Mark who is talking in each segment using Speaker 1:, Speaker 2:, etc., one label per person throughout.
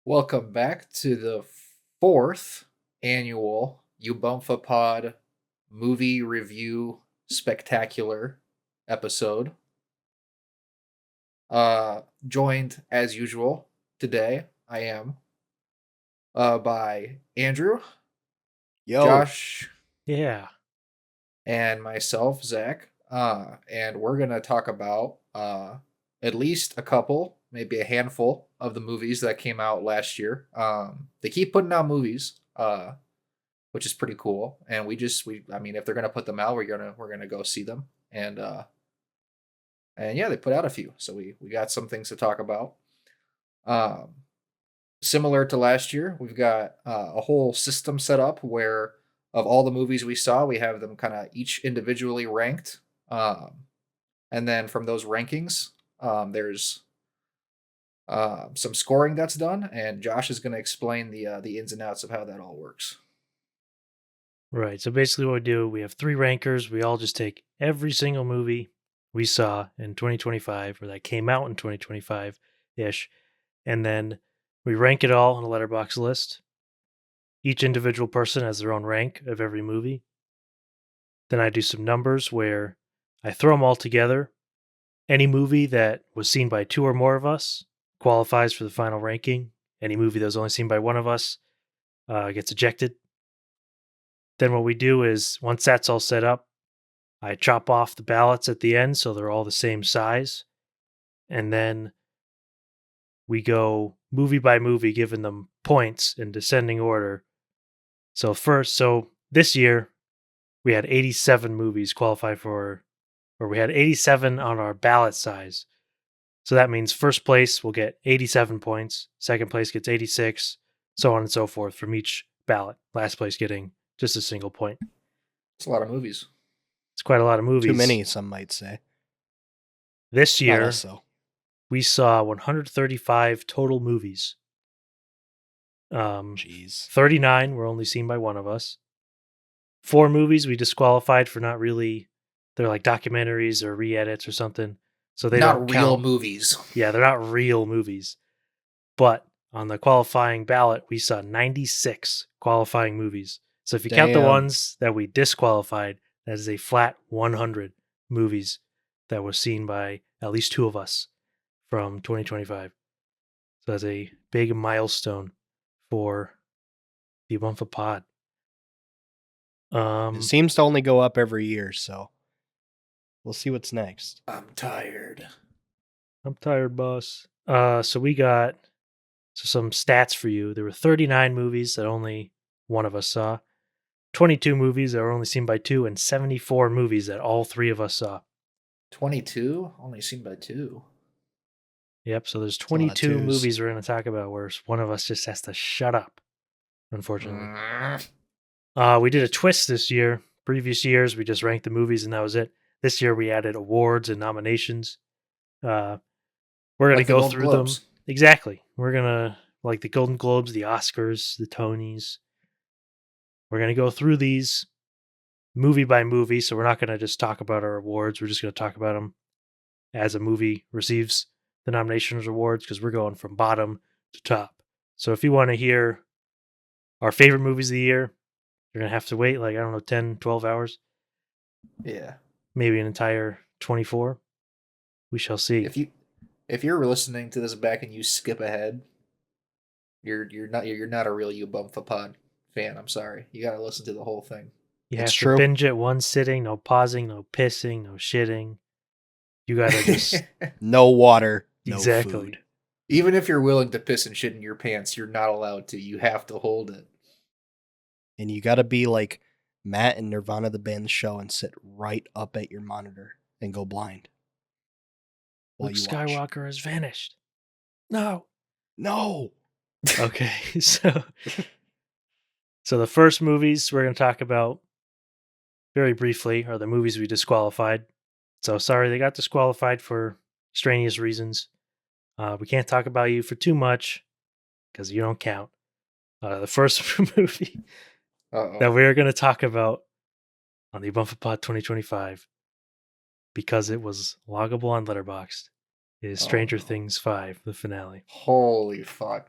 Speaker 1: Welcome back to the fourth annual Ubumfa Pod movie review spectacular episode. Joined as usual today, I am by Andrew,
Speaker 2: Yo,
Speaker 1: Josh,
Speaker 3: Yeah.
Speaker 1: and myself, Zach. And we're gonna talk about at least a couple, maybe a handful of the movies that came out last year. They keep putting out movies. Which is pretty cool. And if they're gonna put them out, we're gonna go see them. And yeah, they put out a few, so we got some things to talk about. Um, Similar to last year, we've got a whole system set up where of all the movies we saw, we have them kind of each individually ranked. And then from those rankings, there's some scoring that's done, and Josh is going to explain the ins and outs of how that all works.
Speaker 3: Right. So basically, what we do, we have three rankers. We all just take every single movie we saw in 2025 or that came out in 2025 ish, and then we rank it all on a letterbox list. Each individual person has their own rank of every movie. Then I do some numbers where I throw them all together. Any movie that was seen by two or more of us qualifies for the final ranking. Any movie that was only seen by one of us gets ejected. Then what we do is once that's all set up, I chop off the ballots at the end so they're all the same size. And then we go movie by movie, giving them points in descending order. So this year, we had 87 movies qualify for, or we had 87 on our ballot size. So that means first place will get 87 points, second place gets 86, so on and so forth from each ballot. Last place getting just a single point.
Speaker 1: It's a lot of movies.
Speaker 3: It's quite a lot of movies.
Speaker 2: too many, some might say.
Speaker 3: This
Speaker 2: Not
Speaker 3: year,
Speaker 2: us, though.
Speaker 3: we saw 135 total movies.
Speaker 2: Jeez.
Speaker 3: 39 were only seen by one of us. 4 movies we disqualified for not really, they're like documentaries or re-edits or something. So they
Speaker 1: Not
Speaker 3: don't
Speaker 1: real
Speaker 3: count.
Speaker 1: movies.
Speaker 3: Yeah, they're not real movies. But on the qualifying ballot, we saw 96 qualifying movies. So if you count the
Speaker 2: Damn.
Speaker 3: ones that we disqualified, that is a flat 100 movies that were seen by at least two of us from 2025. So that's a big milestone for the Ubumfa Pod.
Speaker 2: It seems to only go up every year, so we'll see what's next.
Speaker 1: I'm tired.
Speaker 3: I'm tired, boss. So we got some stats for you. There were 39 movies that only one of us saw, 22 movies that were only seen by two, and 74 movies that all three of us saw.
Speaker 1: 22? Only seen by two.
Speaker 3: Yep, so there's
Speaker 2: That's a lot of
Speaker 3: 22
Speaker 2: twos.
Speaker 3: movies we're going to talk about where one of us just has to shut up, unfortunately. We did a twist this year. Previous years, we just ranked the movies and that was it. This year, we added awards and nominations. We're going to go through them. Exactly. We're going to, like the Golden Globes, the Oscars, the Tonys. We're going to go through these movie by movie. So we're not going to just talk about our awards. We're just going to talk about them as a movie receives the nominations or awards because we're going from bottom to top. So if you want to hear our favorite movies of the year, you're going to have to wait 10, 12 hours.
Speaker 1: Yeah.
Speaker 3: Maybe an entire 24. We shall see.
Speaker 1: If you're listening to this back and you skip ahead, you're not a real Ubumfa Pod fan. I'm sorry. You got to listen to the whole thing.
Speaker 3: You have
Speaker 2: It's
Speaker 3: to
Speaker 2: true.
Speaker 3: binge it one sitting, no pausing, no pissing, no shitting. You got to just
Speaker 2: No water, no
Speaker 3: exactly.
Speaker 2: food.
Speaker 1: Even if you're willing to piss and shit in your pants, you're not allowed to. You have to hold it.
Speaker 2: And you got to be like Matt and Nirvana, the band, the show, and sit right up at your monitor and go blind.
Speaker 3: Luke Skywalker has vanished. No. Okay, so the first movies we're going to talk about very briefly are the movies we disqualified. So sorry they got disqualified for extraneous reasons. We can't talk about you for too much because you don't count. The first movie that we're going to talk about on the Ubumfa Pod 2025 because it was loggable on Letterboxd is Stranger Things 5, the finale.
Speaker 1: Holy fuck.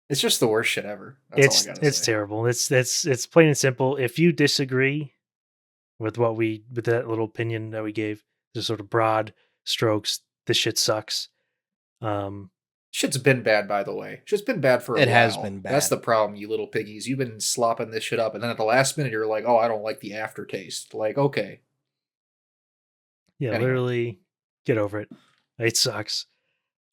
Speaker 1: It's just the worst shit ever. That's all I gotta
Speaker 3: It's
Speaker 1: say.
Speaker 3: terrible. It's plain and simple. If you disagree with with that little opinion that we gave, the sort of broad strokes, this shit sucks. Um,
Speaker 1: Shit's been bad, by the way. Shit's been bad for a
Speaker 2: It has
Speaker 1: while.
Speaker 2: been
Speaker 1: That's
Speaker 2: bad.
Speaker 1: the problem, you little piggies. You've been slopping this shit up, and then at the last minute, you're like, "Oh, I don't like the aftertaste." Like, okay.
Speaker 3: yeah,
Speaker 1: Anyway,
Speaker 3: literally, get over it. It sucks.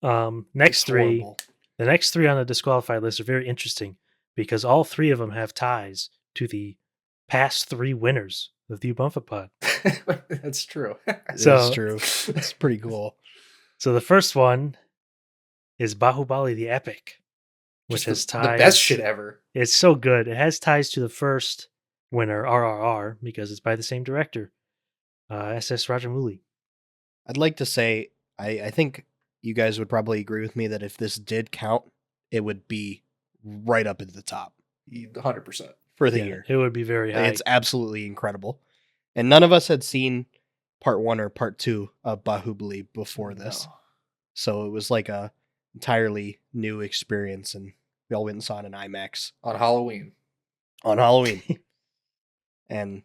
Speaker 2: It's
Speaker 3: Next three,
Speaker 2: horrible.
Speaker 3: the next three on the disqualified list are very interesting because all three of them have ties to the past three winners of the Ubumfa Pod.
Speaker 1: that's true.
Speaker 2: It is
Speaker 3: So,
Speaker 2: true. It's pretty cool.
Speaker 3: so the first one is Bahubali the Epic, which
Speaker 1: Just
Speaker 3: has
Speaker 1: the
Speaker 3: ties.
Speaker 1: best shit ever.
Speaker 3: It's so good. It has ties to the first winner, RRR, because it's by the same director, SS Rajamouli.
Speaker 2: I'd like to say I think you guys would probably agree with me that if this did count, it would be right up at the top
Speaker 1: 100%.
Speaker 2: for the
Speaker 3: Yeah,
Speaker 2: year.
Speaker 3: it would be very high.
Speaker 2: It's absolutely incredible. And none of us had seen part 1 or part 2 of Bahubali before this.
Speaker 1: No.
Speaker 2: So it was like a entirely new experience, and we all went and saw it in IMAX
Speaker 1: On Halloween.
Speaker 2: on Halloween. And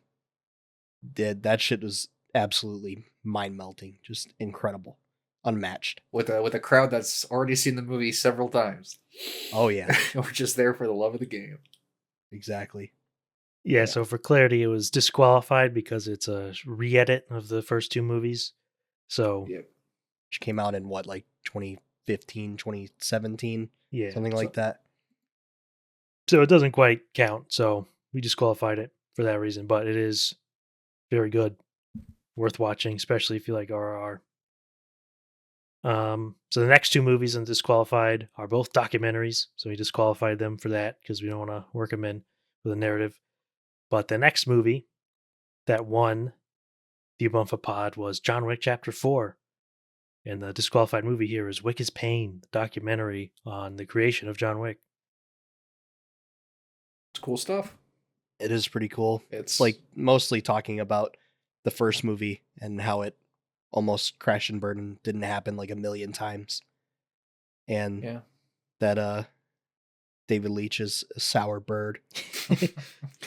Speaker 2: that shit was absolutely mind-melting, just incredible, unmatched.
Speaker 1: With a crowd that's already seen the movie several times.
Speaker 2: Oh yeah,
Speaker 1: We're just there for the love of the game.
Speaker 2: exactly.
Speaker 3: Yeah, so for clarity, it was disqualified because it's a re-edit of the first two movies. So
Speaker 1: Yep.
Speaker 2: Which came out in what, like 2015, 2017,
Speaker 3: yeah,
Speaker 2: something like that.
Speaker 3: so it doesn't quite count. So we disqualified it for that reason, but it is very good, worth watching, especially if you like RRR. So the next two movies in disqualified are both documentaries, so we disqualified them for that because we don't want to work them in with a narrative. But the next movie that won the Ubumfa Pod was John Wick Chapter 4. And the disqualified movie here is Wick is Pain, the documentary on the creation of John Wick.
Speaker 1: It's cool stuff.
Speaker 2: It is pretty cool.
Speaker 1: It's
Speaker 2: It's like mostly talking about the first movie and how it almost crashed and burned and didn't happen like a million times. And
Speaker 1: yeah.
Speaker 2: that David Leitch is a sour bird.
Speaker 3: Every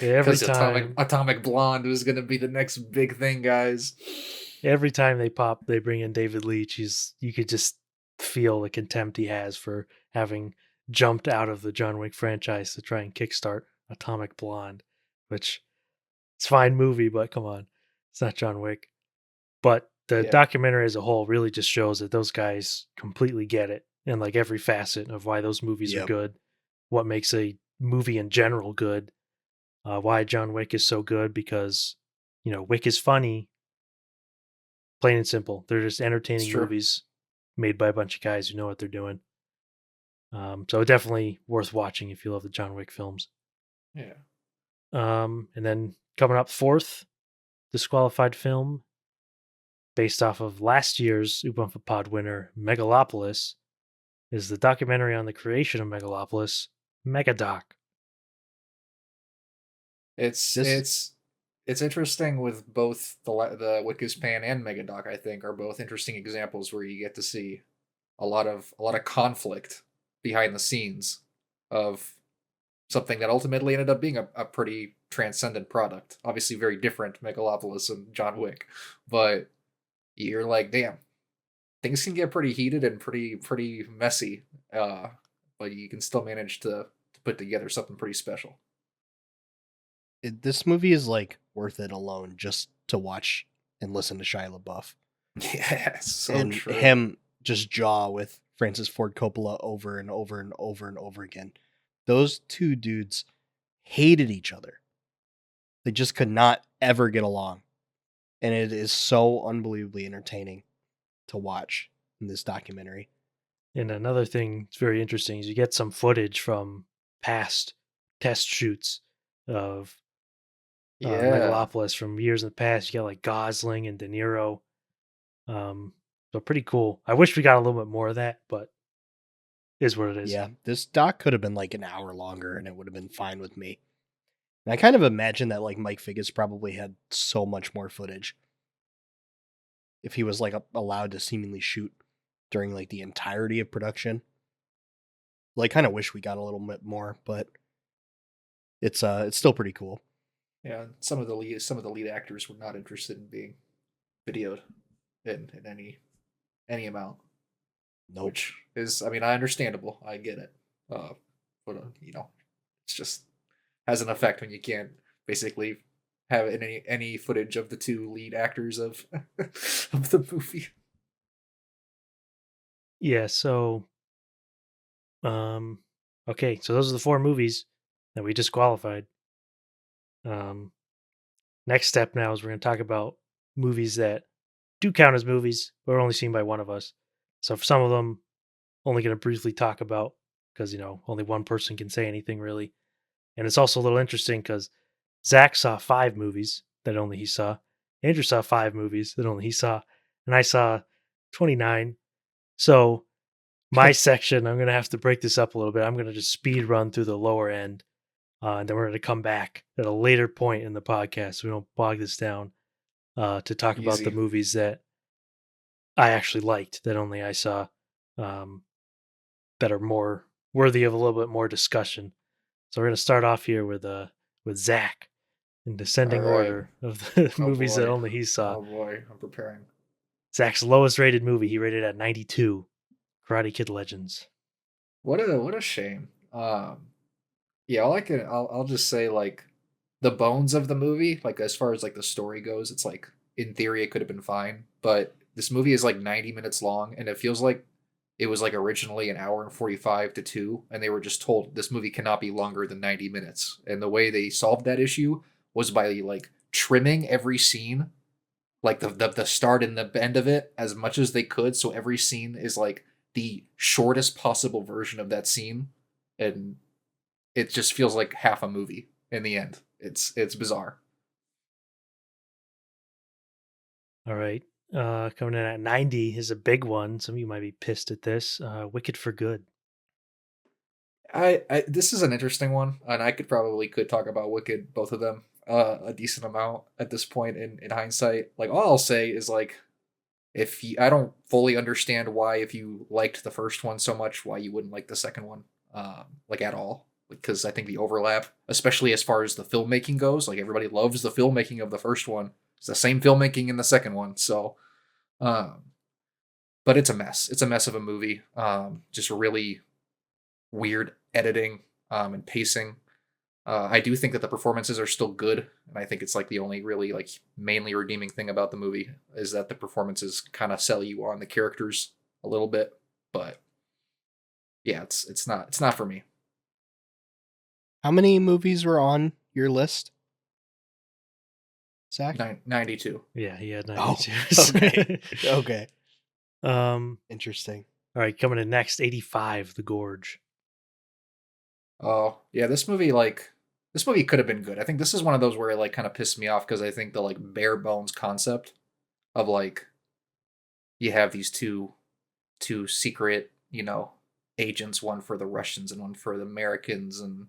Speaker 1: Because
Speaker 3: time,
Speaker 1: Atomic Blonde was going to be the next big thing, guys.
Speaker 3: every time they bring in David Leitch. You could just feel the contempt he has for having jumped out of the John Wick franchise to try and kickstart Atomic Blonde, which it's a fine movie, but come on, it's not John Wick. But the
Speaker 1: Yeah.
Speaker 3: documentary as a whole really just shows that those guys completely get it in like every facet of why those movies are
Speaker 2: Yep.
Speaker 3: good, what makes a movie in general good, why John Wick is so good because Wick is funny, plain and simple. They're just entertaining
Speaker 1: true.
Speaker 3: movies made by a bunch of guys who know what they're doing. So definitely worth watching if you love the John Wick films.
Speaker 1: Yeah.
Speaker 3: And then coming up fourth, disqualified film based off of last year's Ubumfa Pod winner, Megalopolis, is the documentary on the creation of Megalopolis, Megadoc.
Speaker 1: It's interesting with both the Wick is Pan and Megadoc. I think are both interesting examples where you get to see a lot of conflict behind the scenes of something that ultimately ended up being a pretty transcendent product. Obviously, very different Megalopolis and John Wick, but you're like, damn, things can get pretty heated and pretty messy. But you can still manage to put together something pretty special.
Speaker 2: This movie is like worth it alone just to watch and listen to Shia LaBeouf.
Speaker 1: Yes, so
Speaker 2: and
Speaker 1: true.
Speaker 2: him just jaw with Francis Ford Coppola over and over and over and over again. Those two dudes hated each other. They just could not ever get along. And it is so unbelievably entertaining to watch in this documentary.
Speaker 3: And another thing that's very interesting is you get some footage from past test shoots of
Speaker 1: Yeah,
Speaker 3: Megalopolis from years in the past. You got like Gosling and De Niro. So pretty cool. I wish we got a little bit more of that, but is what it is.
Speaker 2: Yeah, this doc could have been like an hour longer and it would have been fine with me. And I kind of imagine that like Mike Figgis probably had so much more footage if he was like allowed to seemingly shoot during like the entirety of production. Like, kind of wish we got a little bit more, but it's still pretty cool.
Speaker 1: Yeah, some of the lead actors were not interested in being videoed in any amount,
Speaker 2: Nope.
Speaker 1: which is, I mean, understandable. I get it. But it's just has an effect when you can't basically have any footage of the two lead actors of of the movie.
Speaker 3: Yeah, so okay, so those are the 4 movies that we disqualified. Um Next step now is we're going to talk about movies that do count as movies, but are only seen by one of us. So for some of them, only going to briefly talk about because only one person can say anything really. And it's also a little interesting because Zach saw 5 movies that only he saw. Andrew saw 5 movies that only he saw, and I saw 29. So my section, I'm going to have to break this up a little bit. I'm going to just speed run through the lower end, and then we're going to come back at a later point in the podcast so we don't bog this down. To talk about the
Speaker 1: Easy.
Speaker 3: movies that I actually liked that only I saw, um, that are more worthy of a little bit more discussion. So we're gonna start off here with Zach in
Speaker 1: All
Speaker 3: descending
Speaker 1: right.
Speaker 3: order of the
Speaker 1: Oh
Speaker 3: movies that
Speaker 1: boy.
Speaker 3: only he saw.
Speaker 1: Oh boy. I'm preparing.
Speaker 3: Zach's lowest rated movie he rated at 92, Karate Kid Legends.
Speaker 1: What a shame. Yeah, I'll just say like the bones of the movie, like as far as like the story goes, it's like in theory it could have been fine, but this movie is like 90 minutes long and it feels like it was like originally an hour and 45 to 2 and they were just told this movie cannot be longer than 90 minutes. And the way they solved that issue was by like trimming every scene, like the start and the end of it as much as they could so every scene is like the shortest possible version of that scene, and it just feels like half a movie in the end. It's bizarre.
Speaker 3: All right. Coming in at 90 is a big one. Some of you might be pissed at this. Wicked for Good.
Speaker 1: I this is an interesting one, and I could talk about Wicked, both of them, a decent amount at this point in hindsight. Like all I'll say is like I don't fully understand why if you liked the first one so much, why you wouldn't like the second one, like at all. Because I think the overlap, especially as far as the filmmaking goes, like everybody loves the filmmaking of the first one. It's the same filmmaking in the second one, so um, but it's a mess. It's a mess of a movie. Just really weird editing and pacing. I do think that the performances are still good, and I think it's like the only really like mainly redeeming thing about the movie is that the performances kind of sell you on the characters a little bit. But yeah, it's not for me.
Speaker 2: How many movies were on your list, Zach?
Speaker 1: 92.
Speaker 3: Yeah, he had
Speaker 2: Oh,
Speaker 3: 92.
Speaker 2: okay. Okay.
Speaker 3: Um,
Speaker 2: Interesting.
Speaker 3: all right, coming in next, 85, The Gorge.
Speaker 1: Oh yeah, this movie could have been good. I think this is one of those where it like kind of pissed me off because I think the like bare bones concept of like you have these two secret, agents, one for the Russians and one for the Americans, and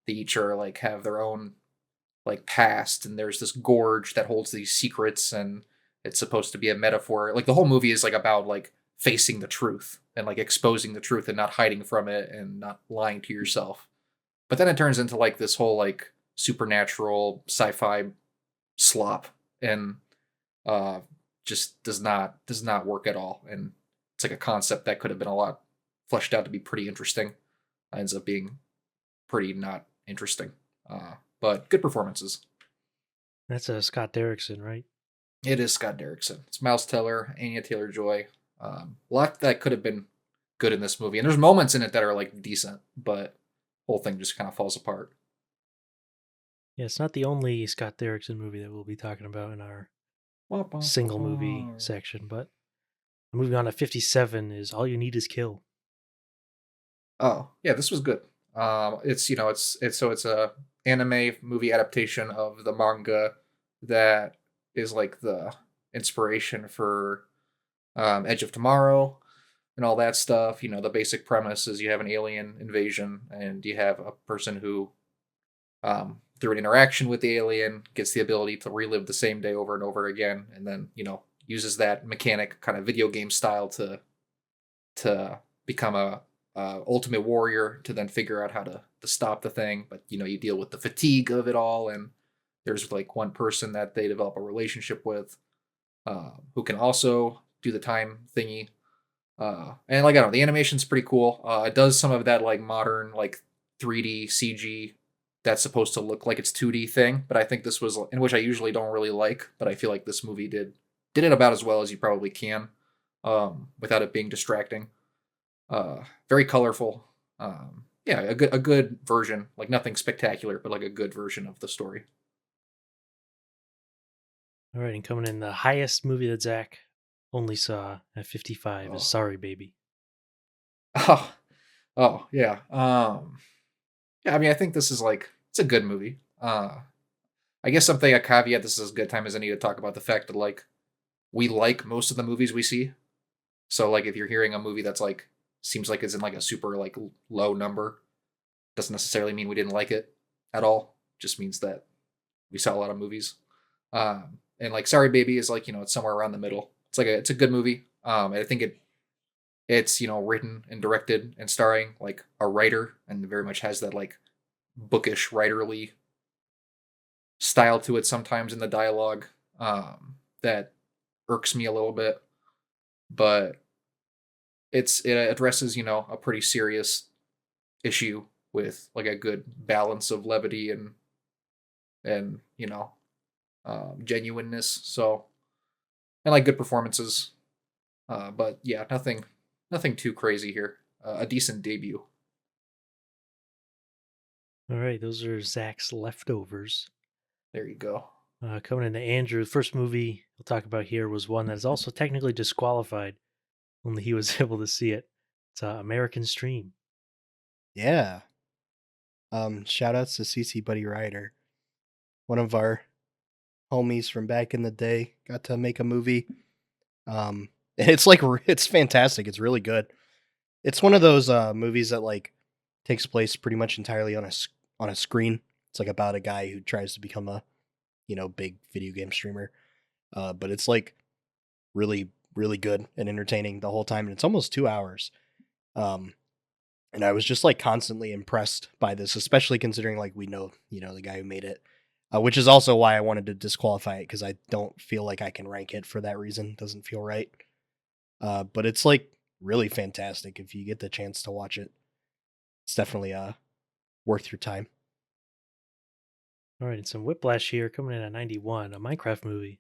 Speaker 1: they each are like have their own like past, and there's this gorge that holds these secrets, and it's supposed to be a metaphor. Like the whole movie is like about like facing the truth and like exposing the truth and not hiding from it and not lying to yourself. But then it turns into like this whole like supernatural sci-fi slop, and uh just does not work at all. And it's like a concept that could have been a lot fleshed out to be pretty interesting. Ends up being pretty not interesting. But good performances.
Speaker 3: That's Scott Derrickson, right?
Speaker 1: It is Scott Derrickson. It's Miles Teller, Anya Taylor-Joy. A lot that could have been good in this movie, and there's moments in it that are like decent, but whole thing just kind of falls apart.
Speaker 3: Yeah, it's not the only Scott Derrickson movie that we'll be talking about in our single movie section, but moving on to 57 is All You Need Is Kill.
Speaker 1: Oh yeah, this was good. It's a anime movie adaptation of the manga that is like the inspiration for Edge of Tomorrow and all that stuff. The basic premise is you have an alien invasion and you have a person who, through an interaction with the alien, gets the ability to relive the same day over and over again, and then uses that mechanic kind of video game style to become Ultimate Warrior to then figure out how to stop the thing. But you deal with the fatigue of it all, and there's like one person that they develop a relationship with, who can also do the time thingy. And like I don't know, the animation's pretty cool. It does some of that like modern like 3D CG that's supposed to look like it's 2D thing, but I think this was, in which I usually don't really like, but I feel like this movie did it about as well as you probably can, without it being distracting. Very colorful. Yeah, a good version, like nothing spectacular, but like a good version of the story.
Speaker 3: All right, and coming in the highest movie that Zach only saw at 55 is
Speaker 1: Oh.
Speaker 3: Sorry Baby.
Speaker 1: Oh yeah. Yeah, I mean, I think this is like, it's a good movie. I guess a caveat, this is as good time as any to talk about the fact that like we like most of the movies we see. So like if you're hearing a movie that's like seems like it's in like a super like low number, doesn't necessarily mean we didn't like it at all. Just means that we saw a lot of movies. And like Sorry Baby is like, it's somewhere around the middle. It's a good movie. And I think it's written and directed and starring like a writer, and very much has that like bookish writerly style to it sometimes in the dialogue, that irks me a little bit, but it addresses a pretty serious issue with like a good balance of levity and genuineness. So, and like good performances, but yeah, nothing too crazy here. A decent debut.
Speaker 3: All right, those are Zach's leftovers.
Speaker 1: There you go.
Speaker 3: Coming into Andrew, the first movie we'll talk about here was one that is also technically disqualified. Only he was able to see it. It's American Stream.
Speaker 2: Yeah. Shout outs to CC Buddy Ryder. One of our homies from back in the day got to make a movie. And it's like, it's fantastic. It's really good. It's one of those movies that like takes place pretty much entirely on a screen. It's like about a guy who tries to become a, big video game streamer. But it's like really, really good and entertaining the whole time. And it's almost 2 hours. And I was just like constantly impressed by this, especially considering like we know, the guy who made it, which is also why I wanted to disqualify it, because I don't feel like I can rank it for that reason. It doesn't feel right. But it's like really fantastic if you get the chance to watch it. It's definitely worth your time.
Speaker 3: All right, and some Whiplash here coming in at 91, a Minecraft movie.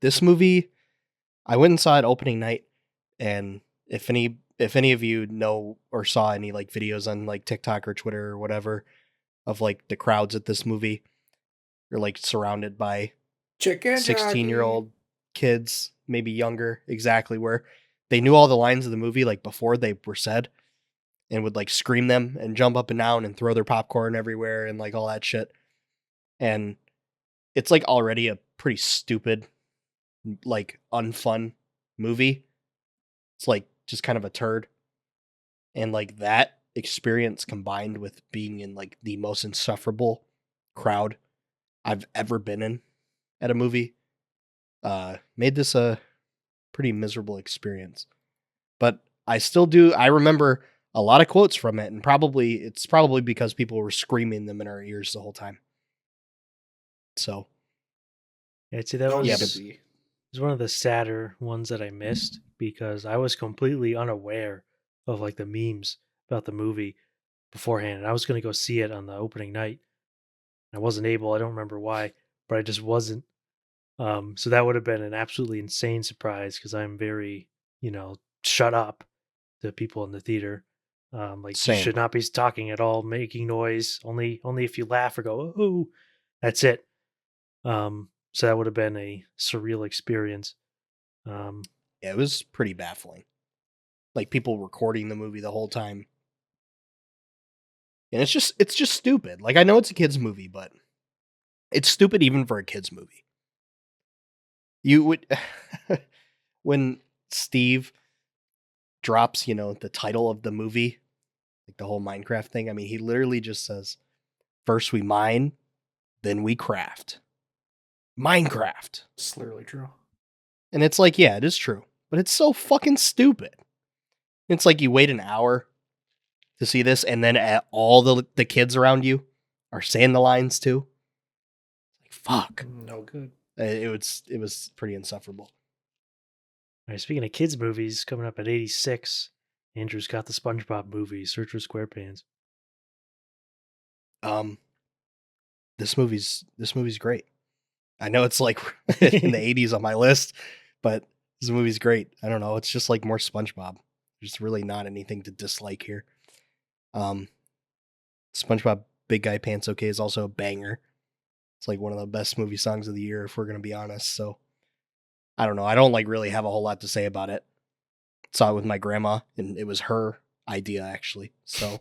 Speaker 2: This movie, I went and saw it opening night, and if any of you know or saw any like videos on like TikTok or Twitter or whatever of like the crowds at this movie, you're like surrounded by
Speaker 1: Chicken
Speaker 2: 16-year-old kids, maybe younger, exactly, where they knew all the lines of the movie like before they were said, and would like scream them and jump up and down and throw their popcorn everywhere and like all that shit. And it's like already a pretty stupid, like unfun movie. It's like just kind of a turd. And like that experience combined with being in like the most insufferable crowd I've ever been in at a movie, made this a pretty miserable experience. But I remember a lot of quotes from it, and it's probably because people were screaming them in our ears the whole time. So
Speaker 3: Yeah, I'd say that
Speaker 1: Don't
Speaker 3: was,
Speaker 1: need to
Speaker 2: but-
Speaker 1: be.
Speaker 3: was one of the sadder ones that I missed because I was completely unaware of like the memes about the movie beforehand. And I was going to go see it on the opening night. I wasn't able. I don't remember why, but I just wasn't. So that would have been an absolutely insane surprise because I'm very, shut up to people in the theater. Like you
Speaker 2: Same.
Speaker 3: should not be talking at all, making noise. Only if you laugh or go, oh, that's it. So that would have been a surreal experience.
Speaker 2: Yeah, it was pretty baffling. Like people recording the movie the whole time. And it's just stupid. Like I know it's a kids movie, but it's stupid even for a kids movie. You would when Steve drops, the title of the movie, like the whole Minecraft thing, I mean, he literally just says, "First we mine, then we craft." Minecraft.
Speaker 1: It's literally true.
Speaker 2: And it's like, yeah, it is true, but it's so fucking stupid. It's like you wait an hour to see this, and then all the kids around you are saying the lines too. Like, fuck.
Speaker 1: No good.
Speaker 2: It was pretty insufferable.
Speaker 3: All right, speaking of kids movies, coming up at 86, Andrew's got the SpongeBob movie, Search for SquarePants.
Speaker 2: This movie's great. I know it's like in the 80s on my list, but this movie's great. I don't know. It's just like more SpongeBob. There's really not anything to dislike here. SpongeBob Big Guy Pants Okay is also a banger. It's like one of the best movie songs of the year, if we're going to be honest. So I don't know. I don't like really have a whole lot to say about it. Saw it with my grandma, and it was her idea actually. So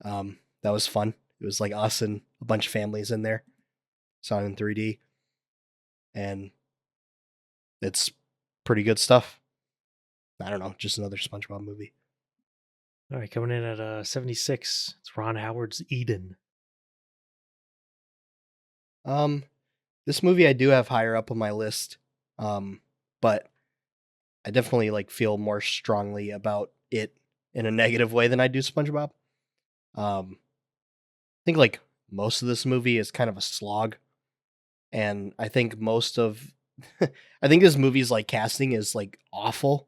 Speaker 2: that was fun. It was like us and a bunch of families in there. Saw it in 3D. And it's pretty good stuff. I don't know, just another SpongeBob movie.
Speaker 3: All right, coming in at 76, it's Ron Howard's Eden.
Speaker 2: This movie I do have higher up on my list. But I definitely like feel more strongly about it in a negative way than I do SpongeBob. I think like most of this movie is kind of a slog. And I think most of I think this movie's like casting is like awful.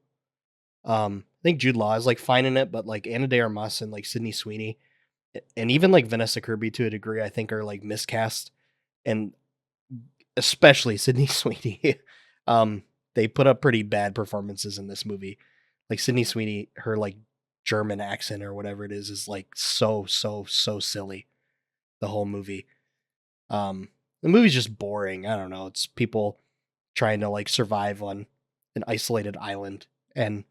Speaker 2: I think Jude Law is like fine in it, but like Anna de Armas and like Sydney Sweeney and even like Vanessa Kirby to a degree, I think are like miscast, and especially Sydney Sweeney. They put up pretty bad performances in this movie. Like Sydney Sweeney, her like German accent or whatever it is like so silly. The whole movie. The movie's just boring. I don't know. It's people trying to like survive on an isolated island. And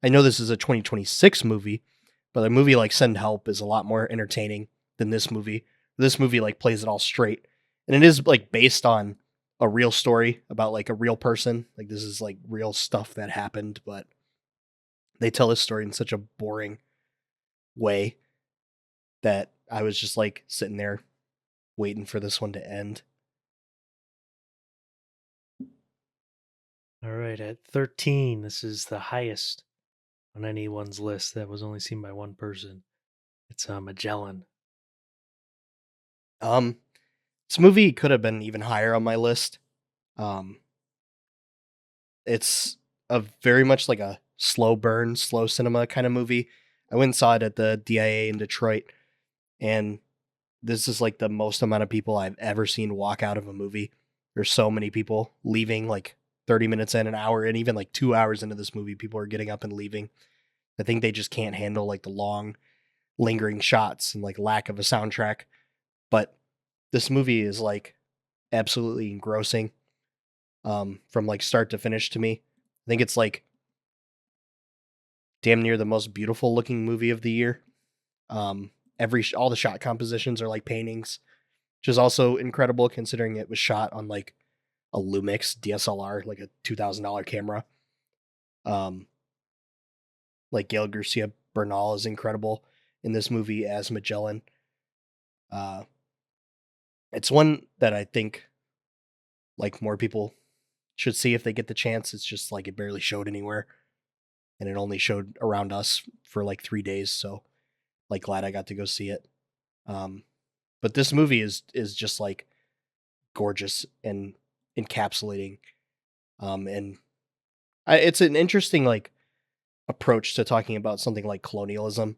Speaker 2: I know this is a 2026 movie, but a movie like Send Help is a lot more entertaining than this movie. This movie like plays it all straight. And it is like based on a real story about like a real person. Like this is like real stuff that happened, but they tell this story in such a boring way that I was just like sitting there waiting for this one to end.
Speaker 3: All right, at 13, this is the highest on anyone's list that was only seen by one person. It's Magellan.
Speaker 2: This movie could have been even higher on my list. It's a very much like a slow burn, slow cinema kind of movie. I went and saw it at the DIA in Detroit, and this is like the most amount of people I've ever seen walk out of a movie. There's so many people leaving like 30 minutes in, an hour, and even like 2 hours into this movie, people are getting up and leaving. I think they just can't handle like the long, lingering shots and like lack of a soundtrack. But this movie is like absolutely engrossing from like start to finish to me. I think it's like damn near the most beautiful looking movie of the year. All the shot compositions are like paintings, which is also incredible considering it was shot on like a Lumix DSLR, like a $2,000 camera. Like Gail Garcia Bernal is incredible in this movie as Magellan. It's one that I think like more people should see if they get the chance. It's just like it barely showed anywhere, and it only showed around us for like 3 days. So like glad I got to go see it. But this movie is just like gorgeous and encapsulating. It's an interesting like approach to talking about something like colonialism,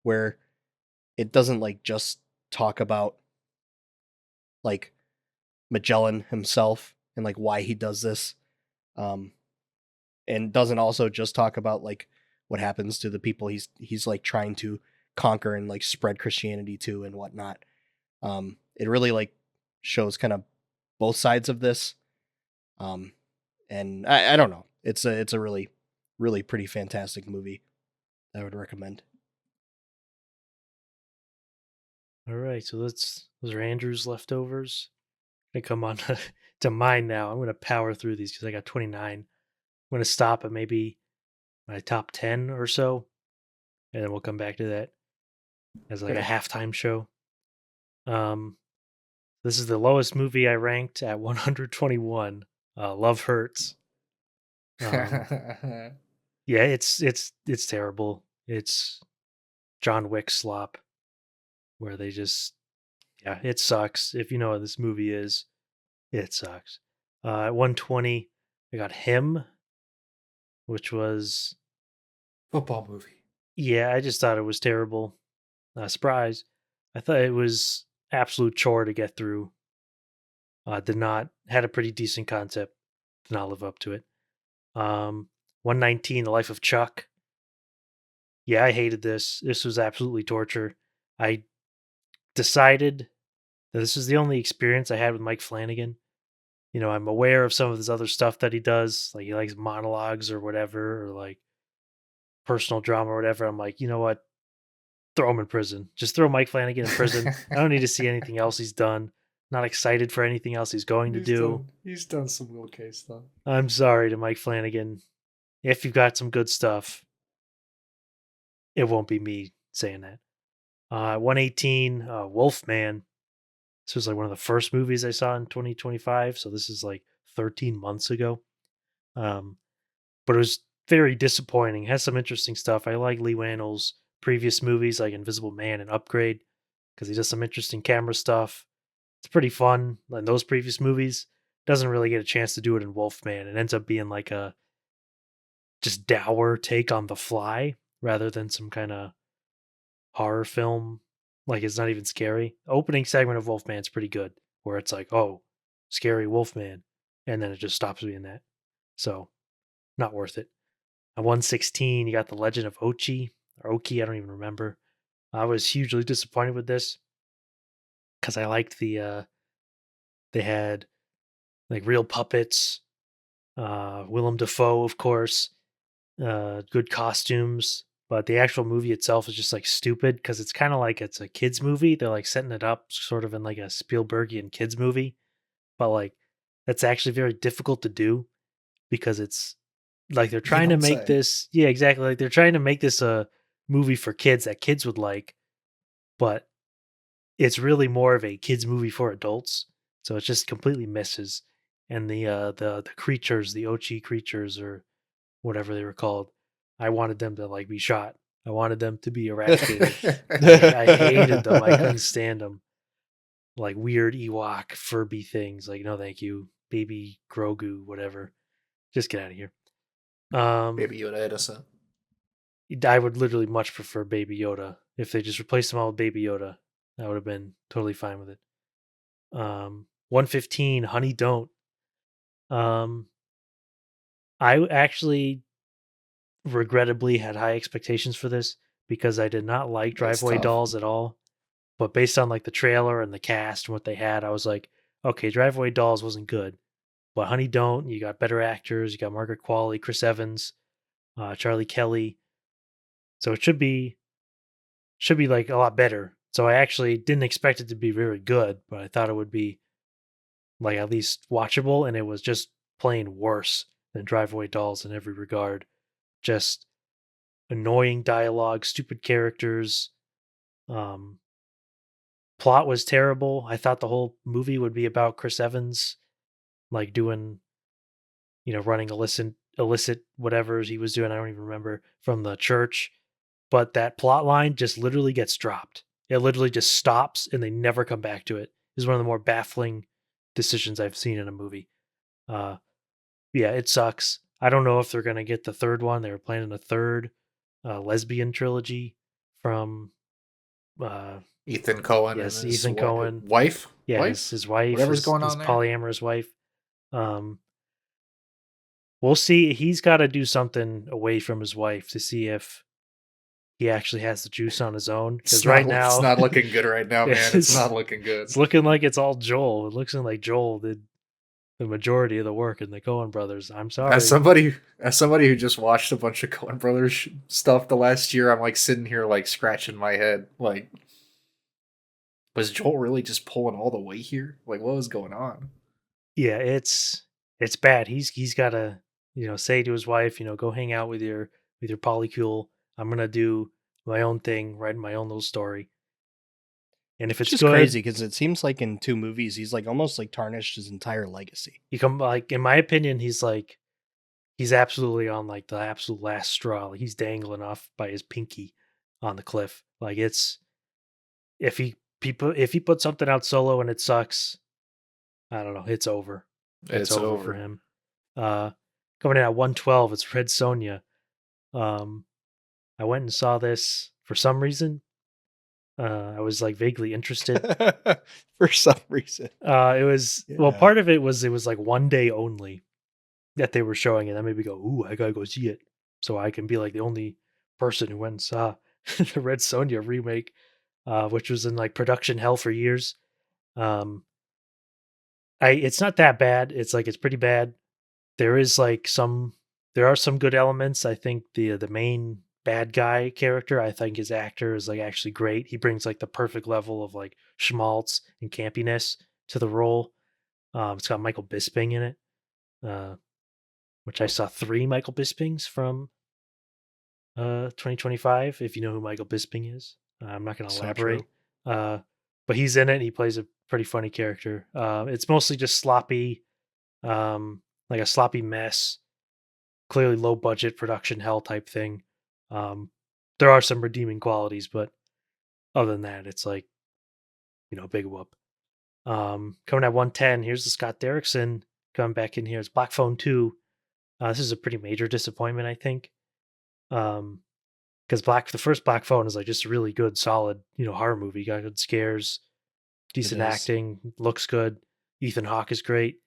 Speaker 2: where it doesn't like just talk about like Magellan himself and like why he does this, and doesn't also just talk about like what happens to the people he's like trying to conquer and like spread Christianity to and whatnot. It really like shows kind of both sides of this, and I don't know. It's a really pretty fantastic movie. I would recommend.
Speaker 3: All right, so those are Andrew's leftovers. I'm gonna come on to mine now. I'm gonna power through these because I got 29. I'm gonna stop at maybe my top 10 or so, and then we'll come back to that as like a halftime show. This is the lowest movie I ranked at 121. Love Hurts. Yeah, it's terrible. It's John Wick slop where they just it sucks. If you know what this movie is, it sucks. At 120, I got Him, which was
Speaker 1: Football movie.
Speaker 3: I just thought it was terrible. Surprise. I thought it was absolute chore to get through. Did not had a pretty decent concept. Did not live up to it. 119, The Life of Chuck. Yeah, I hated this. This was absolutely torture. I decided that this was the only experience I had with Mike Flanagan. You know, I'm aware of some of his other stuff that he does, like he likes monologues or whatever, or like personal drama or whatever. I'm like, you know what? Throw him in prison. Just throw Mike Flanagan in prison. I don't need to see anything else he's done. Not excited for anything else he's going to do.
Speaker 1: He's done some okay stuff.
Speaker 3: I'm sorry to Mike Flanagan. If you've got some good stuff, it won't be me saying that. 118, Wolfman. This was like one of the first movies I saw in 2025. So this is like 13 months ago. But it was very disappointing. It has some interesting stuff. I like Lee Wannell's previous movies like Invisible Man and Upgrade because he does some interesting camera stuff. It's pretty fun. In those previous movies, doesn't really get a chance to do it in Wolfman. It ends up being like a just dour take on The Fly rather than some kind of horror film. Like it's not even scary. The opening segment of Wolfman's pretty good, where it's like, oh, scary Wolfman, and then it just stops being that. So, not worth it. At 116, you got The Legend of Ochi or Oki. I don't even remember. I was hugely disappointed with this because I liked the they had like real puppets, Willem Dafoe, of course, good costumes, but the actual movie itself is just like stupid because it's kind of like it's a kids movie. They're like setting it up sort of in like a Spielbergian kids movie, but like that's actually very difficult to do because it's like they're trying to
Speaker 1: don't
Speaker 3: make
Speaker 1: say.
Speaker 3: this exactly, like they're trying to make this a movie for kids that kids would like, but it's really more of a kids movie for adults. So it just completely misses. And the creatures, the Ochi creatures or whatever they were called, I wanted them to like be shot. I wanted them to be eradicated. I hated them. I couldn't stand them. Like weird Ewok Furby things. Like no, thank you, baby Grogu, whatever. Just get out of here.
Speaker 1: Baby Yoda Edison.
Speaker 3: I would literally much prefer Baby Yoda. If they just replaced them all with Baby Yoda, I would have been totally fine with it. 115, Honey Don't. Um, I actually regrettably had high expectations for this because I did not like
Speaker 1: That's
Speaker 3: Driveway
Speaker 1: tough.
Speaker 3: Dolls at all. But based on like the trailer and the cast and what they had, I was like, okay, Driveway Dolls wasn't good. But Honey Don't, you got better actors. You got Margaret Qualley, Chris Evans, Charlie Kelly. So it should be like a lot better. So I actually didn't expect it to be very good, but I thought it would be like at least watchable, and it was just plain worse than Driveway Dolls in every regard. Just annoying dialogue, stupid characters. Um, Plot was terrible. I thought the whole movie would be about Chris Evans, like doing, running illicit whatever he was doing. I don't even remember from the church, but that plot line just literally gets dropped. It literally just stops and they never come back to it. Is one of the more baffling decisions I've seen in a movie. Yeah, it sucks. I don't know if they're gonna get the third one. They were planning a third lesbian trilogy from
Speaker 1: Ethan Cohen
Speaker 3: yes,
Speaker 1: and his
Speaker 3: Ethan Cohen.
Speaker 1: wife.
Speaker 3: Yeah,
Speaker 1: Wife?
Speaker 3: his wife,
Speaker 1: Whatever's going
Speaker 3: his
Speaker 1: on there.
Speaker 3: polyamorous wife. We'll see. He's got to do something away from his wife to see if he actually has the juice on his own. Because right now,
Speaker 1: it's not looking good right now, man. It's
Speaker 3: It's-
Speaker 1: not looking good.
Speaker 3: it's looking like it's all Joel. It looks like Joel did the majority of the work in the Coen brothers. I'm sorry.
Speaker 1: As somebody who just watched a bunch of Coen Brothers stuff the last year, I'm like sitting here like scratching my head. Like, was Joel really just pulling all the weight here? Like, what was going on?
Speaker 3: Yeah, it's bad. He's got to say to his wife, go hang out with your polycule. I'm gonna do my own thing, write my own little story. And if it's
Speaker 2: just
Speaker 3: good,
Speaker 2: crazy because it seems like in 2 movies he's like almost like tarnished his entire legacy.
Speaker 3: you come like in my opinion, he's he's absolutely on like the absolute last straw. Like, he's dangling off by his pinky on the cliff. Like, it's if he put something out solo and it sucks, I don't know, it's over. It's over for him. Coming in at 112, it's Red Sonja. I went and saw this for some reason. I was like vaguely interested.
Speaker 2: For some reason.
Speaker 3: It was well,
Speaker 2: Yeah.
Speaker 3: part of it was like one day only that they were showing it. That made me go, "Ooh, I gotta go see it," so I can be like the only person who went and saw the Red Sonja remake, which was in like production hell for years. Um, it's not that bad. It's like it's pretty bad. There is like there are some good elements. I think the main bad guy character, I think his actor is like actually great. He brings like the perfect level of like schmaltz and campiness to the role. It's got Michael Bisping in it, uh, which I saw 3 Michael Bispings from 2025. If you know who Michael Bisping is, I'm not going to
Speaker 2: So
Speaker 3: elaborate.
Speaker 2: true.
Speaker 3: But he's in it. And he plays a pretty funny character. It's mostly just sloppy, like a sloppy mess. Clearly low budget production hell type thing. There are some redeeming qualities, but other than that, it's like, big whoop. Coming at 110, here's the Scott Derrickson coming back in here. It's Black Phone 2. This is a pretty major disappointment, I think. Because the first Black Phone is like just a really good, solid, horror movie. Got good scares, decent
Speaker 2: is.
Speaker 3: acting, looks good. Ethan Hawke is great.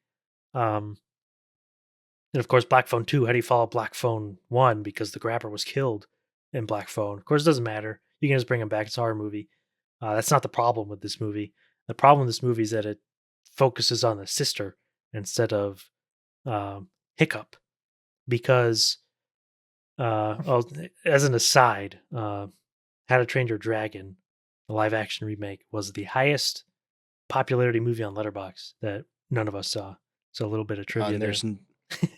Speaker 3: And of course, Black Phone 2, how do you follow Black Phone 1? Because the grabber was killed in Black Phone. Of course, it doesn't matter. You can just bring him back. It's a horror movie. That's not the problem with this movie. The problem with this movie is that it focuses on the sister instead of Hiccup. Because, as an aside, How to Train Your Dragon, the live action remake, was the highest popularity movie on Letterboxd that none of us saw. So a little bit of trivia there.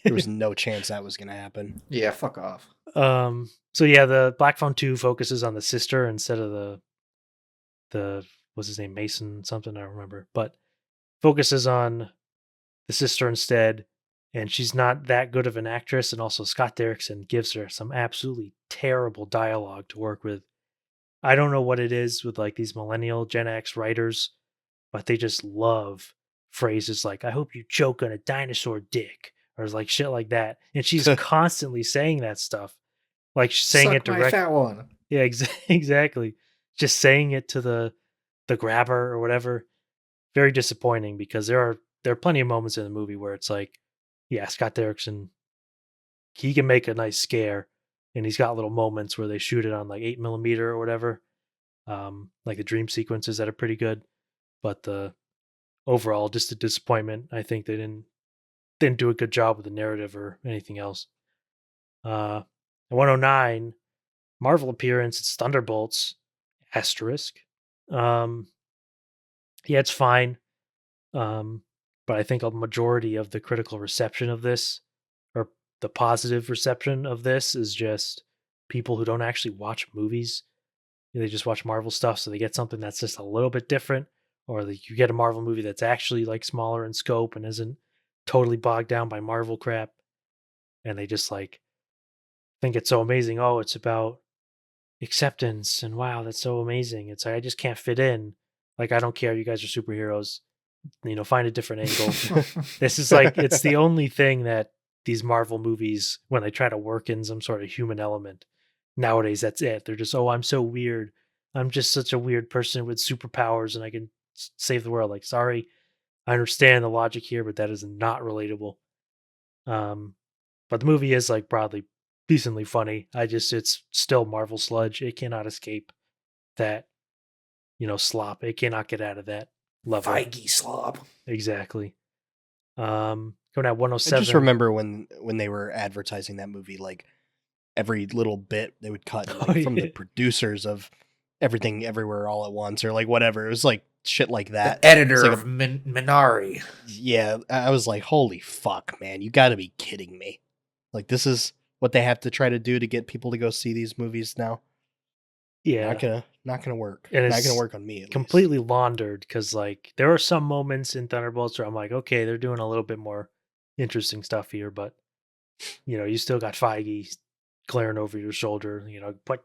Speaker 2: There was no chance that was going to happen.
Speaker 1: Yeah, fuck off.
Speaker 3: So yeah, the Black Phone 2 focuses on the sister instead of the what's his name, Mason something, I don't remember, but focuses on the sister instead, and she's not that good of an actress, and also Scott Derrickson gives her some absolutely terrible dialogue to work with. I don't know what it is with like these millennial Gen X writers, but they just love phrases like "I hope you choke on a dinosaur dick" or like shit like that, and she's constantly saying that stuff, like she's saying
Speaker 1: Suck
Speaker 3: it
Speaker 1: my
Speaker 3: direct.
Speaker 1: fat one.
Speaker 3: Yeah, exactly. Just saying it to the grabber or whatever. Very disappointing because there are plenty of moments in the movie where it's like, yeah, Scott Derrickson, he can make a nice scare, and he's got little moments where they shoot it on like 8mm or whatever, like the dream sequences that are pretty good. But the overall, just a disappointment. I think they didn't do a good job with the narrative or anything else. 109, Marvel appearance. It's Thunderbolts asterisk. Yeah, it's fine. But I think a majority of the critical reception of this, or the positive reception of this, is just people who don't actually watch movies. They just watch Marvel stuff, so they get something that's just a little bit different, or you get a Marvel movie that's actually like smaller in scope and isn't totally bogged down by Marvel crap, and they just like think it's so amazing. Oh, it's about acceptance, and wow, that's so amazing. It's like I just can't fit in. Like, I don't care. You guys are superheroes. Find a different angle. This is like, it's the only thing that these Marvel movies, when they try to work in some sort of human element, nowadays, that's it. They're just, oh, I'm so weird. I'm just such a weird person with superpowers and I can save the world. Like, sorry, I understand the logic here, but that is not relatable. But the movie is like broadly decently funny. It's still Marvel sludge. It cannot escape that, slop. It cannot get out of that level.
Speaker 1: Feige slop.
Speaker 3: Exactly. Coming at 107.
Speaker 2: I just remember when they were advertising that movie, like every little bit they would cut like, from the producers of Everything Everywhere All at Once or like whatever. It was like shit like that.
Speaker 1: The editor
Speaker 2: like
Speaker 1: of Minari.
Speaker 2: Yeah, I was like, holy fuck, man, you got to be kidding me! Like this is what they have to try to do to get people to go see these movies now.
Speaker 3: Yeah,
Speaker 2: not gonna work.
Speaker 3: And
Speaker 2: not
Speaker 3: it's
Speaker 2: gonna work on me. At
Speaker 3: completely
Speaker 2: least.
Speaker 3: laundered because like there are some moments in Thunderbolts where I'm like, okay, they're doing a little bit more interesting stuff here, but you still got Feige glaring over your shoulder. Put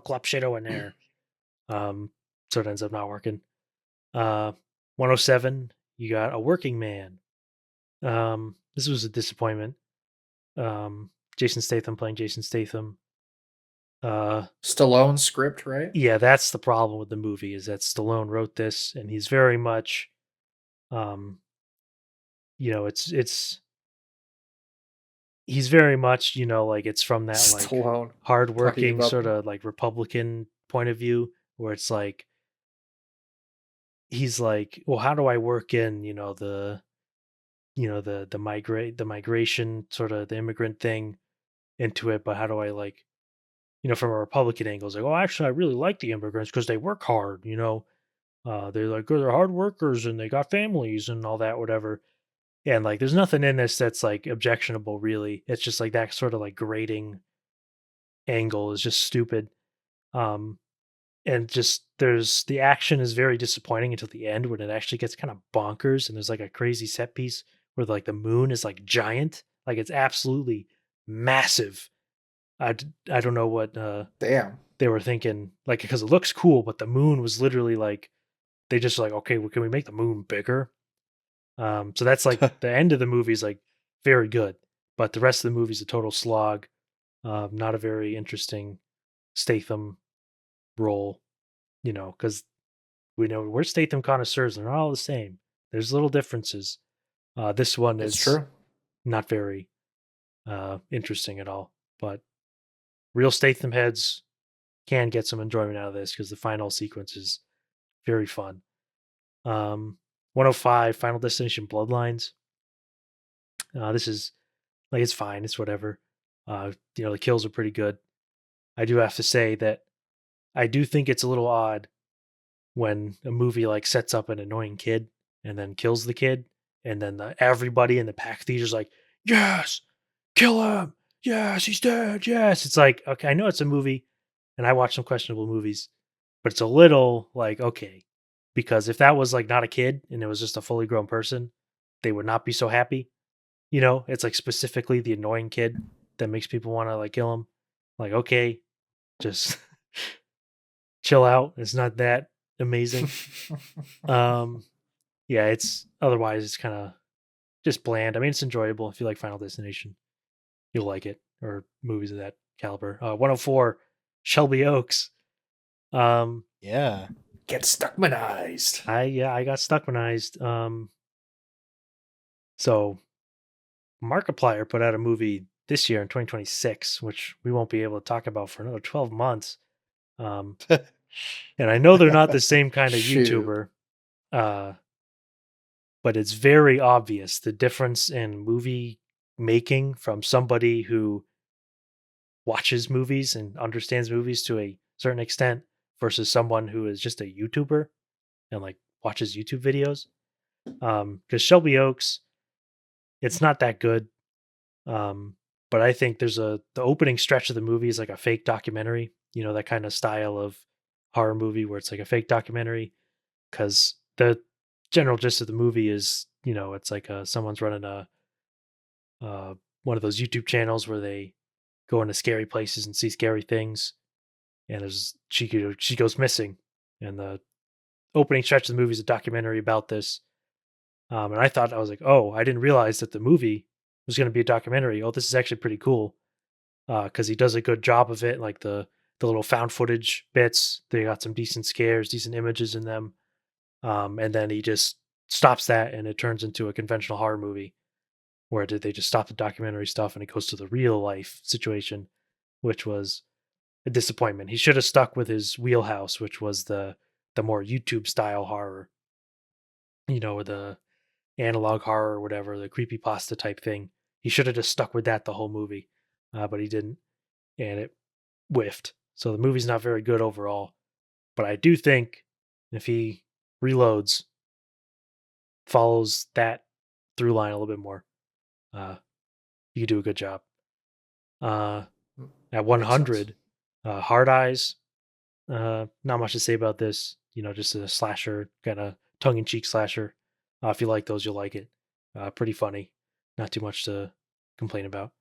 Speaker 3: Club Shadow in there. So it ends up not working. 107, you got A Working Man. This was a disappointment. Jason Statham playing Jason Statham.
Speaker 1: Stallone script, right?
Speaker 3: Yeah, that's the problem with the movie, is that Stallone wrote this, and he's very much, it's he's very much, like it's from that like
Speaker 1: Stallone talking
Speaker 3: hardworking
Speaker 1: about
Speaker 3: sort of like Republican point of view, where it's like he's like, well, how do I work in, the migration sort of the immigrant thing into it, but how do I like, from a Republican angle, it's like, oh, actually, I really like the immigrants because they work hard, they're like, oh, they're hard workers and they got families and all that, whatever. And like, there's nothing in this that's like objectionable, really. It's just like that sort of like grating angle is just stupid. Um, and just there's the action is very disappointing until the end when it actually gets kind of bonkers and there's like a crazy set piece where like the moon is like giant, like it's absolutely massive. I don't know what
Speaker 1: Damn.
Speaker 3: they were thinking, like, because it looks cool, but the moon was literally like they just like, okay, well, can we make the moon bigger? So that's like the end of the movie is like very good, but the rest of the movie is a total slog. Not a very interesting Statham role, because we know we're Statham connoisseurs, and they're all the same. There's little differences. This one
Speaker 1: It's
Speaker 3: is
Speaker 1: true.
Speaker 3: not very interesting at all, but real Statham heads can get some enjoyment out of this because the final sequence is very fun. 105 Final Destination Bloodlines. This is like, it's fine, it's whatever. The kills are pretty good. I do have to say that I do think it's a little odd when a movie like sets up an annoying kid and then kills the kid, and then everybody in the pack theater's like, yes, kill him, yes, he's dead, yes. It's like, okay, I know it's a movie, and I watch some questionable movies, but it's a little like, okay, because if that was like not a kid and it was just a fully grown person, they would not be so happy. It's like specifically the annoying kid that makes people want to like kill him. Like, okay, just chill out. It's not that amazing. Yeah, it's otherwise it's kind of just bland. I mean, it's enjoyable. If you like Final Destination, you'll like it, or movies of that caliber. 104 Shelby Oaks.
Speaker 2: Yeah.
Speaker 1: Get Stuckmanized.
Speaker 3: I got Stuckmanized. So Markiplier put out a movie this year in 2026, which we won't be able to talk about for another 12 months. And I know they're not the same kind of
Speaker 1: Shoot.
Speaker 3: YouTuber, but it's very obvious the difference in movie making from somebody who watches movies and understands movies to a certain extent versus someone who is just a YouTuber and like watches YouTube videos. Because Shelby Oaks, it's not that good. But I think the opening stretch of the movie is like a fake documentary, that kind of style of horror movie where it's like a fake documentary. Because the general gist of the movie is, it's like someone's running one of those YouTube channels where they go into scary places and see scary things, and she goes missing, and the opening stretch of the movie is a documentary about this. And I was like, oh, I didn't realize that the movie was going to be a documentary. Oh, this is actually pretty cool, because he does a good job of it. Like the little found footage bits, they got some decent scares, decent images in them, and then he just stops that, and it turns into a conventional horror movie where they just stop the documentary stuff and it goes to the real life situation, which was a disappointment. He should have stuck with his wheelhouse, which was the more YouTube style horror, the analog horror or whatever, the creepypasta type thing. He should have just stuck with that the whole movie, but he didn't, and it whiffed. So the movie's not very good overall. But I do think if he reloads, follows that through line a little bit more, you do a good job. At 100, Hard Eyes. Not much to say about this. Just a slasher, kind of tongue-in-cheek slasher. If you like those, you'll like it. Pretty funny. Not too much to complain about.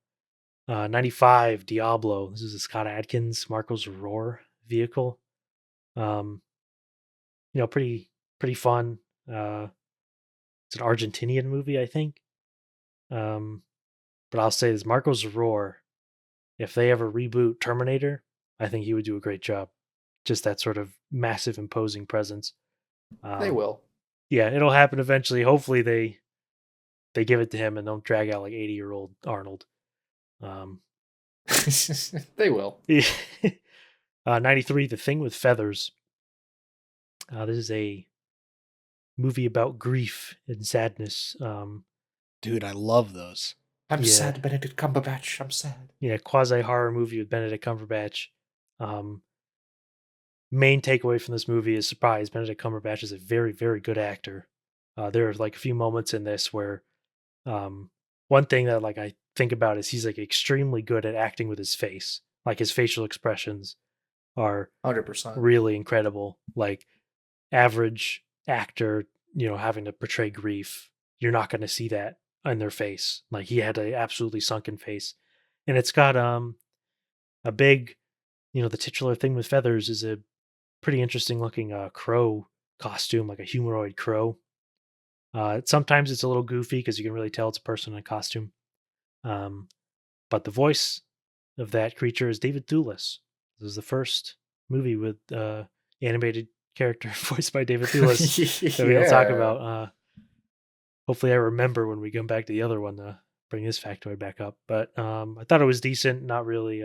Speaker 3: 95 Diablo. This is a Scott Adkins, Marcos Roar vehicle. Pretty fun. It's an Argentinian movie, I think. But I'll say this: Marcos Roar. If they ever reboot Terminator, I think he would do a great job. Just that sort of massive, imposing presence.
Speaker 1: They will.
Speaker 3: Yeah, it'll happen eventually. Hopefully, they give it to him and don't drag out like 80-year-old Arnold.
Speaker 1: They will.
Speaker 3: 93, The Thing with Feathers. This is a movie about grief and sadness.
Speaker 2: Dude, I love those.
Speaker 1: I'm
Speaker 3: Yeah.
Speaker 1: sad, Benedict Cumberbatch. I'm sad.
Speaker 3: Yeah, quasi horror movie with Benedict Cumberbatch. Main takeaway from this movie is surprise. Benedict Cumberbatch is a very, very good actor. There are like a few moments in this where one thing that like I think about is he's like extremely good at acting with his face. Like his facial expressions are
Speaker 1: 100%.
Speaker 3: really incredible. Like average actor, having to portray grief, you're not going to see that in their face. Like he had a absolutely sunken face, and it's got a big, the titular Thing with Feathers is a pretty interesting looking crow costume, like a humanoid crow. Sometimes it's a little goofy because you can really tell it's a person in a costume. But the voice of that creature is David Thewlis. This is the first movie with animated character voiced by David Thewlis that we'll talk about. Hopefully I remember when we come back to the other one to bring this factoid back up. But I thought it was decent, not really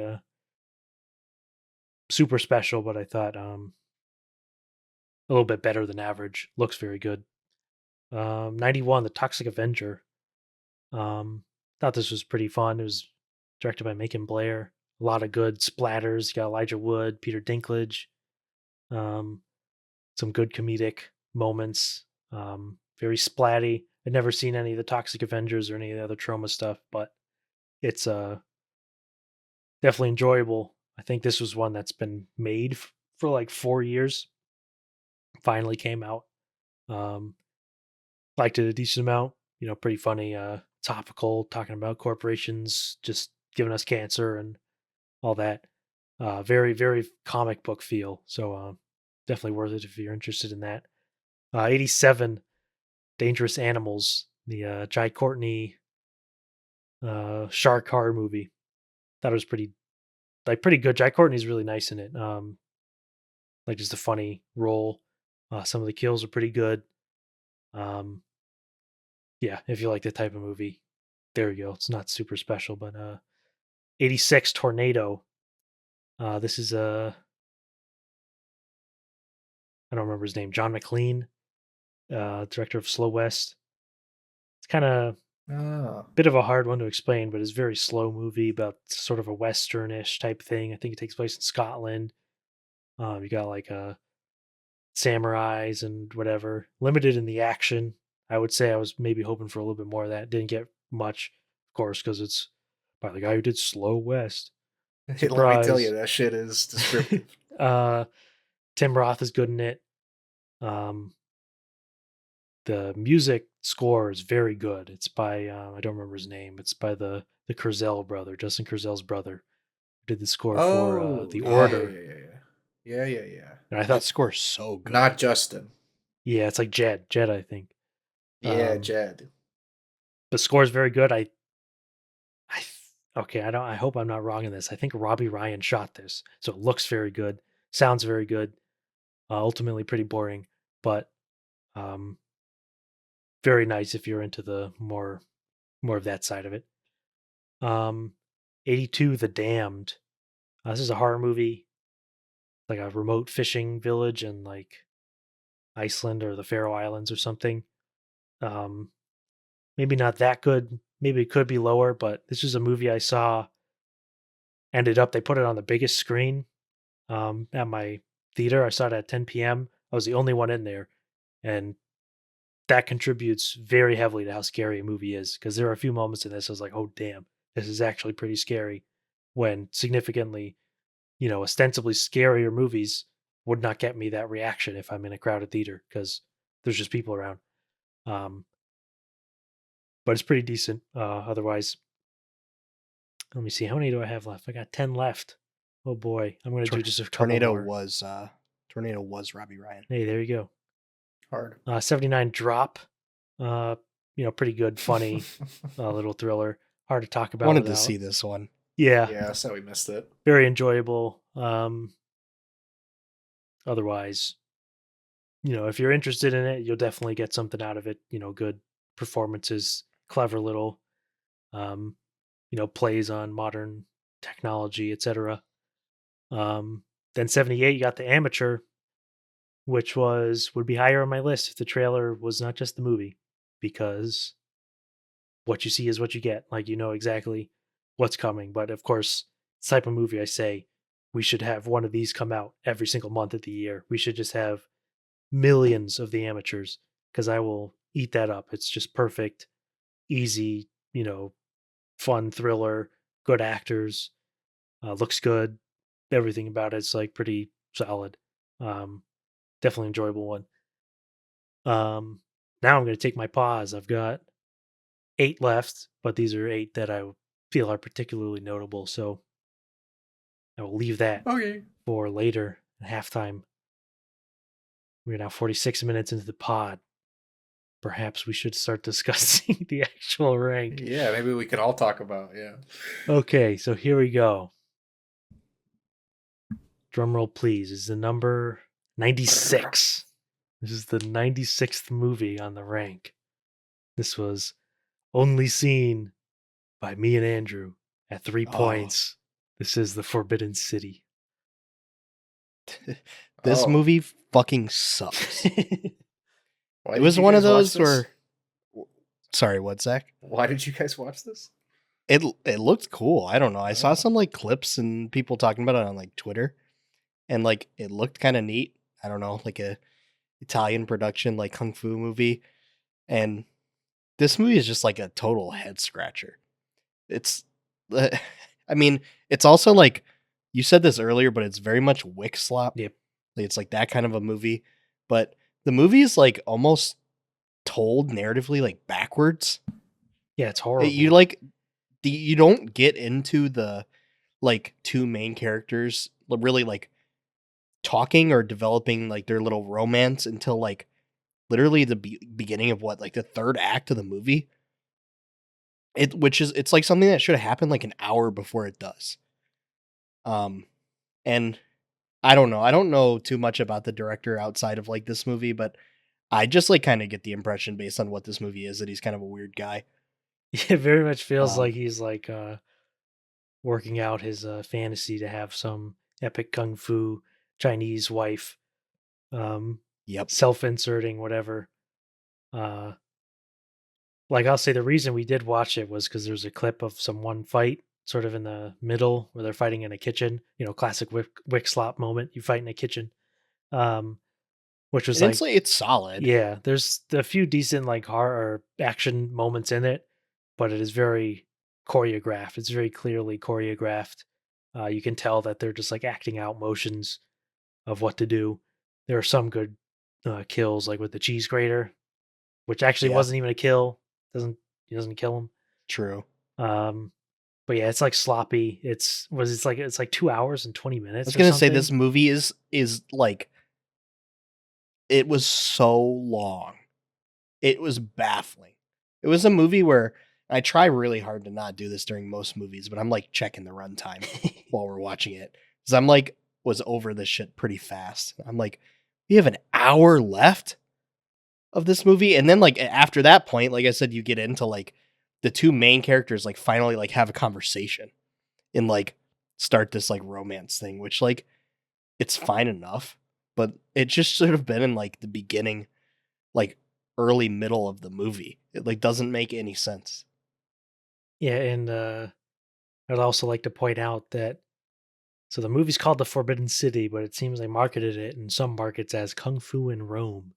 Speaker 3: super special, but I thought a little bit better than average. Looks very good. 91, The Toxic Avenger. Thought this was pretty fun. It was directed by Macon Blair. A lot of good splatters. You got Elijah Wood, Peter Dinklage. Some good comedic moments. Very splatty. I'd never seen any of the Toxic Avengers or any of the other Trauma stuff, but it's definitely enjoyable. I think this was one that's been made for like 4 years. Finally came out. Liked it a decent amount. Pretty funny, topical, talking about corporations just giving us cancer and all that. Very, very comic book feel. So definitely worth it if you're interested in that. 87, Dangerous Animals, the Jai Courtney shark horror movie. Thought it was pretty good. Jai Courtney's really nice in it. Like just a funny role. Some of the kills are pretty good. Yeah, if you like that type of movie, there you go. It's not super special, but 86, Tornado. This is I don't remember his name, John McLean, director of Slow West. It's kind of
Speaker 1: Oh.
Speaker 3: bit of a hard one to explain, but it's a very slow movie about sort of a westernish type thing. I think it takes place in Scotland. You got like samurais and whatever. Limited in the action. I would say I was maybe hoping for a little bit more of that. Didn't get much, of course, because it's by the guy who did Slow West.
Speaker 1: Let me tell
Speaker 3: Surprise.
Speaker 1: you, that shit is descriptive.
Speaker 3: Tim Roth is good in it. The music score is very good. It's by I don't remember his name. It's by the Kurzel brother, Justin Kurzel's brother, who did the score for The Order.
Speaker 1: Yeah.
Speaker 3: And I
Speaker 2: That
Speaker 3: thought,
Speaker 2: score's so good.
Speaker 1: Not Justin.
Speaker 3: yeah, it's like Jed, I think.
Speaker 1: Yeah, Jed.
Speaker 3: The score is very good. Okay, I hope I'm not wrong in this. I think Robbie Ryan shot this, so it looks very good, sounds very good. Ultimately, pretty boring, but very nice if you're into the more of that side of it. 82, The Damned. This is a horror movie, like a remote fishing village in like Iceland or the Faroe Islands or something. Maybe not that good. Maybe it could be lower, but this is a movie I saw. They put it on the biggest screen at my theater. I saw it at 10 p.m. I was the only one in there, and that contributes very heavily to how scary a movie is, because there are a few moments in this I was like, oh damn, this is actually pretty scary, when significantly, ostensibly scarier movies would not get me that reaction if I'm in a crowded theater because there's just people around. But it's pretty decent otherwise. Let me see. How many do I have left? I got 10 left. Oh boy. I'm going to do just a couple
Speaker 2: Tornado
Speaker 3: more.
Speaker 2: was Robbie Ryan.
Speaker 3: Hey, there you go.
Speaker 1: Hard.
Speaker 3: 79 Drop. Pretty good, funny little thriller. Hard to talk about.
Speaker 2: Wanted to see this one.
Speaker 3: Yeah.
Speaker 1: Yeah, so we missed it.
Speaker 3: Very enjoyable. Otherwise, if you're interested in it, you'll definitely get something out of it. Good performances, clever little, plays on modern technology, etc. Then 78, you got The Amateur, which would be higher on my list if the trailer was not just the movie, because what you see is what you get. Like, exactly what's coming. But of course, it's the type of movie I say we should have one of these come out every single month of the year. We should just have millions of The Amateurs, because I will eat that up. It's just perfect, easy, fun thriller, good actors, looks good. Everything about it's like pretty solid. Definitely enjoyable one. Now I'm going to take my pause. I've got 8 left, but these are 8 that I feel are particularly notable. So I will leave that for later at halftime. We're now 46 minutes into the pod. Perhaps we should start discussing the actual rank.
Speaker 1: Yeah, maybe we could all talk about,
Speaker 3: Okay, so here we go. Drum roll, please. Is the number 96. This is the 96th movie on the rank. This was only seen by me and Andrew at 3 points. This is The Forbidden City.
Speaker 2: This movie fucking sucks.
Speaker 1: Why
Speaker 2: It was one of those where... Sorry, what, Zach?
Speaker 1: Why did you guys watch this?
Speaker 2: It looked cool. I don't know. I saw some like clips and people talking about it on like Twitter, and like it looked kind of neat. I don't know, like a Italian production, like kung fu movie. And this movie is just like a total head scratcher. It's, I mean, it's also like, you said this earlier, but it's very much Wick slop.
Speaker 3: Yep.
Speaker 2: Like, it's like that kind of a movie, but the movie is like almost told narratively like backwards.
Speaker 3: Yeah, it's horrible.
Speaker 2: You don't get into the like 2 main characters really like talking or developing like their little romance until like literally the beginning of like the 3rd act of the movie. It's like something that should have happened like an hour before it does. And I don't know too much about the director outside of like this movie, but I just like kind of get the impression based on what this movie is that he's kind of a weird guy.
Speaker 3: It very much feels like he's like working out his fantasy to have some epic kung fu Chinese wife.
Speaker 2: Yep.
Speaker 3: Self-inserting, whatever. Like, I'll say the reason we did watch it was because there's a clip of one fight sort of in the middle where they're fighting in a kitchen. Classic Wick slop moment. You fight in a kitchen. Which was
Speaker 2: it's solid.
Speaker 3: Yeah, there's a few decent like horror action moments in it, but it is very choreographed. It's very clearly choreographed. You can tell that they're just like acting out motions of what to do. There are some good kills, like with the cheese grater, which actually wasn't even a kill. Doesn't kill him.
Speaker 2: True.
Speaker 3: But yeah, it's like sloppy. It's like 2 hours and 20 minutes.
Speaker 2: I was gonna say this movie is like, it was so long. It was baffling. It was a movie where I try really hard to not do this during most movies, but I'm like checking the runtime while we're watching it. Because I'm like, was over this shit pretty fast. I'm like, we have an hour left of this movie. And then like after that point, like I said, you get into like the 2 main characters like finally like have a conversation and like start this like romance thing, which like it's fine enough, but it just should have been in like the beginning, like early middle of the movie. It like doesn't make any sense.
Speaker 3: Yeah, and I'd also like to point out that so the movie's called The Forbidden City, but it seems they marketed it in some markets as Kung Fu in Rome.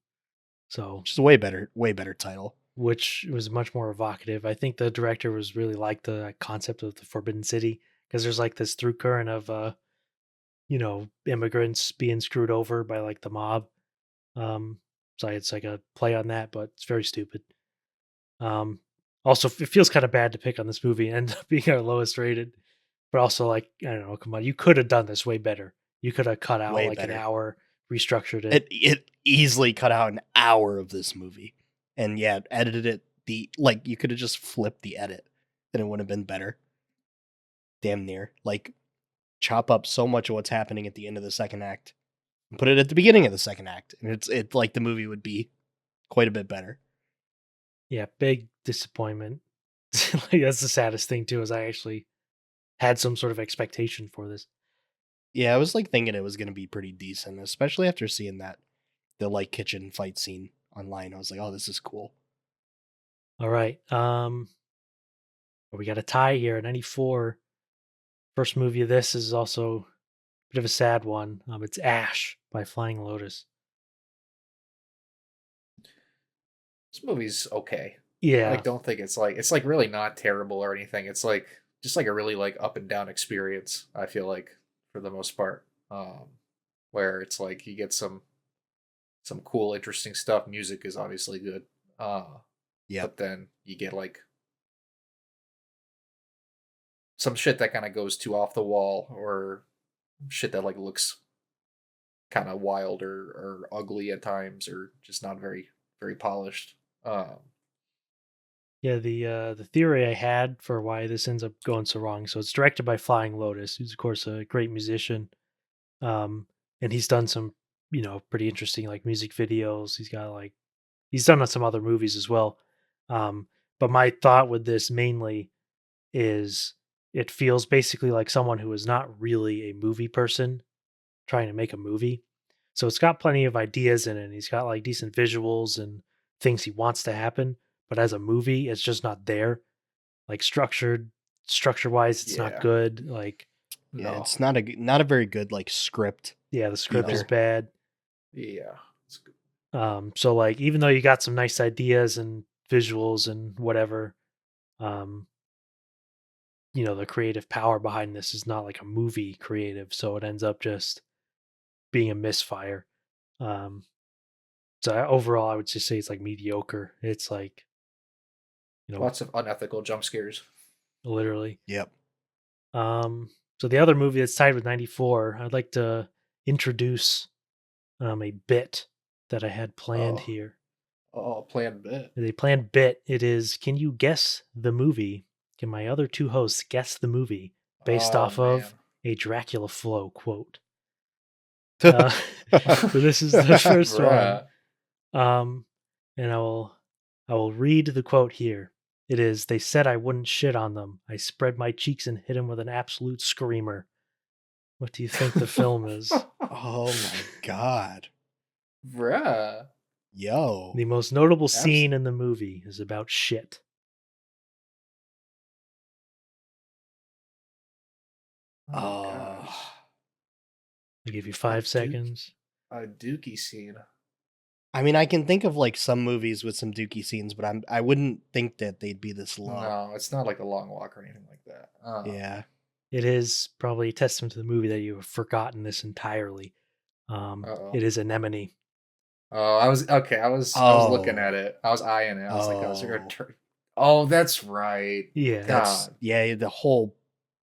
Speaker 3: So
Speaker 2: just a way better title.
Speaker 3: Which was much more evocative. I think the director was really like the concept of the Forbidden City, because there's like this through current of immigrants being screwed over by like the mob. So it's like a play on that, but it's very stupid. Also, it feels kind of bad to pick on this movie and end up being our lowest rated. But also, like, I don't know, come on, you could have done this way better. You could have cut out
Speaker 2: Way
Speaker 3: like
Speaker 2: better.
Speaker 3: an hour, restructured it.
Speaker 2: It easily cut out an hour of this movie, and yeah, edited it. You could have just flipped the edit, and it would have been better. Damn near, like, chop up so much of what's happening at the end of the second act, and put it at the beginning of the second act, and it's like the movie would be quite a bit better.
Speaker 3: Yeah, big disappointment. Like, that's the saddest thing too, is I actually had some sort of expectation for this.
Speaker 2: Yeah, I was like thinking it was gonna be pretty decent, especially after seeing the like kitchen fight scene online. I was like, oh, this is cool.
Speaker 3: All right. We got a tie here at 94. First movie of this is also a bit of a sad one. It's Ash by Flying Lotus.
Speaker 1: This movie's okay.
Speaker 3: Yeah.
Speaker 1: Like, don't think it's like really not terrible or anything. It's like just like a really like up and down experience. I feel like for the most part, where it's like you get some cool, interesting stuff. Music is obviously good.
Speaker 2: Yeah,
Speaker 1: But then you get like some shit that kind of goes too off the wall, or shit that like looks kind of wild or ugly at times, or just not very very polished.
Speaker 3: Yeah, the theory I had for why this ends up going so wrong. So it's directed by Flying Lotus, who's of course a great musician. And he's done some, pretty interesting like music videos. He's done some other movies as well. But my thought with this mainly is it feels basically like someone who is not really a movie person trying to make a movie. So it's got plenty of ideas in it. And he's got like decent visuals and things he wants to happen. But as a movie, it's just not there. Like structure wise, it's not
Speaker 1: Yeah.
Speaker 3: good. Like,
Speaker 2: yeah,
Speaker 1: No.
Speaker 2: it's not a very good like script.
Speaker 3: yeah, the script is
Speaker 2: Either.
Speaker 3: bad.
Speaker 1: Yeah. It's good.
Speaker 3: So like even though you got some nice ideas and visuals and whatever, um, the creative power behind this is not like a movie creative, so it ends up just being a misfire. Um, overall, I would just say it's like mediocre. It's like,
Speaker 1: Lots of unethical jump scares.
Speaker 3: literally.
Speaker 2: Yep.
Speaker 3: So the other movie that's tied with 94, I'd like to introduce a bit that I had planned
Speaker 1: Oh.
Speaker 3: here.
Speaker 1: Oh, planned bit.
Speaker 3: The planned bit, it is, can you guess the movie? Can my other two hosts guess the movie based
Speaker 1: Oh,
Speaker 3: off of
Speaker 1: man.
Speaker 3: a Dracula Flow quote? So this is the first one.
Speaker 1: Bruh.
Speaker 3: And I will read the quote here. It is, they said I wouldn't shit on them. I spread my cheeks and hit him with an absolute screamer. What do you think the film is?
Speaker 2: Oh my god.
Speaker 1: Bruh.
Speaker 2: Yo.
Speaker 3: The most notable scene in the movie is about shit.
Speaker 1: Oh, gosh.
Speaker 3: I'll give you 5 seconds.
Speaker 1: A dookie scene.
Speaker 2: I mean, I can think of like some movies with some dookie scenes, but I wouldn't think that they'd be this low.
Speaker 1: No, it's not like a long walk or anything like that.
Speaker 2: Yeah.
Speaker 3: It is probably a testament to the movie that you have forgotten this entirely.
Speaker 1: Uh-oh.
Speaker 3: It is Anemone.
Speaker 1: Oh, I was okay. I was looking at it. I was eyeing it. I was like, I was
Speaker 2: Oh.
Speaker 1: gonna turn. Oh, that's right.
Speaker 3: Yeah.
Speaker 1: God,
Speaker 2: Yeah, the whole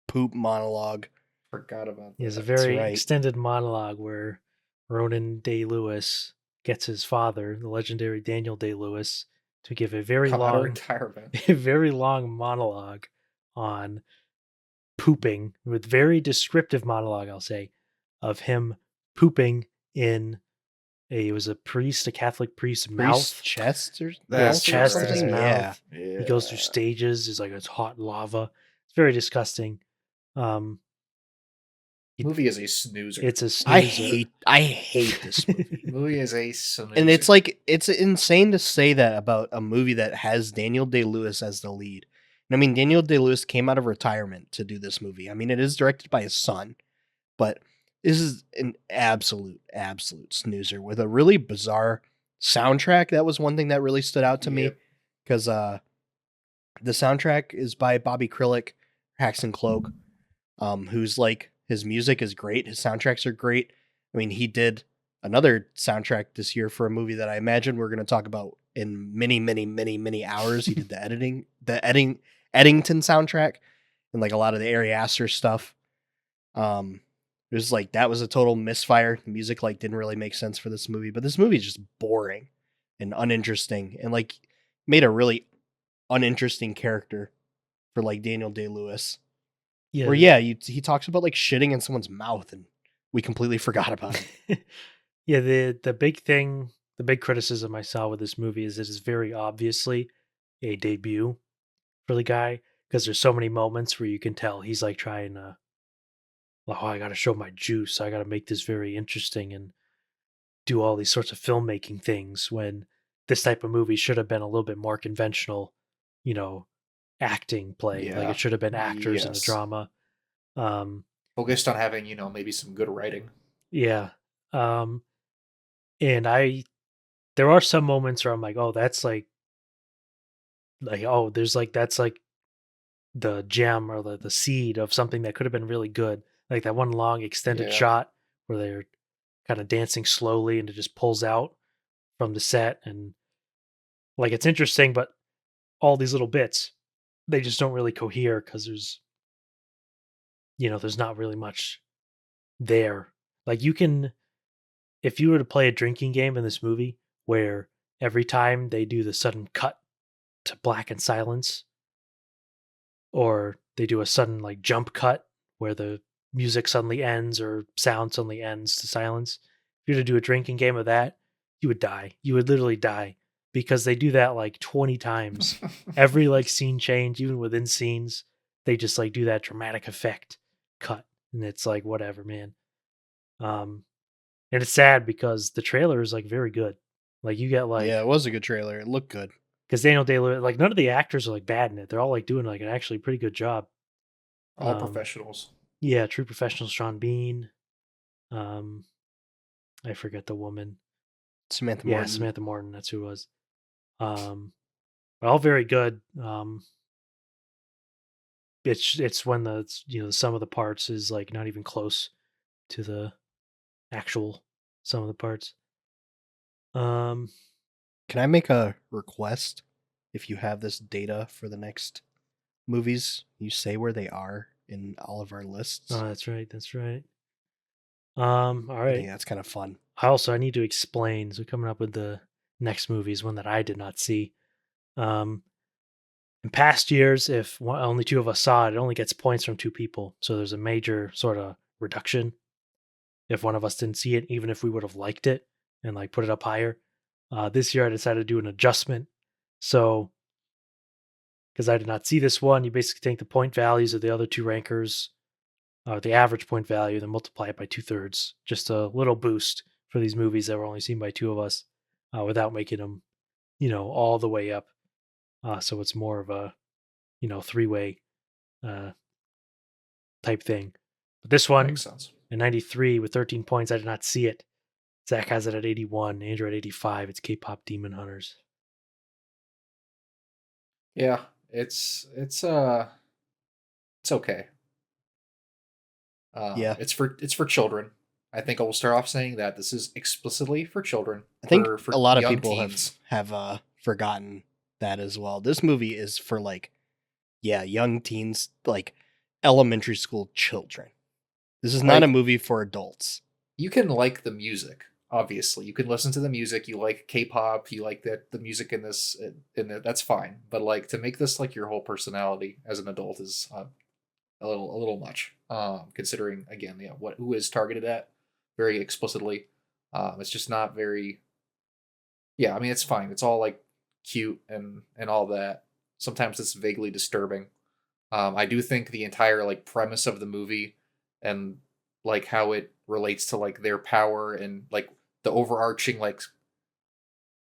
Speaker 2: poop monologue.
Speaker 1: forgot about
Speaker 3: It's a
Speaker 1: that.
Speaker 3: very
Speaker 2: right.
Speaker 3: extended monologue where Ronan Day-Lewis gets his father, the legendary Daniel Day-Lewis, to give a very
Speaker 1: Come out of
Speaker 3: long,
Speaker 1: retirement.
Speaker 3: a very long monologue on pooping, with very descriptive monologue, I'll say, of him pooping in it was a priest, a Catholic priest's mouth.
Speaker 2: Chest or
Speaker 1: That's
Speaker 3: his chest and his
Speaker 1: right.
Speaker 3: mouth.
Speaker 2: Yeah.
Speaker 3: He goes through stages. It's like it's hot lava. It's very disgusting.
Speaker 1: Movie is a snoozer.
Speaker 3: It's a snoozer.
Speaker 2: I hate this movie.
Speaker 1: Movie is a snoozer.
Speaker 2: And it's like it's insane to say that about a movie that has Daniel Day-Lewis as the lead. And I mean, Daniel Day-Lewis came out of retirement to do this movie. I mean, it is directed by his son, but this is an absolute snoozer with a really bizarre soundtrack. That was one thing that really stood out to me
Speaker 1: Yep.
Speaker 2: because the soundtrack is by Bobby Krilic, Hacks and Cloak, who's like, his music is great. His soundtracks are great. I mean, he did another soundtrack this year for a movie that I imagine we're going to talk about in many hours. He did the Eddington soundtrack. and like a lot of the Ari Aster stuff. It was like that was a total misfire. The music like didn't really make sense for this movie, but this movie is just boring and uninteresting, and like made a really uninteresting character for like Daniel Day-Lewis.
Speaker 3: Yeah.
Speaker 2: Where yeah, he talks about like shitting in someone's mouth, and we completely forgot about it.
Speaker 3: Yeah, the big thing, the big criticism I saw with this movie is it is very obviously a debut for the guy because there's so many moments where you can tell he's like trying to, oh, I got to show my juice. I got to make this very interesting and do all these sorts of filmmaking things when this type of movie should have been a little bit more conventional, you know, acting play. Like
Speaker 1: Yeah.
Speaker 3: it should have been actors in a
Speaker 1: Yes.
Speaker 3: drama.
Speaker 1: Focused on having, maybe some good writing.
Speaker 3: Yeah. Um, and there are some moments where I'm like, oh, that's like, oh, there's like, that's like the gem or the seed of something that could have been really good. Like that one long extended
Speaker 1: Yeah.
Speaker 3: shot where they're kind of dancing slowly and it just pulls out from the set. And like, it's interesting, but all these little bits, they just don't really cohere because there's not really much there. Like you can, if you were to play a drinking game in this movie where every time they do the sudden cut to black and silence, or they do a sudden like jump cut where the music suddenly ends or sound suddenly ends to silence. If you were to do a drinking game of that, you would die. You would literally die because they do that like 20 times. Every like scene change, even within scenes, they just like do that dramatic effect cut. And it's like, whatever, man. And it's sad because the trailer is like very good. Like you get like,
Speaker 2: Yeah, it was a good trailer. It looked good.
Speaker 3: because Daniel Day-Lewis, like none of the actors are like bad in it. They're all like doing like an actually pretty good job.
Speaker 1: All professionals.
Speaker 3: Yeah, true professionals. Sean Bean. I forget the woman.
Speaker 2: Samantha
Speaker 3: Yeah,
Speaker 2: Morton.
Speaker 3: Samantha Morton. That's who it was. But all very good. It's when the sum of the parts is like not even close to the actual sum of the parts.
Speaker 2: Can I make a request? If you have this data for the next movies, you say where they are in all of our lists.
Speaker 3: Oh, that's right. That's right. All
Speaker 2: I
Speaker 3: right.
Speaker 2: think that's kind of fun.
Speaker 3: I need to explain. So coming up with the next movie is one that I did not see. In past years, if only two of us saw it, it only gets points from two people. So there's a major sort of reduction if one of us didn't see it, even if we would have liked it and like put it up higher. This year, I decided to do an adjustment. So because I did not see this one, you basically take the point values of the other two rankers, the average point value, then multiply it by 2/3. Just a little boost for these movies that were only seen by two of us, without making them, all the way up. So it's more of a, three-way type thing. But this one,
Speaker 1: Makes sense.
Speaker 3: in 93 with 13 points, I did not see it. Zach has it at 81, Andrew at 85. It's K-pop Demon Hunters.
Speaker 1: Yeah, it's okay.
Speaker 2: Yeah.
Speaker 1: It's for children. I think I will start off saying that this is explicitly for children.
Speaker 2: I think
Speaker 1: for
Speaker 2: a lot of
Speaker 1: young
Speaker 2: people
Speaker 1: teens.
Speaker 2: have forgotten that as well. This movie is for like, yeah, young teens, like elementary school children. This is not
Speaker 1: Like-
Speaker 2: a movie for adults.
Speaker 1: You can like the music, obviously. You can listen to the music. You like K-pop. You like the music in this. That's fine. But like to make this like your whole personality as an adult is a little much. Considering again, who is targeted at very explicitly. It's just not very. Yeah, I mean it's fine. It's all like cute and all that. Sometimes it's vaguely disturbing. I do think the entire like premise of the movie and like how it relates to like their power and like the overarching like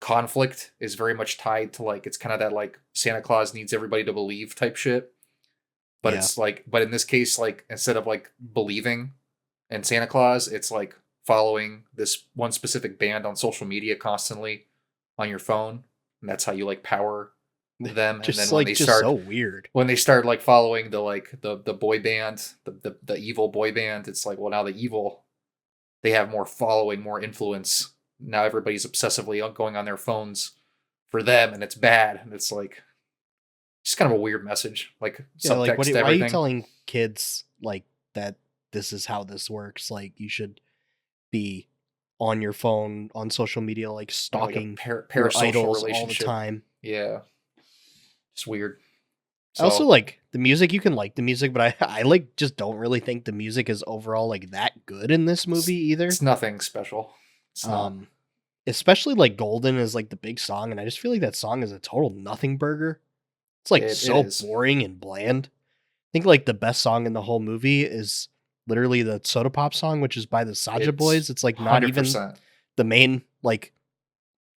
Speaker 1: conflict is very much tied to like it's kind of that like Santa Claus needs everybody to believe type shit. But
Speaker 2: Yeah.
Speaker 1: it's like but in this case like instead of like believing in Santa Claus, it's like following this one specific band on social media constantly on your phone, and that's how you like power them.
Speaker 2: Just
Speaker 1: and then
Speaker 2: like just so weird.
Speaker 1: when they start like following the boy band, the evil boy band, it's like, well, now they have more following, more influence. Now everybody's obsessively going on their phones for them, and it's bad. And it's like just kind of a weird message, like
Speaker 2: Yeah, like
Speaker 1: subtext to
Speaker 2: why are you
Speaker 1: everything.
Speaker 2: telling kids like that this is how this works? Like you should be on your phone, on social media, like
Speaker 1: Like a
Speaker 2: stalking your
Speaker 1: parasocial
Speaker 2: idols all the
Speaker 1: relationship.
Speaker 2: time.
Speaker 1: Yeah, it's weird.
Speaker 2: I also
Speaker 1: So
Speaker 2: like the music. You can like the music, but I like just don't really think the music is overall like that good in this movie either.
Speaker 1: it's nothing special. It's not.
Speaker 2: Especially like Golden is like the big song, and I just feel like that song is a total nothing burger. It's like
Speaker 1: It
Speaker 2: so
Speaker 1: is.
Speaker 2: boring and bland. I think like the best song in the whole movie is literally the Soda Pop song, which is by the Saja
Speaker 1: It's
Speaker 2: Boys. It's like not even
Speaker 1: 100%.
Speaker 2: the main like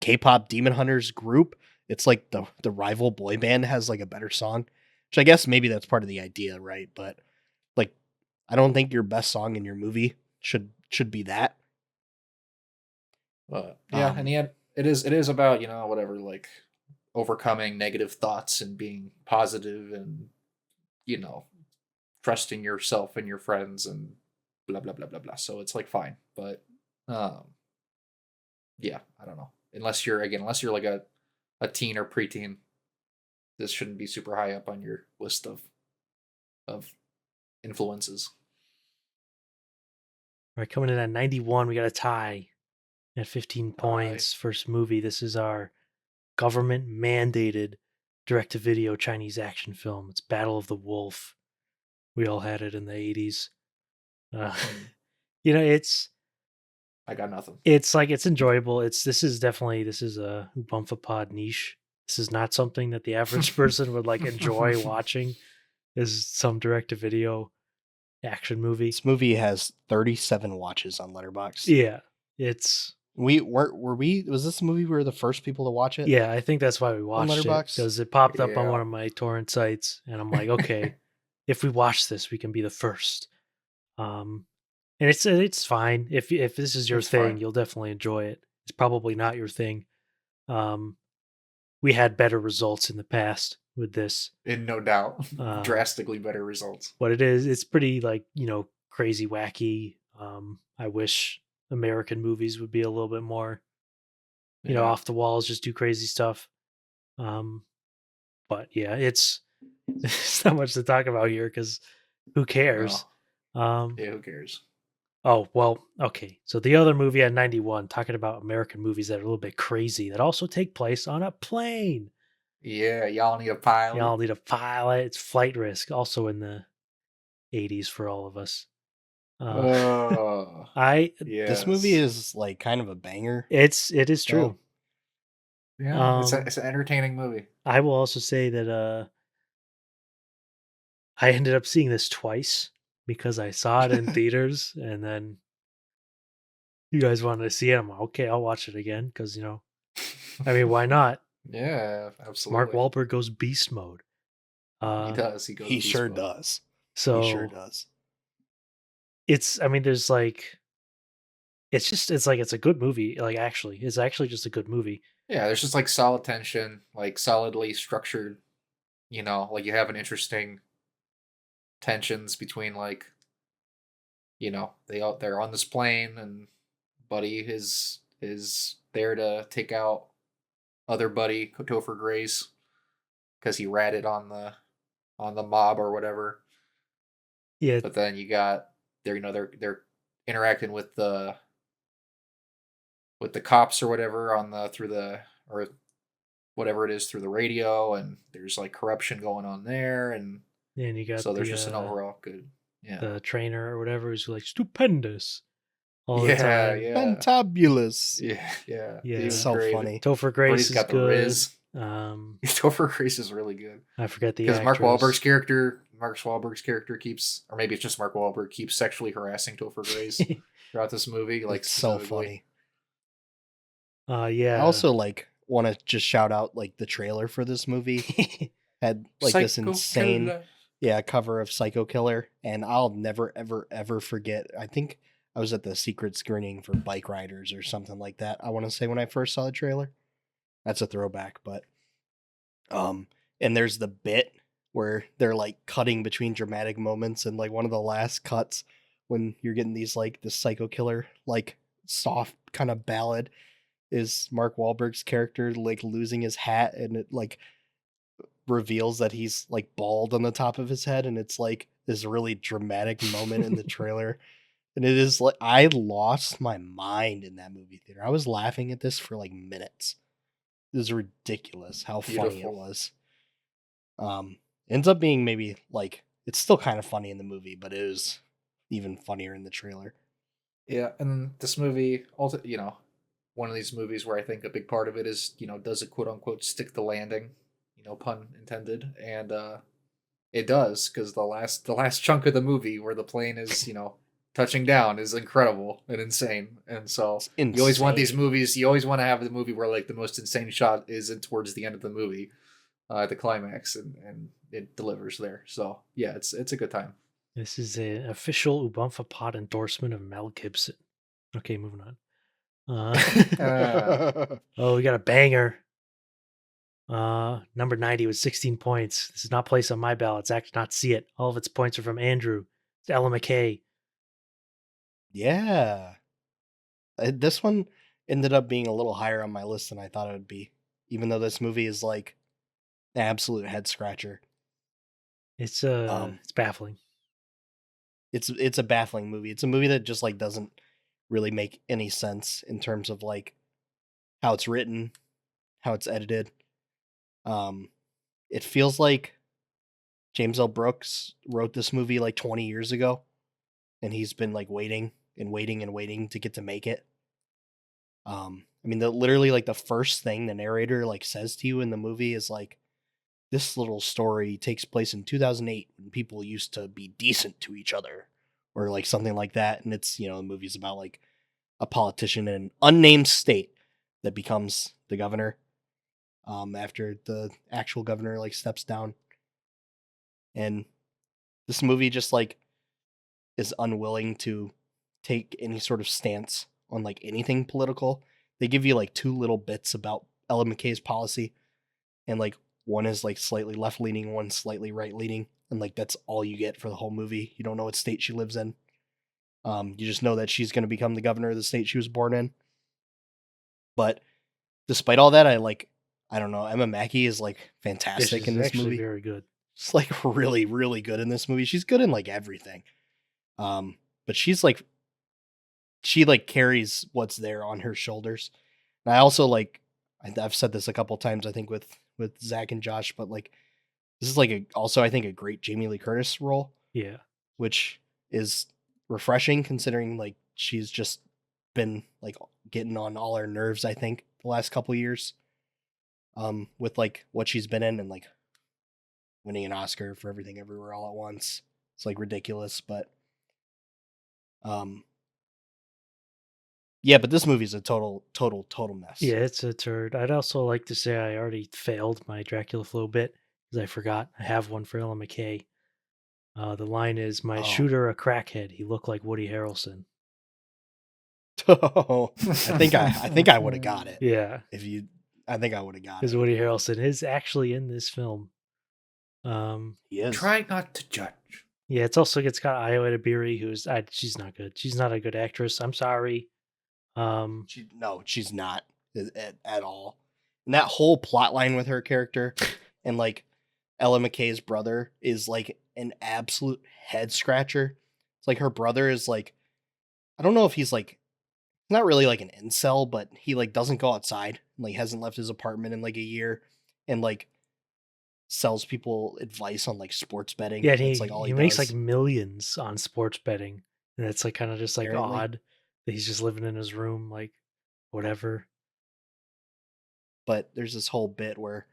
Speaker 2: K-pop Demon Hunters group. It's like the rival boy band has like a better song, which I guess maybe that's part of the idea, right? But like, I don't think your best song in your movie should be that.
Speaker 1: But yeah, in the end, it is about, whatever, like overcoming negative thoughts and being positive and, you know, trusting yourself and your friends and blah blah blah blah blah. So it's like fine, but um, yeah, I don't know. Unless you're like a teen or preteen, this shouldn't be super high up on your list of influences.
Speaker 3: All right, coming in at 91, we got a tie at 15 points. First movie. This is our government mandated direct to video Chinese action film. It's Battle of the Wolf. We all had it in the 80s. It's
Speaker 1: I got nothing.
Speaker 3: it's like it's enjoyable. This is a Ubumfa Pod niche. This is not something that the average person would like enjoy watching. Is some direct to video action movie.
Speaker 2: This movie has 37 watches on Letterboxd.
Speaker 3: Yeah, it's
Speaker 2: was this movie we were the first people to watch it?
Speaker 3: Yeah, I think that's why we watched it,
Speaker 2: Letterboxd?
Speaker 3: because it popped up on
Speaker 1: Yeah.
Speaker 3: one of my torrent sites, and I'm like, okay, if we watch this, we can be the first. And it's fine. If this is your
Speaker 1: It's
Speaker 3: thing,
Speaker 1: fine.
Speaker 3: you'll definitely enjoy it. It's probably not your thing. We had better results in the past with this.
Speaker 1: In no doubt, drastically better results.
Speaker 3: But it's pretty like, crazy wacky. I wish American movies would be a little bit more, off the walls, just do crazy stuff. But yeah, it's not much to talk about here because who cares?
Speaker 1: Yeah, who cares?
Speaker 3: Oh, well, okay. So the other movie at 91, talking about American movies that are a little bit crazy that also take place on a plane.
Speaker 1: Yeah, y'all need a pilot.
Speaker 3: Y'all need a pilot. It's Flight Risk, also in the 80s for all of us.
Speaker 2: This movie is like kind of a banger.
Speaker 3: It is true.
Speaker 1: Yeah, it's an entertaining movie.
Speaker 3: I will also say that I ended up seeing this twice because I saw it in theaters, and then you guys wanted to see it. I'm like, okay, I'll watch it again because I mean, why not?
Speaker 1: Yeah, absolutely.
Speaker 3: Mark Wahlberg goes beast mode.
Speaker 1: He does. He goes.
Speaker 2: He
Speaker 1: beast
Speaker 2: sure
Speaker 1: mode.
Speaker 2: does.
Speaker 3: So
Speaker 2: he sure does.
Speaker 3: There's like, it's a good movie. Like, it's actually just a good movie.
Speaker 1: Yeah, there's just like solid tension, like solidly structured. Like you have an interesting tensions between like, they're on this plane and Buddy is there to take out other Buddy Topher Grace because he ratted on the mob or whatever.
Speaker 3: Yeah,
Speaker 1: but then you got they're interacting with the cops or whatever or whatever it is through the radio, and there's like corruption going on there, and
Speaker 3: you got
Speaker 1: so there's just an overall good
Speaker 3: the trainer or whatever who's like stupendous all the
Speaker 1: yeah
Speaker 3: time.
Speaker 1: yeah
Speaker 2: Fantabulous.
Speaker 1: yeah
Speaker 2: It's so
Speaker 1: great.
Speaker 2: funny.
Speaker 3: Topher Grace is
Speaker 1: got the
Speaker 3: good.
Speaker 1: Riz. Topher Grace is really good.
Speaker 3: I forget the
Speaker 1: because
Speaker 3: actress.
Speaker 1: Mark Wahlberg's character keeps, or maybe it's just Mark Wahlberg, keeps sexually harassing Topher Grace throughout this movie. Like,
Speaker 2: it's so funny.
Speaker 3: Yeah.
Speaker 2: I also like want to just shout out like the trailer for this movie had like this insane cover of Psycho Killer, and I'll never ever ever forget. I think I was at the secret screening for Bike Riders or something like that. I want to say when I first saw the trailer. That's a throwback, but and there's the bit where they're like cutting between dramatic moments, and like one of the last cuts when you're getting these like this Psycho Killer like soft kind of ballad is Mark Wahlberg's character like losing his hat, and it like reveals that he's like bald on the top of his head, and it's like this really dramatic moment in the trailer. And it is like I lost my mind in that movie theater. I was laughing at this for like minutes. It was ridiculous how funny it
Speaker 1: Beautiful.
Speaker 2: was. Ends up being maybe like it's still kind of funny in the movie, but it was even funnier in the trailer.
Speaker 1: Yeah, and this movie, you know, one of these movies where I think a big part of it is, you know, does it quote unquote stick the landing, you know, pun intended, and it does because the last chunk of the movie where the plane is, you know, touching down is incredible and insane, and so
Speaker 2: It's
Speaker 1: you always want these
Speaker 2: insane.
Speaker 1: movies. You always want to have the movie where like the most insane shot is towards the end of the movie, at the climax, and it delivers there. So yeah, it's a good time.
Speaker 3: This is an official Ubumfa Pod endorsement of Mel Gibson. Okay, moving on. Oh, we got a banger. Number 90 with 16 points. This is not placed on my ballot. Zach did not see it. All of its points are from Andrew. It's Ella McKay.
Speaker 2: Yeah. This one ended up being a little higher on my list than I thought it would be, even though this movie is like an absolute head scratcher.
Speaker 3: It's
Speaker 2: Um,
Speaker 3: it's baffling.
Speaker 2: it's a baffling movie. It's a movie that just like doesn't really make any sense in terms of like how it's written, how it's edited. It feels like James L. Brooks wrote this movie like 20 years ago, and he's been like waiting and waiting and waiting to get to make it. I mean, literally like the first thing the narrator like says to you in the movie is like, this little story takes place in 2008 when people used to be decent to each other, or like something like that. And it's, you know, the movie's about like a politician in an unnamed state that becomes the governor after the actual governor like steps down. And this movie just like is unwilling to take any sort of stance on like anything political. They give you like two little bits about Ella McKay's policy, and like one is like slightly left leaning, one slightly right leaning, and like that's all you get for the whole movie. You don't know what state she lives in. You just know that she's going to become the governor of the state she was born in. But despite all that, I don't know. Emma Mackey is like
Speaker 3: Yeah,
Speaker 2: fantastic
Speaker 3: she's
Speaker 2: in this
Speaker 3: actually
Speaker 2: movie.
Speaker 3: very good.
Speaker 2: She's like really, really good in this movie. She's good in like everything. But she's like, she like carries what's there on her shoulders. And I also like, I've said this a couple times, I think with Zach and Josh, but like this is like also I think a great Jamie Lee Curtis role,
Speaker 3: Yeah.
Speaker 2: which is refreshing considering like she's just been like getting on all our nerves, I think, the last couple years. With like what she's been in and like winning an Oscar for Everything Everywhere All at Once. It's like ridiculous, but yeah, but this movie's a total mess.
Speaker 3: Yeah, it's a turd. I'd also like to say I already failed my Dracula Flow bit because I forgot. I have one for Ella McKay. The line is, "My
Speaker 2: Oh.
Speaker 3: shooter a crackhead. He looked like Woody Harrelson."
Speaker 2: I think I would have got it.
Speaker 3: Yeah,
Speaker 2: I think I would have got
Speaker 3: because
Speaker 2: it.
Speaker 3: Woody Harrelson is actually in this film.
Speaker 2: He is.
Speaker 1: Try not to judge.
Speaker 3: Yeah, it's got Iowa Beery, who's she's not good. She's not a good actress. I'm sorry.
Speaker 2: She's not at all. And that whole plot line with her character and like Ella McKay's brother is like an absolute head scratcher. It's like her brother is like, I don't know if he's like, not really like an incel, but he like doesn't go outside and like hasn't left his apartment in like a year and like sells people advice on like sports betting.
Speaker 3: Yeah,
Speaker 2: That's like all
Speaker 3: he makes
Speaker 2: does.
Speaker 3: like millions on sports betting, and it's like kind of just like
Speaker 2: Apparently.
Speaker 3: odd that he's just living in his room, like whatever.
Speaker 2: But there's this whole bit where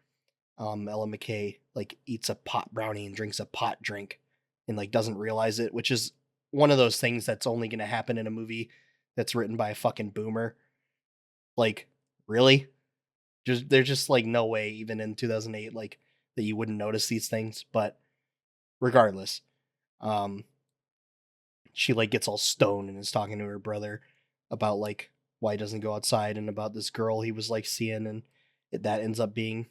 Speaker 2: Ella McKay like eats a pot brownie and drinks a pot drink and like doesn't realize it, which is one of those things that's only going to happen in a movie that's written by a fucking boomer. Like, really? There's just like no way even in 2008 like that you wouldn't notice these things, but regardless, she like gets all stoned and is talking to her brother about like why he doesn't go outside and about this girl he was like seeing, and that ends up being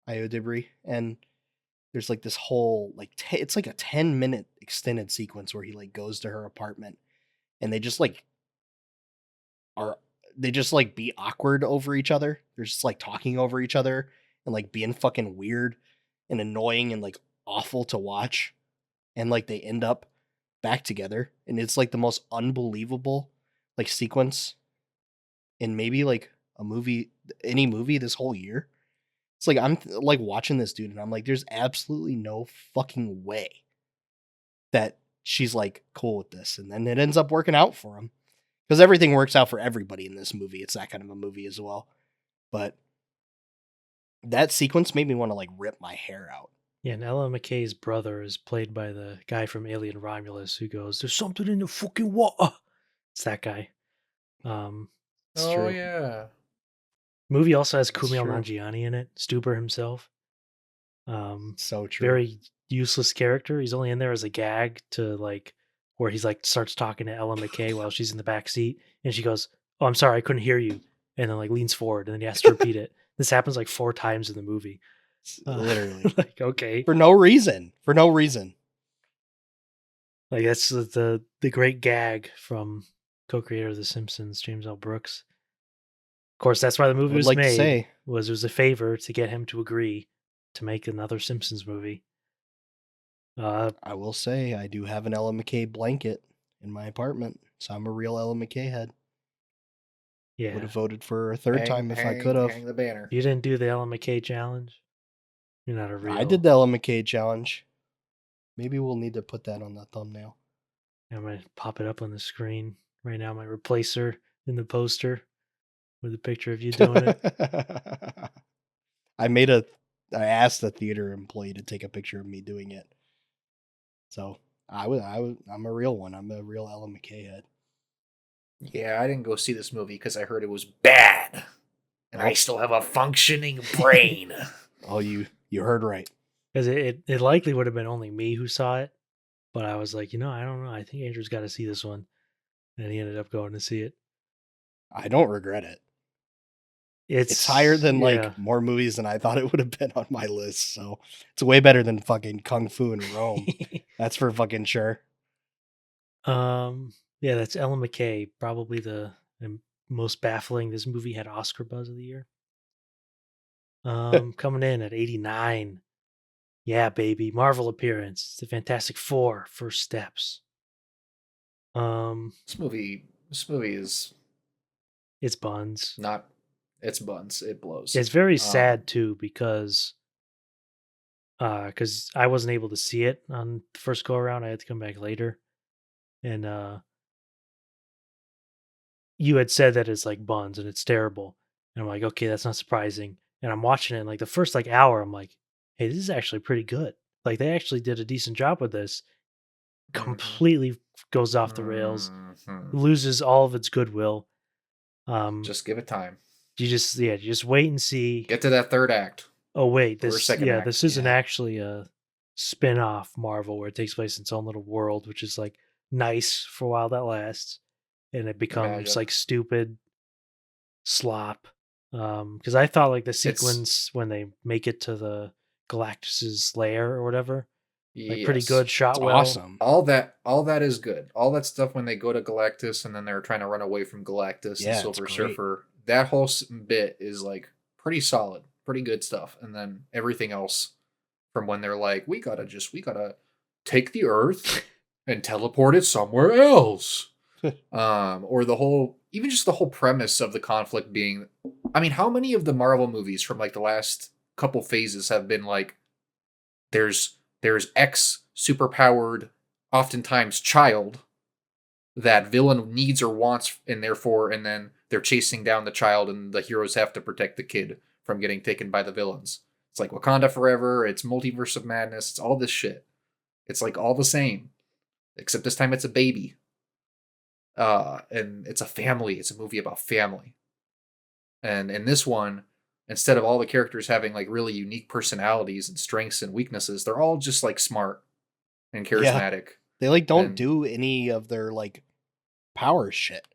Speaker 2: Iodibri. And there's like this whole like it's like a 10-minute extended sequence where he like goes to her apartment and they just like be awkward over each other. They're just like talking over each other and like being fucking weird. and annoying and like awful to watch, and like they end up back together, and it's like the most unbelievable like sequence in maybe like any movie this whole year. It's like I'm like watching this dude and I'm like, there's absolutely no fucking way that she's like cool with this, and then it ends up working out for him because everything works out for everybody in this movie. It's that kind of a movie as well, but that sequence made me want to like rip my hair out.
Speaker 3: Yeah, and Ella McKay's brother is played by the guy from Alien Romulus who goes, "There's something in the fucking water." It's that guy.
Speaker 2: It's
Speaker 1: Oh
Speaker 2: true.
Speaker 1: yeah.
Speaker 3: Movie also has
Speaker 2: It's
Speaker 3: Kumail
Speaker 2: true.
Speaker 3: Nanjiani in it, Stuber himself.
Speaker 2: So true.
Speaker 3: Very useless character. He's only in there as a gag to like where he's like starts talking to Ella McKay while she's in the back seat, and she goes, "Oh, I'm sorry, I couldn't hear you," and then like leans forward, and then he has to repeat it. This happens like 4 times in the movie.
Speaker 2: Literally.
Speaker 3: Like okay,
Speaker 2: For no reason. For no reason.
Speaker 3: like that's the great gag from co-creator of The Simpsons, James L. Brooks. Of course, that's why the movie
Speaker 2: Would
Speaker 3: was
Speaker 2: like to
Speaker 3: made.
Speaker 2: say.
Speaker 3: It was a favor to get him to agree to make another Simpsons movie.
Speaker 2: I will say I do have an Ella McKay blanket in my apartment, so I'm a real Ella McKay head. Would
Speaker 3: Yeah,
Speaker 2: have voted for her a third time if I could have.
Speaker 1: Hang the banner.
Speaker 3: you didn't do the Ella McKay challenge. You're not a real.
Speaker 2: I did the Ella McKay challenge. Maybe we'll need to put that on the thumbnail.
Speaker 3: I'm gonna pop it up on the screen right now. My replacer in the poster with a picture of you doing it.
Speaker 2: I asked the theater employee to take a picture of me doing it. So I'm a real one. I'm a real Ella McKay head.
Speaker 1: Yeah, I didn't go see this movie because I heard it was bad, and I still have a functioning brain.
Speaker 2: Oh, you heard right.
Speaker 3: Because it likely would have been only me who saw it, but I was like, I don't know. I think Andrew's got to see this one, and he ended up going to see it.
Speaker 2: I don't regret it.
Speaker 3: It's
Speaker 2: It's higher than
Speaker 3: yeah.
Speaker 2: like more movies than I thought it would have been on my list. So it's way better than fucking Kung Fu in Rome. That's for fucking sure.
Speaker 3: Yeah, that's Ella McKay, probably the most baffling. This movie had Oscar buzz of the year. Coming in at 89. Yeah, baby, Marvel appearance. The Fantastic Four, First Steps.
Speaker 1: This movie is
Speaker 3: It's buns.
Speaker 1: not. It's buns. It blows.
Speaker 3: It's very sad too because I wasn't able to see it on the first go around. I had to come back later, and you had said that it's like buns and it's terrible, and I'm like, okay, that's not surprising. And I'm watching it, and like the first like hour, I'm like, hey, this is actually pretty good. Like they actually did a decent job with this. Completely goes off the rails, loses all of its goodwill.
Speaker 1: Just give it time.
Speaker 3: You just wait and see.
Speaker 1: Get to that third act.
Speaker 3: Oh wait,
Speaker 1: Or
Speaker 3: this
Speaker 1: second act,
Speaker 3: this isn't
Speaker 2: yeah.
Speaker 3: actually a spin-off Marvel where it takes place in its own little world, which is like nice for a while that lasts, and it becomes
Speaker 1: Imagine.
Speaker 3: like stupid slop. Because I thought like the sequence when they make it to the Galactus's lair or whatever, like pretty
Speaker 1: Yes.
Speaker 3: good, shot
Speaker 2: It's
Speaker 3: well.
Speaker 2: awesome.
Speaker 1: All that is good. All that stuff when they go to Galactus and then they're trying to run away from Galactus
Speaker 2: Yeah,
Speaker 1: and
Speaker 2: it's
Speaker 1: Silver
Speaker 2: great.
Speaker 1: Surfer. That whole bit is like pretty solid, pretty good stuff. And then everything else from when they're like, we gotta take the Earth and teleport it somewhere else. Or the whole premise of the conflict being, I mean, how many of the Marvel movies from like the last couple phases have been like, there's X superpowered, oftentimes child, that villain needs or wants, and then they're chasing down the child, and the heroes have to protect the kid from getting taken by the villains. It's like Wakanda Forever, it's Multiverse of Madness, it's all this shit. It's like all the same, except this time it's a baby. And it's a family. It's a movie about family. And in this one, instead of all the characters having like really unique personalities and strengths and weaknesses, they're all just like smart and charismatic.
Speaker 2: They like don't
Speaker 1: And-
Speaker 2: do any of their like power shit.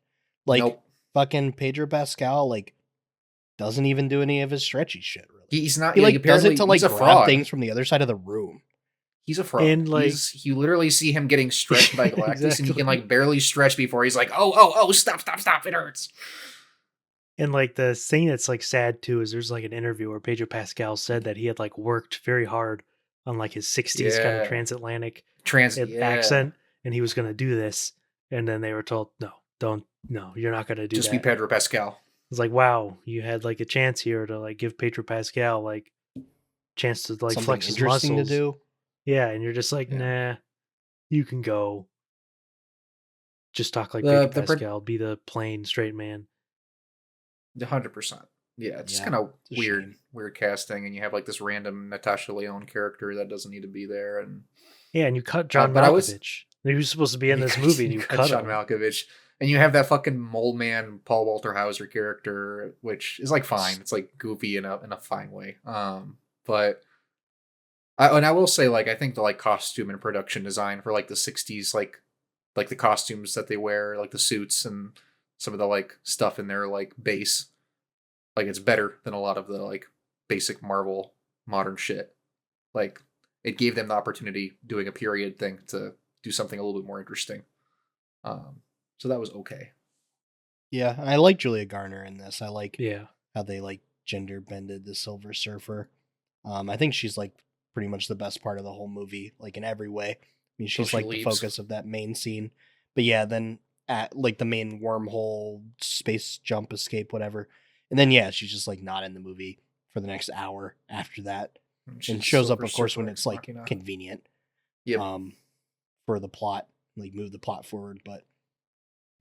Speaker 2: Like
Speaker 1: Nope.
Speaker 2: fucking Pedro Pascal like doesn't even do any of his stretchy shit really.
Speaker 1: He's not.
Speaker 2: He like does it
Speaker 1: apparently
Speaker 2: to like
Speaker 1: he's a
Speaker 2: grab
Speaker 1: fraud.
Speaker 2: things from the other side of the room.
Speaker 1: He's a fraud.
Speaker 3: And, like-
Speaker 1: You literally see him getting stretched by Galactus, and he
Speaker 3: Exactly.
Speaker 1: can like barely stretch before he's like, oh, stop, it hurts.
Speaker 3: And like the thing that's like sad too is there's like an interview where Pedro Pascal said that he had like worked very hard on like his 60s kind of
Speaker 1: Yeah.
Speaker 3: transatlantic
Speaker 1: Yeah.
Speaker 3: accent, and he was going to do this, and then they were told no, you're not going to do
Speaker 1: Just
Speaker 3: that.
Speaker 1: be Pedro Pascal.
Speaker 3: It's like, wow, you had like a chance here to like give Pedro Pascal like chance to like
Speaker 2: Something
Speaker 3: flex his
Speaker 2: interesting
Speaker 3: muscles.
Speaker 2: to do.
Speaker 3: Yeah, and you're just like,
Speaker 1: Yeah.
Speaker 3: nah, you can go. Just talk like
Speaker 1: The-
Speaker 3: Pedro
Speaker 1: the pro-
Speaker 3: Pascal, be the plain straight man.
Speaker 1: 100%. Yeah, it's just
Speaker 2: Yeah,
Speaker 1: kind of
Speaker 2: it's a shame.
Speaker 1: weird casting, and you have like this random Natasha Lyonne character that doesn't need to be there, and
Speaker 3: Yeah, and you cut John
Speaker 1: but I was-
Speaker 3: Malkovich. He was supposed to be in this movie, and you cut
Speaker 1: John
Speaker 3: him.
Speaker 1: Malkovich, and you have that fucking mole man Paul Walter Hauser character, which is like fine. It's like goofy in a fine way. But I will say, like, I think the like costume and production design for like the 60s, like the costumes that they wear, like the suits and some of the like stuff in their like base, like it's better than a lot of the like basic Marvel modern shit. Like it gave them the opportunity doing a period thing to do something a little bit more interesting. So that was okay.
Speaker 2: Yeah, and I like Julia Garner in this. I like
Speaker 3: Yeah,
Speaker 2: how they like gender bended the Silver Surfer. I think she's like pretty much the best part of the whole movie, like in every way. I mean, she's
Speaker 1: she
Speaker 2: like the
Speaker 1: leaves.
Speaker 2: focus of that main scene. But yeah, then at like the main wormhole, space jump, escape, whatever. And then yeah, she's just like not in the movie for the next hour after that.
Speaker 1: She's
Speaker 2: And shows up,
Speaker 1: Silver
Speaker 2: of course, when
Speaker 1: Surfer
Speaker 2: it's like
Speaker 1: Ex Machina.
Speaker 2: convenient.
Speaker 1: Yep.
Speaker 2: For the plot, like move the plot forward. But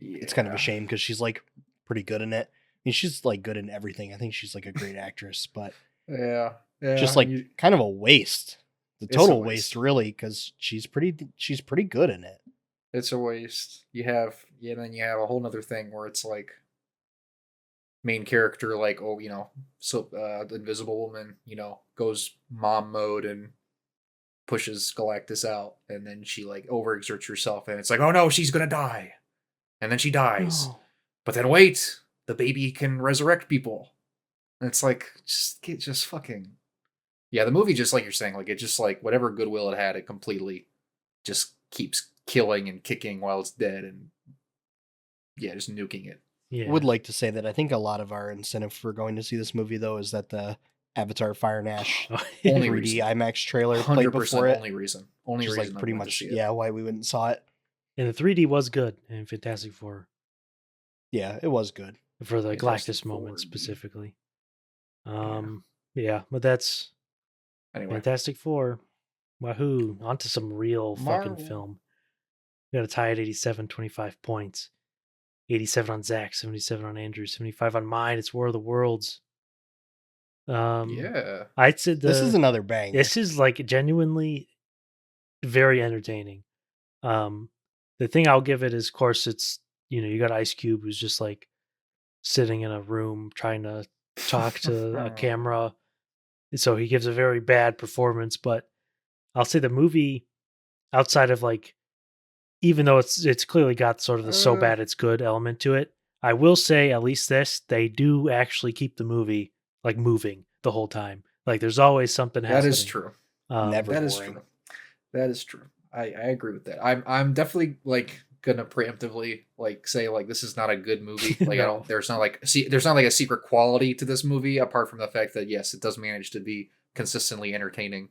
Speaker 2: it's kind of a shame because she's like pretty good in it. I mean, she's like good in everything. I think she's like a great actress, but
Speaker 1: Yeah.
Speaker 2: just like kind of a waste. The
Speaker 1: It's a
Speaker 2: total
Speaker 1: waste.
Speaker 2: waste, really, because she's pretty good in it.
Speaker 1: It's a waste. Then you have a whole nother thing where it's like main character, like, oh, so the Invisible Woman, goes mom mode and pushes Galactus out, and then she like overexerts herself, and it's like, oh no, she's gonna die, and then she dies.
Speaker 3: No.
Speaker 1: But then wait, the baby can resurrect people. And it's like just fucking. Yeah, the movie, just like you're saying, like it just like whatever goodwill it had, it completely just keeps killing and kicking while it's dead, and yeah, just nuking it.
Speaker 3: yeah.
Speaker 2: Would like to say that I think a lot of our incentive for going to see this movie, though, is that the Avatar Fire and Ash
Speaker 1: Only
Speaker 2: 3D
Speaker 1: reason.
Speaker 2: IMAX trailer played
Speaker 1: 100%
Speaker 2: before it.
Speaker 1: only reason. Only
Speaker 2: Which is
Speaker 1: reason
Speaker 2: like
Speaker 1: I
Speaker 2: pretty
Speaker 1: went to
Speaker 2: much
Speaker 1: see it.
Speaker 2: yeah why we went and saw it.
Speaker 3: And the 3D was good in Fantastic Four
Speaker 2: Yeah, it was good.
Speaker 3: for the
Speaker 1: Fantastic
Speaker 3: Galactus moment
Speaker 1: 4D.
Speaker 3: specifically. Yeah, but that's
Speaker 1: Anyway,
Speaker 3: Fantastic Four. Wahoo! Onto some real fucking
Speaker 1: Marvel.
Speaker 3: film. We got a tie at 87, 25 points. 87 on Zach, 77 on Andrew, 75 on mine. It's War of the Worlds.
Speaker 1: yeah.
Speaker 3: I'd say
Speaker 2: This is another banger.
Speaker 3: This is like genuinely very entertaining. The thing I'll give it is, of course, it's you got Ice Cube who's just like sitting in a room trying to talk to a camera, so he gives a very bad performance. But I'll say the movie, outside of like, even though it's clearly got sort of the so bad it's good element to it, I will say at least they do actually keep the movie like moving the whole time. Like there's always something happening.
Speaker 1: That is true.
Speaker 2: Never
Speaker 1: That is
Speaker 2: boring.
Speaker 1: true. That is true. I agree with that. I'm definitely like gonna preemptively like say like this is not a good movie. Like
Speaker 3: No.
Speaker 1: there's not like a secret quality to this movie apart from the fact that yes, it does manage to be consistently entertaining,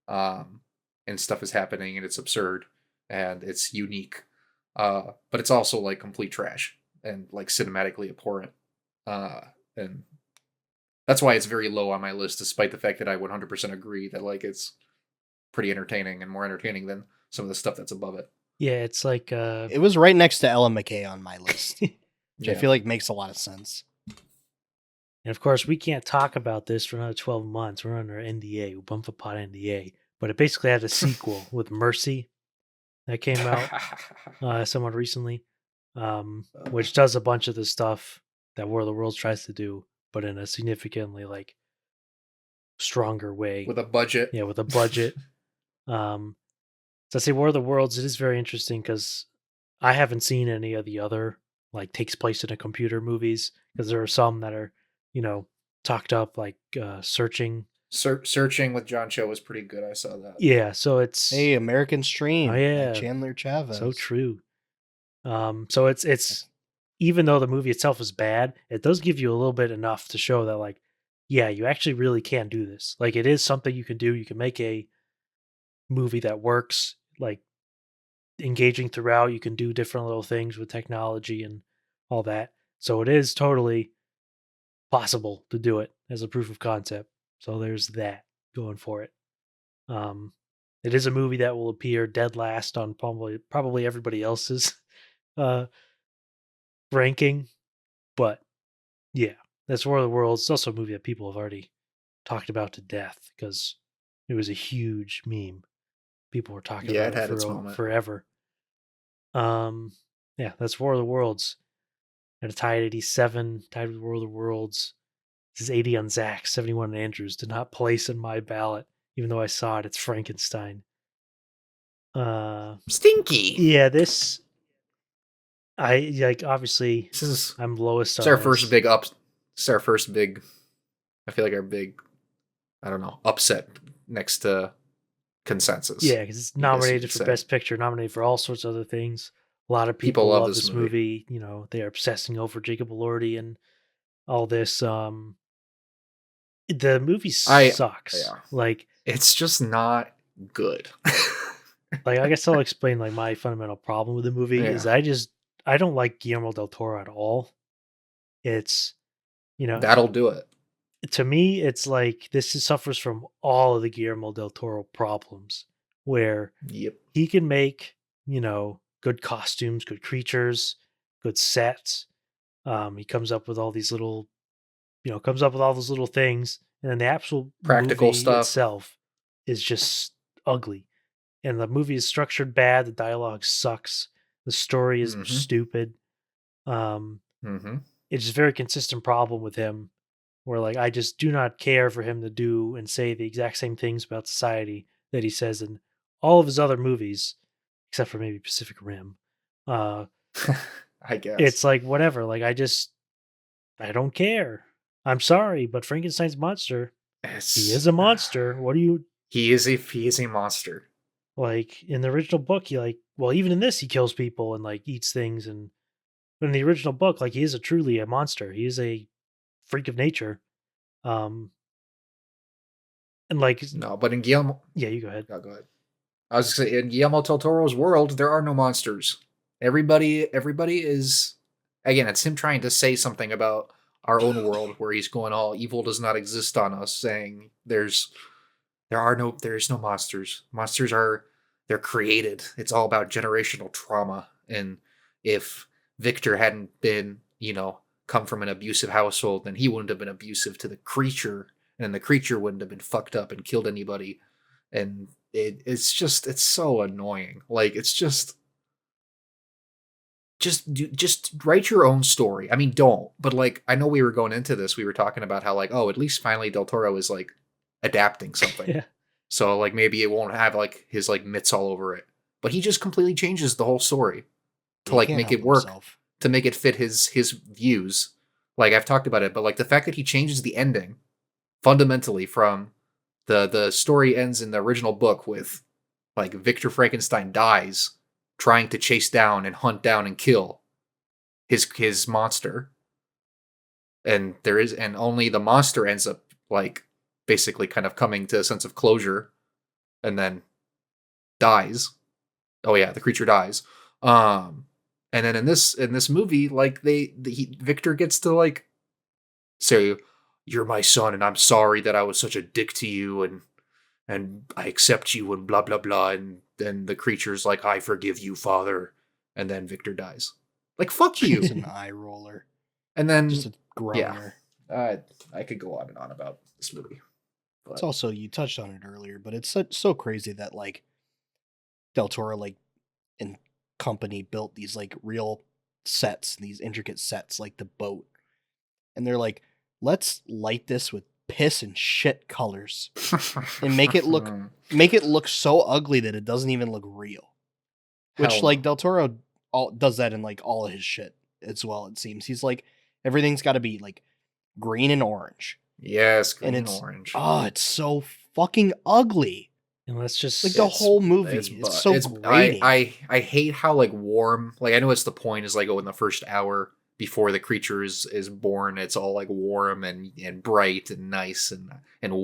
Speaker 1: and stuff is happening and it's absurd and it's unique, but it's also like complete trash and like cinematically abhorrent, and that's why it's very low on my list, despite the fact that I 100% agree that like it's pretty entertaining and more entertaining than some of the stuff that's above it.
Speaker 3: Yeah, it's like
Speaker 2: It was right next to Ella McKay on my list, which I
Speaker 1: Yeah.
Speaker 2: feel like makes a lot of sense.
Speaker 3: And of course, we can't talk about this for another 12 months. We're under NDA, Ubumfa Pod NDA. But it basically had a sequel with Mercy that came out somewhat recently, which does a bunch of the stuff that War of the Worlds tries to do, but in a significantly like stronger way.
Speaker 1: with a budget.
Speaker 3: Yeah, with a budget. So I say War of the Worlds, it is very interesting because I haven't seen any of the other like takes place in a computer movies, because there are some that are, talked up like Searching.
Speaker 1: Searching with John Cho was pretty good. I saw that.
Speaker 3: Yeah, so it's
Speaker 2: Hey, American Stream.
Speaker 3: Oh, yeah.
Speaker 2: Chandler Chavez.
Speaker 3: so true. So it's even though the movie itself is bad, it does give you a little bit enough to show that, like, yeah, you actually really can do this. Like, it is something you can do. You can make a movie that works, like, engaging throughout. You can do different little things with technology and all that. So it is totally possible to do it as a proof of concept. So there's that going for it. Um, it is a movie that will appear dead last on probably everybody else's uh, ranking, but yeah, that's War of the Worlds. It's also a movie that people have already talked about to death because it was a huge meme. People were talking
Speaker 1: Yeah,
Speaker 3: about
Speaker 1: it
Speaker 3: it
Speaker 1: had its
Speaker 3: for
Speaker 1: moment.
Speaker 3: forever. Yeah, that's War of the Worlds. At a tie at 87, tied with War of the Worlds. This is 80 on Zach, 71 on Andrews. Did not place in my ballot, even though I saw it. It's Frankenstein.
Speaker 1: Stinky.
Speaker 3: Yeah, this I like. Obviously,
Speaker 1: This is
Speaker 3: I'm lowest
Speaker 1: it's
Speaker 3: on
Speaker 1: our first
Speaker 3: this.
Speaker 1: big up. It's our first big. I feel like our big. I don't know, upset next to consensus.
Speaker 3: Yeah, because it's
Speaker 1: You guess you
Speaker 3: nominated
Speaker 1: could
Speaker 3: for
Speaker 1: say.
Speaker 3: Best Picture, nominated for all sorts of other things. A lot of
Speaker 1: People
Speaker 3: people
Speaker 1: love
Speaker 3: love
Speaker 1: this
Speaker 3: this
Speaker 1: movie.
Speaker 3: movie. They are obsessing over Jacob Elordi and all this. The movie sucks.
Speaker 1: Yeah.
Speaker 3: Like,
Speaker 1: It's just not good.
Speaker 3: I guess I'll explain like my fundamental problem with the movie is
Speaker 1: Yeah.
Speaker 3: I don't like Guillermo del Toro at all. It's you know
Speaker 1: That'll do it.
Speaker 3: to me it's like suffers from all of the Guillermo del Toro problems where
Speaker 1: Yep.
Speaker 3: he can make good costumes, good creatures, good sets. He comes up with all these little comes up with all those little things, and then the actual
Speaker 1: Practical
Speaker 3: movie
Speaker 1: stuff.
Speaker 3: itself is just ugly. And the movie is structured bad, the dialogue sucks, the story is
Speaker 1: Mm-hmm.
Speaker 3: stupid. Um,
Speaker 1: Mm-hmm.
Speaker 3: it's just a very consistent problem with him where like I just do not care for him to do and say the exact same things about society that he says in all of his other movies, except for maybe Pacific Rim. Uh,
Speaker 1: I guess.
Speaker 3: it's like whatever. Like I don't care. I'm sorry, but Frankenstein's monster, he is a monster. What do you
Speaker 1: He is a monster.
Speaker 3: like in the original book? Even in this, he kills people and like eats things. And but in the original book, like he is truly a monster. He is a freak of nature. Um, and like
Speaker 1: No, but in Guillermo,
Speaker 3: yeah, you go ahead.
Speaker 1: go ahead. I was gonna say in Guillermo del Toro's world, there are no monsters. Everybody is again. It's him trying to say something about our own world, where he's going all evil does not exist on us, saying there's no monsters. Monsters they're created. It's all about generational trauma. And if Victor hadn't been, come from an abusive household, then he wouldn't have been abusive to the creature, and the creature wouldn't have been fucked up and killed anybody. And it's so annoying. Like it's just write your own story. I mean, don't. But like I know we were going into this, we were talking about how like, oh, at least finally Del Toro is like adapting something.
Speaker 3: Yeah.
Speaker 1: So like maybe it won't have like his like mitts all over it. But he just completely changes the whole story to
Speaker 2: He
Speaker 1: like
Speaker 2: can't
Speaker 1: make
Speaker 2: help
Speaker 1: it work,
Speaker 2: himself.
Speaker 1: to make it fit his views. Like I've talked about it, but like the fact that he changes the ending fundamentally from the story ends in the original book with like Victor Frankenstein dies trying to chase down and hunt down and kill his monster. And only the monster ends up like basically kind of coming to a sense of closure and then dies. Oh yeah, the creature dies. And then in this movie, like Victor gets to like say, "You're my son, and I'm sorry that I was such a dick to you, and I accept you, and blah blah blah." And then the creature's like, "I forgive you, father." And then Victor dies. Like fuck you.
Speaker 2: It's an eye roller.
Speaker 1: And then
Speaker 2: Just a groaner.
Speaker 1: I could go on and on about this movie. But
Speaker 2: It's also, you touched on it earlier, but it's so crazy that like Del Toro like and company built these like real sets, these intricate sets like the boat. And they're like, let's light this with piss and shit colors and make it look so ugly that it doesn't even look real. Which
Speaker 1: Hell
Speaker 2: like
Speaker 1: no.
Speaker 2: Del Toro does that in like all of his shit as well, it seems. He's like, everything's got to be like green and orange.
Speaker 1: Yes, green
Speaker 2: And
Speaker 1: and orange.
Speaker 2: it's so fucking ugly.
Speaker 3: And let's just
Speaker 2: Like the whole movie. It's so grating.
Speaker 1: I hate how like warm. Like I know it's the point is like in the first hour before the creature is born, it's all like warm and bright and nice and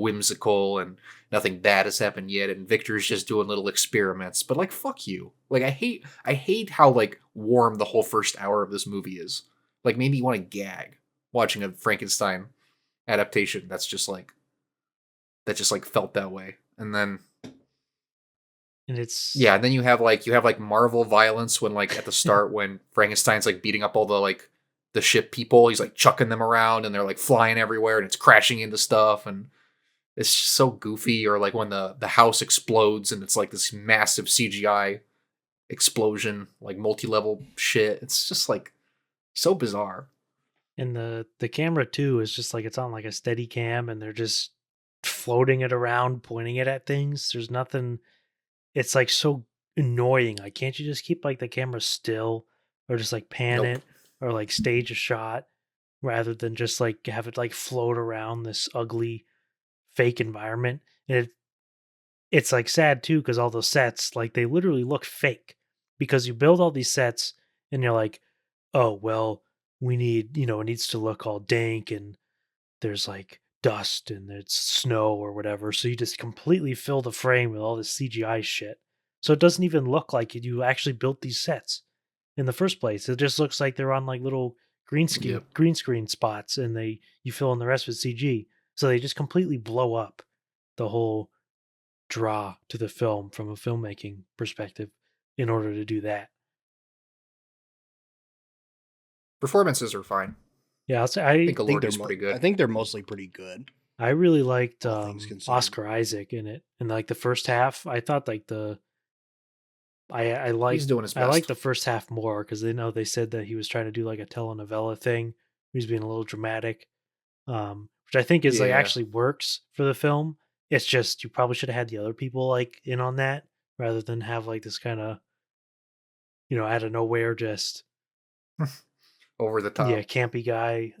Speaker 1: whimsical, and nothing bad has happened yet, and Victor's just doing little experiments. But like, fuck you. Like, I hate how like warm the whole first hour of this movie is. Like, made me want to gag watching a Frankenstein adaptation that just like felt that way. And then
Speaker 3: And it's
Speaker 1: yeah, and then you have like Marvel violence when like at the start when Frankenstein's like beating up all the ship people, he's like chucking them around and they're like flying everywhere and it's crashing into stuff, and it's just so goofy. Or like when the house explodes and it's like this massive CGI explosion, like multi-level shit. It's just like so bizarre.
Speaker 3: and the camera too is just like it's on like a steady cam and they're just floating it around, pointing it at things. There's nothing. It's like so annoying. Like, can't you just keep like the camera still, or just like pan
Speaker 1: Nope.
Speaker 3: it, or like stage a shot rather than just like have it like float around this ugly fake environment? And it's like sad too because all those sets, like, they literally look fake because you build all these sets and you're like, oh well, we need, it needs to look all dank and there's like dust and it's snow or whatever. So you just completely fill the frame with all this CGI shit. So it doesn't even look like you actually built these sets in the first place. It just looks like they're on like little
Speaker 1: Yep.
Speaker 3: green screen spots, and you fill in the rest with CG. So they just completely blow up the whole draw to the film from a filmmaking perspective in order to do that.
Speaker 1: Performances are fine.
Speaker 3: Yeah, I'll say
Speaker 1: I think
Speaker 2: I think
Speaker 1: Elordi's pretty good.
Speaker 2: I think they're mostly pretty good.
Speaker 3: I really liked
Speaker 2: All things considered.
Speaker 3: Oscar Isaac in it. In like the first half, I thought like I liked
Speaker 1: He's doing his
Speaker 3: I liked
Speaker 1: best.
Speaker 3: the first half more because they said that he was trying to do like a telenovela thing. He was being a little dramatic, which I think is like
Speaker 1: Yeah.
Speaker 3: actually works for the film. It's just you probably should have had the other people like in on that rather than have like this kind of, out of nowhere, just
Speaker 1: Over the top.
Speaker 3: yeah, campy guy.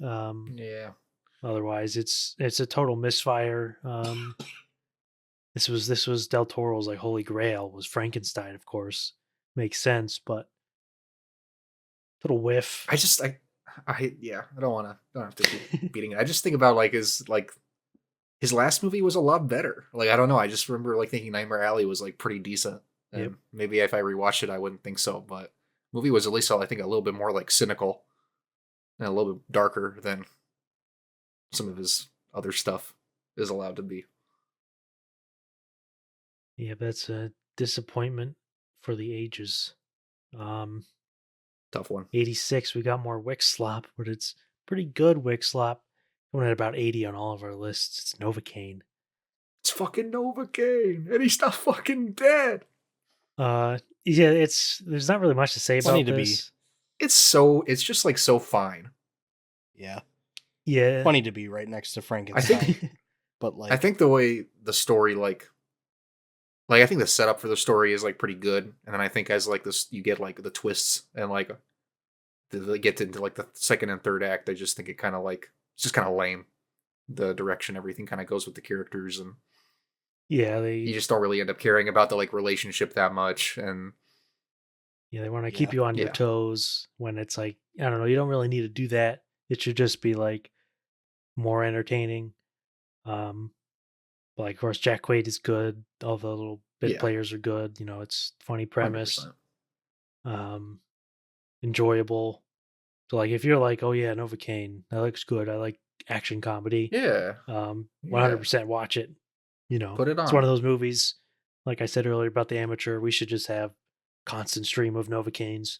Speaker 1: Yeah.
Speaker 3: Otherwise, it's a total misfire. This was Del Toro's like holy grail was Frankenstein, of course, makes sense, but little whiff.
Speaker 1: I don't have to keep beating it. I just think about like his last movie was a lot better. Like, I don't know. I just remember like thinking Nightmare Alley was like pretty decent. And
Speaker 3: Yep.
Speaker 1: maybe if I rewatched it, I wouldn't think so. But movie was at least I think a little bit more like cynical and a little bit darker than some of his other stuff is allowed to be.
Speaker 3: Yeah, that's a disappointment for the ages.
Speaker 1: Tough one.
Speaker 3: 86, we got more Wick Slop, but it's pretty good Wick Slop. Coming at about 80 on all of our lists. It's Novocaine.
Speaker 1: It's fucking Novocaine, and he's not fucking dead.
Speaker 3: Yeah, there's not really much to say
Speaker 2: Funny
Speaker 3: about
Speaker 2: to be.
Speaker 3: this.
Speaker 1: It's just like so fine.
Speaker 2: Yeah.
Speaker 3: Yeah.
Speaker 2: Funny to be right next to Frankenstein. But like
Speaker 1: I think the way the story like I think the setup for the story is like pretty good, and then I think as like this you get like the twists and like they get into like the second and third act, I just think it kind of like it's just kind of lame. The direction everything kind of goes with the characters, and
Speaker 3: yeah,
Speaker 1: you just don't really end up caring about the like relationship that much. And
Speaker 3: they want to keep
Speaker 2: Yeah.
Speaker 3: you on your
Speaker 1: Yeah.
Speaker 3: toes when it's like, I don't know, you don't really need to do that. It should just be like more entertaining. But like, of course, Jack Quaid is good. All the little bit
Speaker 1: Yeah.
Speaker 3: players are good. It's funny premise,
Speaker 1: 100%.
Speaker 3: Enjoyable. So like, if you're like, oh yeah, Novocaine, that looks good. I like action comedy.
Speaker 1: Yeah,
Speaker 3: 100% watch it.
Speaker 1: Put it
Speaker 3: It's one
Speaker 1: on.
Speaker 3: of those movies. Like I said earlier about The Amateur, we should just have constant stream of Novocaines.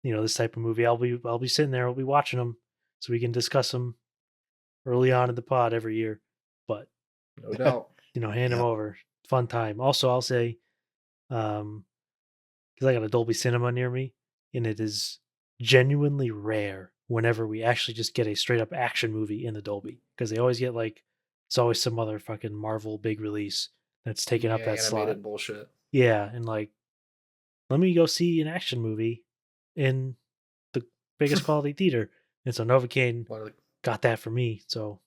Speaker 3: This type of movie. I'll be sitting there. I'll be watching them so we can discuss them early on in the pod every year. But
Speaker 1: No doubt.
Speaker 3: hand them over. Fun time. Also, I'll say, because I got a Dolby Cinema near me, and it is genuinely rare whenever we actually just get a straight up action movie in the Dolby, because they always get like it's always some other fucking Marvel big release that's taking up that slot.
Speaker 1: Animated bullshit.
Speaker 3: Yeah, and like, let me go see an action movie in the biggest quality theater. And so Novocaine got that for me. So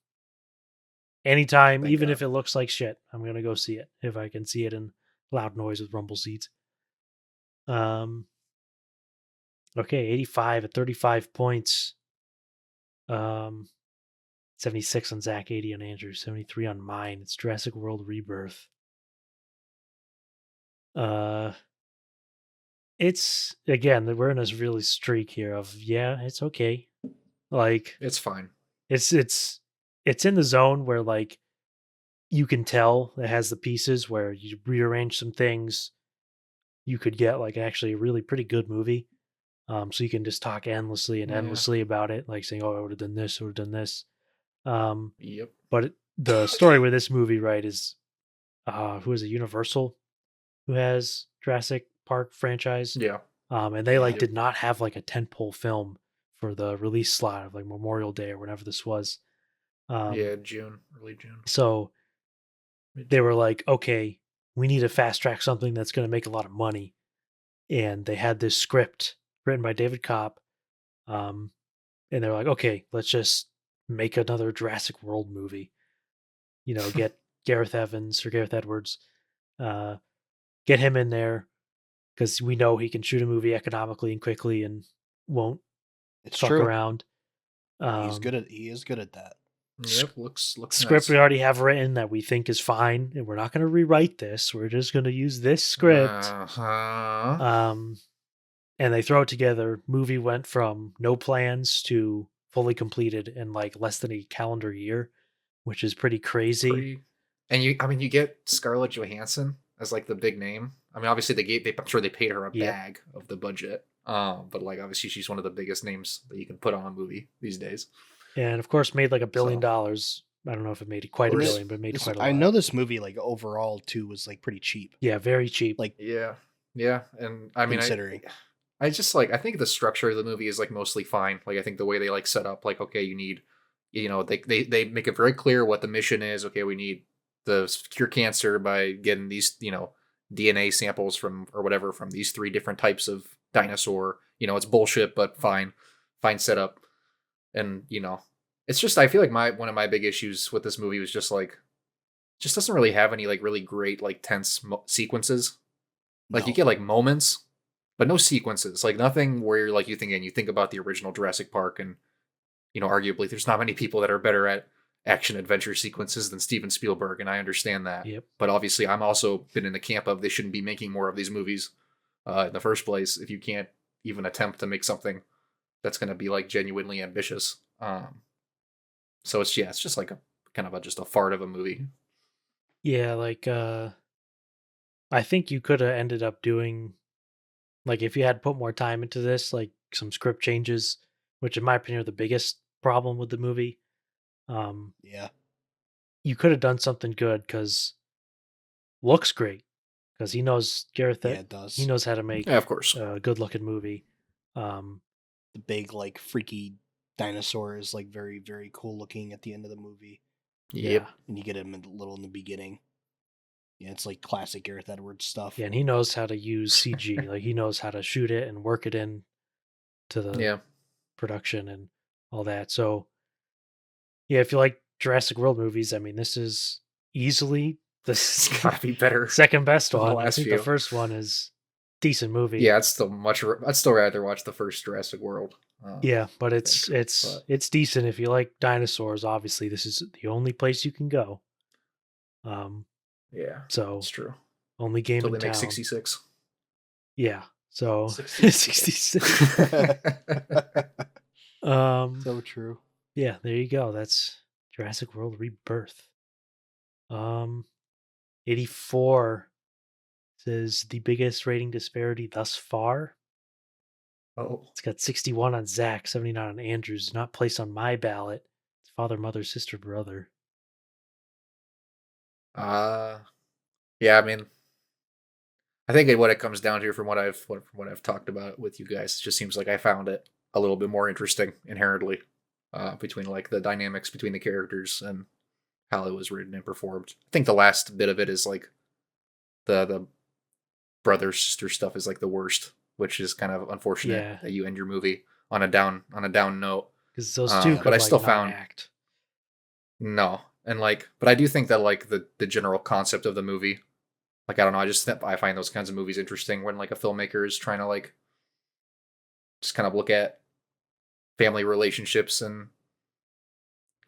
Speaker 3: anytime,
Speaker 1: Thank
Speaker 3: even
Speaker 1: God.
Speaker 3: if it looks like shit, I'm gonna go see it if I can see it in loud noise with rumble seats. Okay, 85 at 35 points. Um, 76 on Zach, 80 on Andrew, 73 on mine. It's Jurassic World Rebirth. It's again, we're in this really streak here of it's okay. Like
Speaker 1: It's fine.
Speaker 3: it's in the zone where like you can tell it has the pieces where you rearrange some things, you could get like actually a really pretty good movie. So you can just talk endlessly and
Speaker 1: Yeah.
Speaker 3: endlessly about it, like saying, "Oh, I would have done this, I would have done this." Um,
Speaker 1: Yep.
Speaker 3: but the story with this movie, right, is who is it? Universal, who has Jurassic Park franchise,
Speaker 1: Yeah.
Speaker 3: and they like
Speaker 1: Yep.
Speaker 3: did not have like a tentpole film for the release slot of like Memorial Day or whenever this was.
Speaker 1: Yeah. June, early June.
Speaker 3: So they were like, okay, we need to fast track something that's going to make a lot of money, and they had this script written by David Kopp, and they were like, okay, let's just make another Jurassic World movie. You know, get Gareth Evans or Gareth Edwards, uh, get him in there because we know he can shoot a movie economically and quickly and won't
Speaker 2: It's
Speaker 3: fuck
Speaker 2: true.
Speaker 3: around.
Speaker 2: He is good at that.
Speaker 1: Yep. Looks
Speaker 3: Script
Speaker 1: nice.
Speaker 3: we already have written that we think is fine, and we're not going to rewrite this. We're just going to use this script.
Speaker 1: Uh-huh.
Speaker 3: And they throw it together. Movie went from no plans to fully completed in like less than a calendar year, which is pretty crazy.
Speaker 1: And you get Scarlett Johansson as like the big name. I mean, obviously I'm sure they paid her a
Speaker 3: Yep.
Speaker 1: bag of the budget. But like obviously she's one of the biggest names that you can put on a movie these days.
Speaker 3: And of course, made like $1 billion.
Speaker 1: So.
Speaker 3: I don't know if it made quite $1 billion, but it made quite a lot.
Speaker 2: I know this movie like overall too was like pretty cheap.
Speaker 3: Yeah, very cheap.
Speaker 2: Like
Speaker 1: Yeah, and I mean,
Speaker 2: considering.
Speaker 1: I just like I think the structure of the movie is like mostly fine. Like I think the way they like set up, like okay, you need, they make it very clear what the mission is. Okay, we need the cure cancer by getting these DNA samples from or whatever from these 3 different types of dinosaur. It's bullshit, but fine setup. And it's just I feel like one of my big issues with this movie was just like just doesn't really have any like really great like tense sequences. Like you
Speaker 2: No.
Speaker 1: get like moments, but no sequences. Like nothing where like you think about the original Jurassic Park, and arguably there's not many people that are better at action adventure sequences than Steven Spielberg, and I understand that.
Speaker 3: Yep.
Speaker 1: But obviously, I'm also been in the camp of they shouldn't be making more of these movies in the first place if you can't even attempt to make something that's going to be like genuinely ambitious. So it's just like a kind of just a fart of a movie.
Speaker 3: Yeah, like I think you could have ended up doing like if you had put more time into this, like some script changes, which in my opinion are the biggest problem with the movie.
Speaker 2: Yeah.
Speaker 3: You could have done something good because looks great because he knows Gareth.
Speaker 2: Yeah, it does.
Speaker 3: He knows how to make
Speaker 1: Yeah, of course.
Speaker 3: a good looking movie.
Speaker 2: The big like freaky dinosaur is like very, very cool looking at the end of the movie.
Speaker 1: Yep.
Speaker 3: Yeah.
Speaker 2: And you get him a little in the beginning. Yeah, it's like classic Gareth Edwards stuff.
Speaker 3: Yeah, and he knows how to use CG. Like he knows how to shoot it and work it in to the production and all that. So yeah, if you like Jurassic World movies, I mean, this is easily
Speaker 1: It's gotta be better.
Speaker 3: second best
Speaker 1: than the
Speaker 3: one. I
Speaker 1: last
Speaker 3: think
Speaker 1: few.
Speaker 3: the first one is decent movie.
Speaker 1: Yeah, I'd still rather watch the first Jurassic World.
Speaker 3: Yeah, but it's decent if you like dinosaurs. Obviously, this is the only place you can go.
Speaker 1: Yeah,
Speaker 3: So
Speaker 1: it's true.
Speaker 3: only game
Speaker 1: Until
Speaker 3: in
Speaker 1: they make
Speaker 3: town.
Speaker 1: 66.
Speaker 3: Yeah, so
Speaker 1: 66.
Speaker 3: 66.
Speaker 2: So true.
Speaker 3: Yeah, there you go. That's Jurassic World Rebirth. 84 says the biggest rating disparity thus far.
Speaker 1: Oh,
Speaker 3: It's got 61 on Zach, 79 on Andrews. Not placed on my ballot. It's father, mother, sister, brother.
Speaker 1: yeah. I mean, I think what it comes down to, from what I've talked about with you guys, it just seems like I found it a little bit more interesting inherently, between like the dynamics between the characters and how it was written and performed. I think the last bit of it is like the brother sister stuff is like the worst, which is kind of unfortunate that you end your movie on a down note.
Speaker 3: Because those two could
Speaker 1: but I
Speaker 3: like
Speaker 1: still
Speaker 3: not
Speaker 1: found
Speaker 3: act.
Speaker 1: no, and like, but I do think that like the general concept of the movie, like I don't know, I find those kinds of movies interesting when like a filmmaker is trying to like just kind of look at family relationships and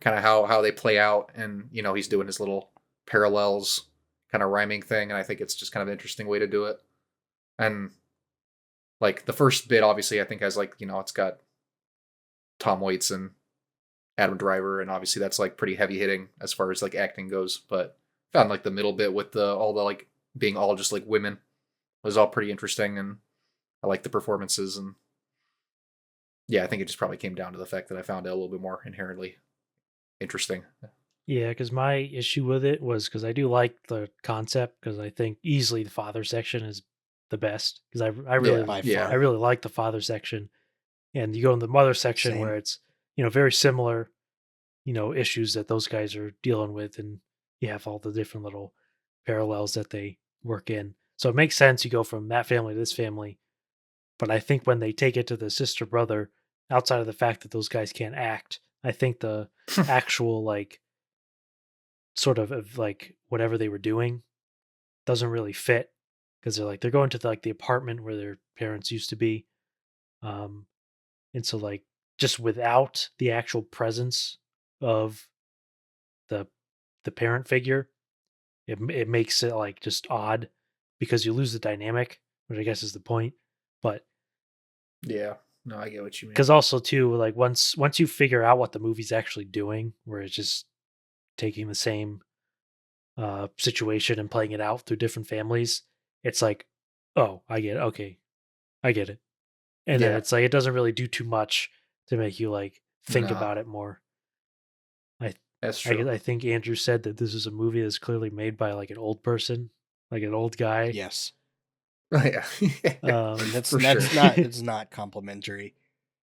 Speaker 1: kind of how they play out, and he's doing his little parallels kind of rhyming thing, and I think it's just kind of an interesting way to do it. And like the first bit, obviously, I think has like it's got Tom Waits and Adam Driver, and obviously that's like pretty heavy hitting as far as like acting goes. But found like the middle bit with all the like being all just like women was all pretty interesting, and I like the performances, and yeah, I think it just probably came down to the fact that I found it a little bit more inherently interesting.
Speaker 3: Yeah, because my issue with it was because I do like the concept, because I think easily the father section is the best, because I really
Speaker 1: Yeah,
Speaker 2: By
Speaker 1: yeah,
Speaker 3: I really like the father section, and you go in the mother section
Speaker 2: Same.
Speaker 3: where it's very similar issues that those guys are dealing with, and you have all the different little parallels that they work in. So it makes sense you go from that family to this family. But I think when they take it to the sister brother, outside of the fact that those guys can't act, I think the actual like sort of like whatever they were doing doesn't really fit, because they're going to the apartment where their parents used to be, um, and so like just without the actual presence of the parent figure, it makes it like just odd, because you lose the dynamic, which I guess is the point. But
Speaker 1: yeah. No, I get what you mean.
Speaker 3: because also too, like once you figure out what the movie's actually doing, where it's just taking the same situation and playing it out through different families, it's like, oh, I get it. Okay, I get it. And then
Speaker 1: Yeah,
Speaker 3: it's like it doesn't really do too much to make you like think
Speaker 1: no,
Speaker 3: about it more. I
Speaker 1: that's true.
Speaker 3: I think Andrew said that this is a movie that's clearly made by like an old person, like an old guy.
Speaker 2: Yes.
Speaker 1: Oh, yeah,
Speaker 2: And that's
Speaker 1: for sure.
Speaker 2: that's not it's not complimentary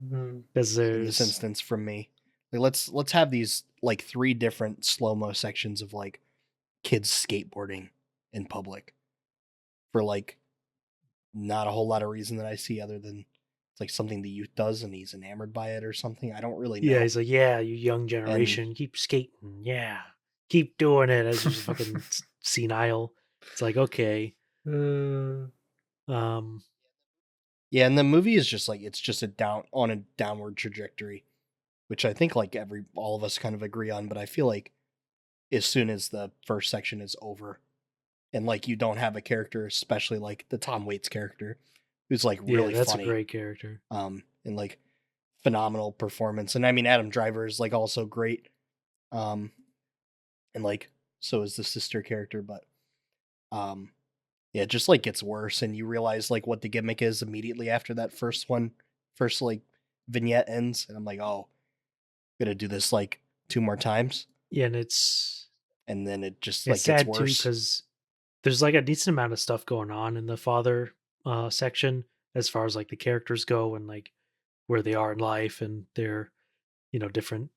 Speaker 3: Because
Speaker 2: in this
Speaker 3: there's
Speaker 2: instance from me. Like, let's have these like 3 different slow-mo sections of like kids skateboarding in public for like not a whole lot of reason that I see other than it's like something the youth does and he's enamored by it or something. I don't really
Speaker 3: yeah,
Speaker 2: know.
Speaker 3: he's like, yeah, you young
Speaker 2: And
Speaker 3: generation, keep skating, yeah, keep doing it, as he's fucking senile. It's like, okay,
Speaker 1: Uh,
Speaker 3: um,
Speaker 2: yeah, and the movie is just like it's just a downward trajectory, which I think like all of us kind of agree on, but I feel like as soon as the first section is over and like you don't have a character, especially like the Tom Waits character, who's like
Speaker 3: yeah,
Speaker 2: really
Speaker 3: that's a
Speaker 2: funny,
Speaker 3: great character.
Speaker 2: and like phenomenal performance. And I mean Adam Driver is like also great. Um and like so is the sister character, but um yeah, it just like gets worse and you realize like what the gimmick is immediately after that first like vignette ends and I'm like, "Oh, gonna do this like 2 more times."
Speaker 3: Yeah, and it's
Speaker 2: And then it just
Speaker 3: it's
Speaker 2: like gets
Speaker 3: sad too,
Speaker 2: worse.
Speaker 3: because there's like a decent amount of stuff going on in the father section, as far as like the characters go, and like where they are in life, and their different,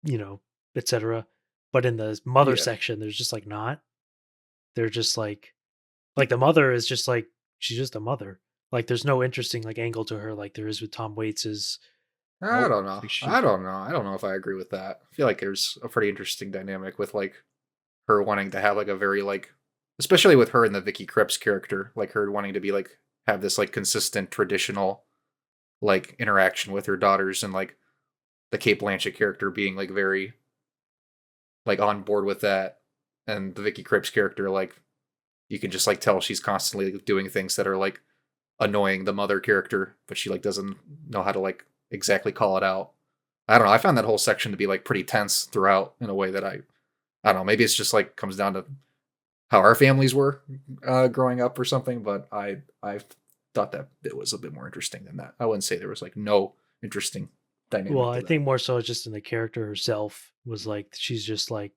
Speaker 3: you know etc. But in the mother
Speaker 1: yeah,
Speaker 3: section, there's just like not. They're just like the mother is just like, she's just a mother. Like there's no interesting like angle to her like there is with Tom Waits's.
Speaker 1: I
Speaker 2: Nope.
Speaker 1: don't know.
Speaker 2: Like she
Speaker 1: I don't know. I don't know if I agree with that. I feel like there's a pretty interesting dynamic with like her wanting to have like a very like, especially with her and the Vicky Krieps character, like her wanting to be like have this like consistent traditional like interaction with her daughters, and like the Kate Blanchett character being like very like on board with that, and the Vicky Krieps character like you can just like tell she's constantly doing things that are like annoying the mother character, but she like doesn't know how to like exactly call it out. I don't know. I found that whole section to be like pretty tense throughout in a way that I don't know. Maybe it's just like comes down to how our families were growing up or something. But I thought that it was a bit more interesting than that. I wouldn't say there was like no interesting
Speaker 3: Well,
Speaker 1: dynamic to
Speaker 3: I
Speaker 1: that.
Speaker 3: think more so it's just in the character herself, was like she's just like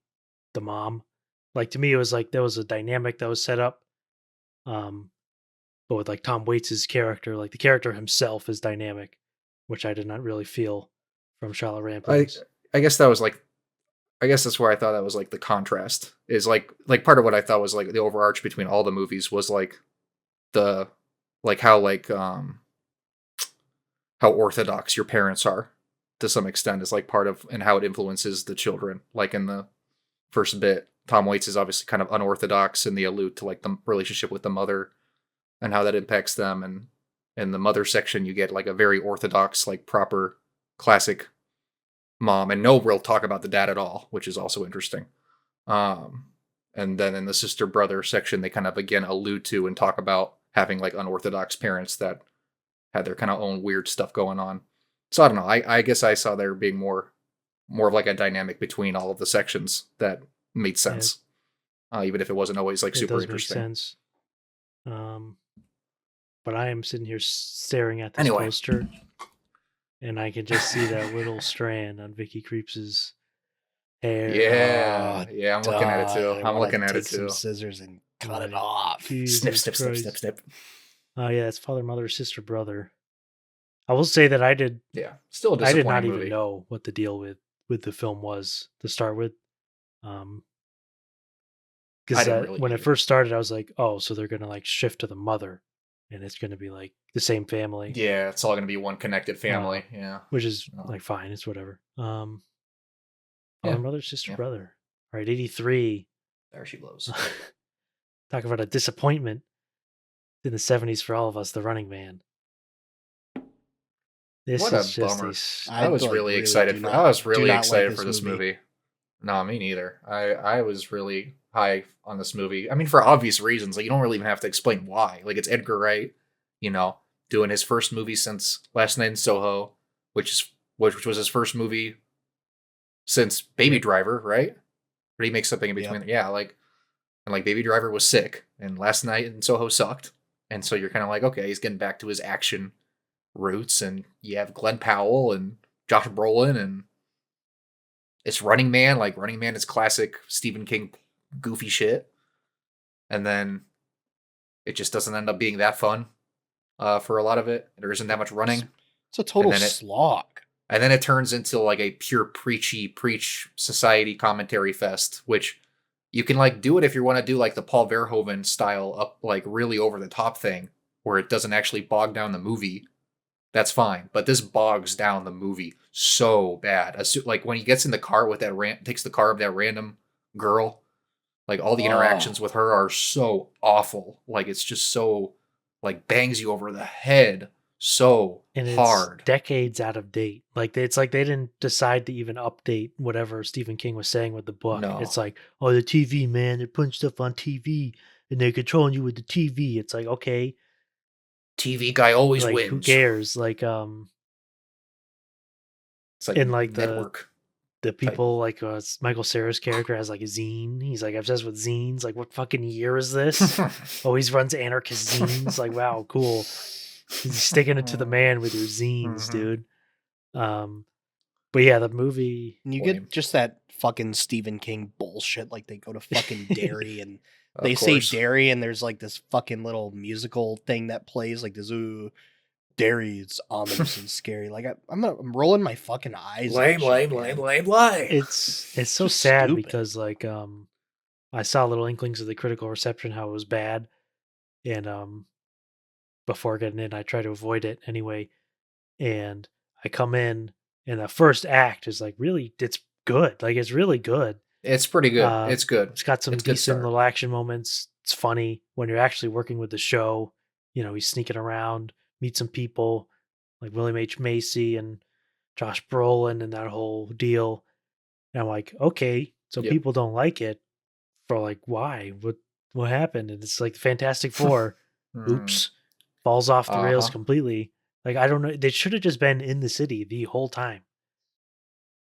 Speaker 3: the mom. Like to me, it was like there was a dynamic that was set up. Um, but with like Tom Waits' character, like the character himself is dynamic, which I did not really feel from Charlotte
Speaker 1: I
Speaker 3: Rampling's.
Speaker 1: I guess that was like I guess that's where I thought that was like the contrast is like part of what I thought was like the overarch between all the movies was like the like how orthodox your parents are to some extent is like part of and how it influences the children. Like in the first bit, Tom Waits is obviously kind of unorthodox, and they allude to like the relationship with the mother and how that impacts them. And in the mother section, you get like a very orthodox, like proper classic mom, and no real talk about the dad at all, which is also interesting. And then in the sister brother section, they kind of again allude to and talk about having like unorthodox parents that had their kind of own weird stuff going on. So I don't know. I guess I saw there being more of like a dynamic between all of the sections that made sense, even if it wasn't always like
Speaker 3: It
Speaker 1: super
Speaker 3: does
Speaker 1: interesting.
Speaker 3: make sense. But I am sitting here staring at this
Speaker 1: Anyway.
Speaker 3: poster, and I can just see that little strand on Vicky Creeps' hair.
Speaker 1: Yeah, yeah, I'm looking at it too.
Speaker 2: I
Speaker 1: I'm
Speaker 2: wanna
Speaker 1: looking at it
Speaker 2: take
Speaker 1: too.
Speaker 2: some scissors and cut it
Speaker 3: Like,
Speaker 2: off.
Speaker 1: Snip,
Speaker 3: Jesus
Speaker 1: snip, snip,
Speaker 3: Christ.
Speaker 1: snip, snip.
Speaker 3: Oh yeah, it's father, mother, sister, brother. I will say that I did
Speaker 1: Yeah, still a
Speaker 3: I did
Speaker 1: disappointing
Speaker 3: not
Speaker 1: movie.
Speaker 3: even know what the deal with the film was to start with.
Speaker 1: I
Speaker 3: Because
Speaker 1: didn't really
Speaker 3: when it
Speaker 1: either.
Speaker 3: first started, I was like, oh, so they're gonna like shift to the mother, and it's gonna be like the same family,
Speaker 1: Yeah, it's all gonna be one connected family. Yeah,
Speaker 3: which is
Speaker 1: Oh.
Speaker 3: like fine, it's whatever.
Speaker 1: Yeah.
Speaker 3: Father, mother, sister,
Speaker 1: Yeah.
Speaker 3: brother. All right, 83.
Speaker 1: There she blows.
Speaker 3: Talk about a disappointment in the 70s for all of us, The Running Man. This
Speaker 1: What
Speaker 3: is
Speaker 1: a
Speaker 3: just
Speaker 1: bummer.
Speaker 3: a
Speaker 1: I was
Speaker 2: like,
Speaker 1: really
Speaker 2: really
Speaker 1: excited
Speaker 2: do
Speaker 1: for.
Speaker 2: not-
Speaker 1: I was
Speaker 2: do
Speaker 1: really
Speaker 2: not like
Speaker 1: excited
Speaker 2: this
Speaker 1: for this
Speaker 2: movie.
Speaker 1: movie. No, me neither. I was really high on this movie. I mean, for obvious reasons. Like you don't really even have to explain why. Like it's Edgar Wright, doing his first movie since Last Night in Soho, which was his first movie since Baby
Speaker 3: Yep.
Speaker 1: Driver, right? Or did he make something in between?
Speaker 2: Yep.
Speaker 1: Yeah, like Baby Driver was sick, and Last Night in Soho sucked, and so you're kind of like, okay, he's getting back to his action roots, and you have Glenn Powell and Josh Brolin, and it's Running Man. Like Running Man is classic Stephen King goofy shit, and then it just doesn't end up being that fun for a lot of it. There isn't that much running,
Speaker 2: It's a total
Speaker 1: then it-
Speaker 2: slog.
Speaker 1: and then it turns into like a pure preach society commentary fest, which you can like do it if you want to do like the Paul Verhoeven style up like really over the top thing where it doesn't actually bog down the movie. That's fine, but this bogs down the movie so bad. Like when he gets in the car with that takes the car of that random girl, like all the interactions with her are so awful. Like it's just so like bangs you over the head so
Speaker 3: and it's
Speaker 1: hard.
Speaker 3: decades out of date. Like it's like they didn't decide to even update whatever Stephen King was saying with the book.
Speaker 1: No.
Speaker 3: It's like, oh, the TV, man, they're putting stuff on TV and they're controlling you with the TV. It's like, okay,
Speaker 1: TV guy always
Speaker 3: like
Speaker 1: wins.
Speaker 3: who cares? Like
Speaker 1: It's like
Speaker 3: and like
Speaker 1: network.
Speaker 3: the people like Michael Cera's character has like a zine. He's like obsessed with zines. Like what fucking year is this? Always runs anarchist zines. Like wow, cool. He's sticking it to the man with your zines,
Speaker 1: Mhm.
Speaker 3: dude. But yeah, the movie.
Speaker 2: And you
Speaker 1: Lame.
Speaker 2: get just that fucking Stephen King bullshit. Like they go to fucking Derry and
Speaker 1: Of
Speaker 2: they say
Speaker 1: course.
Speaker 2: Derry and there's like this fucking little musical thing that plays like this. Ooh, Derry, it's ominous and scary. Like I'm rolling my fucking eyes. at shit, man.
Speaker 1: lame.
Speaker 3: It's so
Speaker 2: Just
Speaker 3: sad
Speaker 2: stupid.
Speaker 3: because like I saw little inklings of the critical reception how it was bad, and before getting in I try to avoid it anyway, and I come in and the first act is like really it's good, like it's really good.
Speaker 1: It's pretty good. It's good.
Speaker 3: It's got some
Speaker 1: It's a good
Speaker 3: decent
Speaker 1: start.
Speaker 3: little action moments. It's funny when you're actually working with the show. He's sneaking around, meet some people like William H. Macy and Josh Brolin and that whole deal. And I'm like, okay, so
Speaker 1: Yep.
Speaker 3: people don't like it for like why? What happened? And it's like the Fantastic Four. Oops, falls off the rails
Speaker 1: Uh-huh.
Speaker 3: completely. Like I don't know. They should have just been in the city the whole time.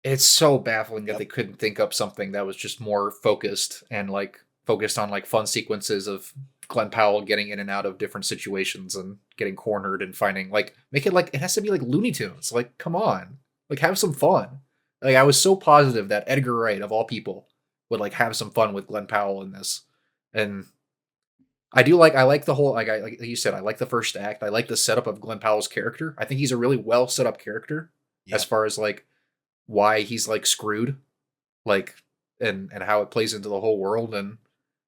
Speaker 1: It's so baffling that
Speaker 2: Yep.
Speaker 1: they couldn't think up something that was just more focused and like focused on like fun sequences of Glenn Powell getting in and out of different situations and getting cornered and finding like make it like it has to be like Looney Tunes. Like come on. Like have some fun. Like I was so positive that Edgar Wright of all people would like have some fun with Glenn Powell in this. And I like the whole like you said, I like the first act. I like the setup of Glenn Powell's character. I think he's a really well set up character as
Speaker 2: Yep.
Speaker 1: far as like why he's like screwed, like and how it plays into the whole world and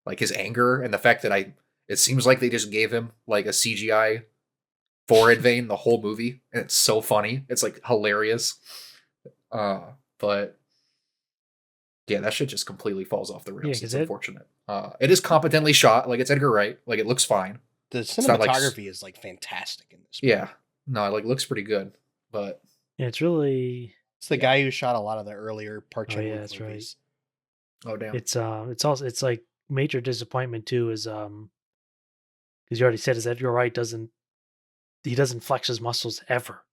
Speaker 1: like his anger and the fact that it seems like they just gave him like a CGI forehead vein the whole movie and it's so funny. It's like hilarious. But yeah, that shit just completely falls off the rails.
Speaker 3: 'cause
Speaker 1: It's
Speaker 3: it-
Speaker 1: unfortunate. It is competently shot, like it's Edgar Wright, like it looks fine.
Speaker 2: The
Speaker 1: not like
Speaker 2: cinematography is like fantastic in this movie.
Speaker 1: Yeah, no, it like looks pretty good, but
Speaker 3: And it's really
Speaker 2: It's the
Speaker 1: Yeah.
Speaker 2: guy who shot a lot of the earlier Park
Speaker 3: Oh,
Speaker 2: Chan
Speaker 3: yeah,
Speaker 2: Wook
Speaker 3: that's right.
Speaker 2: movies.
Speaker 1: Oh damn.
Speaker 3: It's also it's like major disappointment too is because you already said is Edgar Wright doesn't flex his muscles ever.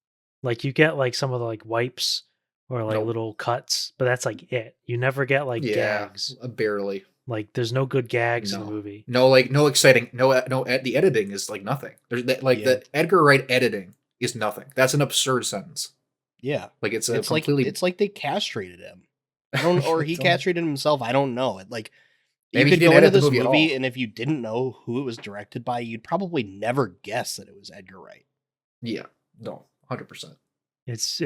Speaker 3: Like you get like some of the like wipes or like
Speaker 1: Nope.
Speaker 3: little cuts, but that's like it. You never get like
Speaker 1: Yeah,
Speaker 3: gags.
Speaker 1: barely.
Speaker 3: Like there's no good gags in the
Speaker 1: No,
Speaker 3: movie.
Speaker 1: no, like no exciting. No. The editing is like nothing. There's like
Speaker 2: Yeah.
Speaker 1: the Edgar Wright editing is nothing. That's an absurd sentence.
Speaker 2: Yeah.
Speaker 1: Like it's a
Speaker 2: It's
Speaker 1: completely.
Speaker 2: like they castrated him. I don't, or he
Speaker 1: It's almost-
Speaker 2: castrated himself. I don't know. It like you
Speaker 1: Maybe he
Speaker 2: could
Speaker 1: didn't
Speaker 2: go into
Speaker 1: edit the
Speaker 2: this
Speaker 1: movie at
Speaker 2: movie,
Speaker 1: all.
Speaker 2: and if you didn't know who it was directed by, you'd probably never guess that it was Edgar Wright.
Speaker 1: Yeah. No. 100%.
Speaker 3: It's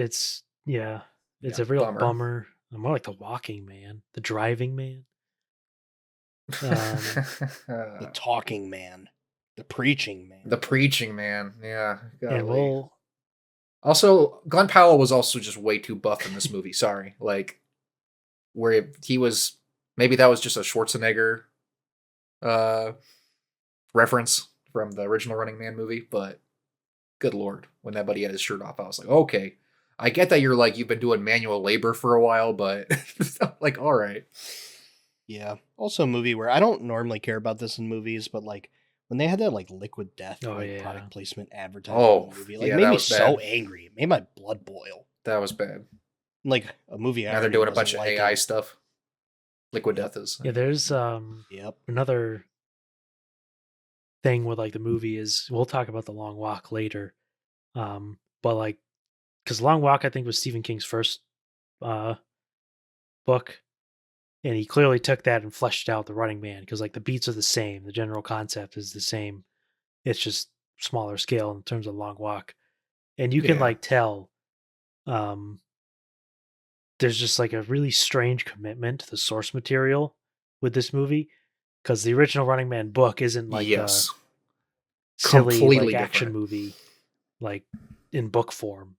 Speaker 3: yeah. It's
Speaker 1: Yeah,
Speaker 3: a real
Speaker 1: bummer.
Speaker 3: bummer. More like the walking man, the driving man.
Speaker 2: The talking man, the preaching man.
Speaker 1: The preaching man. Yeah.
Speaker 3: And
Speaker 1: golly. Also, Glenn Powell was also just way too buff in this movie. Sorry, like where he was. Maybe that was just a Schwarzenegger reference from the original Running Man movie, but good lord, when that buddy had his shirt off, I was like, okay, I get that you're like you've been doing manual labor for a while, but like, all right.
Speaker 2: Yeah. Also a movie where I don't normally care about this in movies, but like when they had that like liquid death
Speaker 3: Oh,
Speaker 2: like
Speaker 3: yeah.
Speaker 2: product placement advertisement in the movie, like
Speaker 1: yeah,
Speaker 2: made
Speaker 1: that
Speaker 2: me
Speaker 1: was
Speaker 2: so
Speaker 1: bad.
Speaker 2: angry. It made my blood boil.
Speaker 1: That was bad.
Speaker 2: Like a movie I
Speaker 1: Now they're
Speaker 2: already
Speaker 1: doing a
Speaker 2: wasn't
Speaker 1: bunch of
Speaker 2: liking.
Speaker 1: AI stuff. Liquid
Speaker 2: Yep.
Speaker 1: Death is.
Speaker 3: Yeah, there's
Speaker 2: Yep.
Speaker 3: another thing with like the movie is we'll talk about the Long Walk later. But like because Long Walk I think was Stephen King's first book, and he clearly took that and fleshed out the Running Man because like the beats are the same, the general concept is the same. It's just smaller scale in terms of Long Walk, and you can
Speaker 1: Yeah.
Speaker 3: like tell there's just like a really strange commitment to the source material with this movie because the original Running Man book isn't like
Speaker 1: Yes.
Speaker 3: silly
Speaker 1: Completely
Speaker 3: like action
Speaker 1: different.
Speaker 3: movie like in book form,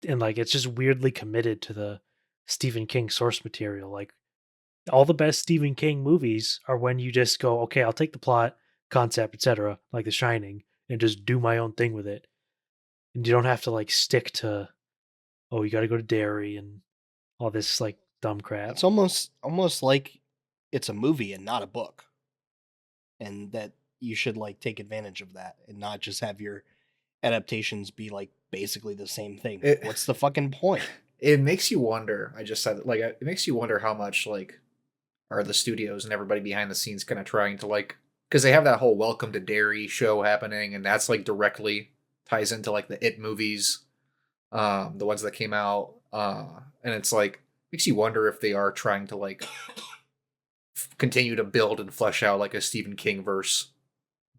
Speaker 3: and like it's just weirdly committed to the Stephen King source material. Like all the best Stephen King movies are when you just go, okay, I'll take the plot, concept, etc., like The Shining, and just do my own thing with it. And you don't have to like stick to, oh, you got to go to Derry and all this like dumb crap.
Speaker 2: It's almost like it's a movie and not a book. And that you should like take advantage of that and not just have your adaptations be like basically the same thing.
Speaker 1: It-
Speaker 2: What's the fucking point?
Speaker 1: It makes you wonder. I just said it, like it makes you wonder how much like are the studios and everybody behind the scenes kind of trying to like because they have that whole Welcome to Derry show happening, and that's like directly ties into like the It movies, the ones that came out, and it's like makes you wonder if they are trying to like continue to build and flesh out like a Stephen King verse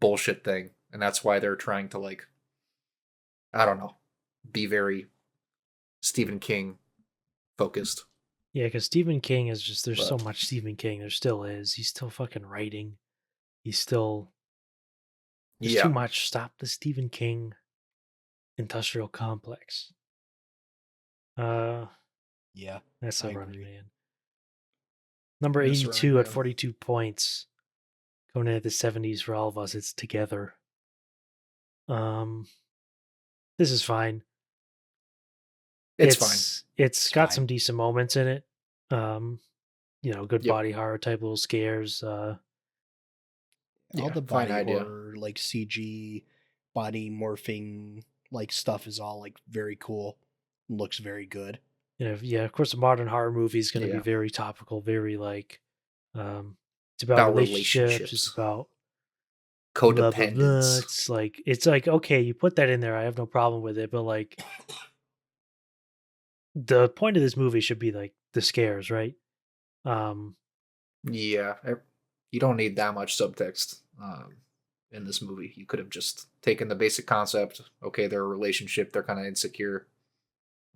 Speaker 1: bullshit thing, and that's why they're trying to like I don't know, be very Stephen King focused.
Speaker 3: Yeah, because Stephen King is just there's so
Speaker 1: But-
Speaker 3: much Stephen King. There still is. He's still fucking writing. He's still there's
Speaker 1: Yeah.
Speaker 3: too much. Stop the Stephen King industrial complex.
Speaker 2: Yeah.
Speaker 3: That's
Speaker 2: I
Speaker 3: a Running
Speaker 2: agree.
Speaker 3: Man. Number
Speaker 1: Yes,
Speaker 3: 82
Speaker 1: Running
Speaker 3: at
Speaker 1: Man.
Speaker 3: 42 points. Going into the 70s for all of us. It's Together. This is fine.
Speaker 1: It's fine.
Speaker 3: It's got
Speaker 2: fine.
Speaker 3: some decent moments in it. Good
Speaker 1: Yep.
Speaker 3: body horror type little scares.
Speaker 2: All
Speaker 1: Yeah,
Speaker 2: the
Speaker 1: fine
Speaker 2: body
Speaker 1: idea.
Speaker 2: horror, like CG, body morphing, like stuff is all like very cool. Looks very good.
Speaker 3: Of course, a modern horror movie is going to
Speaker 1: Yeah.
Speaker 3: be very topical, very like, it's about relationships. It's about blah, blah, blah.
Speaker 1: Codependence.
Speaker 3: It's like okay, you put that in there. I have no problem with it, but like, the point of this movie should be like the scares, right?
Speaker 1: Yeah, you don't need that much subtext in this movie. You could have just taken the basic concept. Okay, they're a relationship. They're kind of insecure.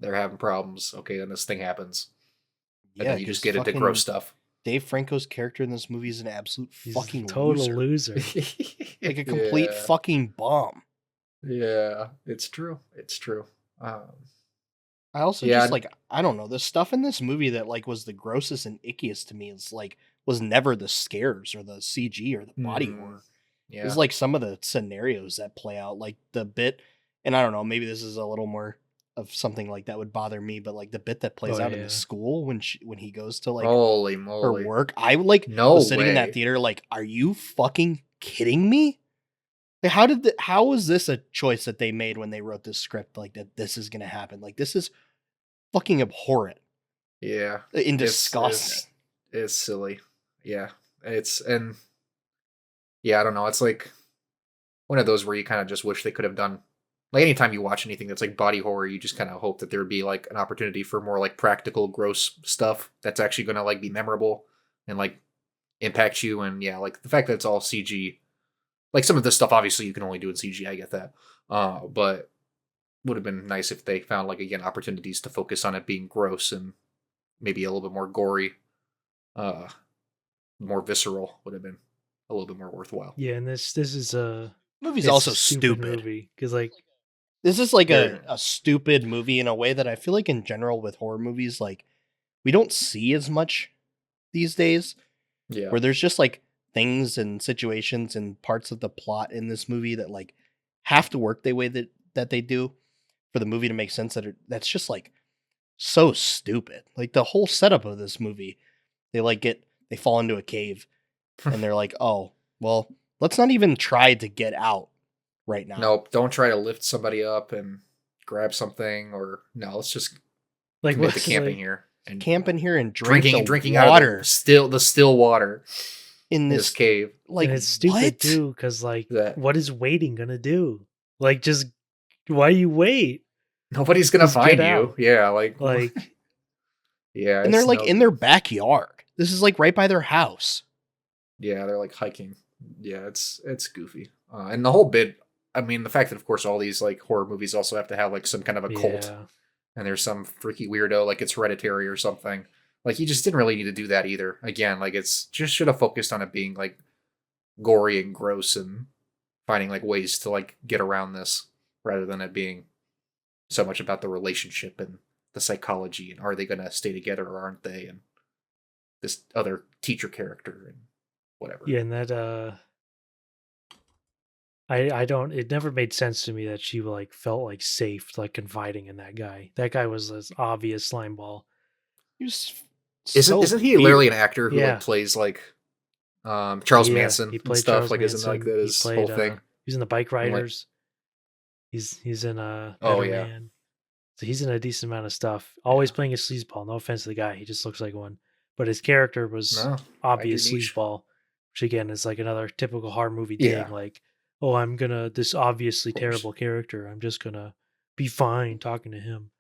Speaker 1: They're having problems. Okay, then this thing happens. And then you just
Speaker 2: 'cause
Speaker 1: get into
Speaker 2: fucking
Speaker 1: gross stuff.
Speaker 2: Dave Franco's character in this movie is an absolute
Speaker 3: He's
Speaker 2: fucking
Speaker 3: a total
Speaker 2: loser. Like a complete
Speaker 1: Yeah.
Speaker 2: fucking bomb.
Speaker 1: Yeah, it's true. It's true.
Speaker 2: I also
Speaker 1: Yeah,
Speaker 2: just like I don't know, the stuff in this movie that like was the grossest and ickiest to me is like was never the scares or the CG or the body horror.
Speaker 1: Yeah.
Speaker 2: It's like some of the scenarios that play out, like the bit, and I don't know, maybe this is a little more of something like that would bother me, but like the bit that plays
Speaker 3: Oh,
Speaker 2: out in
Speaker 3: yeah.
Speaker 2: the school when he goes to like
Speaker 1: Holy
Speaker 2: her
Speaker 1: moly!
Speaker 2: work, I like
Speaker 1: No
Speaker 2: was sitting in that
Speaker 1: way.
Speaker 2: theater like, are you fucking kidding me? Like, how was this a choice that they made when they wrote this script? Like that this is gonna happen? Like this is fucking abhorrent
Speaker 1: Yeah,
Speaker 2: and
Speaker 1: it's
Speaker 2: disgusting.
Speaker 1: it's silly. Yeah, and yeah, I don't know. It's like one of those where you kind of just wish they could have done. Like anytime you watch anything that's like body horror, you just kind of hope that there would be like an opportunity for more like practical, gross stuff that's actually going to like be memorable and like impact you. And yeah, like the fact that it's all CG, like some of this stuff obviously you can only do in CG. I get that, but would have been nice if they found like again opportunities to focus on it being gross and maybe a little bit more gory, uh, more visceral would have been a little bit more worthwhile.
Speaker 3: Yeah, and this is a
Speaker 2: Movie's
Speaker 3: it's
Speaker 2: also
Speaker 3: a stupid
Speaker 2: stupid.
Speaker 3: movie because like
Speaker 2: This is like
Speaker 1: Very
Speaker 2: a stupid movie in a way that I feel like in general with horror movies, like we don't see as much these days,
Speaker 1: yeah.
Speaker 2: where there's just like things and situations and parts of the plot in this movie that like have to work the way that they do for the movie to make sense. That's just like so stupid. Like the whole setup of this movie, they fall into a cave and they're like, oh well, let's not even try to get out right now.
Speaker 1: Nope, don't try to lift somebody up and grab something or no, let's just
Speaker 3: like
Speaker 1: commit to
Speaker 3: what's
Speaker 1: camping
Speaker 3: like
Speaker 1: here and
Speaker 2: Camp in here and drink
Speaker 1: drinking
Speaker 2: the
Speaker 1: out
Speaker 2: water
Speaker 1: of the still water
Speaker 2: in
Speaker 1: in this
Speaker 2: this
Speaker 1: cave.
Speaker 2: like
Speaker 3: and it's stupid
Speaker 2: what?
Speaker 3: too because like
Speaker 1: That
Speaker 3: what is waiting gonna do? Like just why you wait?
Speaker 1: nobody's gonna
Speaker 3: Just
Speaker 1: find
Speaker 3: get
Speaker 1: you.
Speaker 3: out.
Speaker 1: Yeah, like
Speaker 3: Like
Speaker 1: yeah,
Speaker 2: And they're
Speaker 1: it's
Speaker 2: like
Speaker 1: no
Speaker 2: in their backyard. This is like right by their house.
Speaker 1: yeah, they're like hiking. Yeah, it's goofy. And the whole bit, I mean, the fact that of course all these like horror movies also have to have like some kind of a cult
Speaker 3: yeah.
Speaker 1: and there's some freaky weirdo like it's Hereditary or something. Like you just didn't really need to do that either. Again, like it's just should have focused on it being like gory and gross and finding like ways to like get around this rather than it being so much about the relationship and the psychology and are they going to stay together or aren't they and this other teacher character and whatever.
Speaker 3: Yeah, and that I don't it never made sense to me that she like felt like safe like confiding in that guy. That guy was this obvious slime ball.
Speaker 2: He was
Speaker 1: Isn't he literally an
Speaker 2: weird.
Speaker 1: actor who like
Speaker 3: Yeah.
Speaker 1: plays like Charles
Speaker 3: Yeah,
Speaker 1: Manson
Speaker 3: he
Speaker 1: and
Speaker 3: played
Speaker 1: stuff?
Speaker 3: Charles
Speaker 1: Like isn't like
Speaker 3: Manson.
Speaker 1: that
Speaker 3: He
Speaker 1: his whole
Speaker 3: played
Speaker 1: thing?
Speaker 3: he's in the Bike
Speaker 1: I'm like,
Speaker 3: Riders. He's in
Speaker 1: oh
Speaker 3: Better
Speaker 1: yeah.
Speaker 3: Man. So he's in a decent amount of stuff. Always playing a sleazeball. No offense to the guy, he just looks like one. But his character was
Speaker 1: No, find your
Speaker 3: obvious
Speaker 1: niche.
Speaker 3: sleazeball, which again is like another typical horror movie
Speaker 1: Yeah,
Speaker 3: thing. Like, oh, I'm gonna this obviously
Speaker 1: of course.
Speaker 3: terrible character. I'm just gonna be fine talking to him.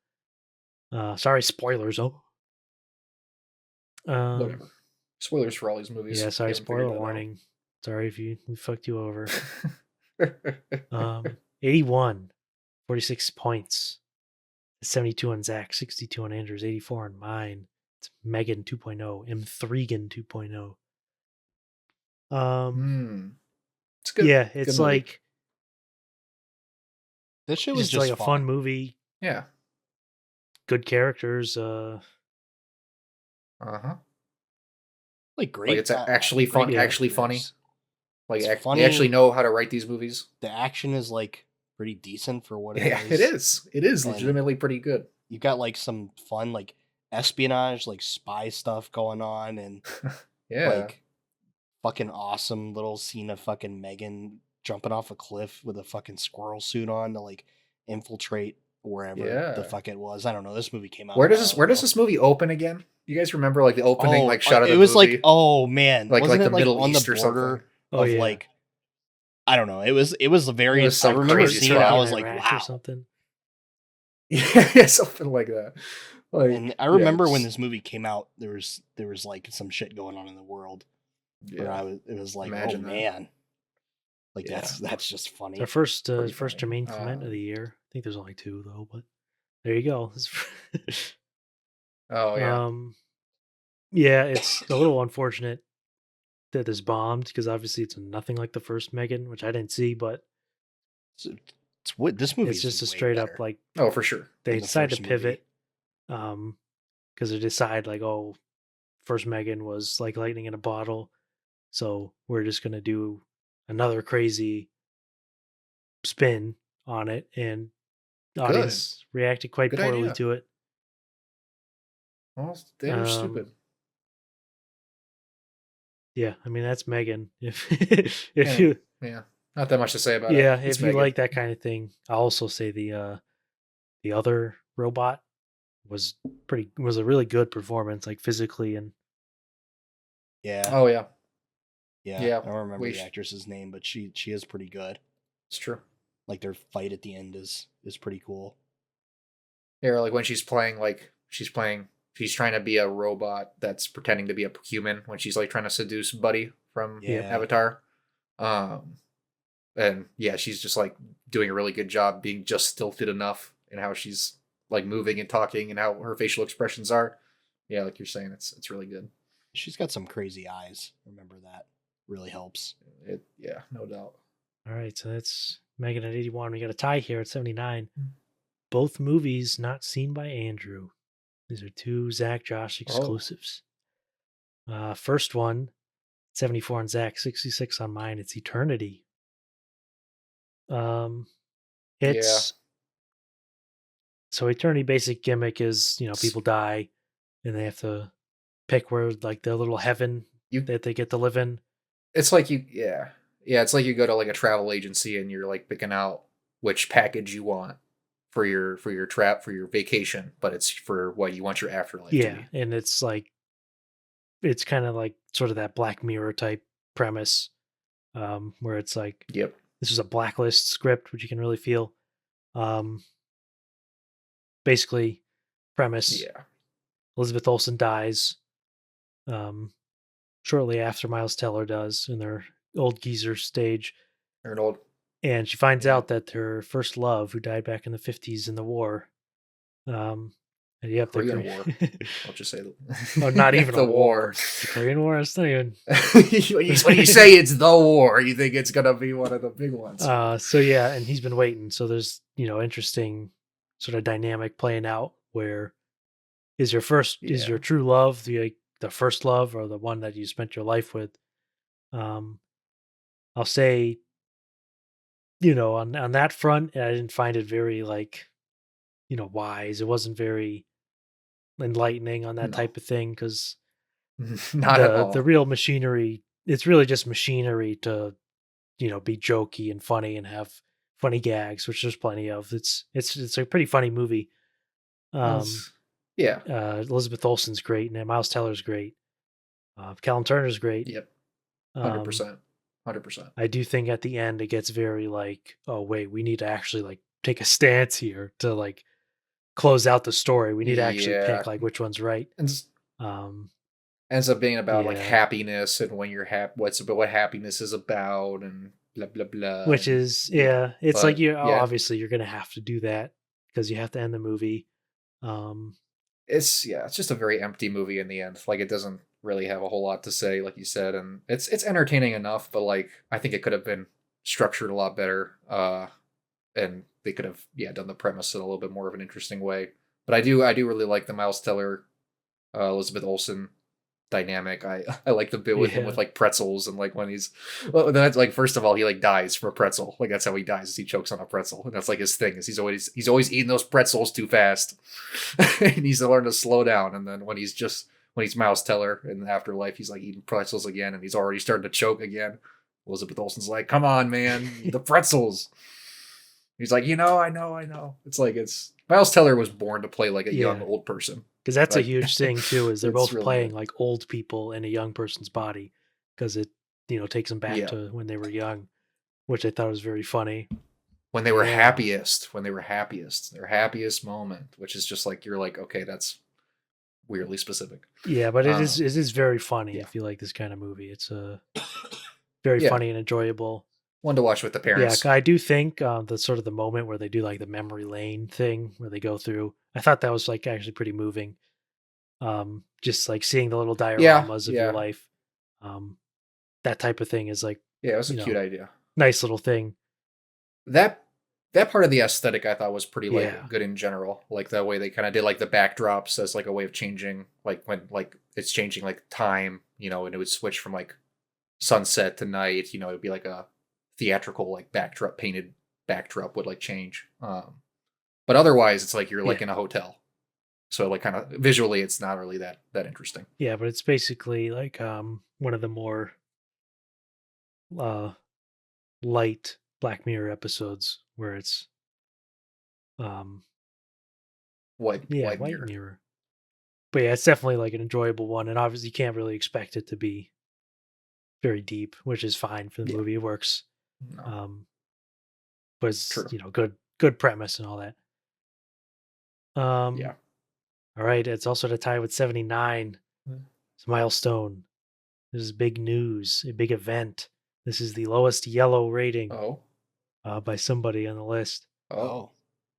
Speaker 3: Sorry, spoilers. Oh,
Speaker 1: Whatever. Spoilers for all these movies.
Speaker 3: yeah,
Speaker 1: if you
Speaker 3: sorry,
Speaker 1: haven't figured
Speaker 3: spoiler
Speaker 1: that out.
Speaker 3: warning. Sorry if we fucked you over. 81, 46 points. 72 on Zach, 62 on Andrews, 84 on mine. It's Megan 2.0, M3gan 2.0.
Speaker 1: It's good.
Speaker 3: Yeah,
Speaker 1: Good
Speaker 3: it's
Speaker 1: movie.
Speaker 3: like
Speaker 2: This shit was
Speaker 3: just
Speaker 2: just
Speaker 3: like a fun movie,
Speaker 1: Yeah.
Speaker 3: good characters.
Speaker 1: Uh huh.
Speaker 2: Like great.
Speaker 1: Like it's actually fun.
Speaker 3: yeah.
Speaker 1: Actually funny.
Speaker 2: actors.
Speaker 1: Like
Speaker 2: It's
Speaker 1: they
Speaker 2: funny.
Speaker 1: actually know how to write these movies.
Speaker 2: The action is like pretty decent for what it
Speaker 1: Yeah,
Speaker 2: is.
Speaker 1: it is. It is
Speaker 2: And-
Speaker 1: legitimately pretty good.
Speaker 2: You got like some fun like espionage, like spy stuff going on, and
Speaker 1: Yeah.
Speaker 2: like fucking awesome little scene of fucking Megan jumping off a cliff with a fucking squirrel suit on to like infiltrate wherever the
Speaker 1: Yeah.
Speaker 2: fuck it was. I don't know. This movie came out.
Speaker 1: Where
Speaker 2: a
Speaker 1: does
Speaker 2: while
Speaker 1: this Where does
Speaker 2: ago.
Speaker 1: this movie open again? You guys remember like the opening like shot of the
Speaker 2: it was
Speaker 1: movie?
Speaker 2: like, oh man,
Speaker 1: like
Speaker 2: wasn't
Speaker 1: the
Speaker 2: it like
Speaker 1: Middle
Speaker 2: on
Speaker 1: East
Speaker 2: the
Speaker 1: or
Speaker 2: border
Speaker 1: something.
Speaker 3: Oh,
Speaker 2: of
Speaker 3: yeah.
Speaker 2: like, I don't know. It was a very.
Speaker 1: It was
Speaker 2: I
Speaker 1: some
Speaker 2: remember
Speaker 1: crazy
Speaker 2: seeing it.
Speaker 1: spot.
Speaker 2: I was like,
Speaker 3: Iraq
Speaker 2: wow.
Speaker 3: or something.
Speaker 1: Yeah, something like that. Like,
Speaker 2: And I
Speaker 1: yeah,
Speaker 2: remember when
Speaker 1: it's-
Speaker 2: this movie came out, there was like some shit going on in the world where
Speaker 1: Yeah.
Speaker 2: it was like,
Speaker 1: Imagine
Speaker 2: oh
Speaker 1: that.
Speaker 2: man, like
Speaker 1: Yeah.
Speaker 2: that's just funny.
Speaker 3: Our first
Speaker 1: Pretty
Speaker 3: first
Speaker 1: funny.
Speaker 3: Jermaine Clement of the year. I think there's only 2 though, but there you go.
Speaker 1: Oh yeah.
Speaker 3: Yeah, it's a little unfortunate that this bombed because obviously it's nothing like the first Megan, which I didn't see, but
Speaker 2: It's what this movie
Speaker 3: it's
Speaker 2: is
Speaker 3: just a
Speaker 2: way
Speaker 3: straight
Speaker 2: better
Speaker 3: up like
Speaker 1: Oh, for sure.
Speaker 3: they
Speaker 2: than the
Speaker 3: decided to
Speaker 2: first movie.
Speaker 3: pivot because they decide like, oh, first Megan was like lightning in a bottle, so we're just gonna do another crazy spin on it, and Audience reacted quite
Speaker 1: Good
Speaker 3: poorly
Speaker 1: idea.
Speaker 3: to it.
Speaker 1: Well, they were stupid.
Speaker 3: Yeah, I mean that's Megan. If
Speaker 1: Yeah,
Speaker 3: you
Speaker 1: yeah. Not that much to say about it.
Speaker 3: yeah,
Speaker 1: It's
Speaker 3: if you
Speaker 1: Megan.
Speaker 3: like that kind of thing, I'll also say the other robot was a really good performance, like physically and
Speaker 2: Yeah,
Speaker 1: Oh yeah,
Speaker 2: yeah.
Speaker 1: yeah.
Speaker 2: I don't remember the actress's name, but she is pretty good.
Speaker 1: It's true.
Speaker 2: Like their fight at the end is pretty cool.
Speaker 1: Yeah, or like when she's playing, she's trying to be a robot that's pretending to be a human when she's like trying to seduce Buddy from
Speaker 2: Yeah.
Speaker 1: Avatar. And yeah, she's just like doing a really good job being just stilted enough in how she's like moving and talking and how her facial expressions are. Yeah, like you're saying, it's really good.
Speaker 2: She's got some crazy eyes. Remember that. Really helps.
Speaker 1: Yeah, no doubt.
Speaker 3: all right, so that's Megan at 81. We got a tie here at 79.
Speaker 1: Hmm.
Speaker 3: Both movies not seen by Andrew. These are two Zach Josh exclusives. First one, 74 on Zach, 66 on mine. It's Eternity. It's so Eternity basic gimmick is, people die and they have to pick where like the little heaven that they get to live in.
Speaker 1: It's like it's like you go to like a travel agency and you're like picking out which package you want for your vacation, but it's for what you want your afterlife to be.
Speaker 3: And it's like it's kind of like sort of that Black Mirror type premise, where it's like this is a Blacklist script, which you can really feel. Basically, premise: Elizabeth Olsen dies shortly after Miles Teller does in their old geezer stage. And she finds out that her first love, who died back in the 50s in the war,
Speaker 1: Korean War. I'll just say
Speaker 3: oh, not even
Speaker 1: the
Speaker 3: a war. The Korean War. It's not even.
Speaker 1: When you say it's the war, you think it's gonna be one of the big ones.
Speaker 3: So yeah, and he's been waiting. So there's interesting sort of dynamic playing out where is your true love the first love or the one that you spent your life with. I'll say, on that front, I didn't find it very wise. It wasn't very enlightening on that type of thing because
Speaker 1: not at all.
Speaker 3: The real machinery. It's really just machinery to be jokey and funny and have funny gags, which there's plenty of. It's a pretty funny movie. Elizabeth Olsen's great and Miles Teller's great. Callum Turner's great.
Speaker 1: Yep. 100%. 100%.
Speaker 3: I do think at the end it gets very like, oh wait, we need to actually like take a stance here to like close out the story. We need to actually pick like which one's right.
Speaker 1: Ends up being about like happiness and when you're happy, what happiness is about and blah blah blah.
Speaker 3: Which is it's like obviously you're gonna have to do that because you have to end the movie.
Speaker 1: It's just a very empty movie in the end. Like it doesn't really have a whole lot to say, like you said, and it's entertaining enough, but like I think it could have been structured a lot better. And they could have done the premise in a little bit more of an interesting way. But I do really like the Miles Teller, Elizabeth Olsen dynamic. I like the bit with him with like pretzels and like when that's like first of all he like dies from a pretzel. Like that's how he dies, is he chokes on a pretzel. And that's like his thing, is he's always eating those pretzels too fast. He needs to learn to slow down. And then when he's Miles Teller in the afterlife, he's like eating pretzels again and he's already starting to choke again. Elizabeth Olsen's like, come on, man, the pretzels. He's like, I know. It's like Miles Teller was born to play like a young old person.
Speaker 3: Because that's a huge thing too, is they're both really playing like old people in a young person's body because it, takes them back to when they were young, which I thought was very funny.
Speaker 1: When they were happiest, their happiest moment, which is just like, you're like, okay, that's weirdly specific.
Speaker 3: Yeah, but it is very funny. I feel like this kind of movie. It's very funny and enjoyable.
Speaker 1: One to watch with the parents.
Speaker 3: Yeah, I do think the sort of the moment where they do like the memory lane thing where they go through, I thought that was like actually pretty moving. Just like seeing the little dioramas of your life. That type of thing is like,
Speaker 1: it was a cute idea.
Speaker 3: Nice little thing.
Speaker 1: That part of the aesthetic I thought was pretty like good in general. Like the way they kind of did like the backdrops as like a way of changing, like when like it's changing like time, and it would switch from like sunset to night, it'd be like a theatrical like painted backdrop would like change. But otherwise, it's like you're like
Speaker 3: Yeah.
Speaker 1: in a hotel. So like kind of visually, it's not really that interesting.
Speaker 3: Yeah, but it's basically like one of the more uh light Black Mirror episodes where it's um
Speaker 1: White
Speaker 3: White
Speaker 1: Mirror.
Speaker 3: Mirror. But yeah, it's definitely like an enjoyable one, and obviously you can't really expect it to be very deep, which is fine for the
Speaker 1: Yeah.
Speaker 3: movie. It works.
Speaker 1: No,
Speaker 3: But it's,
Speaker 1: true.
Speaker 3: good premise and all that.
Speaker 1: Yeah.
Speaker 3: All right, it's also to tie with 79. It's a milestone. This is big news, a big event. This is the lowest yellow rating
Speaker 1: Oh.
Speaker 3: by somebody on the list.
Speaker 1: Oh.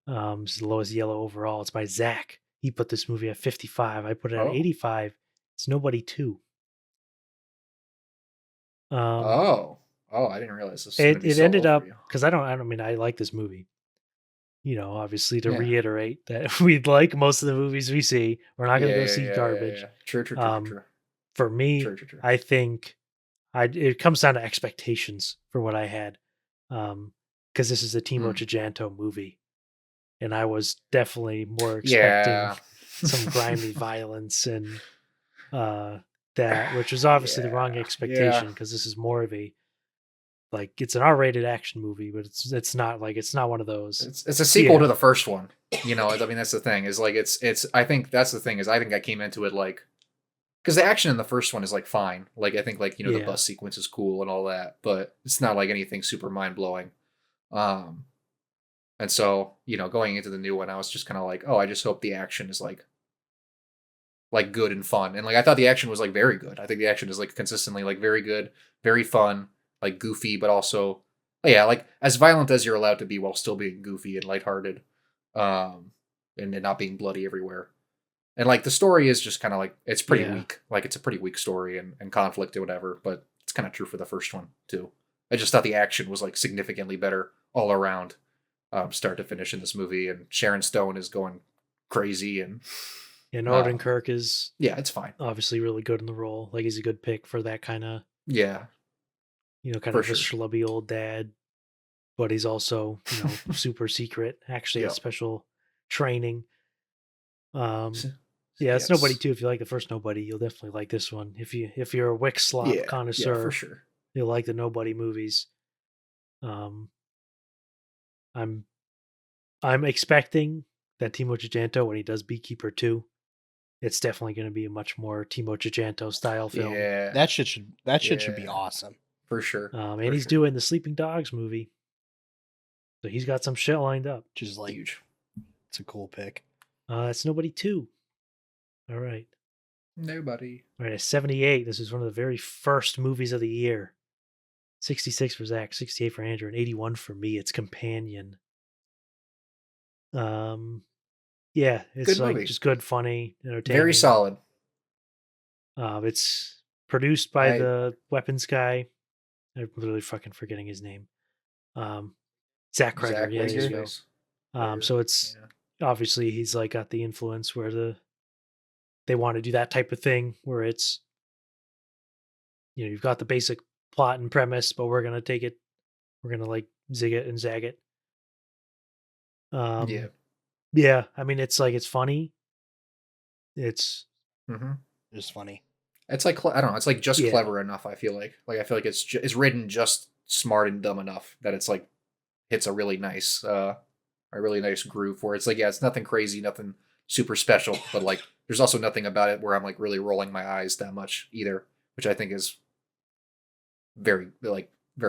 Speaker 3: This is the lowest yellow overall. It's by Zach. He put this movie at 55. I put it at
Speaker 1: Oh.
Speaker 3: 85. It's Nobody 2.
Speaker 1: Oh. I didn't realize this was going to be
Speaker 3: It
Speaker 1: so
Speaker 3: ended
Speaker 1: low for
Speaker 3: up
Speaker 1: you.
Speaker 3: because I mean I like this movie. Obviously to
Speaker 1: Yeah.
Speaker 3: reiterate that we like most of the movies we see. We're not going to go see garbage.
Speaker 1: Yeah. True.
Speaker 3: For me,
Speaker 1: True.
Speaker 3: I think it comes down to expectations for what I had. Because this is a Timo Giganto movie, and I was definitely more expecting some grimy violence and that, which was obviously the wrong expectation because this is more of a it's an R-rated action movie, but it's not one of those.
Speaker 1: It's a sequel to the first one. I mean, that's the thing is like it's. I think that's the thing is I think I came into it like because the action in the first one is like fine. Like I think like the bus sequence is cool and all that, but it's not like anything super mind blowing. And so going into the new one, I was just kind of like, oh, I just hope the action is like good and fun, and like I thought the action was like very good. I think the action is like consistently like very good, very fun, like goofy, but also like as violent as you're allowed to be while still being goofy and lighthearted, and not being bloody everywhere. And like the story is just kind of like it's pretty weak. Like it's a pretty weak story and conflict or whatever, but it's kind of true for the first one too. I just thought the action was like significantly better all around, start to finish in this movie. And Sharon Stone is going crazy and
Speaker 3: Odenkirk is
Speaker 1: it's fine.
Speaker 3: Obviously really good in the role. Like he's a good pick for that kind of kind of a schlubby old dad, but he's also super secret. Actually, has special training. It's Nobody 2. If you like the first Nobody, you'll definitely like this one. If you're a Wick slop connoisseur,
Speaker 1: for sure,
Speaker 3: you'll like the Nobody movies. I'm expecting that Timo Giganto when he does Beekeeper 2, it's definitely going to be a much more Timo Giganto style film.
Speaker 1: Yeah,
Speaker 2: that shit should be awesome
Speaker 1: for sure.
Speaker 3: And he's doing the Sleeping Dogs movie, so he's got some shit lined up.
Speaker 2: Which is like
Speaker 1: huge.
Speaker 2: It's a cool pick.
Speaker 3: That's Nobody 2. All right.
Speaker 1: Nobody.
Speaker 3: All right, at 78, this is one of the very first movies of the year. 66 for Zach, 68 for Andrew, and 81 for me. It's Companion. It's
Speaker 1: good
Speaker 3: like
Speaker 1: movie.
Speaker 3: just good, funny, entertaining.
Speaker 1: Very solid.
Speaker 3: It's produced by the weapons guy. I'm literally fucking forgetting his name. Zach Kreger. Yeah, there you go. So it's obviously he's like got the influence where they want to do that type of thing where it's you've got the basic plot and premise, but we're gonna take it, we're gonna like zig it and zag it. Yeah. I mean, it's like it's funny. It's
Speaker 2: just funny.
Speaker 1: It's like I don't know. It's like just clever enough. I feel like it's written just smart and dumb enough that it's like hits a really nice groove where it's like it's nothing crazy, nothing super special, but like there's also nothing about it where I'm like really rolling my eyes that much either, which I think is very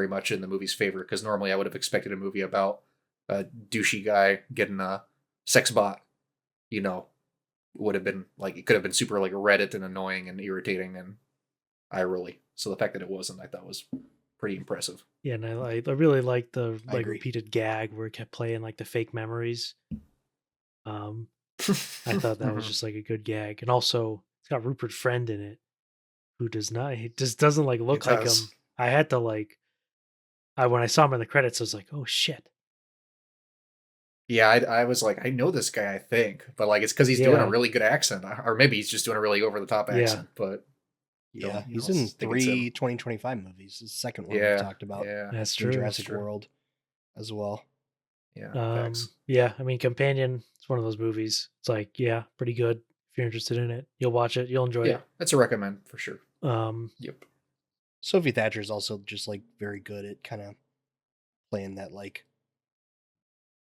Speaker 1: much in the movie's favor because normally I would have expected a movie about a douchey guy getting a sex bot, would have been like it could have been super like Reddit and annoying and irritating and eye rolly. So the fact that it wasn't, I thought was pretty impressive.
Speaker 3: Yeah, and I really liked the
Speaker 2: I agree.
Speaker 3: repeated gag where it kept playing like the fake memories. I thought that was just like a good gag, and also it's got Rupert Friend in it, who doesn't like look like him. I had to when I saw him in the credits, I was like, oh shit.
Speaker 1: Yeah, I was like, I know this guy, I think, but like it's because he's doing a really good accent, or maybe he's just doing a really over the top accent. But
Speaker 2: he's in 3 2025 movies. The second one we talked about.
Speaker 1: Yeah,
Speaker 3: that's true.
Speaker 2: Jurassic World as well.
Speaker 1: Yeah, facts.
Speaker 3: Yeah, I mean, Companion, it's one of those movies. It's like, yeah, pretty good. If you're interested in it, you'll watch it. You'll enjoy
Speaker 1: Yeah, that's a recommend for sure.
Speaker 3: it.
Speaker 1: Yep.
Speaker 2: Sophie Thatcher is also just like very good at kind of playing that like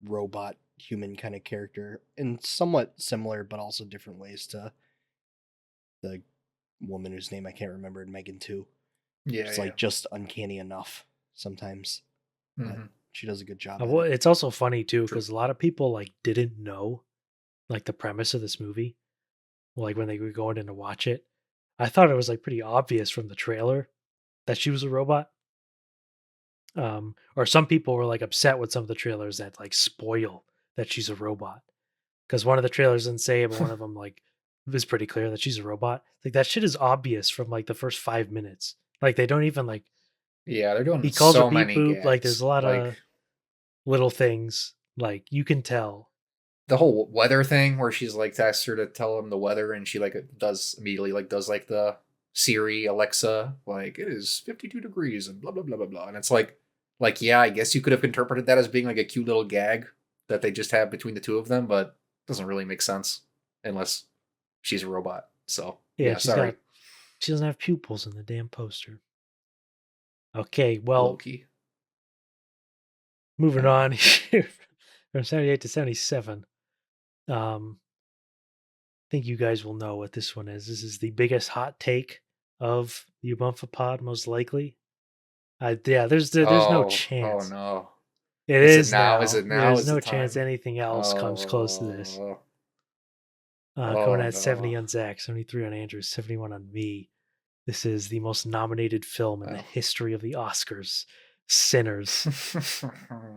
Speaker 2: robot human kind of character in somewhat similar but also different ways to the woman whose name I can't remember in Megan 2.
Speaker 1: Yeah,
Speaker 2: It's
Speaker 1: yeah.
Speaker 2: like just uncanny enough sometimes. But
Speaker 1: Mhm.
Speaker 2: she does a good job.
Speaker 3: Well,
Speaker 2: At it.
Speaker 3: it's also funny too
Speaker 1: True.
Speaker 3: because a lot of people like didn't know like the premise of this movie. Like when they were going in to watch it, I thought it was like pretty obvious from the trailer that she was a robot. Or some people were like upset with some of the trailers that like spoil that she's a robot because one of the trailers didn't say it, but one of them like was pretty clear that she's a robot. Like that shit is obvious from like the first 5 minutes. Like they don't even like
Speaker 1: Yeah, they're doing
Speaker 3: he calls her
Speaker 1: so
Speaker 3: beep
Speaker 1: many
Speaker 3: boop. Like there's
Speaker 1: gags.
Speaker 3: a lot
Speaker 1: Like
Speaker 3: of little things like you can tell.
Speaker 1: the whole weather thing where she's like asks her to tell him the weather and she like does immediately like does like the Siri, Alexa, like it is 52 degrees and blah blah blah blah blah. And it's like yeah, I guess you could have interpreted that as being like a cute little gag that they just have between the two of them, but it doesn't really make sense unless she's a robot. So
Speaker 3: Yeah,
Speaker 1: yeah, sorry.
Speaker 3: she doesn't have pupils in the damn poster. Okay,
Speaker 1: Low
Speaker 3: well,
Speaker 1: key.
Speaker 3: moving
Speaker 1: Anyway.
Speaker 3: on here from 78 to 77. I think you guys will know what this one is. This is the biggest hot take of the Ubumfa pod, most likely. Yeah, there's no
Speaker 1: Oh
Speaker 3: chance.
Speaker 1: no.
Speaker 3: It
Speaker 1: Is it
Speaker 3: is
Speaker 1: now?
Speaker 3: now.
Speaker 1: Is it now?
Speaker 3: There's
Speaker 1: Is the
Speaker 3: no chance
Speaker 1: time?
Speaker 3: anything else comes close to this.
Speaker 1: Oh,
Speaker 3: Coming
Speaker 1: oh
Speaker 3: at 70
Speaker 1: no.
Speaker 3: on Zach, 73 on Andrew, 71 on me. This is the most nominated film in the
Speaker 1: Wow.
Speaker 3: history of the Oscars. Sinners.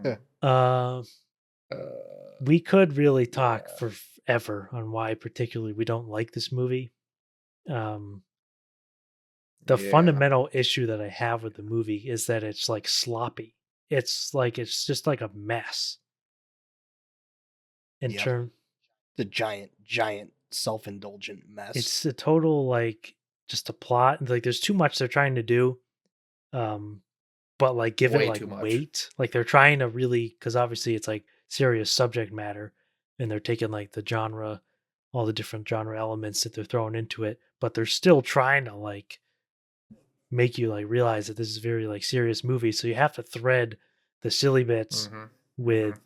Speaker 2: Yeah.
Speaker 3: We could really talk
Speaker 1: Yeah.
Speaker 3: forever on why particularly we don't like this movie. The
Speaker 1: Yeah.
Speaker 3: fundamental issue that I have with the movie is that it's like sloppy. It's just like a mess. In
Speaker 2: Yep.
Speaker 3: term,
Speaker 2: The giant self-indulgent mess.
Speaker 3: it's a total like just a plot. Like there's too much they're trying to do. But like give it
Speaker 1: Way
Speaker 3: like
Speaker 1: too much.
Speaker 3: weight. Like they're trying to really because obviously it's like serious subject matter and they're taking like the genre, all the different genre elements that they're throwing into it, but they're still trying to like make you like realize that this is a very like serious movie. So you have to thread the silly bits
Speaker 1: Mhm.
Speaker 3: with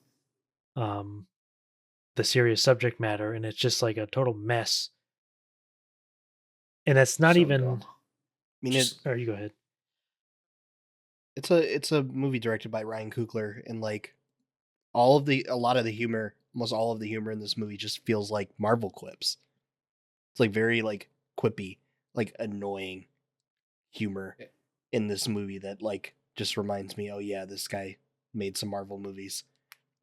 Speaker 3: the serious subject matter, and it's just like a total mess. And that's not
Speaker 1: So
Speaker 3: even
Speaker 1: dumb.
Speaker 2: I mean,
Speaker 1: Just-
Speaker 3: or you go ahead.
Speaker 2: it's a movie directed by Ryan Coogler, and like a lot of the humor, almost all of the humor in this movie just feels like Marvel quips. It's like very like quippy, like annoying humor
Speaker 1: Yeah.
Speaker 2: in this movie that like just reminds me, oh yeah, this guy made some Marvel movies.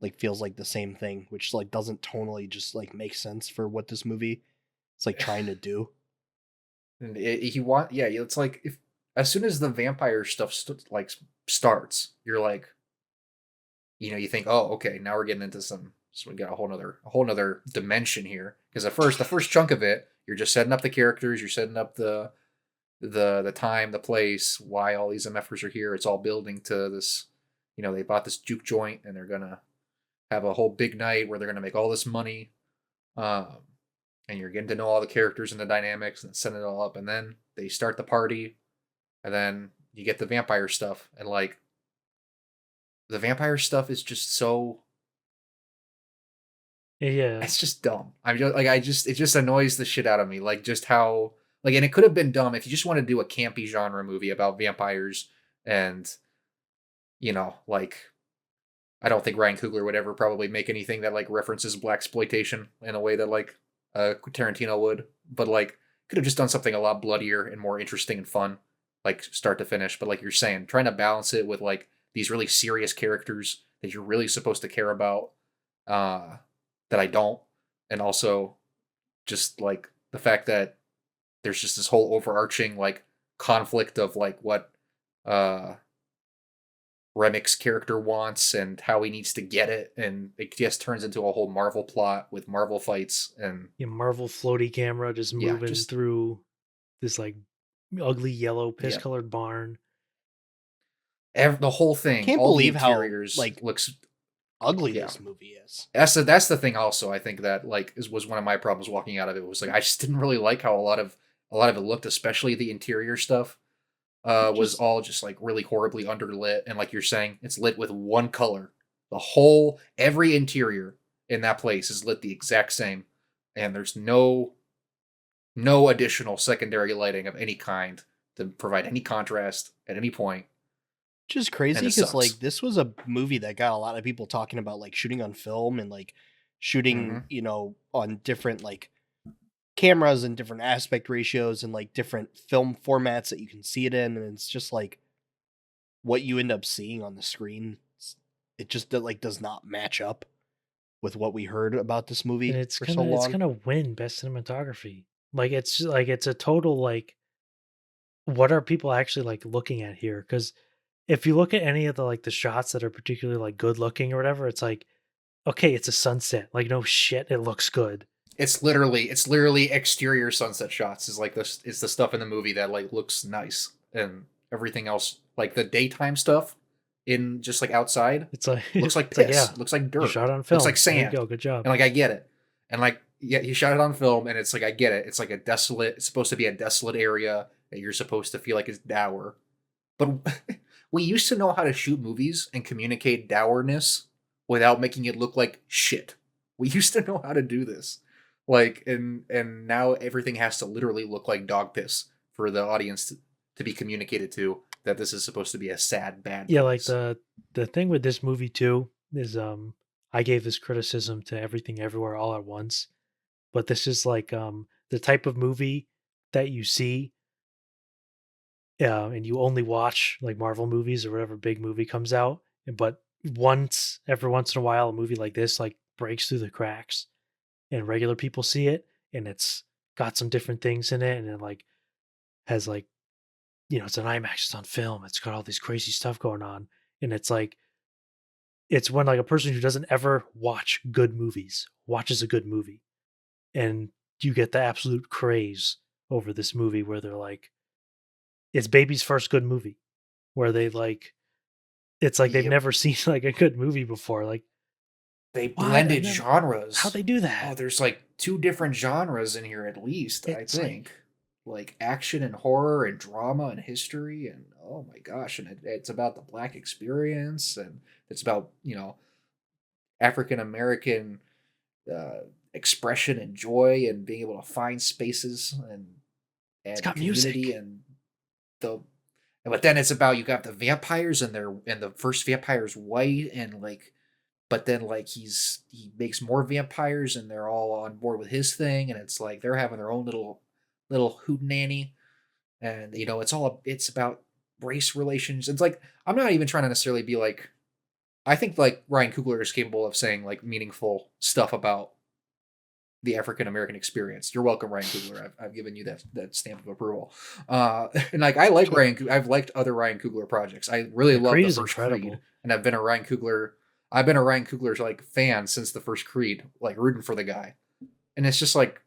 Speaker 2: Like feels like the same thing, which like doesn't tonally just like make sense for what this movie is like trying to do.
Speaker 1: And it's like if as soon as the vampire stuff starts, you're like, you think, oh, okay, now we're getting into so we got a whole nother dimension here. Because at first, the first chunk of it, you're just setting up the characters, you're setting up the time, the place, why all these MFers are here. It's all building to this. They bought this juke joint and they're gonna have a whole big night where they're gonna make all this money. Um, and you're getting to know all the characters and the dynamics and setting it all up, and then they start the party, and then you get the vampire stuff, and like the vampire stuff is just so
Speaker 3: Yeah.
Speaker 1: it's just dumb. It just annoys the shit out of me. Like just how and it could have been dumb if you just want to do a campy genre movie about vampires and like I don't think Ryan Coogler would ever probably make anything that like references black exploitation in a way that like Tarantino would, but like could have just done something a lot bloodier and more interesting and fun, like start to finish. But like you're saying, trying to balance it with like these really serious characters that you're really supposed to care about, that I don't, and also just like the fact that there's just this whole overarching like conflict of like what Remic's character wants and how he needs to get it, and it just turns into a whole Marvel plot with Marvel fights and
Speaker 3: Marvel floaty camera just moving through this like ugly yellow piss colored barn.
Speaker 1: the whole thing.
Speaker 2: Can't
Speaker 1: all
Speaker 2: believe
Speaker 1: the
Speaker 2: how
Speaker 1: interiors
Speaker 2: like
Speaker 1: looks
Speaker 2: ugly
Speaker 1: Yeah.
Speaker 2: this movie is.
Speaker 1: That's the thing also. I think that like was one of my problems walking out of it was like I just didn't really like how a lot of it looked, especially the interior stuff. Was
Speaker 2: Just
Speaker 1: all just like really horribly underlit, and like you're saying, it's lit with one color. The whole every interior in that place is lit the exact same, and there's no additional secondary lighting of any kind to provide any contrast at any point,
Speaker 2: just
Speaker 1: and
Speaker 2: crazy
Speaker 1: it
Speaker 2: because
Speaker 1: sucks.
Speaker 2: like this was a movie that got a lot of people talking about like shooting on film and like shooting,
Speaker 1: Hmm.
Speaker 2: on different like cameras and different aspect ratios and like different film formats that you can see it in, and it's just like what you end up seeing on the screen. It just like does not match up with what we heard about this
Speaker 3: And
Speaker 2: movie for so
Speaker 3: it's
Speaker 2: long.
Speaker 3: gonna win best cinematography. Like it's a total like what are people actually like looking at here? Because if you look at any of the like the shots that are particularly like good looking or whatever, it's like okay, it's a sunset. Like no shit, it looks good.
Speaker 1: It's literally exterior sunset shots is like this is the stuff in the movie that like looks nice, and everything else like the daytime stuff in just like outside
Speaker 3: It's like
Speaker 1: looks like
Speaker 3: it's like
Speaker 1: piss,
Speaker 3: yeah,
Speaker 1: looks like
Speaker 3: you
Speaker 1: dirt,
Speaker 3: shot it on
Speaker 1: looks like
Speaker 3: film. There you
Speaker 1: sand,
Speaker 3: go, good job.
Speaker 1: and like I get it, and like yeah, he shot it on film, and it's like I get it. It's like a desolate. It's supposed to be a desolate area that you're supposed to feel like is dour, but we used to know how to shoot movies and communicate dourness without making it look like shit. We used to know how to do this. Like and now everything has to literally look like dog piss for the audience to be communicated to that this is supposed to be a sad bad
Speaker 3: Yeah, like
Speaker 1: place.
Speaker 3: the thing with this movie too is I gave this criticism to Everything Everywhere All at Once, but this is like the type of movie that you see and you only watch like Marvel movies or whatever big movie comes out, but every once in a while a movie like this like breaks through the cracks and regular people see it and it's got some different things in it and it like has like it's an IMAX, it's on film, it's got all this crazy stuff going on and it's like it's when like a person who doesn't ever watch good movies watches a good movie and you get the absolute craze over this movie where they're like it's baby's first good movie where they like it's like they've
Speaker 1: Yep.
Speaker 3: never seen like a good movie before like
Speaker 1: They
Speaker 3: what I've
Speaker 1: blended
Speaker 3: never how'd
Speaker 1: genres.
Speaker 3: they do
Speaker 1: Oh,
Speaker 3: that
Speaker 1: there's like two different genres in here at least, I
Speaker 3: it's like
Speaker 1: think. Like action and horror and drama and history and oh my gosh, and it's about the black experience and it's about, African American uh, expression and joy and being able to find spaces
Speaker 3: it's
Speaker 1: and
Speaker 3: got
Speaker 1: community
Speaker 3: music.
Speaker 1: and the but then it's about you got the vampires and the first vampire's white and like but then like he makes more vampires and they're all on board with his thing and it's like they're having their own little hootenanny and it's about race relations. It's like I'm not even trying to necessarily be like I think like Ryan Coogler is capable of saying like meaningful stuff about the African American experience. You're welcome, Ryan Coogler. I've given you that stamp of approval. And like I like I've liked other Ryan Coogler projects. I really
Speaker 3: Yeah,
Speaker 1: love
Speaker 3: Creed
Speaker 1: the
Speaker 3: is
Speaker 1: first Creed,
Speaker 3: incredible.
Speaker 1: and I've been a Ryan Coogler. I've been a Ryan Coogler like fan since the first Creed, like rooting for the guy. And it's just like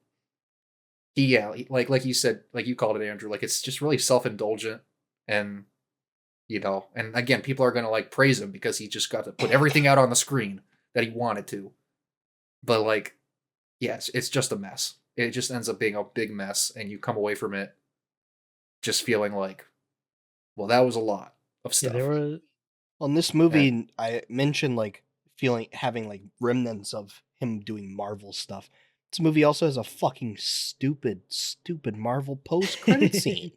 Speaker 1: like you said, like you called it, Andrew. Like it's just really self indulgent, and and again, people are gonna like praise him because he just got to put everything out on the screen that he wanted to. But like yes, it's just a mess. It just ends up being a big mess, and you come away from it just feeling like, well, that was a lot of
Speaker 3: Yeah, there
Speaker 1: stuff.
Speaker 3: were
Speaker 2: On this
Speaker 1: And
Speaker 2: movie, I mentioned like feeling having like remnants of him doing Marvel stuff. This movie also has a fucking stupid Marvel post credit scene.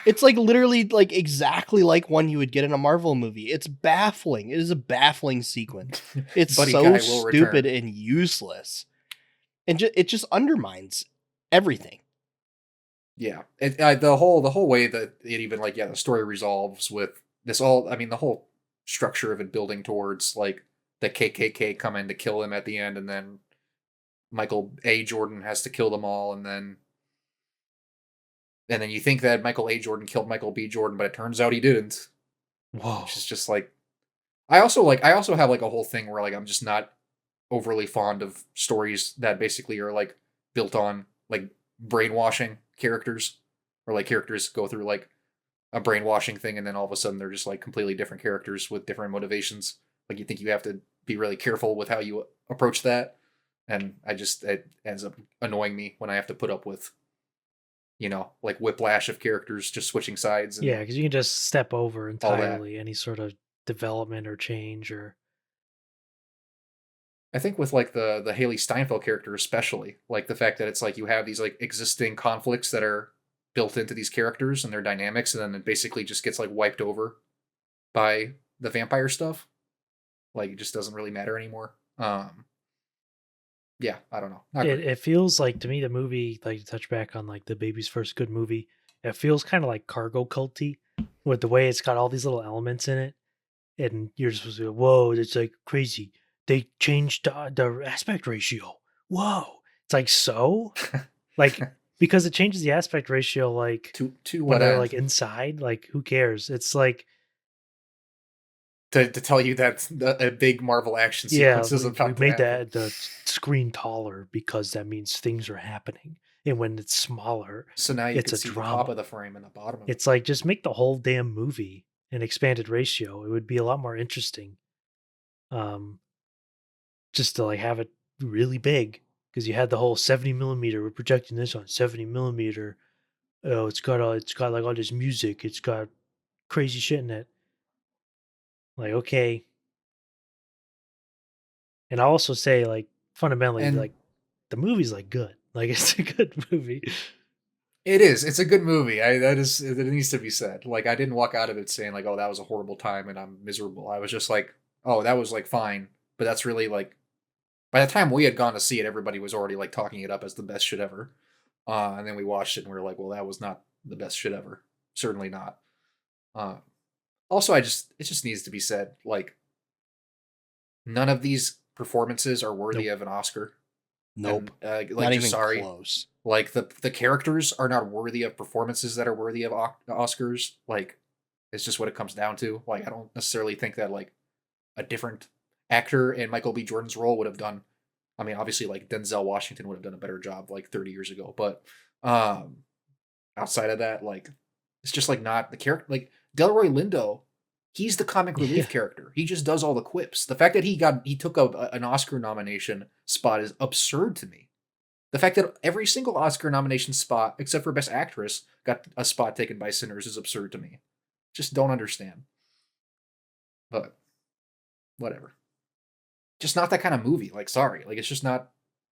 Speaker 2: It's like literally like exactly like one you would get in a Marvel movie. It's baffling. It is a baffling sequence. It's
Speaker 1: Buddy
Speaker 2: so
Speaker 1: Guy will
Speaker 2: stupid
Speaker 1: return.
Speaker 2: and useless, and it just undermines everything.
Speaker 1: Yeah, the whole way that it even like the story resolves with this all. I mean, the whole structure of it building towards like the KKK come in to kill him at the end, and then Michael A. Jordan has to kill them all, and then you think that Michael A. Jordan killed Michael B. Jordan, but it turns out he didn't, which
Speaker 3: whoa.
Speaker 1: is just like I also have like a whole thing where like I'm just not overly fond of stories that basically are like built on like brainwashing characters or like characters go through like a brainwashing thing and then all of a sudden they're just like completely different characters with different motivations. Like you think you have to be really careful with how you approach that, and it ends up annoying me when I have to put up with, like whiplash of characters just switching sides
Speaker 3: Yeah,
Speaker 1: and
Speaker 3: because you can just step over
Speaker 1: all that.
Speaker 3: entirely any sort of development or change or
Speaker 1: I think with like the Haley Steinfeld character especially, like the fact that it's like you have these like existing conflicts that are built into these characters and their dynamics, and then it basically just gets like wiped over by the vampire stuff. Like it just doesn't really matter anymore. Yeah, I don't know. Not
Speaker 3: it,
Speaker 1: great.
Speaker 3: it feels like to me the movie, like to touch back on like the baby's first good movie, it feels kind of like cargo culty with the way it's got all these little elements in it. And you're supposed to go, whoa, it's like crazy. They changed the aspect ratio. Whoa. It's like, so? Like, because it changes the aspect ratio, like
Speaker 1: To
Speaker 3: when
Speaker 1: what
Speaker 3: they're
Speaker 1: end?
Speaker 3: like inside, like who cares? It's like,
Speaker 1: To tell you that a big Marvel action
Speaker 3: yeah,
Speaker 1: sequence is
Speaker 3: we
Speaker 1: about to
Speaker 3: made
Speaker 1: happen.
Speaker 3: the screen taller because that means things are happening. And when it's smaller,
Speaker 1: So now you
Speaker 3: it's
Speaker 1: can
Speaker 3: a
Speaker 1: see the top
Speaker 3: drama.
Speaker 1: of the frame and the bottom of the
Speaker 3: It's
Speaker 1: frame.
Speaker 3: like just make the whole damn movie an expanded ratio. It would be a lot more interesting. Um, just to like have it really big because you had the whole 70 millimeter. We're projecting this on 70 millimeter. Oh, it's got like all this music. It's got crazy shit in it. Like okay, and I'll also say like fundamentally
Speaker 1: And
Speaker 3: like the movie's like good. Like it's a good movie.
Speaker 1: it is. It's a good movie. It needs to be said. Like I didn't walk out of it saying like, "Oh, that was a horrible time and I'm miserable." I was just like, "Oh, that was like fine." But that's really like by the time we had gone to see it, everybody was already like talking it up as the best shit ever. And then we watched it and we were like, "Well, that was not the best shit ever. Certainly not." Uh, Also, it just needs to be said like none of these performances are worthy
Speaker 3: Nope.
Speaker 1: of an Oscar.
Speaker 2: Nope.
Speaker 1: And like
Speaker 2: Not
Speaker 1: just
Speaker 2: even
Speaker 1: sorry.
Speaker 2: close.
Speaker 1: Like the characters are not worthy of performances that are worthy of Oscars. Like it's just what it comes down to. Like I don't necessarily think that like a different actor in Michael B. Jordan's role would have done. I mean, obviously, like Denzel Washington would have done a better job like 30 years ago. But um outside of that, like it's just like not the character. Like Delroy Lindo, he's the comic
Speaker 3: Yeah.
Speaker 1: relief character. He just does all the quips. The fact that he took an Oscar nomination spot is absurd to me. The fact that every single Oscar nomination spot, except for Best Actress, got a spot taken by Sinners is absurd to me. Just don't understand. But whatever. Just not that kind of movie. Like, sorry. Like, it's just not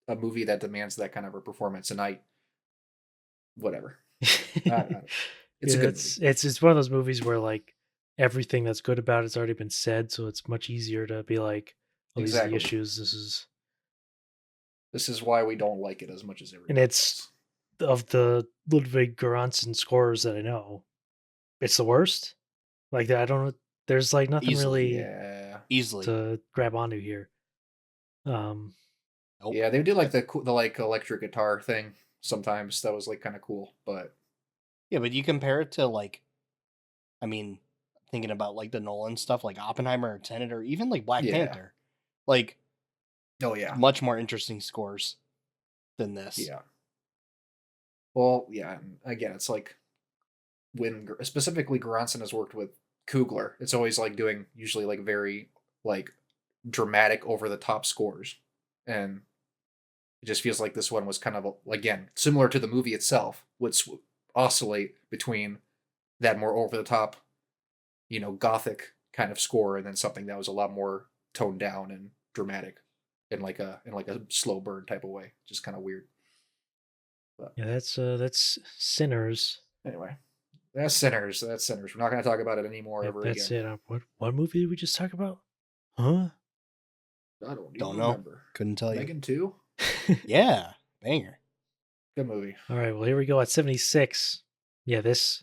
Speaker 1: a movie that demands that kind of a performance. And whatever. It's a
Speaker 3: Yeah,
Speaker 1: good movie.
Speaker 3: it's one of those movies where like everything that's good about it's already been said, so it's much easier to be like, "Oh, these are the
Speaker 1: Exactly.
Speaker 3: issues.
Speaker 1: This is why we don't like it as much as
Speaker 3: And
Speaker 1: everybody
Speaker 3: it's
Speaker 1: else.
Speaker 3: of the Ludwig Göransson scores that I know, it's the worst. Like I don't know. There's like nothing
Speaker 2: Easily.
Speaker 3: really
Speaker 1: Yeah.
Speaker 2: Easily.
Speaker 3: to grab onto here. Um,
Speaker 2: Nope.
Speaker 1: Yeah, they do like the like electric guitar thing sometimes. That was like kind of cool, but
Speaker 2: Yeah, but you compare it to like, I mean, thinking about like the Nolan stuff, like Oppenheimer or Tenet, or even like Black
Speaker 1: yeah.
Speaker 2: Panther, like
Speaker 1: Oh yeah.
Speaker 2: much more interesting scores than this.
Speaker 1: Yeah. Well, yeah. And again, it's like when specifically Goranson has worked with Kugler, it's always like doing usually like very like dramatic over the top scores, and it just feels like this one was kind of again similar to the movie itself, would oscillate between that more over the top, gothic kind of score, and then something that was a lot more toned down and dramatic in like a slow burn type of way. Just kind of weird. But
Speaker 3: yeah, that's Sinners.
Speaker 1: anyway, that's Sinners. That's Sinners. We're not going to talk about it anymore
Speaker 3: Yep,
Speaker 1: ever
Speaker 3: that's
Speaker 1: again.
Speaker 3: it. What movie did we just talk about? Huh?
Speaker 1: I don't even
Speaker 2: Don't know.
Speaker 1: remember.
Speaker 2: Couldn't tell you.
Speaker 1: Megan 2?
Speaker 2: Yeah, banger.
Speaker 1: Good movie.
Speaker 3: All right, well here we go at 76. Yeah, this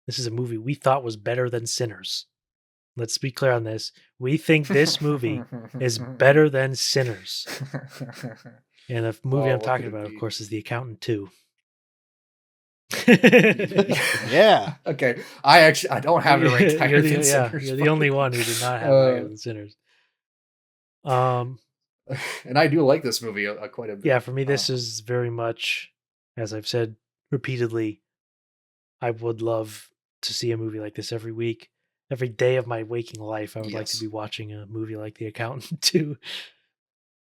Speaker 3: is a movie we thought was better than Sinners. Let's be clear on this. We think this movie is better than Sinners. And the movie
Speaker 1: Oh,
Speaker 3: I'm
Speaker 1: what
Speaker 3: talking
Speaker 1: could it
Speaker 3: about, of
Speaker 1: be?
Speaker 3: course, is The Accountant 2.
Speaker 2: Yeah.
Speaker 1: Okay. I don't have it ranked higher than Sinners.
Speaker 3: You're the only one who did not have it higher than Sinners.
Speaker 1: And I do like this movie quite a bit.
Speaker 3: Yeah, for me, this is very much, as I've said repeatedly, I would love to see a movie like this every week. every day of my waking life, I would like to
Speaker 1: Yes.
Speaker 3: be watching a movie like The Accountant too.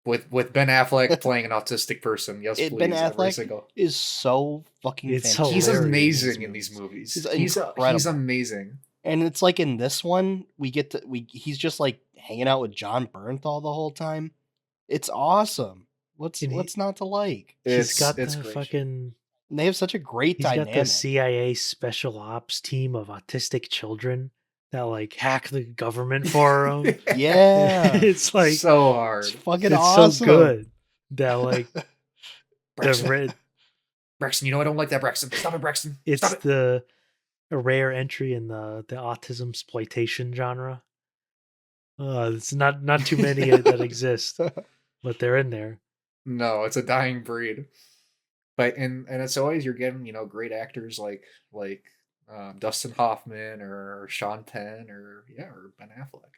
Speaker 1: With Ben Affleck playing an autistic person. Yes, please.
Speaker 2: Ben
Speaker 1: Every
Speaker 2: Affleck
Speaker 1: single.
Speaker 2: is so fucking
Speaker 3: It's
Speaker 2: fantastic.
Speaker 1: He's
Speaker 3: hilarious.
Speaker 1: amazing in these movies.
Speaker 2: He's
Speaker 1: He's
Speaker 2: incredible.
Speaker 1: amazing.
Speaker 2: And it's like in this one, he's just like hanging out with John Bernthal the whole time. It's awesome. What's not to like?
Speaker 3: He's got
Speaker 1: It's
Speaker 3: the
Speaker 1: great.
Speaker 3: fucking.
Speaker 2: And they have such a great
Speaker 3: He's got the
Speaker 2: dynamic.
Speaker 3: CIA special ops team of autistic children that like hack the government for him.
Speaker 2: Yeah.
Speaker 3: It's like
Speaker 1: so hard.
Speaker 2: It's fucking
Speaker 3: it's
Speaker 2: awesome.
Speaker 3: so good that like the
Speaker 1: Braxton,
Speaker 3: red.
Speaker 1: Braxton, you know I don't like that, Braxton. Stop it, Braxton.
Speaker 3: It's
Speaker 1: Stop it.
Speaker 3: a rare entry in the autism exploitation genre. It's not too many that exist, but they're in there.
Speaker 1: No, it's a dying breed. But and it's always you're getting, you know, great actors like Dustin Hoffman or Sean Penn or Ben Affleck.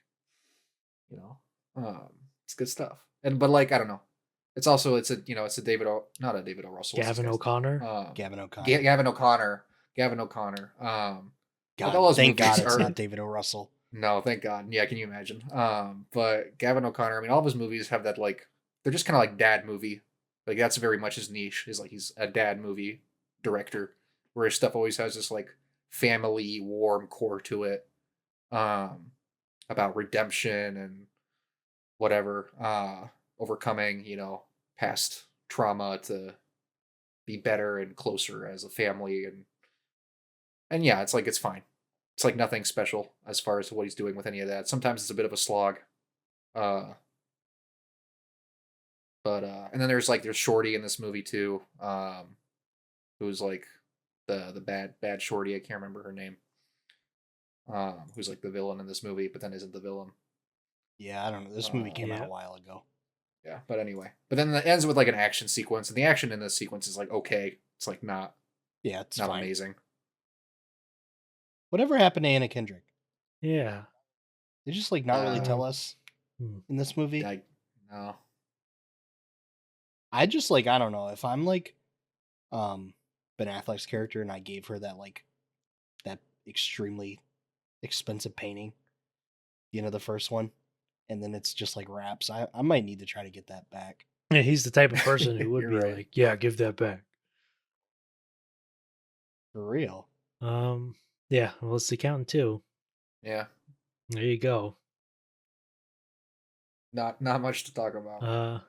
Speaker 1: You know, it's good stuff. But like I don't know, it's a not a David O. Russell. what's
Speaker 3: Gavin
Speaker 1: this guy's
Speaker 3: O'Connor.
Speaker 1: name?
Speaker 2: Gavin O'Connor.
Speaker 1: Gavin O'Connor. Gavin O'Connor.
Speaker 2: God,
Speaker 1: all those
Speaker 2: thank God
Speaker 1: movies
Speaker 2: it's
Speaker 1: are-
Speaker 2: not David O. Russell.
Speaker 1: No, thank God. Yeah, can you imagine? But Gavin O'Connor, I mean, all of his movies have that like they're just kind of like dad movie. Like that's very much his niche. Is like he's a dad movie director, where his stuff always has this like family warm core to it, about redemption and whatever, overcoming past trauma to be better and closer as a family and yeah, it's like it's fine. It's like nothing special as far as what he's doing with any of that. Sometimes it's a bit of a slog. But and then there's Shorty in this movie too, who's like the bad Shorty. I can't remember her name. Who's like the villain in this movie, but then isn't the villain.
Speaker 2: Yeah, I don't know. This movie came out
Speaker 3: Yeah.
Speaker 2: a while ago.
Speaker 1: Yeah, but anyway. But then it ends with like an action sequence, and the action in this sequence is like okay. It's like not
Speaker 2: Yeah, it's
Speaker 1: not
Speaker 2: fine.
Speaker 1: amazing.
Speaker 2: Whatever happened to Anna Kendrick?
Speaker 3: Yeah.
Speaker 2: They just like not really
Speaker 1: Uh,
Speaker 2: tell us
Speaker 3: hmm.
Speaker 2: in this movie.
Speaker 1: No.
Speaker 2: I just like I don't know if I'm like Ben Affleck's character and I gave her that extremely expensive painting, the first one, and then it's just like wraps. I might need to try to get that back.
Speaker 3: Yeah, he's the type of person who would
Speaker 1: You're
Speaker 3: be
Speaker 1: right.
Speaker 3: like, "Yeah, give that back."
Speaker 2: For real.
Speaker 3: Yeah. Well, it's The Accountant too.
Speaker 1: Yeah.
Speaker 3: There you go.
Speaker 1: Not much to talk about.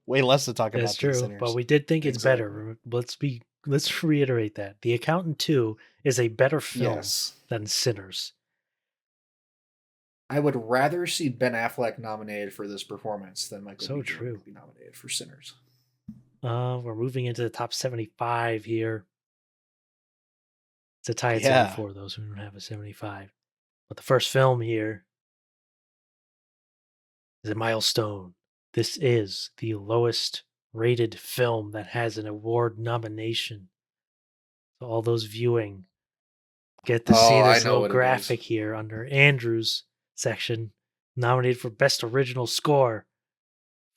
Speaker 2: Way less to talk
Speaker 3: That's
Speaker 2: about than
Speaker 3: true,
Speaker 2: Sinners.
Speaker 3: but we did think it's
Speaker 1: Exactly.
Speaker 3: better. Let's reiterate that The Accountant 2 is a better film
Speaker 1: Yes.
Speaker 3: than Sinners.
Speaker 1: I would rather see Ben Affleck nominated for this performance than Michael
Speaker 3: So
Speaker 1: B. Jordan
Speaker 3: true.
Speaker 1: be nominated for Sinners.
Speaker 3: We're moving into the top 75 here. It's a tie at
Speaker 2: Yeah.
Speaker 3: 74, those who don't have a 75. But the first film here is a milestone. This is the lowest rated film that has an award nomination. So all those viewing get to see
Speaker 1: Oh, I
Speaker 3: this
Speaker 1: know
Speaker 3: little
Speaker 1: what it
Speaker 3: graphic
Speaker 1: is.
Speaker 3: here under Andrew's section. Nominated for Best Original Score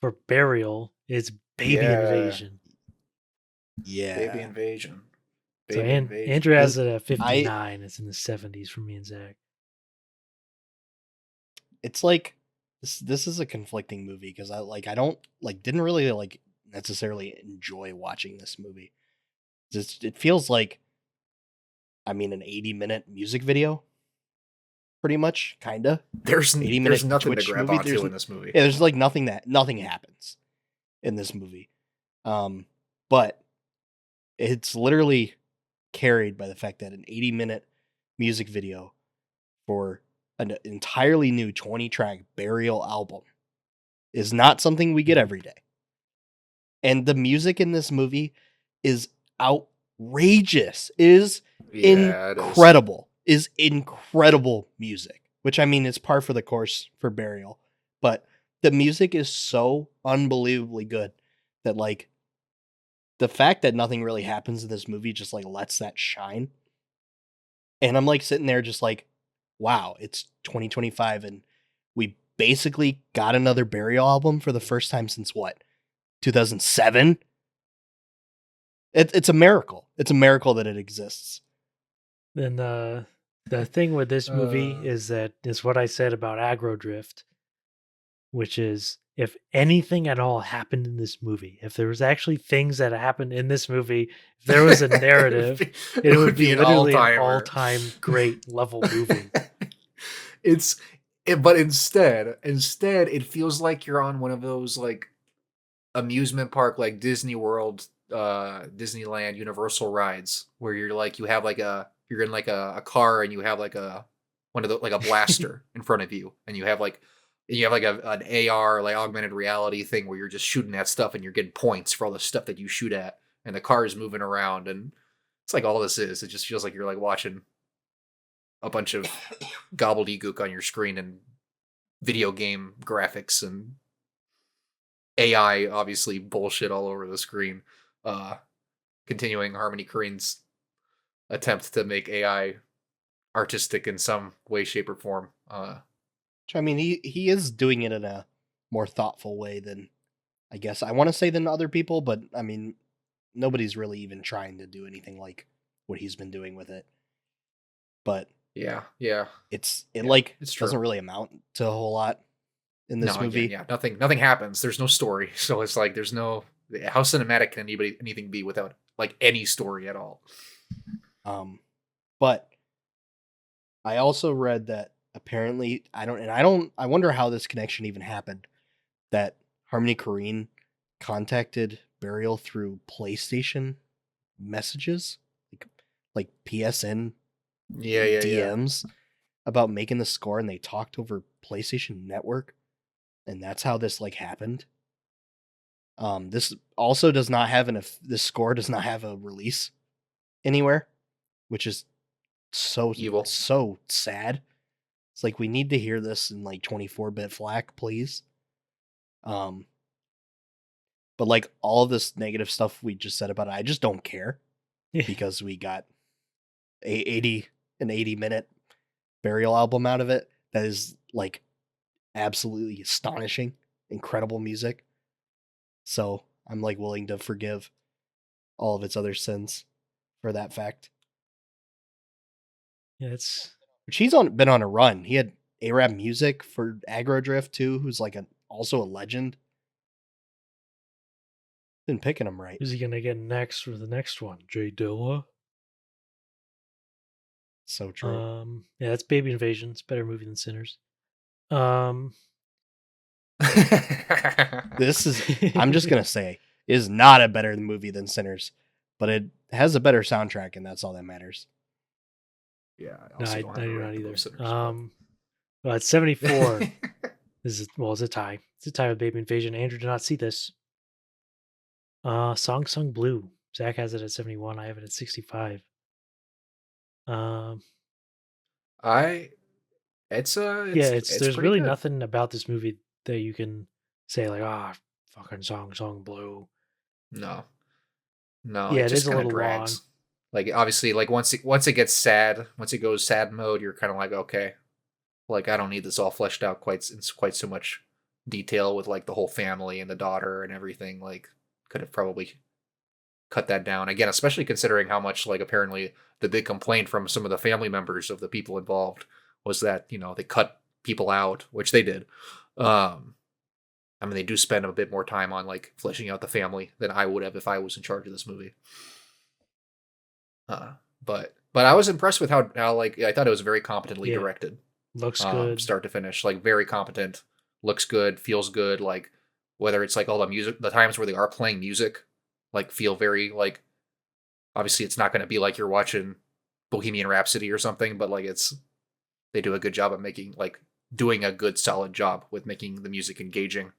Speaker 3: for Burial is Baby
Speaker 1: Yeah.
Speaker 3: Invasion.
Speaker 2: Yeah.
Speaker 1: Baby Invasion.
Speaker 3: So
Speaker 1: Baby Invasion.
Speaker 3: Andrew has
Speaker 2: This-
Speaker 3: it at 59. It's in the 70s for me and Zach.
Speaker 2: It's like this is a conflicting movie because I don't didn't really necessarily enjoy watching this movie. It feels like an 80-minute music video, pretty much, kinda.
Speaker 1: There's
Speaker 2: 80-minute
Speaker 1: there's nothing
Speaker 2: Twitch
Speaker 1: to grab
Speaker 2: movie,
Speaker 1: onto
Speaker 2: there's-
Speaker 1: in this movie.
Speaker 2: Yeah, there's nothing happens in this movie. But it's literally carried by the fact that an 80-minute music video for an entirely new 20-track Burial album is not something we get every day. And the music in this movie is outrageous. It is
Speaker 1: Yeah, it is.
Speaker 2: incredible. Is incredible music, which is par for the course for Burial. But the music is so unbelievably good that the fact that nothing really happens in this movie just lets that shine. And I'm sitting there just wow, it's 2025 and we basically got another Burial album for the first time since what? 2007? It's a miracle. It's a miracle that it exists.
Speaker 3: Then The thing with this movie
Speaker 1: Uh,
Speaker 3: is that it's what I said about aggro drift, which is if anything at all happened in this movie, if there was actually things that happened in this movie, if there was a narrative, it
Speaker 1: it
Speaker 3: would
Speaker 1: would
Speaker 3: be
Speaker 1: be an
Speaker 3: literally an
Speaker 1: all-timer.
Speaker 3: all-time great level movie.
Speaker 1: it's but instead it feels like you're on one of those like amusement park like Disney World, Disneyland, Universal rides where you're like you have like you're in like a car and you have like a one of the like a blaster in front of you and you have like an AR like augmented reality thing where you're just shooting at stuff and you're getting points for all the stuff that you shoot at and the car is moving around and it's like all this is. It just feels like you're like watching a bunch of gobbledygook on your screen and video game graphics and AI obviously bullshit all over the screen. Uh Continuing Harmony Korine's attempt to make AI artistic in some way, shape, or form.
Speaker 2: I mean, he is doing it in a more thoughtful way than, I guess, I want to say, than other people, but I mean, nobody's really even trying to do anything like what he's been doing with it. But
Speaker 1: Yeah,
Speaker 2: it
Speaker 1: yeah,
Speaker 2: like
Speaker 1: it's true.
Speaker 2: doesn't really amount to a whole lot in this
Speaker 1: No,
Speaker 2: movie.
Speaker 1: again, yeah, nothing happens. There's no story, so it's like there's no how cinematic can anything be without like any story at all?
Speaker 2: But I also read that apparently I wonder how this connection even happened. That Harmony Korine contacted Burial through PlayStation messages, like PSN
Speaker 1: Yeah.
Speaker 2: DMs about making the score, and they talked over PlayStation Network, and that's how this like happened. This also does not have this score does not have a release anywhere, which is
Speaker 1: Evil.
Speaker 2: so sad. It's like we need to hear this in like 24-bit FLAC, please. But like all of this negative stuff we just said about it, I just don't care because we got an 80-minute Burial album out of it that is like absolutely astonishing, incredible music. So I'm like willing to forgive all of its other sins for that fact.
Speaker 3: Yeah, it's
Speaker 2: Which been on a run. He had Arab Music for Aggro Drift too, who's like also a legend. Been picking him right.
Speaker 3: who's he gonna get next for the next one? Jay Dilla.
Speaker 2: So true.
Speaker 3: Yeah, that's Baby Invasion. It's a better movie than Sinners. Um,
Speaker 2: This is I'm just gonna say is not a better movie than Sinners, but it has a better soundtrack, and that's all that matters.
Speaker 1: Yeah,
Speaker 3: no, I
Speaker 1: don't have
Speaker 3: do
Speaker 1: a
Speaker 3: not
Speaker 1: rank
Speaker 3: either.
Speaker 1: above Sinners,
Speaker 3: Well, it's 74. This is it's a tie. It's a tie with Baby Invasion. Andrew did not see this. Song Sung Blue. Zach has it at 71. I have it at 65.
Speaker 1: I it's
Speaker 3: Yeah,
Speaker 1: it's
Speaker 3: there's
Speaker 1: pretty
Speaker 3: really
Speaker 1: good.
Speaker 3: nothing about this movie that you can say like, fucking Song Blue.
Speaker 1: No,
Speaker 3: Yeah,
Speaker 1: it
Speaker 3: it is
Speaker 1: just
Speaker 3: a
Speaker 1: kind of
Speaker 3: little long.
Speaker 1: drags. Like obviously, like once it gets sad, once it goes sad mode, you're kind of like okay, like I don't need this all fleshed out in quite so much detail with like the whole family and the daughter and everything. Like could have probably cut that down again, especially considering how much like apparently the big complaint from some of the family members of the people involved was that they cut people out, which they did. I mean, they do spend a bit more time on like fleshing out the family than I would have if I was in charge of this movie. But I was impressed with how like I thought it was very competently
Speaker 3: Yeah.
Speaker 1: directed,
Speaker 3: Looks good.
Speaker 1: start to finish, like very competent, looks good, feels good. Like whether it's like all the music, the times where they are playing music, like feel very like obviously it's not going to be like you're watching Bohemian Rhapsody or something, but like they do a good job of doing a good solid job with making the music engaging.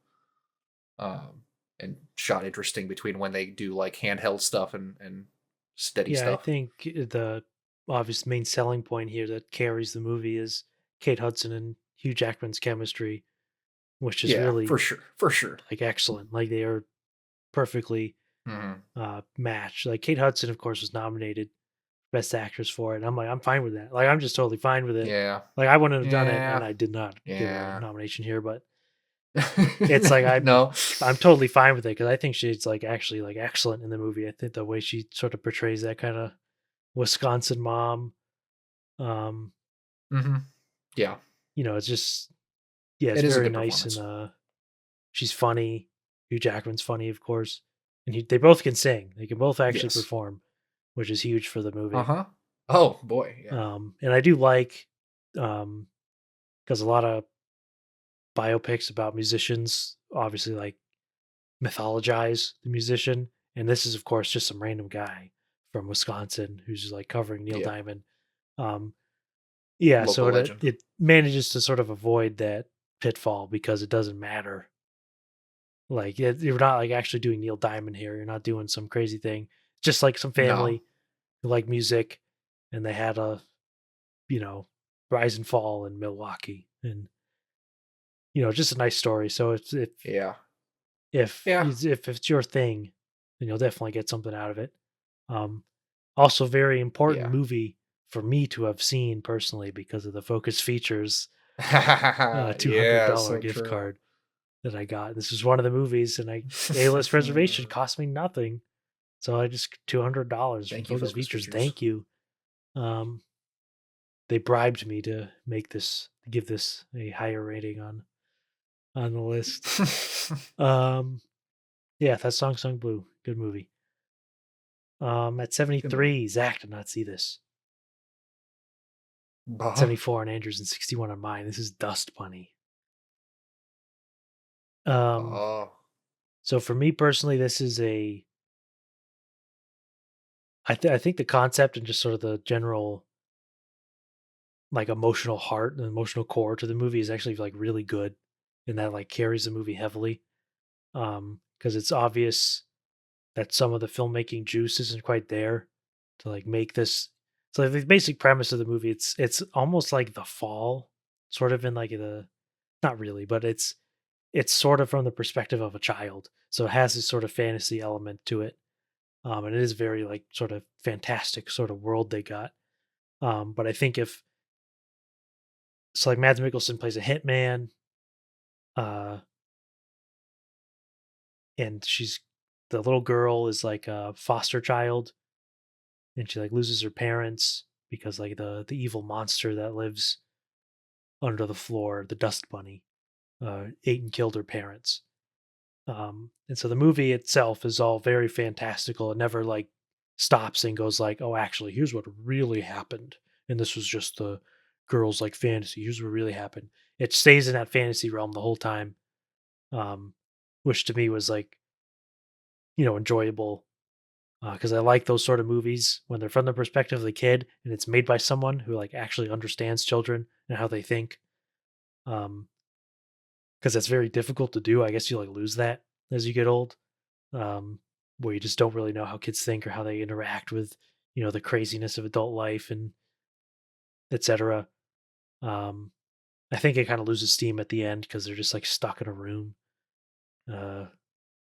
Speaker 1: And shot interesting between when they do like handheld stuff and steady
Speaker 3: Yeah, I
Speaker 1: stuff.
Speaker 3: think the obvious main selling point here that carries the movie is Kate Hudson and Hugh Jackman's chemistry, which is
Speaker 1: Yeah,
Speaker 3: really
Speaker 1: for sure.
Speaker 3: like excellent. Like they are perfectly matched. Like Kate Hudson, of course, was nominated Best Actress for it. And I'm like, I'm fine with that. Like I'm just totally fine with it.
Speaker 1: Yeah,
Speaker 3: Like I wouldn't have done it,
Speaker 1: yeah,
Speaker 3: and I did not give her a
Speaker 1: yeah.
Speaker 3: nomination here. But it's like
Speaker 1: No,
Speaker 3: I'm totally fine with it because I think she's like actually like excellent in the movie. I think the way she sort of portrays that kind of Wisconsin mom
Speaker 1: Mm-hmm. Yeah,
Speaker 3: It's just it's
Speaker 1: it is a
Speaker 3: very
Speaker 1: good
Speaker 3: nice, and
Speaker 1: performance.
Speaker 3: she's funny. Hugh Jackman's funny, of course, and they both can sing. They can both actually
Speaker 1: Yes.
Speaker 3: perform, which is huge for the
Speaker 1: Uh
Speaker 3: movie.
Speaker 1: huh. Oh boy, yeah.
Speaker 3: And I do like, because a lot of biopics about musicians obviously like mythologize the musician, and this is of course just some random guy from Wisconsin who's just like covering Neil
Speaker 1: Yeah,
Speaker 3: Diamond. Um, yeah, so
Speaker 1: local legend.
Speaker 3: it manages to sort of avoid that pitfall because it doesn't matter. Like you're not like actually doing Neil Diamond here. You're not doing some crazy thing. Just like some
Speaker 1: No.
Speaker 3: family who like music, and they had a you know rise and fall in Milwaukee, and just a nice story. So
Speaker 1: Yeah.
Speaker 3: if
Speaker 1: Yeah.
Speaker 3: if it's your thing, then you'll definitely get something out of it. Um, Also, very important
Speaker 1: Yeah.
Speaker 3: movie for me to have seen personally because of the Focus Features two hundred
Speaker 1: Yeah.
Speaker 3: dollar
Speaker 1: So
Speaker 3: gift
Speaker 1: true.
Speaker 3: card that I got. This was one of the movies, and A list reservation cost me nothing, so I just $200 from
Speaker 1: Thank you,
Speaker 3: Focus
Speaker 1: Focus
Speaker 3: Features.
Speaker 1: Features.
Speaker 3: Thank you. Um, they bribed me to give this a higher rating on the list. Um, yeah, that Song Blue, good movie. At
Speaker 1: Good movie.
Speaker 3: 73, Zach did not see this.
Speaker 1: Uh-huh.
Speaker 3: 74 on Andrews and 61 on mine. This is Dust Bunny. Um,
Speaker 1: Oh.
Speaker 3: so for me personally, this is I think the concept and just sort of the general like emotional heart and emotional core to the movie is actually like really good, and that like carries the movie heavily. Because it's obvious that some of the filmmaking juice isn't quite there to like make this. So like, the basic premise of the movie, it's almost like The Fall, sort of in like the not really, but it's sort of from the perspective of a child. So it has this sort of fantasy element to it. And it is very like sort of fantastic sort of world they got. But I think if so like Mads Mikkelsen plays a hitman, uh, and the little girl is like a foster child, and she like loses her parents because like the evil monster that lives under the floor, the dust bunny, ate and killed her parents. And so the movie itself is all very fantastical. It never like stops and goes like, "Oh, actually, here's what really happened," and this was just the girl's like fantasy. Here's what really happened. It stays in that fantasy realm the whole time, um, which to me was like enjoyable because I like those sort of movies when they're from the perspective of the kid and it's made by someone who like actually understands children and how they think. Um, because that's very difficult to do. I guess you like lose that as you get old, um, where you just don't really know how kids think or how they interact with the craziness of adult life and etc. Um, I think it kind of loses steam at the end because they're just like stuck in a room. Uh,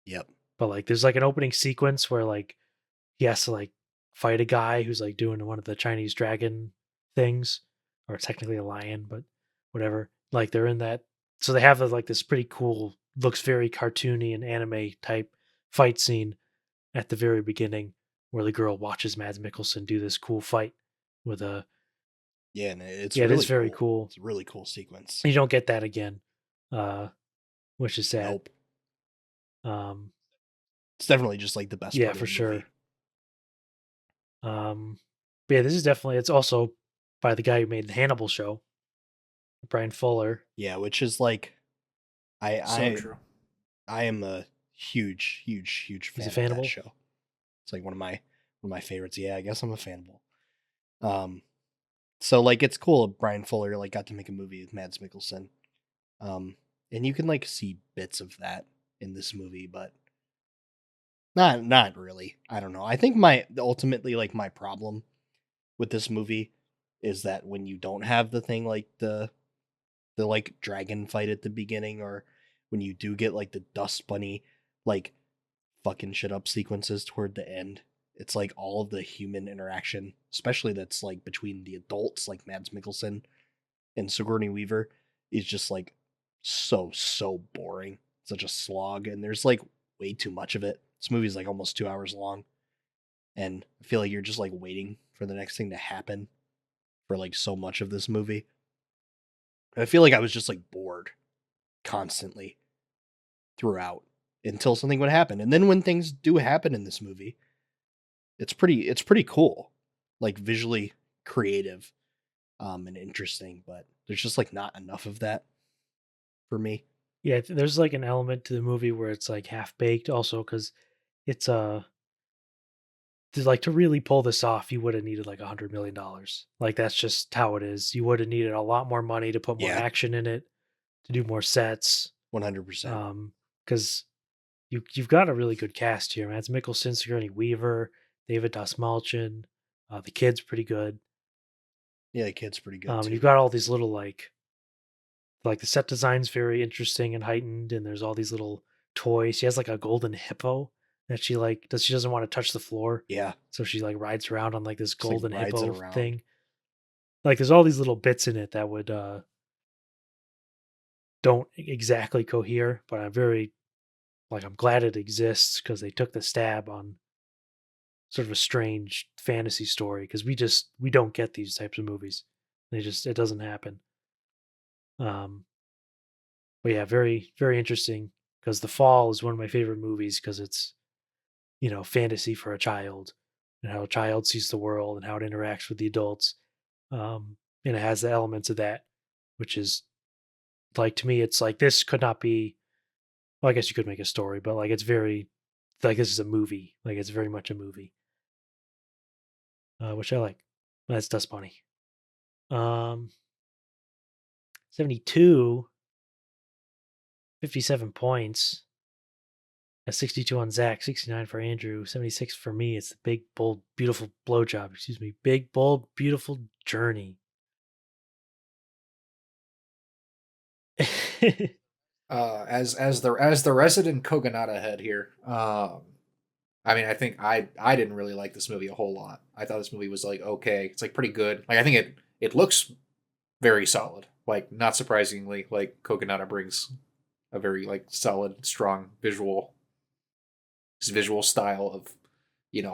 Speaker 2: Yep.
Speaker 3: but like there's like an opening sequence where like he has to like fight a guy who's like doing one of the Chinese dragon things, or technically a lion, but whatever. Like they're in that, so they have like this pretty cool, looks very cartoony and anime type fight scene at the very beginning, where the girl watches Mads Mikkelsen do this cool fight with a
Speaker 2: Yeah, and it's
Speaker 3: yeah, it is
Speaker 2: really
Speaker 3: very
Speaker 2: cool.
Speaker 3: cool.
Speaker 2: It's a really cool sequence.
Speaker 3: You don't get that again, uh, which is sad.
Speaker 2: Nope.
Speaker 3: Um,
Speaker 2: It's definitely just like the best
Speaker 3: yeah,
Speaker 2: part of
Speaker 3: for
Speaker 2: the movie.
Speaker 3: sure. But yeah, this is definitely. It's also by the guy who made the Hannibal show, Brian Fuller.
Speaker 2: Yeah, which is like I
Speaker 1: So
Speaker 2: I
Speaker 1: true.
Speaker 2: I am a huge
Speaker 3: He's a
Speaker 2: fan of that
Speaker 3: Fannibal.
Speaker 2: show. It's like one of my favorites. Yeah, I guess I'm a fanable. Um, so like it's cool Brian Fuller like got to make a movie with Mads Mikkelsen. And you can like see bits of that in this movie, but not really. I don't know. I think my ultimately like my problem with this movie is that when you don't have the thing like the like dragon fight at the beginning, or when you do get like the dust bunny like fucking shit up sequences toward the end, it's like all of the human interaction, especially that's like between the adults like Mads Mikkelsen and Sigourney Weaver, is just like so boring, such a slog, and there's like way too much of it. This movie's like almost 2 hours long, and I feel like you're just like waiting for the next thing to happen. for like so much of this movie. I feel like I was just like bored constantly throughout until something would happen. And then when things do happen in this movie, it's pretty cool. Like visually creative and interesting, but there's just like not enough of that for me.
Speaker 3: Yeah, there's like an element to the movie where it's like half baked also because it's to really pull this off, you would have needed like $100 million. Like that's just how it is. You would have needed a lot more money to put more
Speaker 2: Yeah.
Speaker 3: action in it, to do more sets.
Speaker 2: 100%.
Speaker 3: Because you've got a really good cast here. Mads Mikkelsen, Sigourney Weaver, David Dastmalchian. The kid's pretty good.
Speaker 2: Yeah, the kid's pretty good
Speaker 3: And
Speaker 2: too.
Speaker 3: you've got all these little like the set design's very interesting and heightened, and there's all these little toys. She has like a golden hippo that she she doesn't want to touch the floor.
Speaker 2: Yeah.
Speaker 3: So she like rides around on like this
Speaker 2: Just, like,
Speaker 3: golden
Speaker 2: rides it
Speaker 3: hippo
Speaker 2: around.
Speaker 3: thing. Like there's all these little bits in it that would don't exactly cohere, but I'm glad it exists because they took the stab on sort of a strange fantasy story because we don't get these types of movies. It doesn't happen. But yeah, very very interesting because The Fall is one of my favorite movies because it's fantasy for a child and how a child sees the world and how it interacts with the adults. And it has the elements of that, which is like to me, it's like this could not be. Well, I guess you could make a story, but like it's very like this is a movie. Like it's very much a movie, which I like. That's Dust Bunny. 72, 57 points. A 62 on Zach, 69 for Andrew, 76 for me. It's the big, bold, beautiful blowjob. Excuse me. Big, bold, beautiful journey.
Speaker 1: As the resident Kogonada head here, I mean, I think I didn't really like this movie a whole lot. I thought this movie was like okay, it's like pretty good. Like I think it looks very solid. Like not surprisingly, like Kogonada brings a very like solid, strong his visual style of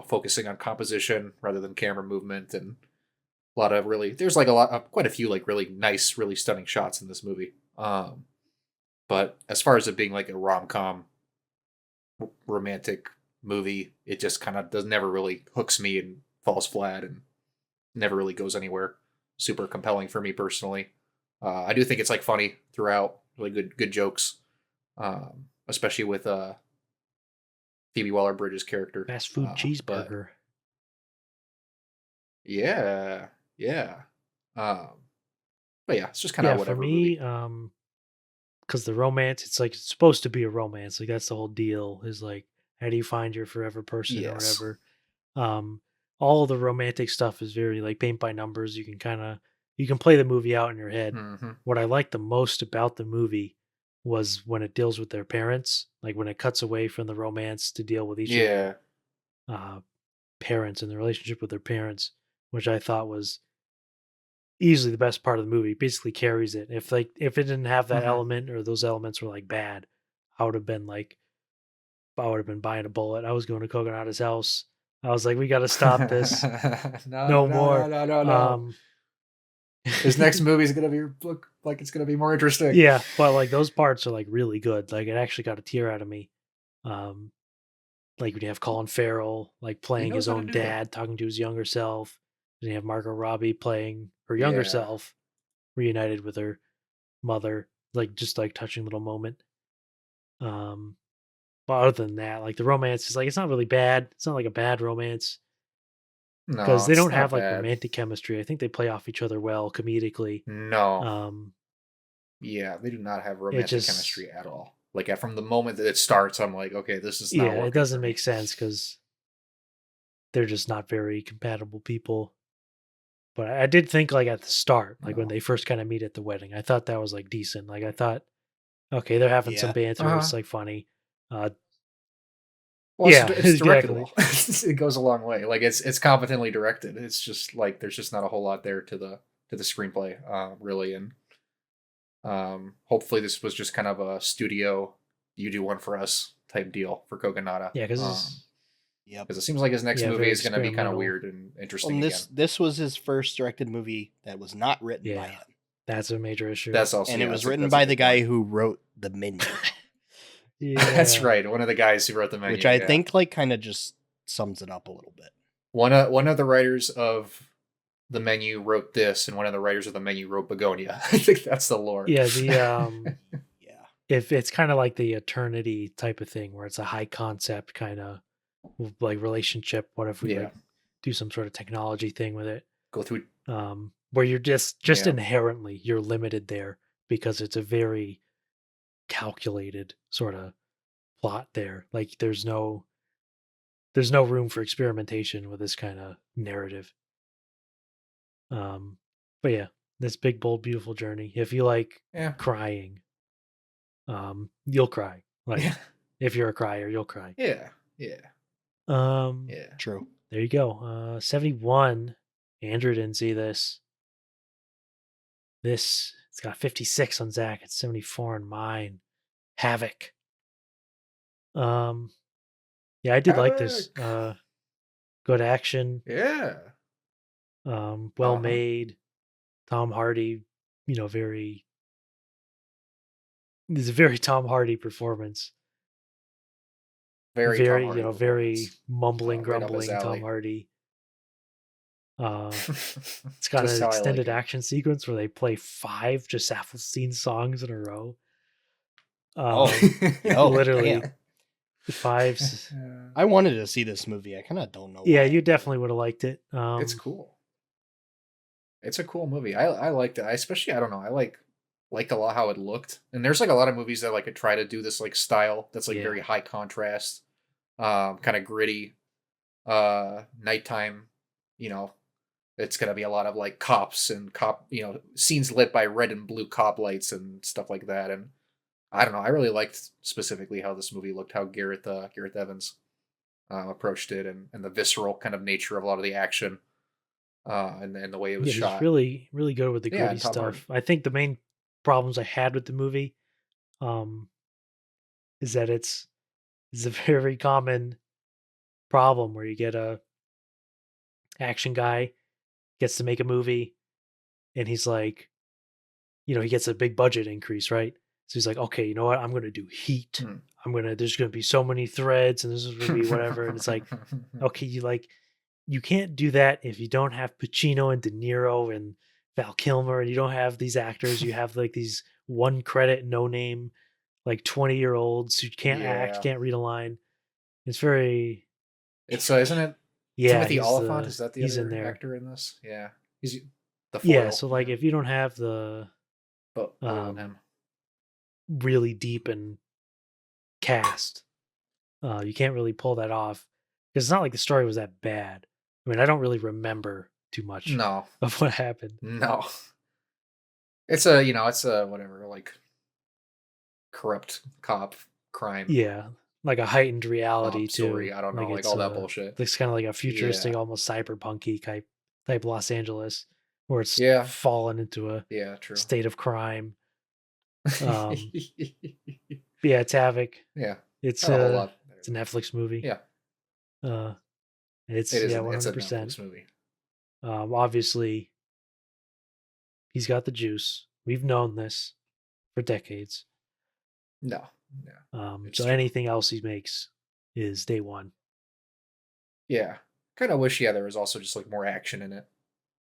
Speaker 1: focusing on composition rather than camera movement, and a lot of really there's like quite a few like really nice, really stunning shots in this movie. But as far as it being like a rom-com romantic movie, it just kind of does never really hooks me and falls flat and never really goes anywhere super compelling for me personally. I do think it's like funny throughout, really good jokes, especially with Phoebe Waller-Bridge's character.
Speaker 3: Fast food
Speaker 1: But
Speaker 3: cheeseburger.
Speaker 1: yeah, yeah. But yeah, it's just kind of
Speaker 3: Yeah, for
Speaker 1: whatever
Speaker 3: me,
Speaker 1: movie.
Speaker 3: because the romance, it's like it's supposed to be a romance. Like that's the whole deal. Is like, how do you find your forever person or
Speaker 1: Yes.
Speaker 3: whatever? All the romantic stuff is very like paint by numbers. You can play the movie out in your head.
Speaker 1: Mm-hmm.
Speaker 3: What I like the most about the movie was when it deals with their parents, like when it cuts away from the romance to deal with each of
Speaker 1: Yeah.
Speaker 3: their parents and the relationship with their parents, which I thought was easily the best part of the movie. Basically carries it. If it didn't have that
Speaker 1: Mm-hmm.
Speaker 3: element or those elements were like bad, I would have been like I would have been buying a bullet. I was going to Kokonada's house. I was like, we got to stop this.
Speaker 1: No,
Speaker 3: No
Speaker 1: no, no,
Speaker 3: more.
Speaker 1: no, no, no. His next movie is gonna look like it's gonna be more interesting.
Speaker 3: Yeah, but like those parts are like really good. Like it actually got a tear out of me. Um, like when you have Colin Farrell like
Speaker 1: He
Speaker 3: playing
Speaker 1: knows
Speaker 3: his
Speaker 1: how to
Speaker 3: own
Speaker 1: do that.
Speaker 3: dad, talking to his younger self. Then you have Margot Robbie playing her younger
Speaker 1: Yeah.
Speaker 3: self, reunited with her mother. Like just like touching little moment. Um, but other than that, like the romance is like it's not really bad. It's not like a bad romance because
Speaker 1: No,
Speaker 3: they
Speaker 1: it's
Speaker 3: don't have
Speaker 1: not
Speaker 3: like
Speaker 1: bad.
Speaker 3: romantic chemistry. I think they play off each other well comedically.
Speaker 1: No.
Speaker 3: Um,
Speaker 1: Yeah, they do not have
Speaker 3: it
Speaker 1: romantic
Speaker 3: just
Speaker 1: chemistry at all. Like from the moment that it starts, I'm like, okay, this is not
Speaker 3: yeah, it
Speaker 1: working for
Speaker 3: doesn't
Speaker 1: me.
Speaker 3: make sense because they're just not very compatible people. But I did think like at the start, like when
Speaker 1: No.
Speaker 3: they first kind of meet at the wedding, I thought that was like decent. Like I thought, okay, they're having some
Speaker 2: Yeah.
Speaker 3: banter.
Speaker 1: Uh-huh.
Speaker 3: It's like funny. Uh,
Speaker 1: Well,
Speaker 3: yeah,
Speaker 1: it's directed
Speaker 3: exactly.
Speaker 1: well. It goes a long way. Like it's competently directed. It's just like there's just not a whole lot there to the screenplay, really. And hopefully this was just kind of a studio, you do one for us type deal for Kogonada.
Speaker 3: Yeah, because
Speaker 2: Yep.
Speaker 1: Because it seems like his next
Speaker 3: Yeah,
Speaker 1: movie
Speaker 3: very
Speaker 1: is going to be kind of
Speaker 3: experimental.
Speaker 1: weird and interesting
Speaker 2: And
Speaker 1: again.
Speaker 2: this was his first directed movie that was not written by
Speaker 3: Yeah.
Speaker 2: him.
Speaker 3: That's a major issue.
Speaker 1: That's also,
Speaker 2: And
Speaker 1: yeah,
Speaker 2: it was
Speaker 1: that's a-
Speaker 2: written
Speaker 1: that's a
Speaker 2: by
Speaker 1: good
Speaker 2: the guy
Speaker 1: point.
Speaker 2: who wrote The Menu,
Speaker 1: That's
Speaker 3: Yeah.
Speaker 1: right. One of the guys who wrote the menu,
Speaker 2: which I
Speaker 1: yeah.
Speaker 2: think like kind of just sums it up a little bit.
Speaker 1: One of the writers of the menu wrote this, and one of the writers of the menu wrote Begonia. I think that's the lore.
Speaker 3: Yeah, the
Speaker 2: Yeah.
Speaker 3: if it's kind of like the Eternity type of thing where it's a high concept kind of like relationship. What if we
Speaker 1: Yeah.
Speaker 3: like do some sort of technology thing with it?
Speaker 1: Go through.
Speaker 3: Where you're just
Speaker 1: Yeah.
Speaker 3: inherently you're limited there because it's a very calculated sort of plot there. Like there's no room for experimentation with this kind of narrative. But yeah, this big, bold, beautiful journey. If you like
Speaker 1: Yeah.
Speaker 3: crying, you'll cry. Like
Speaker 1: Yeah.
Speaker 3: if you're a crier, you'll cry.
Speaker 1: Yeah. Yeah. Yeah.
Speaker 2: True.
Speaker 3: There you go. 71. Andrew didn't see this. It's got 56 on Zach. It's 74 on mine. Havoc. Yeah, I did like this.
Speaker 1: Havoc.
Speaker 3: Good action.
Speaker 1: Yeah.
Speaker 3: Well made. Tom Hardy, very. It's a very Tom Hardy performance.
Speaker 1: Very Tom Hardy
Speaker 3: very
Speaker 1: performance.
Speaker 3: mumbling,
Speaker 1: Right up his
Speaker 3: grumbling Tom
Speaker 1: alley.
Speaker 3: Hardy. It's got
Speaker 1: Just
Speaker 3: an
Speaker 1: how I like
Speaker 3: extended
Speaker 1: it.
Speaker 3: action sequence where they play 5 just Appleseed songs in a row.
Speaker 2: Oh,
Speaker 3: literally
Speaker 2: damn.
Speaker 3: 5.
Speaker 2: I wanted to see this movie. I kind of don't know.
Speaker 3: Yeah,
Speaker 2: why.
Speaker 3: you definitely would have liked it.
Speaker 1: It's cool. It's a cool movie. I liked it. I especially, I don't know, I liked a lot how it looked. And there's like a lot of movies that like try to do this like style that's like
Speaker 3: Yeah.
Speaker 1: very high contrast, kind of gritty, nighttime, it's gonna be a lot of like cops and scenes lit by red and blue cop lights and stuff like that. And I don't know, I really liked specifically how this movie looked, how Gareth Evans approached it, and the visceral kind of nature of a lot of the action, and the way it was
Speaker 3: Yeah,
Speaker 1: shot.
Speaker 3: he's really, really good with the
Speaker 1: Yeah,
Speaker 3: gritty
Speaker 1: Tom Hardy.
Speaker 3: stuff. I think the main problems I had with the movie, is that it's a very common problem where you get a action guy gets to make a movie, and he's like, he gets a big budget increase, right? So he's like, okay, you know what? I'm gonna do Heat. There's gonna be so many threads, and this is gonna be whatever. And it's like, okay, you can't do that if you don't have Pacino and De Niro and Val Kilmer, and you don't have these actors. You have like these one credit, no name, like 20-year-olds who can't
Speaker 1: Yeah.
Speaker 3: act, can't read a line. It's very.
Speaker 1: It's isn't it
Speaker 3: Yeah,
Speaker 1: Timothy
Speaker 3: he's
Speaker 1: Oliphant? Is that the
Speaker 3: he's
Speaker 1: other
Speaker 3: in there.
Speaker 1: actor in this? Yeah, he's the foil.
Speaker 3: Yeah, so like if you don't have the
Speaker 1: but on him.
Speaker 3: really deep and cast, you can't really pull that off because it's not like the story was that bad. I mean, I don't really remember too much
Speaker 1: No,
Speaker 3: of what happened.
Speaker 1: no. It's a whatever, like corrupt cop crime.
Speaker 3: Yeah, like a heightened reality
Speaker 1: story.
Speaker 3: too.
Speaker 1: I don't know, like
Speaker 3: it's
Speaker 1: all that bullshit.
Speaker 3: It's kind of like a futuristic,
Speaker 1: Yeah.
Speaker 3: almost cyberpunky type Los Angeles, where it's
Speaker 1: Yeah.
Speaker 3: fallen into a
Speaker 1: Yeah, true.
Speaker 3: state of crime. Yeah, it's Havoc.
Speaker 1: Yeah,
Speaker 3: It's
Speaker 1: not a whole lot.
Speaker 3: it's a Netflix movie.
Speaker 1: Yeah,
Speaker 3: it's
Speaker 1: it is.
Speaker 3: yeah,
Speaker 1: It's a
Speaker 3: 100%.
Speaker 1: Netflix movie.
Speaker 3: Obviously, he's got the juice. We've known this for decades.
Speaker 1: No. It's
Speaker 3: So
Speaker 1: true.
Speaker 3: anything else he makes is day one.
Speaker 1: Yeah, kind of wish there was also just like more action in it,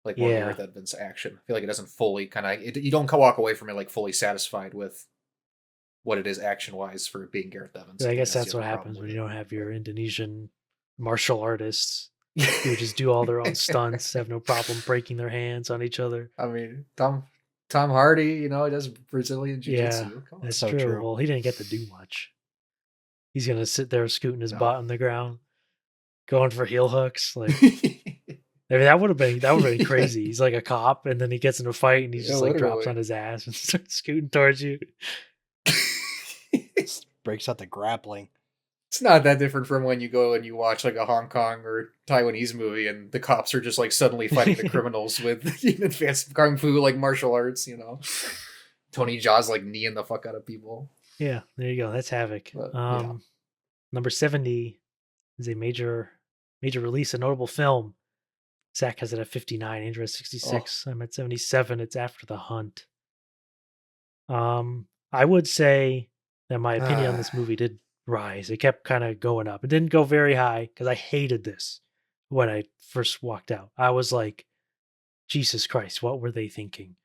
Speaker 1: like more
Speaker 3: Yeah.
Speaker 1: Gareth Evans action. I feel like it doesn't fully you don't walk away from it like fully satisfied with what it is action wise for being Gareth Evans.
Speaker 3: I guess
Speaker 1: the
Speaker 3: that's what
Speaker 1: other
Speaker 3: happens
Speaker 1: problem
Speaker 3: when
Speaker 1: with
Speaker 3: you
Speaker 1: it.
Speaker 3: don't have your Indonesian martial artists who just do all their own stunts, have no problem breaking their hands on each other.
Speaker 1: I mean, Tom Hardy, he does Brazilian jiu-jitsu.
Speaker 3: Yeah,
Speaker 1: Come on.
Speaker 3: that's
Speaker 2: So
Speaker 3: true.
Speaker 2: true.
Speaker 3: Well, he didn't get to do much. He's gonna sit there scooting his
Speaker 1: No.
Speaker 3: butt on the ground, going for heel hooks. Like, I mean, that would have been crazy. He's like a cop, and then he gets in a fight, and he
Speaker 1: Yeah,
Speaker 3: just like drops
Speaker 1: literally.
Speaker 3: on his ass and starts scooting towards you.
Speaker 2: Breaks out the grappling.
Speaker 1: It's not that different from when you go and you watch like a Hong Kong or Taiwanese movie and the cops are just like suddenly fighting the criminals with advanced kung fu like martial arts, Tony Jaa's like kneeing the fuck out of people.
Speaker 3: Yeah, there you go. That's Havoc.
Speaker 1: But, yeah.
Speaker 3: Number 70 is a major major release, a notable film. Zach has it at 59, Andrew at
Speaker 1: Oh,
Speaker 3: 66. I'm at 77. It's After the Hunt. I would say that my opinion on this movie did rise. It kept kind of going up. It didn't go very high because I hated this when I first walked out. I was like, Jesus Christ, what were they thinking?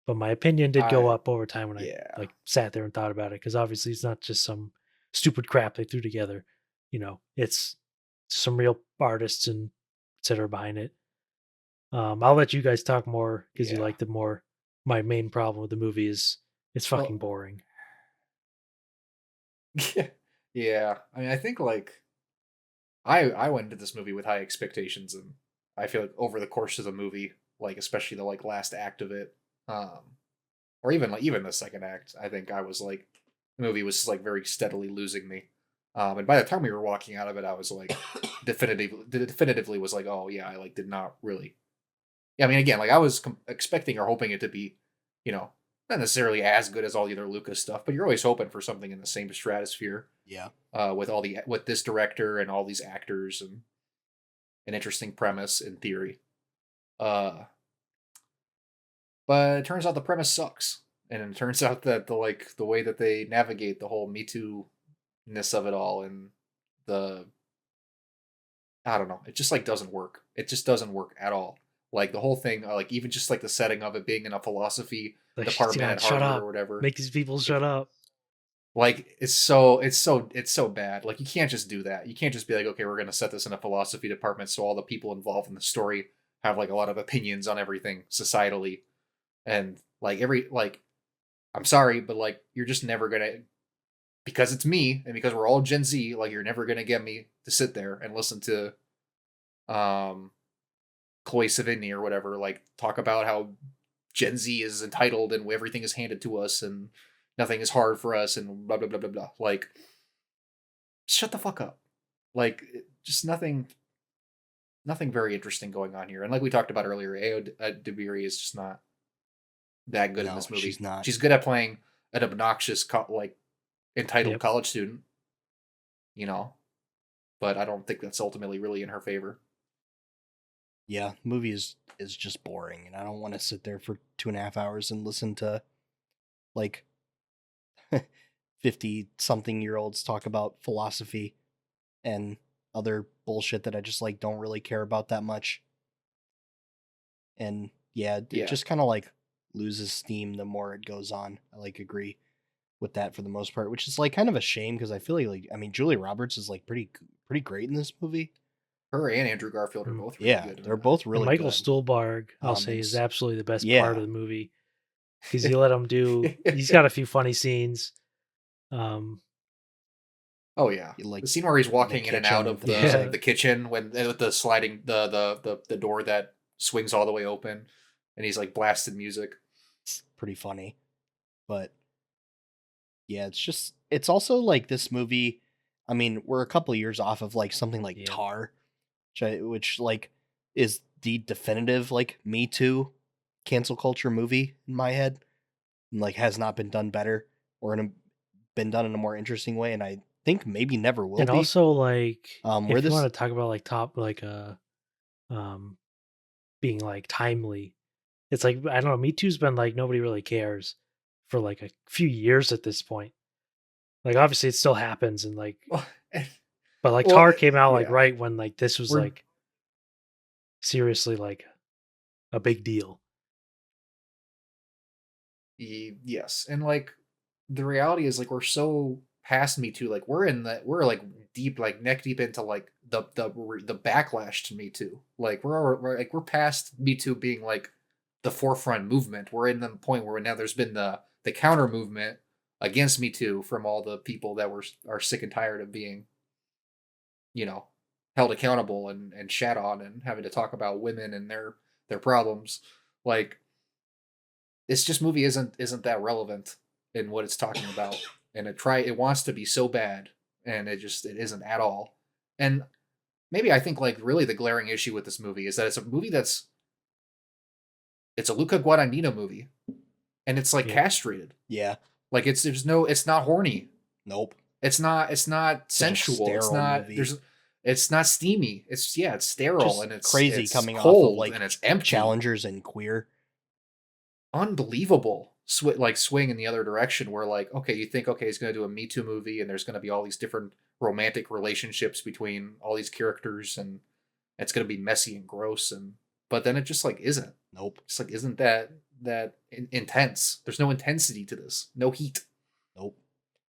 Speaker 3: But my opinion did go up over time when I
Speaker 1: yeah.
Speaker 3: like sat there and thought about it, because obviously it's not just some stupid crap they threw together. It's some real artists and et cetera behind it. I'll let you guys talk more because you
Speaker 1: Yeah.
Speaker 3: liked it more. My main problem with the movie is it's fucking
Speaker 1: Well,
Speaker 3: boring.
Speaker 1: yeah. I mean, I think like I went into this movie with high expectations, and I feel like over the course of the movie, like especially the like last act of it, or even the second act, I think I was like the movie was like very steadily losing me. And by the time we were walking out of it, I was like definitively was like, oh yeah, I like did not really. Yeah, I mean, again, like I was expecting or hoping it to be, you know, not necessarily as good as all the other Lucas stuff, but you're always hoping for something in the same stratosphere.
Speaker 2: Yeah.
Speaker 1: With this director and all these actors and an interesting premise in theory. Uh, but it turns out the premise sucks, and it turns out that the way that they navigate the whole Me Too ness of it all and the I don't know, it just like doesn't work. It just doesn't work at all. Like the whole thing, like even just like the setting of it being in a philosophy
Speaker 3: Like,
Speaker 1: department
Speaker 3: God,
Speaker 1: at
Speaker 3: shut
Speaker 1: Harvard or
Speaker 3: up.
Speaker 1: whatever.
Speaker 3: Make these people shut up.
Speaker 1: Like it's so bad. Like you can't just do that. You can't just be like, okay, we're gonna set this in a philosophy department so all the people involved in the story have like a lot of opinions on everything societally. And like I'm sorry, but like you're just never gonna, because it's me and because we're all Gen Z, like you're never gonna get me to sit there and listen to um Chloe Sevigny or whatever, like talk about how Gen Z is entitled and everything is handed to us and nothing is hard for us and blah blah blah blah blah. Like, shut the fuck up. Like, just nothing very interesting going on here. And like we talked about earlier, Ao Dabiri is just not that good in
Speaker 2: No,
Speaker 1: this movie.
Speaker 2: she's not.
Speaker 1: She's good at playing an obnoxious, like entitled
Speaker 3: Yep.
Speaker 1: college student, you know, but I don't think that's ultimately really in her favor.
Speaker 2: Yeah, movie is just boring, and I don't want to sit there for 2.5 hours and listen to like 50-something-year-olds talk about philosophy and other bullshit that I just like don't really care about that much. And yeah, it
Speaker 1: Yeah,
Speaker 2: just kind of like loses steam the more it goes on. I like agree with that for the most part, which is like kind of a shame because I feel like I mean Julia Roberts is like pretty great in this movie.
Speaker 1: her and Andrew Garfield are
Speaker 3: Mm.
Speaker 1: both really
Speaker 2: Yeah,
Speaker 1: good in
Speaker 2: they're
Speaker 1: it.
Speaker 2: both
Speaker 3: And
Speaker 2: really
Speaker 3: Michael
Speaker 2: good.
Speaker 3: Stuhlbarg, I'll say,
Speaker 2: and
Speaker 3: is absolutely the best part
Speaker 2: yeah,
Speaker 3: of the movie, because you let him do. He's got a few funny scenes.
Speaker 1: Oh yeah,
Speaker 2: like
Speaker 1: the scene where he's
Speaker 2: the
Speaker 1: walking in and out
Speaker 2: kitchen
Speaker 1: of
Speaker 2: with the
Speaker 1: the
Speaker 2: music.
Speaker 1: the kitchen when with the sliding the door that swings all the way open, and he's like blasted music.
Speaker 2: It's pretty funny, but yeah, it's also like this movie. I mean, we're a couple of years off of like something like
Speaker 3: Yep.
Speaker 2: Tar, which like is the definitive like Me Too cancel culture movie in my head, and like has not been done better or been done in a more interesting way, and I think maybe never will
Speaker 3: And
Speaker 2: be.
Speaker 3: also, like,
Speaker 2: Where
Speaker 3: if you want
Speaker 2: this,
Speaker 3: to talk about like top, like um, being like timely, it's like, I don't know. Me Too's been like nobody really cares for like a few years at this point. Like, obviously, it still happens, and like,
Speaker 1: Well,
Speaker 3: but like
Speaker 1: well,
Speaker 3: Tar came out like
Speaker 1: yeah,
Speaker 3: right when like this was
Speaker 1: we're
Speaker 3: like seriously like a big deal.
Speaker 1: yes, and like the reality is like we're so past Me Too. Like we're like deep, like neck deep into like the backlash to Me Too. Like we're past Me Too being like the forefront movement. We're in the point where now there's been the counter movement against Me Too from all the people that are sick and tired of being, you know, held accountable and shat on and having to talk about women and their problems. Like this just movie isn't that relevant in what it's talking about, and it wants to be so bad, and it isn't at all. And maybe I think like really the glaring issue with this movie is that it's a movie it's a Luca Guadagnino movie, and it's like
Speaker 3: Yep.
Speaker 1: castrated.
Speaker 2: yeah,
Speaker 1: Like it's not horny.
Speaker 2: nope.
Speaker 1: It's not
Speaker 2: Such a
Speaker 1: sensual. It's
Speaker 2: sterile
Speaker 1: not
Speaker 2: movie.
Speaker 1: there's It's not steamy. It's sterile
Speaker 2: Just
Speaker 1: and it's
Speaker 2: crazy
Speaker 1: it's
Speaker 2: coming off of
Speaker 1: cold
Speaker 2: like
Speaker 1: and it's empty.
Speaker 2: Challengers and Queer.
Speaker 1: Unbelievable. Swing in the other direction where like, okay, you think, okay, he's going to do a Me Too movie and there's going to be all these different romantic relationships between all these characters and it's going to be messy and gross, and but then it just like isn't.
Speaker 2: Nope.
Speaker 1: It's like isn't that intense. There's no intensity to this. No heat.
Speaker 2: Nope.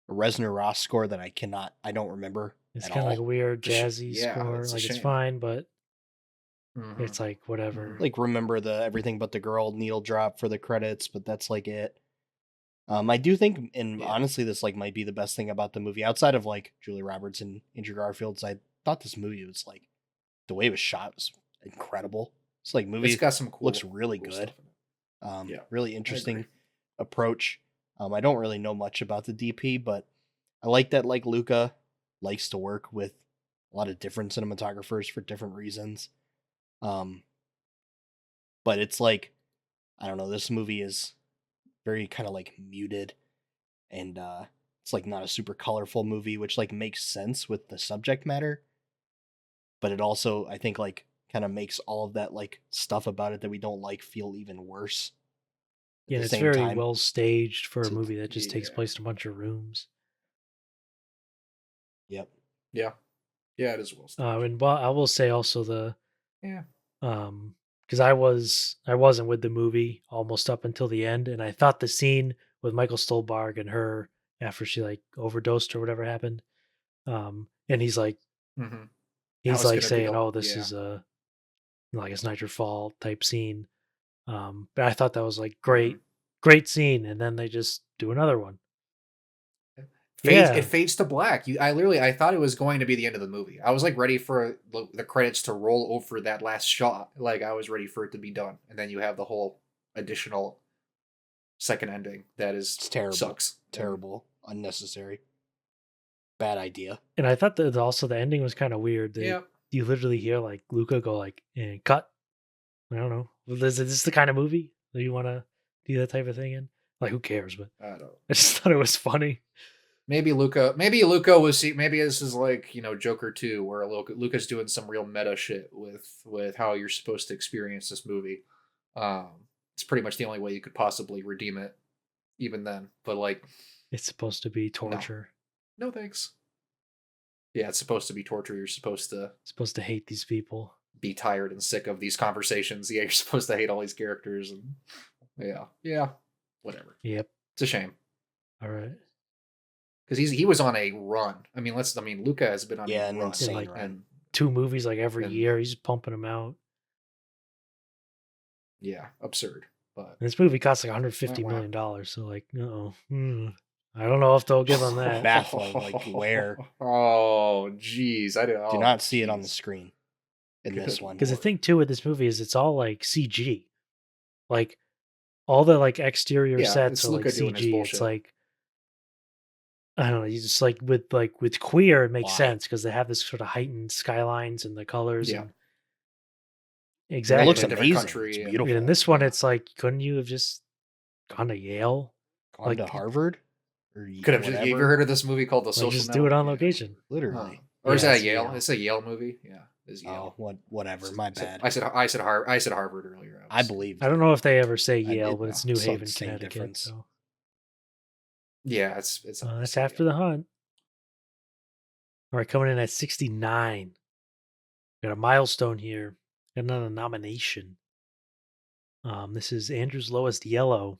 Speaker 2: A Reznor Ross score that I don't remember.
Speaker 3: It's
Speaker 2: at
Speaker 3: kind of like a
Speaker 2: all.
Speaker 3: weird jazzy
Speaker 1: yeah,
Speaker 3: score.
Speaker 1: it's a
Speaker 3: Like it's
Speaker 1: shame.
Speaker 3: fine, but
Speaker 1: Mhm.
Speaker 3: it's like whatever.
Speaker 2: Like remember the Everything But the Girl needle drop for the credits, but that's like it. I do think, and
Speaker 1: Yeah.
Speaker 2: honestly, this like might be the best thing about the movie outside of like Julia Roberts and Andrew Garfield's. I thought this movie was like the way it was shot was incredible. It's like movie
Speaker 1: It's got some cool
Speaker 2: looks really
Speaker 1: cool
Speaker 2: good.
Speaker 1: stuff in it. Yeah,
Speaker 2: Really interesting
Speaker 1: agree.
Speaker 2: approach. I don't really know much about the DP, but I like that like Luca likes to work with a lot of different cinematographers for different reasons. But it's like, I don't know, this movie is very kind of like muted and it's like not a super colorful movie, which like makes sense with the subject matter. But it also, I think, like kind of makes all of that like stuff about it that we don't like feel even worse.
Speaker 3: Yeah,
Speaker 2: the
Speaker 3: it's
Speaker 2: same
Speaker 3: very
Speaker 2: time,
Speaker 3: well staged for a
Speaker 2: it's-
Speaker 3: movie that just takes
Speaker 1: yeah.
Speaker 3: place in a bunch of rooms.
Speaker 2: Yep.
Speaker 1: Yeah, it is well staged.
Speaker 3: And well, I will say also the
Speaker 1: Yeah.
Speaker 3: because I wasn't with the movie almost up until the end, and I thought the scene with Michael Stolbarg and her after she like overdosed or whatever happened, and he's like
Speaker 1: Mm-hmm.
Speaker 3: he's
Speaker 1: was
Speaker 3: like
Speaker 1: gonna be
Speaker 3: saying,
Speaker 1: the-
Speaker 3: "Oh, this
Speaker 1: yeah.
Speaker 3: is a like it's not your fault" type scene. But I thought that was like great scene, and then they just do another one.
Speaker 1: It fades to black. I thought it was going to be the end of the movie. I was like ready for the credits to roll over that last shot. Like I was ready for it to be done, and then you have the whole additional second ending that is
Speaker 2: It's terrible.
Speaker 1: sucks.
Speaker 2: Terrible. Unnecessary. Bad idea.
Speaker 3: And I thought that also the ending was kind of weird.
Speaker 1: Yeah.
Speaker 3: You literally hear like Luca go like and cut. I don't know. Is this the kind of movie that you want to do that type of thing in? Like, who cares? But
Speaker 1: I don't.
Speaker 3: I just thought it was funny.
Speaker 1: Maybe Luca was maybe this is like, Joker 2 where Luca's doing some real meta shit with how you're supposed to experience this movie. It's pretty much the only way you could possibly redeem it even then. But like
Speaker 3: It's supposed to be torture.
Speaker 1: no thanks. Yeah, it's supposed to be torture. You're supposed to
Speaker 3: Hate these people.
Speaker 1: be tired and sick of these conversations. Yeah, you're supposed to hate all these characters and yeah, whatever.
Speaker 3: Yep.
Speaker 1: It's a shame.
Speaker 3: All right.
Speaker 1: Because he was on a run. I mean, Luca has been on a
Speaker 2: an
Speaker 1: run.
Speaker 2: insane
Speaker 3: like,
Speaker 2: run.
Speaker 1: And
Speaker 3: 2 movies like every
Speaker 1: And-
Speaker 3: year. He's pumping them out.
Speaker 1: yeah, absurd. But
Speaker 3: And this movie costs like $150
Speaker 1: Wow.
Speaker 3: million. So like, I don't know if they'll give on that.
Speaker 2: Baffling, like, where?
Speaker 1: Oh, jeez, I
Speaker 2: Do not see it on the screen in this
Speaker 1: Good
Speaker 2: one.
Speaker 3: Because the thing too with this movie is it's all like CG. Like all the like exterior
Speaker 1: Yeah,
Speaker 3: sets
Speaker 1: it's
Speaker 3: are like
Speaker 1: Luca doing his
Speaker 3: CG.
Speaker 1: bullshit.
Speaker 3: It's like I don't know. You just like with Queer, it makes
Speaker 2: Why?
Speaker 3: sense because they have this sort of heightened skylines and the colors.
Speaker 1: Yeah.
Speaker 3: And
Speaker 2: It
Speaker 3: exactly.
Speaker 2: looks
Speaker 1: in a different
Speaker 2: amazing.
Speaker 1: country
Speaker 2: It's
Speaker 1: and-
Speaker 2: beautiful.
Speaker 3: In this one, it's like, couldn't you have just gone to Yale?
Speaker 2: Gone to
Speaker 3: like-
Speaker 2: Harvard? Or
Speaker 1: Could have just. You
Speaker 2: whatever?
Speaker 1: ever heard of this movie called The
Speaker 3: Like,
Speaker 1: Social
Speaker 3: just do it
Speaker 1: Network?
Speaker 3: on
Speaker 1: Yeah.
Speaker 3: location.
Speaker 2: Literally.
Speaker 1: Or is
Speaker 3: Yeah,
Speaker 1: that
Speaker 3: it's
Speaker 1: Yale?
Speaker 3: Yale.
Speaker 1: It's a Yale movie. Yeah, it's
Speaker 2: Oh,
Speaker 1: Yale.
Speaker 2: whatever. My bad.
Speaker 1: I said Harvard earlier.
Speaker 2: I believe.
Speaker 3: I don't know if they ever say
Speaker 2: I
Speaker 3: Yale,
Speaker 2: did
Speaker 3: but
Speaker 2: know.
Speaker 3: it's New
Speaker 2: So
Speaker 3: Haven,
Speaker 2: it's same
Speaker 3: Connecticut.
Speaker 2: difference.
Speaker 3: So
Speaker 1: Yeah, it's
Speaker 3: that's after the hunt. All right, coming in at 69. Got a milestone here. Got another nomination. This is Andrew's Lowest Yellow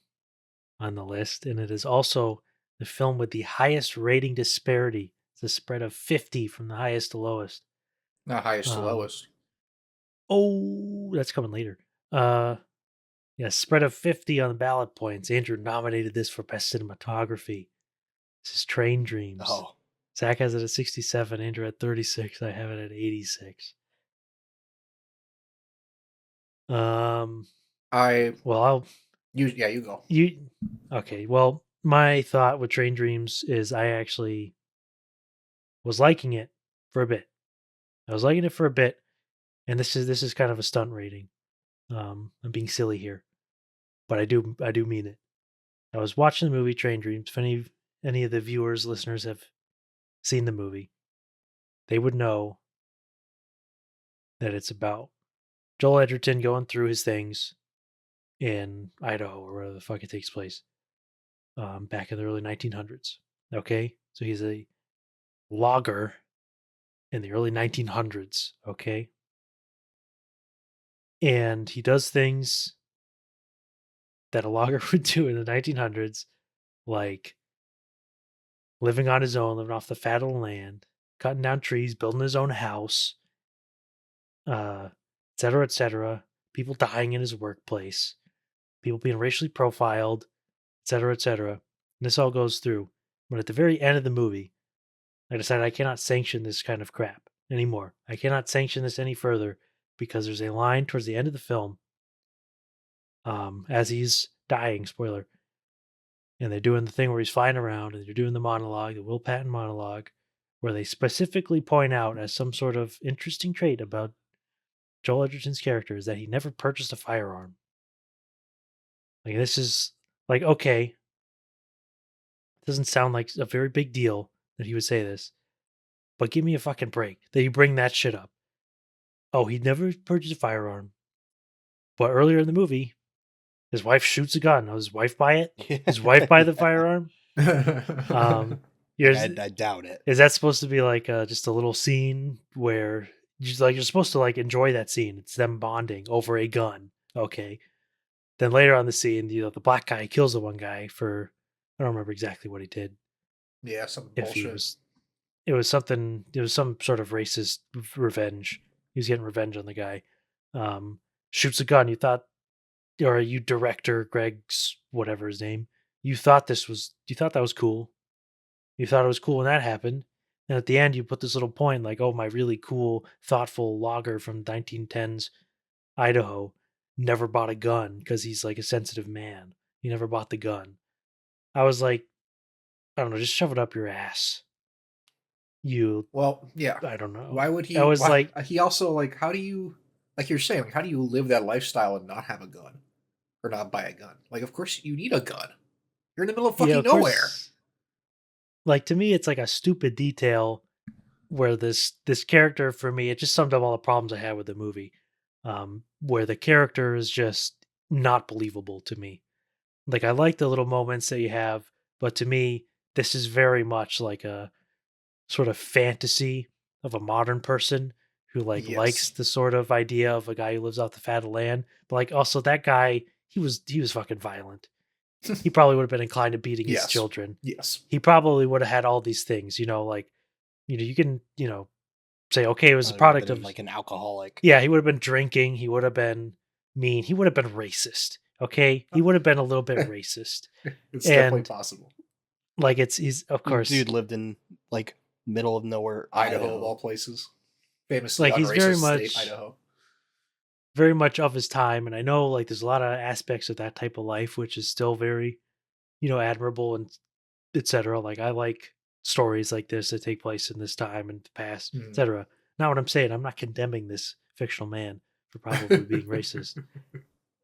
Speaker 3: on the list, and it is also the film with the highest rating disparity. It's a spread of 50 from the highest to lowest.
Speaker 1: not highest to
Speaker 3: Um,
Speaker 1: lowest.
Speaker 3: Oh, that's coming later. Yeah, spread of 50 on the ballot points. Andrew nominated this for best cinematography. This is Train Dreams.
Speaker 2: Oh,
Speaker 3: Zach has it at 67. Andrew at 36. I have it at 86. Well,
Speaker 1: You go.
Speaker 3: Okay. Well, my thought with Train Dreams is I actually was liking it for a bit. I was liking it for a bit, and this is kind of a stunt rating. I'm being silly here, but I do mean it. I was watching the movie Train Dreams. If any of the viewers, listeners have seen the movie, they would know that it's about Joel Edgerton going through his things in Idaho or wherever the fuck it takes place, back in the early 1900s. Okay, so he's a logger in the early 1900s. Okay, and he does things that a logger would do in the 1900s, like living on his own, living off the fat of the land, cutting down trees, building his own house, et cetera, et cetera. People dying in his workplace, people being racially profiled, et cetera, et cetera. And this all goes through. But at the very end of the movie, I decided I cannot sanction this kind of crap anymore. I cannot sanction this any further because there's a line towards the end of the film, as he's dying, spoiler, and they're doing the thing where he's flying around and they're doing the monologue, the Will Patton monologue, where they specifically point out as some sort of interesting trait about Joel Edgerton's character is that he never purchased a firearm. Like, this is like, okay, it doesn't sound like a very big deal that he would say this, but give me a fucking break that you bring that shit up. Oh, he never purchased a firearm, but earlier in the movie, his wife shoots a gun. Oh, his wife buy it? His wife buy the firearm?
Speaker 2: I doubt it.
Speaker 3: Is that supposed to be like just a little scene where you're supposed to like enjoy that scene? It's them bonding over a gun. Okay. Then later on the scene, the black guy kills the one guy for, I don't remember exactly what he did.
Speaker 1: Yeah, some
Speaker 3: If he
Speaker 1: bullshit.
Speaker 3: it was some sort of racist revenge. He was getting revenge on the guy. Shoots a gun. You thought, or you director Greg's whatever his name, you thought that was cool. You thought it was cool when that happened. And at the end, you put this little point like, oh, my really cool, thoughtful logger from 1910s Idaho never bought a gun because he's like a sensitive man. He never bought the gun. I was like, I don't know, just shove it up your ass.
Speaker 1: Well, yeah.
Speaker 3: I don't know.
Speaker 1: Why would he?
Speaker 3: I was like,
Speaker 1: he also like, how do you, like you're saying, like, how do you live that lifestyle and not have a gun or not buy a gun? Like, of course you need a gun. You're in the middle of fucking
Speaker 3: of
Speaker 1: nowhere.
Speaker 3: course, like, to me, it's like a stupid detail where this character, for me, it just summed up all the problems I had with the movie. Where the character is just not believable to me. Like, I like the little moments that you have, but to me, this is very much like a sort of fantasy of a modern person who like likes
Speaker 1: Yes.
Speaker 3: the sort of idea of a guy who lives off the fat of land. But like, also that guy, he was fucking violent. He probably would have been inclined to beating his
Speaker 1: Yes.
Speaker 3: children.
Speaker 1: Yes.
Speaker 3: He probably would have had all these things, like, you can, say, okay, it was a product of
Speaker 2: like an alcoholic.
Speaker 3: Yeah, he would have been drinking. He would have been mean. He would have been racist. Okay, he would have been a little bit racist.
Speaker 1: It's definitely possible.
Speaker 3: Like, he's of course,
Speaker 2: Dude lived in like middle of nowhere,
Speaker 1: Idaho of all places, famously
Speaker 3: like, he's
Speaker 1: unracist state, Idaho.
Speaker 3: very much of his time, and I know like there's a lot of aspects of that type of life which is still very, admirable and etc. Like, I like stories like this that take place in this time and the past, etc. Not what I'm saying. I'm not condemning this fictional man for probably being racist.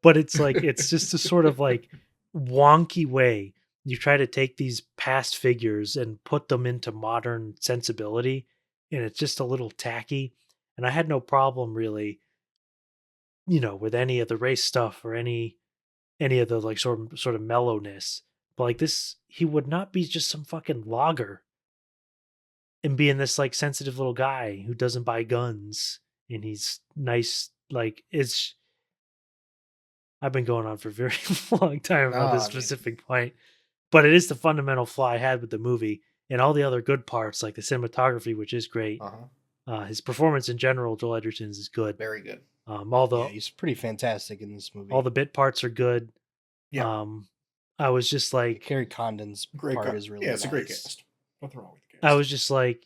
Speaker 3: But it's like, it's just a sort of like wonky way you try to take these past figures and put them into modern sensibility, and it's just a little tacky. And I had no problem really, with any of the race stuff or any of the like sort of mellowness. But like this, he would not be just some fucking logger and being this like sensitive little guy who doesn't buy guns and he's nice. Like, it's I've been going on for a very long time about this specific point, but it is the fundamental flaw I had with the movie, and all the other good parts, like the cinematography, which is great. His performance in general, Joel Edgerton's, is good.
Speaker 1: Very good.
Speaker 2: He's pretty fantastic in this movie.
Speaker 3: All the bit parts are good.
Speaker 1: Yeah.
Speaker 3: I was just like,
Speaker 2: Carrie Condon's part is really
Speaker 1: it's
Speaker 2: nice.
Speaker 1: a great cast. Nothing wrong with the cast.
Speaker 3: I was just like,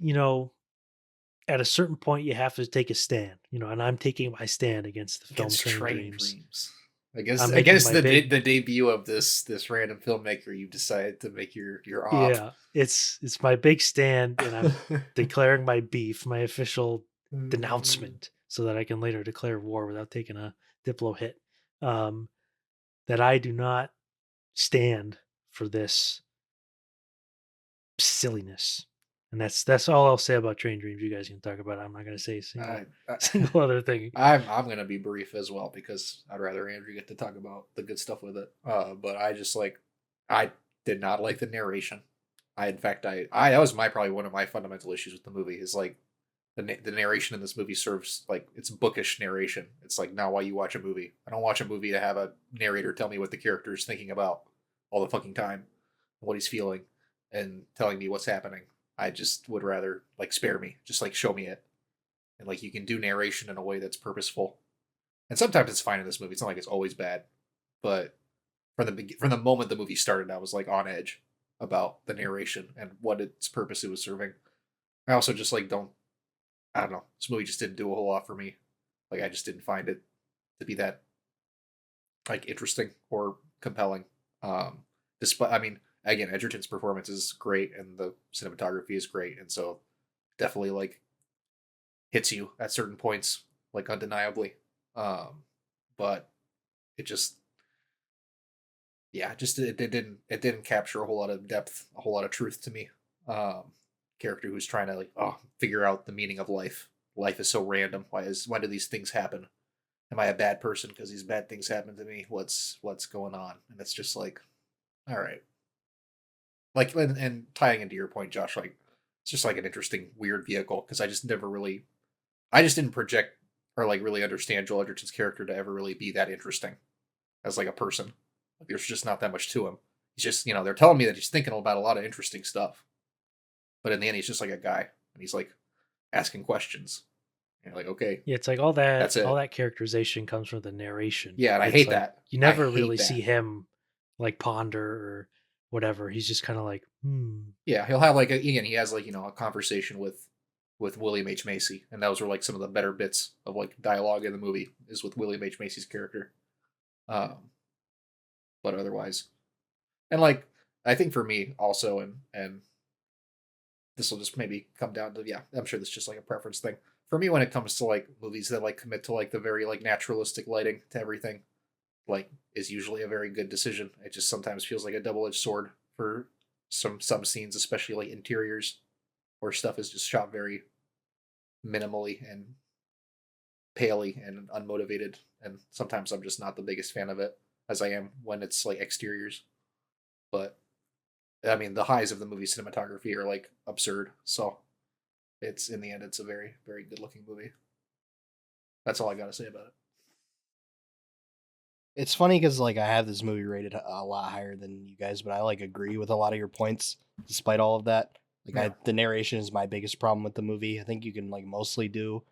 Speaker 3: at a certain point, you have to take a stand, and I'm taking my stand against the film Train Dreams.
Speaker 1: Against the debut of this random filmmaker, you've decided to make your off.
Speaker 3: Yeah, it's my big stand, and I'm declaring my beef, my official denouncement, so that I can later declare war without taking a Diplo hit. That I do not stand for this silliness. And that's all I'll say about Train Dreams. You guys can talk about it. I'm not going to say a single other thing.
Speaker 1: I'm gonna be brief as well because I'd rather Andrew get to talk about the good stuff with it. But I just like I did not like the narration. In fact I that was probably one of my fundamental issues with the movie is like the narration in this movie serves like it's bookish narration. It's like not why you watch a movie. I don't watch a movie to have a narrator tell me what the character is thinking about all the fucking time, what he's feeling, and telling me what's happening. I just would rather like spare me, just like show me it, and like you can do narration in a way that's purposeful. And sometimes it's fine in this movie. It's not like it's always bad, but from the moment the movie started, I was like on edge about the narration and what its purpose it was serving. I also just like don't I don't know. This movie just didn't do a whole lot for me. Like I just didn't find it to be that like interesting or compelling. Despite I mean, again, Edgerton's performance is great and the cinematography is great, and so definitely like hits you at certain points, like undeniably. But it just just it didn't capture a whole lot of depth, a whole lot of truth to me. Character who's trying to like figure out the meaning of life. Life is so random. When do these things happen? Am I a bad person because these bad things happen to me? What's going on? And it's just like, all right. Like and tying into your point, Josh, like it's just like an interesting weird vehicle because I just didn't project or like really understand Joel Edgerton's character to ever really be that interesting as like a person. Like there's just not that much to him. He's just they're telling me that he's thinking about a lot of interesting stuff. But in the end, he's just like a guy, and he's like asking questions. And you're like, okay,
Speaker 3: Yeah, it's like
Speaker 1: that's it.
Speaker 3: all that characterization comes from the narration.
Speaker 1: Yeah, and I
Speaker 3: It's
Speaker 1: hate
Speaker 3: like,
Speaker 1: that.
Speaker 3: You never
Speaker 1: I hate
Speaker 3: really
Speaker 1: that.
Speaker 3: see him like ponder or whatever. He's just kind of like,
Speaker 1: Yeah, he'll have like he has like a conversation with William H Macy, and those were like some of the better bits of like dialogue in the movie is with William H Macy's character. But otherwise, and like I think for me also, and this will just maybe come down to I'm sure this is just like a preference thing for me when it comes to like movies that like commit to like the very like naturalistic lighting to everything, like is usually a very good decision. It just sometimes feels like a double-edged sword for some scenes, especially like interiors where stuff is just shot very minimally and palely and unmotivated, and sometimes I'm just not the biggest fan of it as I am when it's like exteriors. But I mean, the highs of the movie cinematography are like absurd. So it's in the end, it's a very, very good looking movie. That's all I got to say about it.
Speaker 2: It's funny because like I have this movie rated a lot higher than you guys, but I like agree with a lot of your points despite all of that. Like
Speaker 1: Yeah.
Speaker 2: the narration is my biggest problem with the movie. I think you can like mostly do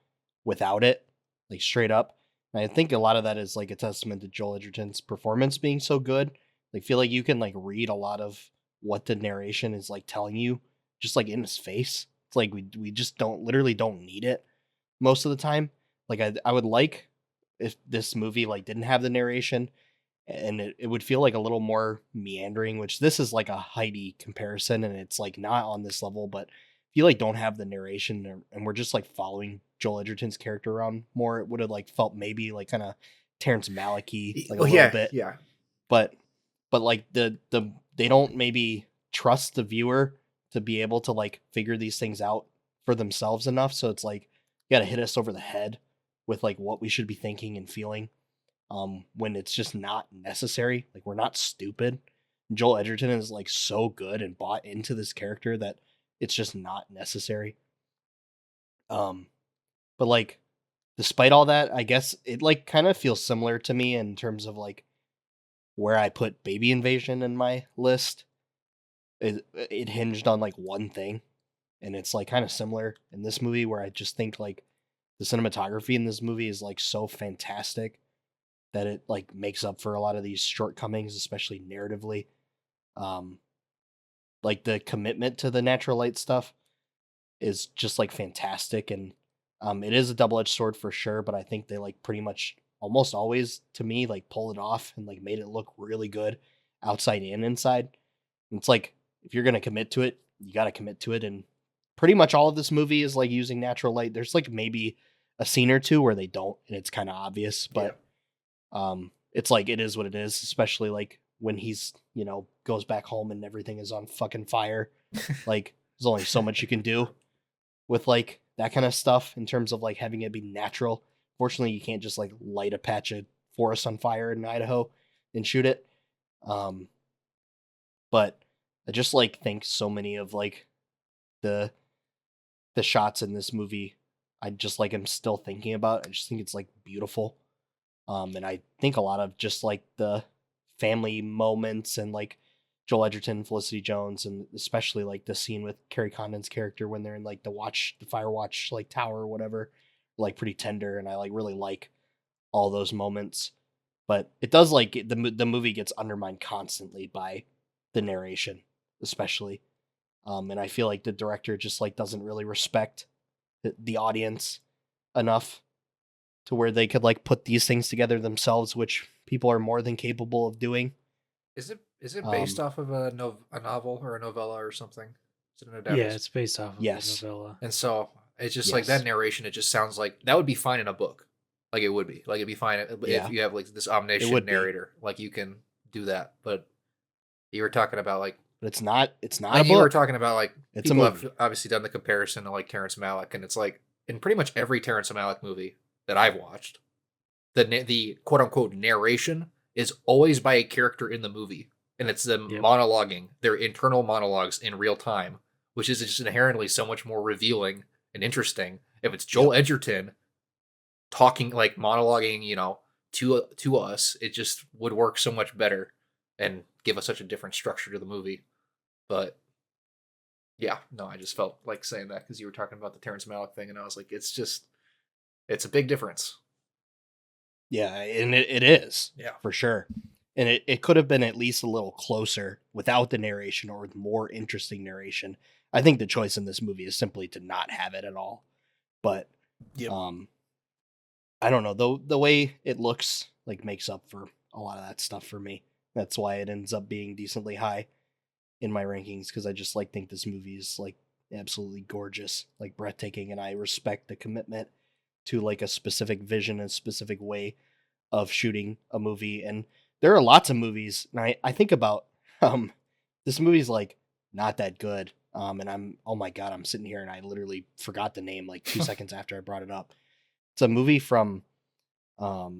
Speaker 2: without it, like straight up. And I think a lot of that is like a testament to Joel Edgerton's performance being so good. Like feel like you can like read a lot of what the narration is like telling you just like in his face. It's like we just literally don't need it most of the time. Like I would like if this movie like didn't have the narration and it would feel like a little more meandering, which this is like a Heidi comparison and it's like not on this level, but if you like don't have the narration and we're just like following Joel Edgerton's character around more, it would have like felt maybe like kind of Terrence Malick-y like a little bit.
Speaker 1: Yeah.
Speaker 2: But like the they don't maybe trust the viewer to be able to like figure these things out for themselves enough. So it's like you gotta hit us over the head with like what we should be thinking and feeling when it's just not necessary. Like we're not stupid. Joel Edgerton is like so good and bought into this character that it's just not necessary. But like despite all that, I guess it like kind of feels similar to me in terms of like where I put Baby Invasion in my list. It hinged on like one thing, and it's like kind of similar in this movie where I just think like the cinematography in this movie is like so fantastic that it like makes up for a lot of these shortcomings, especially narratively. Like the commitment to the natural light stuff is just like fantastic, and it is a double-edged sword for sure, but I think they like pretty much almost always to me like pull it off and like made it look really good outside and inside. And it's like if you're gonna commit to it, you gotta commit to it, and pretty much all of this movie is like using natural light. There's like maybe a scene or two where they don't, and it's kind of obvious, but it's like it is what it is, especially like when he's goes back home and everything is on fucking fire. Like There's only so much you can do with like that kind of stuff in terms of like having it be natural. Fortunately, you can't just like light a patch of forest on fire in Idaho and shoot it. But I just like think so many of like the shots in this movie I just like am still thinking about. I just think it's like beautiful. And I think a lot of just like the family moments and like Joel Edgerton, Felicity Jones, and especially like the scene with Carrie Condon's character when they're in like the fire watch like tower or whatever, like pretty tender, and I like really like all those moments. But it does like the movie gets undermined constantly by the narration, especially. And I feel like the director just like doesn't really respect the audience enough to where they could like put these things together themselves, which people are more than capable of doing.
Speaker 1: Is it based off of a novel or a novella or something? Is it an
Speaker 3: Yeah,
Speaker 1: adaptation?
Speaker 3: it's based off of
Speaker 2: Yes.
Speaker 3: a novella.
Speaker 1: And so it's just like that
Speaker 2: Yes.
Speaker 1: narration. It just sounds like that would be fine in a book. Like it would be. Like it'd be fine
Speaker 2: Yeah.
Speaker 1: if you have like this
Speaker 2: would
Speaker 1: omniscient
Speaker 2: be.
Speaker 1: narrator. Like you can do that. But you were talking about like
Speaker 2: But it's not a
Speaker 1: like you were
Speaker 2: book.
Speaker 1: talking about like
Speaker 2: It's a
Speaker 1: people
Speaker 2: movie.
Speaker 1: have obviously done the comparison to like Terrence Malick, and it's like in pretty much every Terrence Malick movie that I've watched, the quote unquote narration is always by a character in the movie, and it's them
Speaker 3: Yep.
Speaker 1: monologuing their internal monologues in real time, which is just inherently so much more revealing and interesting. If it's Joel Edgerton talking like monologuing, to us, it just would work so much better and give us such a different structure to the movie. But yeah, no, I just felt like saying that because you were talking about the Terrence Malick thing, and I was like, it's a big difference.
Speaker 2: Yeah, and it is.
Speaker 1: Yeah.
Speaker 2: For sure. And it could have been at least a little closer without the narration or with more interesting narration. I think the choice in this movie is simply to not have it at all. But
Speaker 1: Yep.
Speaker 2: I don't know, the way it looks like makes up for a lot of that stuff for me. That's why it ends up being decently high in my rankings, because I just like think this movie is like absolutely gorgeous, like breathtaking, and I respect the commitment to like a specific vision and specific way of shooting a movie. And there are lots of movies, and I think about this movie's like not that good. And oh my god, I'm sitting here and I literally forgot the name like 2 seconds after I brought it up. It's a movie from oh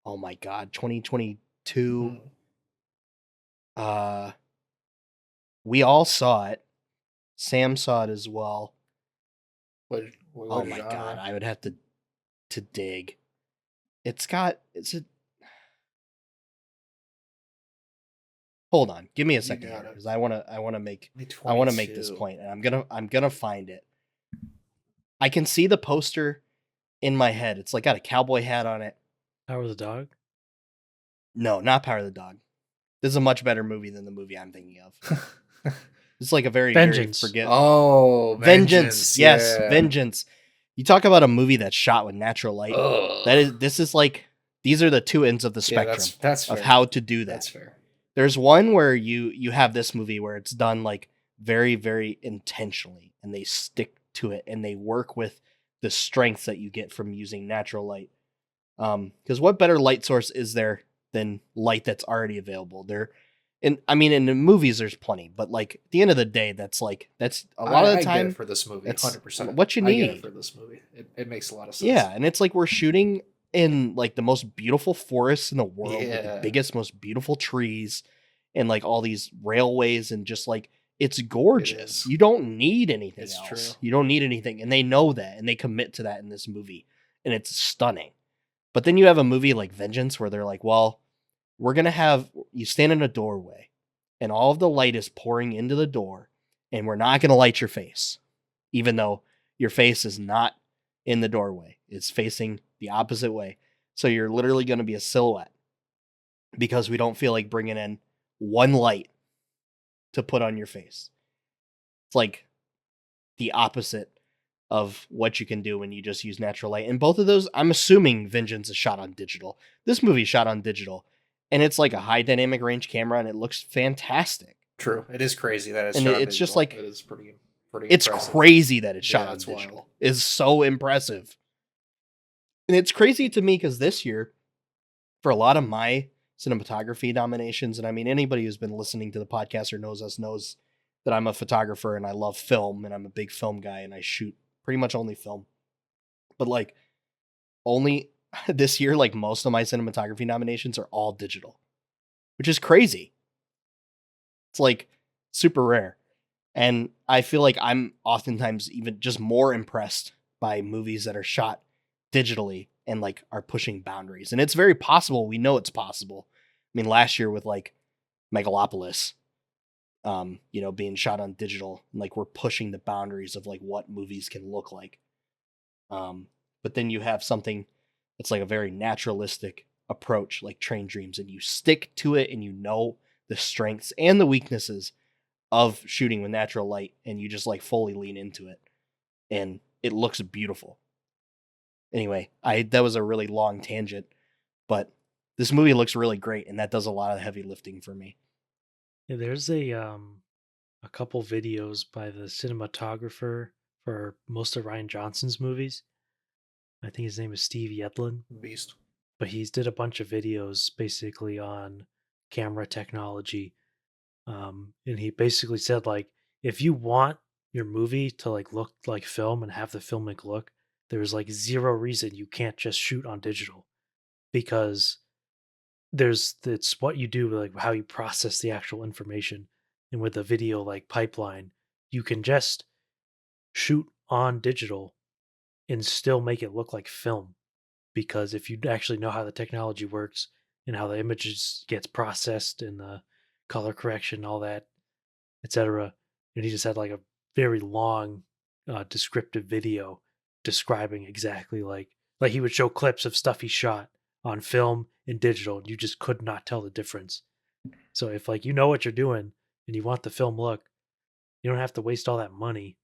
Speaker 2: my god, 2022. We all saw it. Sam saw it as well.
Speaker 1: What
Speaker 2: Oh my god, I would have to dig. It's a Hold on, give me a second here,
Speaker 1: got it.
Speaker 2: because I want to make this point, and I'm gonna find it. I can see the poster in my head. It's like got a cowboy hat on it.
Speaker 3: Power of the Dog?
Speaker 2: No, not Power of the Dog. This is a much better movie than the movie I'm thinking of. It's like a very
Speaker 3: Vengeance.
Speaker 2: Very
Speaker 1: Oh,
Speaker 2: Vengeance. Yes,
Speaker 1: yeah.
Speaker 2: Vengeance. You talk about a movie that's shot with natural light.
Speaker 1: Ugh.
Speaker 2: This is like, these are the two ends of the
Speaker 1: Yeah,
Speaker 2: spectrum
Speaker 1: that's
Speaker 2: of
Speaker 1: fair.
Speaker 2: how to do that.
Speaker 1: That's fair.
Speaker 2: There's one where you have this movie where it's done like very, very intentionally, and they stick to it, and they work with the strengths that you get from using natural light. Because what better light source is there than light that's already available? In the movies there's plenty, but like at the end of the day, that's a lot of the
Speaker 1: I
Speaker 2: time
Speaker 1: get it for this movie,
Speaker 2: that's
Speaker 1: 100%.
Speaker 2: what you
Speaker 1: I get it
Speaker 2: need.
Speaker 1: for this movie. It makes a lot of sense.
Speaker 2: Yeah, and it's like we're shooting in like the most beautiful forests in the world with the
Speaker 1: Yeah.
Speaker 2: biggest, most beautiful trees and like all these railways, and just like it's gorgeous.
Speaker 1: is.
Speaker 2: You don't need anything
Speaker 1: It's
Speaker 2: else.
Speaker 1: true.
Speaker 2: You don't need anything, and they know that, and they commit to that in this movie, and it's stunning. But then you have a movie like Vengeance where they're like, well, we're gonna have you stand in a doorway, and all of the light is pouring into the door, and we're not gonna light your face, even though your face is not in the doorway. It's facing the opposite way. So you're literally going to be a silhouette, because we don't feel like bringing in one light to put on your face. It's like the opposite of what you can do when you just use natural light. And both of those, I'm assuming Vengeance is shot on digital. This movie is shot on digital, and it's like a high dynamic range camera, and it looks fantastic.
Speaker 1: True. It is crazy that it's
Speaker 2: And
Speaker 1: shot on
Speaker 2: it's just
Speaker 1: digital.
Speaker 2: like-
Speaker 1: it is pretty
Speaker 2: It's
Speaker 1: impressive.
Speaker 2: crazy that it's
Speaker 1: Yeah,
Speaker 2: shot on
Speaker 1: it's
Speaker 2: digital.
Speaker 1: wild.
Speaker 2: It's so impressive. And it's crazy to me because this year, for a lot of my cinematography nominations, and I mean, anybody who's been listening to the podcast or knows us knows that I'm a photographer and I love film and I'm a big film guy and I shoot pretty much only film. But like only this year, like most of my cinematography nominations are all digital, which is crazy. It's like super rare. And I feel like I'm oftentimes even just more impressed by movies that are shot digitally and like are pushing boundaries. And it's very possible. We know it's possible. I mean, last year with like Megalopolis, being shot on digital, and like we're pushing the boundaries of like what movies can look like. But then you have something that's like a very naturalistic approach, like Train Dreams, and you stick to it and you know the strengths and the weaknesses of shooting with natural light, and you just like fully lean into it, and it looks beautiful. Anyway, that was a really long tangent, but this movie looks really great, and that does a lot of heavy lifting for me.
Speaker 3: Yeah, there's a couple videos by the cinematographer for most of Ryan Johnson's movies. I think his name is Steve Yedlin,
Speaker 1: Beast.
Speaker 3: but he's did a bunch of videos basically on camera technology. And he basically said like, if you want your movie to like look like film and have the filmic look, there's like zero reason you can't just shoot on digital, because it's what you do, like how you process the actual information. And with the video like pipeline, you can just shoot on digital and still make it look like film, because if you actually know how the technology works and how the images gets processed and the color correction, all that, etc. And he just had like a very long descriptive video describing exactly like he would show clips of stuff he shot on film and digital, and you just could not tell the difference. So if like you know what you're doing and you want the film look, you don't have to waste all that money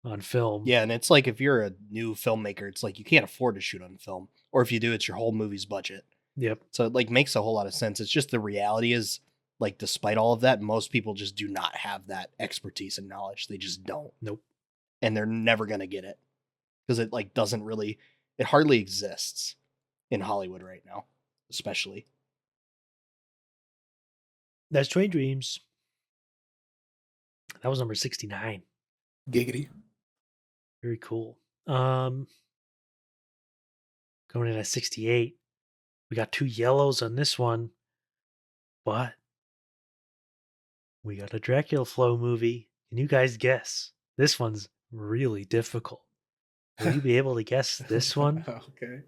Speaker 3: on film.
Speaker 2: Yeah, and it's like if you're a new filmmaker, it's like you can't afford to shoot on film, or if you do, it's your whole movie's budget.
Speaker 3: Yep.
Speaker 2: So it like makes a whole lot of sense. It's just the reality is like despite all of that, most people just do not have that expertise and knowledge. They just don't.
Speaker 3: Nope.
Speaker 2: And they're never going to get it because it like doesn't really, it hardly exists in Hollywood right now, especially.
Speaker 3: That's Train Dreams. That was number 69.
Speaker 1: Giggity.
Speaker 3: Very cool. Coming in at 68. We got 2 yellows on this one, but we got a Dracula Flow movie. Can you guys guess? This one's really difficult. Will you be able to guess this one?
Speaker 1: Okay.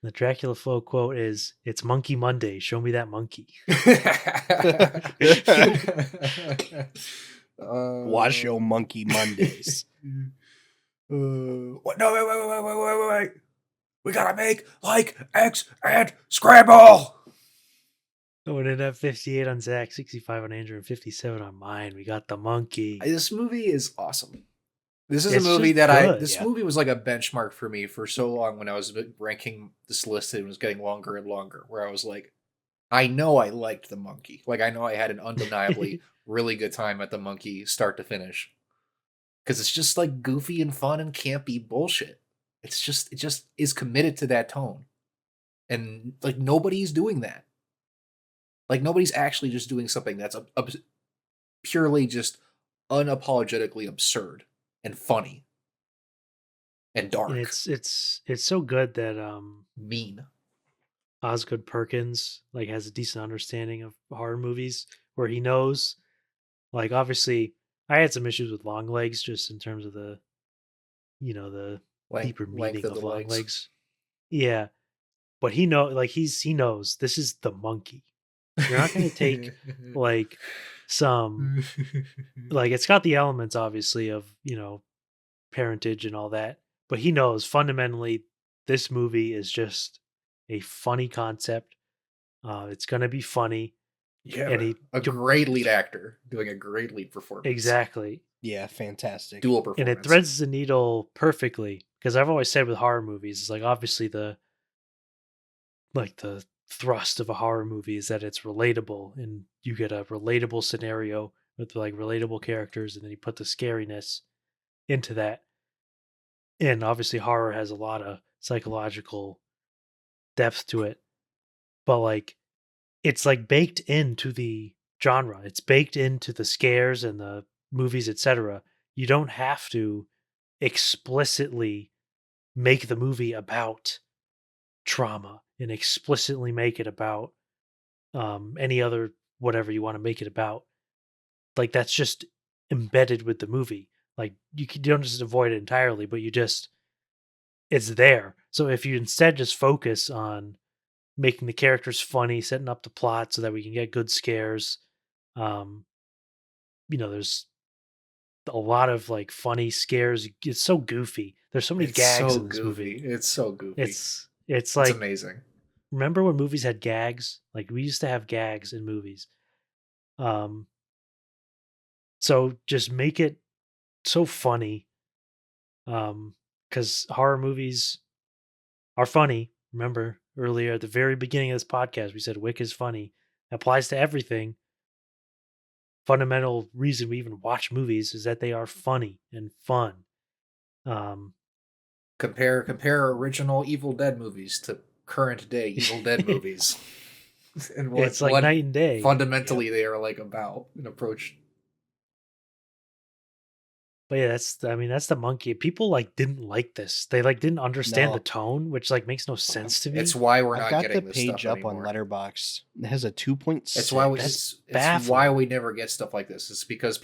Speaker 3: The Dracula Flow quote is, "It's Monkey Monday. Show me that monkey."
Speaker 2: Wash your monkey Mondays.
Speaker 1: What? No, wait. We gotta make like X and scramble.
Speaker 3: Going in at 58 on Zach, 65 on Andrew, and 57 on mine. We got the monkey.
Speaker 1: This movie is awesome. This is
Speaker 3: It's
Speaker 1: a movie
Speaker 3: just
Speaker 1: that
Speaker 3: good,
Speaker 1: this
Speaker 2: yeah.
Speaker 1: movie was like a benchmark for me for so long when I was ranking this list and it was getting longer and longer, where I was like, I know I liked the monkey. Like, I know I had an undeniably really good time at the monkey start to finish. Because it's just like goofy and fun and campy bullshit. It just is committed to that tone. And like nobody's doing that. Like nobody's actually just doing something that's purely just unapologetically absurd and funny and dark.
Speaker 3: And it's so good that
Speaker 1: mean.
Speaker 3: Osgood Perkins like has a decent understanding of horror movies, where he knows, like, obviously I had some issues with long legs just in terms of the deeper meaning of long legs. Yeah. But he knows this is the monkey. You're not going to take like some like, it's got the elements obviously of, parentage and all that, but he knows fundamentally this movie is just a funny concept. It's going to be funny.
Speaker 1: Yeah,
Speaker 3: and
Speaker 1: a great lead actor doing a great lead performance.
Speaker 3: Exactly.
Speaker 2: Yeah, fantastic.
Speaker 1: Dual performance.
Speaker 3: And it threads the needle perfectly, because I've always said with horror movies, it's like obviously the thrust of a horror movie is that it's relatable, and you get a relatable scenario with like relatable characters, and then you put the scariness into that. And obviously horror has a lot of psychological depth to it, but like it's like baked into the genre. It's baked into the scares and the movies, etc., you don't have to explicitly make the movie about trauma and explicitly make it about any other whatever you want to make it about. Like that's just embedded with the movie. Like you don't just avoid it entirely, but it's there. So if you instead just focus on making the characters funny, setting up the plot so that we can get good scares, um, there's a lot of like funny scares. It's so goofy. There's so many
Speaker 1: It's
Speaker 3: gags
Speaker 1: so
Speaker 3: in this
Speaker 1: goofy.
Speaker 3: movie.
Speaker 1: It's so goofy.
Speaker 3: It's
Speaker 1: It's
Speaker 3: like,
Speaker 1: amazing.
Speaker 3: remember when movies had gags? Like we used to have gags in movies. Um, so just make it so funny. Because horror movies are funny. Remember earlier at the very beginning of this podcast, we said Wick is funny. It applies to everything. Fundamental reason we even watch movies is that they are funny and fun.
Speaker 1: Compare original Evil Dead movies to current day Evil Dead movies. And
Speaker 3: It's like night and day.
Speaker 1: Fundamentally they are like about an approach.
Speaker 3: But yeah, that's the monkey. People like didn't like this. They like didn't understand
Speaker 2: No.
Speaker 3: the tone, which like makes no sense to me.
Speaker 1: It's why we're
Speaker 2: I've
Speaker 1: not
Speaker 2: got
Speaker 1: getting
Speaker 2: the
Speaker 1: this
Speaker 2: page
Speaker 1: stuff
Speaker 2: up on
Speaker 1: anymore.
Speaker 2: Letterboxd. It has a 2.6.
Speaker 1: It's why
Speaker 3: That's
Speaker 1: it's
Speaker 3: baffling.
Speaker 1: why we never get stuff like this. It's because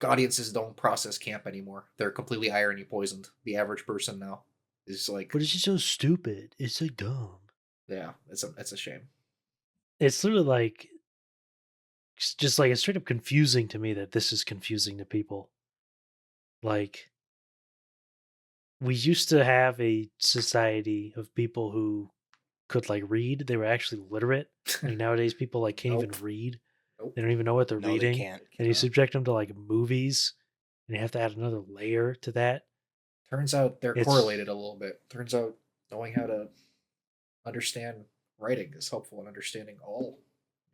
Speaker 1: audiences don't process camp anymore. They're completely irony poisoned. The average person now is like,
Speaker 3: But it's just so stupid. It's so dumb.
Speaker 1: yeah, it's a shame.
Speaker 3: It's literally like just like it's straight up confusing to me that this is confusing to people. Like we used to have a society of people who could like read. They were actually literate. Like nowadays people like can't even
Speaker 1: Nope.
Speaker 3: read.
Speaker 1: Nope.
Speaker 3: They don't even know what they're
Speaker 2: No,
Speaker 3: reading.
Speaker 2: they can't.
Speaker 3: And you subject them to like movies and you have to add another layer to that.
Speaker 1: Turns out they're
Speaker 3: It's-
Speaker 1: correlated a little bit. Turns out knowing how to understand writing is helpful in understanding all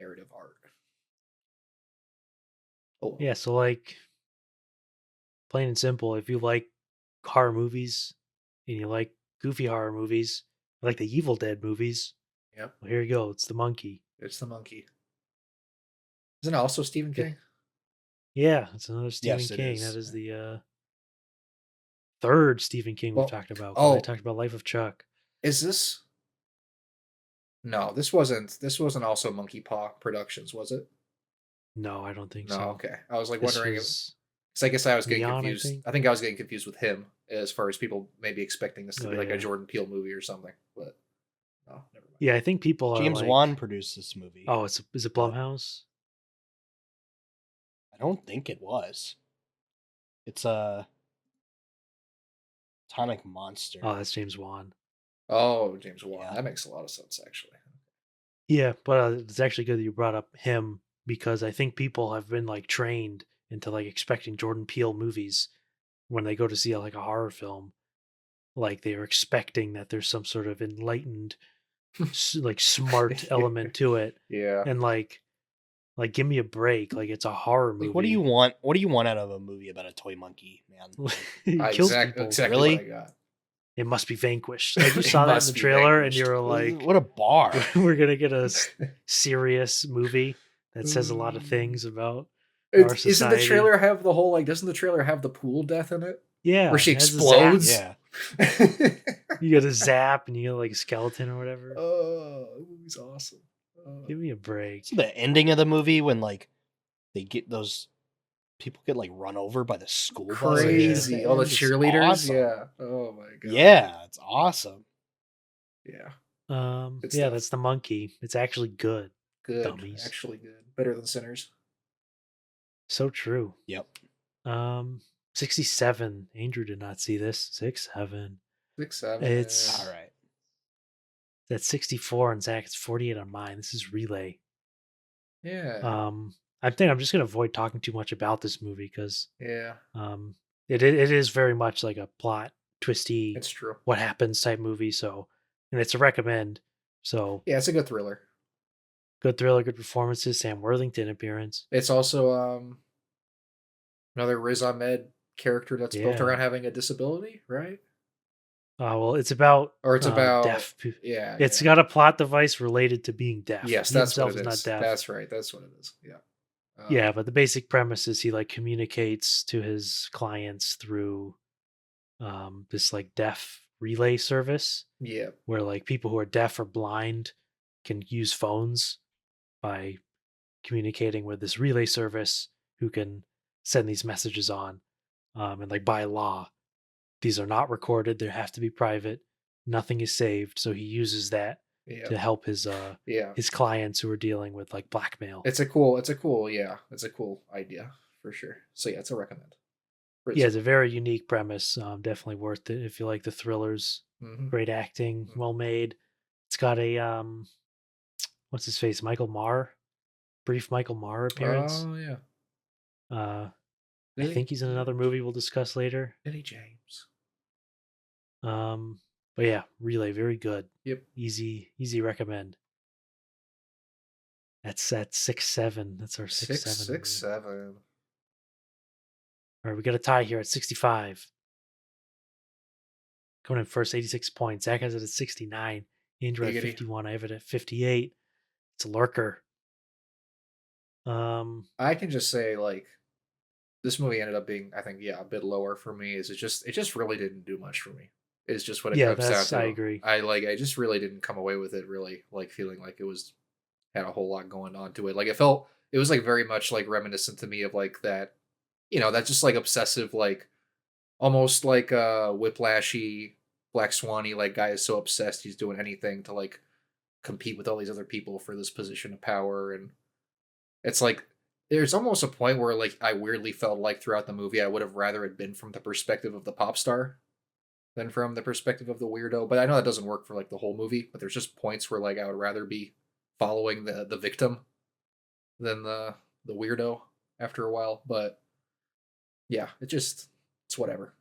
Speaker 1: narrative art. Oh,
Speaker 3: Yeah, so like plain and simple, if you like horror movies and you like goofy horror movies, you like the Evil Dead movies,
Speaker 1: yep.
Speaker 3: well, here you go. It's the monkey.
Speaker 1: It's the monkey. Isn't it also Stephen King?
Speaker 3: Yeah, it's another Stephen
Speaker 2: Yes, it
Speaker 3: King.
Speaker 2: is.
Speaker 3: That is the third Stephen King
Speaker 1: Well,
Speaker 3: we've talked about. 'Cause I
Speaker 1: oh.
Speaker 3: talked about Life of Chuck.
Speaker 1: Is this? No, this wasn't. This wasn't also Monkey Paw Productions, was it?
Speaker 3: No, I don't think
Speaker 1: No.
Speaker 3: so.
Speaker 1: Okay, I was like
Speaker 3: This
Speaker 1: wondering.
Speaker 3: was-
Speaker 1: Because I guess I was getting
Speaker 3: Neon, I
Speaker 1: confused.
Speaker 3: think?
Speaker 1: I think I was getting confused with him as far as people maybe expecting this to
Speaker 3: Oh,
Speaker 1: be like
Speaker 3: yeah.
Speaker 1: a Jordan Peele movie or something. But no, never mind.
Speaker 3: yeah, I think people are
Speaker 2: James
Speaker 3: like,
Speaker 2: Wan produced this movie.
Speaker 3: oh, is it Blumhouse?
Speaker 2: I don't think it was. It's a Atomic Monster.
Speaker 3: Oh, that's James Wan.
Speaker 1: Oh, James Wan.
Speaker 2: Yeah.
Speaker 1: That makes a lot of sense, actually.
Speaker 3: Yeah, but it's actually good that you brought up him because I think people have been like trained into like expecting Jordan Peele movies when they go to see like a horror film. Like they are expecting that there's some sort of enlightened, like smart element to it,
Speaker 1: Yeah.
Speaker 3: and like give me a break. Like it's a horror movie.
Speaker 2: Like, what do you want? What do you want out of a movie about a toy monkey, man? Like,
Speaker 3: He kills
Speaker 1: Exactly
Speaker 3: people.
Speaker 2: Really?
Speaker 1: what I got.
Speaker 3: It must be vanquished. Like you
Speaker 1: It
Speaker 3: saw that in
Speaker 1: must
Speaker 3: the
Speaker 1: be
Speaker 3: trailer, and
Speaker 1: vanquished.
Speaker 3: you were like,
Speaker 2: what a bar!
Speaker 3: "We're gonna get a serious movie that says a lot of things about."
Speaker 1: Doesn't the
Speaker 3: society.
Speaker 1: trailer have the whole like? Doesn't the trailer have the pool death in it?
Speaker 3: Yeah,
Speaker 1: Where she
Speaker 3: it has a zap.
Speaker 1: explodes?
Speaker 2: Yeah,
Speaker 3: You get a zap and you get like a skeleton or whatever.
Speaker 1: Oh, the movie's awesome.
Speaker 3: Give me a break.
Speaker 2: so the ending of the movie when like they get those people get like run over by the school bus.
Speaker 1: Crazy. All the
Speaker 2: It's
Speaker 1: cheerleaders.
Speaker 2: awesome.
Speaker 1: Yeah. Oh my god.
Speaker 2: Yeah, it's awesome.
Speaker 1: Yeah. Good
Speaker 3: Yeah,
Speaker 1: stuff.
Speaker 3: that's the monkey. It's actually good.
Speaker 1: Good.
Speaker 3: Dummies.
Speaker 1: Actually good. Better than Sinners.
Speaker 3: So true.
Speaker 2: Yep.
Speaker 3: 67. Andrew did not see this. 6-7.
Speaker 1: 6, 7.
Speaker 3: It's-
Speaker 2: All right.
Speaker 3: That's 64 and Zach. It's 48 on mine. This is Relay.
Speaker 1: Yeah.
Speaker 3: I think I'm just gonna avoid talking too much about this movie because
Speaker 1: Yeah.
Speaker 3: it is very much like a plot twisty
Speaker 1: It's true.
Speaker 3: what happens type movie. So, and it's a recommend. So
Speaker 1: Yeah, it's a good thriller.
Speaker 3: good thriller, good performances. Sam Worthington appearance.
Speaker 1: It's also another Riz Ahmed character that's built
Speaker 3: Yeah.
Speaker 1: around having a disability, right?
Speaker 3: Well, it's about
Speaker 1: Or it's about
Speaker 3: deaf.
Speaker 1: Yeah.
Speaker 3: It's
Speaker 1: yeah.
Speaker 3: got a plot device related to being deaf.
Speaker 1: Yes,
Speaker 3: He
Speaker 1: that's what
Speaker 3: himself
Speaker 1: it
Speaker 3: is
Speaker 1: is.
Speaker 3: not deaf.
Speaker 1: That's right. That's what it is. Yeah.
Speaker 3: Yeah, but the basic premise is he like communicates to his clients through this like deaf relay service
Speaker 1: Yeah.
Speaker 3: where like people who are deaf or blind can use phones by communicating with this relay service who can send these messages on. And like by law, these are not recorded. They have to be private. Nothing is saved. So he uses that
Speaker 1: Yeah.
Speaker 3: to help
Speaker 1: Yeah.
Speaker 3: his clients who are dealing with like blackmail.
Speaker 1: It's a cool idea for sure. So yeah, it's a recommend.
Speaker 3: Yeah, it's a very unique premise. Definitely worth it if you like the thrillers.
Speaker 1: Mm-hmm.
Speaker 3: Great acting, well made. It's got a what's his face, Michael Marr, brief Michael Marr appearance.
Speaker 1: Oh yeah.
Speaker 3: I think he's in another movie we'll discuss later.
Speaker 1: Eddie James.
Speaker 3: But yeah, Relay, very good.
Speaker 1: Yep.
Speaker 3: Easy recommend. That's at 6-7. That's our 6-7.
Speaker 1: 6-7.
Speaker 3: All right, we got a tie here at 65. Coming in first, 86 points. Zach has it at 69. Andrew at 51. I have it at 58. It's a lurker.
Speaker 1: I can just say like this movie ended up being, I think, a bit lower for me. It just really didn't do much for me. Is just what it comes down to.
Speaker 3: I agree.
Speaker 1: I just really didn't come away with it really like feeling like it was had a whole lot going on to it. Like it was like very much like reminiscent to me of like that, that's just like obsessive, like almost like whiplashy, Black Swan-y, like guy is so obsessed he's doing anything to like compete with all these other people for this position of power. And it's like there's almost a point where like I weirdly felt like throughout the movie I would have rather it been from the perspective of the pop star than from the perspective of the weirdo. But I know that doesn't work for like the whole movie, but there's just points where like I would rather be following the victim than the weirdo after a while. But yeah, it's whatever.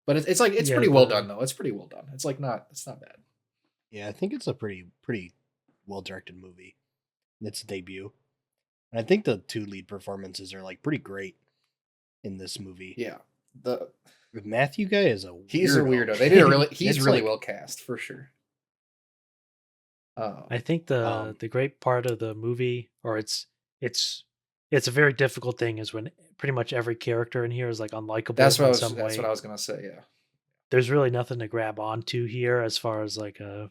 Speaker 1: But it's like it's pretty well done though. It's pretty well done. It's like it's not bad.
Speaker 2: Yeah, I think it's a pretty well directed movie. Its debut. And I think the two lead performances are like pretty great in this movie.
Speaker 1: Yeah.
Speaker 2: The Matthew guy is a weirdo.
Speaker 1: He's a weirdo. They did he's really well cast for sure.
Speaker 3: I think the great part of the movie, or it's a very difficult thing, is when pretty much every character in here is like unlikable.
Speaker 1: That's what I was gonna say. Yeah,
Speaker 3: there's really nothing to grab onto here as far as like the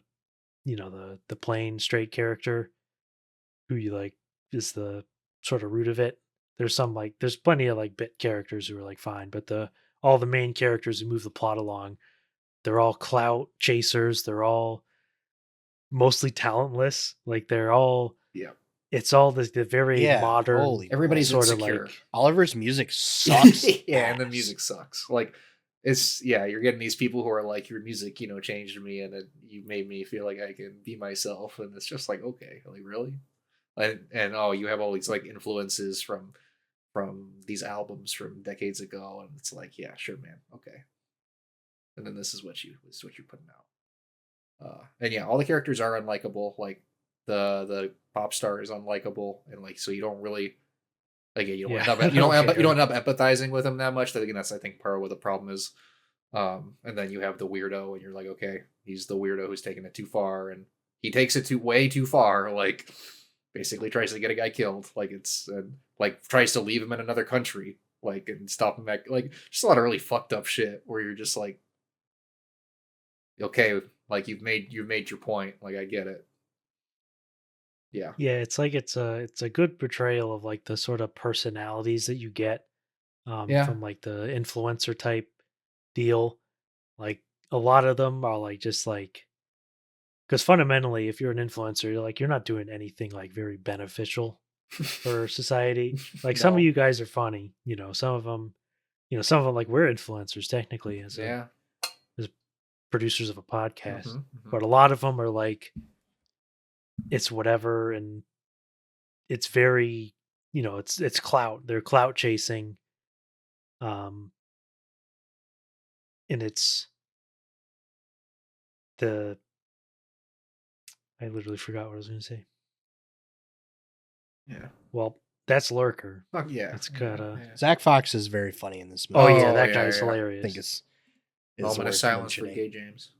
Speaker 3: plain straight character who you like is the sort of root of it. There's plenty of like bit characters who are like fine, but all the main characters who move the plot along, they're all clout chasers. They're all mostly talentless. Like they're all it's all the very modern.
Speaker 1: Everybody's
Speaker 3: sort
Speaker 1: insecure.
Speaker 3: of like
Speaker 2: Oliver's music sucks.
Speaker 1: And the music sucks. Like it's you're getting these people who are like, your music, changed me and you made me feel like I can be myself, and it's just like, okay, like really, and oh, you have all these like influences from these albums from decades ago, and it's like, yeah, sure, man, okay, and then this is what you're putting out. And yeah, all the characters are unlikable. Like the pop star is unlikable, and like so you don't really like you don't end up empathizing with him that much. Again, that's I think part of what the problem is. And then you have the weirdo, and you're like, okay, he's the weirdo who's taking it too far, and he takes it way too far. Like basically tries to get a guy killed. Like it's like tries to leave him in another country, like and stop him back. Like just a lot of really fucked up shit where you're just like, okay, like you've made your point. Like I get it. Yeah.
Speaker 3: It's like it's a good portrayal of like the sort of personalities that you get from like the influencer type deal. Like a lot of them are like just like, because fundamentally if you're an influencer, you're not doing anything like very beneficial for society. Like some of you guys are funny, some of them like we're influencers technically as producers of a podcast, but a lot of them are like, it's whatever, and it's very it's clout. They're clout chasing, and it's I literally forgot what I was going to say.
Speaker 1: Yeah,
Speaker 3: well, that's Lurker.
Speaker 1: Fuck yeah,
Speaker 3: it's got
Speaker 2: Zach Fox is very funny in this movie.
Speaker 3: Oh yeah, that guy's hilarious.
Speaker 2: I think it's
Speaker 1: moment of silence for gay James.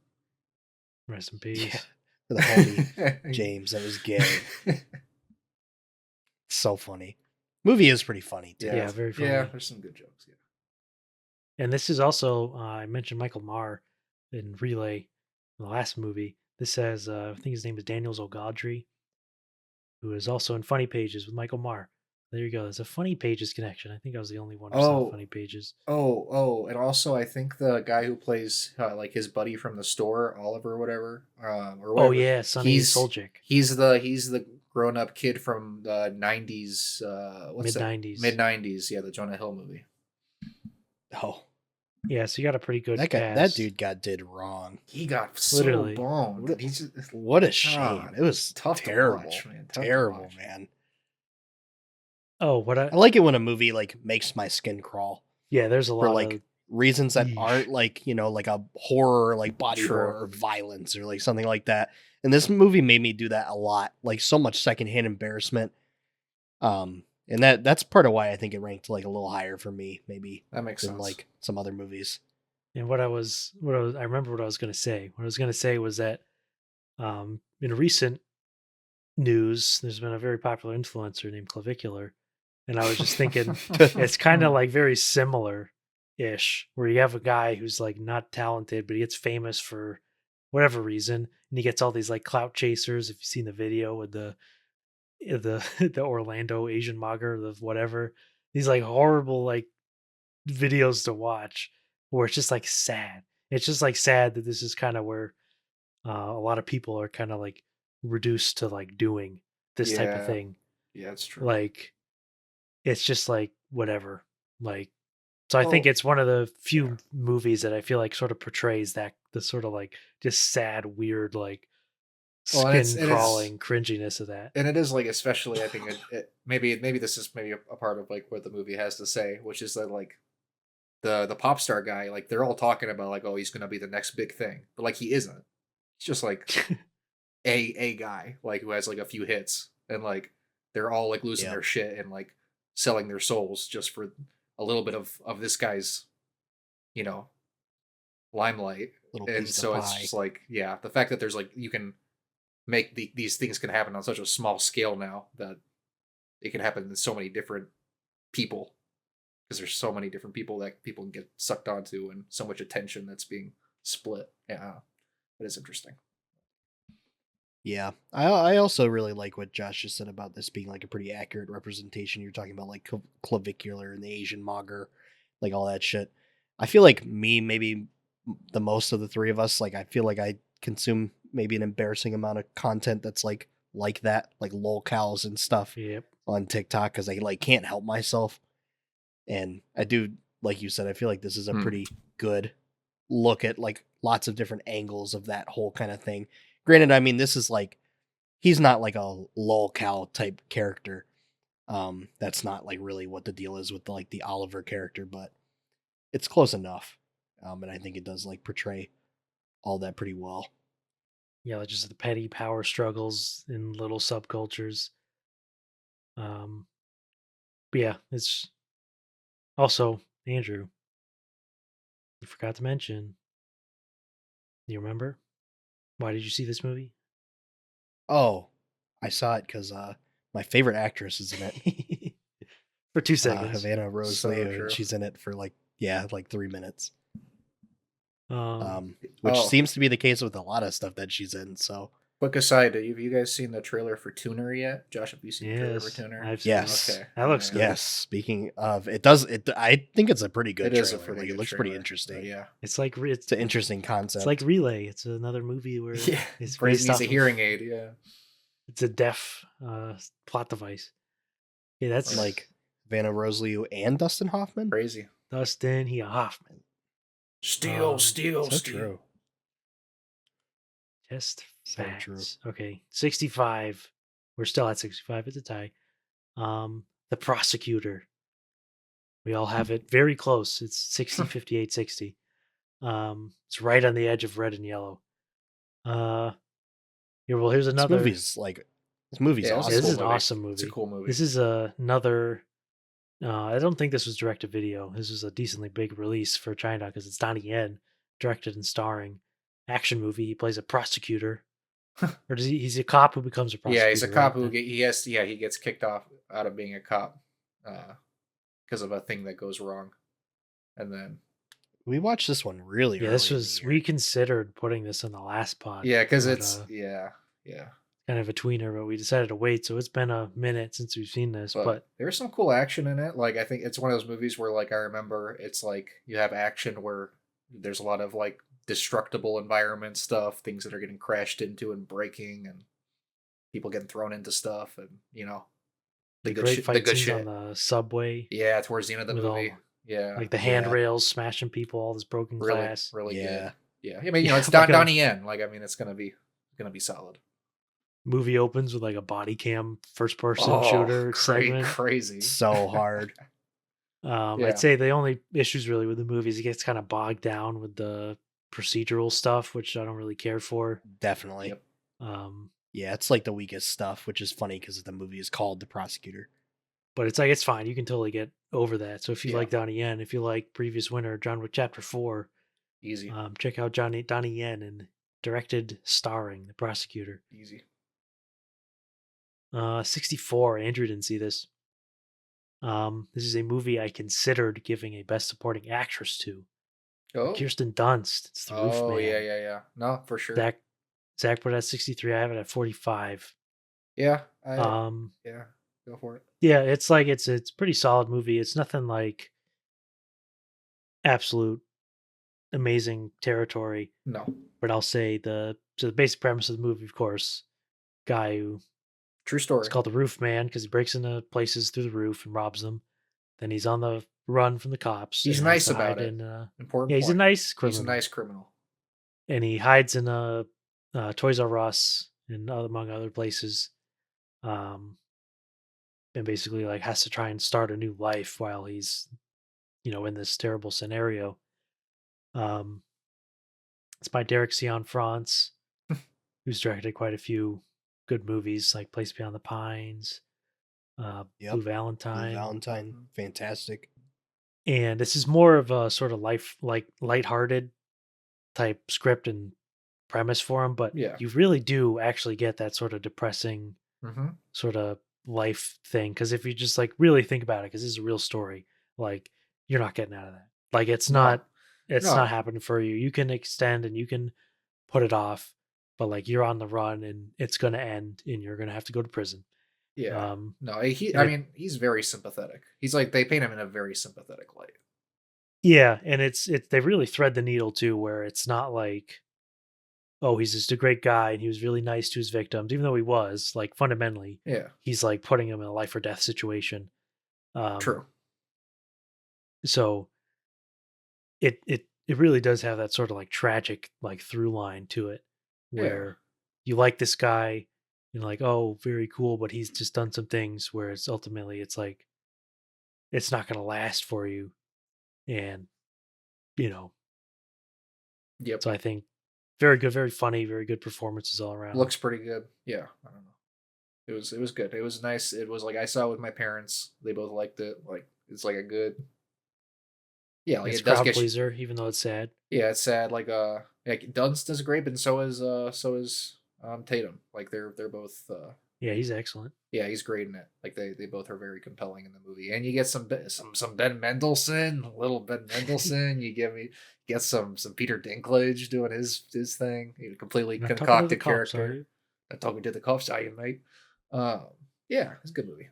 Speaker 3: Rest in peace.
Speaker 2: Yeah. For the homie James that was gay. So funny. Movie is pretty funny too.
Speaker 3: Yeah, very funny.
Speaker 1: Yeah, there's some good jokes. Yeah.
Speaker 3: And this is also I mentioned Michael Marr in Relay in the last movie. This has I think his name is Daniel Zolgadri, who is also in Funny Pages with Michael Marr. There you go. There's a Funny Pages connection. I think I was the only one who saw
Speaker 1: Oh,
Speaker 3: Funny Pages.
Speaker 1: and also I think the guy who plays like his buddy from the store, Oliver or whatever, or
Speaker 3: Oh
Speaker 1: whatever.
Speaker 3: yeah, Sonny
Speaker 1: He's
Speaker 3: Soljic.
Speaker 1: he's the grown up kid from the '90s. What's that?
Speaker 3: Mid-90s.
Speaker 1: Mid-90s. Yeah, the Jonah Hill movie.
Speaker 2: Oh,
Speaker 3: Yeah, so you got a pretty good
Speaker 2: that
Speaker 3: cast.
Speaker 2: dude got did wrong.
Speaker 1: He got so
Speaker 3: Literally.
Speaker 1: boned. He's just,
Speaker 2: What a shame.
Speaker 1: God,
Speaker 2: It was
Speaker 1: tough to
Speaker 2: terrible.
Speaker 1: watch, man. Tough to
Speaker 2: Terrible,
Speaker 1: watch.
Speaker 2: man.
Speaker 3: Oh, what
Speaker 2: I like it when a movie like makes my skin crawl
Speaker 3: yeah, there's a
Speaker 2: for
Speaker 3: lot
Speaker 2: like
Speaker 3: of
Speaker 2: reasons that
Speaker 3: Yeesh.
Speaker 2: aren't like, like a horror, like body
Speaker 1: True.
Speaker 2: horror or violence or like something like that. And this movie made me do that a lot. Like so much secondhand embarrassment. And that's part of why I think it ranked like a little higher for me, maybe
Speaker 1: That makes
Speaker 2: than
Speaker 1: sense.
Speaker 2: like some other movies.
Speaker 3: and I remember what I was going to say. What I was going to say was that in recent news, there's been a very popular influencer named Clavicular, and I was just thinking it's kind of like very similar ish, where you have a guy who's like not talented, but he gets famous for whatever reason, and he gets all these like clout chasers. If you've seen the video with the the Orlando Asian mugger, the whatever, these like horrible like videos to watch, where it's just like sad. It's just like sad that this is kind of where a lot of people are kind of like reduced to like doing this type of
Speaker 1: Yeah.
Speaker 3: thing.
Speaker 1: Yeah, it's true.
Speaker 3: Like it's just like whatever. Like so I think
Speaker 1: Oh,
Speaker 3: it's one of the few movies that I feel like sort of portrays that the sort of like just sad, weird, like
Speaker 1: Well, and
Speaker 3: skin crawling cringiness of that.
Speaker 1: and it is like, especially I think maybe this is maybe a part of like what the movie has to say, which is that like the pop star guy, like they're all talking about like, oh, he's gonna be the next big thing, but like he isn't. He's just like a guy like who has like a few hits, and like they're all like losing
Speaker 2: Yep.
Speaker 1: their shit and like selling their souls just for a little bit of this guy's, you know, limelight.
Speaker 2: Little
Speaker 1: And
Speaker 2: piece
Speaker 1: so
Speaker 2: of
Speaker 1: it's
Speaker 2: pie.
Speaker 1: just like, yeah, the fact that there's like you can make these things can happen on such a small scale now, that it can happen to so many different people, because there's so many different people that people can get sucked onto, and so much attention that's being split. Yeah, it is interesting.
Speaker 2: Yeah, I also really like what Josh just said about this being like a pretty accurate representation. You're talking about like clavicular and the Asian mogger, like all that shit. I feel like maybe the most of the three of us, like I feel like I consume maybe an embarrassing amount of content that's like that, like lolcows and stuff
Speaker 3: Yep.
Speaker 2: on TikTok because I like can't help myself. And I do, like you said, I feel like this is a
Speaker 1: Hmm.
Speaker 2: pretty good look at like lots of different angles of that whole kind of thing. Granted, I mean, this is like, he's not like a lolcow type character. That's not like really what the deal is with the Oliver character, but it's close enough. And I think it does like portray all that pretty well.
Speaker 3: Yeah, like just the petty power struggles in little subcultures. But yeah, it's also Andrew. You forgot to mention. You remember? Why did you see this movie?
Speaker 2: Oh, I saw it because my favorite actress is in it.
Speaker 3: For 2 seconds.
Speaker 2: Havana Rose
Speaker 1: So
Speaker 2: Leo,
Speaker 1: true.
Speaker 2: and she's in it for like 3 minutes.
Speaker 3: Um,
Speaker 2: Which
Speaker 1: Oh.
Speaker 2: seems to be the case with a lot of stuff that she's in. So
Speaker 1: Quick aside, have you guys seen the trailer for Tuner yet? Josh, have you seen the trailer for
Speaker 3: yes,
Speaker 1: Tuner?
Speaker 3: I've seen
Speaker 2: Yes.
Speaker 3: it.
Speaker 1: Okay.
Speaker 3: That looks
Speaker 1: Yeah.
Speaker 3: good.
Speaker 2: yes, speaking of, I think it's a pretty good
Speaker 1: It
Speaker 2: trailer.
Speaker 1: is a pretty
Speaker 2: like,
Speaker 1: good
Speaker 2: it looks pretty
Speaker 1: trailer,
Speaker 2: interesting.
Speaker 1: but yeah.
Speaker 3: It's like
Speaker 2: It's an interesting concept.
Speaker 3: it's like Relay. It's another movie where
Speaker 1: Yeah.
Speaker 3: it's
Speaker 1: Brady
Speaker 3: based
Speaker 1: needs
Speaker 3: off
Speaker 1: a hearing aid, yeah.
Speaker 3: It's a deaf plot device. Yeah, that's
Speaker 2: like Vanna Rose Leo and Dustin Hoffman.
Speaker 1: Crazy.
Speaker 3: Dustin Hoffman.
Speaker 1: Steal.
Speaker 2: So true.
Speaker 3: Just
Speaker 2: So
Speaker 3: facts.
Speaker 2: true.
Speaker 3: Okay, 65. We're still at 65. It's a tie. The Prosecutor. We all have it very close. It's 60, 58, 60. It's right on the edge of red and yellow. Here's another.
Speaker 2: This movie's
Speaker 1: Yeah,
Speaker 2: awesome.
Speaker 3: Yeah, this is
Speaker 1: cool
Speaker 3: an
Speaker 1: movie.
Speaker 3: awesome movie.
Speaker 1: It's a cool movie.
Speaker 3: This is another. I don't think this was direct to video. This was a decently big release for China because it's Donnie Yen, directed and starring. Action movie. He plays a prosecutor, or does he? He's a cop who becomes a prosecutor.
Speaker 1: Yeah, he's a cop
Speaker 3: right?
Speaker 1: who he gets kicked off out of being a cop. because of a thing that goes wrong, and then
Speaker 2: We watched this one really
Speaker 3: Yeah,
Speaker 2: early
Speaker 3: this
Speaker 2: in
Speaker 3: was
Speaker 2: the year.
Speaker 3: we considered putting this in the last pod.
Speaker 1: yeah, because
Speaker 3: but,
Speaker 1: it's yeah.
Speaker 3: kind of a tweener, but we decided to wait. So it's been a minute since we've seen this. But
Speaker 1: There's some cool action in it. Like I think it's one of those movies where like I remember it's like you have action where there's a lot of like destructible environment stuff, things that are getting crashed into and breaking, and people getting thrown into stuff, and
Speaker 3: the great
Speaker 1: the
Speaker 3: fight
Speaker 1: good
Speaker 3: scenes
Speaker 1: shit.
Speaker 3: on the subway
Speaker 1: Yeah, towards the end of the
Speaker 3: with
Speaker 1: movie.
Speaker 3: all
Speaker 1: Yeah,
Speaker 3: like the
Speaker 2: Yeah.
Speaker 3: handrails smashing people, all this broken
Speaker 1: really,
Speaker 3: glass.
Speaker 1: really good.
Speaker 2: Yeah.
Speaker 1: Yeah, I mean,
Speaker 3: Yeah,
Speaker 1: it's
Speaker 3: like a-
Speaker 1: Donnie Yen. Like, I mean, it's gonna be solid.
Speaker 3: Movie opens with like a body cam first person shooter segment.
Speaker 1: Crazy.
Speaker 2: So hard.
Speaker 1: Yeah.
Speaker 3: I'd say the only issues really with the movie is it gets kind of bogged down with the procedural stuff, which I don't really care for.
Speaker 2: Definitely.
Speaker 1: Yep.
Speaker 2: Yeah, it's like the weakest stuff, which is funny because the movie is called The Prosecutor.
Speaker 3: But it's like it's fine. You can totally get over that. So if you
Speaker 1: Yeah.
Speaker 3: like Donnie Yen, if you like previous winner John Wick Chapter 4,
Speaker 1: Easy.
Speaker 3: check out Donnie Yen and directed starring The Prosecutor.
Speaker 1: Easy.
Speaker 3: 64. Andrew didn't see this. This is a movie I considered giving a Best Supporting Actress to.
Speaker 1: Oh.
Speaker 3: Kirsten Dunst. It's the Roof
Speaker 1: Oh
Speaker 3: Man.
Speaker 1: yeah. No, for sure.
Speaker 3: Zach put it at 63. I have it at 45.
Speaker 1: Yeah.
Speaker 3: Yeah,
Speaker 1: go for it.
Speaker 3: Yeah, it's like it's a pretty solid movie. It's nothing like absolute amazing territory.
Speaker 1: No.
Speaker 3: But I'll say the basic premise of the movie, of course, guy who
Speaker 1: True story.
Speaker 3: it's called the Roof Man because he breaks into places through the roof and robs them. Then he's on the run from the cops.
Speaker 1: He's
Speaker 3: and has
Speaker 1: nice
Speaker 3: to
Speaker 1: about
Speaker 3: hide
Speaker 1: it.
Speaker 3: in,
Speaker 1: Important.
Speaker 3: yeah, he's a
Speaker 1: point.
Speaker 3: nice criminal.
Speaker 1: He's a nice criminal.
Speaker 3: And he hides in a Toys R Us and among other places, and basically like has to try and start a new life while he's in this terrible scenario. It's by Derek Cian-France, who's directed quite a few good movies like Place Beyond the Pines,
Speaker 2: Yep.
Speaker 3: Blue Valentine.
Speaker 2: Blue Valentine, fantastic.
Speaker 3: And this is more of a sort of lighthearted type script and premise for him, but
Speaker 1: Yeah.
Speaker 3: you really do actually get that sort of depressing
Speaker 1: Mm-hmm.
Speaker 3: sort of life thing. Because if you just like really think about it, because this is a real story, like you're not getting out of that. Like it's
Speaker 1: No.
Speaker 3: not happening for you. You can extend and you can put it off, but like you're on the run and it's going to end and you're going to have to go to prison.
Speaker 1: Yeah. No,
Speaker 3: and
Speaker 1: I mean, he's very sympathetic. He's like they paint him in a very sympathetic light.
Speaker 3: Yeah, and it's they really thread the needle too, where it's not like, oh, he's just a great guy and he was really nice to his victims, even though he was like fundamentally,
Speaker 1: Yeah.
Speaker 3: he's like putting him in a life or death situation.
Speaker 1: True.
Speaker 3: So it really does have that sort of like tragic like through line to it, where you like this guy, and like, oh, very cool, but he's just done some things where it's ultimately it's like it's not going to last for you, and
Speaker 1: Yep.
Speaker 3: so I think very good, very funny, very good performances all around.
Speaker 1: Looks pretty good. Yeah. I don't know. It was good. It was nice. It was like I saw it with my parents. They both liked it. Like it's like a good. Yeah, like
Speaker 3: It's
Speaker 1: it does
Speaker 3: crowd
Speaker 1: get.
Speaker 3: pleaser, even though it's sad.
Speaker 1: Yeah, it's sad. Like Dunst does great, but so is Tatum. Like they're both.
Speaker 3: Yeah, he's excellent.
Speaker 1: Yeah, he's great in it. Like they both are very compelling in the movie, and you get some Ben Mendelsohn, little Ben Mendelsohn. You get some Peter Dinklage doing his thing. He completely
Speaker 3: Not talking to the
Speaker 1: concocted
Speaker 3: cops, are
Speaker 1: character.
Speaker 3: you?
Speaker 1: Not talking to the cops, are you, mate? Yeah, it's a good movie.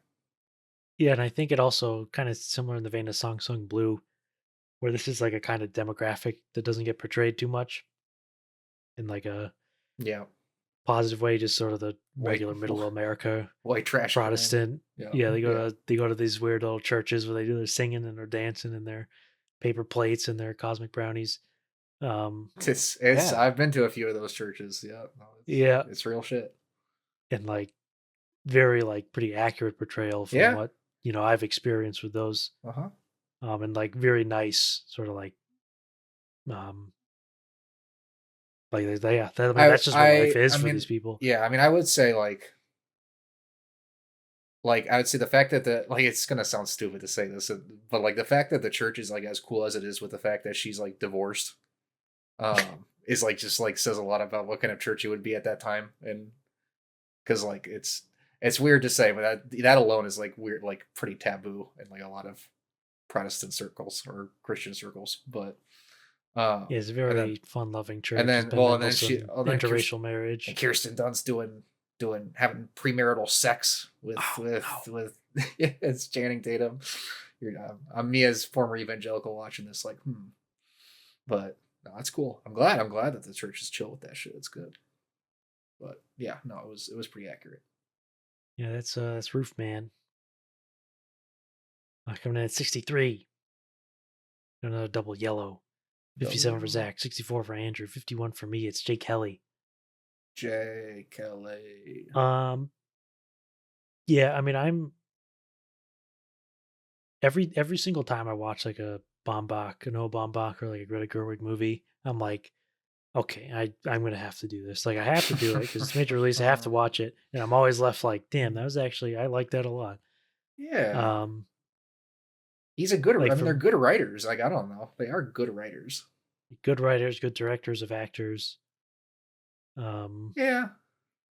Speaker 3: Yeah, and I think it also kind of similar in the vein of Song Sung Blue, where this is like a kind of demographic that doesn't get portrayed too much in like a
Speaker 1: Yeah,
Speaker 3: positive way, just sort of the
Speaker 1: White-
Speaker 3: regular middle America
Speaker 1: white trash can.
Speaker 3: Protestant. Yeah, they go to these weird little churches where they do their singing and their dancing and their paper plates and their cosmic brownies.
Speaker 1: It's
Speaker 2: Yeah.
Speaker 1: I've been to a few of those churches. Yeah, no,
Speaker 3: Yeah,
Speaker 1: it's real shit.
Speaker 3: and like very like pretty accurate portrayal from
Speaker 1: Yeah.
Speaker 3: what I've experienced with those.
Speaker 1: Uh-huh.
Speaker 3: And like very nice sort of like um like they, yeah, I mean, that's just what life is for these people.
Speaker 1: Yeah, I mean, I would say like I would say the fact that it's gonna sound stupid to say this, but like the fact that the church is like as cool as it is with the fact that she's like divorced, is like just like says a lot about what kind of church it would be at that time, and because like It's weird to say, but that alone is like weird, like pretty taboo in like a lot of Protestant circles or Christian circles. But
Speaker 3: Yeah, it's a
Speaker 1: and then
Speaker 3: very fun-loving church. It's been
Speaker 1: and then she
Speaker 3: some
Speaker 1: then
Speaker 3: interracial marriage.
Speaker 1: and Kirsten Dunst's doing having premarital sex with with it's Channing Tatum. I'm me as former evangelical watching this like but no, that's cool. I'm glad that the church is chill with that shit. It's good. But yeah, no, it was pretty accurate.
Speaker 3: Yeah, that's Roof Man. Coming in at 63. Another double yellow. 57 for Zach, 64 for Andrew, 51 for me. It's Jake Kelly.
Speaker 1: J. Kelly.
Speaker 3: Yeah, I mean, I'm every single time I watch like a Noah Baumbach or like a Greta Gerwig movie, I'm like, okay, I'm gonna have to do this. Like I have to do it because it's major release. I have to watch it, and I'm always left like, damn, that was actually I like that a lot.
Speaker 1: Yeah. He's a good.
Speaker 3: Like
Speaker 1: I mean, they're good writers. Like I don't know, they are good writers.
Speaker 3: Good writers, good directors of actors.
Speaker 1: Yeah.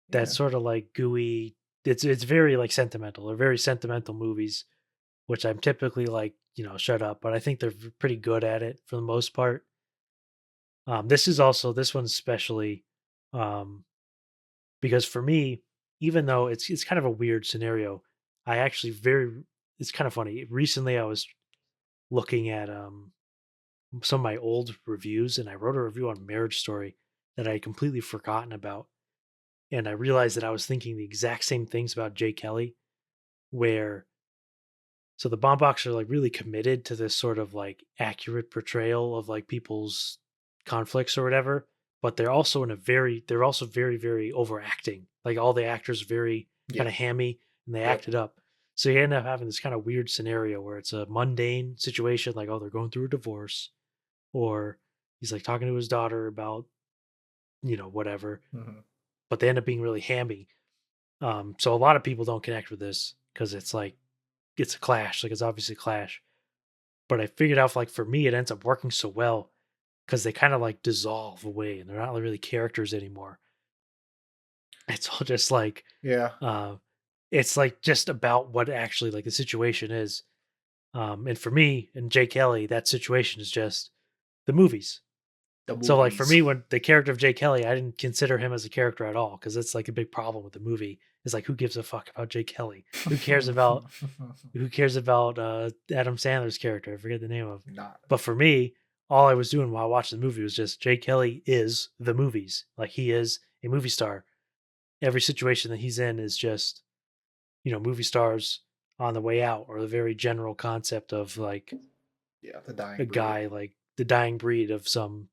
Speaker 3: That's sort of like gooey. It's very like sentimental. They're very sentimental movies, which I'm typically like, shut up. But I think they're pretty good at it for the most part. This one especially, because for me, even though it's kind of a weird scenario, I actually it's kind of funny. Recently, I was looking at some of my old reviews, and I wrote a review on Marriage Story that I had completely forgotten about, and I realized that I was thinking the exact same things about Jay Kelly, where so the Bombox are like really committed to this sort of like accurate portrayal of like people's conflicts or whatever, but they're also very, very overacting. Like all the actors very kind of hammy and they act it up. So you end up having this kind of weird scenario where it's a mundane situation, like, oh, they're going through a divorce, or he's like talking to his daughter about, whatever, but they end up being really hammy. So a lot of people don't connect with this because it's like, it's a clash. Like it's obviously a clash. But I figured out like for me, it ends up working so well because they kind of like dissolve away and they're not really characters anymore. It's all just like, it's like just about what actually like the situation is. And for me and Jay Kelly, that situation is just the movies. So like for me, when the character of Jay Kelly, I didn't consider him as a character at all because it's like a big problem with the movie. Is like who gives a fuck about Jay Kelly? Who cares about Adam Sandler's character? I forget the name of. But for me, all I was doing while watching the movie was just Jay Kelly is the movies. Like he is a movie star. Every situation that he's in is just, movie stars on the way out, or the very general concept of like
Speaker 1: the dying
Speaker 3: a
Speaker 1: breed.
Speaker 3: guy, like the dying breed of some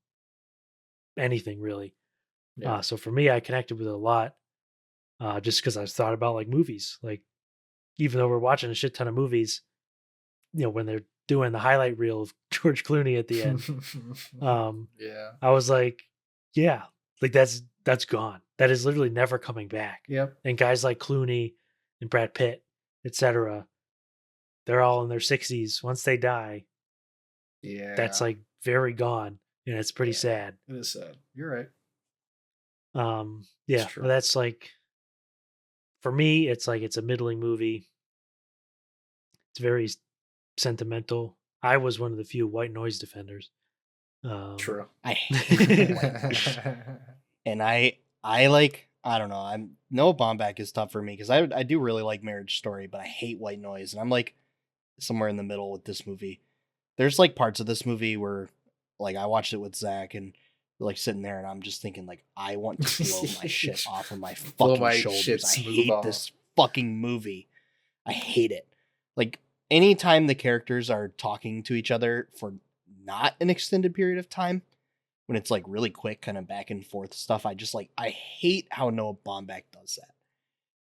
Speaker 3: anything really. So for me, I connected with it a lot, just because I thought about like movies. Like even though we're watching a shit ton of movies, when they're doing the highlight reel of George Clooney at the end, I was like, yeah, like that's gone. That is literally never coming back.
Speaker 1: Yep.
Speaker 3: And guys like Clooney and Brad Pitt, etc., they're all in their 60s. Once they die, that's like very gone, and it's pretty sad.
Speaker 1: It is sad. You're right.
Speaker 3: Yeah, but that's like, for me, it's like it's a middling movie. It's very sentimental. I was one of the few white noise defenders.
Speaker 1: True.
Speaker 2: I hate and I like, I don't know. Noah Baumbach is tough for me because I do really like Marriage Story, but I hate white noise, and I'm like somewhere in the middle with this movie. There's like parts of this movie where like I watched it with Zach and like sitting there and I'm just thinking like I want to blow my shit off of my fucking shoulders. I hate this fucking movie. I hate it. Like anytime the characters are talking to each other for not an extended period of time, when it's like really quick kind of back and forth stuff, I just like, I hate how Noah Baumbach does that.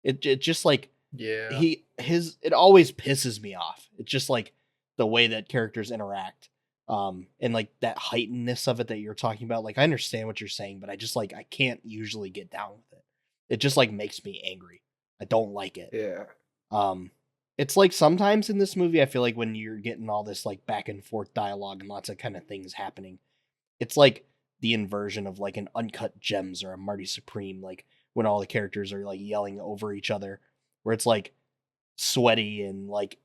Speaker 2: It just like, it always pisses me off. It's just like the way that characters interact. And like that heightenedness of it that you're talking about. Like I understand what you're saying, but I just like, I can't usually get down with it. It just like makes me angry. I don't like it.
Speaker 1: Yeah.
Speaker 2: It's like sometimes in this movie, I feel like when you're getting all this like back and forth dialogue and lots of kind of things happening, it's like the inversion of like an Uncut Gems or a Marty Supreme, like when all the characters are like yelling over each other. where it's like sweaty and like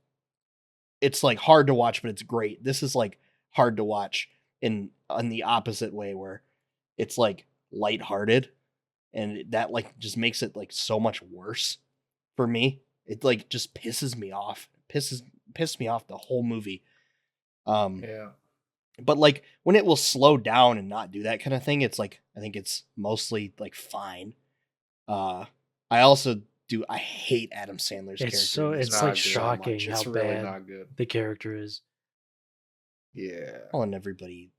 Speaker 2: it's like hard to watch, but it's great. This is like hard to watch in the opposite way where it's like lighthearted, and that like just makes it like so much worse for me. It like just pisses me off. Pissed me off the whole movie.
Speaker 1: Yeah.
Speaker 2: But like when it will slow down and not do that kind of thing, it's like I think it's mostly like fine. I also I hate Adam Sandler's character.
Speaker 3: It's
Speaker 1: not
Speaker 3: like
Speaker 1: good.
Speaker 3: shocking
Speaker 1: It's
Speaker 3: how
Speaker 1: really
Speaker 3: bad
Speaker 1: not good.
Speaker 3: the character is.
Speaker 1: Yeah.
Speaker 2: Calling everybody,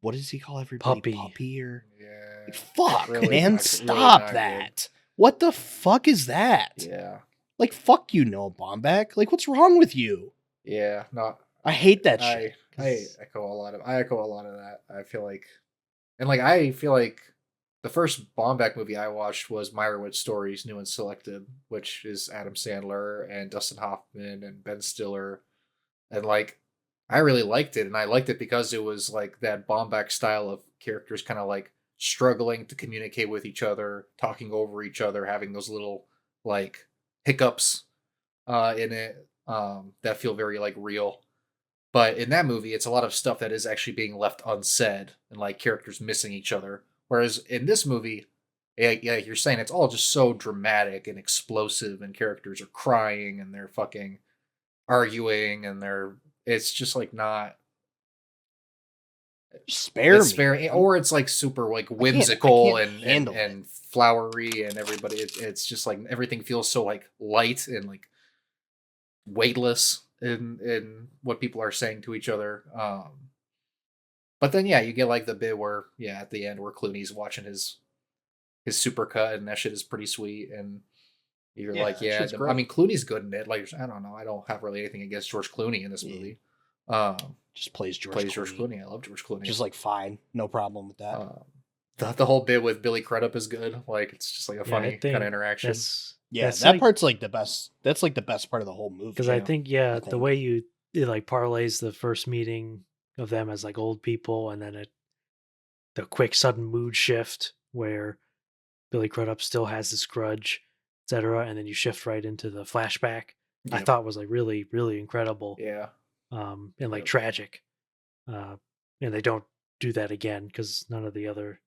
Speaker 2: what does he call everybody?
Speaker 3: Puppy.
Speaker 2: Puppy or
Speaker 1: Yeah.
Speaker 2: fuck,
Speaker 1: Really
Speaker 2: man,
Speaker 1: not-
Speaker 2: stop
Speaker 1: really not
Speaker 2: that. What the fuck is that?
Speaker 1: Yeah.
Speaker 2: Like fuck you, Noah Baumbach. Like what's wrong with you?
Speaker 1: Yeah. Not.
Speaker 2: I hate that shit.
Speaker 1: I echo a lot of that. I feel like the first Baumbach movie I watched was Meyerowitz Stories, New and Selected, which is Adam Sandler and Dustin Hoffman and Ben Stiller, and like I really liked it, and I liked it because it was like that Baumbach style of characters, kind of like struggling to communicate with each other, talking over each other, having those little like hiccups in it that feel very like real. But in that movie, it's a lot of stuff that is actually being left unsaid and like characters missing each other. Whereas in this movie, yeah, you're saying it's all just so dramatic and explosive, and characters are crying and they're fucking arguing, and it's just like not.
Speaker 2: Spare
Speaker 1: It's
Speaker 2: me.
Speaker 1: very, or it's like super like
Speaker 2: I
Speaker 1: whimsical
Speaker 2: can't
Speaker 1: and
Speaker 2: handle
Speaker 1: and flowery, and everybody. It's just like everything feels so like light and like weightless in what people are saying to each other. But then yeah, you get like the bit where at the end where Clooney's watching his supercut, and that shit is pretty sweet, and you're
Speaker 2: Yeah,
Speaker 1: like,
Speaker 2: that
Speaker 1: yeah,
Speaker 2: shit's
Speaker 1: I
Speaker 2: great.
Speaker 1: mean Clooney's good in it. Like I don't know, I don't have really anything against George Clooney in this
Speaker 2: Yeah.
Speaker 1: movie.
Speaker 2: Just plays George
Speaker 1: George
Speaker 2: Clooney.
Speaker 1: Clooney. I love George Clooney.
Speaker 2: Just like fine, no problem with that.
Speaker 1: The whole bit with Billy Crudup is good. Like it's just like a funny kind of interaction.
Speaker 2: Yeah,
Speaker 3: that's
Speaker 2: that
Speaker 3: like,
Speaker 2: part's like the best. That's like the best part of the whole movie.
Speaker 3: because I think the way it like parlays the first meeting of them as like old people, and then the quick sudden mood shift where Billy Crudup still has this grudge, etc., and then you shift right into the flashback. I
Speaker 1: Yep.
Speaker 3: thought was like really, really incredible.
Speaker 1: Yeah.
Speaker 3: And like
Speaker 1: Yep.
Speaker 3: tragic. And they don't do that again because none of the other.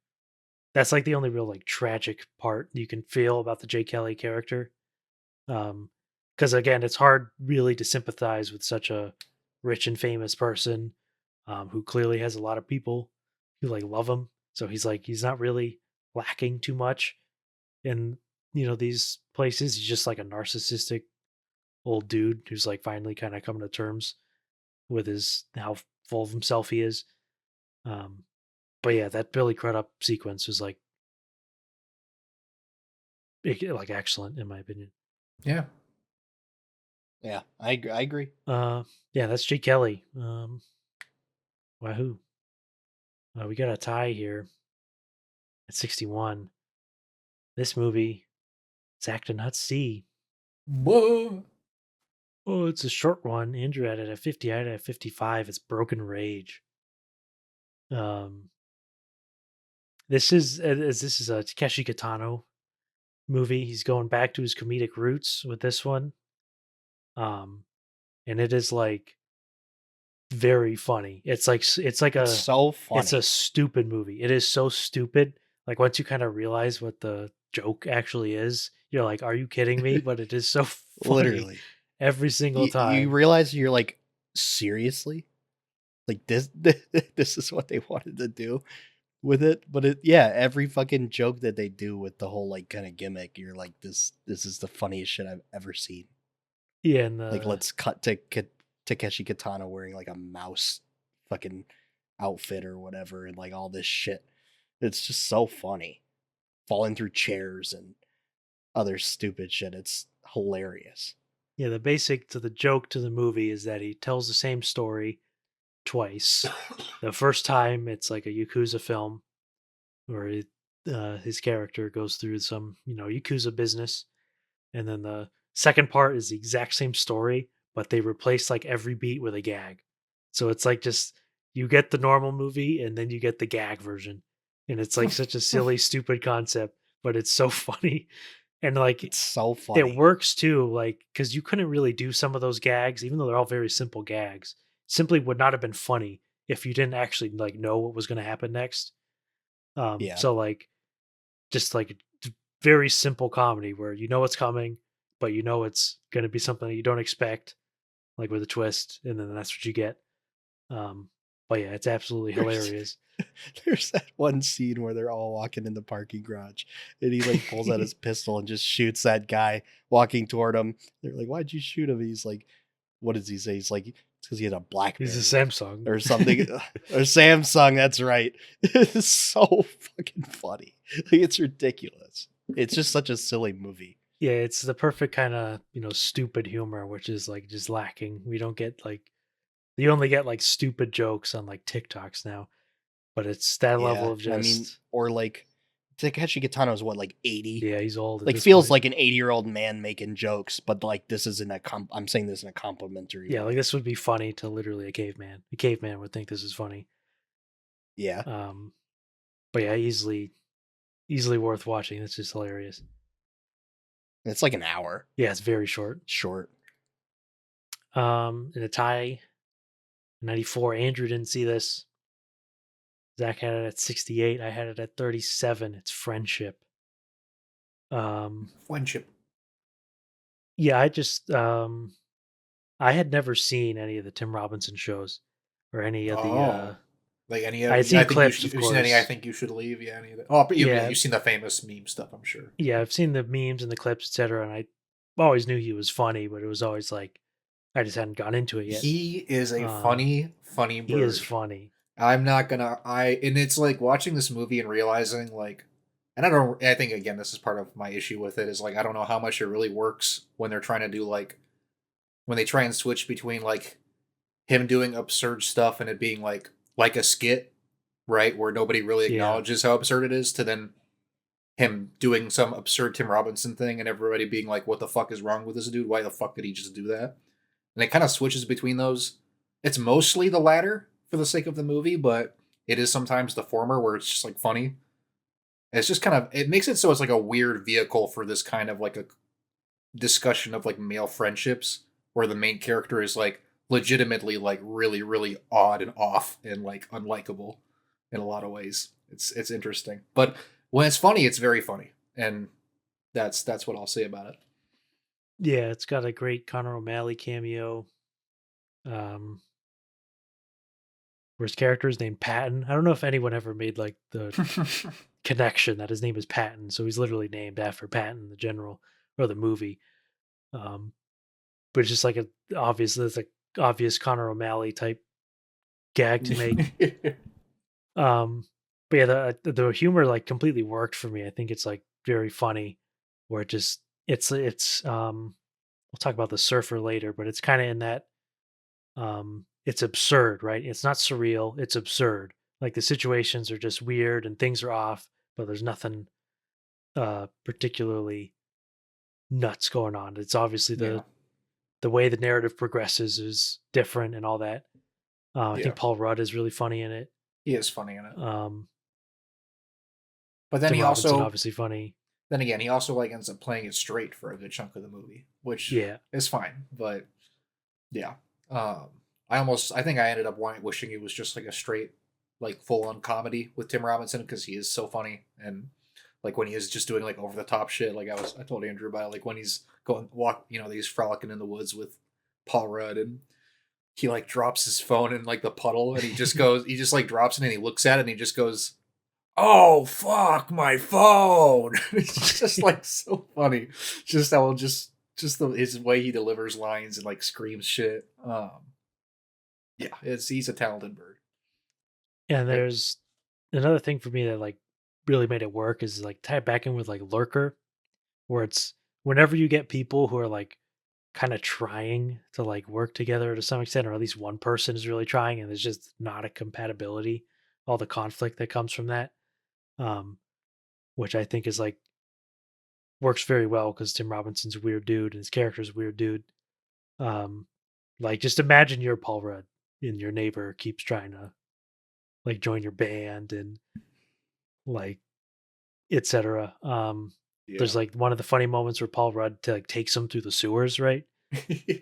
Speaker 3: That's like the only real like tragic part you can feel about the Jay Kelly character. Because again, it's hard really to sympathize with such a rich and famous person who clearly has a lot of people who like love him. So he's not really lacking too much in these places. He's just like a narcissistic old dude who's like finally kind of coming to terms with how full of himself he is. But yeah, that Billy Crudup sequence was like excellent in my opinion.
Speaker 1: Yeah.
Speaker 2: Yeah, I agree.
Speaker 3: Yeah, that's Jay Kelly. Wahoo! We got a tie here at 61. This movie, Zach did not see.
Speaker 1: Whoa.
Speaker 3: Oh, it's a short one. Andrew had it at 50. I had it at 55. It's Broken Rage. This is a Takeshi Kitano movie. He's going back to his comedic roots with this one. And it is like very funny. It's so funny. It's a stupid movie. It is so stupid. Like once you kind of realize what the joke actually is, you're like, "Are you kidding me?" But it is so funny.
Speaker 2: Literally
Speaker 3: every single time.
Speaker 2: You realize you're like, seriously, like this is what they wanted to do with it. But every fucking joke that they do with the whole like kind of gimmick, you're like, this is the funniest shit I've ever seen.
Speaker 3: Yeah, and
Speaker 2: like let's cut to Takeshi Kitano wearing like a mouse fucking outfit or whatever, and like all this shit. It's just so funny. Falling through chairs and other stupid shit. It's hilarious.
Speaker 3: Yeah, the basic to the joke to the movie is that he tells the same story twice. The first time it's like a Yakuza film where his character goes through some, Yakuza business. And then the second part is the exact same story, but they replace like every beat with a gag. So it's like just you get the normal movie and then you get the gag version. And it's like such a silly, stupid concept, but it's so funny. And like
Speaker 2: It's so
Speaker 3: it
Speaker 2: funny.
Speaker 3: works too, like because you couldn't really do some of those gags, even though they're all very simple gags. Simply would not have been funny if you didn't actually like know what was going to happen next.
Speaker 2: Yeah.
Speaker 3: So like just like very simple comedy where you know what's coming, but you know it's going to be something that you don't expect, like with a twist, and then that's what you get. Um, but yeah, it's absolutely
Speaker 2: There's
Speaker 3: hilarious.
Speaker 2: there's that one scene where they're all walking in the parking garage and he like pulls out his pistol and just shoots that guy walking toward him. They're like, "Why'd you shoot him?" He's like, what does he say? He's like, it's because he had a
Speaker 3: He's a
Speaker 2: BlackBerry
Speaker 3: Samsung.
Speaker 2: or something. Or Samsung, that's right. It's so fucking funny. Like, it's ridiculous. It's just such a silly movie.
Speaker 3: Yeah, it's the perfect kind of, stupid humor, which is like just lacking. We don't get like you only get like stupid jokes on like TikToks now, but it's that level
Speaker 2: Yeah.
Speaker 3: of
Speaker 2: I mean,
Speaker 3: just
Speaker 2: or like Takeshi Kitano's what, like 80?
Speaker 3: yeah, he's old at
Speaker 2: Like
Speaker 3: this
Speaker 2: feels
Speaker 3: point.
Speaker 2: like an 80-year-old man making jokes, but like this isn't I'm saying this in a complimentary
Speaker 3: Yeah,
Speaker 2: way.
Speaker 3: like this would be funny to literally a caveman. A caveman would think this is funny.
Speaker 2: Yeah.
Speaker 3: But yeah, easily worth watching. It's just hilarious.
Speaker 2: It's like an hour
Speaker 3: Yeah, it's very short.
Speaker 2: short.
Speaker 3: In a tie, 94. Andrew didn't see this. Zach had it at 68. I had it at 37. It's Friendship.
Speaker 1: Friendship.
Speaker 3: Yeah, I had never seen any of the Tim Robinson shows or any of the
Speaker 1: like any of
Speaker 3: I had seen
Speaker 1: I think
Speaker 3: clips,
Speaker 1: you've
Speaker 3: of
Speaker 1: seen any I
Speaker 3: course.
Speaker 1: think you should leave, yeah, any of that. Oh, but
Speaker 3: Yeah,
Speaker 1: you've seen the famous meme stuff, I'm sure.
Speaker 3: yeah, I've seen the memes and the clips, etc. And I always knew he was funny, but it was always like I just hadn't gone into it yet.
Speaker 1: He is a
Speaker 3: Um,
Speaker 1: funny
Speaker 3: he is
Speaker 1: bird.
Speaker 3: funny.
Speaker 1: I'm not gonna and it's like watching this movie and realizing like, and I think again this is part of my issue with it is like I don't know how much it really works when they're trying to do like when they try and switch between like him doing absurd stuff and it being like a skit, right, where nobody really
Speaker 3: Yeah,
Speaker 1: acknowledges how absurd it is, to then him doing some absurd Tim Robinson thing and everybody being like, "What the fuck is wrong with this dude? Why the fuck did he just do that?" And it kind of switches between those. It's mostly the latter for the sake of the movie, but it is sometimes the former where it's just like funny. It's just kind of it makes it so it's like a weird vehicle for this kind of like a discussion of like male friendships where the main character is like legitimately like really odd and off and like unlikable in a lot of ways. It's interesting. But when it's funny, it's very funny. And that's what I'll say about it.
Speaker 3: yeah, it's got a great Conor O'Malley cameo. Um, where his character is named Patton. I don't know if anyone ever made like the connection that his name is Patton, so he's literally named after Patton, the general, or the movie. Um, but it's just like there's like obvious Conor O'Malley type gag to make. Um, but yeah, the humor like completely worked for me. I think it's like very funny, where it's we'll talk about the surfer later, but it's kind of in that it's absurd, right? It's not surreal, it's absurd. Like the situations are just weird and things are off, but there's nothing particularly nuts going on. It's obviously
Speaker 1: Yeah.
Speaker 3: the way the narrative progresses is different and all that. I
Speaker 1: Yeah.
Speaker 3: think Paul Rudd is really funny in it.
Speaker 1: He is funny in it.
Speaker 3: Um,
Speaker 1: But then
Speaker 3: Tim
Speaker 1: he
Speaker 3: Robinson
Speaker 1: also
Speaker 3: obviously funny.
Speaker 1: then again, he also like ends up playing it straight for a good chunk of the movie, which
Speaker 3: Yeah.
Speaker 1: is fine. But yeah, um, I think I ended up wishing it was just like a straight, like full on comedy with Tim Robinson because he is so funny and like when he is just doing like over the top shit. Like I told Andrew about like when he's he's frolicking in the woods with Paul Rudd and he like drops his phone in like the puddle and he just like drops it and he looks at it and he just goes, "Oh fuck my phone!" It's just like so funny. Just how his way he delivers lines and like screams shit. Yeah, he's a talented bird.
Speaker 3: And
Speaker 1: But
Speaker 3: there's another thing for me that like really made it work is like tie it back in with like Lurker, where it's whenever you get people who are like kind of trying to like work together to some extent, or at least one person is really trying, and there's just not a compatibility, all the conflict that comes from that, um, which I think is like works very well because Tim Robinson's a weird dude and his character's a weird dude. Um, like just imagine you're Paul Rudd and your neighbor keeps trying to like join your band and like etc.
Speaker 1: Yeah.
Speaker 3: There's like one of the funny moments where Paul Rudd like takes him through the sewers, right?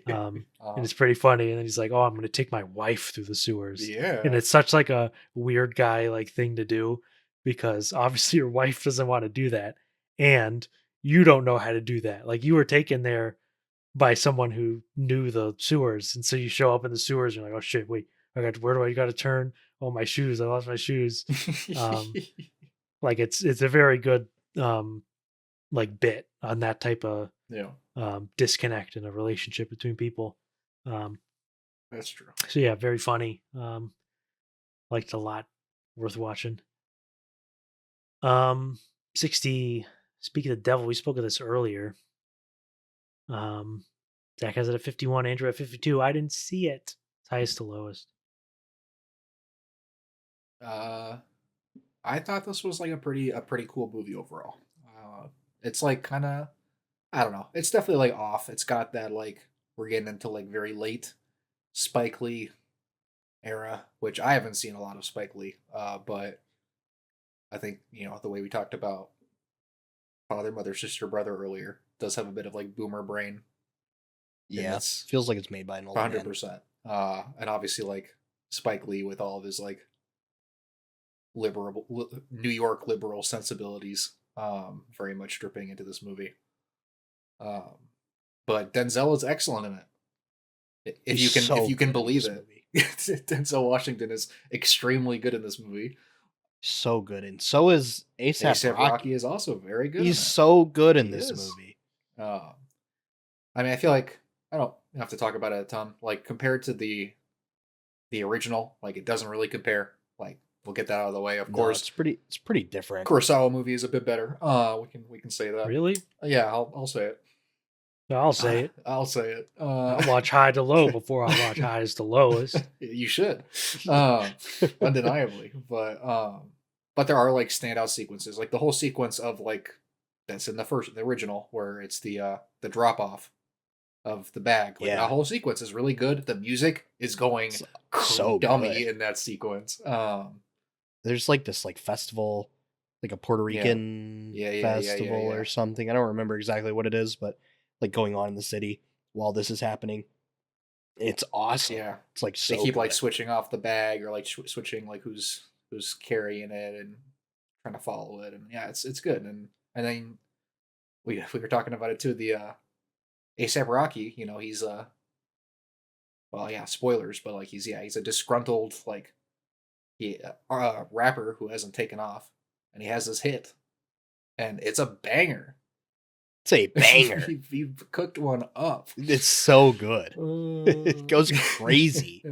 Speaker 3: And
Speaker 1: Uh,
Speaker 3: it's pretty funny. And then he's like, "Oh, I'm going to take my wife through the sewers," and
Speaker 1: yeah.
Speaker 3: it's such like a weird guy like thing to do because obviously your wife doesn't want to do that, and you don't know how to do that. Like you were taken there by someone who knew the sewers, and so you show up in the sewers, and you're like, "Oh shit, wait, where do I got to turn? Oh, my shoes! I lost my shoes." Um, like it's a very good um like bit on that type of
Speaker 1: Yeah,
Speaker 3: disconnect in a relationship between people. Um,
Speaker 1: that's true.
Speaker 3: so yeah, very funny. Liked it a lot. Worth watching. 60. Speaking of the devil, we spoke of this earlier. Um, Zach has it at 51. Andrew at 52. I didn't see it. It's highest to lowest.
Speaker 1: Uh, I thought this was like a pretty cool movie overall. It's like kind of, I don't know. It's definitely like off. It's got that like we're getting into like very late Spike Lee era, which I haven't seen a lot of Spike Lee. But I think the way we talked about father, mother, sister, brother earlier does have a bit of like boomer brain in
Speaker 2: Yeah,
Speaker 1: this
Speaker 2: feels like it's made by an old man.
Speaker 1: 100%. And obviously like Spike Lee with all of his like New York liberal sensibilities, very much dripping into this movie. Um, but Denzel is excellent in it. If you
Speaker 2: He's
Speaker 1: can,
Speaker 2: so
Speaker 1: if you can
Speaker 2: good in
Speaker 1: believe
Speaker 2: this
Speaker 1: it,
Speaker 2: movie.
Speaker 1: Denzel Washington is extremely good in this movie.
Speaker 2: So good, and so is ASAP
Speaker 1: ASAP
Speaker 2: Rocky.
Speaker 1: Rocky is also very good.
Speaker 2: He's
Speaker 1: in it.
Speaker 2: so good in
Speaker 1: He
Speaker 2: this
Speaker 1: is.
Speaker 2: movie.
Speaker 1: Um, I mean, I feel like I don't have to talk about it a ton. Like compared to the original, like it doesn't really compare. Like we'll get that out of the way. Of
Speaker 2: No,
Speaker 1: course,
Speaker 2: it's pretty different.
Speaker 1: Kurosawa movie is a bit better. We can say that.
Speaker 3: Really?
Speaker 1: Yeah, I'll say it.
Speaker 3: I'll say it.
Speaker 1: I'll say it.
Speaker 3: I'll watch high to low before I watch highest to lowest.
Speaker 1: You should, undeniably. But there are like standout sequences, like the whole sequence of like that's in the original, where it's the drop off of the bag. Like
Speaker 2: Yeah.
Speaker 1: that whole sequence is really good. The music is going
Speaker 2: So
Speaker 1: dummy
Speaker 2: good.
Speaker 1: in that sequence.
Speaker 2: There's like this like festival, like a Puerto Rican
Speaker 1: Yeah,
Speaker 2: festival
Speaker 1: yeah.
Speaker 2: or something. I don't remember exactly what it is, but like going on in the city while this is happening. It's awesome.
Speaker 1: Yeah,
Speaker 2: It's like so
Speaker 1: they keep like
Speaker 2: good.
Speaker 1: switching off the bag or like switching like who's carrying it and trying to follow it, and yeah, it's good. And then we were talking about it too. The ASAP Rocky, he's well, yeah, spoilers, but like he's a disgruntled like rapper who hasn't taken off, and he has this hit, and it's a banger.
Speaker 2: It's a banger.
Speaker 1: he cooked one up.
Speaker 2: It's so good. It goes crazy.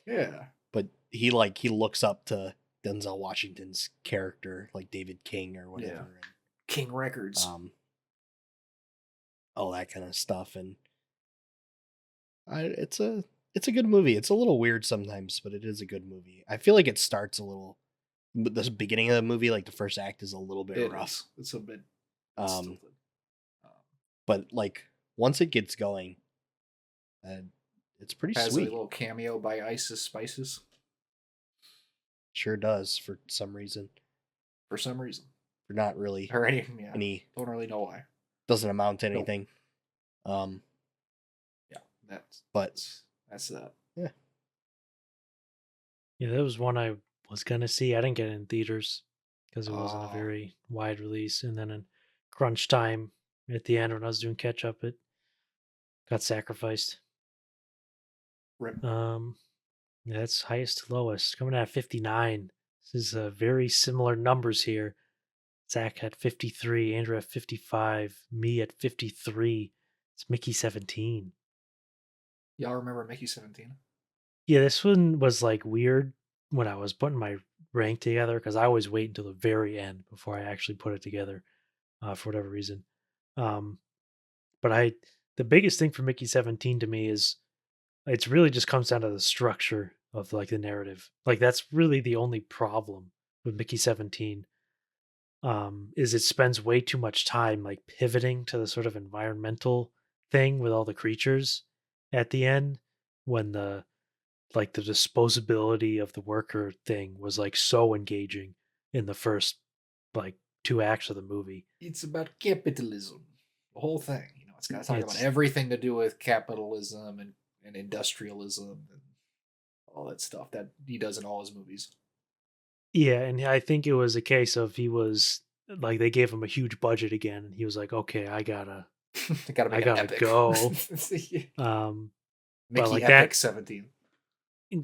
Speaker 1: Yeah.
Speaker 2: But he looks up to Denzel Washington's character, like David King or whatever,
Speaker 1: King Records.
Speaker 2: and all that kind of stuff. And it's a good movie. It's a little weird sometimes, but it is a good movie. I feel like it starts a little. The beginning of the movie, like the first act, is a little bit rough.
Speaker 1: It's a bit.
Speaker 2: Um, but like once it gets going, it's pretty
Speaker 1: has
Speaker 2: sweet.
Speaker 1: a little cameo by Isis Spices.
Speaker 2: Sure does for some reason.
Speaker 1: For some reason.
Speaker 2: For not really
Speaker 1: Or any. Don't really know why.
Speaker 2: Doesn't amount to anything.
Speaker 1: Nope. Yeah, that's that.
Speaker 2: Yeah.
Speaker 3: Yeah, that was one I was gonna see. I didn't get it in theaters because it wasn't a
Speaker 1: Oh.
Speaker 3: very wide release. And then in crunch time at the end when I was doing catch up, it got sacrificed.
Speaker 1: Rip.
Speaker 3: Yeah, that's highest to lowest. Coming at 59. This is very similar numbers here. Zach at 53, Andrew at 55, me at 53. It's Mickey 17.
Speaker 1: Y'all remember Mickey 17?
Speaker 3: Yeah, this one was like weird when I was putting my rank together because I always wait until the very end before I actually put it together for whatever reason. But the biggest thing for Mickey 17 to me is it's really just comes down to the structure of like the narrative. Like that's really the only problem with Mickey 17. Is it spends way too much time like pivoting to the sort of environmental thing with all the creatures at the end when the disposability of the worker thing was like so engaging in the first like 2 acts of the movie.
Speaker 1: It's about capitalism, the whole thing. You know, it's got to talk about
Speaker 3: It's-
Speaker 1: everything to do with capitalism and industrialism and all that stuff that he does in all his movies.
Speaker 3: Yeah, and I think it was a case of he was like they gave him a huge budget again, and he was like, "Okay, I gotta
Speaker 1: Gotta make
Speaker 3: I
Speaker 1: an
Speaker 3: gotta
Speaker 1: epic.
Speaker 3: go."
Speaker 1: Mickey
Speaker 3: like
Speaker 1: Epic
Speaker 3: that-
Speaker 1: 17.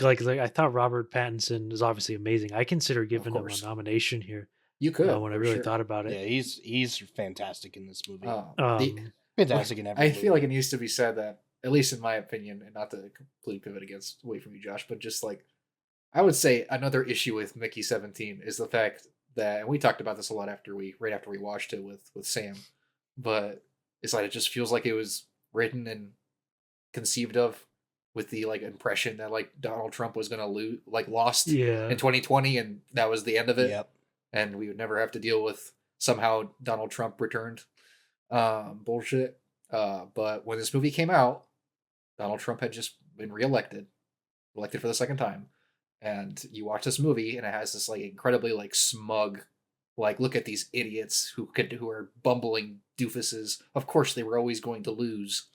Speaker 3: like I thought Robert Pattinson is obviously amazing. I consider giving him a
Speaker 1: course.
Speaker 3: nomination here
Speaker 1: You could
Speaker 3: when I
Speaker 1: for
Speaker 3: really
Speaker 1: sure.
Speaker 3: thought about
Speaker 2: Yeah,
Speaker 3: it.
Speaker 2: he's fantastic in this movie.
Speaker 3: Um,
Speaker 2: Fantastic in every
Speaker 1: I
Speaker 2: movie.
Speaker 1: feel like it needs to be said that, at least in my opinion, and not to completely pivot against away from you, Josh, but just like I would say another issue with Mickey 17 is the fact that, and we talked about this a lot right after we watched it with Sam, but it's like it just feels like it was written and conceived of with the like impression that like Donald Trump was gonna lose, like lost
Speaker 3: yeah,
Speaker 1: in 2020, and that was the end of it,
Speaker 2: Yep.
Speaker 1: and we would never have to deal with somehow Donald Trump returned bullshit. But when this movie came out, Donald Trump had just been elected for the second time, and you watch this movie and it has this like incredibly like smug, like look at these idiots who are bumbling doofuses. Of course they were always going to lose,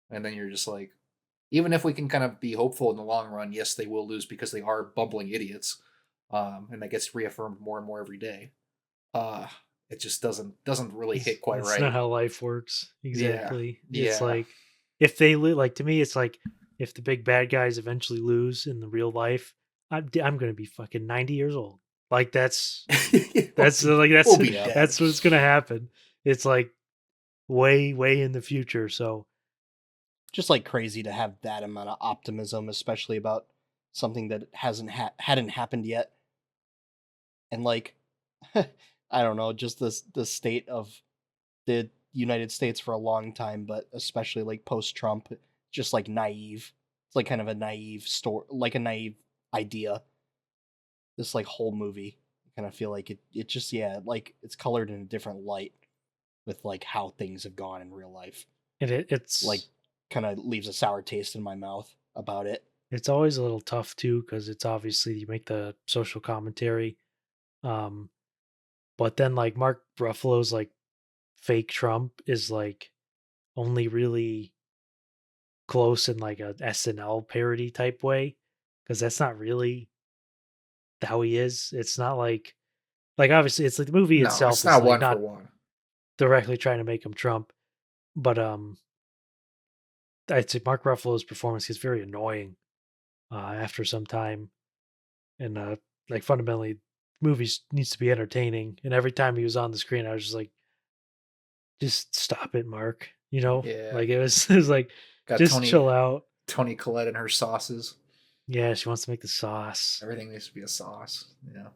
Speaker 1: and then you're just like, even if we can kind of be hopeful in the long run, yes, they will lose because they are bumbling idiots, and that gets reaffirmed more and more every day. It just doesn't really hit quite
Speaker 3: That's
Speaker 1: right.
Speaker 3: not how life works exactly. It's
Speaker 1: Yeah.
Speaker 3: like if they like to me, it's like if the big bad guys eventually lose in the real life, I'm gonna be fucking 90 years old. Like that's like that's
Speaker 1: We'll be dead.
Speaker 3: that's what's gonna happen. It's like way in the future. So
Speaker 2: Just like crazy to have that amount of optimism, especially about something that hadn't happened yet. And like, I don't know, just the state of the United States for a long time, but especially like post Trump, just like naive. It's like kind of a naive story, like a naive idea. This like whole movie, I kind of feel like it just like it's colored in a different light with like how things have gone in real life.
Speaker 3: and it's
Speaker 2: Like kind of leaves a sour taste in my mouth about it.
Speaker 3: it's always a little tough too because it's obviously you make the social commentary, but then like Mark Ruffalo's like fake Trump is like only really close in like a SNL parody type way because that's not really how he is. It's not like obviously it's like the movie
Speaker 1: No,
Speaker 3: itself
Speaker 1: it's
Speaker 3: is
Speaker 1: not
Speaker 3: like
Speaker 1: one
Speaker 3: not
Speaker 1: for one.
Speaker 3: directly trying to make him Trump, but I'd say Mark Ruffalo's performance is very annoying after some time, and like fundamentally, movies needs to be entertaining. And every time he was on the screen, I was just like, just stop it, Mark. You know,
Speaker 1: Yeah.
Speaker 3: like it was like
Speaker 1: Got
Speaker 3: just
Speaker 1: Tony
Speaker 3: chill out.
Speaker 1: Tony Collette and her sauces.
Speaker 3: Yeah, she wants to make the sauce.
Speaker 1: Everything needs to be a sauce. Yeah.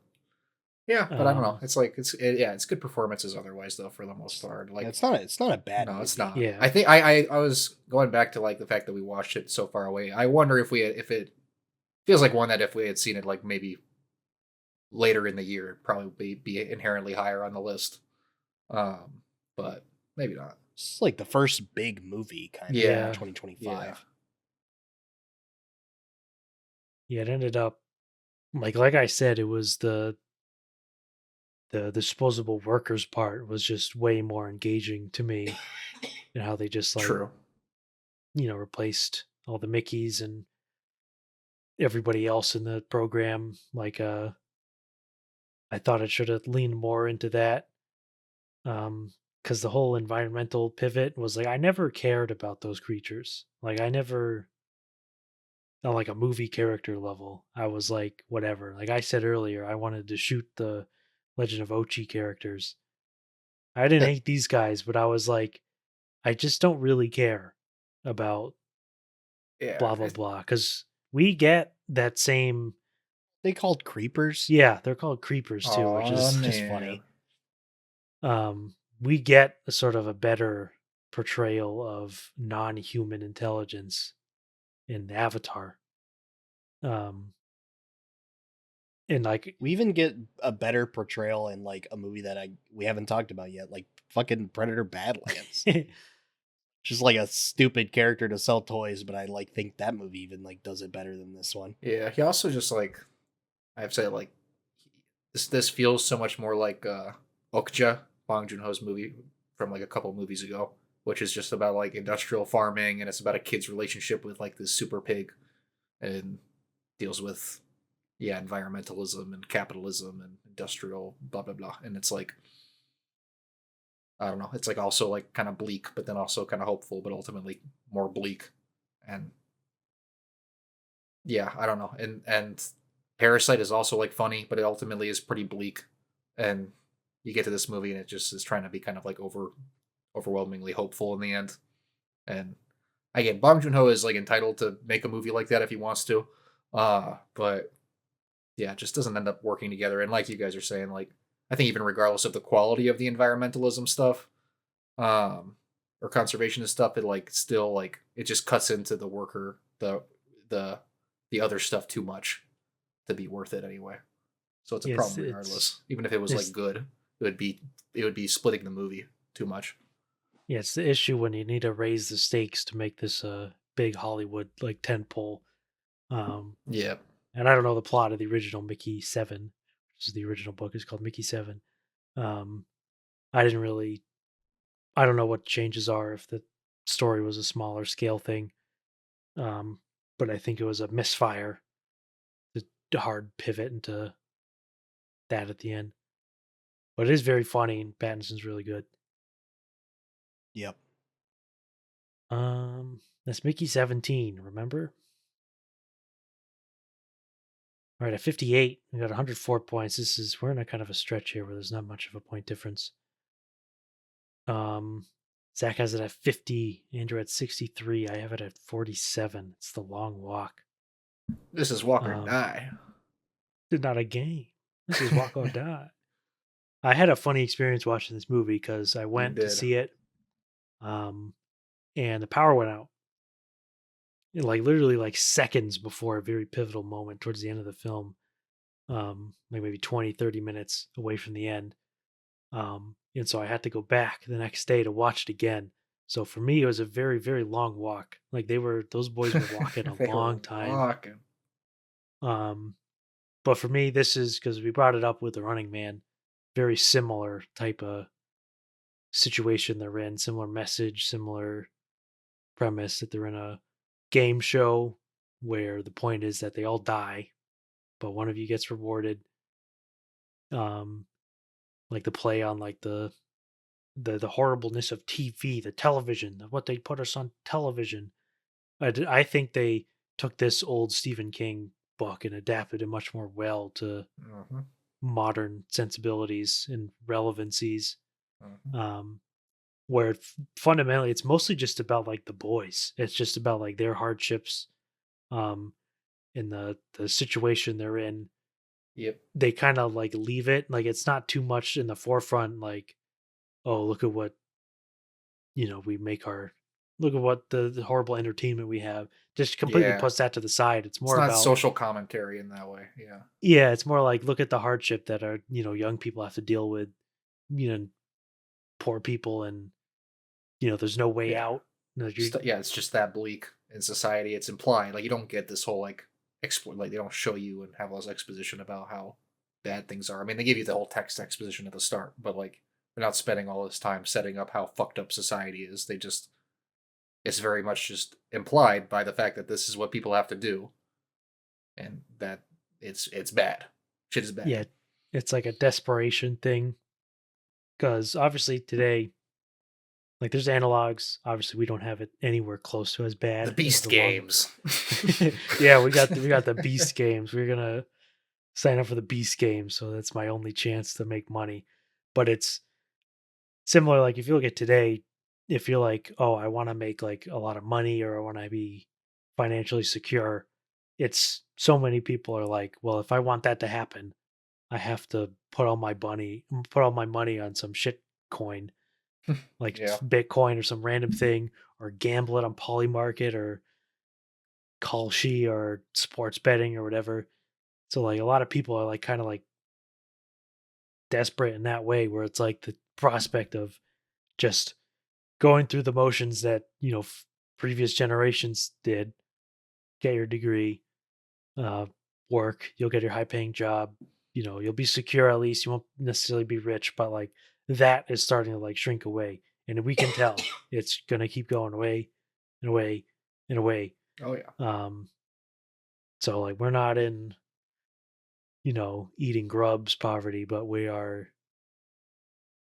Speaker 1: Yeah, but I don't know. It's like it's good performances otherwise though for the most part. Like
Speaker 2: It's not a bad
Speaker 1: no,
Speaker 2: movie.
Speaker 1: it's not.
Speaker 3: Yeah.
Speaker 1: I think I was going back to like the fact that we watched it so far away. I wonder if it feels like one that if we had seen it like maybe later in the year, it'd probably be inherently higher on the list. But maybe not.
Speaker 2: It's like the first big movie kind of
Speaker 1: Yeah.
Speaker 2: in 2025.
Speaker 1: Yeah.
Speaker 3: Yeah, it ended up like I said, it was the disposable workers part was just way more engaging to me, and how they just like
Speaker 1: True.
Speaker 3: replaced all the Mickeys and everybody else in the program. Like I thought it should have leaned more into that. Because the whole environmental pivot was like I never cared about those creatures. Like I never on like a movie character level. I was like, whatever. Like I said earlier, I wanted to shoot the Legend of Ochi characters. I didn't hate these guys, but I was like, I just don't really care about
Speaker 1: Yeah.
Speaker 3: blah blah blah. Because we get that same.
Speaker 2: They called creepers.
Speaker 3: Yeah, they're called creepers too, which is
Speaker 1: Aw,
Speaker 2: just
Speaker 1: man.
Speaker 2: funny.
Speaker 3: We get a sort of a better portrayal of non-human intelligence in Avatar. And like
Speaker 2: We even get a better portrayal in like a movie that we haven't talked about yet, like fucking Predator Badlands. Just like a stupid character to sell toys, but I like think that movie even like does it better than this one.
Speaker 1: Yeah, he also just like I have to say like this feels so much more like a Okja, Bong Joon-ho's movie from like a couple movies ago, which is just about like industrial farming, and it's about a kid's relationship with like this super pig, and deals with environmentalism and capitalism and industrial blah blah blah. And it's like, I don't know, it's like also like kind of bleak, but then also kind of hopeful, but ultimately more bleak. And yeah, I don't know. And Parasite is also like funny, but it ultimately is pretty bleak. And you get to this movie and it just is trying to be kind of like overwhelmingly hopeful in the end. And again, Bong Joon Ho is like entitled to make a movie like that if he wants to. But yeah, it just doesn't end up working together. And like you guys are saying, like, I think even regardless of the quality of the environmentalism stuff, or conservationist stuff, it like still like it just cuts into the worker the the other stuff too much to be worth it anyway. So it's a
Speaker 3: Yes,
Speaker 1: problem regardless. Even if it was
Speaker 3: it's
Speaker 1: like good, it would be splitting the movie too much.
Speaker 3: yeah, it's the issue when you need to raise the stakes to make this big Hollywood like tentpole. Um,
Speaker 1: Yeah.
Speaker 3: and I don't know the plot of the original Mickey Seven, which is the original book is called Mickey Seven. Um, I didn't really, I don't know what changes are if the story was a smaller scale thing. Um, but I think it was a misfire, the hard pivot into that at the end. But it is very funny and Pattinson's really good.
Speaker 2: Yep.
Speaker 3: That's Mickey 17, remember? All right, at 58, we got 104 points. We're in a kind of a stretch here where there's not much of a point difference. Um, Zach has it at 50, Andrew at 63. I have it at 47. It's The Long Walk.
Speaker 1: This is Walker
Speaker 3: Um,
Speaker 1: Die.
Speaker 3: It's not a game. This is Walk or Die. I had a funny experience watching this movie because I
Speaker 1: You
Speaker 3: went to
Speaker 1: did.
Speaker 3: see it, and the power went out. Like literally like seconds before a very pivotal moment towards the end of the film, like maybe 20, 30 minutes away from the end. And so I had to go back the next day to watch it again. So for me, it was a very, very long walk. Like those boys were walking a
Speaker 1: They were
Speaker 3: long time.
Speaker 1: walking.
Speaker 3: Um, but for me, this is because we brought it up with the Running Man, very similar type of situation they're in, similar message, similar premise that they're in a game show where the point is that they all die, but one of you gets rewarded. Um, like the play on like the horribleness of TV, the television, what they put us on television. I think they took this old Stephen King book and adapted it much more well to
Speaker 1: Mm-hmm.
Speaker 3: modern sensibilities and relevancies.
Speaker 1: Mm-hmm.
Speaker 3: Um, where fundamentally it's mostly just about like the boys. It's just about like their hardships, um, in the situation they're in.
Speaker 1: Yep.
Speaker 3: They kind of like leave it like it's not too much in the forefront. Like, oh, look at what we make our look at what the horrible entertainment we have. Just completely
Speaker 1: Yeah.
Speaker 3: puts that to the side. It's
Speaker 1: It's
Speaker 3: more
Speaker 1: not
Speaker 3: about
Speaker 1: social commentary in that way. Yeah.
Speaker 3: yeah, it's more like look at the hardship that our young people have to deal with. You know, poor people, and there's no way
Speaker 1: Yeah.
Speaker 3: out. No, you
Speaker 1: Yeah, it's just that bleak in society. It's implied. Like you don't get this whole like export. Like they don't show you and have all this exposition about how bad things are. I mean, they give you the whole text exposition at the start, but like they're not spending all this time setting up how fucked up society is. They just it's very much just implied by the fact that this is what people have to do, and that it's bad. Shit is bad.
Speaker 3: yeah, it's like a desperation thing because obviously today, like there's analogs. Obviously, we don't have it anywhere close to as
Speaker 1: The
Speaker 3: bad as
Speaker 1: Beast
Speaker 3: the long.
Speaker 1: Games.
Speaker 3: Yeah, we got the Beast games. We're gonna sign up for the Beast games, so that's my only chance to make money. But it's similar. Like if you look at today, if you're like, oh, I want to make like a lot of money or I want to be financially secure, it's so many people are like, well, if I want that to happen, I have to put all my money on some shit coin, like
Speaker 1: Yeah.
Speaker 3: Bitcoin or some random thing, or gamble it on Polymarket or Kalshi or sports betting or whatever. So like a lot of people are like kind of like desperate in that way, where it's like the prospect of just going through the motions that previous generations did. Get your degree, uh, work, you'll get your high paying job, you'll be secure at least. You won't necessarily be rich, but like that is starting to like shrink away, and we can tell it's gonna keep going away and away and away.
Speaker 1: Oh yeah.
Speaker 3: So like we're not in eating grubs poverty, but we are.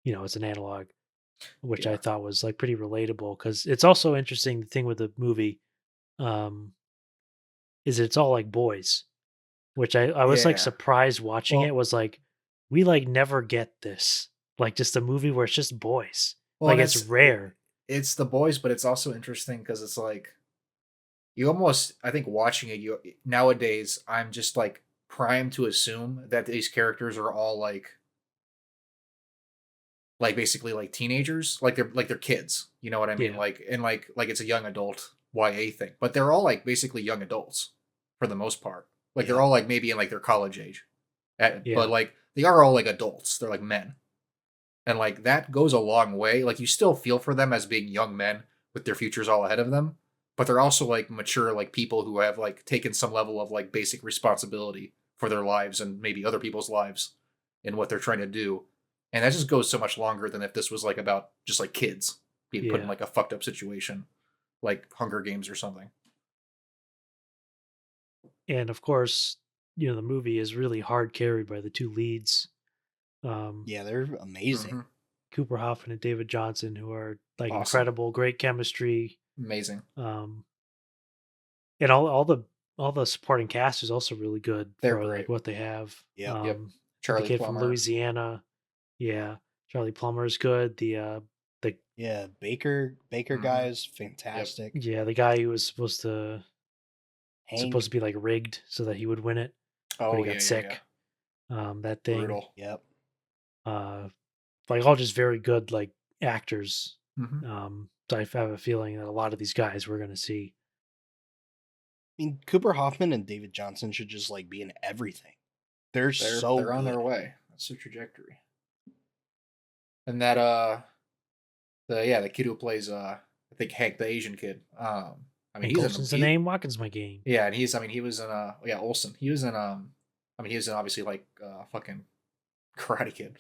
Speaker 3: It's an analog, which I
Speaker 1: Yeah.
Speaker 3: thought was like pretty relatable because it's also interesting. The thing with the movie um, is it's all like boys, which I was like
Speaker 1: Yeah.
Speaker 3: surprised watching it.
Speaker 1: Well,
Speaker 3: Was like we like never get this, like just a movie where it's just boys.
Speaker 1: well,
Speaker 3: Like
Speaker 1: and
Speaker 3: it's rare.
Speaker 1: it's the boys, but it's also interesting because it's like you almost, I think watching it, you nowadays I'm just like primed to assume that these characters are all like basically like teenagers, like they're kids. You know what I mean?
Speaker 3: Yeah,
Speaker 1: Like and like it's a young adult YA thing, but they're all like basically young adults for the most part. Like they're
Speaker 2: Yeah.
Speaker 1: all like maybe in like their college age,
Speaker 3: yeah,
Speaker 1: but like they are all like adults. They're like men, and like that goes a long way. Like you still feel for them as being young men with their futures all ahead of them, but they're also like mature like people who have like taken some level of like basic responsibility for their lives and maybe other people's lives in what they're trying to do. And that just goes so much longer than if this was like about just like kids being put in
Speaker 3: yeah.
Speaker 1: like a fucked up situation, like Hunger Games or something.
Speaker 3: And of course, the movie is really hard carried by the two leads, um,
Speaker 2: Yeah, they're amazing.
Speaker 1: Mm-hmm.
Speaker 3: Cooper Hoffman and David Johnson, who are like
Speaker 1: Awesome.
Speaker 3: incredible, great chemistry.
Speaker 1: Amazing.
Speaker 3: Um, and all the supporting cast is also really good
Speaker 1: They're
Speaker 3: for like
Speaker 1: great.
Speaker 3: what they have.
Speaker 2: Yep.
Speaker 1: Yep.
Speaker 3: The
Speaker 1: Charlie
Speaker 3: kid from
Speaker 1: Plummer.
Speaker 3: Louisiana, yeah, Charlie Plummer is good. The
Speaker 2: Yeah, Baker
Speaker 1: Mm-hmm.
Speaker 2: guy is
Speaker 1: Yep.
Speaker 2: fantastic.
Speaker 3: yeah, the guy who was supposed
Speaker 2: Hank.
Speaker 3: to be like rigged so that he would win it, but
Speaker 1: Oh
Speaker 3: he
Speaker 1: yeah,
Speaker 3: got
Speaker 1: yeah, yeah.
Speaker 3: sick. That thing,
Speaker 1: Brutal.
Speaker 2: Yep.
Speaker 3: uh, like all just very good like actors.
Speaker 1: Mm-hmm.
Speaker 3: So I have a feeling that a lot of these guys we're gonna see.
Speaker 2: I mean, Cooper Hoffman and David Johnson should just like be in everything. They're so
Speaker 1: They're on
Speaker 2: good.
Speaker 1: their way. That's their trajectory. And that the kid who plays I think Hank, the Asian kid. I mean
Speaker 3: Hank
Speaker 1: he's in
Speaker 3: Olsen's the name. Watkins my game.
Speaker 1: yeah, and he's I mean he was in yeah, Olsen. He was in I mean he was in obviously like fucking Karate Kid.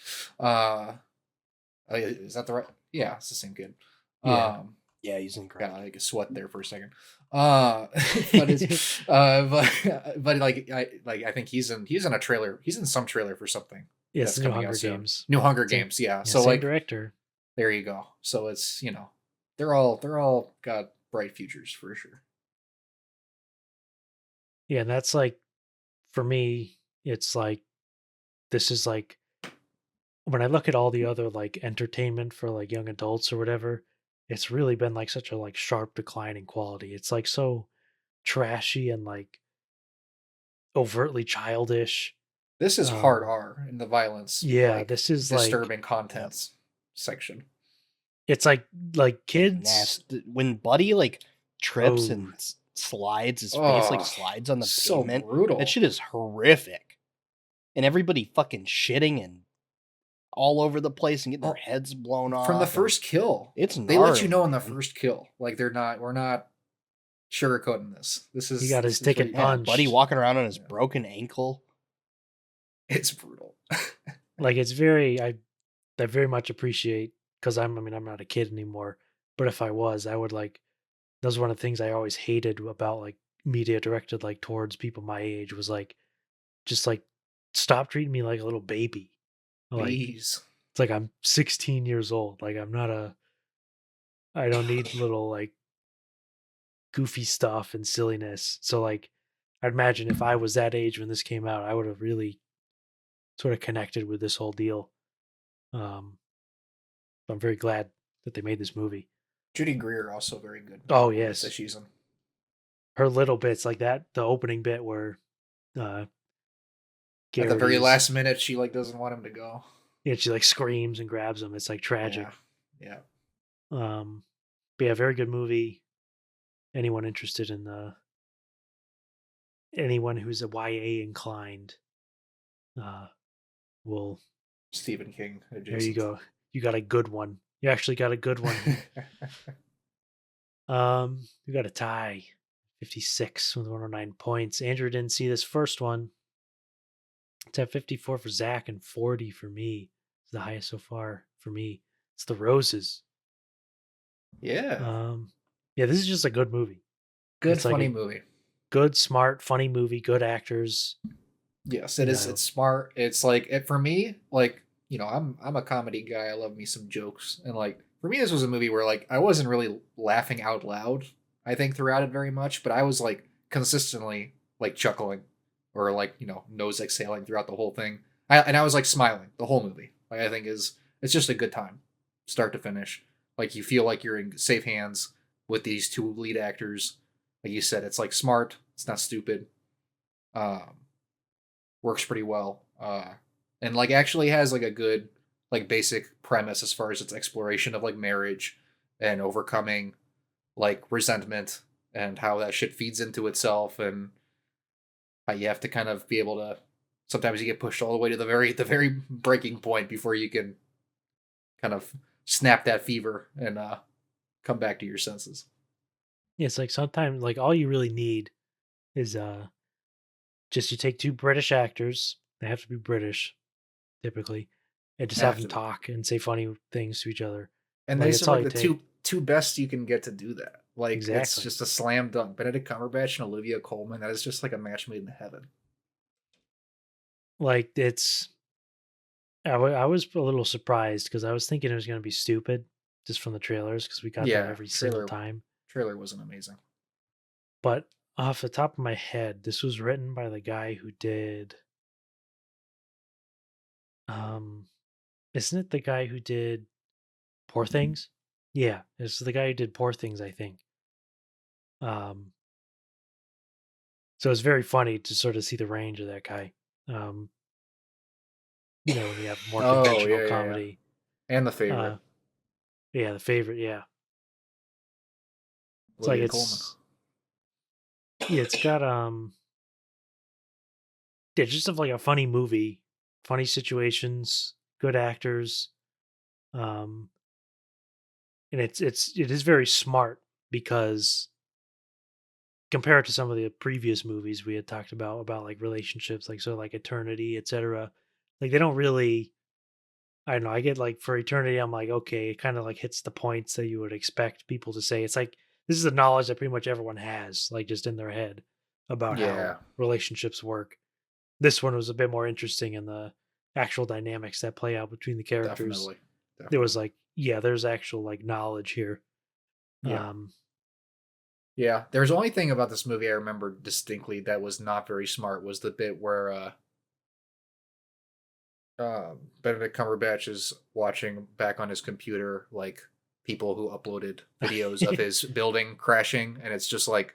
Speaker 1: Is that the right? Yeah, it's the same kid.
Speaker 3: Yeah.
Speaker 2: Yeah, he's
Speaker 1: Got
Speaker 2: incredible.
Speaker 1: like a sweat there for a second. But it's but I think he's in a trailer. He's in some trailer for something
Speaker 3: Yeah,
Speaker 1: that's
Speaker 3: it's the new
Speaker 1: coming
Speaker 3: Hunger
Speaker 1: out soon.
Speaker 3: Games.
Speaker 1: New Hunger
Speaker 3: Same,
Speaker 1: Games, yeah.
Speaker 3: yeah,
Speaker 1: So
Speaker 3: same
Speaker 1: like
Speaker 3: director.
Speaker 1: there you go. So it's they're all got bright futures for sure.
Speaker 3: Yeah, and that's like for me, it's like this is like when I look at all the other like entertainment for like young adults or whatever, it's really been like such a like sharp decline in quality. It's like so trashy and like overtly childish.
Speaker 1: This is hard
Speaker 3: Um
Speaker 1: R in the violence,
Speaker 3: yeah,
Speaker 1: like
Speaker 3: this is like
Speaker 1: disturbing
Speaker 2: Yep.
Speaker 1: contents section.
Speaker 3: it's like
Speaker 2: Like
Speaker 3: kids.
Speaker 2: nasty. When Buddy like trips
Speaker 3: Oh,
Speaker 2: and slides, his face like
Speaker 1: Oh,
Speaker 2: slides on the
Speaker 1: so
Speaker 2: pavement.
Speaker 1: brutal.
Speaker 2: That shit is horrific. And everybody fucking shitting and all over the place and getting their
Speaker 1: Oh,
Speaker 2: heads blown off.
Speaker 1: from the
Speaker 2: and
Speaker 1: first kill.
Speaker 2: it's
Speaker 1: They let you
Speaker 2: gnarly,
Speaker 1: know in the
Speaker 2: man.
Speaker 1: first kill. Like we're not sugarcoating this.
Speaker 3: he got his ticket
Speaker 1: right.
Speaker 2: Yeah, Buddy
Speaker 3: punched.
Speaker 2: walking around on his
Speaker 1: Yeah.
Speaker 2: broken ankle.
Speaker 1: It's brutal.
Speaker 3: Like it's very I very much appreciate because I'm not a kid anymore, but if I was, I would like that was one of the things I always hated about like media directed like towards people my age was like just like stop treating me like a little baby. Like
Speaker 1: Please.
Speaker 3: it's like I'm 16 years old. Like I don't need little like goofy stuff and silliness. So like I'd imagine if I was that age when this came out, I would have really sort of connected with this whole deal. Um I'm very glad that they made this movie.
Speaker 1: Judy Greer also very good.
Speaker 3: Oh
Speaker 1: in the bits that
Speaker 3: yes.
Speaker 1: she's in.
Speaker 3: Her little bits like that, the opening bit where
Speaker 1: At the
Speaker 3: Garrett
Speaker 1: very
Speaker 3: is
Speaker 1: last minute, she like doesn't want him to go.
Speaker 3: yeah, she like screams and grabs him. It's like tragic.
Speaker 1: Yeah.
Speaker 3: But yeah, very good movie. Anyone interested in anyone who's a YA inclined, will
Speaker 1: Stephen King adjacent.
Speaker 3: there you go. You got a good one. You actually got a good one. We got a tie. 56 with 109 points. Andrew didn't see this first one. to have 54 for Zach and 40 for me. It's the highest so far for me. It's The Roses.
Speaker 1: Yeah.
Speaker 3: Yeah, this is just a good movie.
Speaker 1: Good,
Speaker 3: It's like
Speaker 1: funny
Speaker 3: a
Speaker 1: movie.
Speaker 3: good, smart, funny movie, good actors.
Speaker 1: Yes, it is.
Speaker 3: No.
Speaker 1: It's smart. It's like for me, like, you know, I'm a comedy guy. I love me some jokes, and like for me, this was a movie where like I wasn't really laughing out loud. I think throughout it very much, but I was like consistently like chuckling, or like, you know, nose exhaling throughout the whole thing. I was like smiling the whole movie. Like I think is it's just a good time, start to finish. Like you feel like you're in safe hands with these two lead actors. Like you said, it's like smart. It's not stupid. Um, Works pretty well. And like actually has like a good like basic premise as far as its exploration of like marriage and overcoming like resentment and how that shit feeds into itself, and how you have to kind of be able to sometimes you get pushed all the way to the very breaking point before you can kind of snap that fever and come back to your senses.
Speaker 3: Yeah, it's like sometimes like all you really need is just you take two British actors. They have to be British typically, and just have
Speaker 1: Have
Speaker 3: them
Speaker 1: to be.
Speaker 3: talk and say funny things to each other.
Speaker 1: And
Speaker 3: Like
Speaker 1: these
Speaker 3: it's
Speaker 1: are
Speaker 3: all
Speaker 1: like
Speaker 3: you
Speaker 1: the
Speaker 3: take.
Speaker 1: two best you can get to do that. Like it's
Speaker 3: Exactly.
Speaker 1: just a slam dunk. Benedict Cumberbatch and Olivia Colman. That is just like a match made in heaven.
Speaker 3: Like it's I was a little surprised because I was thinking it was going to be stupid just from the trailers because we got that
Speaker 1: Yeah,
Speaker 3: every single time.
Speaker 1: trailer wasn't amazing.
Speaker 3: But off the top of my head, this was written by the guy who did um isn't it the guy who did Poor Things? Yeah, it's the guy who did Poor Things, I think. Um so it's very funny to sort of see the range of that guy. Um when you have more
Speaker 1: Oh
Speaker 3: conventional
Speaker 1: yeah, yeah, yeah.
Speaker 3: comedy.
Speaker 1: And the favorite,
Speaker 3: Uh yeah, the favorite, yeah. It's like
Speaker 1: Olivia Colman.
Speaker 3: it's got yeah, just of like a funny movie, funny situations, good actors, um, and it is very smart because compared to some of the previous movies we had talked about like relationships, like so like Eternity, etc. Like they don't really, I don't know. I get like for Eternity, I'm like okay, it kind of like hits the points that you would expect people to say. It's like this is the knowledge that pretty much everyone has, like just in their head about how
Speaker 1: Yeah,
Speaker 3: relationships work. This one was a bit more interesting in the actual dynamics that play out between the characters.
Speaker 1: definitely,
Speaker 3: There
Speaker 1: definitely.
Speaker 3: was like, yeah, there's actual like knowledge here.
Speaker 1: Yeah,
Speaker 3: Um,
Speaker 1: yeah. There's only thing about this movie I remember distinctly that was not very smart was the bit where Benedict Cumberbatch is watching back on his computer like people who uploaded videos of his building crashing, and it's just like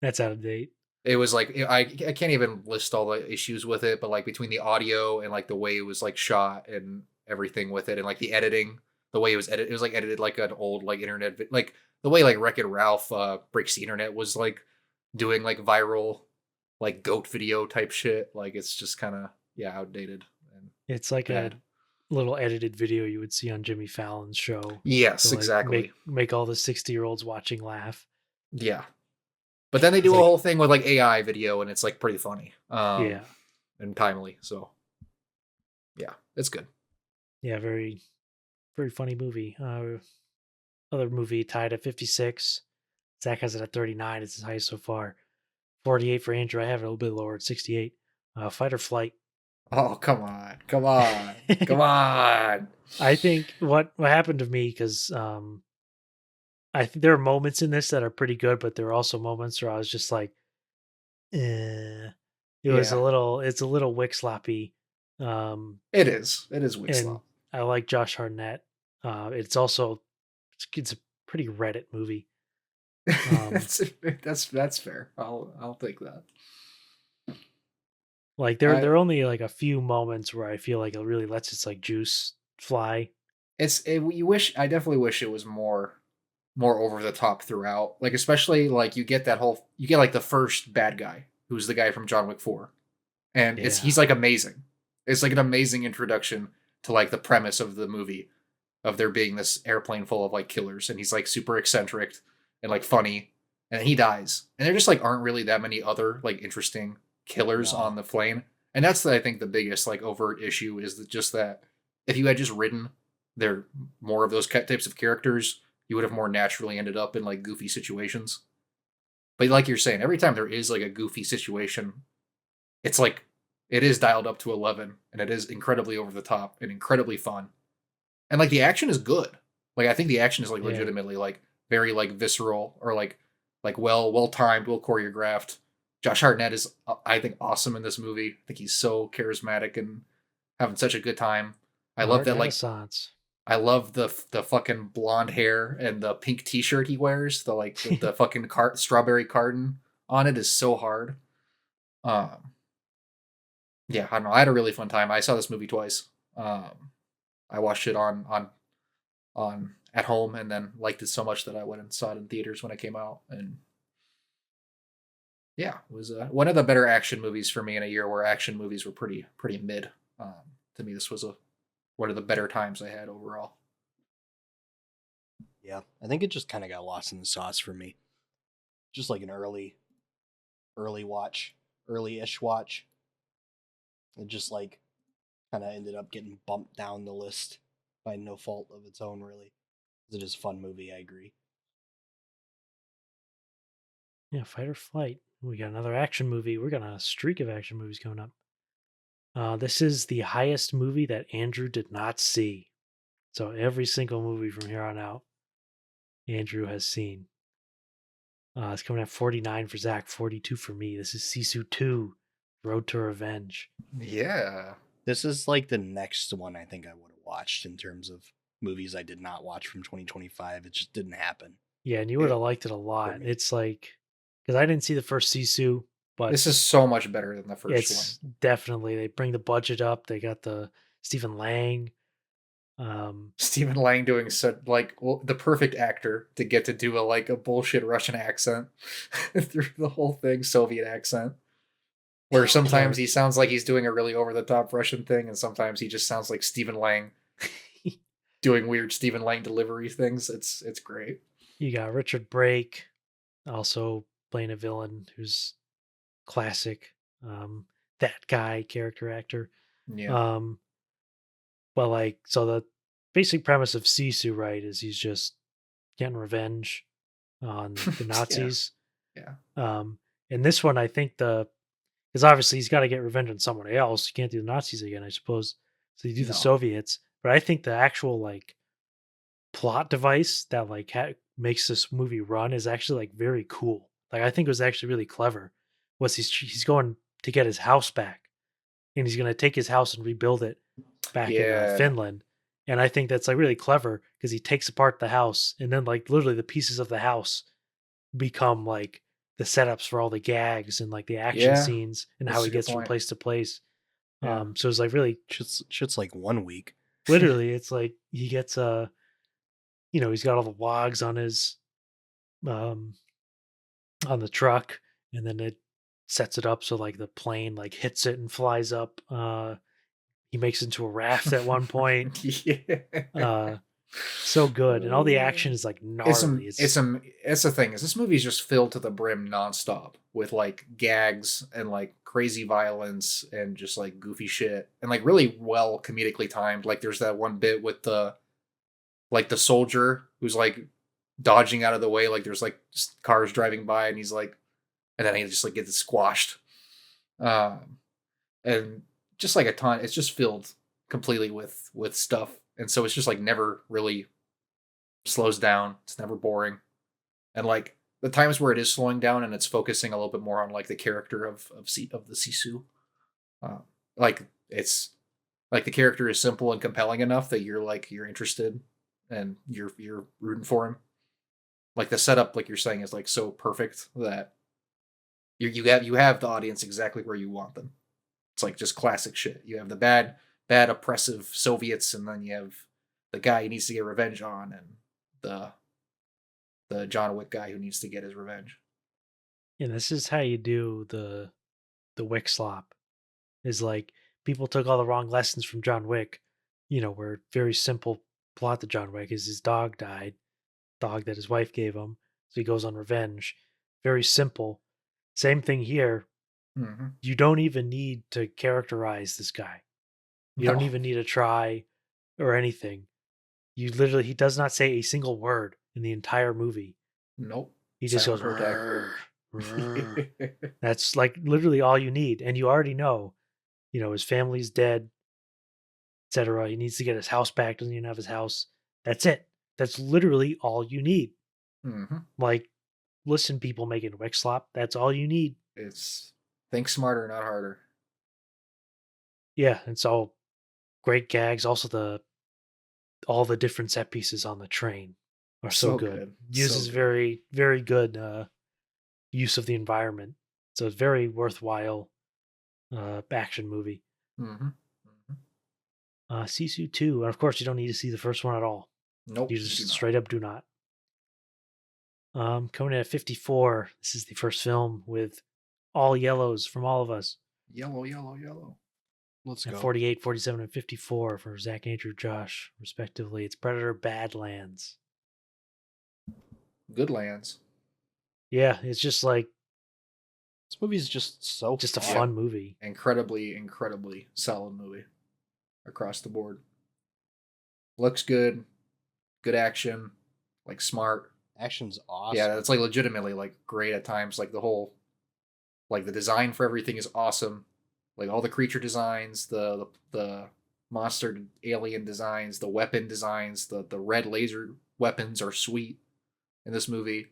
Speaker 3: that's out of date.
Speaker 1: it was like I can't even list all the issues with it, but like between the audio and like the way it was like shot and everything with it, and like the editing, the way it was like edited like an old like internet, like the way like Wreck-It Ralph breaks the internet was like doing like viral like goat video type shit. Like it's just kind of yeah outdated and
Speaker 3: It's like a
Speaker 1: bad.
Speaker 3: little edited video you would see on Jimmy Fallon's show to
Speaker 1: Yes,
Speaker 3: like
Speaker 1: exactly.
Speaker 3: make all the 60-year-olds watching laugh.
Speaker 1: Yeah, but then they
Speaker 3: It's
Speaker 1: do a
Speaker 3: like,
Speaker 1: whole thing with like AI video, and it's like pretty funny
Speaker 3: yeah,
Speaker 1: and timely. So yeah, it's good.
Speaker 3: yeah, very very funny movie. Other movie tied at 56. Zach has it at 39. It's his highest so far. 48 for Andrew. I have it a little bit lower at 68. Fight or Flight.
Speaker 1: Oh, come on. Come on. Come on.
Speaker 3: I think what happened to me because I think there are moments in this that are pretty good, but there are also moments where I was just like, eh.
Speaker 1: Yeah,
Speaker 3: It's a little wick sloppy. Um,
Speaker 1: it is. It is
Speaker 3: and
Speaker 1: Wixlop.
Speaker 3: I like Josh Hartnett. It's also it's a pretty Reddit movie. Um,
Speaker 1: that's that's fair. I'll take that.
Speaker 3: like
Speaker 1: I
Speaker 3: there are only like a few moments where I feel like it really lets its like juice fly.
Speaker 1: you wish I definitely wish it was more over the top throughout. Like especially like you get like the first bad guy who's the guy from John Wick 4. And
Speaker 3: Yeah.
Speaker 1: he's like amazing. It's like an amazing introduction to like the premise of the movie of there being this airplane full of like killers, and he's like super eccentric and like funny, and then he dies, and there just like aren't really that many other like interesting killers
Speaker 2: No.
Speaker 1: on the plane. And that's I think the biggest like overt issue is that just that if you had just written there more of those types of characters, you would have more naturally ended up in like goofy situations. But like you're saying, every time there is like a goofy situation, it's like it is dialed up to 11 and it is incredibly over the top and incredibly fun. And like the action is good. Like I think the action is like
Speaker 3: Yeah.
Speaker 1: legitimately like very like visceral or like well timed, well choreographed. Josh Hartnett is I think awesome in this movie. I think he's so charismatic and having such a good time. I love
Speaker 3: Art
Speaker 1: that like
Speaker 3: Renaissance.
Speaker 1: I love the fucking blonde hair and the pink t-shirt he wears. The like the fucking strawberry carton on it is so hard. Um yeah, I don't know. I had a really fun time. I saw this movie twice. I watched it on at home and then liked it so much that I went and saw it in theaters when it came out. And yeah, it was one of the better action movies for me in a year where action movies were pretty mid. To me, this was one of the better times I had overall.
Speaker 2: Yeah, I think it just kind of got lost in the sauce for me. Just like an early watch, early-ish watch. It just like kind of ended up getting bumped down the list by no fault of its own, really. It is a fun movie, I agree.
Speaker 3: Yeah, Fight or Flight. We got another action movie. We're gonna a streak of action movies coming up. This is the highest movie that Andrew did not see. So every single movie from here on out, Andrew has seen. It's coming at 49 for Zach, 42 for me. This is Sisu 2, Road to Revenge.
Speaker 1: Yeah.
Speaker 2: This is like the next one I think I would have watched in terms of movies I did not watch from 2025. It just didn't happen.
Speaker 3: Yeah, and you would have liked it a lot.
Speaker 2: me.
Speaker 3: It's like, because I didn't see the first Sisu, but
Speaker 1: This is so much better than the first
Speaker 3: it's definitely, they bring the budget up. They got the Stephen Lang.
Speaker 1: Stephen Lang doing such like the perfect actor to get to do a bullshit Russian accent through the whole thing, Soviet accent. Where sometimes he sounds like he's doing a really over the top Russian thing, and sometimes he just sounds like Stephen Lang doing weird Stephen Lang delivery things. It's great.
Speaker 3: You got Richard Brake also playing a villain who's classic. That guy character actor.
Speaker 1: Yeah.
Speaker 3: But like, so the basic premise of Sisu, right, is he's just getting revenge on the Nazis.
Speaker 1: Yeah.
Speaker 3: In this one, I think because obviously he's got to get revenge on someone else. You can't do the Nazis again, I suppose. So you do the
Speaker 1: No.
Speaker 3: Soviets. But I think the actual like plot device that like makes this movie run is actually like very cool. Like I think it was actually really clever. Was he's going to get his house back, and he's going to take his house and rebuild it back in Finland. And I think that's like really clever because he takes apart the house, and then like literally the pieces of the house become like the setups for all the gags and like the action scenes and how he gets from place to place.
Speaker 1: Yeah.
Speaker 3: So it's like really
Speaker 2: shit's like 1 week.
Speaker 3: Literally, it's like he gets he's got all the logs on his on the truck, and then it sets it up so like the plane like hits it and flies up. He makes it into a raft at one point. So good, and all the action is like gnarly.
Speaker 1: It's the thing is this movie is just filled to the brim nonstop with like gags and like crazy violence and just like goofy shit and like really well comedically timed. Like there's that one bit with the soldier who's like dodging out of the way, like there's like cars driving by and he's like, and then he just like gets squashed. And just like a ton, it's just filled completely with stuff. And so it's just like never really slows down. It's never boring. And like the times where it is slowing down and it's focusing a little bit more on like the character of the Sisu, like it's like the character is simple and compelling enough that you're interested and you're rooting for him. Like the setup, like you're saying, is like so perfect that you have the audience exactly where you want them. It's like just classic shit. You have the bad oppressive Soviets, and then you have the guy he needs to get revenge on, and the John Wick guy who needs to get his revenge.
Speaker 3: And this is how you do the Wick slop. Is like people took all the wrong lessons from John Wick. Where very simple plot to John Wick is his dog died, dog that his wife gave him, so he goes on revenge. Very simple. Same thing here.
Speaker 1: Mhm.
Speaker 3: You don't even need to characterize this guy. You don't
Speaker 1: No.
Speaker 3: even need to try or anything. He does not say a single word in the entire movie.
Speaker 1: Nope.
Speaker 3: He just
Speaker 1: Silent
Speaker 3: goes,
Speaker 1: protag.
Speaker 3: "Rrr, rrr." That's like literally all you need. And you already know, his family's dead, etc. He needs to get his house back, doesn't even have his house. That's it. That's literally all you need.
Speaker 1: Mhm.
Speaker 3: Like, listen, people making Wixlop, that's all you need.
Speaker 1: It's think smarter, not harder.
Speaker 3: Yeah, it's all great gags. Also, all the different set pieces on the train are so
Speaker 1: So
Speaker 3: good.
Speaker 1: good. So
Speaker 3: Uses
Speaker 1: good.
Speaker 3: very, very good use of the environment. So it's very worthwhile action movie.
Speaker 1: Mhm. Mhm.
Speaker 3: Sisu 2, and of course you don't need to see the first one at all.
Speaker 1: Nope,
Speaker 3: You
Speaker 1: you do
Speaker 3: just
Speaker 1: not.
Speaker 3: straight up do not. Coming in at 54, this is the first film with all yellows from all of us.
Speaker 1: Yellow, yellow, yellow.
Speaker 2: Let's
Speaker 3: At
Speaker 2: go.
Speaker 3: 48, 47, and 54 for Zach, Andrew, Josh, respectively. It's Predator Badlands.
Speaker 1: Good lands.
Speaker 3: Yeah, it's just like
Speaker 2: This movie is just so
Speaker 3: just a
Speaker 2: fun.
Speaker 3: fun movie.
Speaker 1: Incredibly, incredibly solid movie across the board. Looks good. Good action. Like smart.
Speaker 2: Action's awesome.
Speaker 1: Yeah, it's like legitimately like great at times. Like the whole, like the design for everything is awesome. Like all the creature designs, the monster alien designs, the weapon designs, the red laser weapons are sweet in this movie.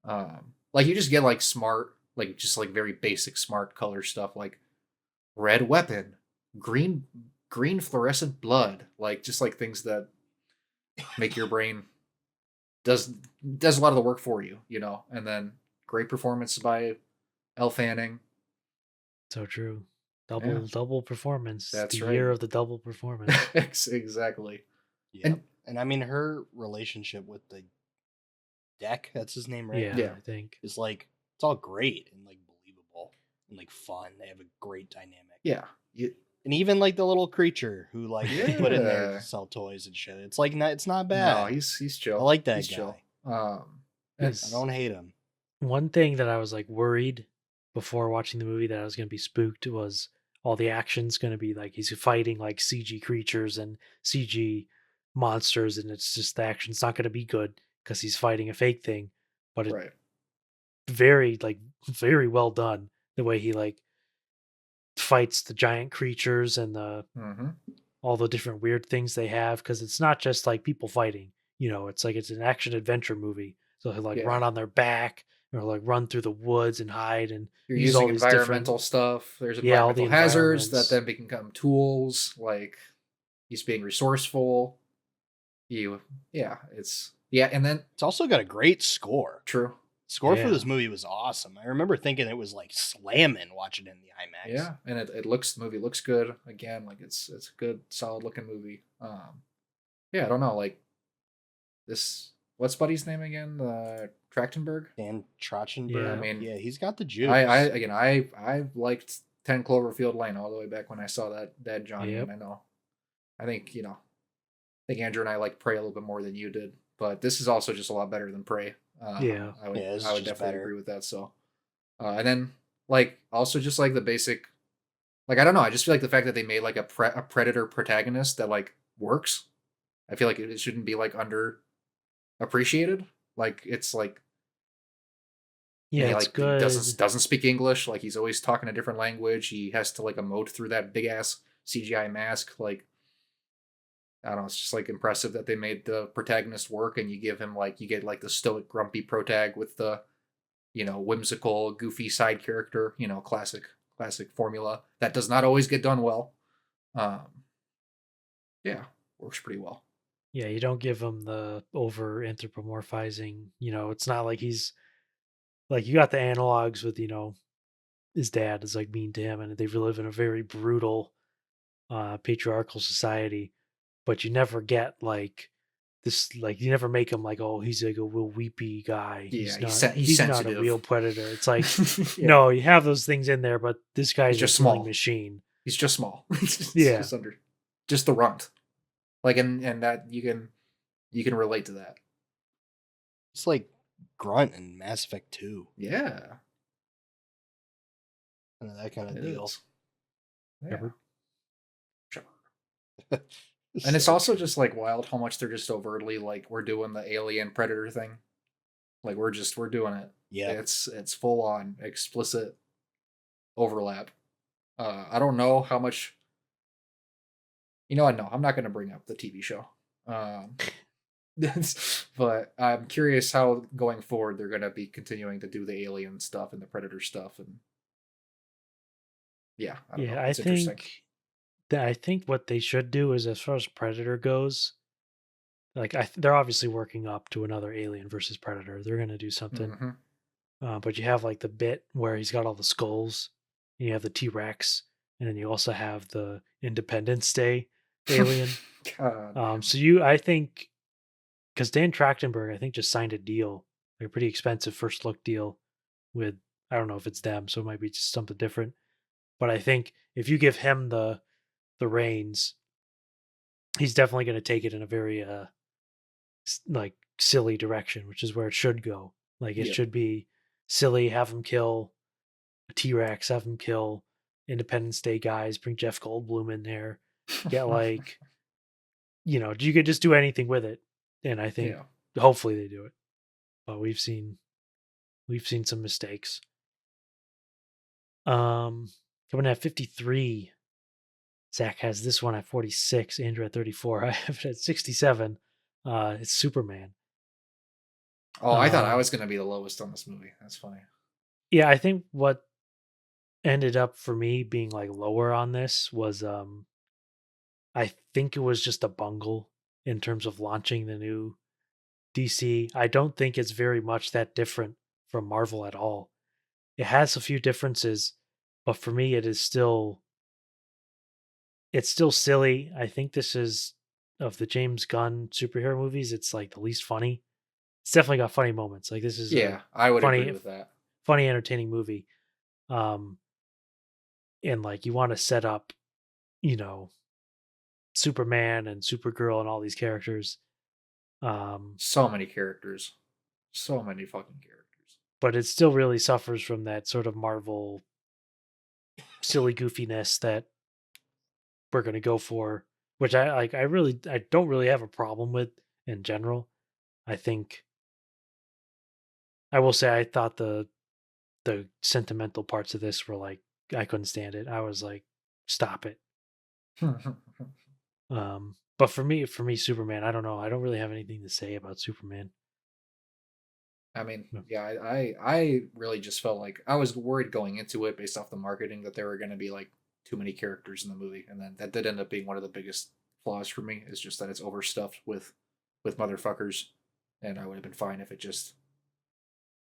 Speaker 1: Like you just get like smart, like just like very basic smart color stuff, like red weapon, green fluorescent blood, like just like things that make your brain does does a lot of the work for you, you know. And then great performance by Elle Fanning.
Speaker 3: So true.
Speaker 1: Yeah,
Speaker 3: Double performance.
Speaker 1: that's
Speaker 3: The
Speaker 1: right.
Speaker 3: year of the double performance.
Speaker 1: Exactly.
Speaker 2: Yep. And I mean, her relationship with the Deck, that's his name, right?
Speaker 3: Yeah,
Speaker 1: Yeah.
Speaker 3: I think.
Speaker 2: Is like, it's all great and like believable and like fun. They have a great dynamic.
Speaker 1: Yeah.
Speaker 2: And even like the little creature who like they put in there
Speaker 1: Yeah.
Speaker 2: to sell toys and shit. It's like it's not
Speaker 1: No,
Speaker 2: bad.
Speaker 1: he's chill.
Speaker 2: I like that
Speaker 1: He's
Speaker 2: guy.
Speaker 1: chill.
Speaker 2: I don't hate him.
Speaker 3: One thing that I was like worried before watching the movie that I was going to be spooked was all the action's going to be like he's fighting like CG creatures and CG monsters, and it's just the action's not going to be good because he's fighting a fake thing. But it's
Speaker 1: right.
Speaker 3: very well done the way he like fights the giant creatures and
Speaker 1: Mm-hmm.
Speaker 3: all the different weird things they have, because it's not just like people fighting. It's like it's an action adventure movie. So he'll like
Speaker 1: Yeah.
Speaker 3: run on their back or like run through the woods and hide and
Speaker 1: You're
Speaker 3: use all
Speaker 1: using
Speaker 3: these
Speaker 1: environmental
Speaker 3: different
Speaker 1: stuff. There's
Speaker 3: Yeah, all the
Speaker 1: environmental hazards that
Speaker 3: environments.
Speaker 1: then become tools. Like he's being resourceful. And then
Speaker 2: It's also got a great score.
Speaker 1: true.
Speaker 2: Score for
Speaker 3: Yeah.
Speaker 2: this movie was awesome. I remember thinking it was like slamming watching it in the IMAX.
Speaker 1: Yeah, and the movie looks good again. Like it's a good, solid looking movie. Yeah, I don't know, like this. What's Buddy's name again? Trachtenberg.
Speaker 2: Dan Trachtenberg.
Speaker 3: Yeah.
Speaker 1: I mean,
Speaker 2: yeah, he's got the juice.
Speaker 1: I liked 10 Cloverfield Lane all the way back when I saw that Johnny,
Speaker 3: Yep.
Speaker 1: and I think Andrew and I like Prey a little bit more than you did, but this is also just a lot better than Prey.
Speaker 3: Yeah.
Speaker 1: I would
Speaker 2: this is
Speaker 1: I would
Speaker 2: just
Speaker 1: definitely
Speaker 2: better.
Speaker 1: agree with that. So, and then like also just like the basic, like I don't know, I just feel like the fact that they made like a Predator protagonist that like works. I feel like it shouldn't be like under appreciated. Like it's like
Speaker 3: Yeah,
Speaker 1: he
Speaker 3: it's
Speaker 1: like
Speaker 3: good.
Speaker 1: doesn't speak English. Like he's always talking a different language. He has to like emote through that big ass CGI mask. Like I don't know, it's just like impressive that they made the protagonist work, and you get like the stoic, grumpy protag with the whimsical, goofy side character. Classic formula that does not always get done well. Yeah, works pretty well.
Speaker 3: Yeah, you don't give him the over anthropomorphizing. It's not like he's like, you got the analogs with his dad is like mean to him, and they live in a very brutal patriarchal society, but you never get like this, like you never make him like, oh, he's like a real weepy guy.
Speaker 1: Yeah,
Speaker 3: He's not a
Speaker 1: sensitive.
Speaker 3: real predator. It's like
Speaker 1: Yeah.
Speaker 3: no, you have those things in there, but this guy's
Speaker 1: just
Speaker 3: a killing
Speaker 1: small.
Speaker 3: machine.
Speaker 1: He's just small.
Speaker 3: Yeah.
Speaker 1: Just the runt. Like and that you can relate to that.
Speaker 2: It's like Grunt in Mass Effect 2.
Speaker 1: Yeah.
Speaker 2: And that kind of
Speaker 1: It
Speaker 2: deal.
Speaker 1: is. Yeah.
Speaker 3: Shepard.
Speaker 1: And it's
Speaker 2: So
Speaker 1: also
Speaker 2: true.
Speaker 1: just like wild how much they're just overtly like we're doing the alien predator thing. Like we're doing it.
Speaker 2: Yeah.
Speaker 1: It's full on explicit overlap. I don't know how much. You know, I know I'm not going to bring up the TV show. Um, but I'm curious how going forward they're going to be continuing to do the alien stuff and the predator stuff, and yeah, I don't know.
Speaker 3: Yeah,
Speaker 1: It's interesting.
Speaker 3: I think what they should do is, as far as Predator goes, like they're obviously working up to another Alien versus Predator. They're gonna do something,
Speaker 1: Hmm.
Speaker 3: but you have like the bit where he's got all the skulls, and you have the T Rex, and then you also have the Independence Day alien.
Speaker 1: God damn.
Speaker 3: I think, because Dan Trachtenberg, I think, just signed a deal, like a pretty expensive first look deal with, I don't know if it's them, so it might be just something different. But I think if you give him the reins, he's definitely going to take it in a very like silly direction, which is where it should go. Like it
Speaker 1: Yep.
Speaker 3: should be silly, have him kill a T-Rex, have him kill Independence Day guys, bring Jeff Goldblum in there, get like, you could just do anything with it. And I think
Speaker 1: Yeah.
Speaker 3: hopefully they do it. But we've seen some mistakes. Coming at 53. Zach has this one at 46, Andrew at 34. I have it at 67. It's Superman.
Speaker 1: Oh, I thought I
Speaker 3: Um,
Speaker 1: was going to be the lowest on this movie. That's funny.
Speaker 3: yeah, I think what ended up for me being like lower on this was I think it was just a bungle in terms of launching the new DC. I don't think it's very much that different from Marvel at all. It has a few differences, but for me it's still silly. I think this is, of the James Gunn superhero movies, it's like the least funny. It's definitely got funny moments. Like this is a
Speaker 1: Yeah, I would agree
Speaker 3: funny
Speaker 1: with that.
Speaker 3: funny entertaining movie. Um and like you want to set up, you know, Superman and Supergirl and all these characters. Um
Speaker 1: So many characters. So many fucking characters.
Speaker 3: but it still really suffers from that sort of Marvel silly goofiness that we're going to go for, which I don't really have a problem with in general. I think I will say I thought the sentimental parts of this were like, I couldn't stand it. I was like, stop it. But for me, Superman, I don't know. I don't really have anything to say about Superman.
Speaker 1: I mean,
Speaker 3: No.
Speaker 1: yeah, I really just felt like I was worried going into it based off the marketing that there were going to be like too many characters in the movie, and then that did end up being one of the biggest flaws for me. Is just that it's overstuffed with motherfuckers, and I would have been fine if it just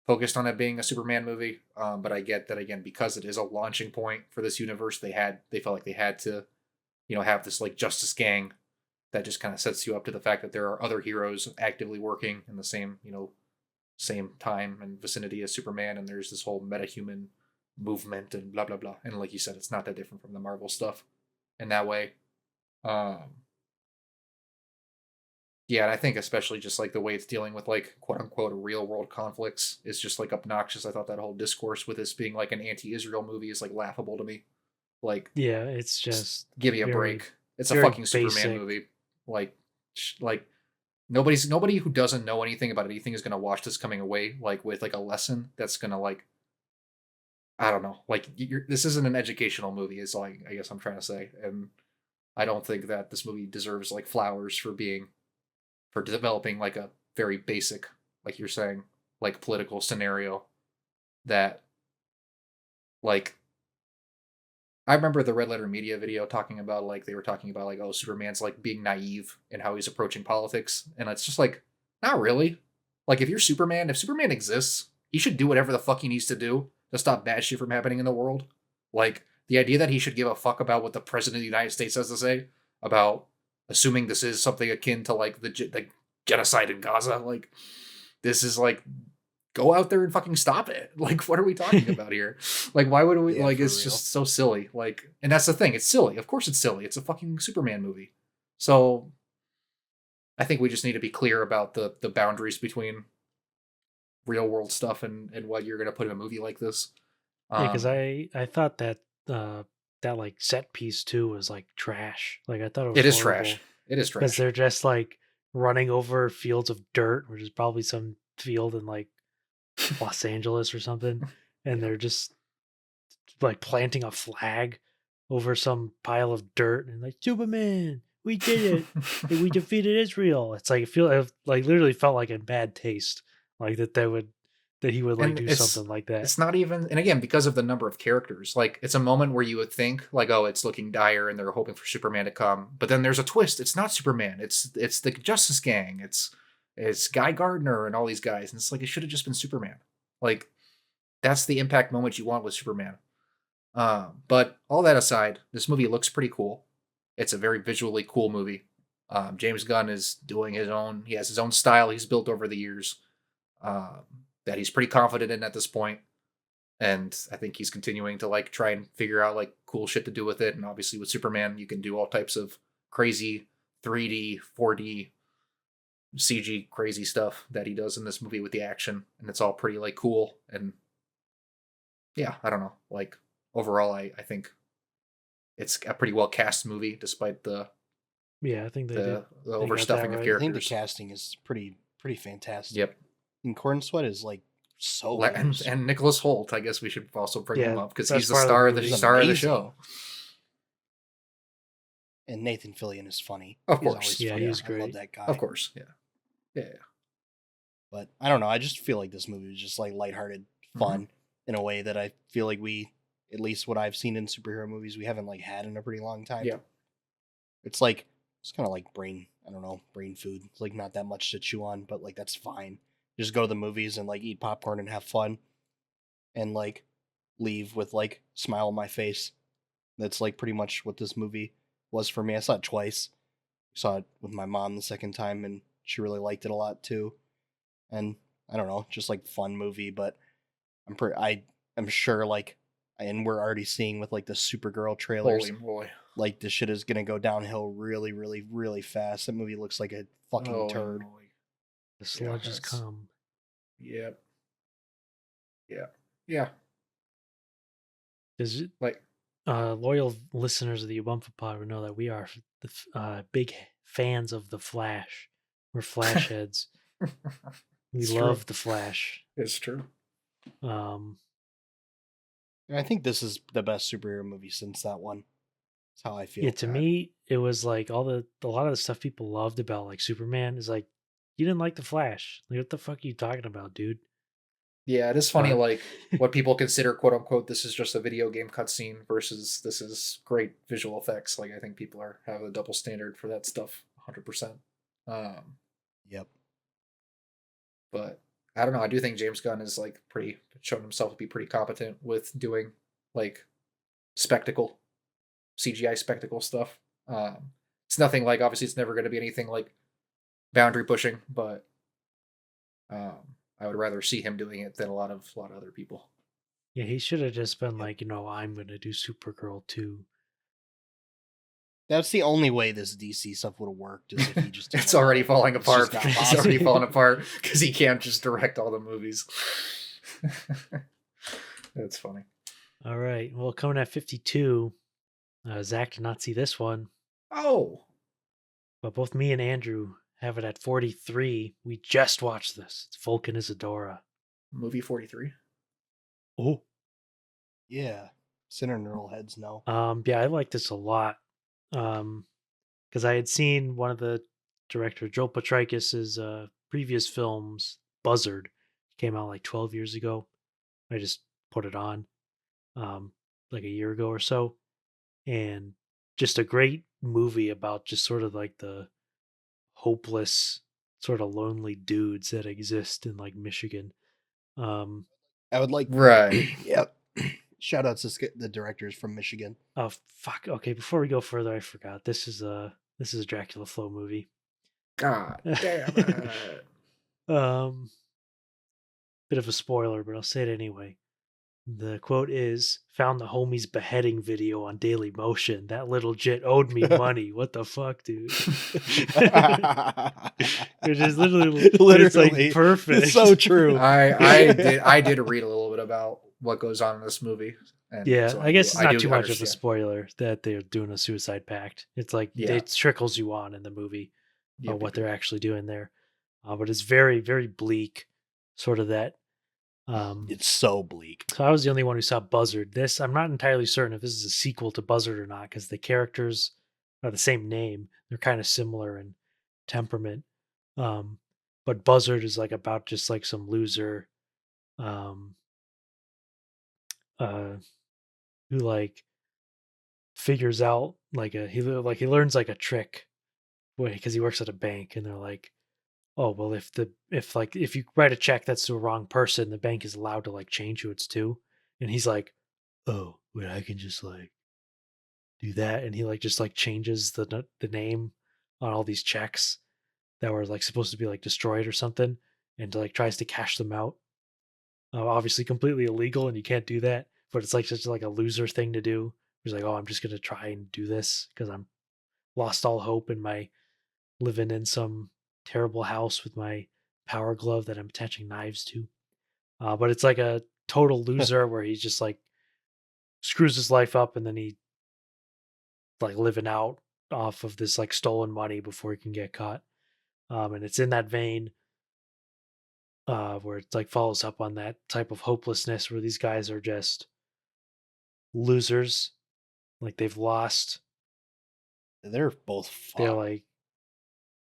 Speaker 1: focused on it being a Superman movie. But I get that again because it is a launching point for this universe. They felt like they had to, have this like Justice Gang that just kind of sets you up to the fact that there are other heroes actively working in the same, same time and vicinity as Superman, and there's this whole metahuman movement and blah blah blah. And like you said, it's not that different from the Marvel stuff in that way. Um, yeah, and I think especially just like the way it's dealing with like quote unquote real world conflicts is just like obnoxious. I thought that whole discourse with this being like an anti-Israel movie is like laughable to me. Like,
Speaker 3: Yeah, it's just
Speaker 1: give me a
Speaker 3: very,
Speaker 1: break. It's a
Speaker 3: very
Speaker 1: fucking Superman
Speaker 3: basic.
Speaker 1: movie. Like nobody who doesn't know anything about anything is gonna watch this coming away like with like a lesson that's gonna like I don't know like this isn't an educational movie. Is like I guess I'm trying to say, and I don't think that this movie deserves like flowers for developing like a very basic like you're saying like political scenario that like I remember the Red Letter Media video talking about like they were talking about like oh Superman's like being naive in how he's approaching politics, and it's just like not really. Like if Superman exists, he should do whatever the fuck he needs to do to stop bad shit from happening in the world. Like the idea that he should give a fuck about what the president of the United States has to say about assuming this is something akin to like the genocide in Gaza, like this is like go out there and fucking stop it. Like, what are we talking about here? Like, why would we?
Speaker 2: Yeah,
Speaker 1: Like,
Speaker 2: for
Speaker 1: it's
Speaker 2: real.
Speaker 1: just so silly. Like, and that's the thing. It's silly. Of course, it's silly. It's a fucking Superman movie. So, I think we just need to be clear about the boundaries between real world stuff and what you're gonna put in a movie like this.
Speaker 3: Yeah, because
Speaker 1: Um,
Speaker 3: I thought that that like set piece too was like trash. Like I thought it was
Speaker 1: It is
Speaker 3: horrible
Speaker 1: trash. It is
Speaker 3: because
Speaker 1: trash.
Speaker 3: they're just like running over fields of dirt, which is probably some field in like Los Angeles or something, and they're just like planting a flag over some pile of dirt and like Superman, we did it, and we defeated Israel. It's like it like literally felt like in bad taste, like that he would like
Speaker 1: And
Speaker 3: do something like that.
Speaker 1: it's not even, and again, because of the number of characters, like it's a moment where you would think like, oh, it's looking dire and they're hoping for Superman to come, but then there's a twist. It's not Superman. It's the Justice Gang. It's Guy Gardner and all these guys, and it's like it should have just been Superman. Like that's the impact moment you want with Superman. But all that aside, this movie looks pretty cool. It's a very visually cool movie. James Gunn is doing his own. He has his own style he's built over the years. That he's pretty confident in at this point. And I think he's continuing to like try and figure out like cool shit to do with it. And obviously with Superman, you can do all types of crazy 3D, 4D, CG crazy stuff that he does in this movie with the action. And it's all pretty like cool. And yeah, I don't know. Like overall, I think it's a pretty well cast movie despite the
Speaker 3: Yeah, I think they did.
Speaker 1: the
Speaker 3: They got
Speaker 1: overstuffing
Speaker 3: that
Speaker 1: of
Speaker 3: right.
Speaker 2: I
Speaker 1: characters.
Speaker 2: think the casting is pretty fantastic.
Speaker 1: Yep.
Speaker 2: And Corn Sweat is like so
Speaker 1: And Nicholas Holt, I guess we should also bring him
Speaker 3: Yeah,
Speaker 1: up because
Speaker 3: that's
Speaker 1: he's the
Speaker 3: part of the
Speaker 1: star of the
Speaker 3: movie.
Speaker 1: star of the
Speaker 2: Amazing.
Speaker 1: show.
Speaker 2: and Nathan Fillion is funny.
Speaker 1: Of
Speaker 2: He's
Speaker 1: course.
Speaker 2: always
Speaker 3: Yeah,
Speaker 2: funny.
Speaker 3: he's
Speaker 2: I love
Speaker 3: great.
Speaker 2: that guy.
Speaker 1: Of course, yeah.
Speaker 2: But I don't know. I just feel like this movie was just like lighthearted fun in a way that I feel like we, at least what I've seen in superhero movies, we haven't like had in a pretty long time.
Speaker 1: Yeah.
Speaker 2: It's like it's kind of like brain food. It's like not that much to chew on, but like that's fine. Just go to the movies and like eat popcorn and have fun, and like leave with like smile on my face. That's like pretty much what this movie was for me. I saw it twice. Saw it with my mom the second time, and she really liked it a lot too. And I don't know, just like fun movie, but I'm sure like, and we're already seeing with like the Supergirl trailers,
Speaker 1: Holy moly.
Speaker 2: like this shit is gonna go downhill really, really, really fast. That movie looks like a fucking
Speaker 1: Holy
Speaker 2: turd.
Speaker 1: moly.
Speaker 3: The sludge has
Speaker 1: that's-
Speaker 3: come.
Speaker 1: Yep. Yeah.
Speaker 3: Is it
Speaker 1: Like
Speaker 3: loyal listeners of the Ubumfa Pod would know that we are big fans of the Flash. We're Flash heads. We
Speaker 1: It's
Speaker 3: love
Speaker 1: true.
Speaker 3: the Flash.
Speaker 1: It's true.
Speaker 2: And I think this is the best superhero movie since that one. That's how I feel.
Speaker 3: Yeah, to me, it was like a lot of the stuff people loved about like Superman is like, you didn't like the Flash. Like, what the fuck are you talking about, dude?
Speaker 1: Yeah, it is funny,
Speaker 3: But-
Speaker 1: like what people consider quote unquote this is just a video game cutscene versus this is great visual effects. Like I think people have a double standard for that stuff 100%.
Speaker 2: Yep.
Speaker 1: But I don't know. I do think James Gunn is like shown himself to be pretty competent with doing like spectacle, CGI spectacle stuff. It's nothing like obviously it's never going to be anything like boundary pushing, but I would rather see him doing it than a lot of other people.
Speaker 3: Yeah, he should have just been like, I'm gonna do Supergirl too.
Speaker 2: That's the only way this DC stuff would have worked is if he just did
Speaker 1: It's
Speaker 2: it.
Speaker 1: already falling
Speaker 2: It's
Speaker 1: apart.
Speaker 2: just not
Speaker 1: It's already
Speaker 3: possible.
Speaker 1: falling apart because he can't just direct all the movies. That's funny.
Speaker 3: All right. Well, coming at 52, Zach did not see this one,
Speaker 1: Oh,
Speaker 3: but both me and Andrew have it at 43. We just watched this. It's Vulcan Isadora.
Speaker 1: movie 43.
Speaker 3: Oh.
Speaker 2: Yeah. Center neural heads no.
Speaker 3: Yeah, I like this a lot. Because I had seen one of the director Joel Petrikas's previous films, Buzzard, came out like 12 years ago. I just put it on like a year ago or so, and just a great movie about just sort of like the hopeless, sort of lonely dudes that exist in like Michigan.
Speaker 2: I would like
Speaker 1: Right.
Speaker 2: Yep. Shout outs to the directors from Michigan.
Speaker 3: Oh fuck! Okay, before we go further, I forgot this is a Dracula Flow movie.
Speaker 1: God damn it.
Speaker 3: Bit of a spoiler, but I'll say it anyway. The quote is, "Found the homie's beheading video on Daily Motion. That little jit owed me money. What the fuck, dude?" Which is literally it's
Speaker 2: Literally.
Speaker 3: like perfect.
Speaker 2: It's so true.
Speaker 1: I did read a little bit about what goes on in this movie. And
Speaker 3: Yeah,
Speaker 1: so
Speaker 3: I guess it's
Speaker 1: I
Speaker 3: not
Speaker 1: do
Speaker 3: too much of a
Speaker 1: understand.
Speaker 3: spoiler that they're doing a suicide pact. It's like
Speaker 1: Yeah.
Speaker 3: it trickles you on in the movie
Speaker 1: Yep,
Speaker 3: what
Speaker 1: yep,
Speaker 3: they're
Speaker 1: yep.
Speaker 3: actually doing there. But it's very, very bleak, sort of that.
Speaker 2: It's so bleak.
Speaker 3: So I was the only one who saw Buzzard. This I'm not entirely certain if this is a sequel to Buzzard or not because the characters are the same name. They're kind of similar in temperament. Um, but Buzzard is like about just like some loser um, uh, who like figures out like he learns like a trick because he works at a bank and they're like, oh well, if you write a check that's to a wrong person, the bank is allowed to like change who it's to, and he's like, oh wait, I can just like do that, and he like just like changes the name on all these checks that were like supposed to be like destroyed or something, and like tries to cash them out. Obviously, completely illegal, and you can't do that. But it's like just like a loser thing to do. He's like, oh, I'm just gonna try and do this because I'm lost all hope in my living in some terrible house with my power glove that I'm attaching knives to. But it's like a total loser where he's just like screws his life up and then he like living out off of this like stolen money before he can get caught. And it's in that vein where it like follows up on that type of hopelessness where these guys are just losers, like they've lost.
Speaker 2: They're both
Speaker 3: They're
Speaker 2: fucked.
Speaker 3: like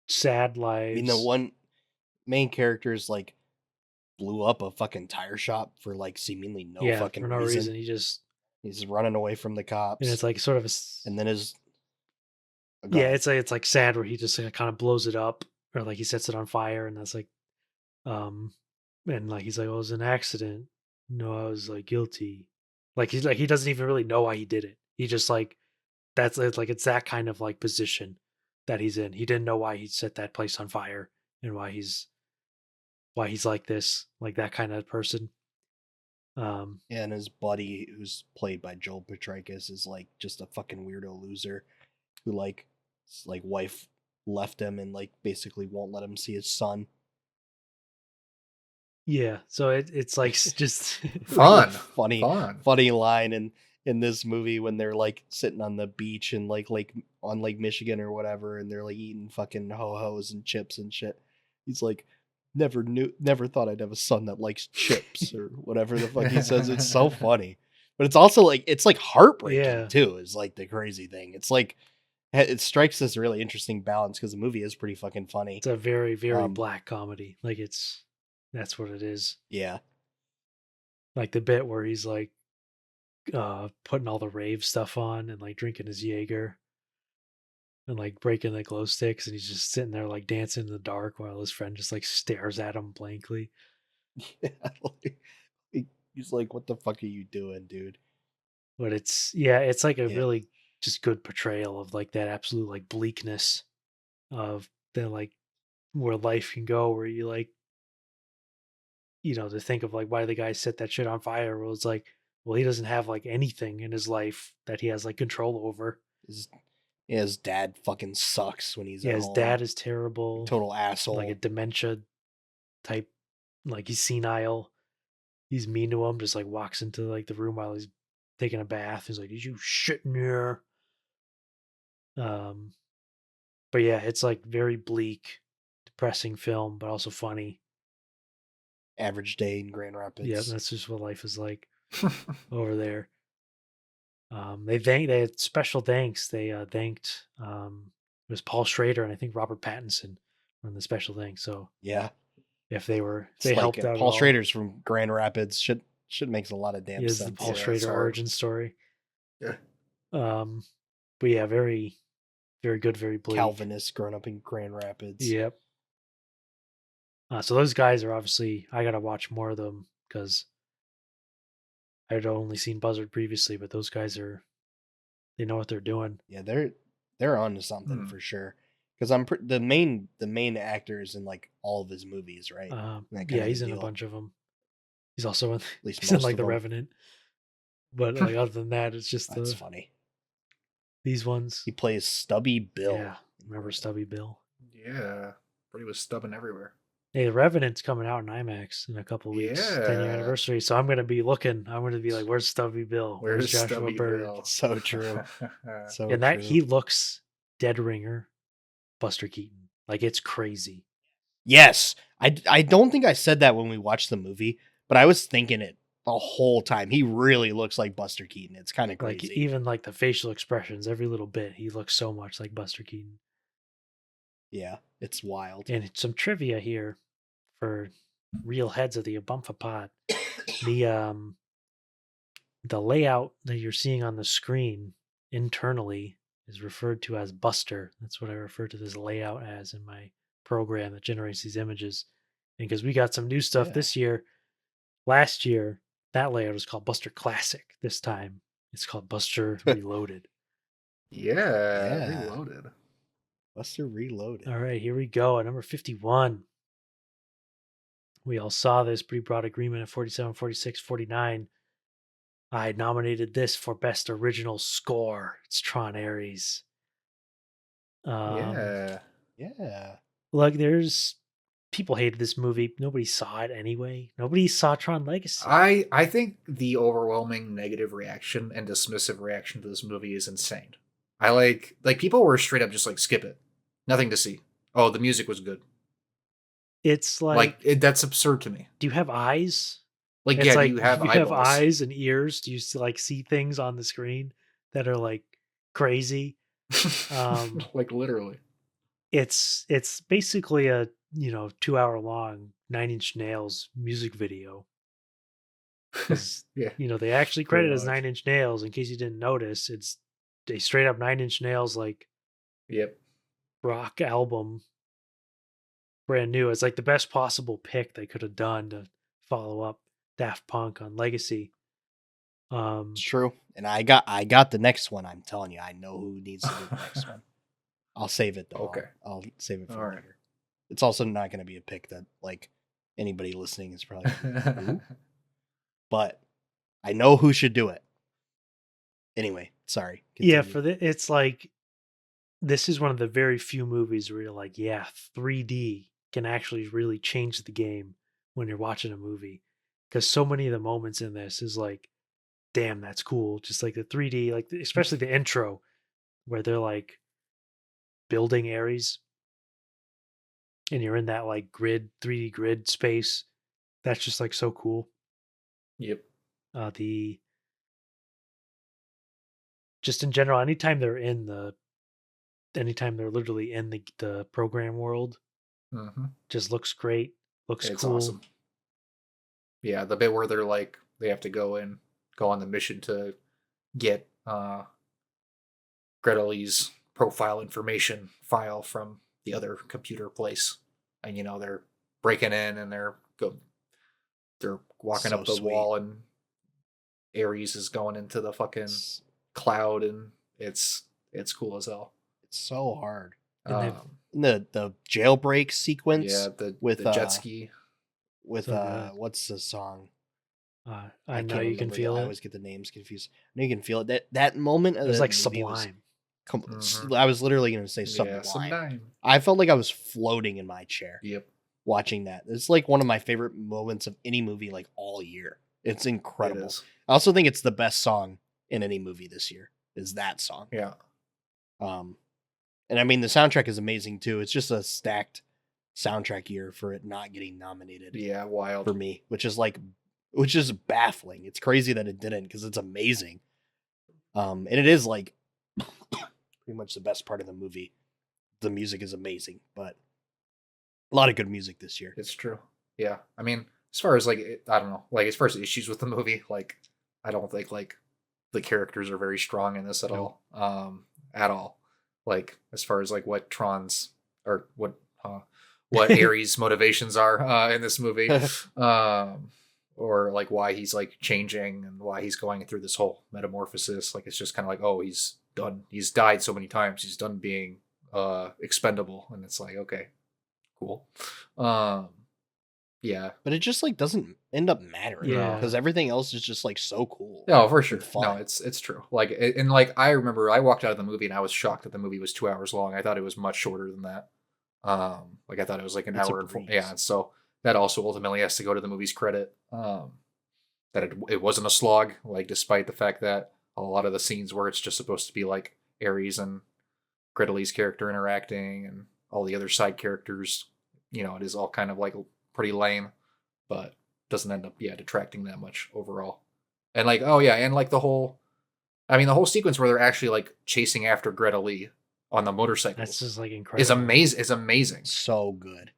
Speaker 3: sad
Speaker 2: I mean, the
Speaker 3: lives.
Speaker 2: one main character is like blew up a fucking tire shop for like seemingly no
Speaker 3: Yeah,
Speaker 2: fucking
Speaker 3: for no
Speaker 2: reason.
Speaker 3: reason. He just
Speaker 2: He's running away from the
Speaker 3: and
Speaker 2: cops,
Speaker 3: it's like sort of a
Speaker 2: and then his go
Speaker 3: yeah,
Speaker 2: ahead.
Speaker 3: it's like sad where he just kind of blows it up or like he sets it on fire and that's like um and like he's like, oh, it was an accident. No, I was like guilty. Like he's like he doesn't even really know why he did it. He just like that's it's like it's that kind of like position that he's in. He didn't know why he set that place on fire and why he's like this, like that kind of person. Um
Speaker 2: And his buddy, who's played by Joel Petrakis, is like just a fucking weirdo loser who like like wife left him and like basically won't let him see his son.
Speaker 3: yeah, so it's like just
Speaker 2: There's a
Speaker 1: Fun.
Speaker 2: funny
Speaker 1: Fun.
Speaker 2: funny line in this movie when they're like sitting on the beach in like Lake Michigan or whatever, and they're like eating fucking ho hos and chips and shit. He's like, never thought I'd have a son that likes chips or whatever the fuck he says. It's so funny, but it's also like it's like heartbreaking
Speaker 3: yeah.
Speaker 2: too. Is like the crazy thing. It's like it strikes this really interesting balance because the movie is pretty fucking funny.
Speaker 3: It's a very, very
Speaker 2: Um,
Speaker 3: black comedy. Like that's what it is.
Speaker 2: yeah,
Speaker 3: Like the bit where he's like putting all the rave stuff on and like drinking his Jaeger and like breaking the glow sticks and he's just sitting there like dancing in the dark while his friend just like stares at him blankly.
Speaker 2: yeah. He's like, "What the fuck are you doing, dude?"
Speaker 3: But it's like a
Speaker 2: Yeah.
Speaker 3: really just good portrayal of like that absolute like bleakness of the like where life can go where you like to think of like why the guy set that shit on fire. Well, it's like, well, he doesn't have like anything in his life that he has like control over.
Speaker 2: His, yeah, his dad fucking sucks when he's
Speaker 3: Yeah,
Speaker 2: at
Speaker 3: his
Speaker 2: home.
Speaker 3: dad is terrible,
Speaker 2: Total
Speaker 3: like a
Speaker 2: asshole.
Speaker 3: dementia type, like he's senile. He's mean to him, just like walks into like the room while he's taking a bath. He's like, did you shit in here? Um, but yeah, it's like very bleak, depressing film, but also funny.
Speaker 2: Average day in Grand
Speaker 3: Yeah,
Speaker 2: Rapids.
Speaker 3: that's just what life is like over there. They had special thanks. They thanked it was Paul Schrader and I think Robert Pattinson on the special thanks. So
Speaker 2: Yeah.
Speaker 3: if
Speaker 2: It's
Speaker 3: they
Speaker 2: like
Speaker 3: helped out at
Speaker 2: Paul
Speaker 3: all,
Speaker 2: Schrader's from Grand Rapids. Should makes a lot of damn
Speaker 3: is the
Speaker 2: sense.
Speaker 3: Paul
Speaker 1: Yeah,
Speaker 3: Schrader
Speaker 1: sorry.
Speaker 3: origin story.
Speaker 1: Yeah.
Speaker 3: But yeah, very very good, very bleak.
Speaker 2: Calvinist growing up in Grand Rapids.
Speaker 3: Yep. So those guys are obviously I gotta watch more of them because I'd only seen Buzzard previously, but those guys they know what they're doing.
Speaker 2: Yeah, they're on to something
Speaker 1: Hmm.
Speaker 2: for sure. Because the main actor is in like all of his movies, right? That kind
Speaker 3: Yeah,
Speaker 2: of
Speaker 3: he's
Speaker 2: a
Speaker 3: in a
Speaker 2: deal.
Speaker 3: bunch of them. He's also in
Speaker 2: At least
Speaker 3: he's in
Speaker 2: most
Speaker 3: like
Speaker 2: of
Speaker 3: The
Speaker 2: them.
Speaker 3: Revenant. But like other than that, it's just
Speaker 2: That's funny.
Speaker 3: these ones.
Speaker 2: He plays Stubby Bill.
Speaker 3: Yeah, remember Stubby Bill?
Speaker 1: Yeah. But he was stubbing everywhere.
Speaker 3: Hey, The Revenant's coming out in IMAX in a couple weeks, 10-year
Speaker 1: Yeah.
Speaker 3: anniversary. So I'm gonna be looking. I'm gonna be like, "Where's Stubby Bill? Where's
Speaker 1: Where's
Speaker 3: Joshua
Speaker 1: Stubby
Speaker 3: Bird?"
Speaker 1: Bill?
Speaker 2: So true. So
Speaker 3: And that
Speaker 2: true.
Speaker 3: he looks dead ringer, Buster Keaton. Like it's crazy.
Speaker 2: Yes. I don't think I said that when we watched the movie, but I was thinking it the whole time. He really looks like Buster Keaton. It's kind of
Speaker 3: Like
Speaker 2: crazy.
Speaker 3: even like the facial expressions, every little bit, he looks so much like Buster Keaton.
Speaker 2: Yeah, it's wild.
Speaker 3: And some trivia here for real heads of the Ubumfa pod. The layout that you're seeing on the screen internally is referred to as Buster. That's what I refer to this layout as in my program that generates these images. And because we got some new stuff
Speaker 2: Yeah.
Speaker 3: this year, last year that layout was called Buster Classic. This time it's called Buster Reloaded.
Speaker 1: Yeah,
Speaker 2: Yeah.
Speaker 1: Reloaded.
Speaker 2: Buster Reloaded.
Speaker 3: All right, here we go at number 51. We all saw this pretty broad agreement at 47, 46, 49. I nominated this for Best Original Score. It's Tron Ares.
Speaker 1: Yeah.
Speaker 2: Yeah.
Speaker 3: Like, there's people hated this movie. Nobody saw it anyway. Nobody saw Tron Legacy.
Speaker 1: I think the overwhelming negative reaction and dismissive reaction to this movie is insane. I like people were straight up just like skip it. Nothing to see. Oh, the music was good.
Speaker 3: It's like,
Speaker 1: That's absurd to me.
Speaker 3: do you have eyes?
Speaker 1: Like,
Speaker 3: It's
Speaker 1: yeah,
Speaker 3: like,
Speaker 1: do you have
Speaker 3: you
Speaker 1: eyeballs?
Speaker 3: have eyes and ears? Do you like see things on the screen that are like crazy?
Speaker 1: Like literally.
Speaker 3: It's basically a 2-hour long 9 Inch Nails music video. Because
Speaker 1: Yeah.
Speaker 3: they actually credit as
Speaker 1: much.
Speaker 3: 9 Inch Nails. In case you didn't notice, it's a straight up 9 Inch Nails like
Speaker 1: Yep.
Speaker 3: rock album, brand new. It's like the best possible pick they could have done to follow up Daft Punk on Legacy.
Speaker 2: It's true. And I got the next one. I'm telling you, I know who needs to do the next one. I'll save it though.
Speaker 1: Okay.
Speaker 2: I'll save it for
Speaker 1: All right.
Speaker 2: later. It's also not going to be a pick that like anybody listening is probably gonna be like, "Who?" But I know who should do it. Anyway, sorry.
Speaker 3: Yeah,
Speaker 2: Continue.
Speaker 3: it's like this is one of the very few movies where you're like, yeah, 3D can actually really change the game when you're watching a movie. Because so many of the moments in this is like, damn, that's cool. Just like the 3D, like especially the intro where they're like building Ares and you're in that like 3D grid space. That's just like so cool.
Speaker 1: Yep.
Speaker 3: The just in general, anytime they're literally in the program world,
Speaker 1: Mm-hmm.
Speaker 3: just looks great. Looks
Speaker 1: It's
Speaker 3: cool.
Speaker 1: awesome. Yeah, the bit where they're like they have to go on the mission to get Gretel's profile information file from the other computer place, and they're breaking in and they're walking
Speaker 2: So
Speaker 1: up the
Speaker 2: sweet.
Speaker 1: wall, and Ares is going into the fucking cloud, and it's cool as hell.
Speaker 2: It's so hard.
Speaker 3: And
Speaker 2: The jailbreak sequence.
Speaker 1: Yeah, the
Speaker 2: with
Speaker 1: jet ski.
Speaker 2: with
Speaker 3: So good.
Speaker 2: what's the song?
Speaker 3: I know
Speaker 2: can't
Speaker 3: you can
Speaker 2: remember
Speaker 3: feel
Speaker 2: I
Speaker 3: it.
Speaker 2: always get the names confused. I know you can feel it. That moment of
Speaker 3: It was
Speaker 2: the
Speaker 3: like
Speaker 2: movie was
Speaker 3: sublime.
Speaker 1: Mhm.
Speaker 2: I was literally going to say
Speaker 1: Yeah,
Speaker 2: sublime.
Speaker 1: sublime.
Speaker 2: I felt like I was floating in my chair
Speaker 1: Yep.
Speaker 2: watching that. It's like one of my favorite moments of any movie like all year. It's incredible.
Speaker 1: It is.
Speaker 2: I also think it's the best song in any movie this year. Is that song?
Speaker 1: Yeah.
Speaker 2: And I mean the soundtrack is amazing too. It's just a stacked soundtrack year for it not getting nominated.
Speaker 1: Yeah, wild.
Speaker 2: For me, which is baffling. It's crazy that it didn't because it's amazing. And it is like pretty much the best part of the movie. The music is amazing, but a lot of good music this year.
Speaker 1: It's true. Yeah. I mean, as far as I don't know, like as far as issues with the movie, like I don't think like the characters are very strong in this at all. At all. Like as far as like what Tron's or what Ares' motivations are in this movie. Or like why he's like changing and why he's going through this whole metamorphosis. Like it's just kind of like, oh, he's done. He's died so many times. He's done being expendable, and it's like, okay, cool. Yeah,
Speaker 2: but it just like doesn't end up mattering.
Speaker 3: Yeah.
Speaker 2: because everything else is just like so cool.
Speaker 1: no, for sure.
Speaker 2: and fun.
Speaker 1: No, it's true. Like, and like I remember I walked out of the movie and I was shocked that the movie was 2 hours long. I thought it was much shorter than that. Like I thought it was like an
Speaker 2: It's a
Speaker 1: hour and
Speaker 2: breeze.
Speaker 1: yeah, and so that also ultimately has to go to the movie's credit. That it wasn't a slog, like despite the fact that a lot of the scenes where it's just supposed to be like Ares and Gretel's character interacting and all the other side characters, it is all kind of like pretty lame, but doesn't end up detracting that much overall. And like oh yeah, and like the whole sequence where they're actually like chasing after Greta Lee on the
Speaker 3: That's
Speaker 1: motorcycles
Speaker 3: just like
Speaker 1: is
Speaker 3: incredible.
Speaker 1: amazing. Is amazing.
Speaker 2: So good.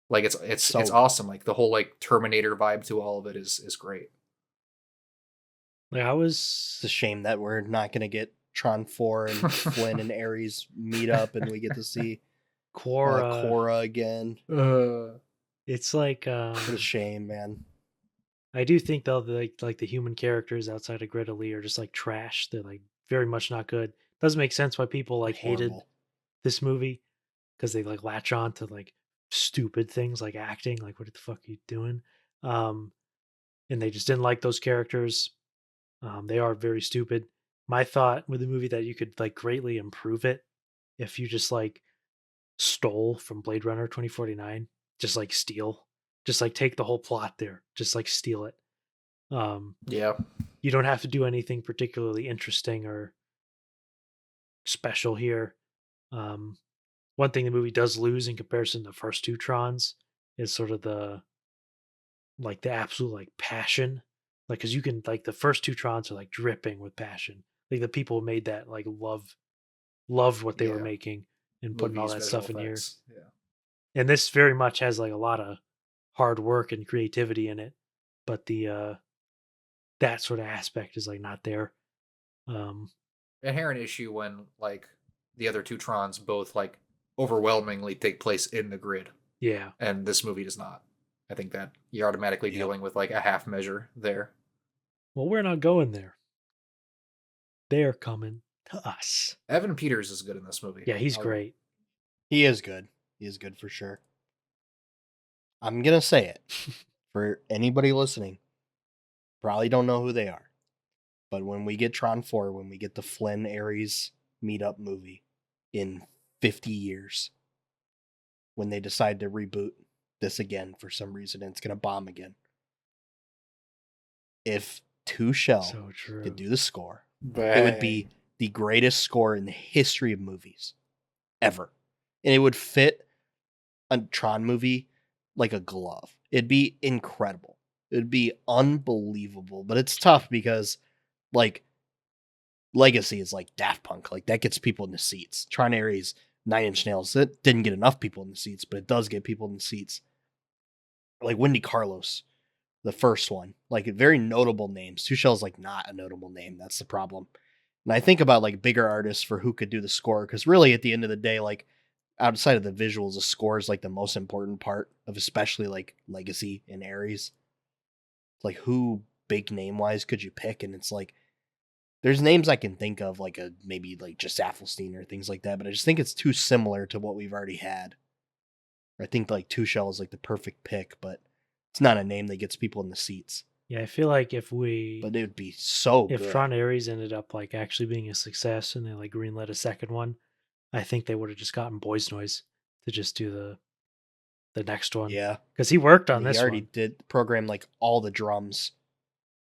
Speaker 1: Like it's
Speaker 2: So good.
Speaker 1: awesome. Like the whole like Terminator vibe to all of it is great.
Speaker 3: Like I was
Speaker 2: It's a shame that we're not going to get Tron 4 and Flynn and Ares meet up and we get to see
Speaker 3: Quora.
Speaker 2: Cora again.
Speaker 3: It's like
Speaker 2: What a shame, man.
Speaker 3: I do think though like the human characters outside of Greta Lee are just like trash. They're like very much not good. Doesn't make sense why people like hated
Speaker 2: Horrible.
Speaker 3: this movie because they like latch on to like stupid things like acting. Like what the fuck are you doing? Um, and they just didn't like those characters. They are very stupid. My thought with the movie that you could like greatly improve it if you just like stole from Blade Runner 2049, just like steal, just like take the whole plot there, just like steal it.
Speaker 1: Yeah.
Speaker 3: You don't have to do anything particularly interesting or special here. Um, one thing the movie does lose in comparison to the first two Trons is sort of the absolute like passion, like because you can like the first two Trons are like dripping with passion. Like the people who made that like loved what they were
Speaker 1: Yeah.
Speaker 3: making and putting all
Speaker 1: Movies,
Speaker 3: that
Speaker 1: visual
Speaker 3: stuff in here.
Speaker 1: effects. Yeah.
Speaker 3: And this very much has like a lot of hard work and creativity in it, but the that sort of aspect is like not there. Um,
Speaker 1: Inherent issue when like the other two Trons both like overwhelmingly take place in the grid,
Speaker 3: yeah,
Speaker 1: and this movie does not. I think that you're automatically
Speaker 2: Yep.
Speaker 1: dealing with like a half measure there.
Speaker 3: well, we're not going there. They're coming to us.
Speaker 1: Evan Peters is good in this movie.
Speaker 3: Yeah, he's great.
Speaker 2: He is good. He is good for sure. I'm going to say it for anybody listening. Probably don't know who they are. But when we get Tron 4, when we get the Flynn Ares meetup movie in 50 years, when they decide to reboot this again for some reason and it's going to bomb again, if Tuchel
Speaker 3: So true.
Speaker 2: could do the score, it would be the greatest score in the history of movies ever. And it would fit a Tron movie like a glove. It'd be incredible. It'd be unbelievable. But it's tough because, like, Legacy is like Daft Punk. Like, that gets people in the seats. Tron Ares, 9 Inch Nails, it didn't get enough people in the seats, but it does get people in the seats. Like Wendy Carlos, the first one. Like, very notable names. Tuchel's like not a notable name. That's the problem. And I think about like bigger artists for who could do the score, because really at the end of the day, like outside of the visuals, the score is like the most important part of especially like Legacy and Ares. Like who big name wise could you pick? And it's like there's names I can think of, like a maybe like just Affelstein or things like that, but I just think it's too similar to what we've already had. I think like Tuchel is like the perfect pick, but it's not a name that gets people in the seats.
Speaker 3: Yeah, I feel like if
Speaker 2: But it would be so
Speaker 3: if
Speaker 2: good.
Speaker 3: Tron Ares ended up like actually being a success and they like greenlit a second one, I think they would have just gotten Boys Noise to just do the next one.
Speaker 2: Yeah,
Speaker 3: because he worked on
Speaker 2: he
Speaker 3: this
Speaker 2: already
Speaker 3: one.
Speaker 2: did program like all the drums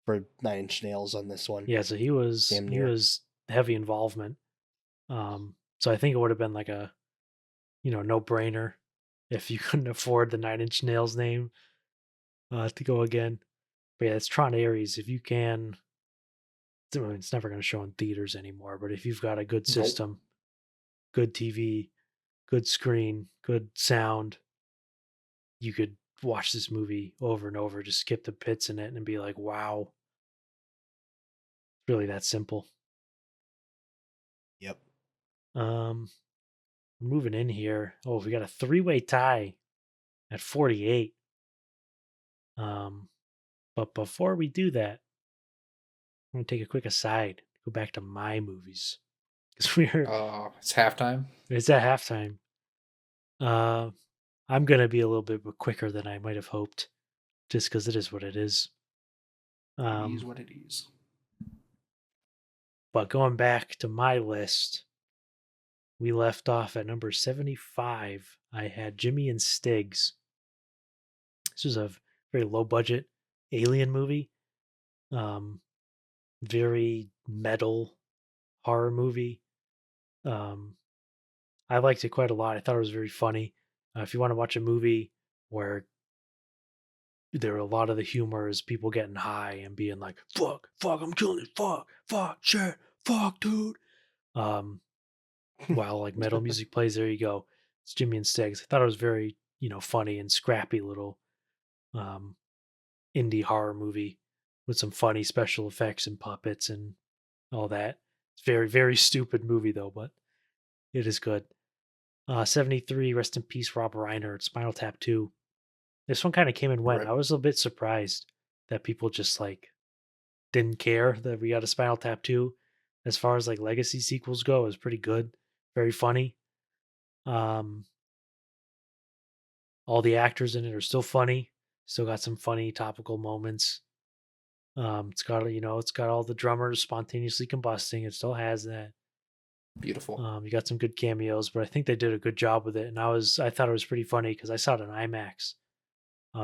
Speaker 2: for 9 Inch Nails on this one.
Speaker 3: Yeah, so he was heavy involvement. So I think it would have been like a no brainer if you couldn't afford the 9 Inch Nails name to go again. But yeah, it's Tron Ares. If you can, it's never going to show in theaters anymore. But if you've got a good system, good TV, good screen, good sound, you could watch this movie over and over, just skip the bits in it and be like, wow. It's really that simple.
Speaker 2: Yep.
Speaker 3: Moving in here. Oh, we got a 3-way tie at 48. But before we do that, I'm gonna take a quick aside, go back to my movies. Because
Speaker 1: It's halftime.
Speaker 3: it's at halftime. I'm gonna be a little bit quicker than I might have hoped, just because it is what it is.
Speaker 1: It is what it is.
Speaker 3: But going back to my list, we left off at number 75. I had Jimmy and Stiggs. This was a very low budget alien movie. Very metal horror movie. I liked it quite a lot. I thought it was very funny. If you want to watch a movie where there were a lot of the humor is people getting high and being like, fuck, I'm killing it, fuck, shit, fuck, dude. While like metal music plays, there you go. It's Jimmy and Stiggs. I thought it was very, funny and scrappy little um, indie horror movie with some funny special effects and puppets and all that. It's very, very stupid movie though, but it is good. 73, rest in peace, Rob Reiner, Spinal Tap 2. This one kind of came and went.
Speaker 1: Rip.
Speaker 3: I was a bit surprised that people just like didn't care that we got a Spinal Tap 2. As far as like legacy sequels go, it was pretty good. Very funny. All the actors in it are still funny. Still got some funny topical moments. It's got it's got all the drummers spontaneously combusting. It still has that.
Speaker 1: Beautiful.
Speaker 3: You got some good cameos, but I think they did a good job with it. And I thought it was pretty funny because I saw it in IMAX.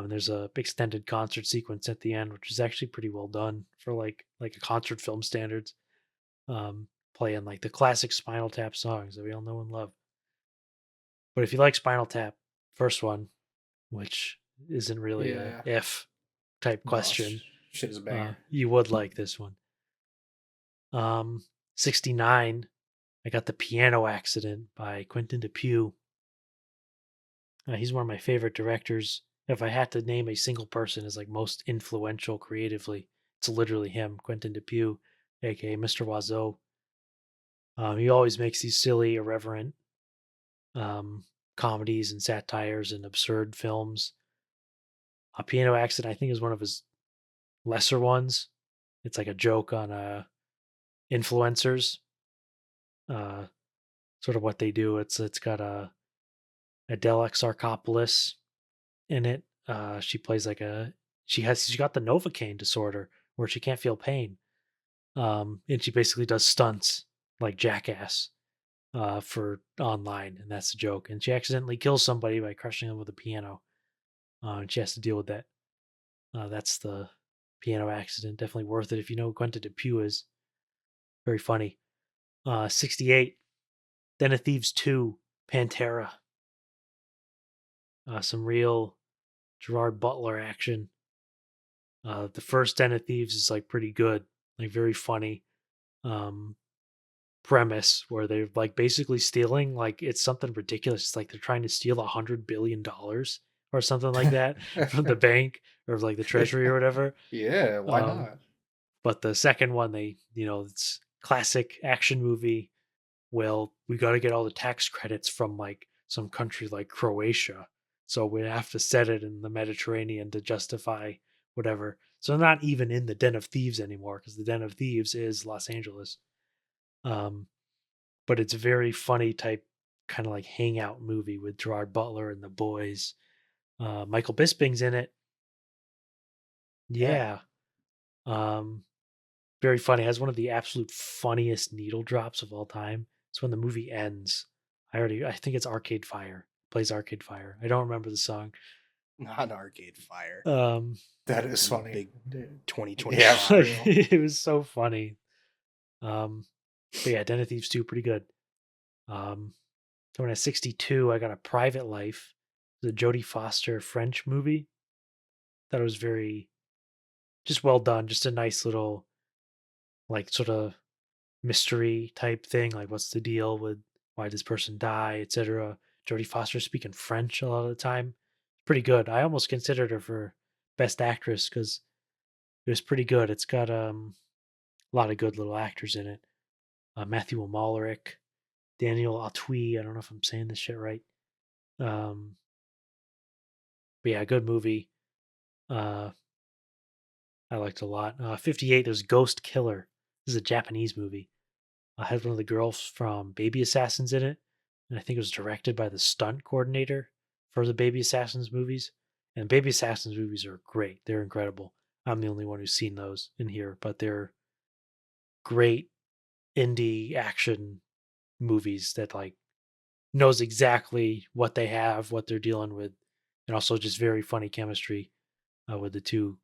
Speaker 3: There's a extended concert sequence at the end, which is actually pretty well done for like a concert film standards. Playing like the classic Spinal Tap songs that we all know and love. But if you like Spinal Tap, first one, which isn't really a if type question,
Speaker 1: shit is a banger.
Speaker 3: You would like this one. 69, I got The Piano Accident by Quentin Dupieux. He's one of my favorite directors. If I had to name a single person as like most influential creatively, it's literally him, Quentin Dupieux, aka Mr. Oiseau. He always makes these silly, irreverent comedies and satires and absurd films. A Piano Accident, I think, is one of his lesser ones. It's like a joke on influencers, sort of what they do. It's got Adele Exarchopoulos in it. She plays like she's got the Novocaine disorder where she can't feel pain, and she basically does stunts like Jackass for online, and that's the joke. And she accidentally kills somebody by crushing them with a piano, and she has to deal with that. That's the Piano Accident. Definitely worth it if you know who Quentin Dupieux is. Very funny. 68, Den of Thieves 2, Pantera. Some real Gerard Butler action. The first Den of Thieves is like pretty good, like very funny. Premise where they're like basically stealing, like it's something ridiculous. It's like they're trying to steal $100 billion or something like that from the bank or like the treasury or whatever.
Speaker 1: Yeah, why not?
Speaker 3: But the second one, it's classic action movie. Well, we got to get all the tax credits from like some country like Croatia. So we have to set it in the Mediterranean to justify whatever. So they're not even in the Den of Thieves anymore because the Den of Thieves is Los Angeles. But it's a very funny type, kind of like hangout movie with Gerard Butler and the boys. Michael Bisping's in it. Yeah. Very funny. It has one of the absolute funniest needle drops of all time. It's when the movie ends. I think it's Arcade Fire. Plays Arcade Fire. I don't remember the song.
Speaker 2: Not Arcade Fire.
Speaker 1: That is funny.
Speaker 2: Big 2020.
Speaker 1: Yeah,
Speaker 3: it was so funny. But yeah, Den of Thieves 2, pretty good. Coming at 62, I got A Private Life, the Jodie Foster French movie. Thought it was very, just well done. Just a nice little, like sort of mystery type thing. Like, what's the deal with why this person die, etc. Jodie Foster speaking French a lot of the time. Pretty good. I almost considered her for Best Actress because it was pretty good. It's got a lot of good little actors in it. Matthew Amalric, Daniel Auteuil. I don't know if I'm saying this shit right. But yeah, good movie. I liked it a lot. 58, there's Ghost Killer. This is a Japanese movie. I had one of the girls from Baby Assassins in it. And I think it was directed by the stunt coordinator for the Baby Assassins movies. And Baby Assassins movies are great. They're incredible. I'm the only one who's seen those in here, but they're great indie action movies that like knows exactly what they have, what they're dealing with, and also just very funny chemistry with the two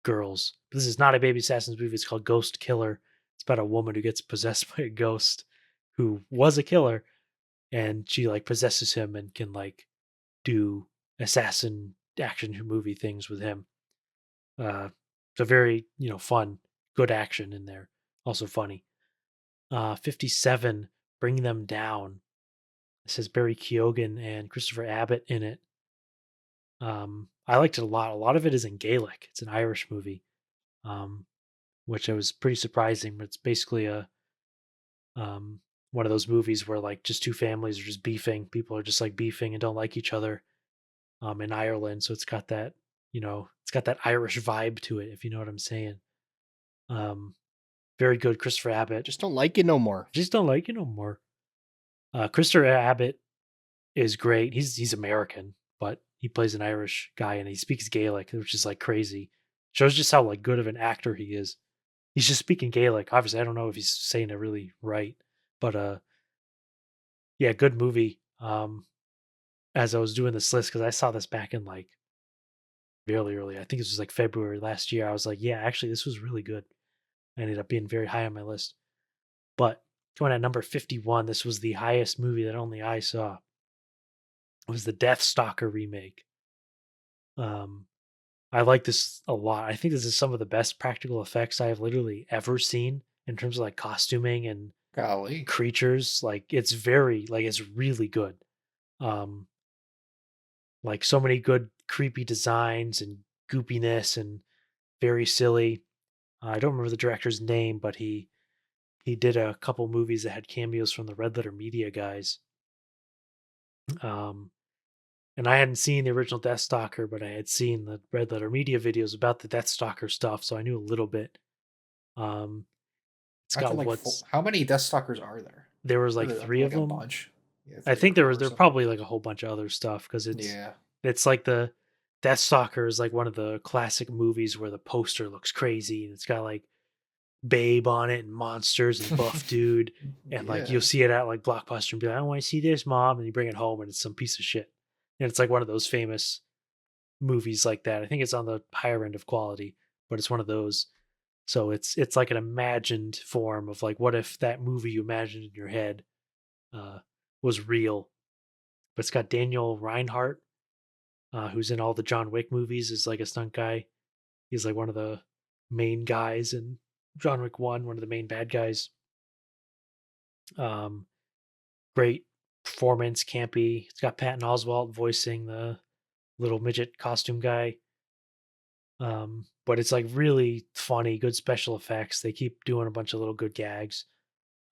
Speaker 3: girls. This is not a baby assassins movie. It's called Ghost Killer. It's about a woman who gets possessed by a ghost who was a killer, and she like possesses him and can like do assassin action movie things with him. It's a very fun, good action in there. Also funny. 57, Bring Them Down. This has Barry Keoghan and Christopher Abbott in it. I liked it a lot. A lot of it is in Gaelic. It's an Irish movie, which I was pretty surprising. But it's basically a one of those movies where like just two families are just beefing. People are just like beefing and don't like each other. In Ireland, so it's got that it's got that Irish vibe to it, if you know what I'm saying. Very good, Christopher Abbott.
Speaker 2: Just don't like it no more.
Speaker 3: Just don't like it no more. Christopher Abbott is great. He's American, but he plays an Irish guy and he speaks Gaelic, which is like crazy. Shows just how like good of an actor he is. He's just speaking Gaelic. Obviously, I don't know if he's saying it really right, but yeah, good movie. As I was doing this list, because I saw this back in like really early. I think this was like February last year. I was like, yeah, actually, this was really good. I ended up being very high on my list. But going at number 51, this was the highest movie that only I saw. It was the Death Stalker remake. I like this a lot. I think this is some of the best practical effects I have literally ever seen in terms of like costuming and
Speaker 1: Golly.
Speaker 3: creatures. Like it's it's really good. Like so many good creepy designs and goopiness and very silly. I don't remember the director's name, but he did a couple movies that had cameos from the Red Letter Media guys. And I hadn't seen the original Death Stalker, but I had seen the Red Letter Media videos about the Death Stalker stuff, so I knew a little bit. It's
Speaker 1: I feel
Speaker 3: got
Speaker 1: like how many Death Stalkers are there?
Speaker 3: there was like
Speaker 1: Are there,
Speaker 3: three of
Speaker 1: a
Speaker 3: them.
Speaker 1: bunch. Yeah,
Speaker 3: I think
Speaker 1: there
Speaker 3: there
Speaker 1: or
Speaker 3: was
Speaker 1: something.
Speaker 3: probably like a whole bunch of other stuff because it's like the Death Stalker is like one of the classic movies where the poster looks crazy and it's got like Babe on it and monsters and buff dude and like you'll see it at like Blockbuster and be like, I want to see this, mom, and you bring it home and it's some piece of shit. And it's like one of those famous movies like that. I think it's on the higher end of quality, but it's one of those. So it's like an imagined form of like what if that movie you imagined in your head was real. But it's got Daniel Reinhardt, who's in all the John Wick movies, is like a stunt guy. He's like one of the main guys in John Wick 1, one of the main bad guys. Great performance, campy. It's got Patton Oswalt voicing the little midget costume guy. But it's like really funny, good special effects. They keep doing a bunch of little good gags.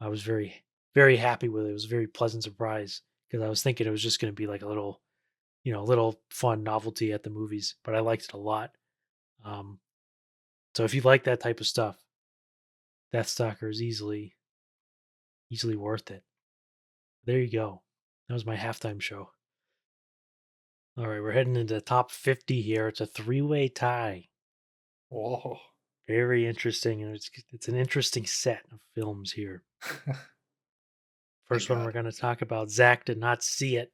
Speaker 3: I was very, very happy with it. It was a very pleasant surprise because I was thinking it was just going to be like a little, little fun novelty at the movies, but I liked it a lot. So if you like that type of stuff, Death Stalker is easily worth it. There you go. That was my halftime show. All right, we're heading into the top 50 here. It's a three-way tie.
Speaker 1: Whoa.
Speaker 3: Very interesting, and it's an interesting set of films here. First one we're going to talk about. Zach did not see it.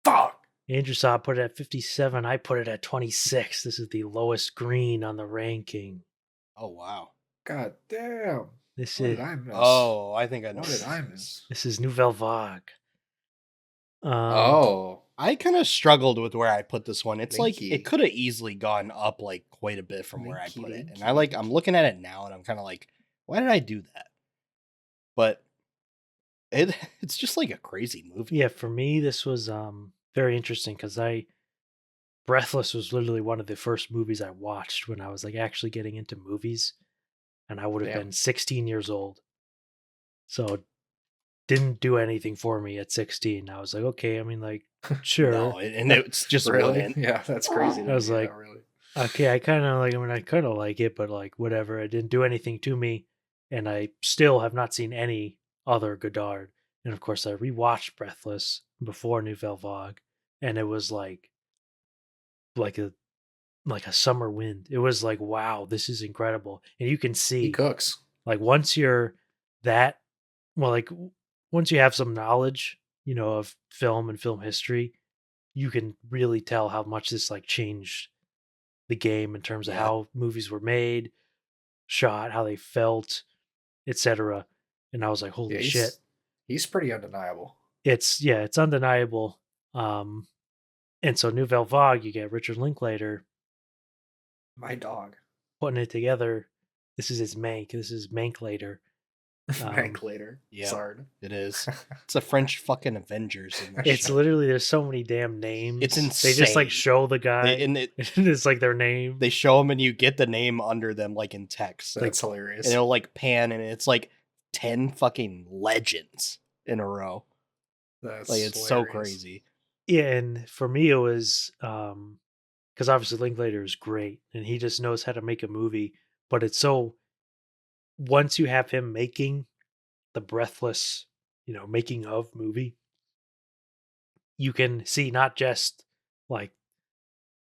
Speaker 1: Fuck.
Speaker 3: Andrew saw it, put it at 57. I put it at 26. This is the lowest green on the ranking.
Speaker 2: Oh, wow.
Speaker 1: God damn.
Speaker 3: What
Speaker 1: did I miss?
Speaker 2: Oh, I think I know.
Speaker 1: What did I miss?
Speaker 3: This is Nouvelle Vague.
Speaker 2: I kind of struggled with where I put this one. It's like
Speaker 1: Linky.
Speaker 2: it could have easily gone up like quite a bit from where I put it. And
Speaker 1: Linky.
Speaker 2: I'm looking at it now and I'm kind of like, why did I do that? But it's just like a crazy movie.
Speaker 3: Yeah, for me this was very interesting because Breathless was literally one of the first movies I watched when I was like actually getting into movies, and I would have been 16 years old. So didn't do anything for me at 16. I was like, okay, I mean, like, sure.
Speaker 2: No, and it's just
Speaker 1: really, yeah, that's crazy.
Speaker 3: I was like,
Speaker 1: really,
Speaker 3: okay, I kind of like it, but like, whatever. It didn't do anything to me, and I still have not seen any other Godard. And of course, I rewatched Breathless before Nouvelle Vague, and it was like a summer wind. It was like, wow, this is incredible, and you can see
Speaker 1: he cooks.
Speaker 3: Like once you're that, well, like once you have some knowledge, of film and film history, you can really tell how much this like changed the game in terms of
Speaker 2: Yeah.
Speaker 3: how movies were made, shot, how they felt, etc. And I was like, holy
Speaker 1: Yeah,
Speaker 3: shit.
Speaker 1: he's pretty undeniable.
Speaker 3: It's undeniable. Um and so Nouvelle Vague, you get Richard Linklater
Speaker 1: My dog.
Speaker 3: putting it together. This is his Mank. This is Manklater.
Speaker 1: Rank later.
Speaker 2: Yeah.
Speaker 1: Sorry.
Speaker 2: It is. It's a French fucking Avengers in this
Speaker 3: It's
Speaker 2: shit.
Speaker 3: literally there's so many damn names.
Speaker 2: It's
Speaker 3: They just like
Speaker 2: insane.
Speaker 3: show the guy
Speaker 2: and
Speaker 3: it's like their name.
Speaker 2: they show them and you get the name under them like in text.
Speaker 1: That's hilarious.
Speaker 2: And it'll like pan and it's like 10 fucking legends in a row.
Speaker 1: That's
Speaker 2: Like it's so
Speaker 1: hilarious.
Speaker 2: crazy.
Speaker 3: Yeah, and for me it was because obviously Linklater is great and he just knows how to make a movie, but it's so once you have him making the breathless, making of movie, you can see not just like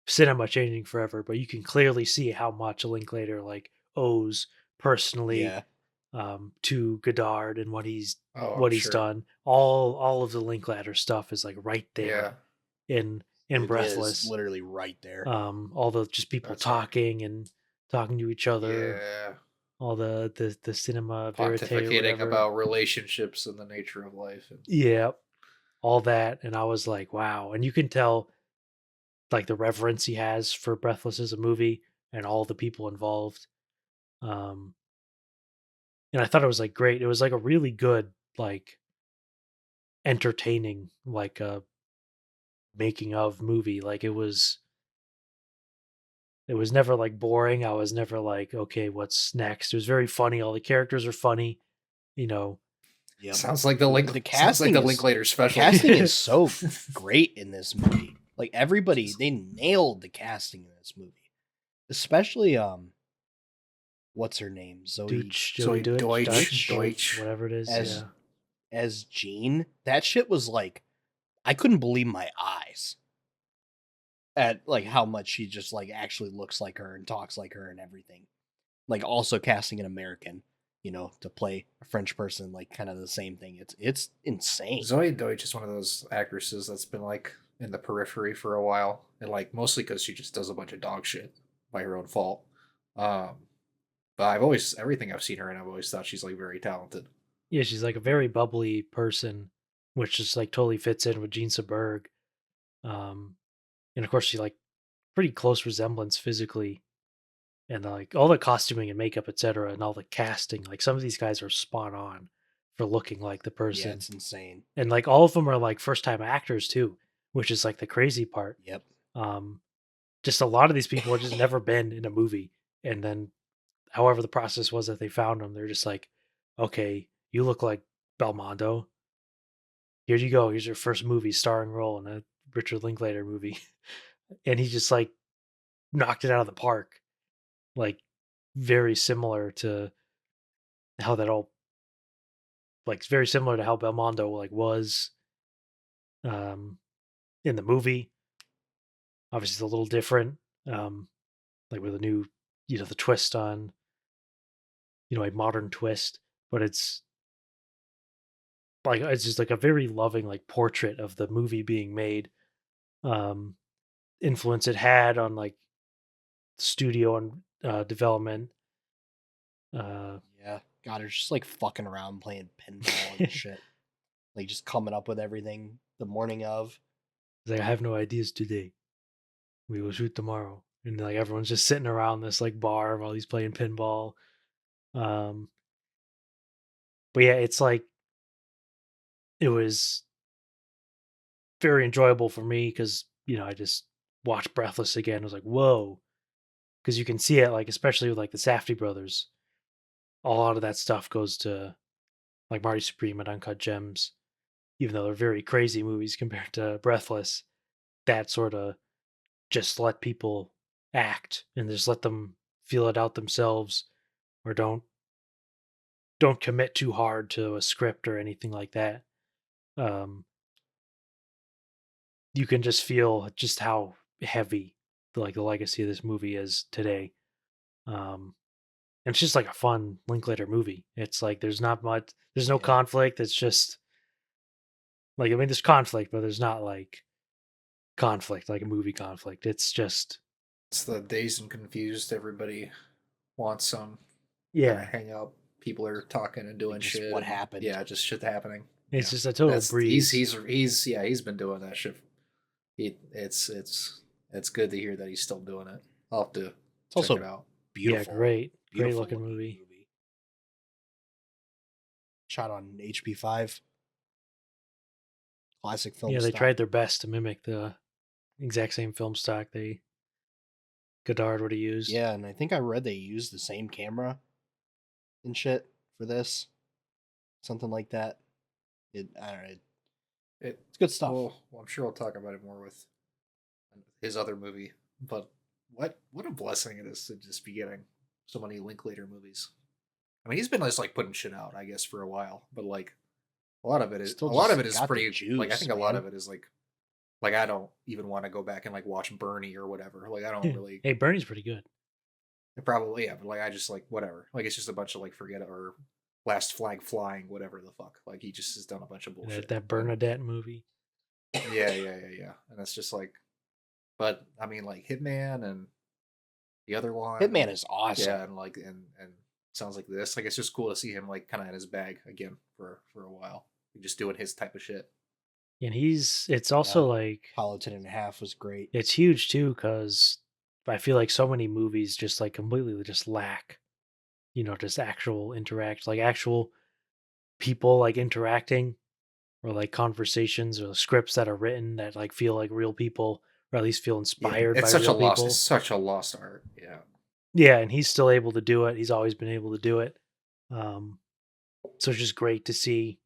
Speaker 3: cinema changing forever, but you can clearly see how much Linklater like owes personally
Speaker 2: Yeah.
Speaker 3: to Godard and what he's
Speaker 1: Oh, I'm sure.
Speaker 3: done. All of the Linklater stuff is like right there
Speaker 1: Yeah.
Speaker 3: in
Speaker 2: It is
Speaker 3: Breathless.
Speaker 2: literally right there.
Speaker 3: All the just people
Speaker 1: That's right.
Speaker 3: talking and talking to each other.
Speaker 1: Yeah.
Speaker 3: All the cinema verite or
Speaker 1: Pontificating
Speaker 3: whatever.
Speaker 1: about relationships and the nature of life. And
Speaker 3: Yeah, all that, and I was like, wow. And you can tell like the reverence he has for Breathless as a movie and all the people involved. Um, and I thought it was like great. It was like a really good, like entertaining, like making of movie. Like it was never like boring. I was never like, okay, what's next? It was very funny. All the characters are funny, you know.
Speaker 2: Yep.
Speaker 1: sounds like the
Speaker 2: The
Speaker 1: sounds
Speaker 2: casting
Speaker 1: like the
Speaker 2: is-
Speaker 1: Linklater special.
Speaker 2: Casting is so great in this movie. Like everybody, they nailed the casting in this movie. Especially what's her name? Zoe
Speaker 3: Zoe
Speaker 1: Deutsch.
Speaker 3: whatever it is.
Speaker 2: as
Speaker 3: Yeah.
Speaker 2: as Jean. That shit was like I couldn't believe my eyes at like how much she just like actually looks like her and talks like her and everything. Like also casting an American, to play a French person, like kind of the same thing. It's insane.
Speaker 1: Zoe Deutsch is one of those actresses that's been like in the periphery for a while, and like mostly because she just does a bunch of dog shit by her own fault. But everything I've seen her in, I've always thought she's like very talented.
Speaker 3: Yeah, she's like a very bubbly person, which just like totally fits in with Jean Seberg. And of course she like pretty close resemblance physically, and like all the costuming and makeup, etc., and all the casting. Like some of these guys are spot on for looking like the
Speaker 2: Yeah,
Speaker 3: person,
Speaker 2: it's insane.
Speaker 3: and like all of them are like first time actors too, which is like the crazy part.
Speaker 2: Yep.
Speaker 3: Just a lot of these people have just never been in a movie, and then however the process was that they found them, they're just like, okay, you look like Belmondo. Here you go. Here's your first movie starring role in a Richard Linklater movie. And he just like knocked it out of the park. Like very similar to how that all like very similar to how Belmondo like was um in the movie. Obviously it's a little different. Like with a new, the twist on, a modern twist, but it's just like a very loving like portrait of the movie being made. Um Influence it had on like studio and development.
Speaker 2: Yeah. God, it's just like fucking around playing pinball and shit. Like just coming up with everything the morning of.
Speaker 3: It's like I have no ideas today. We will shoot tomorrow, and like everyone's just sitting around this like bar while he's playing pinball. Um, but yeah, it's like it was very enjoyable for me because I just watched Breathless again. I was like, whoa, because you can see it like especially with like the Safdie brothers. A lot of that stuff goes to like Marty Supreme and Uncut Gems, even though they're very crazy movies compared to Breathless. That sort of just let people act and just let them feel it out themselves, or don't commit too hard to a script or anything like that. Um, you can just feel just how heavy the legacy of this movie is today. And it's just like a fun Linklater movie. It's like there's not much, there's no
Speaker 2: Yeah.
Speaker 3: conflict. It's just Like, I mean, there's conflict, but there's not like conflict, like a movie conflict. It's just,
Speaker 1: It's the dazed and confused. Everybody wants some kind of
Speaker 3: yeah,
Speaker 1: hang out. People are talking and doing
Speaker 2: Like, just
Speaker 1: shit.
Speaker 2: what
Speaker 1: and-
Speaker 2: happened.
Speaker 1: Yeah, just shit happening.
Speaker 3: it's
Speaker 1: Yeah.
Speaker 3: just a total
Speaker 1: That's
Speaker 3: breeze.
Speaker 1: he's been doing that shit. It's good to hear that he's still doing it. I'll have to
Speaker 2: It's
Speaker 1: check
Speaker 2: also
Speaker 1: it out.
Speaker 2: beautiful.
Speaker 3: Yeah, great
Speaker 2: Beautiful
Speaker 3: looking movie.
Speaker 2: Shot on HP5. Classic film.
Speaker 3: Yeah, they
Speaker 2: stock.
Speaker 3: tried their best to mimic the exact same film stock Godard would have used.
Speaker 2: Yeah, and I think I read they used the same camera and shit for this. Something like that. I don't know. It's good stuff.
Speaker 1: Well, I'm sure we'll talk about it more with his other movie. But what a blessing it is to just be getting so many Linklater movies. I mean, he's been just like putting shit out, I guess, for a while. But like a lot of it is
Speaker 2: Still
Speaker 1: a lot of
Speaker 2: just
Speaker 1: it is
Speaker 2: got the
Speaker 1: pretty. Like I
Speaker 2: juice,
Speaker 1: think a lot
Speaker 2: man.
Speaker 1: of it is like I don't even want to go back and like watch Bernie or whatever. Like I don't really.
Speaker 3: Hey, Bernie's pretty good.
Speaker 1: Probably yeah, but like I just like whatever. Like it's just a bunch of like forget it or Last Flag Flying, whatever the fuck. Like he just has done a bunch of bullshit.
Speaker 3: That Bernadette movie.
Speaker 1: Yeah. And it's just like, but I mean, like Hitman and the other one.
Speaker 2: Hitman is awesome.
Speaker 1: Yeah, and like and sounds like this. Like it's just cool to see him like kind of in his bag again for a while, just doing his type of shit.
Speaker 3: And it's also like
Speaker 2: Apollo 10.5 was great.
Speaker 3: it's huge too, because I feel like so many movies just like completely just lack, just actual actual people like interacting, or like conversations or scripts that are written that like feel like real people, or at least feel inspired by
Speaker 1: It's such
Speaker 3: real
Speaker 1: a lost.
Speaker 3: people.
Speaker 1: It's such a lost art. Yeah.
Speaker 3: Yeah, and he's still able to do it. He's always been able to do it. So it's just great to see.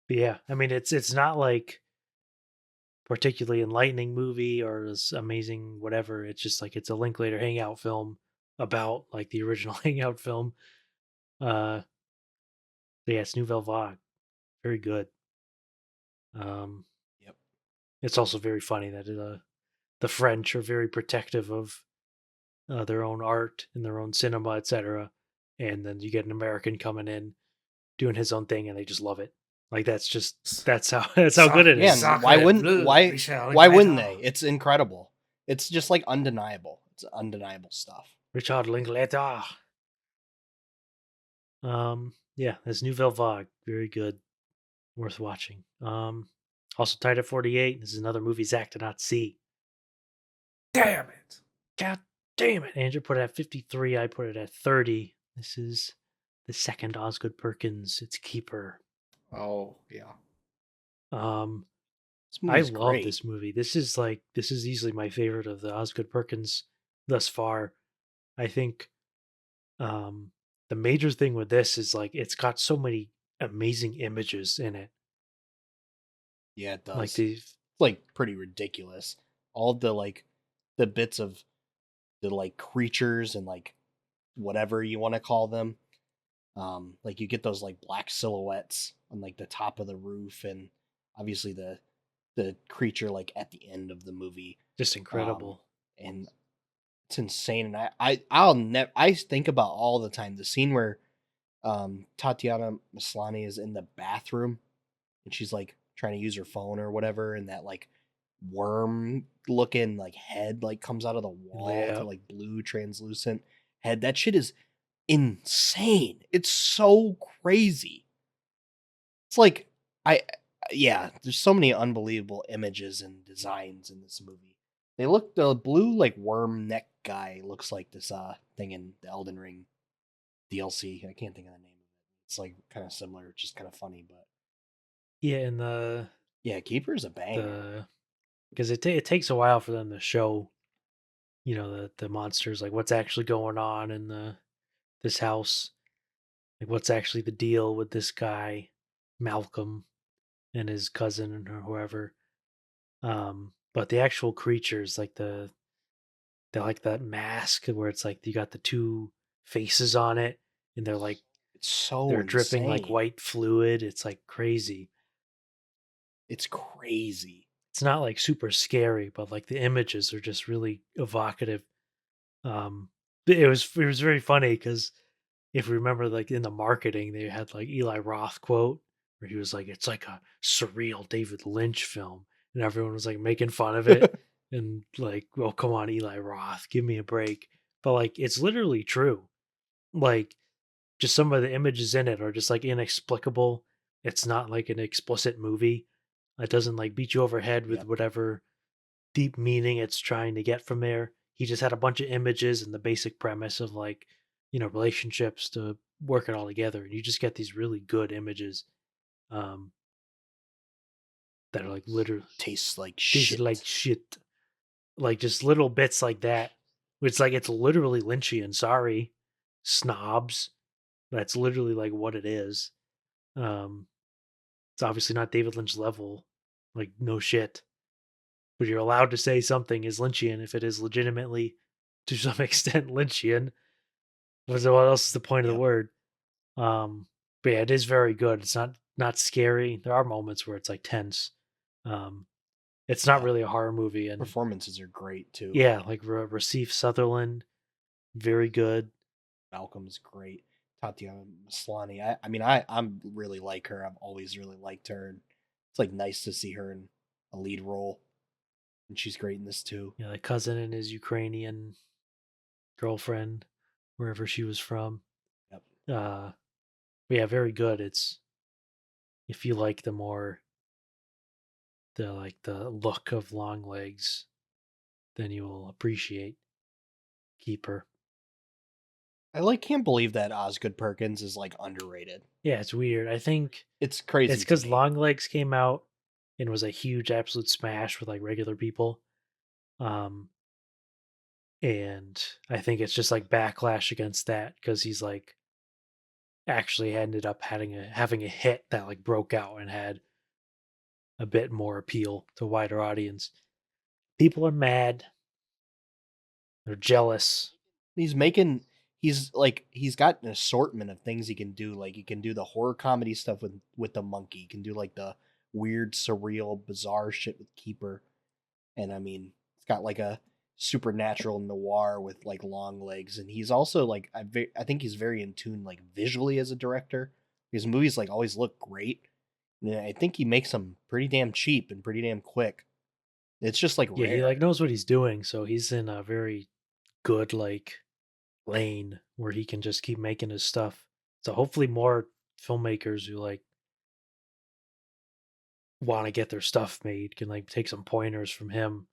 Speaker 3: But yeah, I mean, it's not like particularly enlightening movie or this amazing whatever. It's just like it's a Linklater hangout film about like the original hangout film. So yeah, it's Nouvelle Vague, very good.
Speaker 2: Yep.
Speaker 3: It's also very funny that the French are very protective of their own art and their own cinema, etc. And then you get an American coming in doing his own thing, and they just love it. Like that's how good it
Speaker 2: Yeah,
Speaker 3: is.
Speaker 2: and why wouldn't they? It's incredible. It's just like undeniable. It's undeniable stuff.
Speaker 3: Richard Linklater. Yeah, that's Nouvelle Vague, very good, worth watching. Also tied at 48. This is another movie Zach did not see.
Speaker 1: Damn it.
Speaker 3: God damn it! Andrew put it at 53. I put it at 30. This is the second Osgood Perkins. It's Keeper.
Speaker 1: Oh yeah.
Speaker 2: This
Speaker 3: I
Speaker 2: movie's
Speaker 3: love
Speaker 2: great.
Speaker 3: this movie. This is easily my favorite of the Osgood Perkins thus far. I think the major thing with this is like it's got so many amazing images in it.
Speaker 2: Yeah, it does.
Speaker 3: Like these,
Speaker 2: like pretty ridiculous. All the bits of the like creatures and like whatever you want to call them. Like you get those like black silhouettes on like the top of the roof, and obviously the creature like at the end of the movie.
Speaker 3: just incredible.
Speaker 2: And it's insane. And I think about all the time the scene where Tatiana Maslany is in the bathroom and she's like trying to use her phone or whatever, and that like worm looking like head like comes out of the wall,
Speaker 3: Yeah.
Speaker 2: like blue translucent head. That shit is insane. It's so crazy. It's like there's so many unbelievable images and designs in this movie. The blue like worm neck guy looks like this thing in the Elden Ring DLC. I can't think of the name of it. It's like kind of similar, just kind of funny, but
Speaker 3: Yeah, and
Speaker 2: yeah, Keeper's a banger.
Speaker 3: because it takes a while for them to show, the monsters, like what's actually going on in this house, like what's actually the deal with this guy, Malcolm, and his cousin or whoever. But the actual creatures, like they're like that mask where it's like you got the two faces on it, and they're like
Speaker 2: It's so
Speaker 3: they're dripping like
Speaker 2: insane.
Speaker 3: white fluid. It's like crazy.
Speaker 2: It's crazy.
Speaker 3: It's not like super scary, but like the images are just really evocative. It was very funny because if you remember, like in the marketing, they had like Eli Roth quote where he was like, it's like a surreal David Lynch film, and everyone was like making fun of it and like, well, come on, Eli Roth, give me a break. But like, it's literally true. Like, just some of the images in it are just like inexplicable. It's not like an explicit movie. It doesn't like beat you over head with
Speaker 2: Yep.
Speaker 3: whatever deep meaning it's trying to get from there. He just had a bunch of images and the basic premise of like, relationships to work it all together. And you just get these really good images um that are like literally
Speaker 2: Tastes like
Speaker 3: tasted
Speaker 2: shit.
Speaker 3: like shit. Like just little bits like that. It's like it's literally Lynchian. Sorry, snobs. That's literally like what it is. Um it's obviously not David Lynch level. Like no shit. But you're allowed to say something is Lynchian if it is legitimately to some extent Lynchian. What else is the point of the
Speaker 2: Yep.
Speaker 3: word? But yeah, it is very good. It's not scary. There are moments where it's like tense. Um, it's not
Speaker 2: Yeah.
Speaker 3: really a horror movie, and
Speaker 2: Performances are great too.
Speaker 3: yeah, like Rafif Sutherland, very good.
Speaker 2: Malcolm's great. Tatiana Maslany. I'm really like her. I've always really liked her, and it's like nice to see her in a lead role, and she's great in this too.
Speaker 3: Yeah, the cousin and his Ukrainian girlfriend, wherever she was from.
Speaker 2: Yep.
Speaker 3: But yeah, very good. It's if you like the look of Long Legs, then you will appreciate Keeper.
Speaker 2: Can't believe that Osgood Perkins is like underrated.
Speaker 3: Yeah, it's weird. I think
Speaker 2: It's crazy.
Speaker 3: it's because Long Legs came out and was a huge absolute smash with like regular people. Um, and I think it's just like backlash against that because he's like actually ended up having a hit that like broke out and had a bit more appeal to a wider audience. People are mad. They're jealous.
Speaker 2: he's got an assortment of things he can do. Like he can do the horror comedy stuff with the monkey. He can do like the weird, surreal, bizarre shit with Keeper. And I mean, it's got like a supernatural noir with like Long Legs, and he's also like I think he's very in tune like visually as a director. His movies like always look great. And I think he makes them pretty damn cheap and pretty damn quick. It's just like
Speaker 3: Yeah, he
Speaker 2: rare.
Speaker 3: like knows what he's doing, so he's in a very good like lane where he can just keep making his stuff. So hopefully more filmmakers who like want to get their stuff made can like take some pointers from him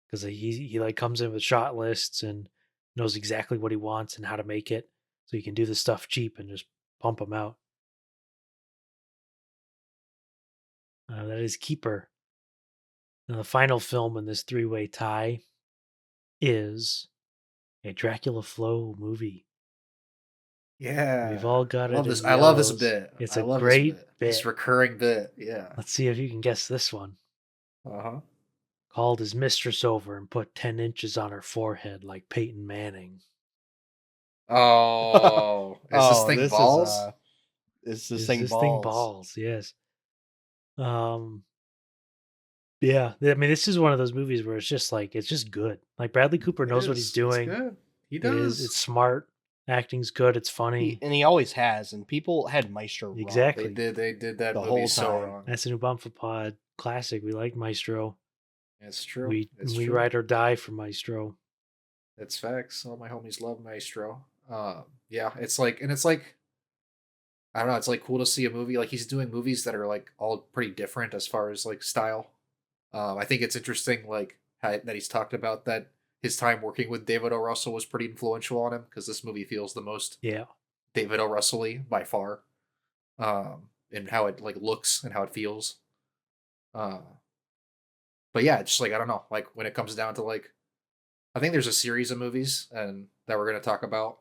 Speaker 3: because he like comes in with shot lists and knows exactly what he wants and how to make it, so he can do the stuff cheap and just pump them out. That is Keeper. Now the final film in this three-way tie is a Dracula Flow movie. We've
Speaker 1: Yeah.
Speaker 3: all got
Speaker 1: I
Speaker 3: it
Speaker 1: love
Speaker 3: in
Speaker 1: this. I love this
Speaker 3: yellows.
Speaker 1: bit.
Speaker 3: It's
Speaker 1: I
Speaker 3: a
Speaker 1: love this
Speaker 3: great
Speaker 1: bit. This
Speaker 3: bit.
Speaker 1: recurring bit. Yeah.
Speaker 3: Let's see if you can guess this one.
Speaker 1: Uh-huh.
Speaker 3: Called his mistress over and put 10 inches on her forehead like Peyton Manning.
Speaker 1: Oh, is this
Speaker 2: Oh,
Speaker 1: thing balls?
Speaker 2: this
Speaker 3: Is
Speaker 2: thing
Speaker 3: this thing
Speaker 2: balls.
Speaker 3: balls? Yes. Um, yeah. I mean, this is one of those movies where it's just good. Like Bradley Cooper
Speaker 1: It
Speaker 3: knows what he's
Speaker 1: is. It's
Speaker 3: doing.
Speaker 1: good. He
Speaker 3: It's
Speaker 1: does.
Speaker 3: smart. Acting's good. It's
Speaker 2: He
Speaker 3: funny.
Speaker 2: and he always has, and people had Maestro wrong
Speaker 3: Exactly.
Speaker 1: They did that
Speaker 2: the
Speaker 1: movie
Speaker 2: whole
Speaker 1: so
Speaker 2: time.
Speaker 1: wrong.
Speaker 3: That's an Ubumfa Pod classic. We like Maestro.
Speaker 1: It's true. It's
Speaker 3: We
Speaker 1: true.
Speaker 3: ride or die for Maestro.
Speaker 1: It's facts. All my homies love Maestro. Yeah, it's like I don't know. It's like cool to see a movie like he's doing movies that are like all pretty different as far as like style. I think it's interesting like that he's talked about that his time working with David O. Russell was pretty influential on him because this movie feels the most
Speaker 3: Yeah.
Speaker 1: David O. Russell-y by far. And how it like looks and how it feels. Uh, but yeah, it's just like I don't know. Like when it comes down to like I think there's a series of movies and that we're gonna talk about,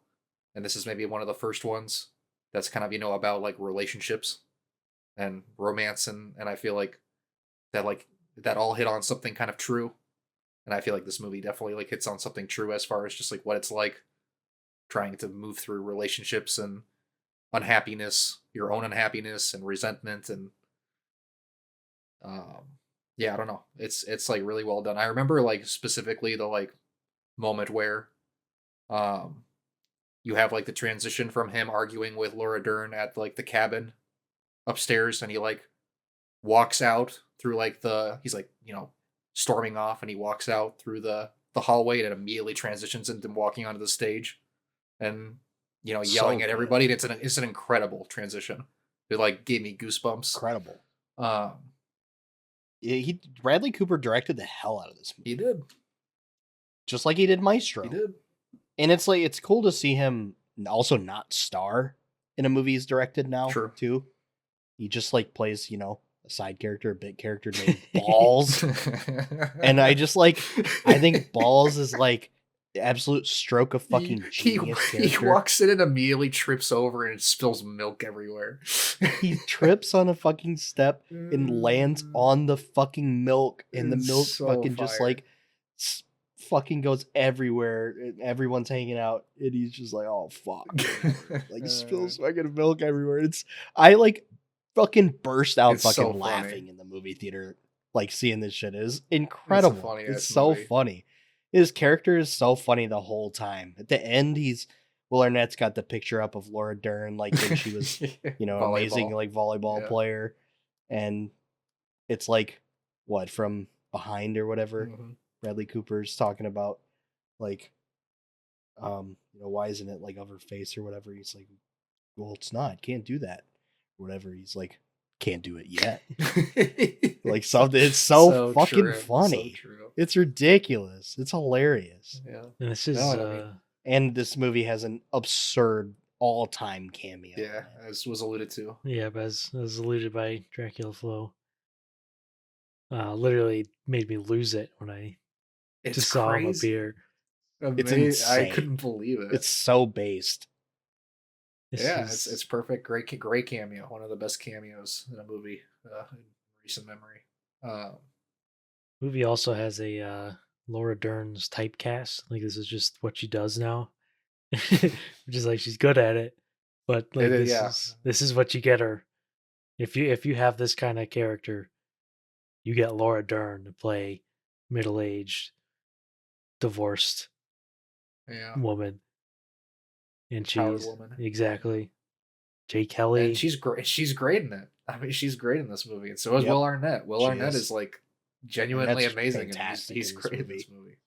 Speaker 1: and this is maybe one of the first ones that's kind of about like relationships and romance and I feel like that all hit on something kind of true, and I feel like this movie definitely like hits on something true as far as just like what it's like trying to move through relationships and unhappiness, your own unhappiness and resentment and yeah, I don't know. It's like really well done. I remember like specifically the like moment where um you have like the transition from him arguing with Laura Dern at like the cabin upstairs, and he like walks out through like he's like, storming off, and he walks out through the hallway, and it immediately transitions into him walking onto the stage and yelling
Speaker 2: So
Speaker 1: at
Speaker 2: good.
Speaker 1: everybody. And it's an incredible transition. It like gave me goosebumps.
Speaker 2: Incredible.
Speaker 1: Um,
Speaker 2: Yeah, Bradley Cooper directed the hell out of this movie.
Speaker 1: he did.
Speaker 2: Just like he did Maestro.
Speaker 1: He did.
Speaker 2: And it's cool to see him also not star in a movie he's directed now,
Speaker 1: True.
Speaker 2: too. He just like plays, a side character, a big character named Balls. And I think Balls is like the absolute stroke of fucking genius
Speaker 1: he
Speaker 2: character.
Speaker 1: walks in and immediately trips over and spills milk everywhere.
Speaker 2: He trips on a fucking step and lands on the fucking milk, and the
Speaker 1: It's
Speaker 2: milk
Speaker 1: so
Speaker 2: fucking just
Speaker 1: fire.
Speaker 2: like fucking goes everywhere. And everyone's hanging out, and he's just like, "Oh fuck!" Like spills fucking milk everywhere. I like fucking burst out
Speaker 1: It's so
Speaker 2: fucking
Speaker 1: funny.
Speaker 2: laughing in the movie theater. Like seeing this shit is incredible.
Speaker 1: funny-ass
Speaker 2: It's so
Speaker 1: movie.
Speaker 2: funny. His character is so funny the whole time. At the end, Will Arnett's got the picture up of Laura Dern, like when she was, amazing
Speaker 1: Volleyball.
Speaker 2: like volleyball
Speaker 1: Yeah.
Speaker 2: player, and it's like what from behind or whatever.
Speaker 1: Mhm.
Speaker 2: Bradley Cooper's talking about, like, why isn't it like of her face or whatever? He's like, well, it's not. Can't do that. Whatever. He's like, can't do it yet. Like something. It's so fucking
Speaker 1: true.
Speaker 2: funny.
Speaker 1: So true.
Speaker 2: It's ridiculous. It's hilarious.
Speaker 1: Yeah.
Speaker 3: And this is
Speaker 1: No, I mean-
Speaker 2: And this movie has an absurd all-time cameo. in
Speaker 1: Yeah,
Speaker 2: it.
Speaker 1: as was alluded to.
Speaker 3: yeah, but as alluded by Dracula Flow. Literally made me lose it when I
Speaker 1: It's
Speaker 3: just saw him
Speaker 1: crazy.
Speaker 3: appear.
Speaker 2: It's
Speaker 1: I
Speaker 2: insane.
Speaker 1: couldn't believe it.
Speaker 2: It's so based.
Speaker 3: This
Speaker 1: yeah,
Speaker 3: is-
Speaker 1: it's perfect. Great cameo. One of the best cameos in a movie in recent memory.
Speaker 3: movie also has a Laura Dern's typecast. Like this is just what she does now, which is like she's good at it. But like
Speaker 1: It is,
Speaker 3: this
Speaker 1: yeah.
Speaker 3: this is what you get her. If you have this kind of character, you get Laura Dern to play middle-aged, divorced
Speaker 1: Yeah.
Speaker 3: woman, and
Speaker 1: Empowered
Speaker 3: she's
Speaker 1: woman.
Speaker 3: exactly Jay Kelly.
Speaker 1: And she's great. She's great in it. I mean, she's great in this movie, and so is
Speaker 2: Yep.
Speaker 1: Will Arnett. Will
Speaker 2: She
Speaker 1: Arnett
Speaker 2: is.
Speaker 1: is like genuinely
Speaker 2: Arnett's
Speaker 1: amazing, and
Speaker 2: fantastic
Speaker 1: he's
Speaker 2: in this
Speaker 1: great in
Speaker 2: movie.
Speaker 1: this movie.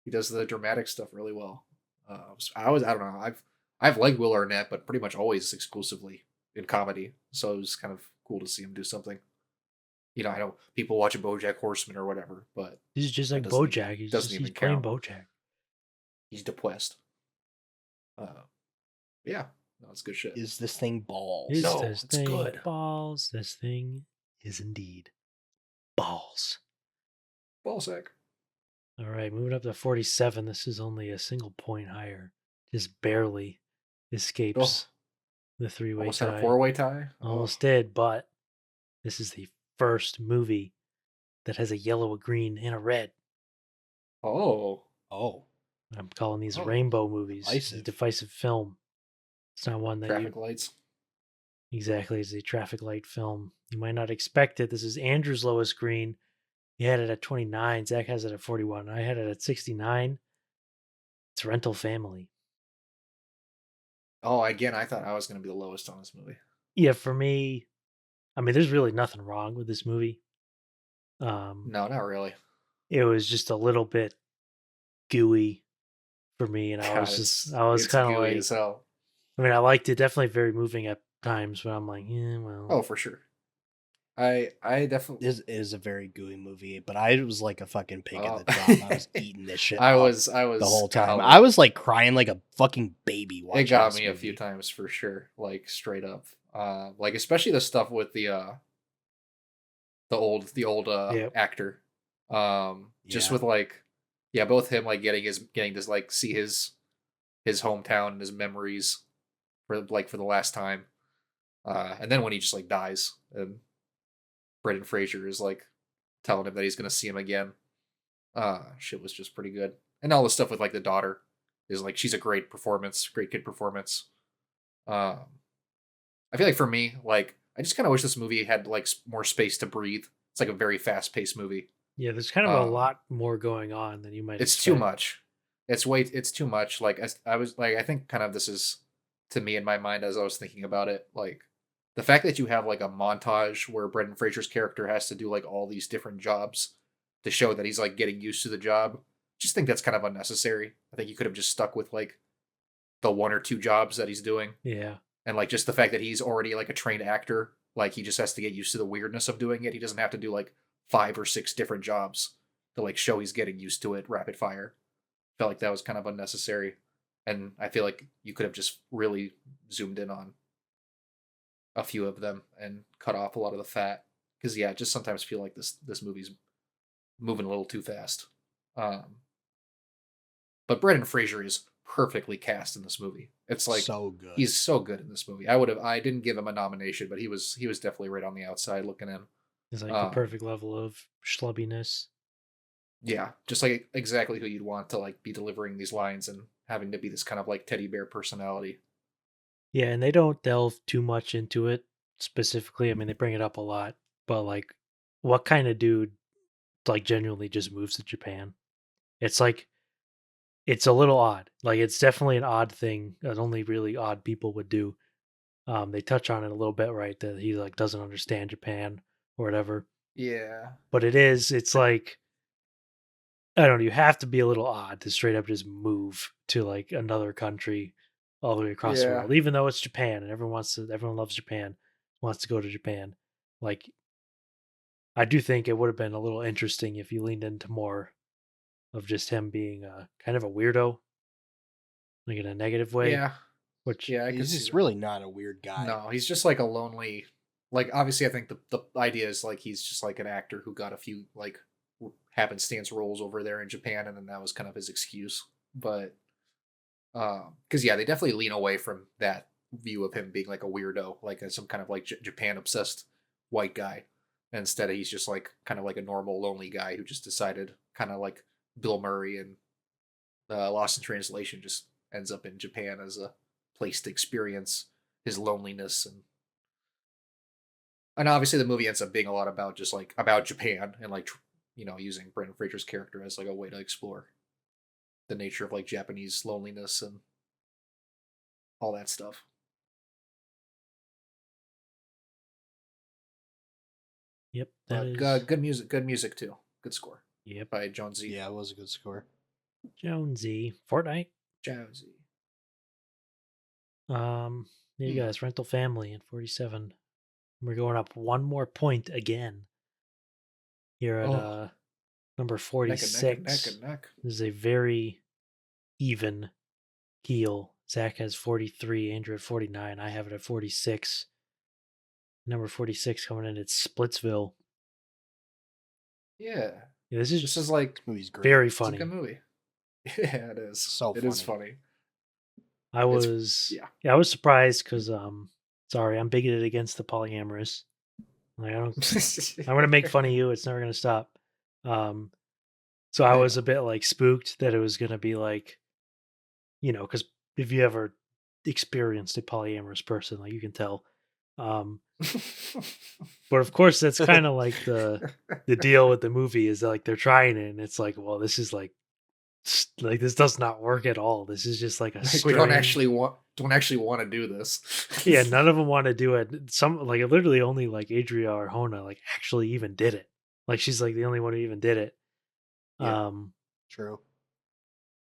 Speaker 1: He does the dramatic stuff really well. I don't know. I've liked Will Arnett, but pretty much always exclusively in comedy. So it was kind of cool to see him do something. I know people watch a BoJack Horseman or whatever, but
Speaker 3: He's just like
Speaker 1: doesn't
Speaker 3: BoJack. He's
Speaker 1: doesn't
Speaker 3: he's
Speaker 1: even
Speaker 3: playing
Speaker 1: count.
Speaker 3: BoJack.
Speaker 1: he's depressed. Yeah, no, it's good shit.
Speaker 2: Is this thing balls?
Speaker 3: Is
Speaker 1: No,
Speaker 3: this
Speaker 1: it's
Speaker 3: thing
Speaker 1: good.
Speaker 3: balls? This thing is indeed balls.
Speaker 1: Ballsack.
Speaker 3: All right, moving up to 47. This is only a single point higher. Just barely escapes the three-way
Speaker 1: Almost had
Speaker 3: tie.
Speaker 1: a 4-way tie.
Speaker 3: Almost did, but this is the first movie that has a yellow, a green, and a red.
Speaker 1: Oh.
Speaker 2: Oh,
Speaker 3: I'm calling these
Speaker 1: Oh,
Speaker 3: rainbow movies. It's a
Speaker 2: divisive.
Speaker 3: divisive film. It's not one that
Speaker 1: Traffic lights.
Speaker 3: exactly is a traffic light film. You might not expect it. This is Andrew's lowest green. He had it at 29. Zach has it at 41. I had it at 69. It's Rental Family.
Speaker 1: Oh, again, I thought I was going to be the lowest on this movie.
Speaker 3: Yeah, for me, I mean, there's really nothing wrong with this movie.
Speaker 1: No, not really.
Speaker 3: It was just a little bit gooey for me, and I was
Speaker 1: it's
Speaker 3: kind of
Speaker 1: gooey
Speaker 3: like,
Speaker 1: as hell.
Speaker 3: I mean, I liked it, definitely very moving at times, but I'm like, yeah, well,
Speaker 1: Oh, for sure. I definitely.
Speaker 2: This is a very gooey movie, but I was like a fucking pig in
Speaker 1: Oh.
Speaker 2: the drop. I was eating this shit.
Speaker 1: I
Speaker 2: up
Speaker 1: was
Speaker 2: the whole time.
Speaker 1: golly.
Speaker 2: I was like crying like a fucking baby watching.
Speaker 1: It got
Speaker 2: this
Speaker 1: me a
Speaker 2: movie.
Speaker 1: few times for sure, like straight up. Like especially the stuff with the old
Speaker 3: Yep.
Speaker 1: actor. Just
Speaker 2: Yeah.
Speaker 1: with like, yeah, both him like getting to like see his hometown and his memories for the last time. And then when he just like dies and Brendan Fraser is like telling him that he's gonna see him again. Shit was just pretty good. And all the stuff with like the daughter is like she's a great performance, great kid performance. I feel like for me, like I just kind of wish this movie had like more space to breathe. It's like a very fast paced movie.
Speaker 3: yeah, there's kind of a
Speaker 1: Um,
Speaker 3: lot more going on than you might.
Speaker 1: It's too
Speaker 3: expect.
Speaker 1: much. It's too much. Like I was like I think kind of this is to me in my mind as I was thinking about it, like the fact that you have like a montage where Brendan Fraser's character has to do like all these different jobs to show that he's like getting used to the job, just think that's kind of unnecessary. I think you could have just stuck with like the one or two jobs that he's doing,
Speaker 3: Yeah.
Speaker 1: and like just the fact that he's already like a trained actor, like he just has to get used to the weirdness of doing it. He doesn't have to do like 5 or 6 different jobs to like show he's getting used to it rapid fire. Felt like that was kind of unnecessary, and I feel like you could have just really zoomed in on a few of them and cut off a lot of the fat. Because yeah, I just sometimes feel like this movie's moving a little too fast. Um, but Brendan Fraser is perfectly cast in this movie. It's like
Speaker 2: So good.
Speaker 1: he's so good in this movie. I didn't give him a nomination, but he was definitely right on the outside looking in.
Speaker 3: It's like the perfect level of schlubbiness.
Speaker 1: Yeah, just like exactly who you'd want to like be delivering these lines and having to be this kind of like teddy bear personality.
Speaker 3: Yeah, and they don't delve too much into it specifically. I mean, they bring it up a lot, but like, what kind of dude like genuinely just moves to Japan? It's like it's a little odd. Like, it's definitely an odd thing that only really odd people would do. They touch on it a little bit, right? That he like doesn't understand Japan or whatever.
Speaker 1: Yeah.
Speaker 3: But it's like I don't know, you have to be a little odd to straight up just move to like another country all the way across the
Speaker 1: Yeah.
Speaker 3: world, even though it's Japan and everyone loves Japan, wants to go to Japan. Like, I do think it would have been a little interesting if you leaned into more of just him being kind of a weirdo, like in a negative way,
Speaker 1: Yeah.
Speaker 3: which
Speaker 1: Yeah, I could
Speaker 2: He's
Speaker 1: see
Speaker 2: just
Speaker 1: that.
Speaker 2: really not a weird guy.
Speaker 1: No, he's just like a lonely. Like obviously, I think the idea is like he's just like an actor who got a few like happenstance roles over there in Japan, and then that was kind of his excuse. But because yeah, they definitely lean away from that view of him being like a weirdo, like some kind of like Japan obsessed white guy. And instead, he's just like kind of like a normal lonely guy who just decided, kind of like Bill Murray and Lost in Translation, just ends up in Japan as a place to experience his loneliness, and obviously the movie ends up being a lot about just like about Japan and like using Brendan Fraser's character as like a way to explore the nature of like Japanese loneliness and all that stuff.
Speaker 3: yep, that
Speaker 1: But
Speaker 3: is
Speaker 1: good music too, good score
Speaker 3: yep.
Speaker 1: by Jonesy.
Speaker 2: Yeah, it was a good score.
Speaker 3: Jonesy Fortnite.
Speaker 1: Jonesy.
Speaker 3: There you guys, Rental Family in 47. We're going up one more point again. You're at
Speaker 1: Oh,
Speaker 3: number
Speaker 1: neck
Speaker 3: 46.
Speaker 1: and neck.
Speaker 3: This is a very even keel. Zach has 43, Andrew at 49. I have it at 46. Number 46 coming in, it's Splitsville.
Speaker 1: Yeah,
Speaker 3: Yeah, this
Speaker 1: this is like
Speaker 2: This movie's great.
Speaker 3: very
Speaker 1: it's a
Speaker 3: funny.
Speaker 1: good movie. Yeah, it is.
Speaker 2: So
Speaker 1: It is funny.
Speaker 3: I was
Speaker 1: yeah.
Speaker 3: I was surprised because sorry, I'm bigoted against the polyamorous. Like I'm gonna make fun of you. It's never gonna stop. So I was a bit like spooked that it was gonna be like, because if you ever experienced a polyamorous person, like you can tell. But of course, that's kind of like the deal with the movie is that, like they're trying it, and it's like, well, this is like this does not work at all. This is just like a
Speaker 1: Like we don't actually want to do this.
Speaker 3: yeah, none of them want to do it. Some like literally only like Adria Arjona like actually even did it. Like she's like the only one who even did it.
Speaker 2: Yeah. True.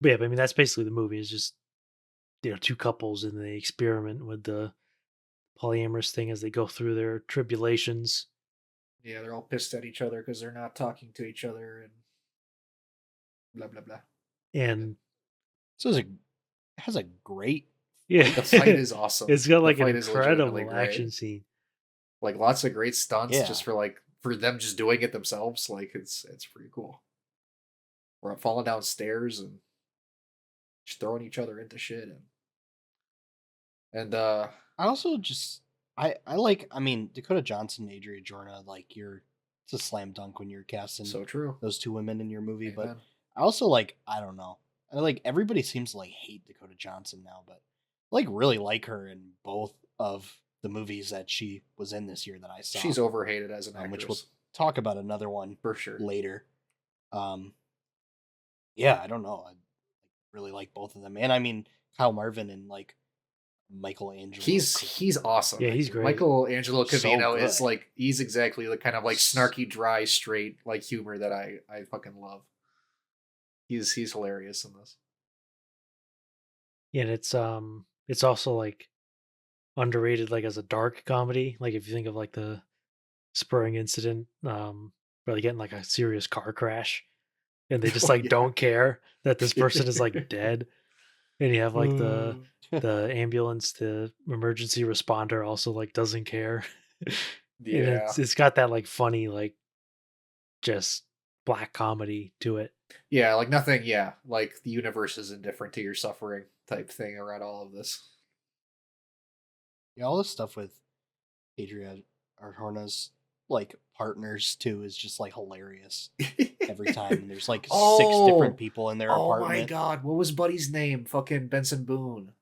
Speaker 3: But yeah, but I mean that's basically the movie is just two couples and they experiment with the polyamorous thing as they go through their tribulations.
Speaker 1: Yeah, they're all pissed at each other because they're not talking to each other and blah blah blah.
Speaker 3: And
Speaker 2: So it has a great.
Speaker 3: yeah,
Speaker 1: The fight is awesome.
Speaker 3: it's got like
Speaker 1: The
Speaker 3: an
Speaker 1: fight is legitimately
Speaker 3: incredible
Speaker 1: great.
Speaker 3: action scene.
Speaker 1: Like lots of great stunts
Speaker 2: Yeah.
Speaker 1: just for them just doing it themselves. Like it's pretty cool. We're falling down stairs and just throwing each other into shit and
Speaker 2: I also just I like. I mean, Dakota Johnson, Adria Arjona, like it's a slam dunk when you're casting
Speaker 1: so true.
Speaker 2: those two women in your movie. But
Speaker 1: Amen.
Speaker 2: I also like. I don't know. I like everybody seems to like hate Dakota Johnson now, but I like really like her in both of the movies that she was in this year that I saw.
Speaker 1: She's overhated as an actress,
Speaker 2: which we'll talk about another one
Speaker 1: for sure.
Speaker 2: later. Yeah, I don't know. I really like both of them, and I mean Kyle Marvin and like Michelangelo.
Speaker 1: He's awesome.
Speaker 3: Yeah, he's great.
Speaker 1: Michelangelo
Speaker 2: So
Speaker 1: Covino is
Speaker 2: good.
Speaker 1: like he's exactly the kind of like snarky, dry, straight like humor that I fucking love. He's hilarious in this.
Speaker 3: Yeah, and it's also like underrated like as a dark comedy. Like if you think of like the Spurring incident, where they get in like a serious car crash and they just
Speaker 1: Oh,
Speaker 3: like
Speaker 1: yeah.
Speaker 3: don't care that this person is like dead. And you have like the
Speaker 2: Mm.
Speaker 3: ambulance, the emergency responder also like doesn't care. And
Speaker 1: Yeah.
Speaker 3: it's got that like funny, like just black comedy to it.
Speaker 1: Yeah, like nothing, yeah. Like the universe is indifferent to your suffering type thing around all of this.
Speaker 2: Yeah, all this stuff with Adria Arjona's like partners too is just like hilarious every time. And there's like 6 different people in their
Speaker 1: Oh
Speaker 2: apartment.
Speaker 1: my god, what was Buddy's name? Fucking Benson Boone.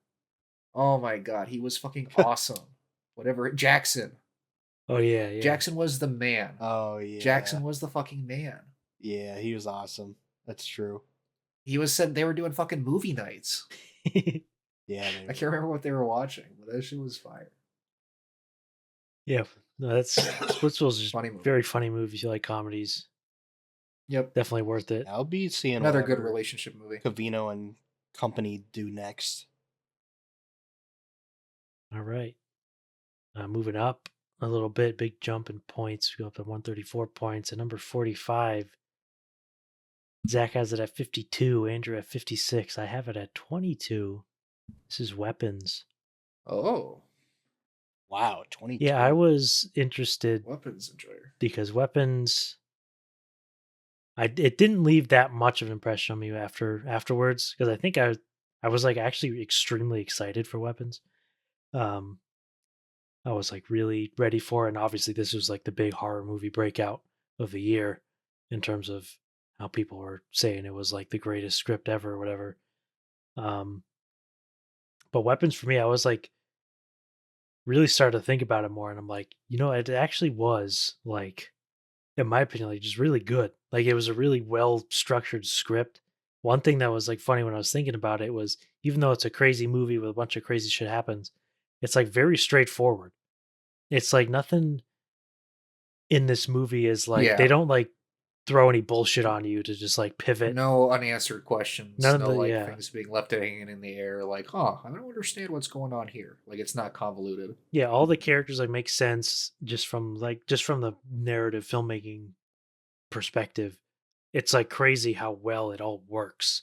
Speaker 1: Oh my god, he was fucking awesome. Whatever, Jackson.
Speaker 3: Oh yeah.
Speaker 1: Jackson was the man.
Speaker 2: Oh yeah.
Speaker 1: Jackson was the fucking man.
Speaker 2: Yeah, he was awesome. That's true.
Speaker 1: He was said they were doing fucking movie nights.
Speaker 2: Yeah.
Speaker 1: I can't remember what they were watching, but that shit was fire.
Speaker 3: Yeah. No, that's Splitsville's just
Speaker 1: Funny movie.
Speaker 3: very funny movie if you like comedies.
Speaker 1: Yep.
Speaker 3: Definitely worth it.
Speaker 2: I'll be seeing
Speaker 1: Another good
Speaker 2: whatever
Speaker 1: relationship movie.
Speaker 2: Covino and company do next.
Speaker 3: All right. Moving up a little bit, big jump in points. We go up to 134 points. At number 45, Zach has it at 52, Andrew at 56. I have it at 22. This is Weapons.
Speaker 1: Oh,
Speaker 2: Wow, 22.
Speaker 3: Yeah, I was interested
Speaker 1: weapons enjoyer.
Speaker 3: because Weapons, it didn't leave that much of an impression on me afterwards because I think I was like actually extremely excited for Weapons. I was like really ready for it, and obviously this was like the big horror movie breakout of the year in terms of how people were saying it was like the greatest script ever or whatever. But Weapons for me, I was like really started to think about it more, and I'm like, it actually was like, in my opinion, like just really good. Like it was a really well structured script. One thing that was like funny when I was thinking about it was even though it's a crazy movie with a bunch of crazy shit happens, it's like very straightforward. It's like nothing in this movie is like they
Speaker 1: Yeah.
Speaker 3: don't like throw any bullshit on you to just like pivot.
Speaker 1: No unanswered questions.
Speaker 3: None of
Speaker 1: no
Speaker 3: the-
Speaker 1: like
Speaker 3: yeah.
Speaker 1: things being left hanging in the air. Like, huh, I don't understand what's going on here. Like, it's not convoluted.
Speaker 3: Yeah, all the characters like make sense just from the narrative filmmaking perspective. It's like crazy how well it all works.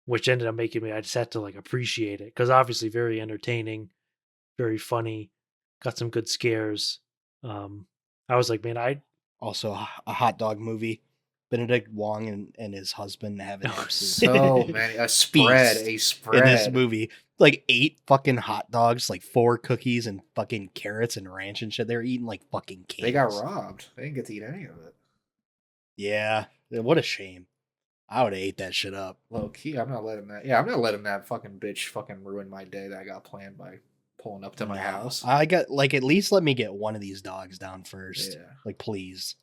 Speaker 3: Which ended up making me I just had to like appreciate it because obviously very entertaining, very funny, got some good scares. I was like, man,
Speaker 2: Also, a hot dog movie. Benedict Wong and his husband have an
Speaker 3: Oh,
Speaker 2: absolute
Speaker 1: So many. A spread. A spread.
Speaker 2: in this movie. Like 8 fucking hot dogs, like 4 cookies and fucking carrots and ranch and shit. They're eating like fucking kings.
Speaker 1: They got robbed. They didn't get to eat any of it.
Speaker 2: Yeah. What a shame. I would have ate that shit up.
Speaker 1: Low key, I'm not letting that. Yeah, I'm not letting that fucking bitch fucking ruin my day that I got planned by pulling up to my
Speaker 2: No.
Speaker 1: house.
Speaker 2: I got like at least let me get one of these dogs down first.
Speaker 1: Yeah.
Speaker 2: Like please.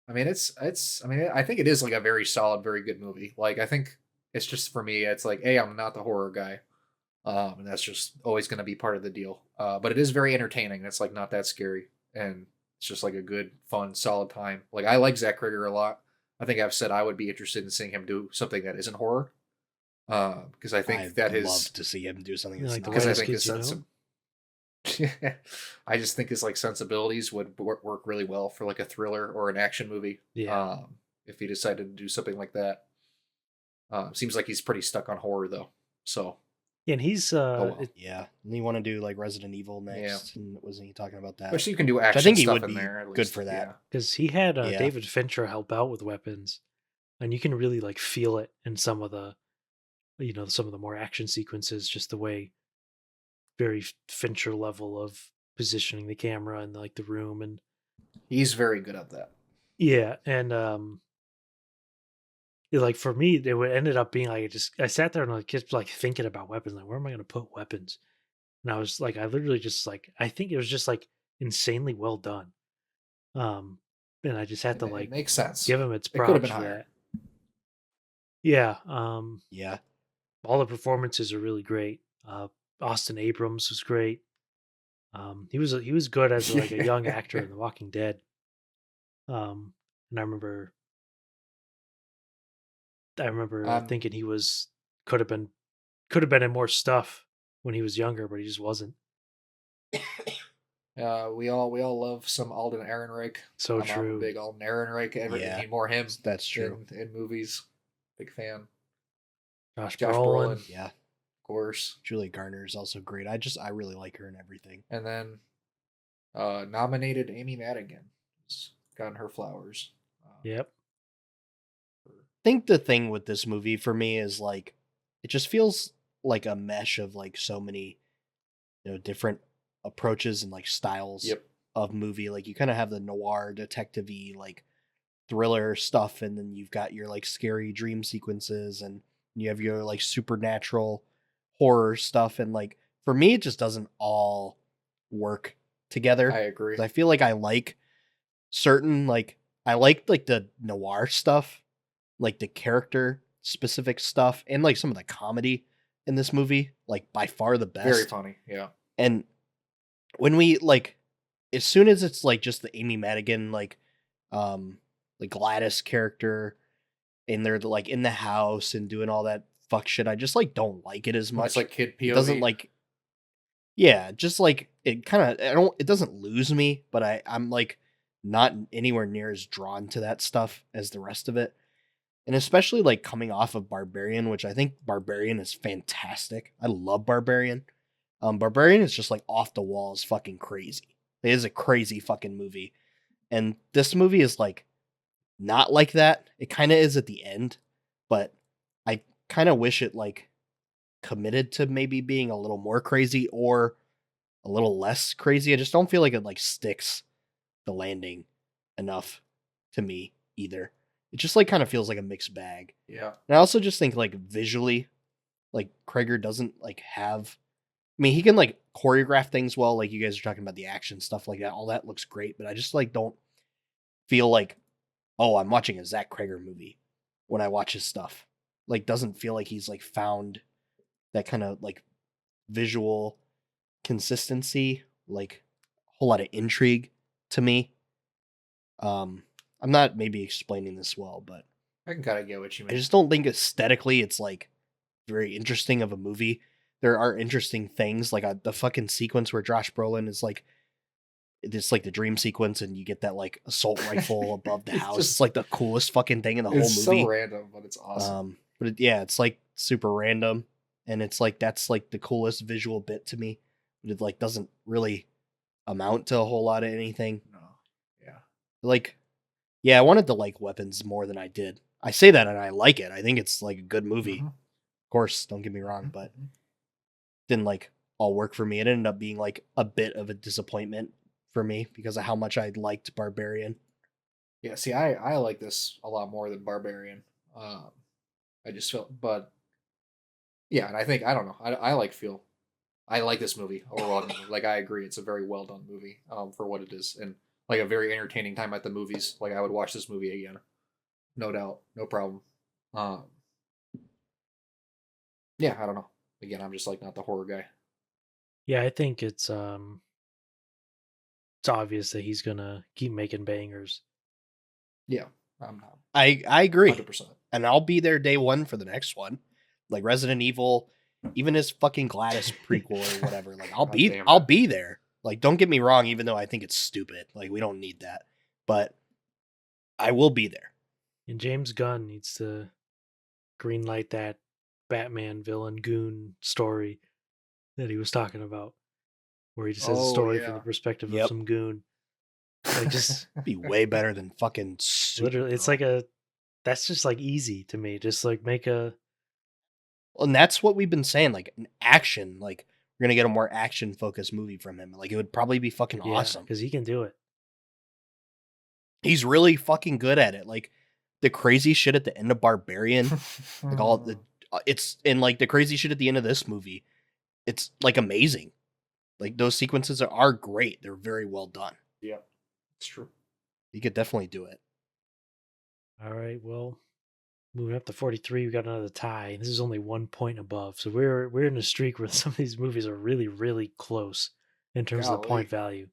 Speaker 1: I mean, I think it is like a very solid, very good movie. Like, I think it's just for me, it's like, hey, I'm not the horror guy. And that's just always going to be part of the deal. But it is very entertaining. It's like not that scary. And it's just like a good, fun, solid time. Like, I like Zach Krieger a lot. I think I've said I would be interested in seeing him do something that isn't horror. Because I think that
Speaker 2: I'd
Speaker 1: his.
Speaker 2: love to see him do something
Speaker 3: You
Speaker 2: that's
Speaker 3: like the
Speaker 2: not.
Speaker 1: Because I
Speaker 3: Whitest
Speaker 1: think his
Speaker 3: Kids
Speaker 1: sense
Speaker 3: You
Speaker 1: of. I just think his like sensibilities would work really well for like a thriller or an action movie.
Speaker 3: Yeah.
Speaker 1: If he decided to do something like that. Seems like he's pretty stuck on horror though. So
Speaker 3: and he's
Speaker 1: well.
Speaker 2: Yeah. And you want to do like Resident Evil next? And wasn't he talking about that?
Speaker 1: But you can do action
Speaker 2: I think he
Speaker 1: stuff
Speaker 2: would
Speaker 1: in
Speaker 2: be
Speaker 1: there. At
Speaker 2: good
Speaker 1: least.
Speaker 2: for that.
Speaker 3: because he had
Speaker 2: Yeah.
Speaker 3: David Fincher help out with Weapons, and you can really like feel it in some of the some of the more action sequences, just the way very Fincher level of positioning the camera and like the room. And
Speaker 1: He's very good at that.
Speaker 3: yeah, and like for me it ended up being like I sat there and I kept like thinking about Weapons, like where am I going to put Weapons, and I was like I literally just like I think it was just like insanely well done. And I just had to
Speaker 1: It
Speaker 3: like
Speaker 1: makes sense.
Speaker 3: give him its
Speaker 1: It could have
Speaker 3: props
Speaker 1: been
Speaker 3: for
Speaker 1: higher.
Speaker 3: that. Yeah.
Speaker 2: Yeah.
Speaker 3: All the performances are really great. Austin Abrams was great. He was good as like a young actor in The Walking Dead. And I remember
Speaker 1: Um,
Speaker 3: thinking he was could have been in more stuff when he was younger, but he just wasn't.
Speaker 1: we all love some Alden Ehrenreich.
Speaker 3: So
Speaker 1: I'm a
Speaker 3: true.
Speaker 1: big Alden Ehrenreich. We
Speaker 2: Yeah,
Speaker 1: need more him
Speaker 2: that's true.
Speaker 1: in movies. Big fan.
Speaker 3: Josh
Speaker 1: Josh
Speaker 3: Brolin.
Speaker 1: Brolin,
Speaker 2: Yeah,
Speaker 1: of course.
Speaker 2: Julia Garner is also great. I really like her and everything.
Speaker 1: And then nominated Amy Madigan has gotten her flowers.
Speaker 3: Yep.
Speaker 2: I think the thing with this movie for me is like it just feels like a mesh of like so many different approaches and like styles
Speaker 1: Yep.
Speaker 2: of movie. Like you kind of have the noir detective-y like thriller stuff, and then you've got your like scary dream sequences, and you have your like supernatural horror stuff, and like for me it just doesn't all work together.
Speaker 1: I agree.
Speaker 2: 'Cause I feel like I like certain like I like the noir stuff, like the character specific stuff, and like some of the comedy in this movie, like by far the best.
Speaker 1: Very funny. Yeah.
Speaker 2: And when we like as soon as it's like just the Amy Madigan like Gladys character and they're like in the house and doing all that fuck shit, I just like don't like it as
Speaker 1: When
Speaker 2: much.
Speaker 1: it's like kid POV.
Speaker 2: It doesn't like yeah, just like it kind of it doesn't lose me, but I'm like not anywhere near as drawn to that stuff as the rest of it. And especially like coming off of Barbarian, which I think Barbarian is fantastic. I love Barbarian. Barbarian is just like off the walls fucking crazy. It is a crazy fucking movie. And this movie is like not like that. It kind of is at the end, but I kind of wish it like committed to maybe being a little more crazy or a little less crazy. I just don't feel like it like sticks the landing enough to me either. It just like kind of feels like a mixed bag.
Speaker 1: Yeah.
Speaker 2: And I also just think like visually, like Krager doesn't like have. I mean, he can like choreograph things well, like you guys are talking about the action stuff like that. All that looks great, but I just like don't feel like, oh, I'm watching a Zach Krager movie when I watch his stuff. Like, doesn't feel like he's like found that kind of like visual consistency, like a whole lot of intrigue to me. I'm not maybe explaining this well, but
Speaker 1: I can kind of get what you
Speaker 2: I
Speaker 1: mean.
Speaker 2: just don't think aesthetically it's like very interesting of a movie. There are interesting things like the fucking sequence where Josh Brolin is like it's like the dream sequence and you get that like assault rifle above the
Speaker 1: It's
Speaker 2: house.
Speaker 1: just-
Speaker 2: It's like the coolest fucking thing in the whole
Speaker 1: It's
Speaker 2: movie.
Speaker 1: so random, but it's awesome.
Speaker 2: But yeah, it's like super random and it's like that's like the coolest visual bit to me. But it like doesn't really amount to a whole lot of anything.
Speaker 1: No. Yeah.
Speaker 2: Like yeah, I wanted to like Weapons more than I did. I say that and I like it. I think it's like a good movie.
Speaker 1: Mhm.
Speaker 2: Of course, don't get me wrong, but
Speaker 1: Mhm.
Speaker 2: didn't like all work for me. It ended up being like a bit of a disappointment for me because of how much I liked Barbarian.
Speaker 1: Yeah. See, I like this a lot more than Barbarian. I just felt, but yeah, and I think I don't know. I like this movie overall. Like I agree, it's a very well done movie for what it is, and like a very entertaining time at the movies. Like I would watch this movie again, no doubt, no problem. Um, yeah, I don't know. Again, I'm just like not the horror guy.
Speaker 3: Yeah, I think it's obvious that he's gonna keep making bangers.
Speaker 1: Yeah, I'm not
Speaker 2: I agree.
Speaker 1: 100%.
Speaker 2: And I'll be there day one for the next one. Like Resident Evil, even his fucking Gladys prequel or whatever. Like
Speaker 1: God damn
Speaker 2: I'll
Speaker 1: it.
Speaker 2: be there. Like don't get me wrong, even though I think it's stupid. Like we don't need that. But I will be there.
Speaker 3: And James Gunn needs to greenlight that Batman villain goon story that he was talking about, where he just has a
Speaker 1: Oh,
Speaker 3: story from
Speaker 1: yeah.
Speaker 3: the perspective
Speaker 2: Yep.
Speaker 3: of some goon. Like just
Speaker 2: Be way better than fucking
Speaker 3: literally, it's
Speaker 2: Supergirl.
Speaker 3: like that's just like easy to me. Just like make a
Speaker 2: And that's what we've been saying. Like an action, like we're gonna get a more action focused movie from him. Like it would probably be fucking awesome.
Speaker 3: because he can do it.
Speaker 2: He's really fucking good at it. Like the crazy shit at the end of Barbarian, like all the it's and like the crazy shit at the end of this movie. It's like amazing. Like those sequences are great. They're very well done.
Speaker 1: Yeah, it's true.
Speaker 2: You could definitely do it.
Speaker 3: All right, well, moving up to 43, we got another tie. This is only 1 point above. So we're in a streak where some of these movies are really, really close in terms of the point
Speaker 1: Golly.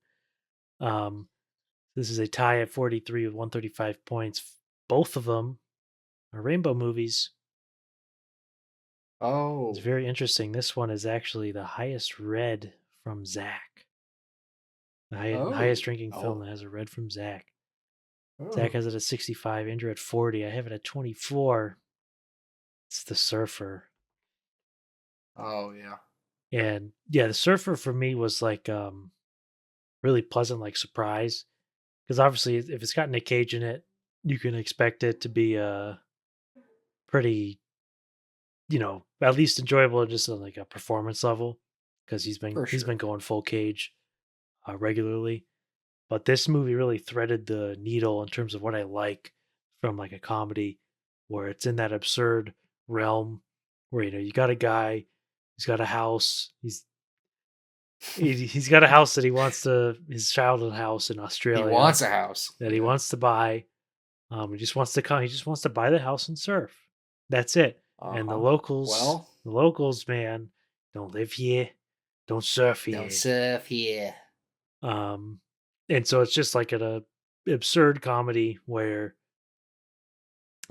Speaker 3: value. This is a tie at 43 with 135 points. Both of them are rainbow movies.
Speaker 1: Oh.
Speaker 3: It's very interesting. This one is actually the highest read from Zach. The highest ranking film that has a read from Zach. Zach has it at 65, Andrew at 40. I have it at 24. It's The Surfer.
Speaker 1: Oh, yeah.
Speaker 3: And yeah, The Surfer for me was like really pleasant, like surprise. Because obviously, if it's got Nick Cage in it, you can expect it to be pretty, at least enjoyable just on like a performance level. Because he's been going full Cage regularly. But this movie really threaded the needle in terms of what I like from like a comedy, where it's in that absurd realm where you got a guy, he's got a house, he's got a house that he wants to his childhood house in Australia.
Speaker 1: He wants a house
Speaker 3: that he wants to buy. He just wants to buy the house and surf. That's it. And the locals, man, don't live here, don't surf here.
Speaker 1: Don't surf here.
Speaker 3: And so it's just like an absurd comedy where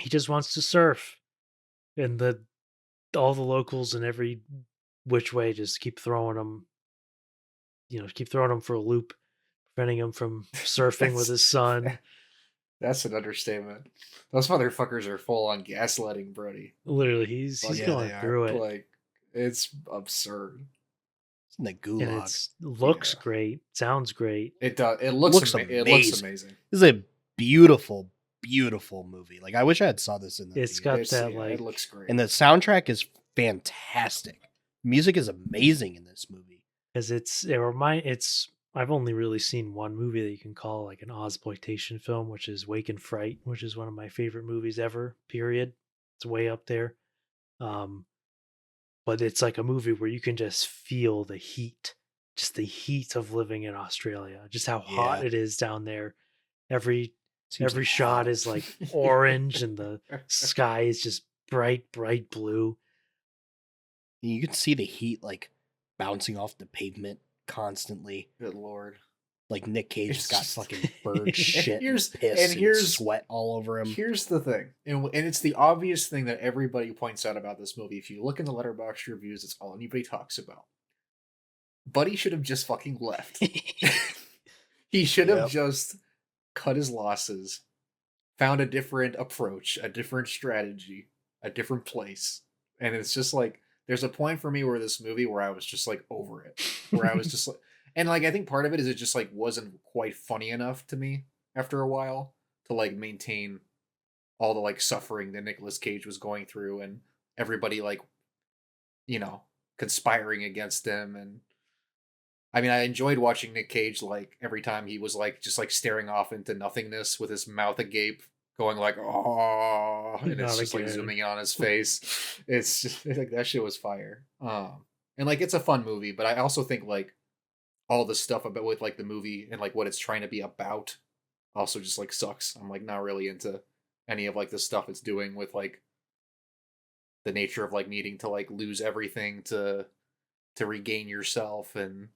Speaker 3: he just wants to surf, and all the locals in every which way just keep throwing him, for a loop, preventing him from surfing with his son.
Speaker 1: That's an understatement. Those motherfuckers are full on gaslighting Brody.
Speaker 3: Literally, he's going through it.
Speaker 1: Like, it's absurd.
Speaker 2: It's in the gulag.
Speaker 3: And it looks great, sounds great.
Speaker 1: It does. It looks amazing. It looks amazing.
Speaker 2: This is a beautiful, beautiful movie. Like, I wish I had saw this in the
Speaker 3: It's got that like
Speaker 1: it looks great.
Speaker 2: And the soundtrack is fantastic. Music is amazing in this movie.
Speaker 3: Because I've only really seen one movie that you can call like an Ozploitation film, which is Wake and Fright, which is one of my favorite movies ever, period. It's way up there. But it's like a movie where you can just feel the heat, just the heat of living in Australia, just how hot it is down there. Every shot is like orange and the sky is just bright, bright blue.
Speaker 2: You can see the heat like bouncing off the pavement constantly.
Speaker 1: Good Lord.
Speaker 2: Like Nick Cage has got fucking bird shit
Speaker 1: and
Speaker 2: piss and sweat all over him.
Speaker 1: Here's the thing, and it's the obvious thing that everybody points out about this movie. If you look in the Letterboxd reviews, it's all anybody talks about. Buddy should have just fucking left. He should have just cut his losses, found a different approach, a different strategy, a different place. And it's just like, there's a point for me where this movie where I was just like over it, where I was just like, and like, I think part of it is it just like wasn't quite funny enough to me after a while to like maintain all the like suffering that Nicolas Cage was going through and everybody like, conspiring against him. And I mean, I enjoyed watching Nick Cage like every time he was like just like staring off into nothingness with his mouth agape, going like, oh, and it's just like zooming in on his face. It's just like that shit was fire. And like it's a fun movie, but I also think like all the stuff about with like the movie and like what it's trying to be about also just like sucks. I'm like not really into any of like the stuff it's doing with like the nature of like needing to like lose everything to regain yourself and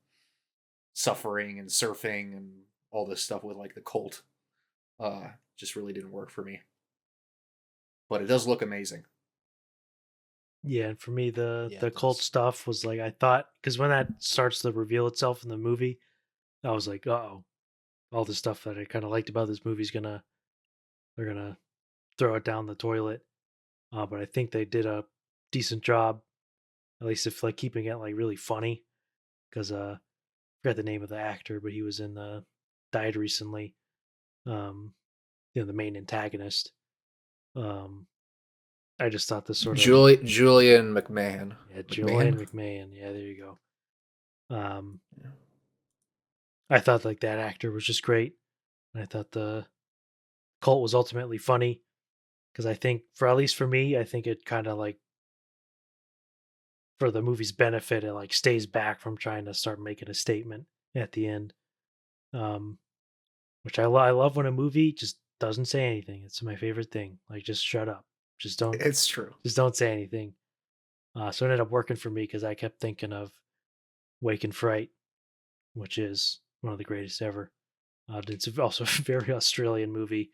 Speaker 1: suffering and surfing and all this stuff with like the cult. Just really didn't work for me. But it does look amazing.
Speaker 3: Yeah, and for me, the cult stuff was like, I thought, because when that starts to reveal itself in the movie, I was like, uh-oh, all the stuff that I kind of liked about this movie they're gonna throw it down the toilet. But I think they did a decent job, at least if like keeping it like really funny, because I forgot the name of the actor, but he was died recently. The main antagonist. I just thought this sort of
Speaker 1: Julian McMahon.
Speaker 3: Yeah, Julian McMahon. Yeah, there you go. I thought like that actor was just great. And I thought the cult was ultimately funny because I think, for at least for me, I think it kind of like, for the movie's benefit, it like stays back from trying to start making a statement at the end. Which I love when a movie just doesn't say anything. It's my favorite thing. Like, just shut up. Just don't
Speaker 1: It's true.
Speaker 3: say anything. So it ended up working for me because I kept thinking of Wake and Fright, which is one of the greatest ever. It's also a very Australian movie.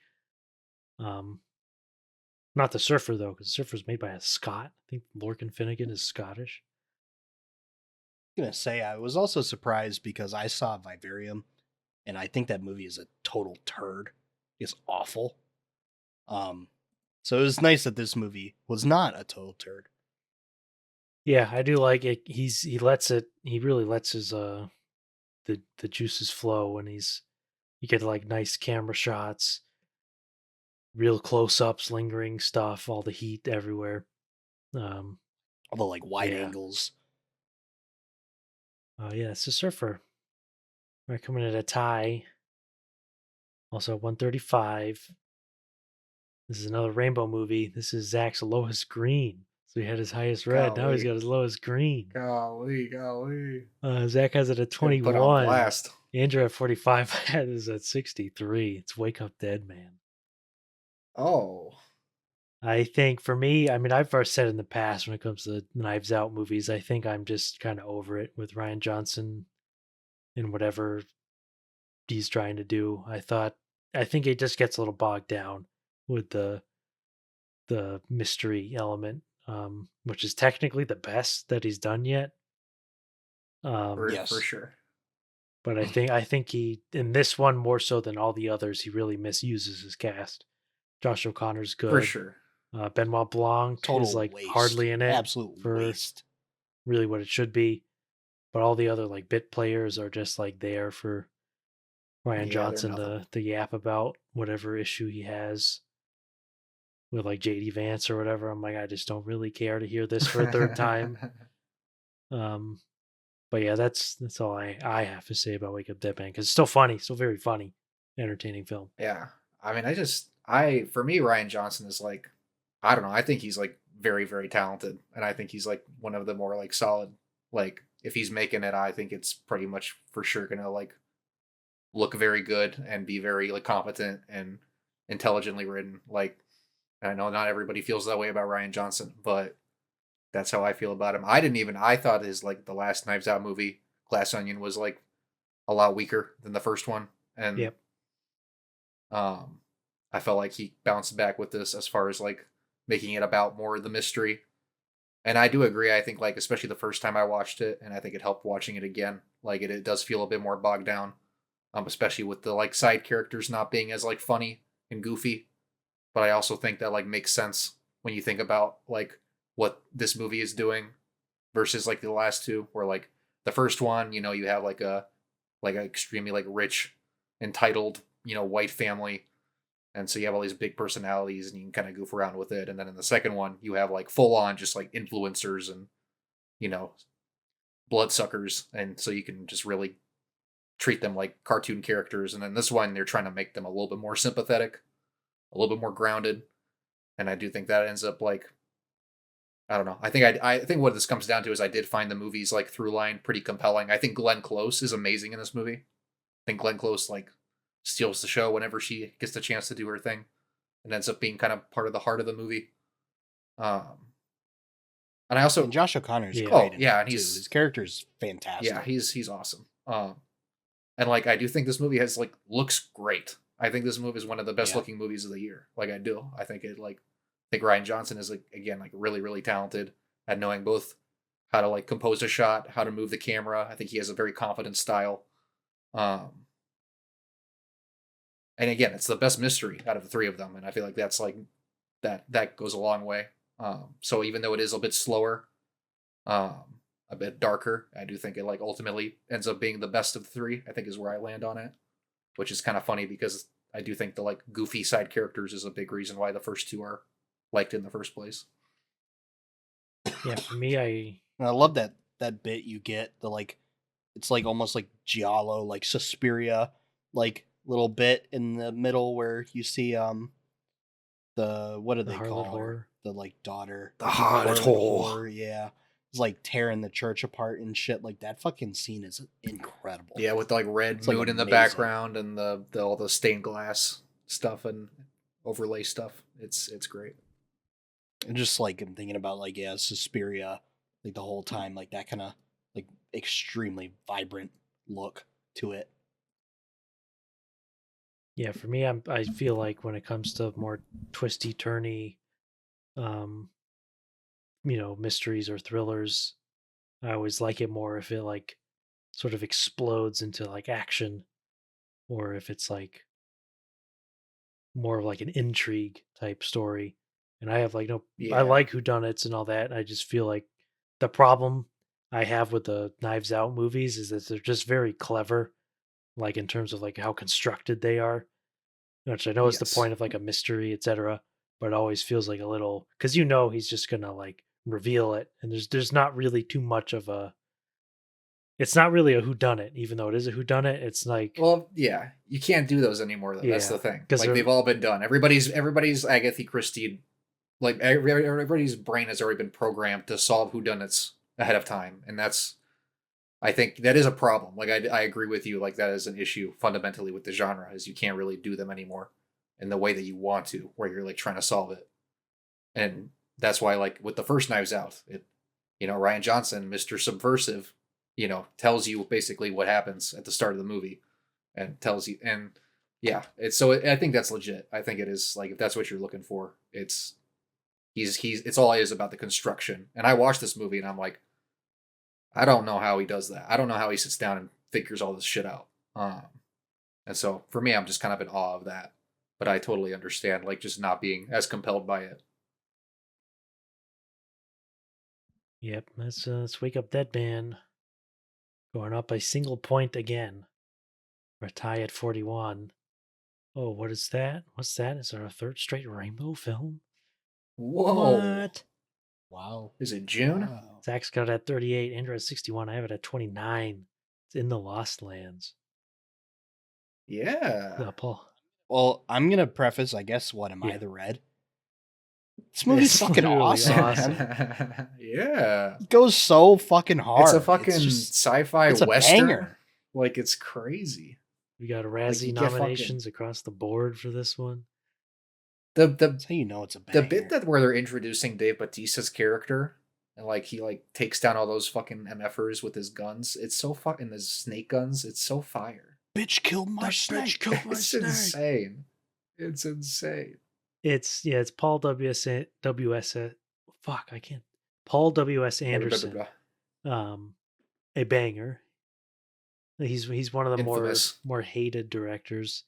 Speaker 3: Not The Surfer though, because The Surfer is made by a Scot. I think Lorcan Finnegan is Scottish.
Speaker 2: Gonna say I was also surprised because I saw Vivarium, and I think that movie is a total turd. It's awful. So it was nice that this movie was not a total turd.
Speaker 3: Yeah, I do like it. He really lets his the juices flow, and you get like nice camera shots, real close ups, lingering stuff, all the heat everywhere.
Speaker 2: All the like wide
Speaker 3: Yeah.
Speaker 2: angles.
Speaker 3: Yeah, it's The Surfer. We're coming at a tie. Also 135. This is another rainbow movie. This is Zach's lowest green. So he had his highest red. Now he's
Speaker 1: Golly.
Speaker 3: got his lowest green.
Speaker 1: Golly.
Speaker 3: Zach has it at
Speaker 1: Getting
Speaker 3: 21.
Speaker 1: put on blast.
Speaker 3: Andrew at 45. Had is at 63. It's Wake Up Dead Man.
Speaker 1: Oh.
Speaker 3: I think for me, I mean, I've first said in the past when it comes to Knives Out movies, I think I'm just kind of over it with Ryan Johnson and whatever he's trying to do. I think it just gets a little bogged down with the mystery element, which is technically the best that he's done yet.
Speaker 2: Yes.
Speaker 1: For sure.
Speaker 3: But I think he in this one more so than all the others, he really misuses his cast. Josh O'Connor's good.
Speaker 1: For sure.
Speaker 3: Benoit Blanc
Speaker 2: Total
Speaker 3: is like
Speaker 2: waste.
Speaker 3: hardly in it.
Speaker 2: Absolute
Speaker 3: for
Speaker 2: waste.
Speaker 3: Really what it should be. But all the other like bit players are just like there for Ryan Johnson to yap about whatever issue he has with like JD Vance or whatever. I'm like, I just don't really care to hear this for a third time. But yeah, that's all I have to say about Wake Up Dead Man, because it's still funny, still very funny, entertaining film.
Speaker 1: Yeah. I mean, for me, Ryan Johnson is like, I don't know. I think he's like very, very talented. And I think he's like one of the more like solid, like if he's making it, I think it's pretty much for sure going to like look very good and be very like competent and intelligently written. Like, I know not everybody feels that way about Ryan Johnson, but that's how I feel about him. I thought his like the last Knives Out movie, Glass Onion, was like a lot weaker than the first one. And
Speaker 3: Yep.
Speaker 1: I felt like he bounced back with this as far as like making it about more of the mystery. And I do agree. I think like especially the first time I watched it, and I think it helped watching it again. Like it does feel a bit more bogged down, especially with the like side characters not being as like funny and goofy. But I also think that like makes sense when you think about like what this movie is doing versus like the last two, where like the first one, you have like an extremely like rich, entitled, white family. And so you have all these big personalities and you can kind of goof around with it. And then in the second one, you have like full on just like influencers and, bloodsuckers. And so you can just really treat them like cartoon characters. And then this one, they're trying to make them a little bit more sympathetic, a little bit more grounded. And I do think that ends up like, I don't know. I think what this comes down to is I did find the movie's like through line pretty compelling. I think Glenn Close is amazing in this movie. I think Glenn Close like steals the show whenever she gets the chance to do her thing, and ends up being kind of part of the heart of the movie. And I also
Speaker 2: And Josh O'Connor's
Speaker 3: Yeah.
Speaker 2: great.
Speaker 1: And
Speaker 2: his character's fantastic.
Speaker 1: Yeah, he's awesome. And like I do think this movie looks great. I think this movie is one of the best looking movies of the year. Like I do. I think Ryan Johnson is like again like really, really talented at knowing both how to like compose a shot, how to move the camera. I think he has a very confident style. And again, it's the best mystery out of the three of them, and I feel like that's like that goes a long way. So even though it is a bit slower, a bit darker, I do think it like ultimately ends up being the best of the three. I think is where I land on it, which is kind of funny because I do think the like goofy side characters is a big reason why the first two are liked in the first place.
Speaker 3: Yeah, for me,
Speaker 2: And I love that bit you get, the like it's like almost like giallo, like Suspiria, like little bit in the middle where you see the what do
Speaker 3: The
Speaker 2: they
Speaker 3: harlot
Speaker 2: call her?
Speaker 3: whore.
Speaker 2: The like daughter.
Speaker 1: The harlot whore.
Speaker 2: Yeah. It's like tearing the church apart and shit. Like that fucking scene is incredible.
Speaker 1: Yeah, with the like red
Speaker 2: It's, like,
Speaker 1: moon in the
Speaker 2: amazing.
Speaker 1: background and the all the stained glass stuff and overlay stuff. It's great.
Speaker 2: And just like I'm thinking about like Suspiria, like the whole time, like that kind of like extremely vibrant look to it.
Speaker 3: Yeah, for me, I feel like when it comes to more twisty turny, um, mysteries or thrillers, I always like it more if it like sort of explodes into like action, or if it's like more of like an intrigue type story. And I have like no, I
Speaker 1: Yeah.
Speaker 3: like whodunits and all that. I just feel like the problem I have with the Knives Out movies is that they're just very clever, like in terms of like how constructed they are, which I know is the
Speaker 1: Yes.
Speaker 3: point of like a mystery, etc. But it always feels like a little because he's just gonna like reveal it, and there's not really too much of a. It's not really a whodunit, even though it is a whodunit. It's like
Speaker 1: Well, yeah, you can't do those anymore though. That's the
Speaker 3: yeah,
Speaker 1: thing.
Speaker 3: because
Speaker 1: Like they've all been done. Everybody's Agatha Christie. Like everybody's brain has already been programmed to solve whodunits ahead of time, and I think that is a problem. Like I agree with you. Like that is an issue fundamentally with the genre is you can't really do them anymore in the way that you want to, where you're like trying to solve it. And that's why like with the first Knives Out, Ryan Johnson, Mr. Subversive, tells you basically what happens at the start of the movie and tells you and yeah, I think that's legit. I think it is like if that's what you're looking for, it's all it is about the construction. And I watched this movie and I'm like, I don't know how he does that. I don't know how he sits down and figures all this shit out. And so for me, I'm just kind of in awe of that. But I totally understand like just not being as compelled by it.
Speaker 3: yep. Let's wake up that man. Going up a single point again. We're a tie at 41. Oh, what is that? What's that? Is there a third straight rainbow film?
Speaker 1: Whoa.
Speaker 3: What?
Speaker 2: Wow.
Speaker 1: Is it June?
Speaker 2: Wow.
Speaker 3: Zach's got it at 38. Andrew at 61. I have it at 29. It's in the Lost Lands.
Speaker 1: Yeah.
Speaker 3: Paul.
Speaker 2: Well, I'm gonna preface, I guess, what am I
Speaker 3: Yeah.
Speaker 2: the red? This movie's
Speaker 3: It's
Speaker 2: fucking
Speaker 3: literally
Speaker 2: awesome,
Speaker 3: awesome.
Speaker 2: man.
Speaker 1: Yeah.
Speaker 2: It goes so fucking hard.
Speaker 1: It's a fucking
Speaker 2: just-
Speaker 1: sci-fi
Speaker 2: it's a
Speaker 1: western.
Speaker 2: banger.
Speaker 1: Like it's crazy.
Speaker 3: We got
Speaker 1: you
Speaker 3: Razzie
Speaker 1: get
Speaker 3: nominations across the board for this one.
Speaker 1: The
Speaker 2: That's how you know it's a banger.
Speaker 1: the bit that where they're introducing Dave Bautista's character and like he like takes down all those fucking MFers with his guns. It's so fucking his snake guns. It's so fire.
Speaker 2: bitch killed my
Speaker 3: That
Speaker 2: snake.
Speaker 3: bitch killed my
Speaker 1: It's
Speaker 3: snake.
Speaker 1: insane. It's insane.
Speaker 3: It's Paul W.S. Fuck, I can't. Paul W.S. Anderson. A banger. He's one of the
Speaker 1: Infamous.
Speaker 3: more hated directors.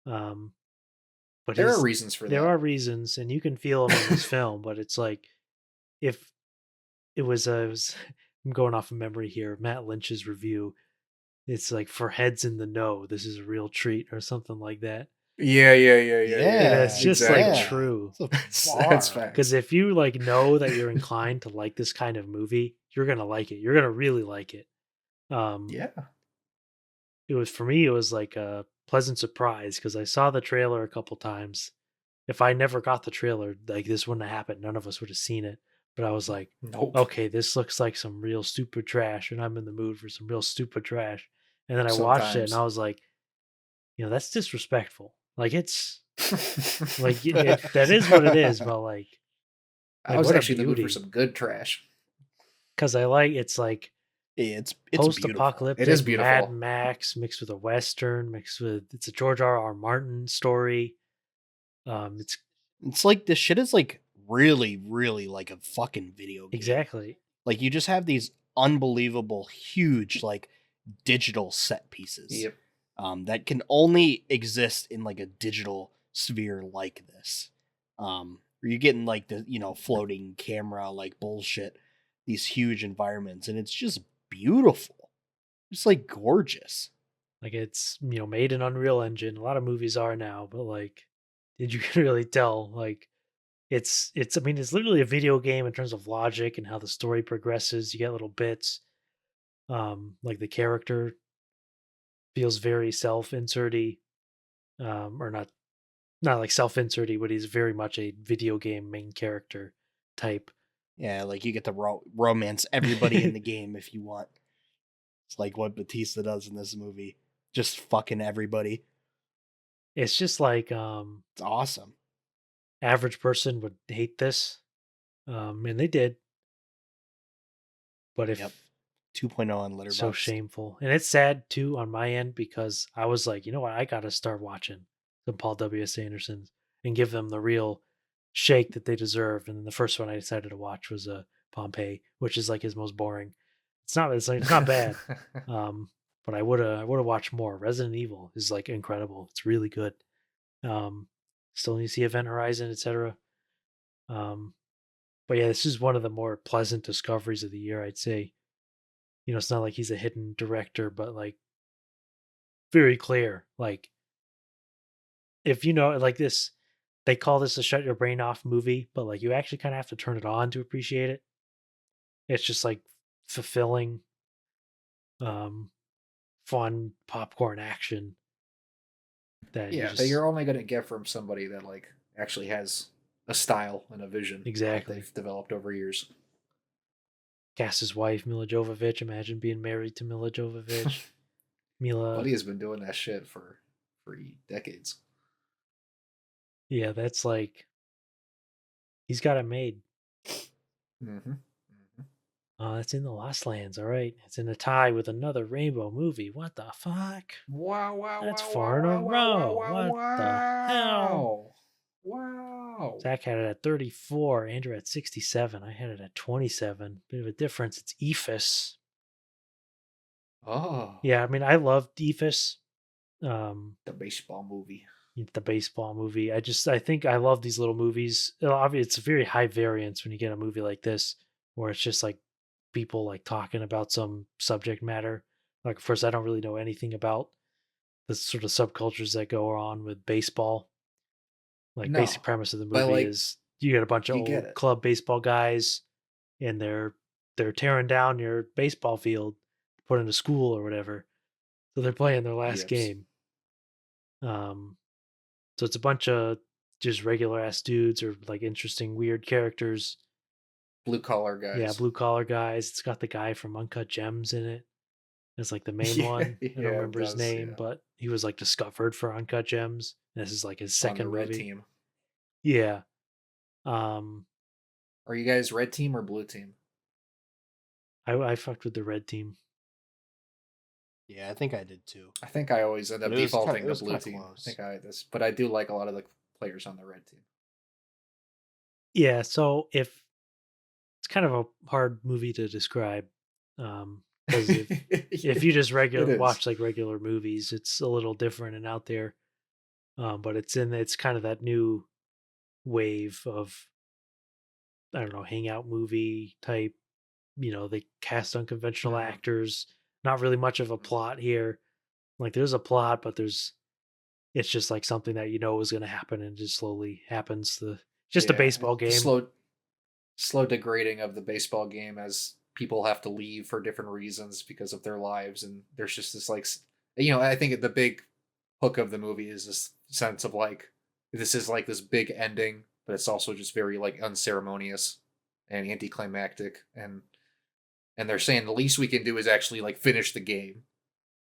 Speaker 3: But
Speaker 1: There are reasons for that.
Speaker 3: There are reasons, and you can feel them in this film. But it's like if it was I'm going off of memory here. Matt Lynch's review. It's like for heads in the know, this is a real treat, or something like that.
Speaker 1: Yeah.
Speaker 2: Yeah,
Speaker 3: It's just
Speaker 1: exactly.
Speaker 3: like true.
Speaker 1: That's fact.
Speaker 3: Because if you like know that you're inclined to like this kind of movie, you're gonna like it. You're gonna really like it.
Speaker 1: Yeah.
Speaker 3: It was for me. It was like a pleasant surprise because I saw the trailer a couple times. If I never got the trailer, like this wouldn't have happened. None of us would have seen it. But I was like,
Speaker 1: Nope.
Speaker 3: okay, this looks like some real stupid trash, and I'm in the mood for some real stupid trash. And then I watched it, and I was like, that's disrespectful. Like it's like that is what it is. But like
Speaker 1: I was
Speaker 3: what a
Speaker 1: actually in the mood for
Speaker 3: beauty.
Speaker 1: some good trash.
Speaker 3: Because I like it's like
Speaker 2: it's
Speaker 3: post-apocalyptic
Speaker 1: It is beautiful.
Speaker 3: Mad Max mixed with a western, mixed with it's a George R.R. Martin story.
Speaker 2: It's like this shit is like really, really like a fucking video game.
Speaker 3: Exactly.
Speaker 2: Like you just have these unbelievable, huge, like digital set pieces.
Speaker 1: Yep.
Speaker 2: That can only exist in like a digital sphere like this. Where you're getting like the floating camera like bullshit, these huge environments, and it's just beautiful. It's like gorgeous.
Speaker 3: Like it's made in Unreal Engine. A lot of movies are now, but like did you can really tell like it's I mean it's literally a video game in terms of logic and how the story progresses. You get little bits. Like the character feels very self-inserty. Or not like self-inserty, but he's very much a video game main character type.
Speaker 2: Yeah, like you get to romance everybody in the game if you want. It's like what Batista does in this movie. Just fucking everybody.
Speaker 3: It's just like
Speaker 2: It's awesome.
Speaker 3: average person would hate this, and they did. But
Speaker 2: Yep.
Speaker 3: if
Speaker 2: 2.0 on
Speaker 3: so
Speaker 2: Letterboxd.
Speaker 3: shameful, and it's sad too on my end because I was like, you know what, I gotta start watching some Paul W.S. Andersons and give them the real shake that they deserve. And then the first one I decided to watch was Pompeii, which is like his most boring. It's not bad, um, but I would have watched more. Resident Evil is like incredible. It's really good. Um, Still need to see Event Horizon, etc. Um, but yeah, this is one of the more pleasant discoveries of the year, I'd say. It's not like he's a hidden director, but like very clear. Like if you know like this, they call this a shut your brain off movie, but like you actually kind of have to turn it on to appreciate it. It's just like fulfilling, um, fun popcorn action that you
Speaker 1: Yeah, that
Speaker 3: just
Speaker 1: you're only gonna get from somebody that like actually has a style and a vision that
Speaker 3: exactly.
Speaker 1: they've developed over years.
Speaker 3: Cast his wife Mila Jovovich. Imagine being married to Mila Jovovich. Mila,
Speaker 1: Buddy has been doing that shit for decades.
Speaker 3: yeah, that's like he's got it made.
Speaker 1: Mm-hmm.
Speaker 3: It's in the Lost Lands. All right, it's in a tie with another Rainbow movie. What the fuck?
Speaker 1: Wow! Wow!
Speaker 3: That's
Speaker 1: Wow!
Speaker 3: 4 in a
Speaker 1: Wow! Wow! Wow!
Speaker 3: row.
Speaker 1: Wow!
Speaker 3: What the hell?
Speaker 1: Wow! Wow!
Speaker 3: Zach had it at 34. Andrew at 67. I had it at 27. Bit of a difference. It's EFIS.
Speaker 1: Oh,
Speaker 3: Yeah, I mean, I loved EFIS.
Speaker 1: the baseball movie.
Speaker 3: The baseball movie. I think I love these little movies. It's a very high variance when you get a movie like this, where it's just like people like talking about some subject matter. Like, of course, I don't really know anything about the sort of subcultures that go on with baseball. Like, basic
Speaker 1: No,
Speaker 3: premise of the
Speaker 1: but
Speaker 3: movie
Speaker 1: like
Speaker 3: is you get a bunch of
Speaker 1: you get
Speaker 3: old
Speaker 1: it.
Speaker 3: club baseball guys, and they're tearing down your baseball field to put in a school or whatever. So they're playing their last
Speaker 1: Yips.
Speaker 3: game. Um, so it's a bunch of just regular ass dudes or like interesting weird characters.
Speaker 1: Blue collar
Speaker 3: Yeah,
Speaker 1: guys.
Speaker 3: blue collar guys. It's got the guy from Uncut Gems in it. It's like the main
Speaker 1: Yeah,
Speaker 3: one. I don't
Speaker 1: yeah, it
Speaker 3: remember his
Speaker 1: does.
Speaker 3: name,
Speaker 1: Yeah,
Speaker 3: but he was like discovered for Uncut Gems. This is like his
Speaker 1: on the
Speaker 3: second
Speaker 1: red
Speaker 3: movie.
Speaker 1: team.
Speaker 3: Yeah. Um,
Speaker 1: Are you guys red team or blue team?
Speaker 3: I fucked with the red team.
Speaker 2: Yeah, I think I did too.
Speaker 1: I think I always end up
Speaker 2: But it
Speaker 1: defaulting to
Speaker 2: was
Speaker 1: blue
Speaker 2: kind of
Speaker 1: team. I
Speaker 2: close.
Speaker 1: think I this, but I do like a lot of the players on the red team.
Speaker 3: Yeah, so if it's kind of a hard movie to describe, because if you just
Speaker 1: It
Speaker 3: regular
Speaker 1: is.
Speaker 3: watch like regular movies, it's a little different and out there. But it's kind of that new wave of I don't know hangout movie type. They cast unconventional
Speaker 1: Mhm.
Speaker 3: actors. Not really much of a
Speaker 1: Mhm.
Speaker 3: plot here. Like there's a plot, but it's just like something that you know is going to happen and just slowly happens. Just a
Speaker 1: Yeah,
Speaker 3: baseball
Speaker 1: the
Speaker 3: game.
Speaker 1: slow degrading of the baseball game as people have to leave for different reasons because of their lives, and there's just this like I think the big hook of the movie is this sense of like this is like this big ending, but it's also just very like unceremonious and anticlimactic, and they're saying the least we can do is actually like finish the game,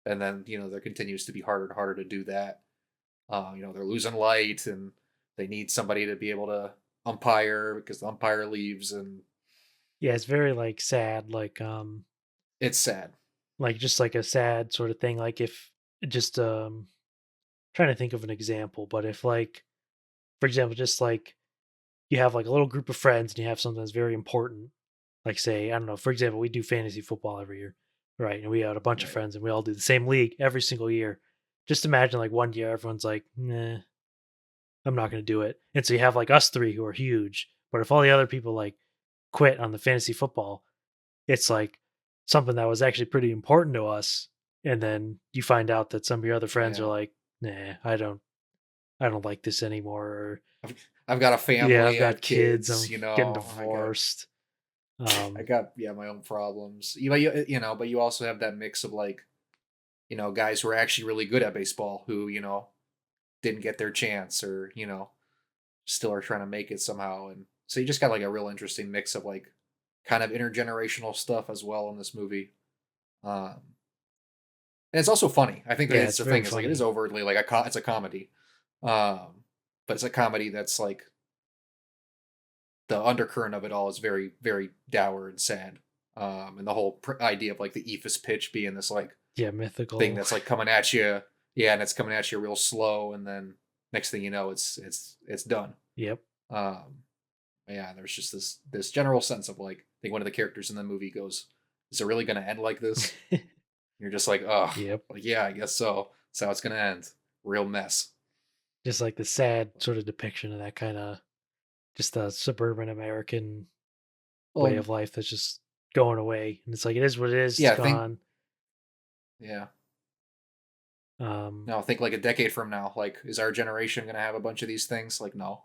Speaker 1: and then there continues to be harder and harder to do that. They're losing light, and they need somebody to be able to umpire because the umpire leaves, and
Speaker 3: Yeah, it's very like sad.
Speaker 1: it's sad.
Speaker 3: Like just like a sad sort of thing. Like if just trying to think of an example, but if like for example, just like you have like a little group of friends and you have something that's very important, like say, I don't know, for example, we do fantasy football every year, right? And we had a bunch of
Speaker 1: Right.
Speaker 3: friends and we all do the same league every single year. Just imagine like one year everyone's like, nah, I'm not gonna do it. And so you have like us three who are huge, but if all the other people like quit on the fantasy football, it's like something that was actually pretty important to us, and then you find out that some of your other friends are
Speaker 1: Yeah.
Speaker 3: like, "Nah, I don't like this anymore," or
Speaker 1: I've got a
Speaker 3: "Yeah, I've
Speaker 1: family, I have
Speaker 3: got kids,
Speaker 1: kids,
Speaker 3: I'm getting divorced."
Speaker 1: I
Speaker 3: Um,
Speaker 1: got my own problems. But you also have that mix of like, guys who are actually really good at baseball who, didn't get their chance or, still are trying to make it somehow. And so you just got like a real interesting mix of like kind of intergenerational stuff as well in this movie. Um and it's also funny. I think
Speaker 3: yeah,
Speaker 1: it's
Speaker 3: it's
Speaker 1: the
Speaker 3: very
Speaker 1: thing is like it is
Speaker 3: funny.
Speaker 1: overtly like it's a comedy. But it's a comedy that's like the undercurrent of it all is very, very dour and sad. And the whole idea of like the Ephus pitch being this like
Speaker 3: Yeah, mythical
Speaker 1: thing that's like coming at you, yeah, and it's coming at you real slow, and then next thing you know, it's done.
Speaker 3: Yep.
Speaker 1: Yeah, there's just this general sense of like, I think one of the characters in the movie goes, "Is it really going to end like this?" You're just like, "Oh,
Speaker 3: Yep.
Speaker 1: like, yeah, I guess so. That's how it's going to end. Real mess."
Speaker 3: Just like the sad sort of depiction of that kind of just the suburban American way
Speaker 1: Well,
Speaker 3: of life that's just going away. And it's like, it is what it is.
Speaker 1: yeah,
Speaker 3: It's gone.
Speaker 1: yeah.
Speaker 3: Um,
Speaker 1: No, think like a decade from now. Like, is our generation going to have a bunch of these things? Like, no.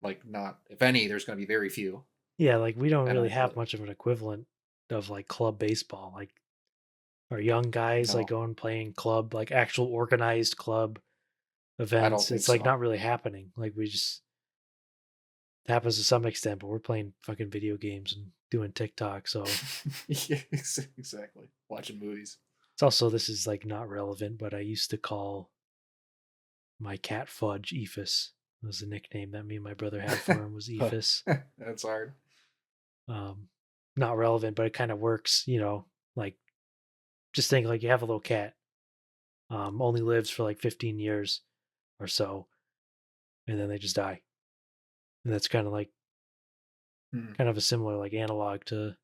Speaker 1: Like, not. If any, there's going to be very few.
Speaker 3: yeah, like we don't
Speaker 1: And
Speaker 3: really have much of an equivalent of like club baseball. Like our young guys like
Speaker 1: no,
Speaker 3: going playing club, like actual organized club
Speaker 1: I don't
Speaker 3: events.
Speaker 1: think
Speaker 3: It's like
Speaker 1: so.
Speaker 3: not really happening. Like we just it happens to some extent, but we're playing fucking video games and doing TikTok. So
Speaker 1: Yeah, exactly. Watching movies.
Speaker 3: it's also this is like not relevant, but I used to call my cat Fudge Ephus. Was the nickname that me and my brother had for him was Ephus.
Speaker 1: That's hard.
Speaker 3: Um, not relevant, but it kind of works, you know, like just think like you have a little cat, only lives for like 15 years or so, and then they just die. And that's
Speaker 1: Hmm.
Speaker 3: kind of a similar like analog to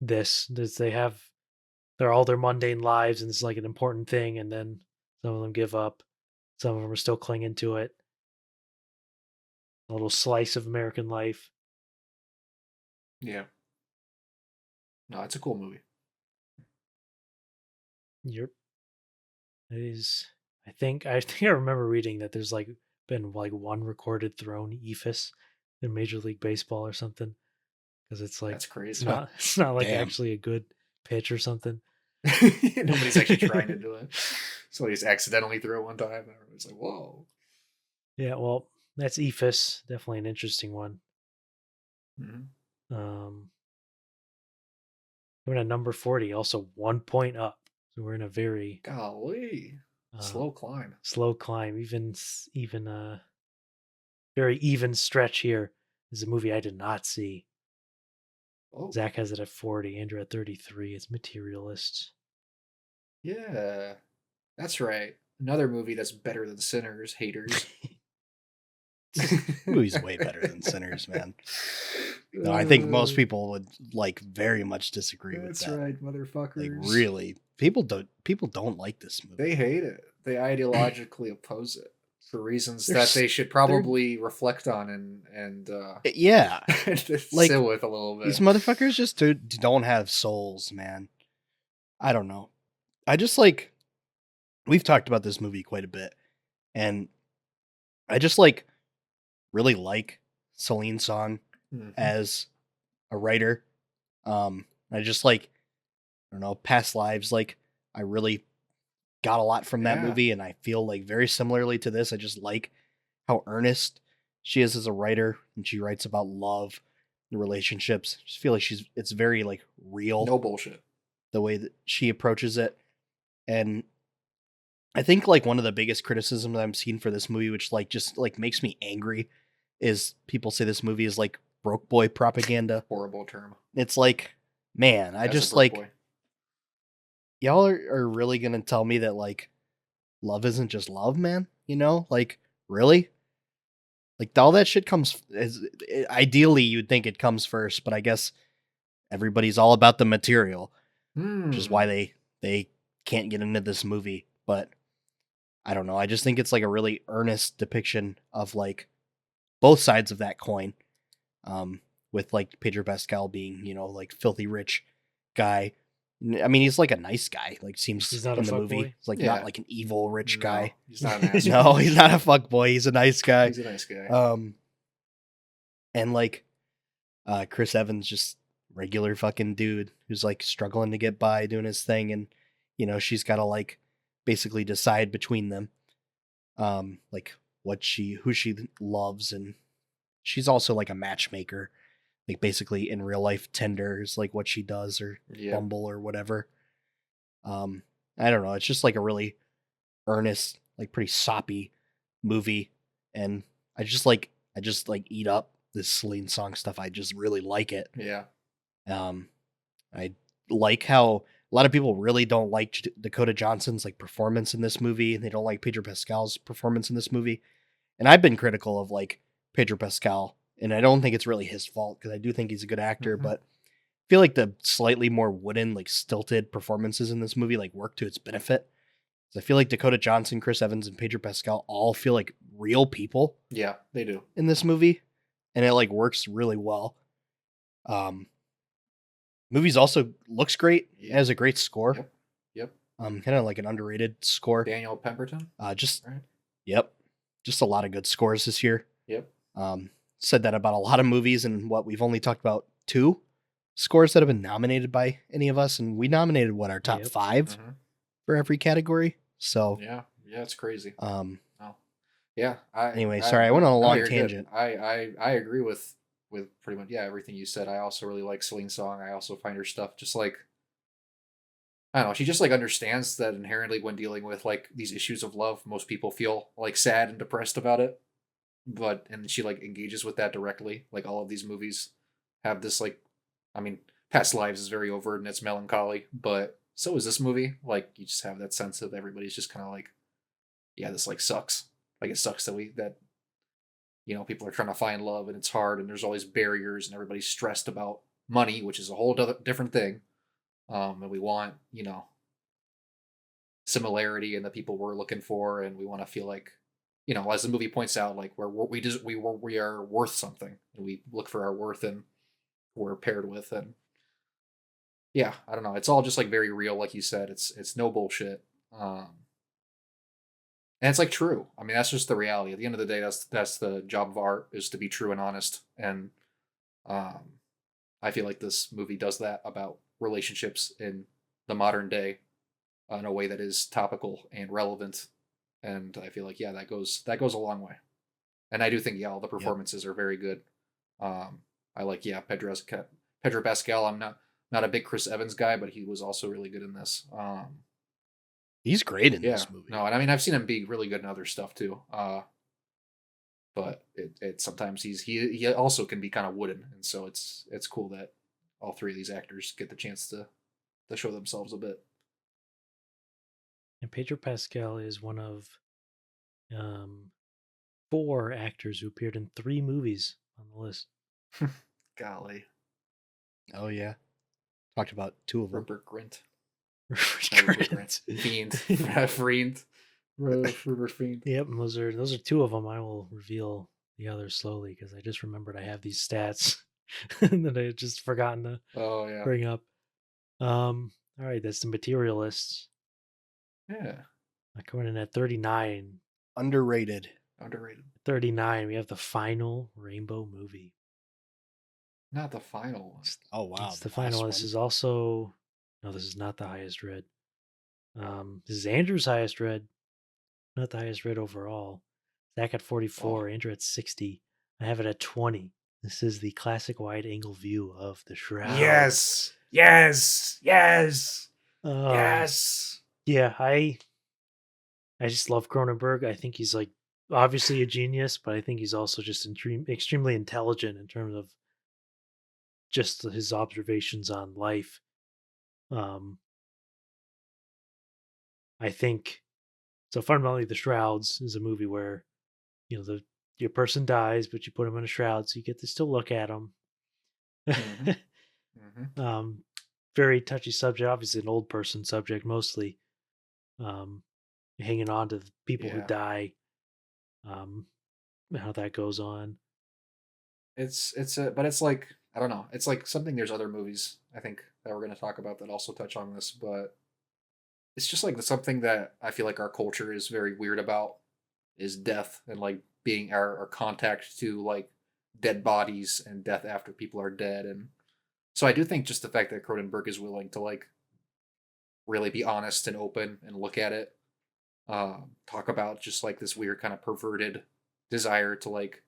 Speaker 3: this. They have they're all their mundane lives and it's like an important thing, and then some of them give up, some of them are still clinging to it. A little slice of American life.
Speaker 1: Yeah. No, it's a cool movie.
Speaker 3: Yep. It is. I think I remember reading that there's like been like one recorded thrown ephus in Major League Baseball or something, because it's like
Speaker 1: That's crazy.
Speaker 3: it's not like
Speaker 2: Damn.
Speaker 3: actually a good pitch or something.
Speaker 1: Nobody's actually trying to do it. So just accidentally threw it one time. And everybody's like, whoa.
Speaker 3: Yeah, well, that's ephus. Definitely an interesting one.
Speaker 1: Mhm.
Speaker 3: Coming at number 40, also 1 point up. So we're in a very
Speaker 1: Golly. Slow climb.
Speaker 3: slow climb. Even very even stretch here. This is a movie I did not see.
Speaker 1: Oh,
Speaker 3: Zach has it at 40, Andrew at 33. It's Materialists.
Speaker 1: yeah. That's right. Another movie that's better than Sinners, haters.
Speaker 2: Movie's way better than Sinners, man. No, I think most people would like very much disagree with
Speaker 1: That's
Speaker 2: that.
Speaker 1: right, motherfuckers.
Speaker 2: Like really, people don't like this movie.
Speaker 1: They hate it. They ideologically oppose it for reasons
Speaker 2: They're
Speaker 1: that
Speaker 2: s-
Speaker 1: they should probably reflect on and
Speaker 2: Yeah, like,
Speaker 1: sit with a little bit.
Speaker 2: these motherfuckers just don't have souls, man. I don't know. I just like we've talked about this movie quite a bit, and I just like really like Celine Song
Speaker 1: Mhm.
Speaker 2: as a writer. I just like I don't know, past lives. Like I really got a lot from that
Speaker 1: Yeah.
Speaker 2: movie, and I feel like very similarly to this. I just like how earnest she is as a writer, and she writes about love and relationships. I just feel like it's very like real
Speaker 1: No bullshit.
Speaker 2: the way that she approaches it. And I think like one of the biggest criticisms that I'm seeing for this movie, which like just like makes me angry, is people say this movie is like broke boy propaganda.
Speaker 1: Horrible term.
Speaker 2: It's like, man, I
Speaker 1: As a
Speaker 2: just
Speaker 1: broke
Speaker 2: like
Speaker 1: boy.
Speaker 2: y'all are really gonna tell me that like love isn't just love, man? You know, like really? Like all that shit comes ideally you'd think it comes first, but I guess everybody's all about the material, which is why they can't get into this movie. But I don't know. I just think it's like a really earnest depiction of like both sides of that coin. With like Pedro Pascal being, you know, like filthy rich guy. I mean, he's like a nice guy. Like seems
Speaker 3: He's not
Speaker 2: in
Speaker 3: a
Speaker 2: the movie.
Speaker 3: fuckboy?
Speaker 2: He's like
Speaker 1: Yeah.
Speaker 2: not like an evil rich
Speaker 1: No,
Speaker 2: guy.
Speaker 1: He's not an asshole.
Speaker 2: No, he's not a fuck boy. He's a nice guy.
Speaker 1: He's a nice guy.
Speaker 2: And like Chris Evans, just regular fucking dude who's like struggling to get by doing his thing, and you know she's got to like basically decide between them, like who she loves, and she's also like a matchmaker, like basically in real life Tinder is like what she does, or
Speaker 1: Yeah.
Speaker 2: Bumble or whatever. I don't know. It's just like a really earnest, like pretty soppy movie, and I just like eat up this Celine Song stuff. I just really like it.
Speaker 1: Yeah.
Speaker 2: I like how a lot of people really don't like Dakota Johnson's like performance in this movie, and they don't like Pedro Pascal's performance in this movie. And I've been critical of like Pedro Pascal, and I don't think it's really his fault because I do think he's a good actor,
Speaker 1: Mhm.
Speaker 2: but I feel like the slightly more wooden, like stilted performances in this movie like work to its benefit. So I feel like Dakota Johnson, Chris Evans, and Pedro Pascal all feel like real people
Speaker 1: Yeah, they do.
Speaker 2: in this movie, and it like works really well. Movie's also looks great. It
Speaker 1: Yeah.
Speaker 2: has a great score.
Speaker 1: Yep. Yep.
Speaker 2: Kind of like an underrated score.
Speaker 1: Daniel Pemberton.
Speaker 2: Just
Speaker 1: Right.
Speaker 2: Yep, just a lot of good scores this year.
Speaker 1: Yep.
Speaker 2: Said that about a lot of movies, and what we've only talked about 2 scores that have been nominated by any of us, and we nominated what our top
Speaker 3: Yep.
Speaker 2: 5
Speaker 1: Mhm.
Speaker 2: for every category. So
Speaker 1: Yeah. Yeah, it's crazy.
Speaker 2: oh.
Speaker 1: Yeah.
Speaker 2: Anyway, sorry, I went on a long
Speaker 1: you're good.
Speaker 2: tangent.
Speaker 1: I agree with pretty much everything you said. I also really like Celine Song. I also find her stuff just like, I don't know, she just like understands that inherently when dealing with like these issues of love, most people feel like sad and depressed about it. And she like engages with that directly. Like all of these movies have this like, I mean, Past Lives is very overt and it's melancholy, but so is this movie. Like you just have that sense of everybody's just kind of like, yeah, this like sucks. Like it sucks that people are trying to find love and it's hard and there's all these barriers and everybody's stressed about money, which is a whole different thing. And we want, similarity in the people we're looking for, and we want to feel like, as the movie points out, like we are worth something, and we look for our worth and who we're paired with, and yeah, I don't know, it's all just like very real, like you said, it's no bullshit, and it's like true. I mean, that's just the reality. At the end of the day, that's the job of art, is to be true and honest, and um, I feel like this movie does that about relationships in the modern day in a way that is topical and relevant. And I feel like that goes a long way. And I do think all the performances are very good. I like Pedro Pascal. I'm not a big Chris Evans guy, but he was also really good in this.
Speaker 2: He's great in this movie.
Speaker 1: No, and I mean I've seen him be really good in other stuff too. But it sometimes he also can be kind of wooden, and so it's cool that all 3 of these actors get the chance to show themselves a bit.
Speaker 3: And Pedro Pascal is one of 4 actors who appeared in 3 movies on the list.
Speaker 1: Golly.
Speaker 2: Oh yeah, talked about 2 of them.
Speaker 1: Rupert Grint.
Speaker 3: Grint.
Speaker 1: Fiend. Fiend. Rupert Fiend.
Speaker 3: Yep, and those are 2 of them. I will reveal the others slowly because I just remembered I have these stats that I had just forgotten to bring up. All right, that's the Materialists.
Speaker 1: Yeah.
Speaker 3: Coming in at 39.
Speaker 2: Underrated.
Speaker 3: 39, we have the Final Rainbow Movie.
Speaker 1: Not the final one.
Speaker 2: Oh wow,
Speaker 3: It's the final. This is also this is not the highest read. This is Andrew's highest read, not the highest read overall. Zach at 44, Andrew at 60. I have it at 20. This is the classic wide-angle view of the Shroud.
Speaker 1: Yes.
Speaker 3: Yeah, I just love Cronenberg. I think he's like obviously a genius, but I think he's also just extremely intelligent in terms of just his observations on life. I think so. Fundamentally, The Shrouds is a movie where your person dies, but you put him in a shroud, so you get to still look at him.
Speaker 1: Mm-hmm.
Speaker 3: Very touchy subject. Obviously, an old person subject mostly. Hanging on to the people who die. How that goes on.
Speaker 1: But it's like, I don't know. It's like something. There's other movies I think that we're going to talk about that also touch on this, but it's just like something that I feel like our culture is very weird about, is death and like being our contact to like dead bodies and death after people are dead. And so I do think just the fact that Cronenberg is willing to like really be honest and open and look at it, talk about just like this weird kind of perverted desire to like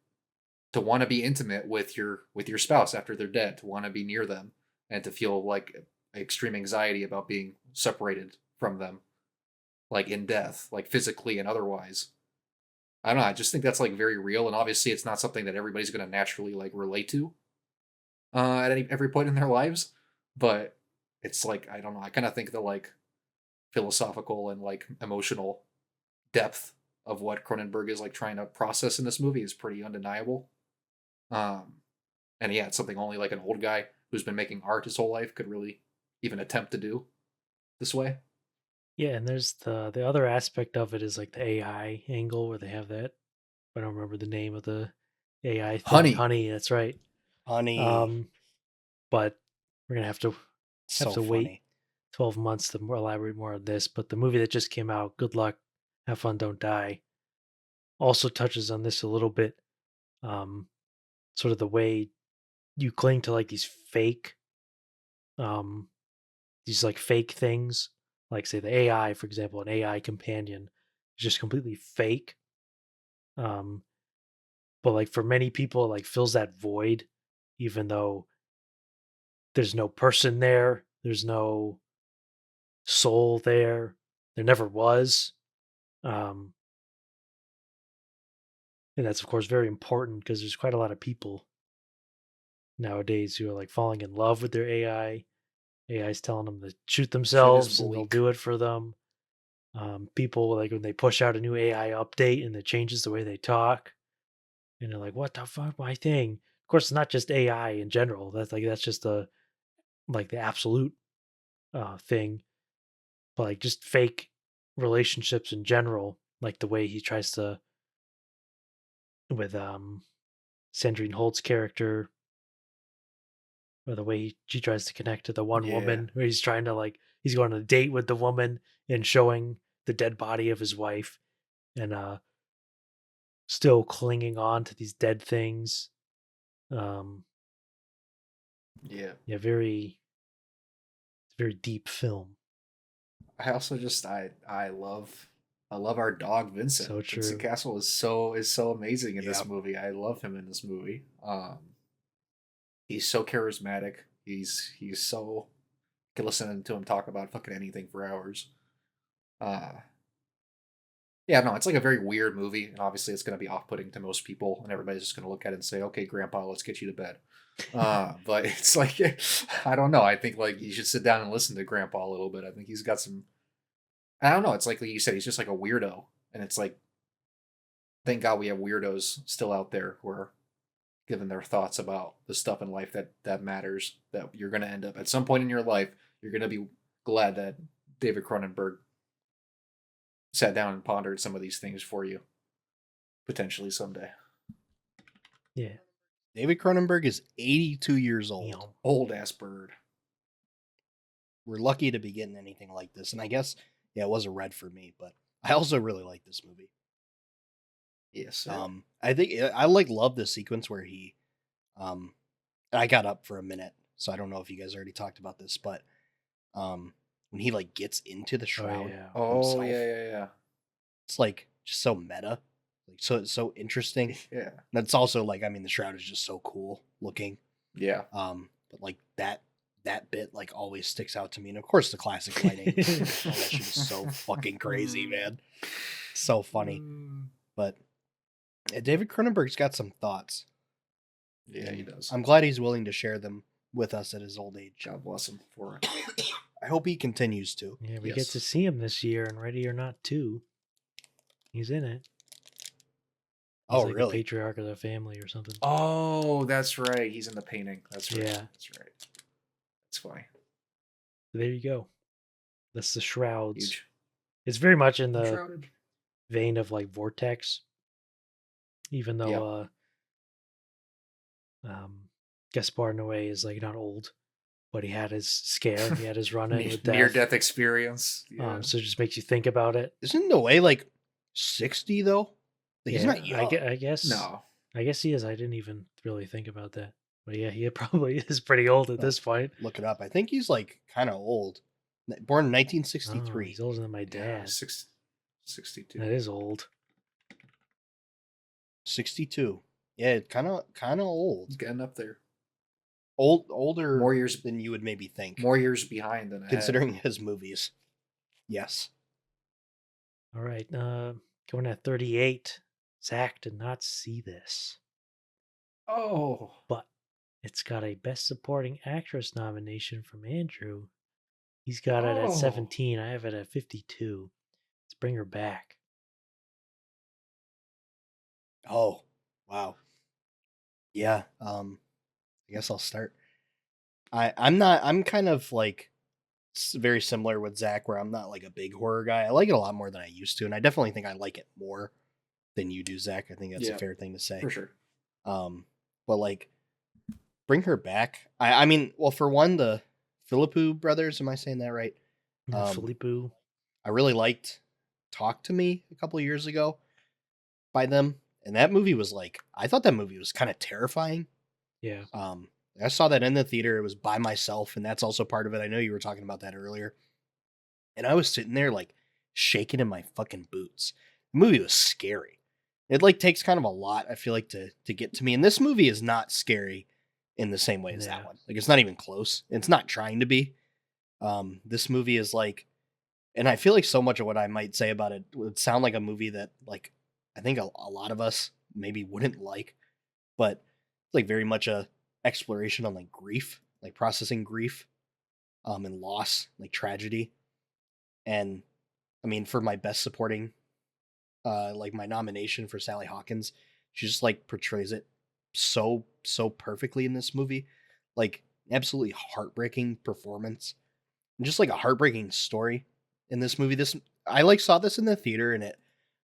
Speaker 1: to want to be intimate with your spouse after they're dead, to want to be near them and to feel like extreme anxiety about being separated from them, like in death, like physically and otherwise. I don't know. I just think that's like very real, and obviously, it's not something that everybody's going to naturally like relate to at every point in their lives. But it's like I don't know. I kind of think the like philosophical and like emotional depth of what Cronenberg is like trying to process in this movie is pretty undeniable. Um, and yeah, it's something only like an old guy who's been making art his whole life could really even attempt to do this way.
Speaker 3: Yeah, and there's the other aspect of it is like the AI angle where they have that. I don't remember the name of the AI thing.
Speaker 1: Honey,
Speaker 3: Honey, that's right.
Speaker 2: Honey,
Speaker 3: Um, but we're gonna have
Speaker 2: so
Speaker 3: to wait
Speaker 2: funny.
Speaker 3: 12 months to elaborate more on this. But the movie that just came out, Good Luck, Have Fun, Don't Die, also touches on this a little bit. Um, sort of the way you cling to like um, these like fake things, like say the AI, for example, an AI companion is just completely fake. Um, but like for many people, it like fills that void, even though there's no person there, there's no soul there, there never was. Um, and that's of course very important because there's quite a lot of people nowadays who are like falling in love with their AI. AI is telling them to shoot
Speaker 1: shit is
Speaker 3: themselves and they'll
Speaker 1: bleak.
Speaker 3: do it for them. People like when they push out a new AI update and it changes the way they talk, and they're like, "What the fuck, my thing?" Of course, it's not just AI in general. That's just the absolute thing, but like just fake relationships in general, like the way he tries to with Sandrine Holt's character, or the way she tries to connect to the one
Speaker 1: Yeah,
Speaker 3: woman, where he's trying to like he's going on a date with the woman and showing the dead body of his wife, and still clinging on to these dead things. Um,
Speaker 1: yeah.
Speaker 3: yeah, very deep film.
Speaker 1: I also just I love our dog Vincent.
Speaker 3: So
Speaker 1: Vincent
Speaker 3: true.
Speaker 1: Castle is so amazing in this
Speaker 2: Yep.
Speaker 1: movie. I love him in this movie. He's so charismatic. He's so I could listen to him talk about fucking anything for hours. Uh yeah, no, it's like a very weird movie, and obviously it's gonna be off putting to most people, and everybody's just gonna look at it and say, okay, grandpa, let's get you to bed. But it's like I don't know. I think like you should sit down and listen to grandpa a little bit. I think he's got some I don't know, it's like you said, he's just like a weirdo. And it's like, thank God we have weirdos still out there who are giving their thoughts about the stuff in life that matters. That you're gonna end up at some point in your life, you're gonna be glad that David Cronenberg sat down and pondered some of these things for you, potentially someday.
Speaker 3: Yeah.
Speaker 2: David Cronenberg is 82 years old.
Speaker 3: Meow.
Speaker 1: Old ass bird.
Speaker 2: We're lucky to be getting anything like this. And I guess, yeah, it was a red for me, but I also really like this movie.
Speaker 1: Yes, sir.
Speaker 2: I think I like love the sequence where he, um, I got up for a minute, so I don't know if you guys already talked about this, but when he like gets into the
Speaker 3: Oh
Speaker 2: shroud
Speaker 3: yeah.
Speaker 1: Oh
Speaker 2: himself,
Speaker 1: yeah.
Speaker 2: it's like just so meta, like so interesting.
Speaker 1: Yeah.
Speaker 2: And it's also like I mean the shroud is just so cool looking.
Speaker 1: Yeah.
Speaker 2: But like that bit like always sticks out to me, and of course the classic lighting. Oh, that shit is so fucking crazy, man. So funny. But yeah, David Cronenberg's got some thoughts.
Speaker 1: Yeah, he
Speaker 2: And
Speaker 1: does.
Speaker 2: I'm glad he's willing to share them with us at his old age.
Speaker 1: God bless him for it.
Speaker 2: I hope he continues to.
Speaker 3: Yeah, we get
Speaker 1: Yes.
Speaker 3: to see him this year in Ready or Not 2. He's in it. He's
Speaker 2: Oh,
Speaker 3: like a
Speaker 2: really?
Speaker 3: patriarch of the family or something.
Speaker 1: Oh, that's right. He's in the painting. That's right.
Speaker 3: Yeah.
Speaker 1: That's right. That's funny.
Speaker 3: There you go. That's the Shrouds.
Speaker 1: Huge.
Speaker 3: It's very much in
Speaker 1: I'm
Speaker 3: the
Speaker 1: shrouded.
Speaker 3: vein of like Vortex, even
Speaker 1: Yeah.
Speaker 3: though Gaspar Noé is like not old, but he had his scare, he had his run-in with
Speaker 1: Near
Speaker 3: death.
Speaker 1: death experience. Yeah.
Speaker 3: So it just makes you think about it.
Speaker 2: Isn't Noé like 60 though? Like, he's
Speaker 3: Yeah,
Speaker 2: not young.
Speaker 3: I guess.
Speaker 1: No.
Speaker 3: I guess he is. I didn't even really think about that. But yeah, he probably is pretty old at
Speaker 2: No.
Speaker 3: this point.
Speaker 2: Look it up. I think he's like kind of old. Born in
Speaker 3: Oh,
Speaker 2: 1963.
Speaker 3: he's older than my
Speaker 1: Yeah,
Speaker 3: dad.
Speaker 1: 62.
Speaker 3: That is old.
Speaker 2: 62. Yeah, kind of old.
Speaker 1: He's getting up there.
Speaker 2: Older
Speaker 1: More years
Speaker 2: than you would maybe think,
Speaker 1: more years behind than ahead.
Speaker 2: considering his movies. Yes.
Speaker 3: All right. Going at 38. Zach did not see this,
Speaker 1: Oh,
Speaker 3: but it's got a Best Supporting Actress nomination from Andrew. He's got it at
Speaker 1: oh,
Speaker 3: 17. I have it at 52. Let's bring her back.
Speaker 2: Oh, wow. Yeah. I guess I'll start. I'm kind of like very similar with Zach, where I'm not like a big horror guy. I like it a lot more than I used to, and I definitely think I like it more than you do, Zach. I think that's a
Speaker 1: yeah,
Speaker 2: fair thing to say.
Speaker 1: for sure.
Speaker 2: But like, bring her back. I mean, well, for one, the Philippou brothers. Am I saying that right?
Speaker 3: Filippo.
Speaker 2: I really liked Talk to Me a couple of years ago by them, and that movie was like, I thought that movie was kind of terrifying.
Speaker 3: Yeah.
Speaker 2: I saw that in the theater. It was by myself, and that's also part of it. I know you were talking about that earlier, and I was sitting there like shaking in my fucking boots. The movie was scary. It like takes kind of a lot, I feel like, to get to me. And this movie is not scary in the same way as
Speaker 3: Yeah.
Speaker 2: that one. Like, it's not even close. It's not trying to be. This movie is like, and I feel like so much of what I might say about it would sound like a movie that like I think a lot of us maybe wouldn't like, but it's like very much a exploration on like grief, like processing grief, and loss, like tragedy. And I mean, for my best supporting, like my nomination for Sally Hawkins, she just like portrays it so perfectly in this movie, like absolutely heartbreaking performance, and just like a heartbreaking story in this movie. This I like saw this in the theater, and it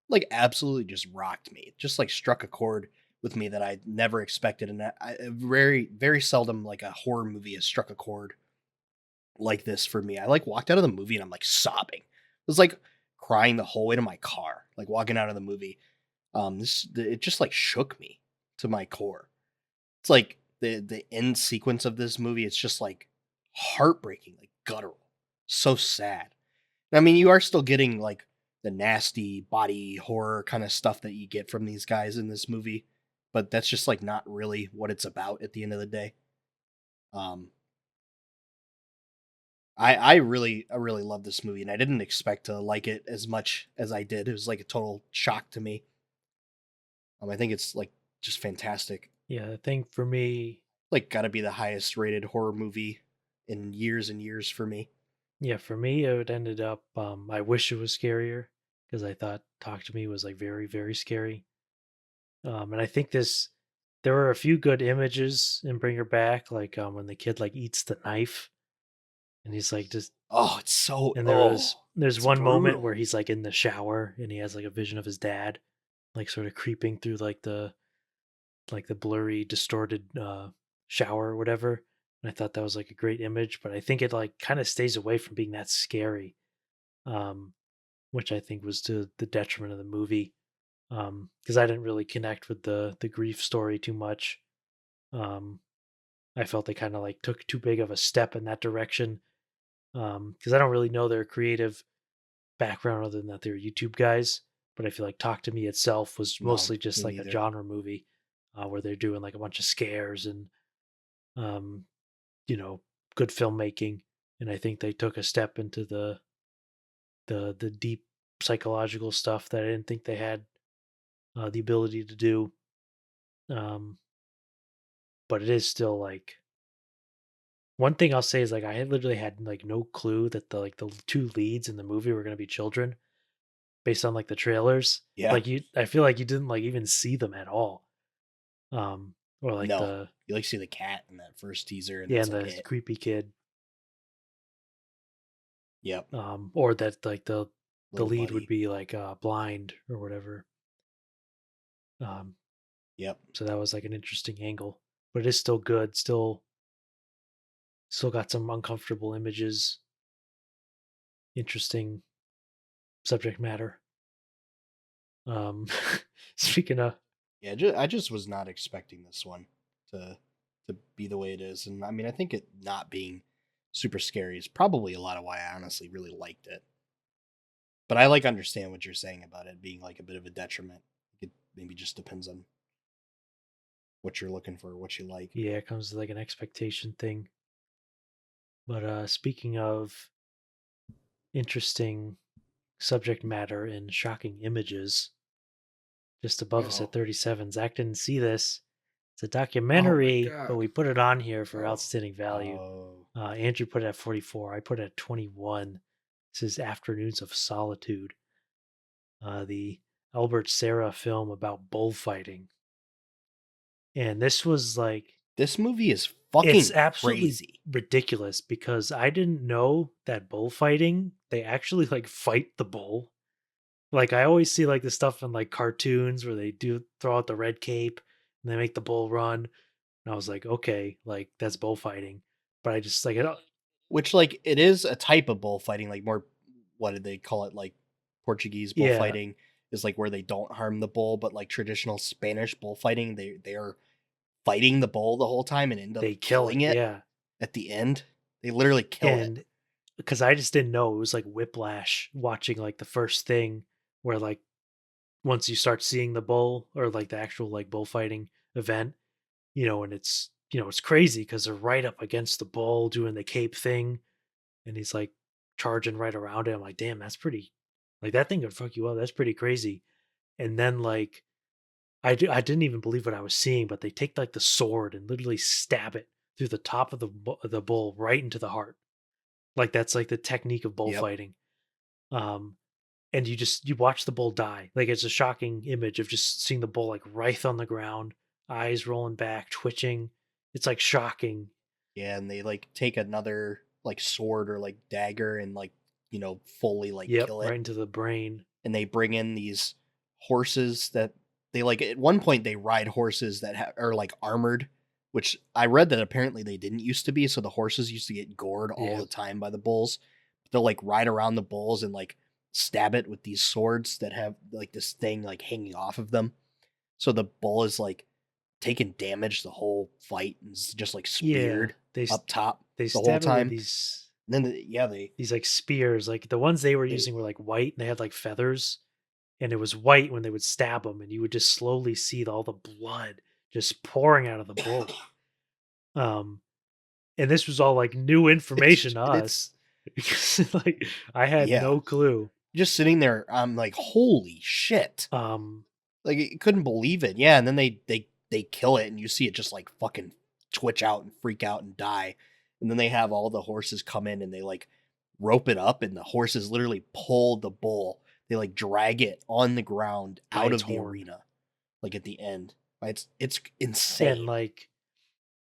Speaker 2: like absolutely just rocked me. It just like struck a chord with me that I never expected, and very seldom like a horror movie has struck a chord like this for me. I like walked out of the movie and I'm like sobbing. It was like crying the whole way to my car, like walking out of the movie. It just like shook me to my core. It's like the end sequence of this movie. It's just like heartbreaking, like guttural, so sad. I mean, you are still getting like the nasty body horror kind of stuff that you get from these guys in this movie, but that's just like not really what it's about at the end of the day. Um, I really love this movie, and I didn't expect to like it as much as I did. It was like a total shock to me. I think it's like just fantastic.
Speaker 3: Yeah, I think for me,
Speaker 2: Like, got to be the highest rated horror movie in years and years for me.
Speaker 3: it ended up. I wish it was scarier because I thought Talk to Me was like very, very scary. And I think there were a few good images in Bring Her Back, like when the kid like eats the knife, and he's like just.
Speaker 2: Oh, it's so
Speaker 3: And
Speaker 2: oh,
Speaker 3: there's
Speaker 2: it's
Speaker 3: one moment where
Speaker 2: brutal.
Speaker 3: he's like in the shower and he has like a vision of his dad, like sort of creeping through like the blurry, distorted shower or whatever. And I thought that was like a great image, but I think it like kind of stays away from being that scary, um, which I think was to the detriment of the movie. Because I didn't really connect with the grief story too much. Um, I felt they kind of like took too big of a step in that direction. Because I don't really know their creative background other than that they're YouTube guys. But I feel like Talk to Me itself was
Speaker 2: No,
Speaker 3: mostly just
Speaker 2: me
Speaker 3: like a
Speaker 2: neither.
Speaker 3: genre movie where they're doing like a bunch of scares and um, you know, good filmmaking. And I think they took a step into the deep psychological stuff that I didn't think they had the ability to do. Um, but it is still like one thing I'll say is like I had literally had like no clue that the two leads in the movie were going to be children based on like the trailers.
Speaker 2: Yeah,
Speaker 3: Like I feel like you didn't like even see them at all. Or like
Speaker 2: no. You like see the cat in that first teaser, and
Speaker 3: yeah,
Speaker 2: that's
Speaker 3: and
Speaker 2: like
Speaker 3: the
Speaker 2: it.
Speaker 3: creepy kid.
Speaker 2: Yep,
Speaker 3: Or that like the
Speaker 2: little
Speaker 3: lead would
Speaker 2: buddy.
Speaker 3: be like blind or whatever. Um,
Speaker 2: Yep.
Speaker 3: so that was like an interesting angle, but it is still good. Still got some uncomfortable images. Interesting subject matter. Um, speaking of
Speaker 2: Yeah, I just was not expecting this one to to be the way it is, and I mean, I think it not being super scary is probably a lot of why I honestly really liked it. But I like understand what you're saying about it being like a bit of a detriment. It maybe just depends on what you're looking for, what you like.
Speaker 3: yeah, it comes to like an expectation thing. But speaking of interesting subject matter and shocking images, just above us
Speaker 1: Oh.
Speaker 3: at 37. Zach didn't see this. It's a
Speaker 1: Oh my
Speaker 3: documentary, but
Speaker 1: god.
Speaker 3: we put it on here for
Speaker 1: Oh.
Speaker 3: outstanding value.
Speaker 2: Oh.
Speaker 3: Andrew put it at 44. I put it at 21. This is Afternoons of Solitude, the Albert Serra film about bullfighting. And this was like,
Speaker 2: This movie is
Speaker 3: it's
Speaker 2: fucking
Speaker 3: absolutely
Speaker 2: crazy.
Speaker 3: ridiculous because I didn't know that bullfighting, they actually like fight the bull. Like I always see like the stuff in like cartoons where they do throw out the red cape and they make the bull run. And I was like, okay, like that's bullfighting. But I just like it.
Speaker 2: Which, like, it is a type of bullfighting, like more, what did they call it? Like Portuguese
Speaker 3: Yeah,
Speaker 2: bullfighting is like where they don't harm the bull, but like traditional Spanish bullfighting, they are fighting the bull the whole time and end up
Speaker 3: they kill it.
Speaker 2: killing it
Speaker 3: Yeah.
Speaker 2: at the end. They literally kill it.
Speaker 3: And because I just didn't know, it was like whiplash watching like the first thing where like once you start seeing the bull or like the actual like bullfighting event, and it's crazy because they're right up against the bull doing the cape thing, and he's like charging right around it. I'm like, damn, that's pretty. Like that thing could fuck you up. That's pretty crazy. And then like I didn't even believe what I was seeing, but they take like the sword and literally stab it through the top of the bull right into the heart. Like that's like the technique of
Speaker 2: Yep.
Speaker 3: bullfighting. Um, and you watch the bull die. Like it's a shocking image of just seeing the bull like writhe on the ground, eyes rolling back, twitching. It's like shocking.
Speaker 2: Yeah, and they like take another like sword or like dagger and like, fully like
Speaker 3: Yep,
Speaker 2: kill
Speaker 3: right
Speaker 2: it.
Speaker 3: into the brain.
Speaker 2: And they bring in these horses that they like at one point they ride horses that are like armored, which I read that apparently they didn't used to be, so the horses used to get gored all
Speaker 3: Yeah,
Speaker 2: the time by the bulls. They'll like ride around the bulls and like stab it with these swords that have like this thing like hanging off of them. So the bull is like taking damage the whole fight and is just like
Speaker 3: yeah.
Speaker 2: speared up top
Speaker 3: They
Speaker 2: the whole
Speaker 3: stab it with
Speaker 2: time.
Speaker 3: these
Speaker 2: And then yeah, they
Speaker 3: these like spears. Like the ones they were
Speaker 2: they
Speaker 3: using were like white and they had like feathers, and it was white when they would stab them, and you would just slowly see all the blood just pouring out of the bull. Um, and this was all like new information to
Speaker 2: it's
Speaker 3: us because like I had
Speaker 2: yeah.
Speaker 3: no clue.
Speaker 2: Just sitting there, I'm like, holy shit.
Speaker 3: Um,
Speaker 2: Like I couldn't believe it. Yeah, and then they kill it and you see it just like fucking twitch out and freak out and die. And then they have all the horses come in and they like rope it up and the horses literally pull the bull. They like drag it on the ground
Speaker 3: by
Speaker 2: out
Speaker 3: its
Speaker 2: of the
Speaker 3: horn.
Speaker 2: arena. Like at the end. It's
Speaker 3: And
Speaker 2: insane.
Speaker 3: like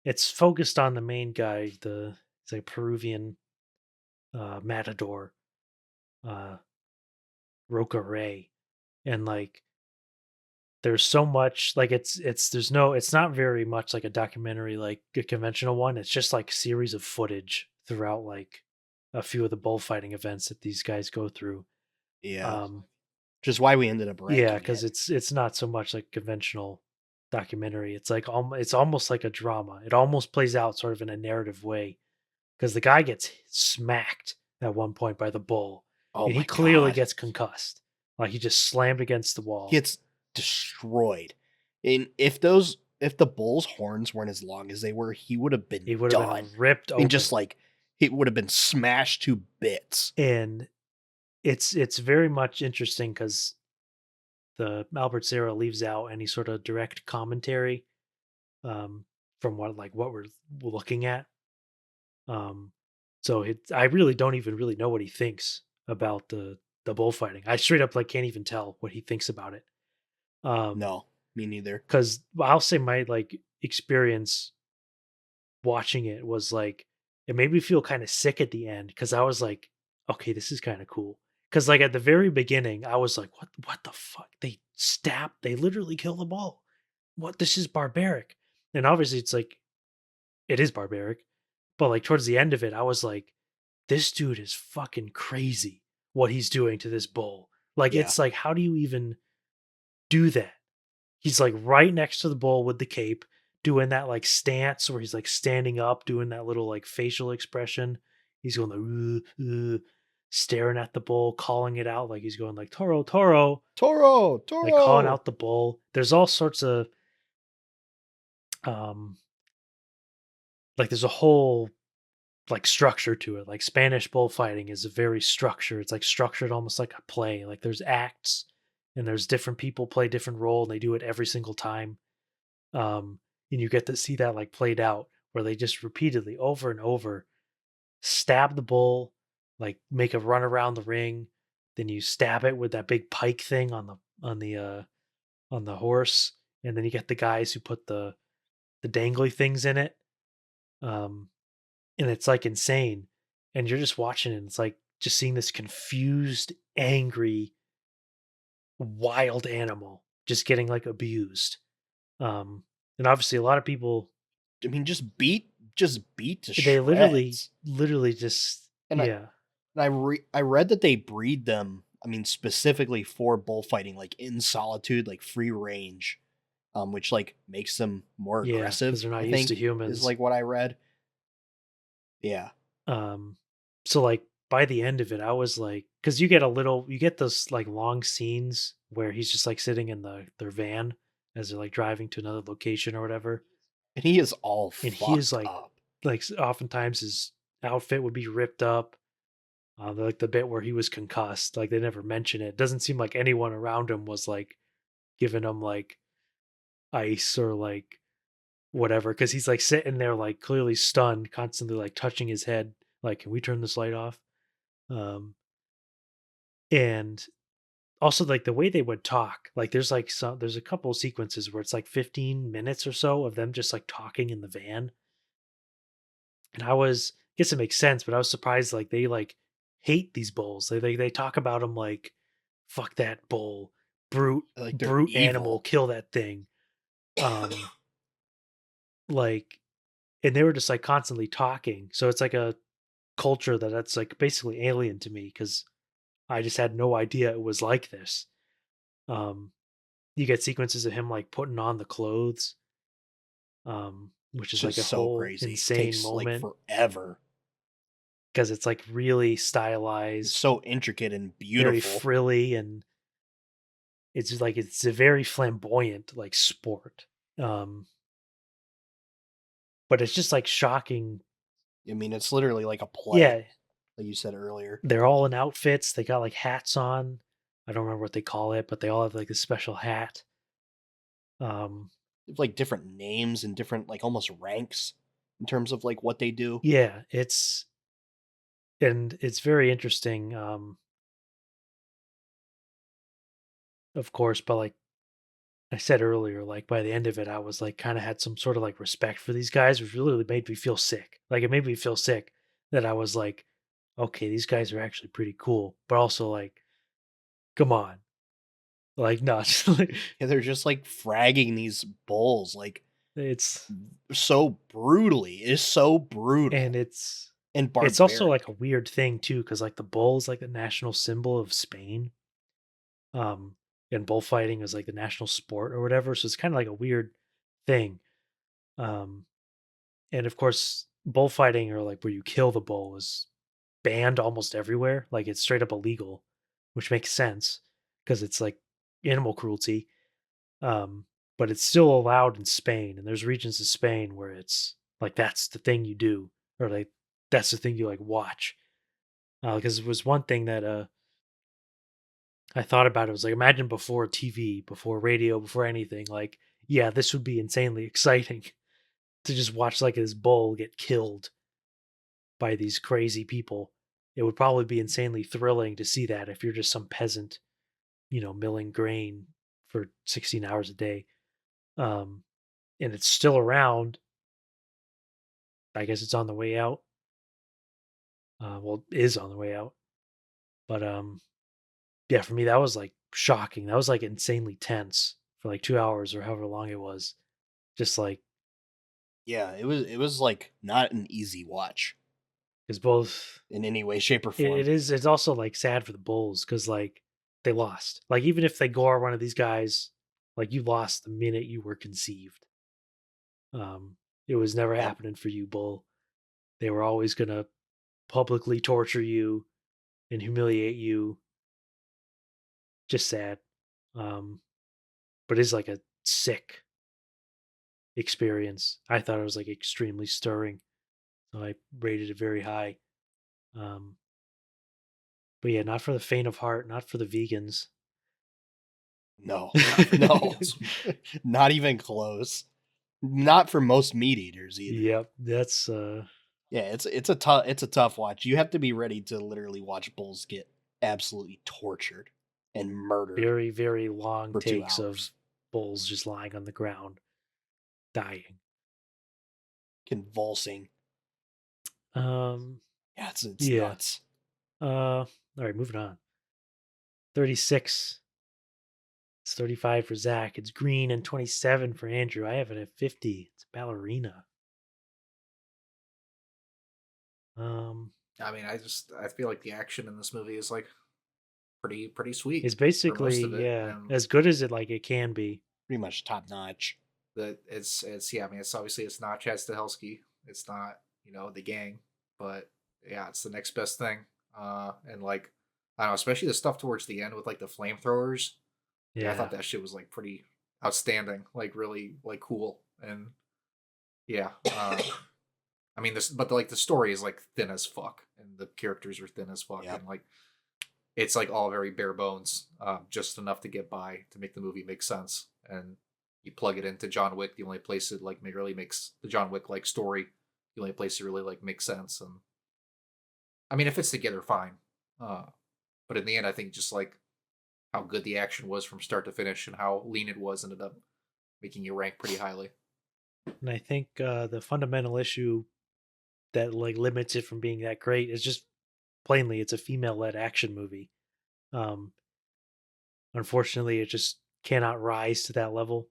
Speaker 3: it's focused on the main guy, it's like Peruvian matador, uh Roca Ray. And like there's so much like it's not very much like a documentary like a conventional one. It's just like series of footage throughout like a few of the bullfighting events that these guys go through.
Speaker 2: Yeah.
Speaker 3: Um
Speaker 2: Which is why we ended up
Speaker 3: yeah,
Speaker 2: ranking
Speaker 3: because
Speaker 2: it.
Speaker 3: it's not so much like conventional documentary. It's like it's almost like a drama. It almost plays out sort of in a narrative way because the guy gets smacked at one point by the bull,
Speaker 2: Oh
Speaker 3: and he
Speaker 2: my
Speaker 3: clearly
Speaker 2: god.
Speaker 3: gets concussed. Like he just slammed against the wall.
Speaker 2: Gets destroyed. And if the bull's horns weren't as long as they were, he would have been
Speaker 3: He would have
Speaker 2: done.
Speaker 3: been ripped
Speaker 2: I mean, just
Speaker 3: open,
Speaker 2: like he would have been smashed to bits.
Speaker 3: and it's very much interesting because the Albert Serra leaves out any sort of direct commentary um, from what we're looking at. Um, so I really don't even really know what he thinks about the bullfighting. I straight up like can't even tell what he thinks about it.
Speaker 2: No, me neither.
Speaker 3: Because I'll say my like experience watching it was like it made me feel kind of sick at the end because I was like, okay, this is kind of cool. Because like at the very beginning, I was like, what the fuck? They literally kill the bull. What this is barbaric. And obviously it's like it is barbaric. But like towards the end of it, I was like, this dude is fucking crazy what he's doing to this bull. Like
Speaker 2: Yeah.
Speaker 3: it's like, how do you even do that? He's like right next to the bull with the cape, doing that like stance where he's like standing up, doing that little like facial expression. He's going like staring at the bull, calling it out like he's going like Toro, Toro,
Speaker 2: Toro,
Speaker 3: like calling
Speaker 2: Toro.
Speaker 3: out the bull. There's all sorts of um like there's a whole like structure to it. Like Spanish bullfighting is a very structured. It's like structured almost like a play. Like there's acts and there's different people play different role, and they do it every single time. And you get to see that like played out where they just repeatedly over and over stab the bull, like make a run around the ring, then you stab it with that big pike thing on the horse, and then you get the guys who put the dangly things in it. Um, and it's like insane. And you're just watching it, and it's like just seeing this confused, angry, wild animal just getting like abused. And obviously a lot of people
Speaker 2: I mean, just beat to
Speaker 3: they
Speaker 2: shreds.
Speaker 3: literally just
Speaker 2: And I
Speaker 3: yeah.
Speaker 2: and I read that they breed them. I mean, specifically for bullfighting, like in solitude, like free range, which like makes them more
Speaker 3: Yeah, because
Speaker 2: aggressive.
Speaker 3: they're
Speaker 2: I
Speaker 3: not used to
Speaker 2: think is
Speaker 3: humans.
Speaker 2: like what I read. Yeah,
Speaker 3: Um, so like by the end of it, I was like, because you get those like long scenes where he's just like sitting in their van as they're like driving to another location or whatever,
Speaker 2: and he is all
Speaker 3: and he is
Speaker 2: fucked up.
Speaker 3: oftentimes his outfit would be ripped up. Like the bit where he was concussed, like they never mention it. Doesn't seem like anyone around him was like giving him like ice or like whatever, because he's like sitting there like clearly stunned, constantly like touching his head, like, can we turn this light off? Um, and also like the way they would talk, like there's a couple of sequences where it's like 15 minutes or so of them just like talking in the van. And I guess it makes sense, but I was surprised like they like hate these bulls. They talk about them like fuck that bull, brute
Speaker 2: Like they're
Speaker 3: brute animal,
Speaker 2: evil.
Speaker 3: kill that thing. Um like and they were just like constantly talking. So it's like a culture that's like basically alien to me because I just had no idea it was like this. Um you get sequences of him like putting on the clothes, which
Speaker 2: It's
Speaker 3: is like
Speaker 2: just
Speaker 3: a
Speaker 2: so
Speaker 3: whole
Speaker 2: crazy.
Speaker 3: insane
Speaker 2: Takes like
Speaker 3: moment
Speaker 2: forever.
Speaker 3: because it's like really
Speaker 2: It's
Speaker 3: stylized,
Speaker 2: so intricate and
Speaker 3: very
Speaker 2: beautiful.
Speaker 3: frilly, and it's just like it's a very flamboyant like sport. Um, but it's just like shocking.
Speaker 2: I mean, it's literally like a play,
Speaker 3: Yeah,
Speaker 2: like you said earlier.
Speaker 3: they're all in outfits. They got like hats on. I don't remember what they call it, but they all have like a special hat. Um,
Speaker 2: They have like different names and different like almost ranks in terms of like what they do.
Speaker 3: yeah, it's very interesting. Of course, but like I said earlier, like by the end of it, I was like kind of had some sort of like respect for these guys, which really made me feel sick. Like it made me feel sick that I was like, okay, these guys are actually pretty cool, but also like, come on, like no, just, like,
Speaker 2: Yeah, they're just like fragging these bulls like
Speaker 3: it's
Speaker 2: so brutally. It's so brutal
Speaker 3: and
Speaker 2: and
Speaker 3: it's also like
Speaker 2: barbaric.
Speaker 3: a weird thing too, because like the bull is like the national symbol of Spain, um, and bullfighting is like the national sport or whatever, so it's kind of like a weird thing. Um, And of course, bullfighting or like where you kill the bull is banned almost everywhere. Like it's straight up illegal, which makes sense because it's like animal cruelty. Um, but it's still allowed in Spain, and there's regions of Spain where it's like that's the thing you do, or like that's the thing you like watch. Because it was one thing that I thought about. It was like imagine before TV, before radio, before anything. Like yeah, this would be insanely exciting to just watch like this bull get killed by these crazy people. It would probably be insanely thrilling to see that if you're just some peasant, milling grain for 16 hours a day. Um, and it's still around. I guess it's on the way out. Well, it is on the way out. But yeah, for me, that was like shocking. That was like insanely tense for like 2 hours or however long it was. Just like,
Speaker 2: Yeah, it was like not an easy watch
Speaker 3: because both
Speaker 2: in any way, shape, or
Speaker 3: it
Speaker 2: form.
Speaker 3: is, it's also like sad for the Bulls because like they lost. Like, even if they gore one of these guys, like you lost the minute you were conceived. It was never
Speaker 2: Yep.
Speaker 3: happening for you, Bull. They were always gonna publicly torture you and humiliate you. Just sad. Um, but it's like a sick experience. I thought it was like extremely stirring. So I rated it very high. Um, but yeah, not for the faint of heart, not for the vegans.
Speaker 2: No,
Speaker 1: Not for
Speaker 2: no,
Speaker 1: humans.
Speaker 2: not even close. Not for most meat eaters either.
Speaker 3: Yep, that's
Speaker 2: Yeah, it's a tough watch. You have to be ready to literally watch bulls get absolutely tortured and murdered
Speaker 3: very, very long
Speaker 2: for 2
Speaker 3: takes of
Speaker 2: hours,
Speaker 3: bulls just lying on the ground, dying.
Speaker 2: convulsing.
Speaker 3: Um,
Speaker 2: Yeah, it's
Speaker 3: yeah.
Speaker 2: nuts.
Speaker 3: All right, moving on. 36. It's 35 for Zach. It's green and 27 for Andrew. I have it at 50. It's ballerina.
Speaker 1: I mean, I feel like the action in this movie is like pretty sweet
Speaker 3: It's
Speaker 1: for most
Speaker 3: basically,
Speaker 1: of it,
Speaker 3: yeah,
Speaker 1: and
Speaker 3: as good as it can be.
Speaker 2: Pretty much top notch.
Speaker 1: that it's yeah. I mean, it's obviously it's not Chad Stahelski. It's not the gang, but yeah, it's the next best thing. And like I don't know, especially the stuff towards the end with like the flamethrowers. Yeah, I
Speaker 3: Yeah.
Speaker 1: thought that shit was like pretty outstanding, like really like cool, and yeah. I mean this, but like the story is like thin as fuck, and the characters are thin as fuck,
Speaker 2: Yep.
Speaker 1: and like it's like all very bare bones, just enough to get by to make the movie make sense. And you plug it into John Wick, the only place it like really makes the John Wick like story, the only place it really like makes sense. And I mean, it fits together fine, but in the end, I think just like how good the action was from start to finish and how lean it was ended up making you rank pretty highly.
Speaker 3: And I think the fundamental issue that like limits it from being that great is just plainly it's a female-led action movie. Um, Unfortunately, it just cannot rise to that level.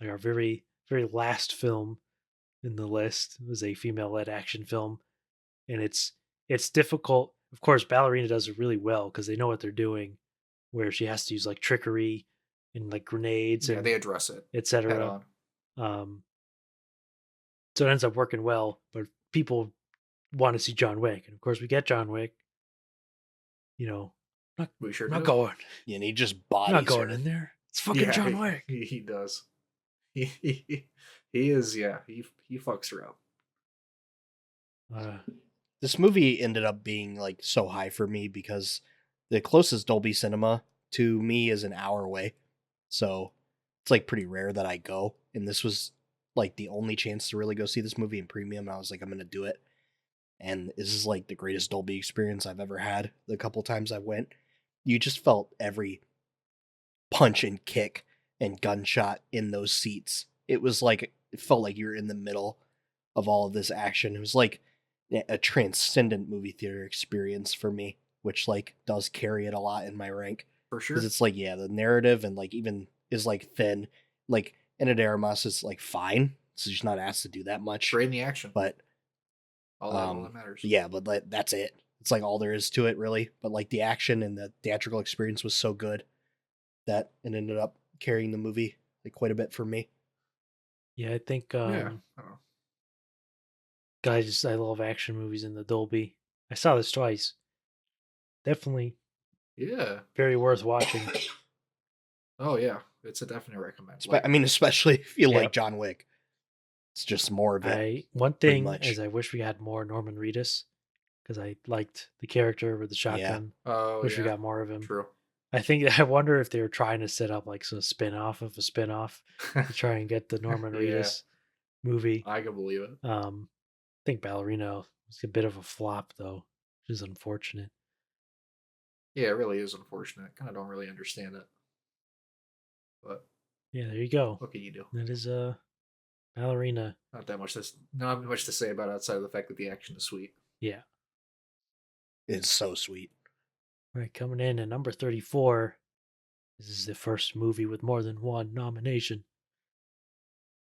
Speaker 3: Like our very, very last film in the list was a female-led action film, and it's difficult. Of course, Ballerina does it really well because they know what they're doing, where she has to use like trickery and like grenades
Speaker 1: Yeah,
Speaker 3: and
Speaker 1: they address it head
Speaker 3: etc.
Speaker 1: on.
Speaker 3: Um, so it ends up working well, but people want to see John Wick, and of course we get John Wick. You know, I'm not,
Speaker 1: We sure
Speaker 3: I'm not
Speaker 1: do.
Speaker 3: going.
Speaker 2: And he just
Speaker 3: I'm not
Speaker 2: bodies
Speaker 3: going
Speaker 2: her.
Speaker 3: in there. It's fucking
Speaker 1: Yeah,
Speaker 3: John Wick.
Speaker 1: he does. He is. Yeah, he fucks her up.
Speaker 3: Uh,
Speaker 2: This movie ended up being like so high for me because the closest Dolby Cinema to me is an hour away. So it's like pretty rare that I go. And this was like the only chance to really go see this movie in premium. And I was like, I'm going to do it. And this is like the greatest Dolby experience I've ever had. The couple times I went, you just felt every punch and kick and gunshot in those seats. It was like, it felt like you were in the middle of all of this action. It was like a transcendent movie theater experience for me, which like does carry it a lot in my rank.
Speaker 1: For
Speaker 2: Because
Speaker 1: sure.
Speaker 2: it's like, yeah, the narrative and like even is like thin. Like Ana de Armas is like fine. So she's not asked to do that much.
Speaker 1: Great in the action.
Speaker 2: But
Speaker 1: All that matters.
Speaker 2: yeah, but like, that's it. It's like all there is to it, really. But like the action and the theatrical experience was so good that it ended up carrying the movie like quite a bit for me.
Speaker 3: yeah, I think
Speaker 1: Yeah. I don't know.
Speaker 3: guys, I love action movies in the Dolby. I saw this twice. Definitely
Speaker 1: Yeah.
Speaker 3: very worth watching.
Speaker 1: Oh yeah. It's a definite recommend.
Speaker 2: I mean, especially if you
Speaker 3: Yeah.
Speaker 2: like John Wick. It's just more of it.
Speaker 3: One
Speaker 2: pretty
Speaker 3: thing
Speaker 2: much.
Speaker 3: is I wish we had more Norman Reedus because I liked the character with the shotgun.
Speaker 1: Oh
Speaker 3: Wish we
Speaker 1: yeah.
Speaker 3: got more of him.
Speaker 1: True.
Speaker 3: I wonder if they were trying to set up like some spin-off of a spin-off to try and get the Norman
Speaker 1: Yeah.
Speaker 3: Reedus movie.
Speaker 1: I can believe it.
Speaker 3: I think Ballerina was a bit of a flop though, which is unfortunate.
Speaker 1: Yeah, it really is unfortunate. Kind of don't really understand it. But
Speaker 3: Yeah, there you go.
Speaker 1: what can you do?
Speaker 3: That is Ballerina.
Speaker 1: Not much to say about it outside of the fact that the action is sweet.
Speaker 3: Yeah.
Speaker 2: It's so sweet.
Speaker 3: All right, coming in at number 34. This is the first movie with more than one nomination.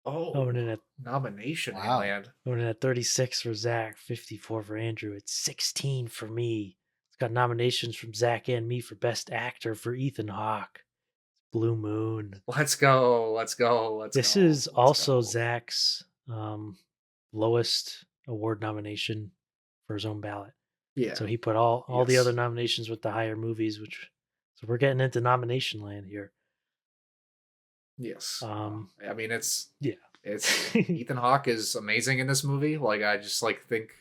Speaker 1: Oh,
Speaker 3: Coming in at
Speaker 1: nomination
Speaker 2: Wow.
Speaker 1: land.
Speaker 3: Going in at 36 for Zach, 54 for Andrew. It's 16 for me. It's got nominations from Zach and me for Best Actor for Ethan Hawke. Blue Moon.
Speaker 1: Let's go. Let's go. Let's
Speaker 3: This
Speaker 1: go.
Speaker 3: is
Speaker 1: Let's
Speaker 3: also
Speaker 1: go.
Speaker 3: Zach's lowest award nomination for his own ballot.
Speaker 1: Yeah.
Speaker 3: So he put all the
Speaker 1: Yes.
Speaker 3: other nominations with the higher movies, so we're getting into nomination land here.
Speaker 1: Yes.
Speaker 3: I
Speaker 1: mean, it's
Speaker 3: yeah.
Speaker 1: It's Ethan Hawke is amazing in this movie. Like I just like think,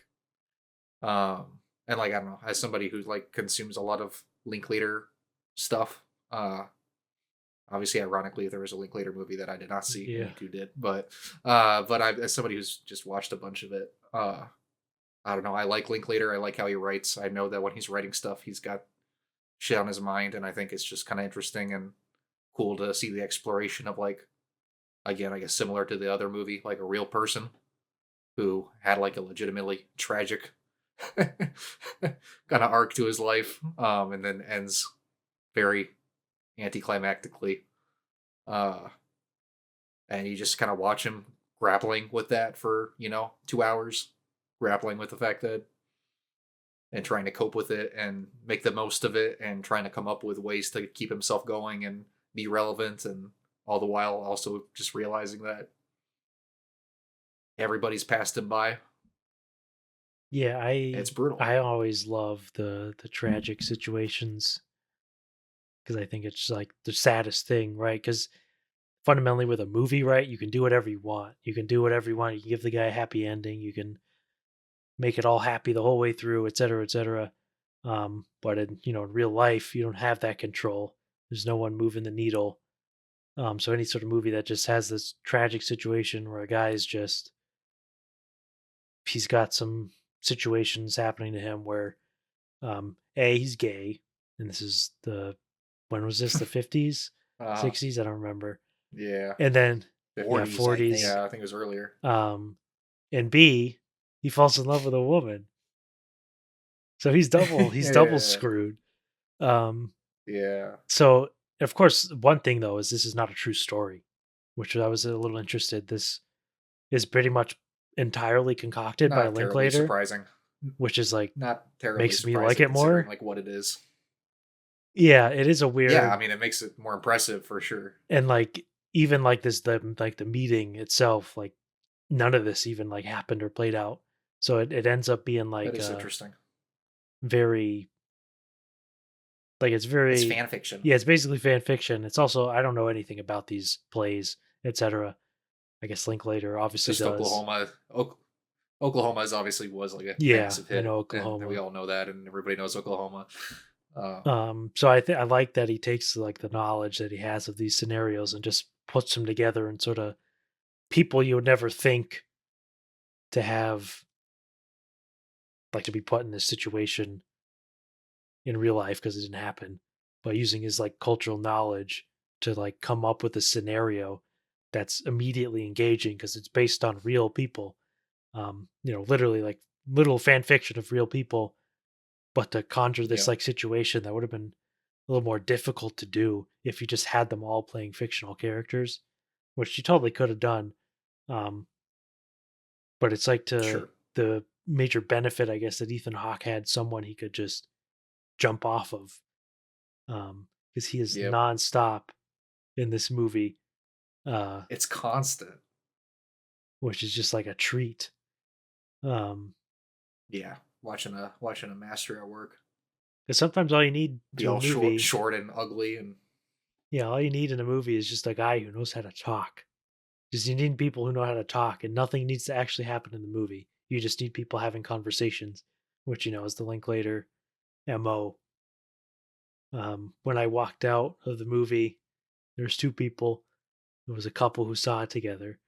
Speaker 1: and like I don't know, as somebody who like consumes a lot of Linklater stuff, Obviously, ironically, there was a Linklater movie that I did not see, and
Speaker 3: Yeah.
Speaker 1: you two did. But I, as somebody who's just watched a bunch of it, I don't know. I like Linklater. I like how he writes. I know that when he's writing stuff, he's got shit on his mind, and I think it's just kind of interesting and cool to see the exploration of like, again, I guess similar to the other movie, like a real person who had like a legitimately tragic kind of arc to his life, and then ends very anticlimactically. Uh, and you just kind of watch him grappling with that for 2 hours, grappling with the fact that and trying to cope with it and make the most of it and trying to come up with ways to keep himself going and be relevant, and all the while also just realizing that everybody's passed him by.
Speaker 3: Yeah,
Speaker 1: It's brutal.
Speaker 3: I always love the tragic situations because I think it's like the saddest thing, right? Because fundamentally with a movie, right, you can do whatever you want. You can do whatever you want. You can give the guy a happy ending. You can make it all happy the whole way through, et cetera, et cetera. But in in real life, you don't have that control. There's no one moving the needle. So any sort of movie that just has this tragic situation where a guy's just he's got some situations happening to him where a he's gay, and this is the when was this, the 50s,
Speaker 1: uh
Speaker 3: 60s, I don't remember.
Speaker 1: yeah,
Speaker 3: And then yeah,
Speaker 2: 40s, I
Speaker 3: 40s.
Speaker 2: think.
Speaker 1: yeah, I think it was earlier.
Speaker 3: Um, and B, he falls in love with a woman. So he's double
Speaker 1: Yeah,
Speaker 3: screwed. Um,
Speaker 1: yeah,
Speaker 3: so of course, one thing though is this is not a true story, which I was a little interested. This is pretty much entirely concocted by
Speaker 1: not terribly
Speaker 3: Linklater,
Speaker 1: surprising.
Speaker 3: which is like
Speaker 1: Not terribly
Speaker 3: makes me like
Speaker 1: surprising
Speaker 3: it
Speaker 1: considering
Speaker 3: more.
Speaker 1: like what it is.
Speaker 3: Yeah, it is a
Speaker 1: Yeah, I
Speaker 3: weird
Speaker 1: mean it makes it more impressive for sure.
Speaker 3: and like even like this the meeting itself, like none of this even like happened or played out. So it ends up being
Speaker 1: That
Speaker 3: like
Speaker 1: is interesting.
Speaker 3: very it's
Speaker 1: It's
Speaker 3: very
Speaker 1: fan fiction.
Speaker 3: yeah, it's basically fan fiction. It's also I don't know anything about these plays, etc. I guess Linklater obviously
Speaker 1: Just
Speaker 3: does.
Speaker 1: Oklahoma. Oklahoma is obviously was like a
Speaker 3: Yeah,
Speaker 1: massive
Speaker 3: I
Speaker 1: hit,
Speaker 3: know
Speaker 1: and we
Speaker 3: Oklahoma.
Speaker 1: all know that, and everybody knows Oklahoma. Uh,
Speaker 3: So I think I like that he takes like the knowledge that he has of these scenarios and just puts them together and sort of people you would never think to have like to be put in this situation in real life because it didn't happen, but using his like cultural knowledge to like come up with a scenario that's immediately engaging because it's based on real people. Literally like little fan fiction of real people, but to conjure this
Speaker 1: yeah,
Speaker 3: like situation that would have been a little more difficult to do if you just had them all playing fictional characters, which you totally could have done. Um, but it's like to
Speaker 1: sure.
Speaker 3: the major benefit, I guess, that Ethan Hawke had someone he could just jump off of, because he is
Speaker 1: Yep,
Speaker 3: nonstop in this movie, uh,
Speaker 1: it's constant.
Speaker 3: which is just like a treat. Um,
Speaker 1: Yeah, watching a master at work,
Speaker 3: because sometimes all you need
Speaker 1: be
Speaker 3: to a
Speaker 1: all short,
Speaker 3: movie,
Speaker 1: short and ugly, and
Speaker 3: yeah, all you need in a movie is just a guy who knows how to talk. Just you need people who know how to talk, and nothing needs to actually happen in the movie. You just need people having conversations, which is the Linklater MO. When I walked out of the movie, there's two people. There was a couple who saw it together,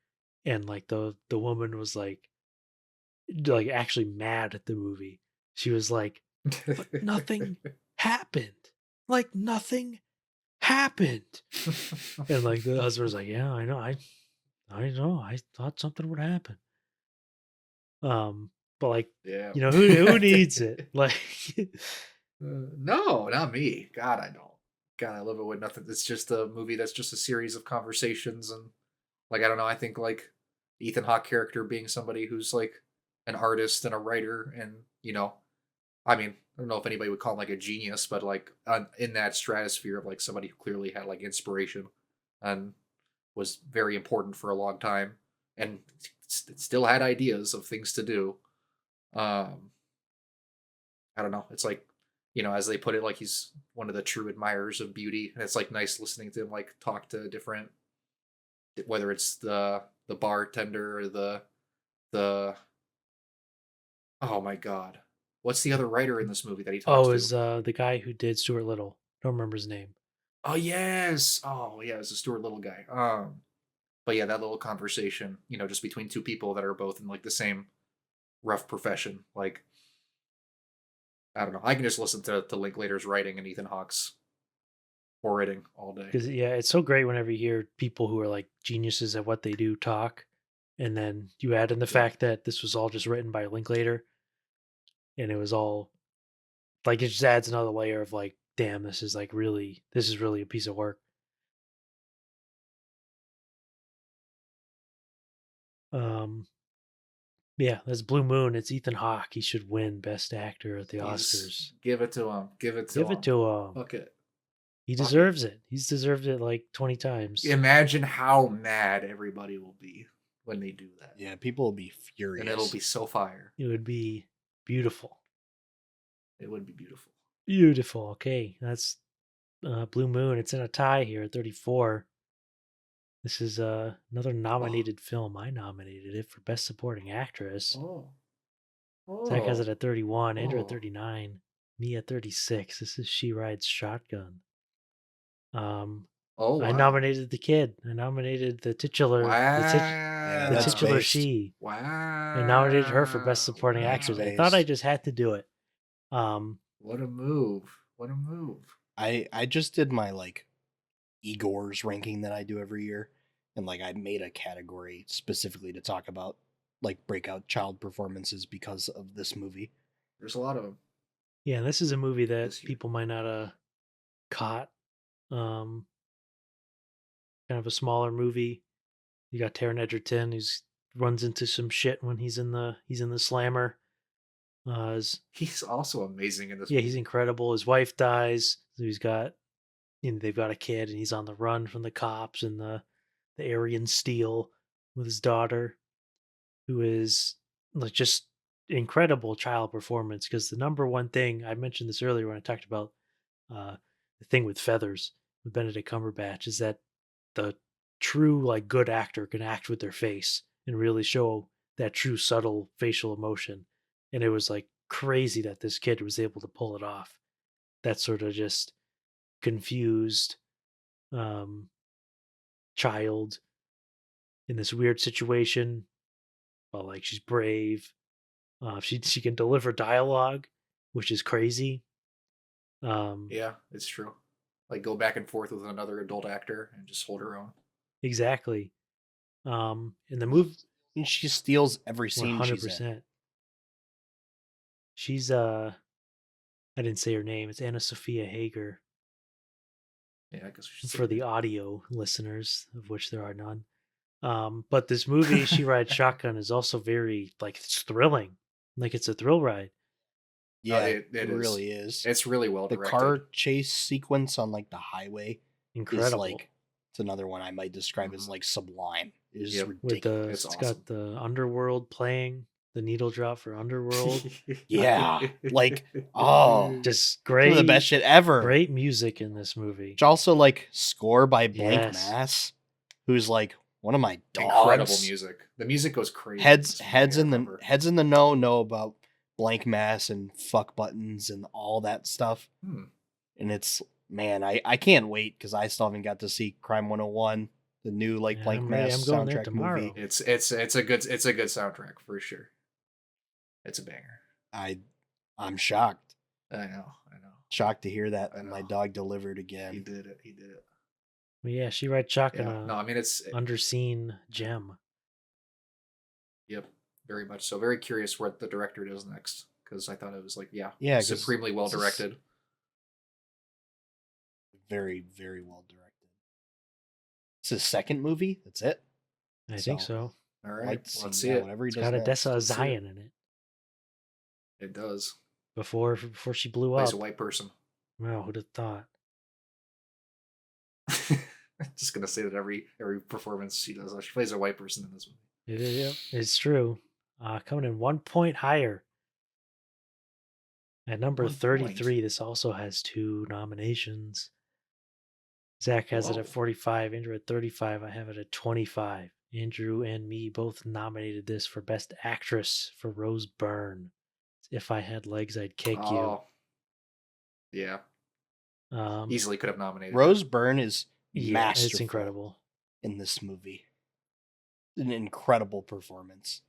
Speaker 3: and like the woman was like actually mad at the movie. She was like, "But nothing happened. Like nothing happened." And like the husband was like, "Yeah, I know. I know. I thought something would happen." But like,
Speaker 1: yeah.
Speaker 3: who needs it? Like,
Speaker 1: No, not me. God, I don't. God, I love it when nothing. It's just a movie that's just a series of conversations, and like I don't know. I think like Ethan Hawke character being somebody who's like an artist and a writer, and I mean, I don't know if anybody would call him like a genius, but like in that stratosphere of like somebody who clearly had like inspiration and was very important for a long time, and still had ideas of things to do. Um, I don't know. It's like, as they put it, like he's one of the true admirers of beauty, and it's like nice listening to him like talk to different, whether it's the bartender or the oh my god, what's the other writer in this movie that he talks
Speaker 3: oh,
Speaker 1: to?
Speaker 3: is the guy who did Stuart Little? Don't remember his name.
Speaker 1: Oh yes. Oh yeah, it's a Stuart Little guy. But yeah, that little conversation, just between two people that are both in like the same rough profession. Like, I don't know. I can just listen to Linklater's writing and Ethan Hawke's orating all day.
Speaker 3: Because yeah, it's so great whenever you hear people who are like geniuses at what they do talk, and then you add in the
Speaker 1: Yeah.
Speaker 3: fact that this was all just written by Linklater, and it was all like it just adds another layer of like, damn, this is really a piece of work. Um, yeah, that's Blue Moon. It's Ethan Hawke. He should win Best Actor at the
Speaker 1: He's
Speaker 3: Oscars.
Speaker 1: give it to him. Give it to
Speaker 3: Give it
Speaker 1: him.
Speaker 3: to him.
Speaker 1: Fuck it.
Speaker 3: He
Speaker 1: Fuck it.
Speaker 3: deserves it. He's deserved it like 20 times.
Speaker 1: Imagine how mad everybody will be when they do that.
Speaker 2: Yeah, people will be furious.
Speaker 1: And it'll be so fire.
Speaker 3: It would be beautiful.
Speaker 1: It would be beautiful.
Speaker 3: Beautiful. Okay, that's Blue Moon. It's in a tie here at 34. This is another nominated film. I nominated it for Best Supporting Actress.
Speaker 1: Oh.
Speaker 3: Zach has it
Speaker 1: Oh.
Speaker 3: at 31, Andrew at
Speaker 1: Oh.
Speaker 3: 39, me at 36. This is She Rides Shotgun.
Speaker 1: Oh,
Speaker 3: I
Speaker 1: wow.
Speaker 3: nominated the kid. I nominated the titular,
Speaker 1: Wow.
Speaker 3: the
Speaker 2: that's
Speaker 3: titular
Speaker 2: based.
Speaker 3: she.
Speaker 1: Wow.
Speaker 3: I nominated her for Best Supporting
Speaker 1: Wow.
Speaker 3: Actress. I thought I just had to do it.
Speaker 1: What a move. What a move.
Speaker 2: I just did my like Igor's ranking that I do every year, and like I made a category specifically to talk about like breakout child performances because of this movie.
Speaker 1: There's a lot of them.
Speaker 3: Yeah, this is a movie that
Speaker 1: This year.
Speaker 3: people might not have caught. Kind of a smaller movie. You got Taron Egerton, who's runs into some shit when he's in the slammer.
Speaker 1: He's also amazing in this
Speaker 3: Yeah,
Speaker 1: movie.
Speaker 3: he's incredible. His wife dies, so they've got a kid, and he's on the run from the cops and the Aryan Steel with his daughter, who is like just incredible child performance. Because the number one thing I mentioned this earlier when I talked about the thing with Feathers with Benedict Cumberbatch is that the true like good actor can act with their face and really show that true subtle facial emotion. And it was like crazy that this kid was able to pull it off. That sort of just confused um, child in this weird situation. But like she's brave. She can deliver dialogue, which is crazy.
Speaker 1: Yeah, it's true. Like go back and forth with another adult actor and just hold her own.
Speaker 3: Exactly. In the movie,
Speaker 2: And she steals every scene she's in.
Speaker 3: 100%. She's I didn't say her name. It's Anna Sophia Hager
Speaker 1: Yeah, I guess we should say
Speaker 3: for the
Speaker 1: that.
Speaker 3: audio listeners, of which there are none. But this movie, She Rides Shotgun, is also very like it's thrilling. Like it's a thrill ride.
Speaker 2: Yeah,
Speaker 1: it
Speaker 2: it
Speaker 1: is.
Speaker 2: really is.
Speaker 1: It's really well
Speaker 2: The
Speaker 1: directed.
Speaker 2: car chase sequence on like the highway
Speaker 3: Incredible.
Speaker 2: is like it's another one I might describe as like sublime. It is
Speaker 1: Yep.
Speaker 3: With the
Speaker 2: ridiculous.
Speaker 1: It's
Speaker 3: it's
Speaker 1: awesome.
Speaker 3: got the Underworld playing, the needle drop for Underworld.
Speaker 2: Yeah, like, oh,
Speaker 3: Just
Speaker 2: some
Speaker 3: great
Speaker 2: of the best shit ever.
Speaker 3: Great music in this movie.
Speaker 2: Which also like score by Blank
Speaker 3: Yes.
Speaker 2: Mass, who's like one of my dogs.
Speaker 1: Incredible music. The music goes crazy. in this movie,
Speaker 2: Heads
Speaker 1: I
Speaker 2: in the
Speaker 1: remember.
Speaker 2: heads in the know about Blank Mass and fuck buttons and all that stuff.
Speaker 1: Hmm.
Speaker 2: And it's man, I can't wait because I still haven't got to see Crime 101, the new like
Speaker 3: Yeah,
Speaker 2: Blank
Speaker 3: I'm ready.
Speaker 2: Mass
Speaker 3: I'm going there
Speaker 2: soundtrack
Speaker 3: tomorrow.
Speaker 2: movie.
Speaker 1: It's a good soundtrack for sure. It's a banger.
Speaker 2: I'm shocked.
Speaker 1: I know.
Speaker 2: Shocked to hear that
Speaker 1: I
Speaker 2: my
Speaker 1: know.
Speaker 2: dog delivered
Speaker 1: He
Speaker 2: again.
Speaker 1: did it. He did it.
Speaker 3: Well, yeah, She Rides Shotgun,
Speaker 1: Yeah. No, I mean it's
Speaker 3: underseen gem.
Speaker 1: Yep, very much so. Very curious what the director does next because I thought it was like
Speaker 2: Yeah, 'cause
Speaker 1: supremely well
Speaker 2: this is-
Speaker 1: directed.
Speaker 2: Very, very well directed. It's his second movie. That's it.
Speaker 3: I think
Speaker 2: So,
Speaker 3: so.
Speaker 1: All
Speaker 2: I'd
Speaker 1: right,
Speaker 2: like to
Speaker 1: let's
Speaker 2: see
Speaker 1: see
Speaker 2: yeah,
Speaker 1: it.
Speaker 2: whatever he
Speaker 3: It's
Speaker 2: does
Speaker 3: got
Speaker 2: next.
Speaker 3: Odessa
Speaker 1: Let's see it.
Speaker 3: Zion in it
Speaker 1: It does.
Speaker 3: before she blew
Speaker 1: Plays
Speaker 3: up.
Speaker 1: a white person.
Speaker 3: Wow, who'd have thought?
Speaker 1: Just gonna say that every performance she does, she plays a white person in this movie.
Speaker 3: It's true. Coming in 1 point higher. At number
Speaker 1: 1
Speaker 3: 33,
Speaker 1: point.
Speaker 3: this also has 2 nominations. Zach has it
Speaker 1: Whoa.
Speaker 3: at 45, Andrew at 35. I have it at 25. Andrew and me both nominated this for Best Actress for Rose Byrne. If I Had Legs, I'd Kick You.
Speaker 1: Oh, yeah. Easily could have nominated.
Speaker 2: Rose Byrne is
Speaker 3: Yeah, it's
Speaker 2: masterful
Speaker 3: incredible.
Speaker 2: in this movie. An incredible performance.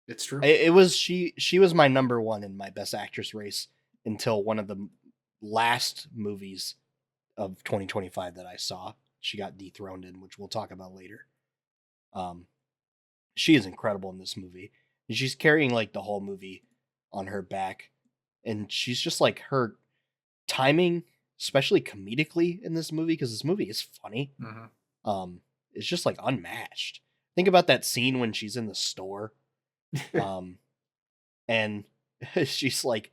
Speaker 1: It's true.
Speaker 2: It was she was my number one in my best actress race until one of the last movies of 2025 that I saw. She got dethroned in, which we'll talk about later. She is incredible in this movie. And she's carrying like the whole movie on her back. And she's just like her timing, especially comedically in this movie, because this movie is funny.
Speaker 1: Mhm.
Speaker 2: It's just like unmatched. Think about that scene when she's in the store. And she's like,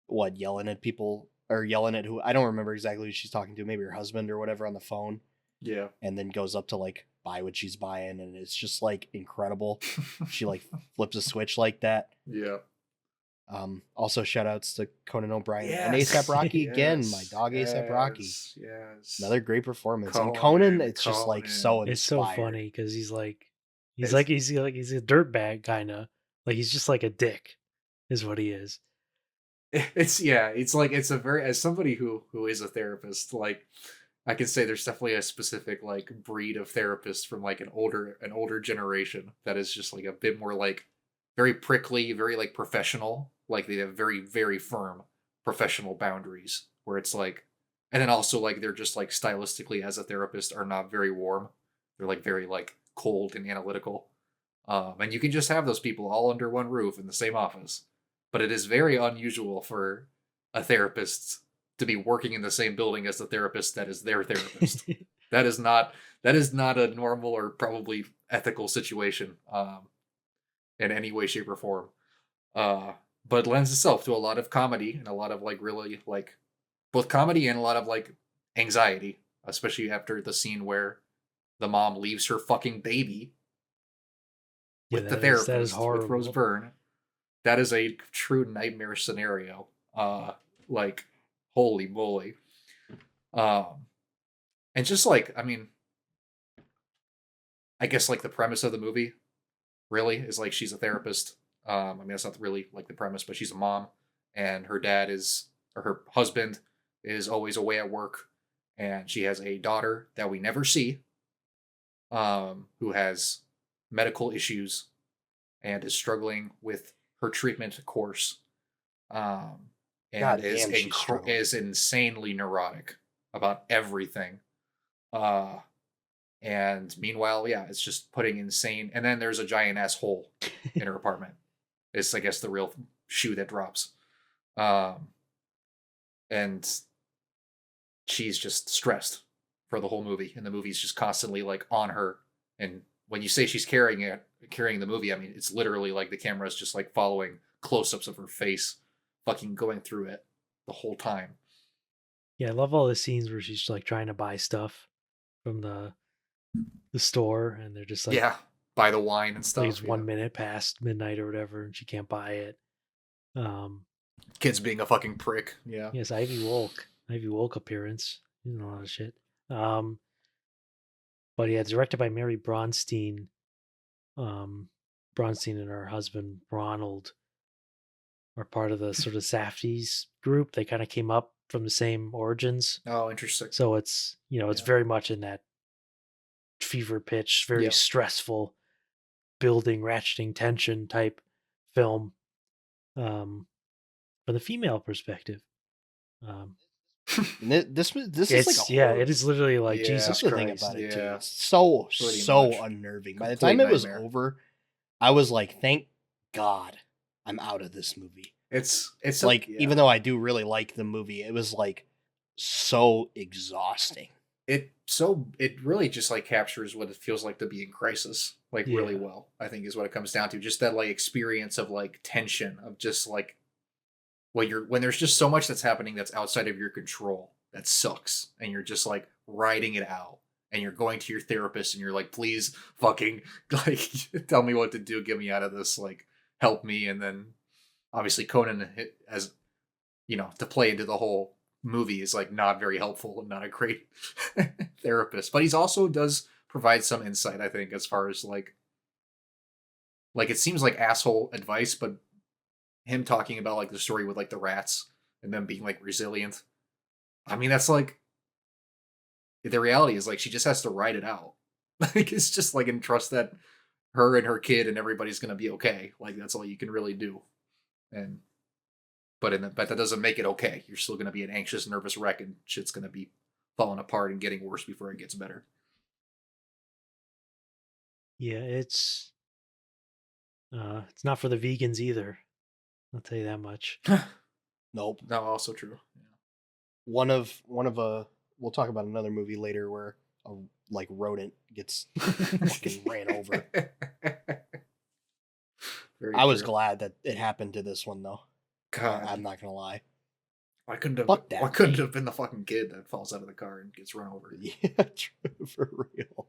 Speaker 2: what, yelling at people or yelling at who? I don't remember exactly who she's talking to, maybe her husband or whatever on the phone.
Speaker 1: Yeah.
Speaker 2: And then goes up to like buy what she's buying, and it's just like incredible. She like flips a switch like that.
Speaker 1: Yeah.
Speaker 2: Also shout outs to Conan O'Brien and
Speaker 1: Yes.
Speaker 2: ASAP Rocky again, my
Speaker 1: Yes.
Speaker 2: dog ASAP Rocky.
Speaker 1: Yes.
Speaker 2: Another great performance. And Conan, it's just like so
Speaker 3: It's so
Speaker 2: inspired.
Speaker 3: funny because he's
Speaker 1: It's-
Speaker 3: a dirtbag kind of, like he's just like a dick, is what he is.
Speaker 1: It's like it's a very, as somebody who is a therapist, like I can say there's definitely a specific like breed of therapist from like an older generation that is just like a bit more like very prickly, very like professional, like they have very, very firm professional boundaries where it's like, and then also like they're just like stylistically as a therapist are not very warm. They're like very like cold and analytical. And you can just have those people all under one roof in the same office. But it is very unusual for a therapist to be working in the same building as the therapist that is their therapist. That is not a normal or probably ethical situation in any way, shape, or form. But lends itself to a lot of comedy and a lot of like really like both comedy and a lot of like anxiety, especially after the scene where the mom leaves her fucking baby with the therapist
Speaker 3: that is
Speaker 1: with
Speaker 3: horrible.
Speaker 1: Rose Byrne. That is a true nightmare scenario. Like holy moly. And just like, I mean, I guess like the premise of the movie really is like she's a therapist. I mean, that's not really like the premise, but she's a mom, and her dad is, or her husband is always away at work, and she has a daughter that we never see, who has medical issues and is struggling with her treatment course, and
Speaker 2: God damn, she's struggling.
Speaker 1: is insanely neurotic about everything. And meanwhile, yeah, it's just putting insane. And then there's a giant ass hole in her apartment. It's, I guess, the real shoe that drops. And she's just stressed for the whole movie, and the movie's just constantly like on her. And when you say she's carrying the movie, I mean it's literally like the camera's just like following close-ups of her face, fucking going through it the whole time.
Speaker 3: Yeah, I love all the scenes where she's like trying to buy stuff from the store, and they're just like,
Speaker 1: yeah, buy the wine and stuff.
Speaker 3: like it's 1 minute past midnight or whatever, and she can't buy it.
Speaker 1: Kids being a fucking prick. Yeah.
Speaker 3: Yes, Ivy Wolk appearance. You know, a lot of shit. But yeah, directed by Mary Bronstein. Bronstein and her husband Ronald are part of the sort of Safdies group. They kind of came up from the same origins.
Speaker 1: Oh, interesting.
Speaker 3: So it's, you know, it's very much in that fever pitch, very stressful, building, ratcheting tension type film. From the female perspective.
Speaker 2: This is like a horror.
Speaker 3: it is literally like
Speaker 1: Yeah.
Speaker 3: Jesus
Speaker 2: That's the thing
Speaker 3: Christ.
Speaker 2: about it too.
Speaker 1: Yeah.
Speaker 2: It's so
Speaker 1: Pretty much.
Speaker 2: unnerving. By the
Speaker 1: Complete
Speaker 2: time it was
Speaker 1: nightmare.
Speaker 2: over, I was like, thank God I'm out of this movie.
Speaker 1: It's
Speaker 2: Like, even though I do really like the movie, it was like so exhausting.
Speaker 1: it really just like captures what it feels like to be in crisis, like really well, I think is what it comes down to. Just that like experience of like tension, of just like when there's just so much that's happening that's outside of your control, that sucks, and you're just like riding it out, and you're going to your therapist and you're like, please fucking like tell me what to do, get me out of this, like help me. And then obviously Conan, as you know, to play into the whole movie, is like not very helpful and not a great therapist, but he's also does provide some insight, I think, as far as like it seems like asshole advice, but him talking about like the story with like the rats and them being like resilient I mean, that's like the reality is like she just has to ride it out. Like it's just like and trust that her and her kid and everybody's gonna be okay. Like that's all you can really do. And but that doesn't make it okay. You're still gonna be an anxious, nervous wreck, and shit's gonna be falling apart and getting worse before it gets better.
Speaker 3: Yeah, it's not for the vegans either. I'll tell you that much.
Speaker 2: Nope.
Speaker 1: No, also true.
Speaker 2: One of we'll talk about another movie later where a like rodent gets fucking ran over.
Speaker 1: Very
Speaker 2: I was
Speaker 1: true.
Speaker 2: glad that it happened to this one though.
Speaker 1: God,
Speaker 2: I'm not gonna lie.
Speaker 1: why couldn't have?
Speaker 2: Fuck that
Speaker 1: Why couldn't
Speaker 2: thing.
Speaker 1: have been the fucking kid that falls out of the car and gets run over?
Speaker 2: Yeah, true, for real.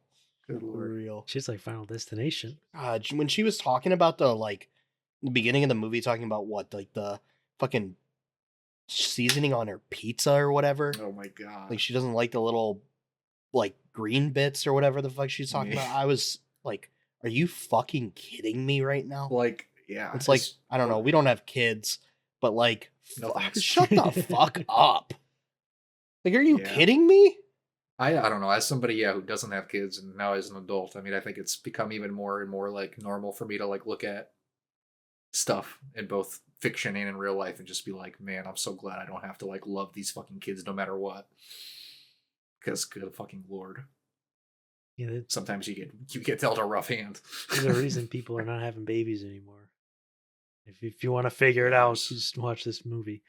Speaker 1: Good
Speaker 2: For
Speaker 1: lord.
Speaker 2: real.
Speaker 3: She's like Final Destination.
Speaker 2: God, when she was talking about the beginning of the movie, talking about what like the fucking seasoning on her pizza or whatever.
Speaker 1: Oh my god.
Speaker 2: Like she doesn't like the little like green bits or whatever the fuck she's talking
Speaker 1: Yeah.
Speaker 2: about. I was like, are you fucking kidding me right now?
Speaker 1: Like, yeah.
Speaker 2: It's like, I don't know, we don't have kids, but like
Speaker 1: No thanks.
Speaker 2: shut the fuck up. Like, are you
Speaker 1: Yeah.
Speaker 2: kidding me?
Speaker 1: I don't know. As somebody, yeah, who doesn't have kids and now as an adult, I mean, I think it's become even more and more like normal for me to like look at stuff in both fiction and in real life and just be like, man, I'm so glad I don't have to like love these fucking kids no matter what. Because good fucking lord,
Speaker 3: Yeah,
Speaker 1: sometimes you get dealt a rough hand.
Speaker 3: there's a reason people are not having babies anymore. If you want to figure it out, just watch this movie.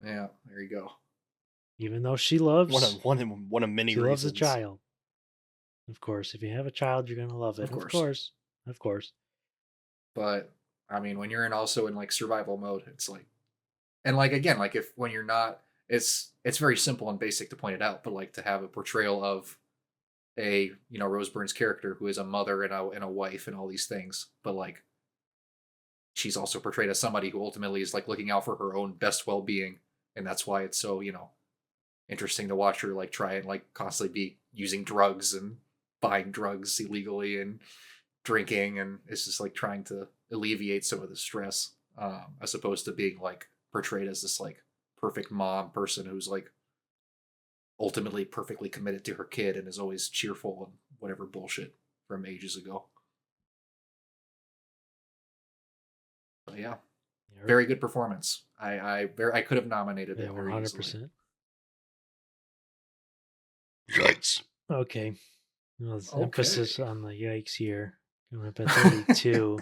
Speaker 1: Yeah, there you go.
Speaker 3: Even though she loves,
Speaker 2: One of many
Speaker 3: she
Speaker 2: reasons.
Speaker 3: loves a child. Of course, if you have a child, you're gonna love it. Of course.
Speaker 1: But I mean, when you're also in like survival mode, it's like, and like again, like if when you're not, it's very simple and basic to point it out, but like to have a portrayal of a Rose Byrne's character who is a mother and a wife and all these things, but like she's also portrayed as somebody who ultimately is like looking out for her own best well being, and that's why it's so interesting to watch her like try and like constantly be using drugs and buying drugs illegally and drinking, and it's just like trying to alleviate some of the stress, as opposed to being like portrayed as this like perfect mom person who's like ultimately perfectly committed to her kid and is always cheerful and whatever bullshit from ages ago. But yeah, very good performance. I could have nominated it very 100%. Easily.
Speaker 2: Yikes.
Speaker 3: Okay. Well, emphasis on the yikes here. Going up at 32.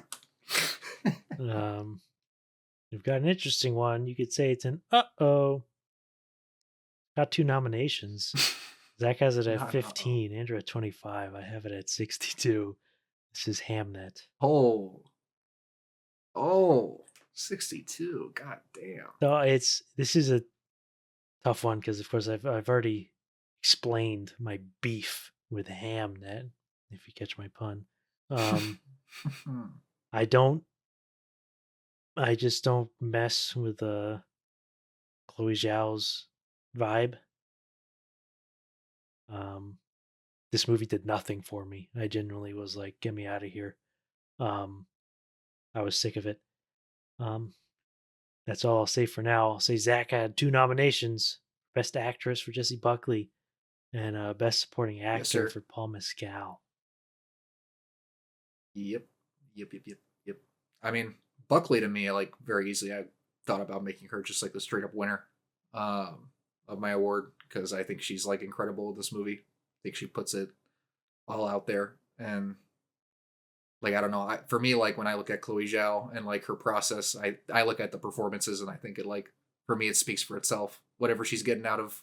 Speaker 3: We've got an interesting one. You could say it's an uh-oh. Got 2 nominations. Zach has it at 15. Andrew at 25. I have it at 62. This is Hamnet.
Speaker 1: Oh, 62. God damn.
Speaker 3: So this is a tough one because of course I've already explained my beef with Hamnet, if you catch my pun. I just don't mess with Chloe Zhao's vibe. This movie did nothing for me. I genuinely was like, get me out of here. I was sick of it. That's all I'll say for now. I'll say Zach had 2 nominations: Best Actress for Jessie Buckley and Best Supporting Actor for Paul Mescal.
Speaker 1: Yep. I mean, Buckley to me, like very easily, I thought about making her just like the straight up winner of my award because I think she's like incredible in this movie. I think she puts it all out there, and like I don't know, for me, like when I look at Chloe Zhao and like her process, I look at the performances and I think it like for me it speaks for itself. Whatever she's getting out of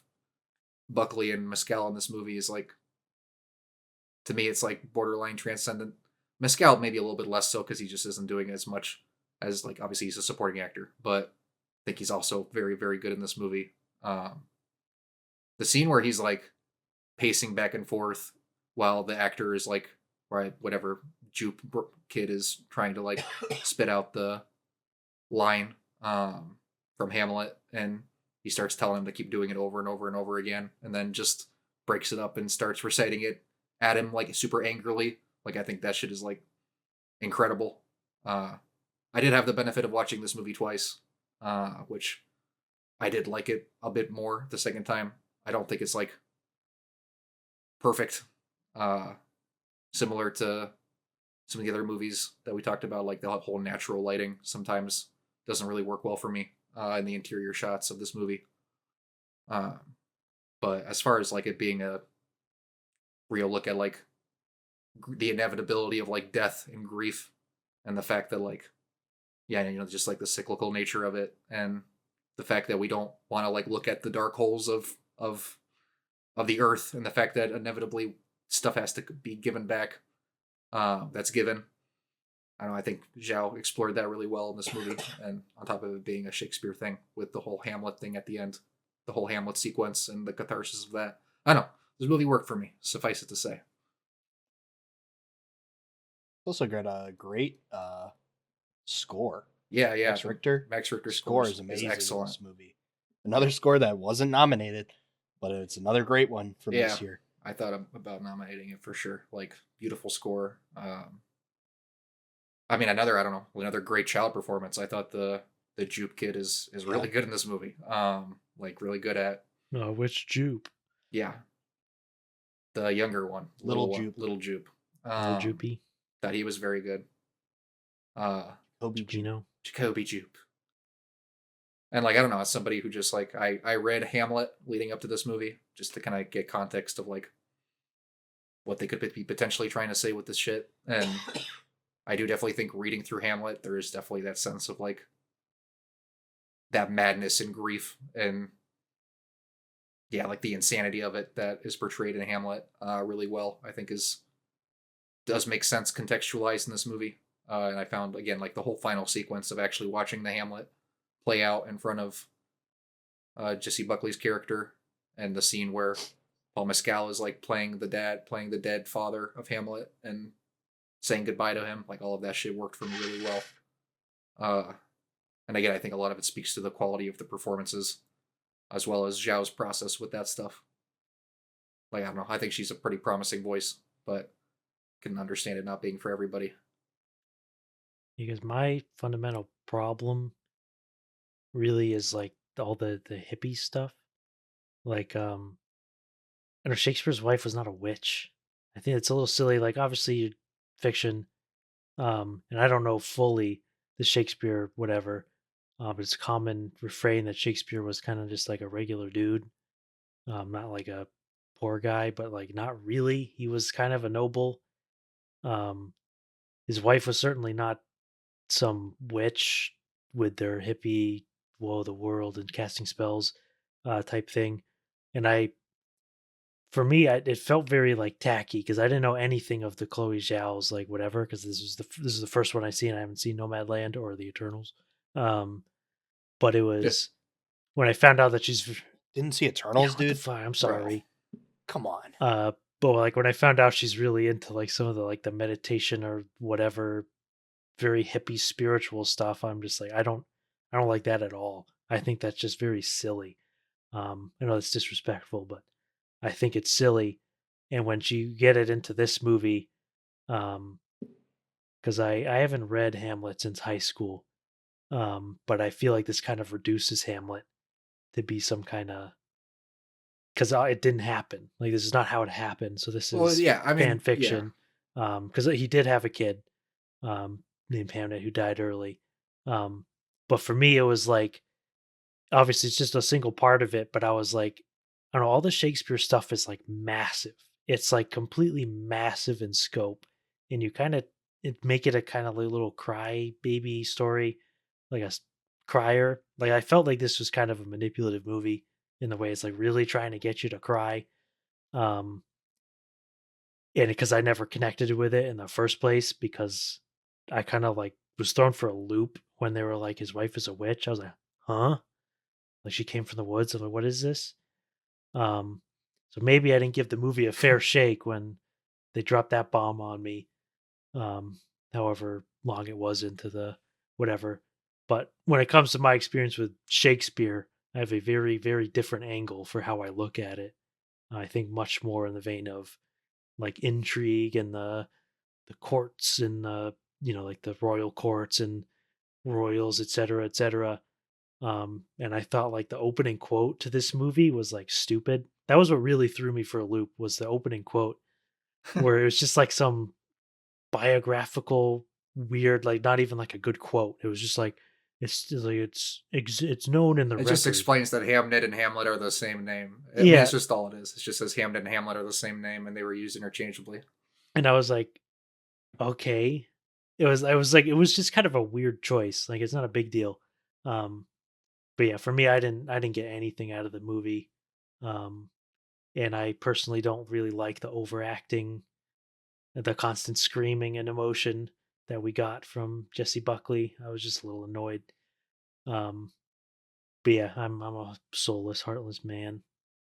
Speaker 1: Buckley and Mescal in this movie is like, to me, it's like borderline transcendent. Mescal maybe a little bit less so because he just isn't doing as much as like obviously he's a supporting actor, but I think he's also very very good in this movie. The scene where he's like pacing back and forth while the actor is like, right, whatever Jupe kid is trying to like spit out the line from Hamlet, and he starts telling him to keep doing it over and over and over again, and then just breaks it up and starts reciting it at him like super angrily. Like I think that shit is like incredible. I did have the benefit of watching this movie twice, which I did like it a bit more the second time. I don't think it's like perfect. Uh, Similar to some of the other movies that we talked about, like the whole natural lighting sometimes doesn't really work well for me in the interior shots of this movie. Um, but as far as like it being a real look at like the inevitability of like death and grief, and the fact that like yeah, just like the cyclical nature of it, and the fact that we don't want to like look at the dark holes of the earth, and the fact that inevitably stuff has to be given back. That's given. I don't know. I think Zhao explored that really well in this movie, and on top of it being a Shakespeare thing with the whole Hamlet thing at the end, the whole Hamlet sequence and the catharsis of that. I don't know. This movie worked for me. Suffice it to say.
Speaker 2: Also got a great score.
Speaker 1: Yeah, yeah.
Speaker 2: Max Richter.
Speaker 1: Max Richter
Speaker 2: score is amazing in this movie. Another score that wasn't nominated, but it's another great one from this year.
Speaker 1: I thought about nominating it for sure. Like beautiful score. I mean, another great child performance. I thought the Jupe kid is really good in this movie. Like really good at.
Speaker 3: Which Jupe?
Speaker 1: Yeah, the younger one,
Speaker 2: Little Jupe.
Speaker 1: Little Jupe.
Speaker 3: Little Jupey.
Speaker 1: Thought he was very good. Jacoby Jupe. And like I don't know, as somebody who just like I read Hamlet leading up to this movie just to kind of get context of like what they could be potentially trying to say with this shit, and I do definitely think reading through Hamlet there is definitely that sense of like that madness and grief and yeah, like the insanity of it that is portrayed in Hamlet really well. I think does make sense contextualized in this movie, and I found again like the whole final sequence of actually watching the Hamlet play out in front of Jesse Buckley's character, and the scene where Paul Mescal is like playing the dead father of Hamlet and saying goodbye to him. Like all of that shit worked for me really well. And again, I think a lot of it speaks to the quality of the performances, as well as Zhao's process with that stuff. Like I don't know, I think she's a pretty promising voice, but can understand it not being for everybody.
Speaker 3: Because my fundamental problem really is like all the hippie stuff. Like I know Shakespeare's wife was not a witch. I think it's a little silly. Like obviously fiction, and I don't know fully the Shakespeare whatever, but it's a common refrain that Shakespeare was kind of just like a regular dude, not like a poor guy, but like not really. He was kind of a noble. Um, his wife was certainly not some witch with their hippie woe the world and casting spells type thing. And for me, it felt very like tacky because I didn't know anything of the Chloe Zhao's like whatever, because this is the first one I see, and I haven't seen Nomadland or the Eternals. But it was when I found out that she's
Speaker 2: Didn't see Eternals, dude.
Speaker 3: I'm sorry.
Speaker 2: Bro. Come on.
Speaker 3: But like when I found out she's really into like some of the like the meditation or whatever, very hippie spiritual stuff, I'm just like I don't like that at all. I think that's just very silly. I know it's disrespectful, but I think it's silly. And when you get it into this movie, because I haven't read Hamlet since high school, but I feel like this kind of reduces Hamlet to be some kind of because it didn't happen. Like this is not how it happened. So this is fan fiction. Because he did have a kid named Hamnet who died early. But for me, it was like obviously it's just a single part of it, but I was like, I don't know, all the Shakespeare stuff is like massive. It's like completely massive in scope, and you kind of make it a kind of like little cry baby story, like a crier. Like I felt like this was kind of a manipulative movie in the way it's like really trying to get you to cry. And because I never connected with it in the first place, because I kind of like was thrown for a loop when they were like his wife is a witch. I was like, huh? Like she came from the woods. I'm like, what is this? So maybe I didn't give the movie a fair shake when they dropped that bomb on me. However long it was into the whatever. But when it comes to my experience with Shakespeare, I have a very, very different angle for how I look at it. I think much more in the vein of like intrigue and the courts and the like the royal courts and royals, et cetera, et cetera. And I thought like the opening quote to this movie was like stupid. That was what really threw me for a loop, was the opening quote, where it was just like some biographical weird, like not even like a good quote. It was just like it's known in the
Speaker 1: It just
Speaker 3: record.
Speaker 1: explains that Hamnet and Hamlet are the same name. I mean,
Speaker 3: Yeah.
Speaker 1: it's just all it is. It just says Hamnet and Hamlet are the same name, and they were used interchangeably.
Speaker 3: And I was like, okay. It was just kind of a weird choice. Like it's not a big deal. Um but yeah, for me I didn't get anything out of the movie. Um and I personally don't really like the overacting, the constant screaming and emotion that we got from Jesse Buckley. I was just a little annoyed. Um but yeah, I'm a soulless, heartless man.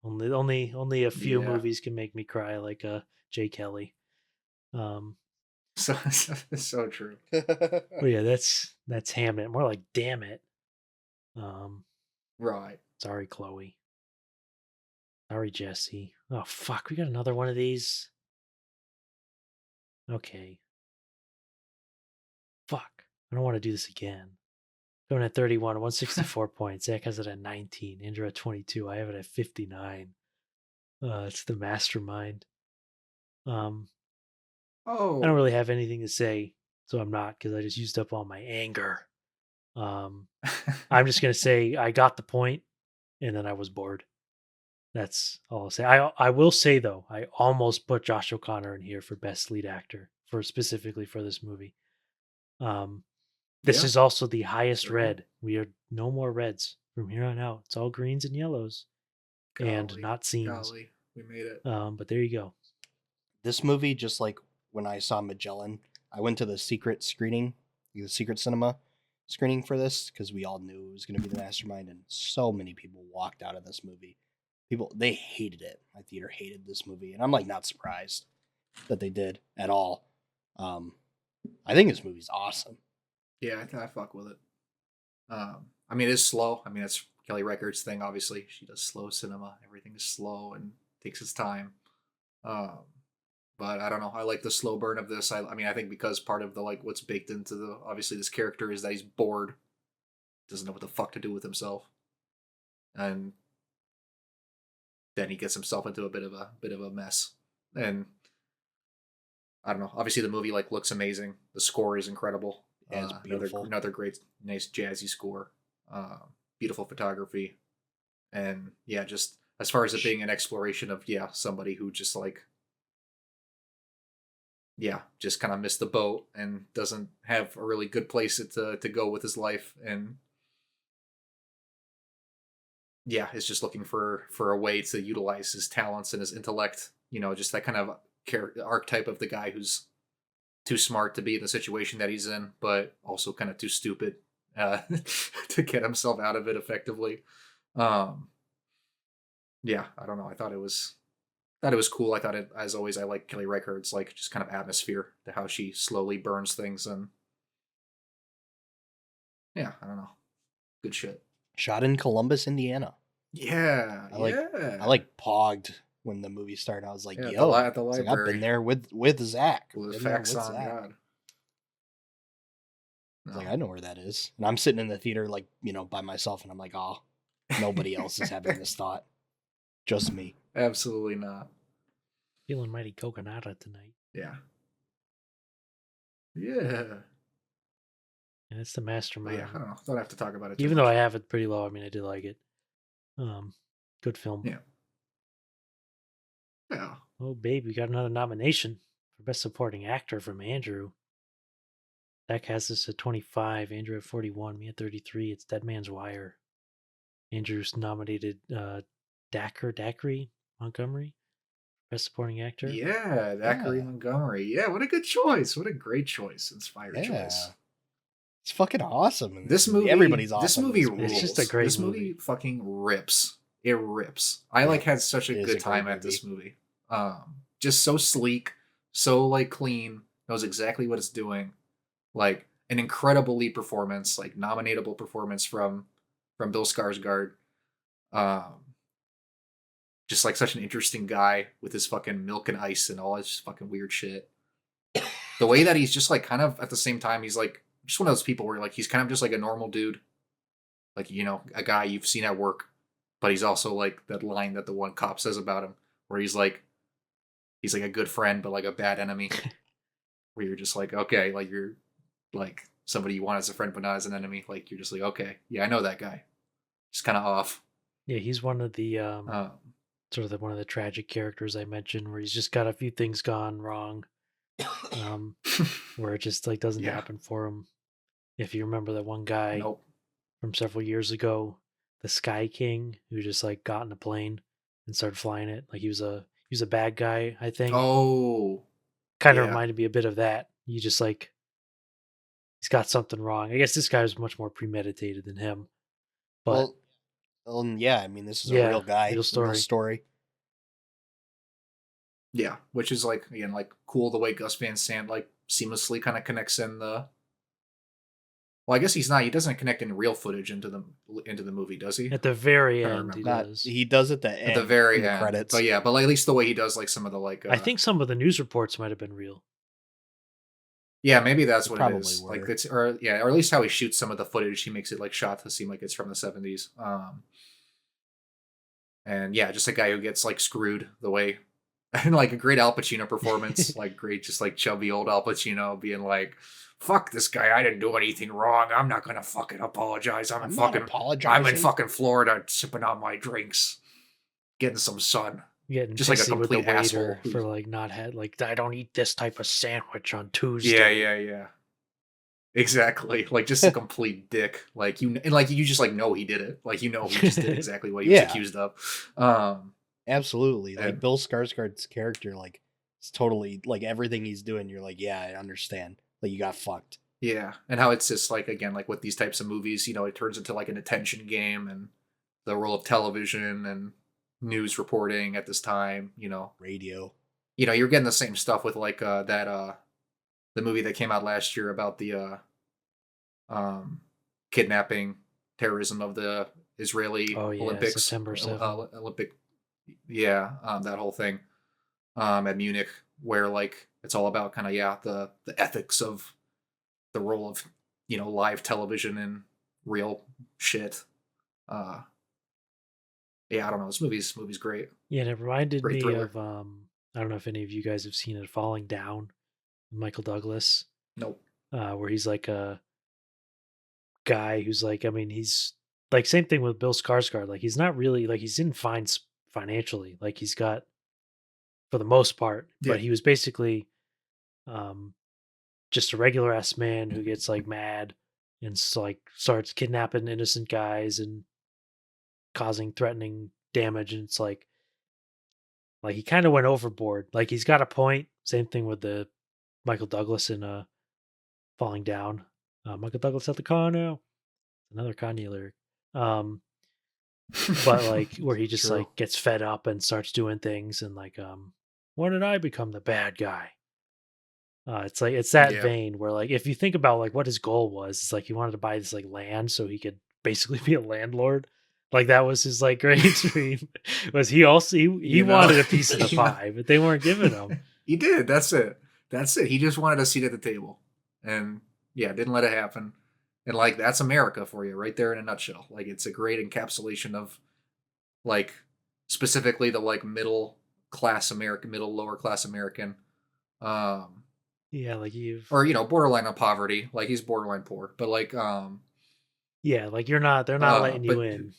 Speaker 3: Only a few
Speaker 1: Yeah.
Speaker 3: movies can make me cry like Jay Kelly. Um
Speaker 1: So true.
Speaker 3: but yeah, that's Hamnet. More like damn it. Um
Speaker 1: Right.
Speaker 3: Sorry, Chloe. Sorry, Jesse. Oh fuck, we got another one of these. Okay. Fuck. I don't want to do this again. Going at 31, 164 points. Zach has it at 19. Andrew at 22. I have it at 59. It's the mastermind. I don't
Speaker 1: Oh.
Speaker 3: really have anything to say, so I'm not, because I just used up all my anger. I'm just gonna say I got the point, and then I was bored. That's all I'll say. I will say though, I almost put Josh O'Connor in here for best lead actor for specifically for this movie. This
Speaker 1: Yeah.
Speaker 3: is also the highest
Speaker 1: Very good.
Speaker 3: red. We are no more reds from here on out. It's all greens and yellows, and
Speaker 1: Golly.
Speaker 3: not scenes.
Speaker 1: Golly. We made it.
Speaker 3: But there you go.
Speaker 2: This movie, just like when I saw Magellan, I went to the secret screening, the secret cinema screening for this because we all knew it was going to be the mastermind, and so many people walked out of this movie. People, they hated it. My theater hated this movie, and I'm like not surprised that they did at all. I think this movie's awesome.
Speaker 1: Yeah, I fuck with it. I mean, it's slow. I mean, that's Kelly Reichardt's thing. Obviously, she does slow cinema. Everything is slow and takes its time. Um, but I don't know. I like the slow burn of this. I mean, I think because part of the like what's baked into the obviously this character is that he's bored, doesn't know what the fuck to do with himself, and then he gets himself into a bit of a mess. And I don't know. Obviously, the movie like looks amazing. The score is incredible.
Speaker 2: Yeah, it's beautiful.
Speaker 1: Another great, nice jazzy score. Beautiful photography, and yeah, just as far as it being an exploration of somebody who just like just kind of missed the boat and doesn't have a really good place to go with his life, and is just looking for a way to utilize his talents and his intellect. You know, just that kind of archetype of the guy who's too smart to be in the situation that he's in, but also kind of too stupid to get himself out of it effectively. Um, I don't know. I thought it was cool. I thought it, as always, I like Kelly Reichardt's like just kind of atmosphere to how she slowly burns things, and I don't know, good shit.
Speaker 2: Shot in Columbus, Indiana.
Speaker 1: Yeah,
Speaker 2: I like pogged when the movie started. I was like,
Speaker 1: Yeah,
Speaker 2: yo,
Speaker 1: at the
Speaker 2: it's like,
Speaker 1: library.
Speaker 2: I've been there with Zach.
Speaker 1: With
Speaker 2: Been there
Speaker 1: facts
Speaker 2: with
Speaker 1: on
Speaker 2: Zach.
Speaker 1: God.
Speaker 2: I was like, I know where that is. And I'm sitting in the theater, like, by myself, and I'm like, oh, nobody else is having this thought. Just me.
Speaker 1: Absolutely not.
Speaker 3: Feeling mighty coconata tonight.
Speaker 1: Yeah. Yeah.
Speaker 3: And it's the
Speaker 1: But
Speaker 3: mastermind.
Speaker 1: yeah, I don't know. Don't have to talk about it.
Speaker 3: Even though I have it pretty low, I mean, I did like it. Good film.
Speaker 1: Yeah. Yeah.
Speaker 3: Oh, babe, we got another nomination for Best Supporting Actor from Andrew. Zach has this at 25, Andrew at 41, me at 33. It's Dead Man's Wire. Andrew's nominated Dacre Montgomery, Best Supporting Actor.
Speaker 1: Yeah, Zachary Montgomery. Yeah, what a good choice. What a great choice. Inspired choice.
Speaker 2: It's fucking awesome. In
Speaker 1: This movie,
Speaker 2: everybody's awesome.
Speaker 1: This movie rules.
Speaker 3: It's just a great
Speaker 1: This movie fucking rips. It rips. I like had such a good time at this movie. Just so sleek, so like clean, knows exactly what it's doing. Like an incredible lead performance, like nominatable performance from Bill Skarsgård. Just like such an interesting guy with his fucking milk and ice and all his fucking weird shit. The way that he's just like kind of at the same time, he's like just one of those people where like he's kind of just like a normal dude, like, a guy you've seen at work, but he's also like that line that the one cop says about him, where he's like a good friend, but like a bad enemy. Where you're just like, okay, like you're like somebody you want as a friend, but not as an enemy. Like you're just like, okay, yeah, I know that guy. Just kind of off.
Speaker 3: Yeah, he's one of the
Speaker 1: Um,
Speaker 3: sort of one of the tragic characters I mentioned, where he's just got a few things gone wrong, where it just like doesn't
Speaker 1: yeah,
Speaker 3: happen for him. If you remember that one guy
Speaker 1: nope.
Speaker 3: from several years ago, the Sky King, who just like got in a plane and started flying it, like he was a bad guy, I think.
Speaker 1: Oh,
Speaker 3: Kind of
Speaker 1: yeah,
Speaker 3: reminded me a bit of that. You just like he's got something wrong. I guess this guy was much more premeditated than him, but
Speaker 2: Yeah, I mean, this is a
Speaker 3: yeah,
Speaker 2: real guy,
Speaker 3: real
Speaker 2: real
Speaker 3: story.
Speaker 2: story.
Speaker 1: yeah. Which is like again like cool the way Gus Van Sant like seamlessly kind of connects in the. Well, I guess he's not. He doesn't connect in real footage into the movie, does he?
Speaker 3: At the very
Speaker 1: Trying to
Speaker 3: end, he
Speaker 1: remember.
Speaker 3: does.
Speaker 2: He does at the end,
Speaker 1: At the very
Speaker 2: in the
Speaker 1: end,
Speaker 2: credits.
Speaker 1: but yeah, but like, at least the way he does like some of the like.
Speaker 3: I think some of the news reports might have been real.
Speaker 1: Yeah, maybe that's
Speaker 2: They
Speaker 1: what it
Speaker 2: probably
Speaker 1: is.
Speaker 2: were.
Speaker 1: Like it's or at least how he shoots some of the footage, he makes it like shot to seem like it's from the 70s. And yeah, just a guy who gets like screwed the way and like a great Al Pacino performance, like great just like chubby old Al Pacino being like, fuck this guy, I didn't do anything wrong. I'm not gonna fucking apologize. I'm
Speaker 2: not
Speaker 1: in
Speaker 2: apologizing.
Speaker 1: fucking Florida sipping on my drinks, getting some sun.
Speaker 3: Getting
Speaker 1: Just like a
Speaker 3: pissy with the
Speaker 1: complete asshole
Speaker 3: waiter
Speaker 1: who's-
Speaker 3: for like not had like I don't eat this type of sandwich on Tuesday.
Speaker 1: Yeah. Exactly. Like just a complete dick. Like you just like know he did it. Like he just did exactly what he was
Speaker 2: Yeah.
Speaker 1: accused of.
Speaker 2: Absolutely. Like
Speaker 1: And-
Speaker 2: Bill Skarsgård's character, like it's totally like everything he's doing, you're like, yeah, I understand. Like you got fucked.
Speaker 1: Yeah. And how it's just like again, like with these types of movies, it turns into like an attention game and the role of television and news reporting at this time,
Speaker 2: Radio.
Speaker 1: You're getting the same stuff with like the movie that came out last year about the kidnapping terrorism of the Israeli Olympics.
Speaker 3: September 7th.
Speaker 1: Olympic. Yeah, that whole thing at Munich, where like it's all about kind of the ethics of the role of live television and real shit. Yeah, I don't know. This movie's great.
Speaker 3: Yeah, and it reminded
Speaker 1: Great
Speaker 3: me
Speaker 1: thriller.
Speaker 3: of I don't know if any of you guys have seen it, Falling Down, Michael Douglas,
Speaker 1: Nope.
Speaker 3: where he's like a guy who's like, I mean, he's like same thing with Bill Skarsgård. Like he's not really like he's in fines financially. Like he's got for the most part,
Speaker 1: Yeah.
Speaker 3: but he was basically just a regular ass man who gets like mad and like starts kidnapping innocent guys and causing threatening damage, and it's like he kind of went overboard. Like he's got a point. Same thing with the Michael Douglas in Falling Down. Michael Douglas at the car now. Another Kanye lyric. But like where he just
Speaker 1: True.
Speaker 3: like gets fed up and starts doing things and like when did I become the bad guy? It's like it's that
Speaker 1: Yeah.
Speaker 3: vein where like if you think about like what his goal was, it's like he wanted to buy this like land so he could basically be a landlord. Like that was his like great dream. Was he also he wanted a piece of the pie, but they weren't giving him.
Speaker 1: He did. That's it. He just wanted a seat at the table, and yeah, didn't let it happen. And like that's America for you, right there in a nutshell. Like it's a great encapsulation of, like, specifically the like middle lower class American,
Speaker 3: Yeah, like you've
Speaker 1: or borderline on poverty. Like he's borderline poor, but like
Speaker 3: yeah, like they're not letting you
Speaker 1: but-
Speaker 3: in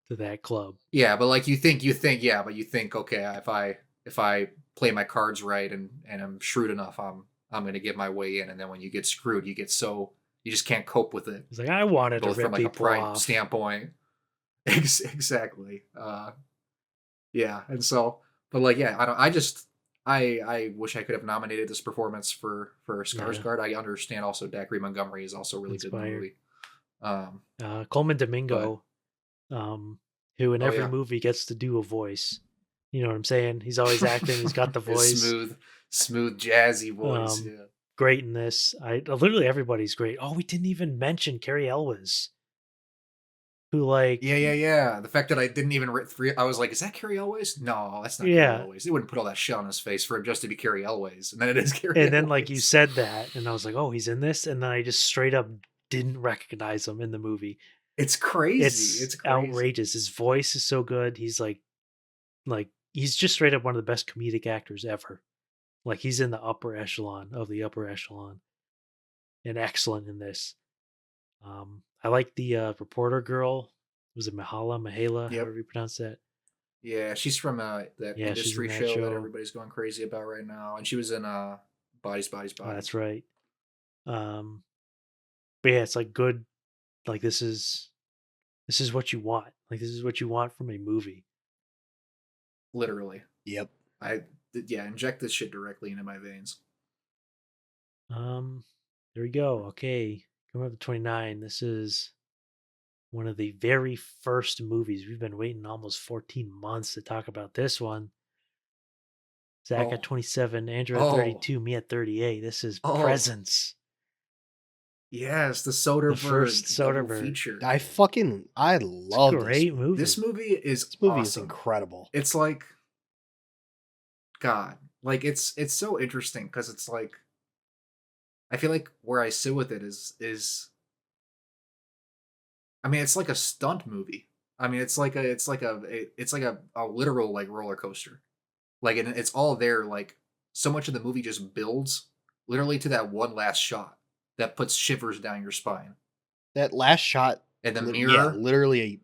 Speaker 3: to that club.
Speaker 1: yeah, but like you think okay, if I play my cards right and I'm shrewd enough, I'm gonna get my way in. And then when you get screwed, you just can't cope with it.
Speaker 3: It's like I wanted to
Speaker 1: Both
Speaker 3: rip
Speaker 1: from like a
Speaker 3: people
Speaker 1: pride
Speaker 3: off.
Speaker 1: standpoint. Exactly. Yeah, and so, but like, yeah, I wish I could have nominated this performance for Skarsgård. I understand also Dacre Montgomery is also really good in the movie.
Speaker 3: Coleman Domingo, who in
Speaker 1: Oh,
Speaker 3: every
Speaker 1: yeah.
Speaker 3: movie gets to do a voice. You know what I'm saying? He's always acting. He's got the
Speaker 1: His
Speaker 3: voice.
Speaker 1: smooth, jazzy voice. Yeah.
Speaker 3: Great in this. Literally everybody's great. Oh, we didn't even mention Carrie Elwes, who like
Speaker 1: Yeah. The fact that I didn't even I was like, is that Carrie Elways? No, that's not
Speaker 3: Yeah.
Speaker 1: Carrie Elways. They wouldn't put all that shit on his face for him just to be Carrie Elways. And then it is Carrie
Speaker 3: And then like you
Speaker 1: Elways.
Speaker 3: said that, and I was like, oh, he's in this, and then I just straight up didn't recognize him in the movie.
Speaker 1: It's crazy.
Speaker 3: It's
Speaker 1: It's crazy.
Speaker 3: outrageous. His voice is so good. He's like he's just straight up one of the best comedic actors ever. Like he's in the upper echelon of the upper echelon and excellent in this. I like the reporter girl. Was it Mahala,
Speaker 1: Yep.
Speaker 3: however you pronounce that?
Speaker 1: Yeah, she's from that
Speaker 3: Yeah, she's in
Speaker 1: industry
Speaker 3: that
Speaker 1: show that
Speaker 3: show.
Speaker 1: everybody's going crazy about right now, and she was in Bodies, Bodies,
Speaker 3: Oh,
Speaker 1: Bodies.
Speaker 3: that's right. But yeah, it's like good. Like this is what you want. Like this is what you want from a movie.
Speaker 1: Literally,
Speaker 2: Yep.
Speaker 1: inject this shit directly into my veins.
Speaker 3: There we go. Okay, coming up to 29. This is one of the very first movies. We've been waiting almost 14 months to talk about this one. Zach
Speaker 1: Oh.
Speaker 3: at 27, Andrew at
Speaker 1: Oh.
Speaker 3: 32, me at 38. This is
Speaker 1: Oh.
Speaker 3: Presence.
Speaker 1: Yes, the Soderbergh
Speaker 3: first
Speaker 1: double
Speaker 3: Soderbergh.
Speaker 1: feature.
Speaker 2: I love
Speaker 3: It's a great movie.
Speaker 1: This movie is
Speaker 2: This movie is
Speaker 1: awesome.
Speaker 2: incredible.
Speaker 1: It's like, God, like it's so interesting because it's like, I feel like where I sit with it is, I mean, it's like a stunt movie. I mean, it's like a literal like roller coaster. Like, and it's all there. Like, so much of the movie just builds literally to that one last shot that puts shivers down your spine.
Speaker 2: That last shot,
Speaker 1: And the
Speaker 2: yeah,
Speaker 1: mirror
Speaker 2: literally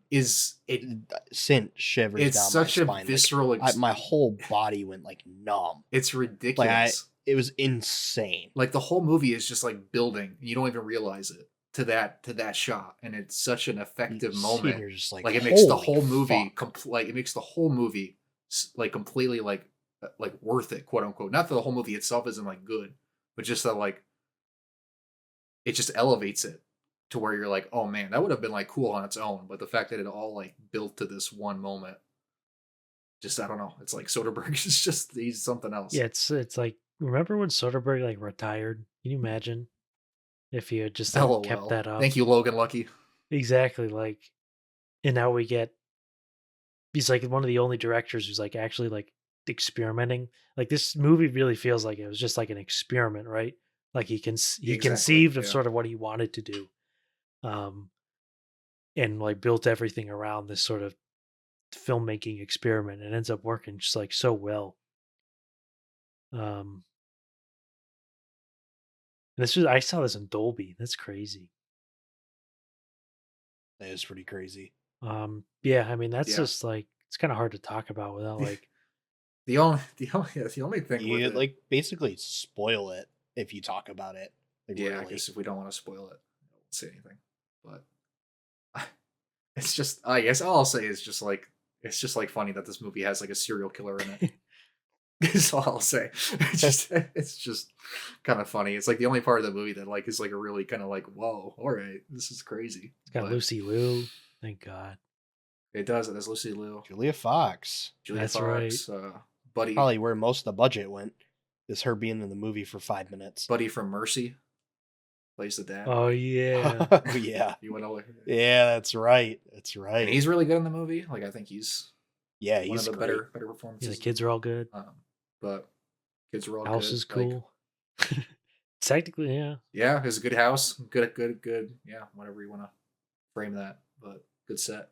Speaker 1: sent
Speaker 2: shivers
Speaker 1: it's
Speaker 2: down
Speaker 1: such
Speaker 2: my
Speaker 1: a
Speaker 2: spine.
Speaker 1: visceral
Speaker 2: My whole body went like numb.
Speaker 1: It's ridiculous.
Speaker 2: Like it was insane.
Speaker 1: Like the whole movie is just like building. You don't even realize it to that shot, and it's such an effective moment.
Speaker 2: You're just like
Speaker 1: it makes the
Speaker 2: "Holy
Speaker 1: whole movie
Speaker 2: fuck."
Speaker 1: like it makes the whole movie like completely like worth it, quote unquote. Not that the whole movie itself isn't like good, but just that like it just elevates it to where you're like, oh man, that would have been like cool on its own. But the fact that it all like built to this one moment, just I don't know. It's like Soderbergh is just he's something else.
Speaker 3: Yeah, it's like remember when Soderbergh like retired? Can you imagine if he had just like, kept that up?
Speaker 1: Thank you, Logan Lucky.
Speaker 3: Exactly, like, and now he's like one of the only directors who's like actually like experimenting. Like this movie really feels like it was just like an experiment, right? Like he conceived of sort of what he wanted to do, and like built everything around this sort of filmmaking experiment, and ends up working just like so well. I saw this in Dolby. That's crazy.
Speaker 2: That is pretty crazy.
Speaker 3: Yeah, I mean that's just like it's kind of hard to talk about without like
Speaker 1: the only thing
Speaker 2: you
Speaker 1: with it,
Speaker 2: like basically spoil it if you talk about it. Like,
Speaker 1: yeah,
Speaker 2: really.
Speaker 1: I guess if we don't want to spoil it, I won't say anything. But it's just I guess all I'll say is just like it's just like funny that this movie has like a serial killer in it. That's all I'll say. It's just kind of funny. It's like the only part of the movie that like is like a really kind of like, whoa, all right, this is crazy.
Speaker 3: It's got Lucy Liu. Thank God.
Speaker 1: It does. It has Lucy Liu.
Speaker 2: Julia Fox.
Speaker 3: That's
Speaker 1: Fox,
Speaker 3: right.
Speaker 1: Buddy.
Speaker 2: Probably where most of the budget went is her being in the movie for 5 minutes.
Speaker 1: Buddy from Mercy plays the dad.
Speaker 3: Oh yeah.
Speaker 2: Yeah.
Speaker 1: You want to look?
Speaker 2: Yeah, that's right. That's right.
Speaker 1: And he's really good in the movie. Like I think he's
Speaker 2: one
Speaker 1: of the
Speaker 2: great.
Speaker 1: better performances.
Speaker 3: Yeah, the kids are all good.
Speaker 1: But kids are all
Speaker 3: house
Speaker 1: good.
Speaker 3: Is cool. Like, technically, yeah.
Speaker 1: Yeah, it's a good house. Good. Yeah, whatever you want to frame that, but good set.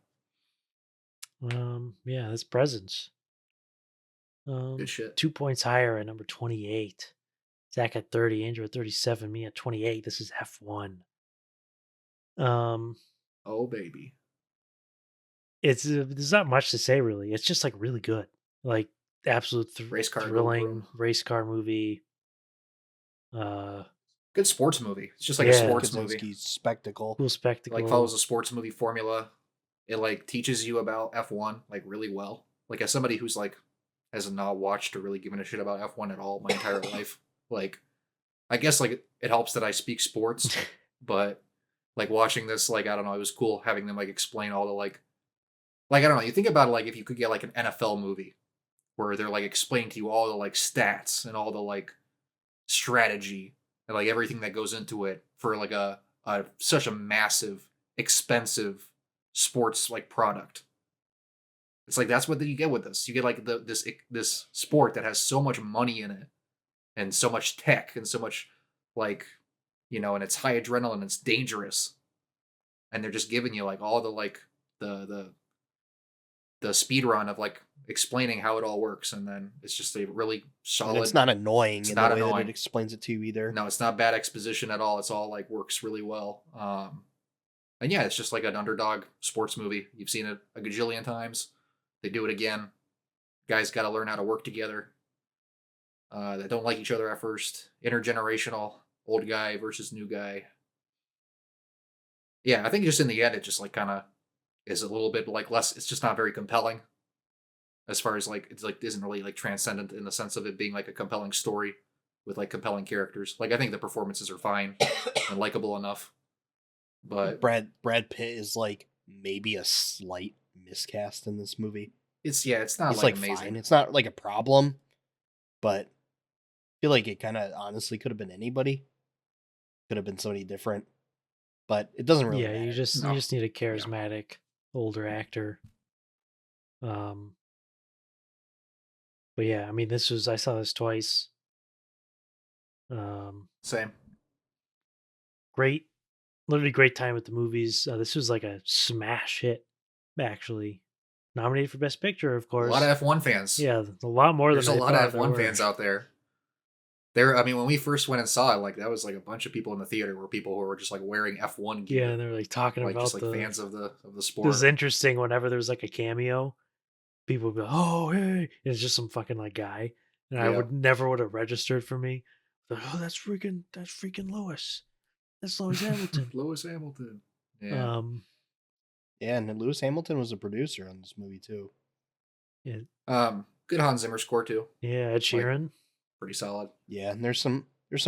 Speaker 3: Yeah, that's Presence.
Speaker 1: Good shit.
Speaker 3: 2 points higher at number 28. Zach at 30, Andrew at 37, me at 28. This is F1.
Speaker 1: Oh baby.
Speaker 3: There's not much to say really. It's just like really good. Like absolute thrilling race car movie.
Speaker 1: Good sports movie. It's just like a sports movie.
Speaker 2: Spectacle.
Speaker 3: Cool spectacle.
Speaker 1: It like follows a sports movie formula. It like teaches you about F1 like really well. Like as somebody who's like has not watched or really given a shit about F1 at all my entire life. Like I guess like it helps that I speak sports, but like watching this, like I don't know, it was cool having them like explain all the like I don't know, you think about it like if you could get like an NFL movie where they're like explaining to you all the like stats and all the like strategy and like everything that goes into it for like a such a massive, expensive sports like product. It's like that's what you get with this. You get like this sport that has so much money in it and so much tech and so much like, you know, and it's high adrenaline, it's dangerous. and they're just giving you like all the like the speed run of like explaining how it all works, and then it's just a really solid.
Speaker 2: And it's not annoying
Speaker 1: It's
Speaker 2: in
Speaker 1: not
Speaker 2: the way that
Speaker 1: annoying.
Speaker 2: it explains it to you either.
Speaker 1: No, it's not bad exposition at all. It's all like works really well. And yeah, it's just like an underdog sports movie. You've seen it a gajillion times. They do it again. Guys got to learn how to work together. That don't like each other at first. Intergenerational, old guy versus new guy. Yeah, I think just in the end, it just like kind of is a little bit like less. It's just not very compelling, as far as like it's like isn't really like transcendent in the sense of it being like a compelling story with like compelling characters. Like I think the performances are fine and likable enough, but
Speaker 2: Brad Pitt is like maybe a slight miscast in this movie.
Speaker 1: it's not
Speaker 2: He's
Speaker 1: like
Speaker 2: like
Speaker 1: amazing.
Speaker 2: fine. It's not like a problem, but I feel like it kind of honestly could have been anybody. Could have been somebody different, but it doesn't really
Speaker 3: Yeah,
Speaker 2: matter.
Speaker 3: you just
Speaker 1: No.
Speaker 3: need a charismatic older actor. But yeah, I mean, I saw this twice.
Speaker 1: Same.
Speaker 3: Great, literally great time at the movies. This was like a smash hit, actually. Nominated for Best Picture, of
Speaker 1: A
Speaker 3: course.
Speaker 1: lot of F1 fans.
Speaker 3: Yeah, a lot more
Speaker 1: There's
Speaker 3: than
Speaker 1: a
Speaker 3: I
Speaker 1: lot of
Speaker 3: thought there
Speaker 1: F1
Speaker 3: were.
Speaker 1: fans out there. I mean, when we first went and saw it, like that was like a bunch of people in the theater were people who were just like wearing F1 gear.
Speaker 3: Yeah, and they're like talking
Speaker 1: like
Speaker 3: about
Speaker 1: just like
Speaker 3: the
Speaker 1: fans of the
Speaker 3: It
Speaker 1: sport.
Speaker 3: was interesting whenever there was like a cameo, people would be like, "Oh, hey!" And it's just some fucking like guy, and I
Speaker 1: Yeah.
Speaker 3: would have registered for me. Like, oh, that's freaking Lewis. That's Lewis Hamilton.
Speaker 1: Lewis Hamilton. Yeah.
Speaker 2: Yeah, and Lewis Hamilton was a producer on this movie too.
Speaker 3: Yeah,
Speaker 1: Good Hans Zimmer score too.
Speaker 3: yeah, Ed Sheeran.
Speaker 1: Pretty solid.
Speaker 2: Yeah, and there's some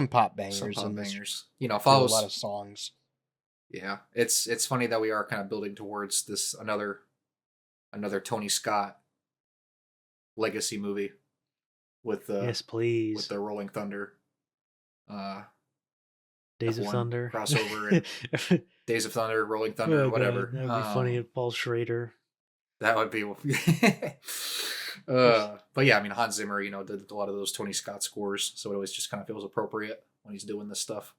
Speaker 2: pop bangers
Speaker 1: Some pop
Speaker 2: in this.
Speaker 1: bangers. You know,
Speaker 2: A
Speaker 1: follows
Speaker 2: lot of songs.
Speaker 1: Yeah, it's funny that we are kind of building towards this another Tony Scott legacy movie with the
Speaker 3: Yes, please.
Speaker 1: with the Rolling Thunder
Speaker 3: Days of
Speaker 1: F1
Speaker 3: Thunder
Speaker 1: crossover and Days of Thunder, Rolling Thunder,
Speaker 3: Oh,
Speaker 1: whatever.
Speaker 3: God, that would be funny if Paul Schrader.
Speaker 1: That would be. But yeah, I mean Hans Zimmer, you know, did a lot of those Tony Scott scores, so it always just kind of feels appropriate when he's doing this stuff.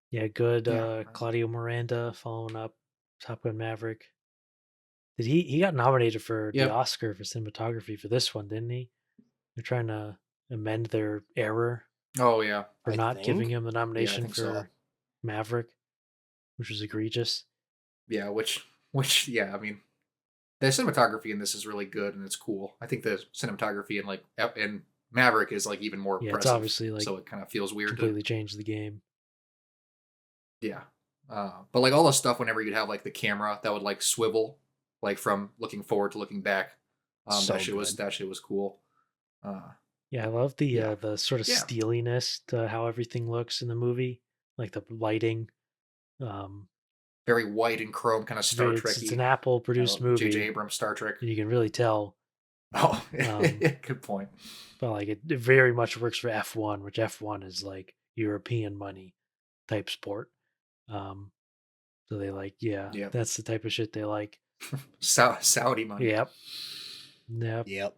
Speaker 3: Yeah, good.
Speaker 1: Yeah.
Speaker 3: Claudio Miranda following up Top Gun Maverick. Did he got nominated for
Speaker 1: Yep.
Speaker 3: the Oscar for cinematography for this one, didn't he? They're trying to amend their error
Speaker 1: Oh yeah,
Speaker 3: for
Speaker 2: I
Speaker 3: not giving
Speaker 2: think.
Speaker 3: him the nomination
Speaker 1: think
Speaker 3: for
Speaker 1: so.
Speaker 3: Maverick, which was egregious.
Speaker 1: yeah. Which yeah, I mean, the cinematography in this is really good and it's cool. I think the cinematography in Maverick is like even more
Speaker 3: Yeah,
Speaker 1: impressive.
Speaker 3: it's obviously like
Speaker 1: so it kind of feels weird.
Speaker 3: completely changed the game.
Speaker 1: Yeah. But like all the stuff whenever you'd have like the camera that would like swivel, like from looking forward to looking back.
Speaker 2: So
Speaker 1: that shit was cool.
Speaker 3: Yeah, I love the
Speaker 1: Yeah.
Speaker 3: the sort of
Speaker 1: Yeah.
Speaker 3: steeliness to how everything looks in the movie, like the lighting.
Speaker 1: Very white and chrome, kind of Star
Speaker 3: It's
Speaker 1: Trek-y.
Speaker 3: an Apple produced movie.
Speaker 1: J.J. Abrams Star Trek.
Speaker 3: And you can really tell.
Speaker 1: Oh, good point.
Speaker 3: But like it very much works for F1, which F1 is like European money type sport. So they like,
Speaker 1: Yep.
Speaker 3: that's the type of shit they like.
Speaker 1: Saudi money.
Speaker 3: Yep.
Speaker 2: Yep.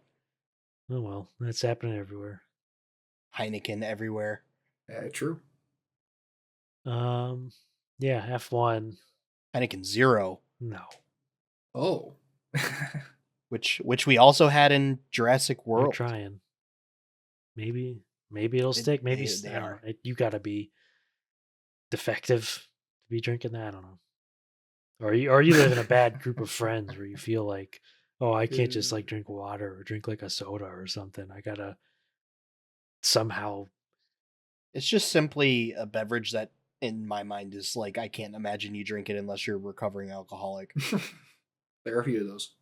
Speaker 3: Oh well, that's happening everywhere.
Speaker 2: Heineken everywhere.
Speaker 1: True.
Speaker 3: Yeah, F1.
Speaker 2: Heineken Zero,
Speaker 3: No.
Speaker 1: Oh.
Speaker 2: which we also had in Jurassic
Speaker 3: They're
Speaker 2: World.
Speaker 3: trying. Maybe it'll stick. Maybe
Speaker 2: they
Speaker 3: I don't
Speaker 2: are.
Speaker 3: know. You got to be defective to be drinking that. I don't know. Or you live in a bad group of friends where you feel like, oh, I can't just like drink water or drink like a soda or something. I gotta somehow.
Speaker 2: It's just simply a beverage that, in my mind, is like I can't imagine you drink it unless you're a recovering alcoholic.
Speaker 1: There are a few of those.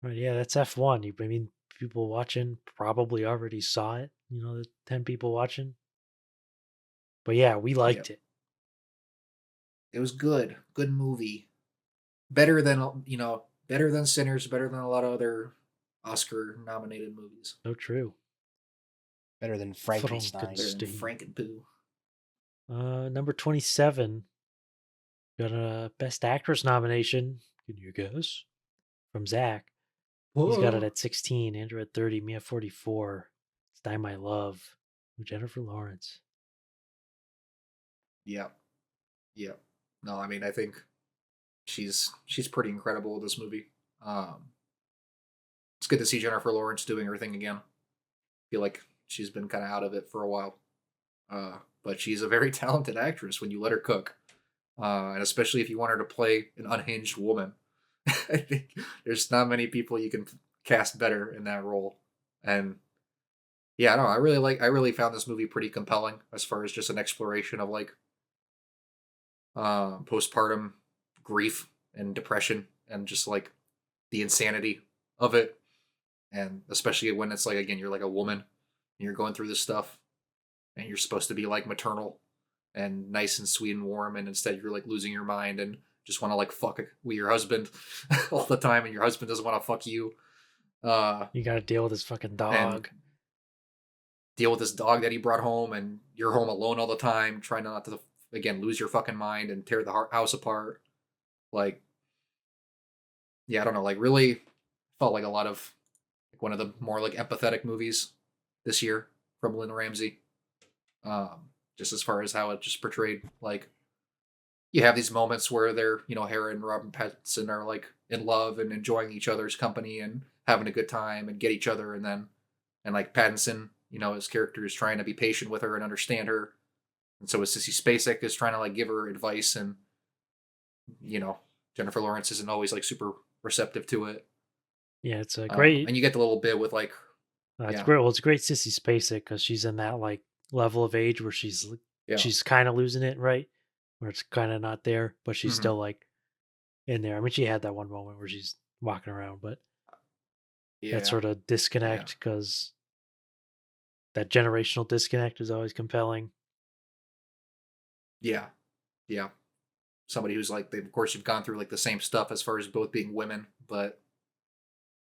Speaker 3: Right, yeah, that's F1. I mean, people watching probably already saw it. You know, the 10 people watching. But yeah, we liked it.
Speaker 1: It was good. Good movie. Better than better than Sinners, better than a lot of other Oscar nominated movies.
Speaker 3: So true.
Speaker 2: Better than Frankenstein.
Speaker 1: Better than
Speaker 3: Sting.
Speaker 1: Frankenpoo.
Speaker 3: Number 27 got a Best Actress nomination. Can you guess? From Zach. He's got it at 16, Andrew at 30, me at 44. It's Die My Love with Jennifer Lawrence.
Speaker 1: Yep. no, I mean, I think she's pretty incredible in this movie. It's good to see Jennifer Lawrence doing her thing again. I feel like she's been kind of out of it for a while. But she's a very talented actress when you let her cook. And especially if you want her to play an unhinged woman. I think there's not many people you can cast better in that role. And yeah, no, I really found this movie pretty compelling as far as just an exploration of like postpartum grief and depression and just like the insanity of it. And especially when it's like, again, you're like a woman and you're going through this stuff and you're supposed to be like maternal and nice and sweet and warm, and instead you're like losing your mind and just want to like fuck with your husband all the time, and your husband doesn't want to fuck you.
Speaker 3: You got to deal with this fucking dog.
Speaker 1: Deal with this dog that he brought home, and you're home alone all the time, trying not to again lose your fucking mind and tear the house apart. Like, yeah, I don't know. Like, really felt like a lot of like one of the more like empathetic movies this year from Lynn Ramsey. Just as far as how it just portrayed, like, you have these moments where they're, Hera and Robin Pattinson are like in love and enjoying each other's company and having a good time and get each other, and like Pattinson, his character is trying to be patient with her and understand her, and so is Sissy Spacek is trying to like give her advice, and Jennifer Lawrence isn't always like super receptive to it.
Speaker 3: Yeah, it's a great,
Speaker 1: and you get the little bit with like,
Speaker 3: it's great. Well, it's great Sissy Spacek because she's in that like level of age where she's kind of losing it, right? Where it's kind of not there, but she's still like in there. I mean, she had that one moment where she's walking around, but that sort of disconnect, because that generational disconnect is always compelling.
Speaker 1: Yeah. Somebody who's like, of course, you've gone through like the same stuff as far as both being women, but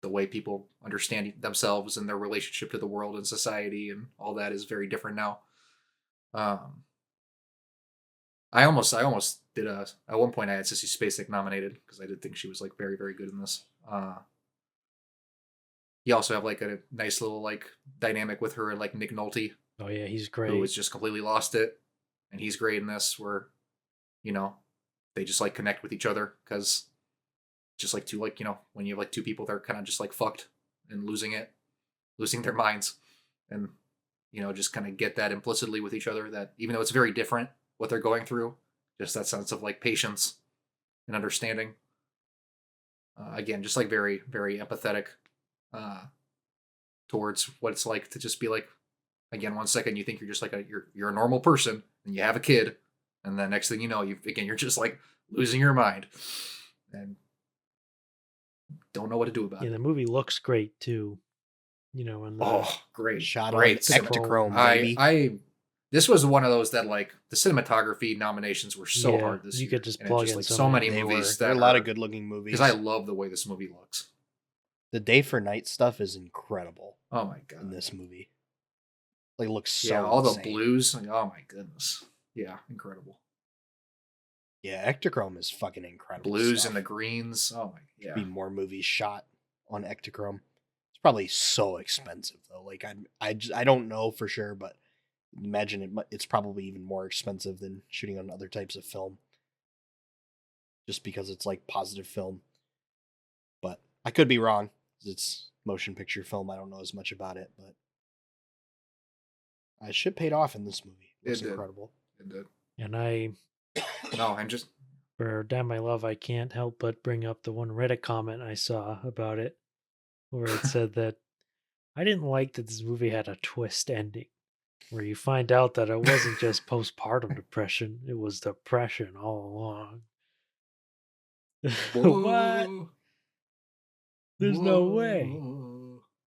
Speaker 1: the way people understand themselves and their relationship to the world and society and all that is very different now. I almost did at one point I had Sissy Spacek nominated because I did think she was like very, very good in this. You also have like a nice little like dynamic with her and like Nick Nolte.
Speaker 3: Oh yeah, he's great.
Speaker 1: Who has just completely lost it, and he's great in this. Where, they just like connect with each other because, just like when you have like two people that are kind of just like fucked and losing their minds, and just kind of get that implicitly with each other, that even though it's very different what they're going through, just that sense of like patience and understanding. Again, just like very, very empathetic towards what it's like to just be like, again, 1 second you think you're just like you're a normal person and you have a kid, and then next thing you know, you're just like losing your mind and don't know what to do about it.
Speaker 3: Yeah, the movie looks great too. And
Speaker 1: great
Speaker 2: shot
Speaker 1: great
Speaker 2: on Ektachrome, baby.
Speaker 1: This was one of those that like the cinematography nominations were so hard this year.
Speaker 3: You could just plug in
Speaker 1: like so many movies.
Speaker 2: There are a lot of good looking movies.
Speaker 1: Because I love the way this movie looks.
Speaker 2: The day for night stuff is incredible.
Speaker 1: Oh my god!
Speaker 2: In this movie, like looks so
Speaker 1: all
Speaker 2: insane.
Speaker 1: The blues. Like, oh my goodness! Yeah, incredible.
Speaker 2: Yeah, Ektachrome is fucking incredible.
Speaker 1: Blues
Speaker 2: stuff.
Speaker 1: and the greens. Oh my yeah.
Speaker 2: Be more movies shot on Ektachrome. It's probably so expensive though. Like I don't know for sure, but imagine it's probably even more expensive than shooting on other types of film. Just because it's like positive film. But I could be wrong. It's motion picture film. I don't know as much about it, but shit paid off in this movie. It was incredible.
Speaker 1: It did.
Speaker 3: And
Speaker 1: I'm just
Speaker 3: for Damn My Love, I can't help but bring up the one Reddit comment I saw about it, where it said that I didn't like that this movie had a twist ending, where you find out that it wasn't just postpartum depression, it was depression all along. What? There's no way.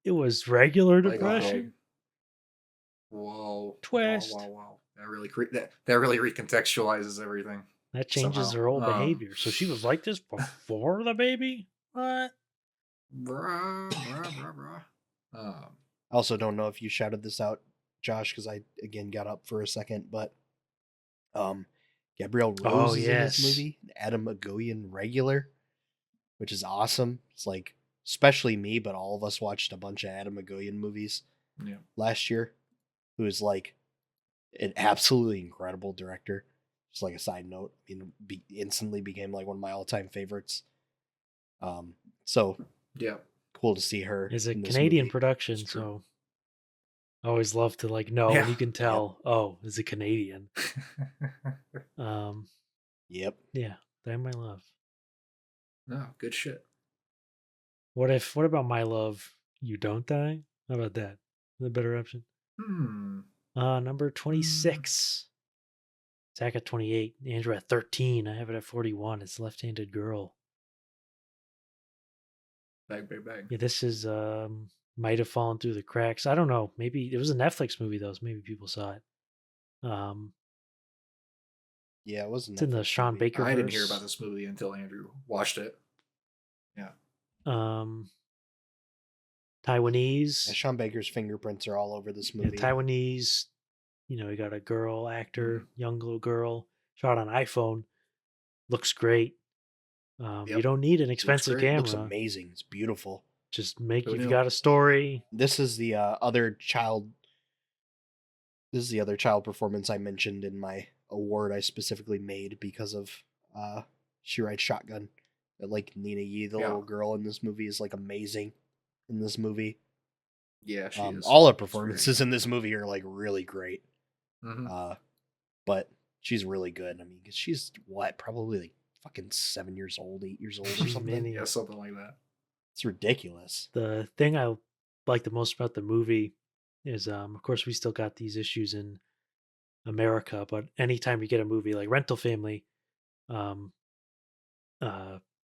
Speaker 3: It was regular depression.
Speaker 1: Whoa.
Speaker 3: Twist.
Speaker 1: Wow. That really recontextualizes everything.
Speaker 3: That changes her whole behavior. So she was like this before the baby? What?
Speaker 1: Bruh.
Speaker 2: I also don't know if you shouted this out, Josh, because I again got up for a second, but Gabrielle Rose is in this movie, Adam Agoyan regular, which is awesome. It's like, especially me, but all of us watched a bunch of Adam Agoyan movies last year, who is like an absolutely incredible director. just like a side note, instantly became like one of my all-time favorites. So
Speaker 1: Yeah.
Speaker 2: cool to see her.
Speaker 3: It's a
Speaker 2: in this
Speaker 3: Canadian
Speaker 2: movie.
Speaker 3: production,
Speaker 1: It's true.
Speaker 3: so I always love to like know,
Speaker 1: Yeah.
Speaker 3: and you can tell, oh, it's a Canadian.
Speaker 2: Yep.
Speaker 3: Yeah, they're my love.
Speaker 1: No, good shit.
Speaker 3: What about my love? You don't die. How about that? The better option. Number 26. Zach at 28. Andrew at 13. I have it at 41. It's Left-Handed Girl.
Speaker 1: Bang, bang, bang.
Speaker 3: Yeah, this is might have fallen through the cracks. I don't know. Maybe it was a Netflix movie though, so maybe people saw it.
Speaker 2: Yeah, it wasn't.
Speaker 3: It's in the Sean Baker.
Speaker 1: I didn't hear about this movie until Andrew watched it. Yeah.
Speaker 3: Taiwanese.
Speaker 2: Yeah, Sean Baker's fingerprints are all over this movie.
Speaker 3: Yeah, Taiwanese. You know, you got a girl actor, young little girl, shot on iPhone. Looks great. You don't need an expensive camera.
Speaker 2: Looks amazing. It's beautiful.
Speaker 3: Just if you got a story.
Speaker 2: This is the other child. This is the other child performance I mentioned in my award I specifically made because of She Rides Shotgun. Like Nina Yi, the little girl in this movie, is like amazing in this movie.
Speaker 1: Yeah, she is.
Speaker 2: All her performances in this movie are like really great. But she's really good. I mean, she's probably like fucking 7 years old, 8 years old or something.
Speaker 1: Yeah, something like that.
Speaker 2: It's ridiculous.
Speaker 3: The thing I like the most about the movie is, of course, we still got these issues in America, but anytime you get a movie like Rental Family,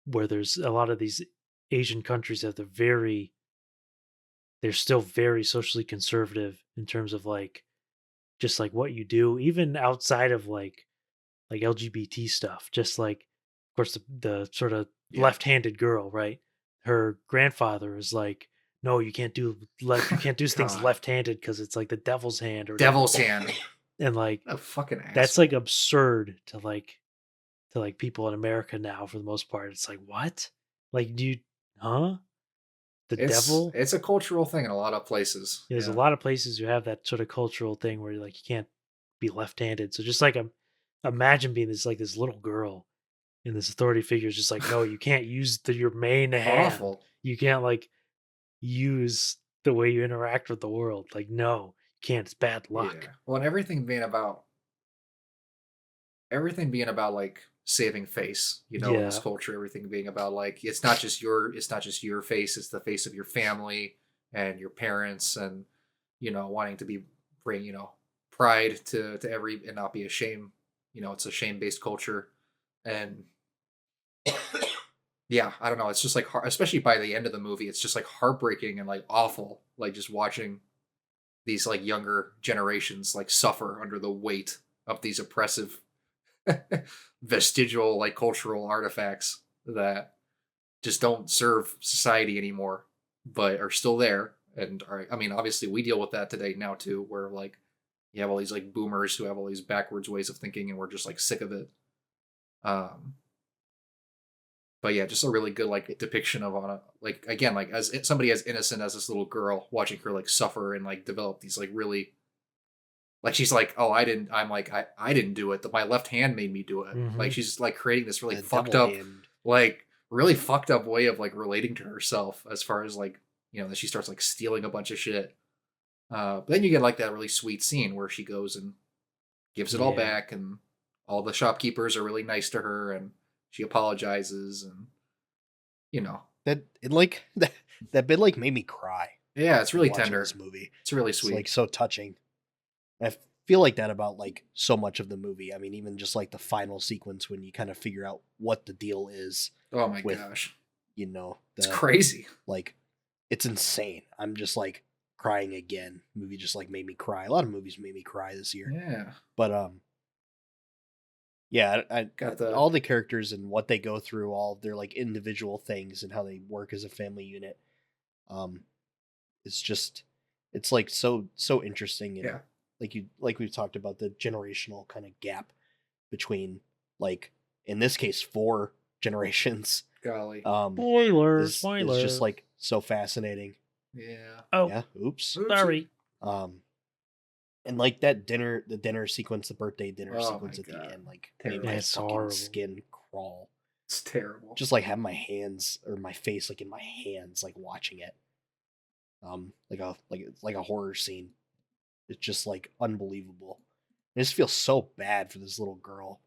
Speaker 3: where there's a lot of these Asian countries that they're still very socially conservative in terms of like just like what you do, even outside of like LGBT stuff. Just like, of course, the sort of left-handed girl, right? Her grandfather is like, no, you can't do things left-handed because it's like the devil's hand or
Speaker 1: devil's hand,
Speaker 3: and like
Speaker 1: a fucking asshole.
Speaker 3: That's like absurd to people in America now for the most part. It's like, what? Like, devil?
Speaker 1: It's a cultural thing in a lot of places.
Speaker 3: There's a lot of places you have that sort of cultural thing where like you can't be left-handed. So just like imagine being this little girl and this authority figure is just like, no, you can't use your main hand.
Speaker 1: Awful.
Speaker 3: You can't like use the way you interact with the world. Like, no, you can't. It's bad luck.
Speaker 1: Yeah. Well, and everything being about like saving face, in this culture, everything being about like it's not just your face, it's the face of your family and your parents, and wanting to bring pride to every and not be ashamed. It's a shame-based culture, and yeah, I don't know, it's just like especially by the end of the movie, it's just like heartbreaking and like awful, like just watching these like younger generations like suffer under the weight of these oppressive vestigial like cultural artifacts that just don't serve society anymore, but are still there. And I mean, obviously we deal with that today now too, where like you have all these like boomers who have all these backwards ways of thinking, and we're just like sick of it. But yeah, just a really good like depiction of like again, like as somebody as innocent as this little girl, watching her like suffer and like develop these like really. Like she's like, oh, I didn't do it. My left hand made me do it.
Speaker 3: Mm-hmm.
Speaker 1: Like she's like creating this really fucked up, like really fucked up way of like relating to herself, as far as like that she starts like stealing a bunch of shit. But then you get like that really sweet scene where she goes and gives it all back, and all the shopkeepers are really nice to her, and she apologizes, and
Speaker 2: that bit like made me cry.
Speaker 1: Yeah, it's really tender.
Speaker 2: This movie,
Speaker 1: it's really sweet,
Speaker 2: it's like so touching. I feel like that about like so much of the movie. I mean, even just like the final sequence when you kind of figure out what the deal is.
Speaker 1: Oh my gosh.
Speaker 2: It's
Speaker 1: crazy.
Speaker 2: Like, it's insane. I'm just like crying again. The movie just like made me cry. A lot of movies made me cry this year.
Speaker 1: Yeah.
Speaker 2: But yeah, I got all the characters and what they go through, all of their like individual things and how they work as a family unit. It's like so interesting. And, like we've talked about the generational kind of gap between, like, in this case, 4 generations.
Speaker 1: Golly.
Speaker 3: Spoiler.
Speaker 2: It's just like so fascinating.
Speaker 1: Yeah.
Speaker 3: Oh.
Speaker 2: Yeah. Oops.
Speaker 3: Sorry.
Speaker 2: And like that the dinner sequence, the birthday dinner
Speaker 1: Oh
Speaker 2: sequence
Speaker 1: my
Speaker 2: at the
Speaker 1: God.
Speaker 2: end, like
Speaker 1: Terrible.
Speaker 2: made my
Speaker 3: It's
Speaker 2: fucking
Speaker 3: horrible.
Speaker 2: skin crawl.
Speaker 1: It's terrible.
Speaker 2: Just like have my hands or my face like in my hands, like watching it. Like a horror scene. It's just like unbelievable. I just feel so bad for this little girl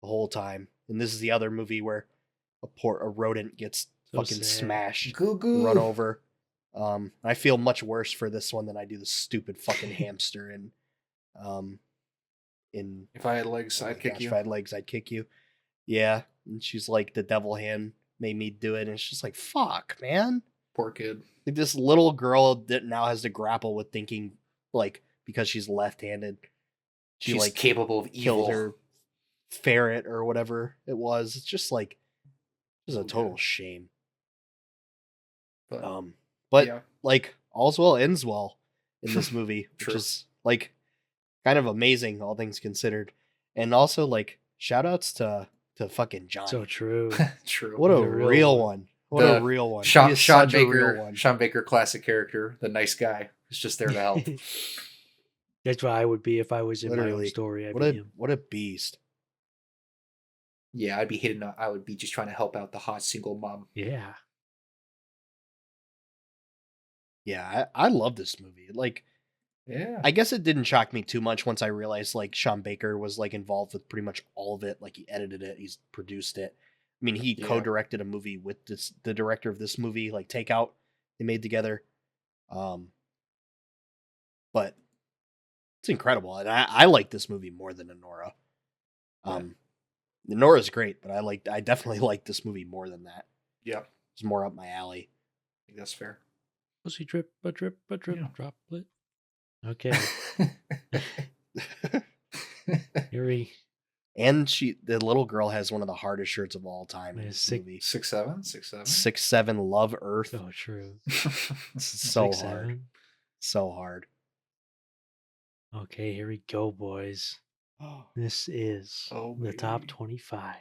Speaker 2: the whole time. And this is the other movie where a rodent gets
Speaker 3: So
Speaker 2: fucking
Speaker 3: sad.
Speaker 2: smashed,
Speaker 1: Goo goo.
Speaker 2: run over. I feel much worse for this one than I do the stupid fucking hamster in
Speaker 1: If I had legs,
Speaker 2: oh my
Speaker 1: I'd kick
Speaker 2: gosh,
Speaker 1: you.
Speaker 2: If I had legs, I'd kick you. Yeah. And she's like, the devil hand made me do it. And it's just like, fuck, man.
Speaker 1: Poor kid.
Speaker 2: Like this little girl that now has to grapple with thinking, like, because she's left-handed,
Speaker 1: She's
Speaker 2: like
Speaker 1: capable of evil.
Speaker 2: killed her ferret or whatever it was. It's just like, just a
Speaker 1: So
Speaker 2: total
Speaker 1: good.
Speaker 2: shame.
Speaker 1: But,
Speaker 2: But
Speaker 1: yeah.
Speaker 2: like, all's well ends well in this movie, which
Speaker 1: True.
Speaker 2: is like kind of amazing, all things considered. And also, like, shout outs to fucking Johnny.
Speaker 3: So true.
Speaker 1: True.
Speaker 2: What a
Speaker 3: He's a real
Speaker 2: real
Speaker 3: one.
Speaker 2: one. What a real one. He
Speaker 1: Sean
Speaker 2: is such a real
Speaker 1: Baker.
Speaker 2: one.
Speaker 1: Sean Baker, classic character, the nice guy, who's just there to help.
Speaker 3: That's what I would be if I was in my own
Speaker 2: Literally.
Speaker 3: story. I'd
Speaker 2: What
Speaker 3: be
Speaker 2: a
Speaker 3: him.
Speaker 2: what a beast.
Speaker 1: Yeah, I'd be hitting. I would be just trying to help out the hot single mom.
Speaker 3: Yeah.
Speaker 2: Yeah, I love this movie. Like,
Speaker 1: Yeah.
Speaker 2: I guess it didn't shock me too much once I realized like Sean Baker was like involved with pretty much all of it. Like he edited it, he's produced it. I mean, he
Speaker 1: Yeah.
Speaker 2: co-directed a movie with the director of this movie, like Takeout, they made together. But it's incredible, and I like this movie more than Anora. Anora's great, but I definitely like this movie more than that.
Speaker 1: Yeah,
Speaker 2: It's more up my alley.
Speaker 1: I think that's fair.
Speaker 3: Pussy drip, a drip, a drip,
Speaker 1: Yeah.
Speaker 3: droplet. Okay. Here
Speaker 2: And the little girl has one of the hardest shirts of all time in
Speaker 3: Yeah,
Speaker 2: this
Speaker 3: sick-
Speaker 2: movie.
Speaker 1: 6'7",
Speaker 2: 6'7", Love Earth.
Speaker 3: So true.
Speaker 2: It's so
Speaker 3: 6'7".
Speaker 2: hard. So hard.
Speaker 3: Okay, here we go, boys. This is
Speaker 1: Oh,
Speaker 3: the top
Speaker 1: baby.
Speaker 3: 25.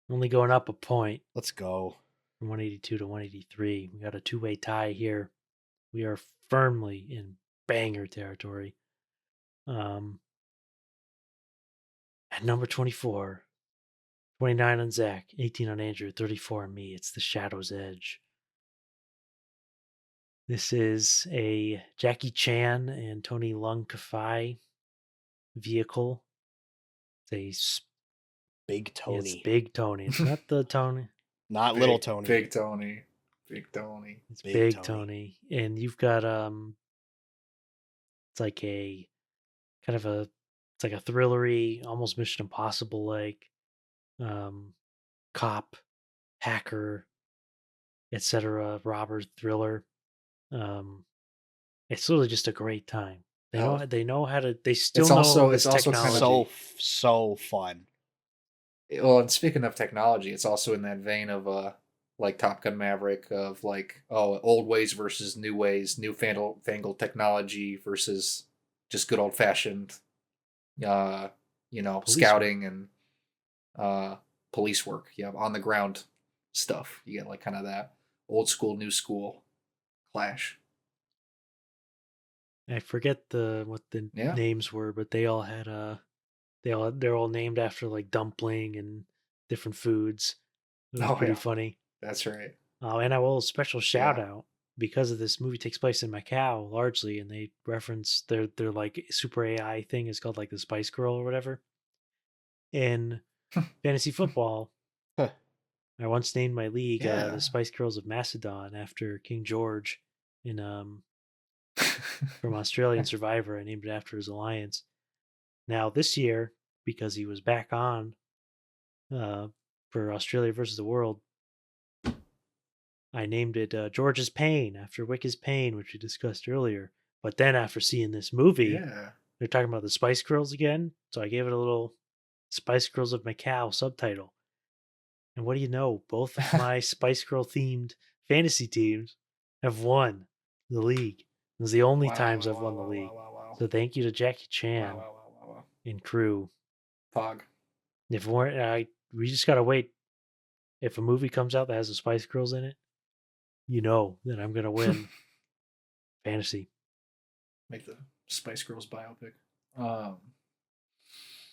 Speaker 3: Only going up a point
Speaker 2: Let's go.
Speaker 3: from 182 to 183. We got a two-way tie here. We are firmly in banger territory. At number 24, 29 on Zach, 18 on Andrew, 34 on me. It's The Shadow's Edge. This is a Jackie Chan and Tony Leung Ka-fai vehicle. It's
Speaker 2: Big Tony.
Speaker 3: It's Big Tony. It's not the Tony.
Speaker 2: Not Little Tony.
Speaker 1: Big Tony. Big Tony.
Speaker 3: It's
Speaker 2: Big
Speaker 3: Big
Speaker 2: Tony.
Speaker 3: Tony. And you've got it's like a kind of a it's like a thrillery, almost Mission Impossible like cop, hacker, etc. robber thriller. It's really just a great time. They know
Speaker 1: Oh.
Speaker 3: they know how to they still
Speaker 1: It's
Speaker 3: know
Speaker 1: also-
Speaker 3: this
Speaker 1: it's also kind of-
Speaker 3: technology.
Speaker 2: So fun.
Speaker 1: Well, and speaking of technology, it's also in that vein of like Top Gun Maverick of like, oh, old ways versus new ways, newfangled technology versus just good old fashioned
Speaker 3: Police
Speaker 1: scouting and police work. Yeah, on the ground stuff. You get like kind of that old school, new school clash.
Speaker 3: I forget what the
Speaker 1: Yeah.
Speaker 3: names were, but they all had they're all named after like dumpling and different foods. It was
Speaker 1: Oh,
Speaker 3: pretty
Speaker 1: yeah.
Speaker 3: funny.
Speaker 1: That's right.
Speaker 3: And I will special shout out because of this movie takes place in Macau largely, and they reference their like super AI thing is called like the Spice Girl or whatever. In fantasy football,
Speaker 2: Huh.
Speaker 3: I once named my league
Speaker 1: Yeah.
Speaker 3: the Spice Girls of Macedon after King George in from Australian Survivor. I named it after his alliance. Now this year, because he was back on for Australia versus the World, I named it George's Pain after Wick's Pain, which we discussed earlier. But then after seeing this movie,
Speaker 1: Yeah.
Speaker 3: they're talking about the Spice Girls again, so I gave it a little Spice Girls of Macau subtitle. And what do you know? Both of my Spice Girl themed fantasy teams have won the league. It was the only times I've won the league.
Speaker 1: Wow.
Speaker 3: So thank you to Jackie Chan
Speaker 1: Wow.
Speaker 3: and crew.
Speaker 1: Pog.
Speaker 3: If we just gotta wait. If a movie comes out that has the Spice Girls in it, you know that I'm gonna win fantasy.
Speaker 1: Make the Spice Girls biopic. Um,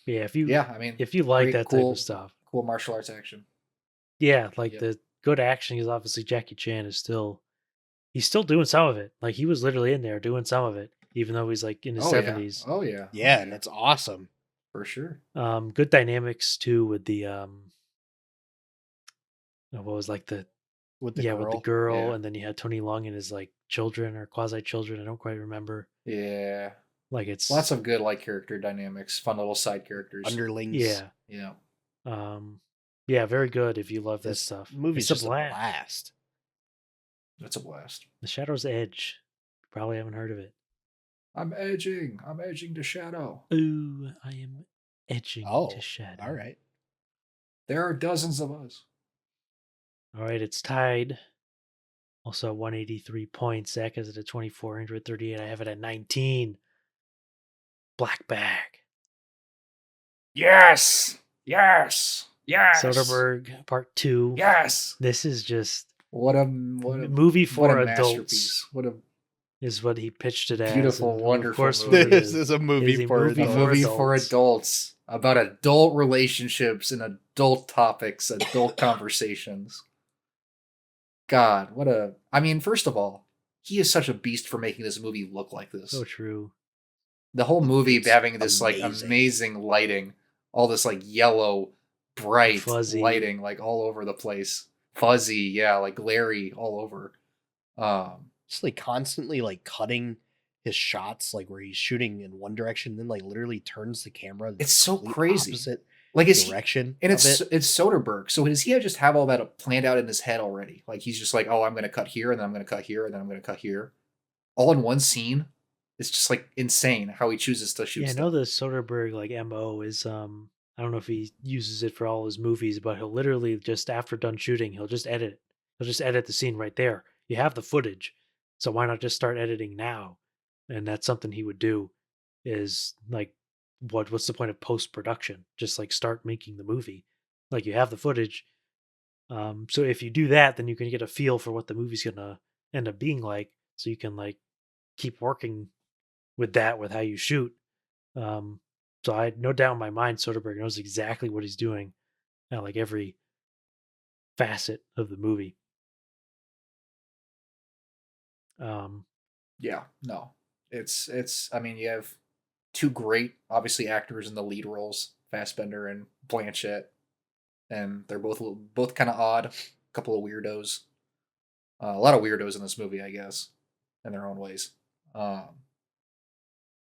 Speaker 3: Yeah, if
Speaker 1: I mean,
Speaker 3: you like
Speaker 1: great,
Speaker 3: that type
Speaker 1: cool,
Speaker 3: of stuff,
Speaker 1: cool martial arts action.
Speaker 3: yeah, like
Speaker 1: Yep.
Speaker 3: the good action is obviously Jackie Chan is he's still doing some of it. Like he was literally in there doing some of it, even though he's like in his
Speaker 1: Oh yeah.
Speaker 3: 70s.
Speaker 1: Oh yeah.
Speaker 2: Yeah,
Speaker 1: Oh,
Speaker 2: and it's awesome.
Speaker 1: for sure.
Speaker 3: Good dynamics too with the what was like the
Speaker 2: With the
Speaker 3: with the
Speaker 2: girl.
Speaker 3: girl,
Speaker 1: Yeah.
Speaker 3: and then you had Tony Leung and his like children or quasi children. I don't quite remember.
Speaker 1: Yeah.
Speaker 3: Like it's
Speaker 1: Lots of good like character dynamics, fun little side characters.
Speaker 2: Underlings.
Speaker 3: yeah,
Speaker 1: Yeah.
Speaker 3: yeah, very good if you love that
Speaker 2: This
Speaker 3: stuff.
Speaker 2: movie's
Speaker 3: It's
Speaker 2: just a blast.
Speaker 1: It's a blast.
Speaker 3: The Shadow's Edge. Probably haven't heard of it.
Speaker 1: I'm edging. I'm edging to shadow.
Speaker 3: Ooh, I am edging
Speaker 2: Oh,
Speaker 3: to shadow.
Speaker 2: all right.
Speaker 1: There are dozens of us.
Speaker 3: All right, it's tied. Also 183 points. Zach has it at 2,438. I have it at 19. Black Bag.
Speaker 1: Yes. Yes. Yes.
Speaker 3: Soderbergh Part 2.
Speaker 1: Yes.
Speaker 3: This is just
Speaker 1: What a
Speaker 3: movie for
Speaker 1: what a
Speaker 3: adults.
Speaker 1: masterpiece. What a
Speaker 3: Is what he pitched it as.
Speaker 1: beautiful,
Speaker 3: and
Speaker 1: wonderful
Speaker 3: of course,
Speaker 1: movie.
Speaker 3: what it
Speaker 2: This is a
Speaker 3: It
Speaker 2: movie
Speaker 3: is a
Speaker 2: for
Speaker 3: movie
Speaker 1: a
Speaker 2: adults.
Speaker 1: movie
Speaker 3: adults.
Speaker 1: for adults about adult relationships and adult topics, adult conversations. God, what a I mean, first of all, he is such a beast for making this movie look like this.
Speaker 3: So true.
Speaker 1: The whole movie
Speaker 2: It's
Speaker 1: having this like
Speaker 2: amazing.
Speaker 1: amazing lighting, all this like yellow, bright
Speaker 3: Fuzzy.
Speaker 1: lighting, like all over the place. Fuzzy, yeah, like glary all over.
Speaker 2: Just like constantly like cutting his shots, like where he's shooting in one direction, and then like literally turns the camera. The
Speaker 1: It's so
Speaker 2: complete
Speaker 1: crazy.
Speaker 2: Opposite
Speaker 1: Like it's
Speaker 2: direction.
Speaker 1: and
Speaker 2: of
Speaker 1: it's
Speaker 2: it.
Speaker 1: it's Soderbergh. So does he just have all that planned out in his head already? Like he's just like, oh, I'm gonna cut here, and then I'm gonna cut here, and then I'm gonna cut here, all in one scene. It's just like insane how he chooses to shoot
Speaker 3: Yeah, I
Speaker 1: stuff.
Speaker 3: know the Soderbergh like MO is I don't know if he uses it for all his movies, but he'll literally just after done shooting, he'll just edit it. He'll just edit the scene right there. You have the footage, so why not just start editing now? And that's something he would do. Is like, what's the point of post production? Just like start making the movie. Like you have the footage. So if you do that, then you can get a feel for what the movie's gonna end up being like. So you can like keep working with that with how you shoot. Um, so I had no doubt in my mind Soderbergh knows exactly what he's doing at like every facet of the movie.
Speaker 1: Yeah, no, it's. I mean, you have two great, obviously actors in the lead roles, Fassbender and Blanchett, and they're both kind of odd, a couple of weirdos, a lot of weirdos in this movie, I guess, in their own ways.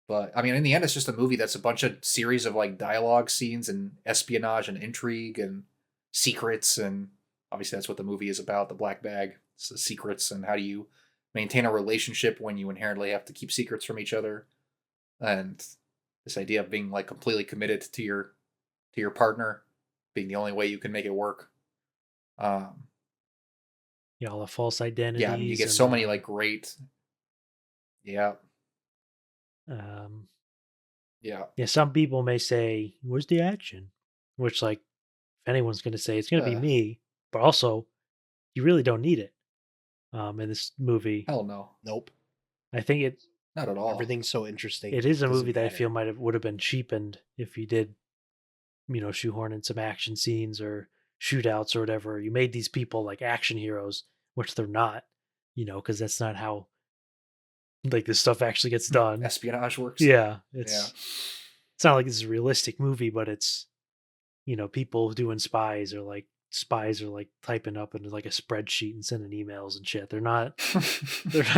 Speaker 1: But I mean, in the end, it's just a movie that's a bunch of series of like dialogue scenes and espionage and intrigue and secrets, and obviously that's what the movie is about. The black bag, it's the secrets, and how do you maintain a relationship when you inherently have to keep secrets from each other, and this idea of being like completely committed to your partner being the only way you can make it work.
Speaker 3: Yeah, all the false identities.
Speaker 1: Yeah, I mean, you get so many like great. Yeah, yeah.
Speaker 3: Yeah, some people may say, "Where's the action?" Which, like, if anyone's going to say, it's going to be me. But also, you really don't need it. In this movie,
Speaker 1: Hell no,
Speaker 2: Nope.
Speaker 3: I think
Speaker 1: not at all.
Speaker 2: Everything's so interesting.
Speaker 3: it is a
Speaker 2: Doesn't
Speaker 3: movie that I
Speaker 2: matter.
Speaker 3: feel would have been cheapened if you did, shoehorn in some action scenes or shootouts or whatever. You made these people like action heroes, which they're not. Because that's not how like this stuff actually gets done.
Speaker 1: Espionage works.
Speaker 3: Yeah,
Speaker 1: Yeah.
Speaker 3: it's not like this is a realistic movie, but it's people doing spies are like typing up into like a spreadsheet and sending emails and shit. They're not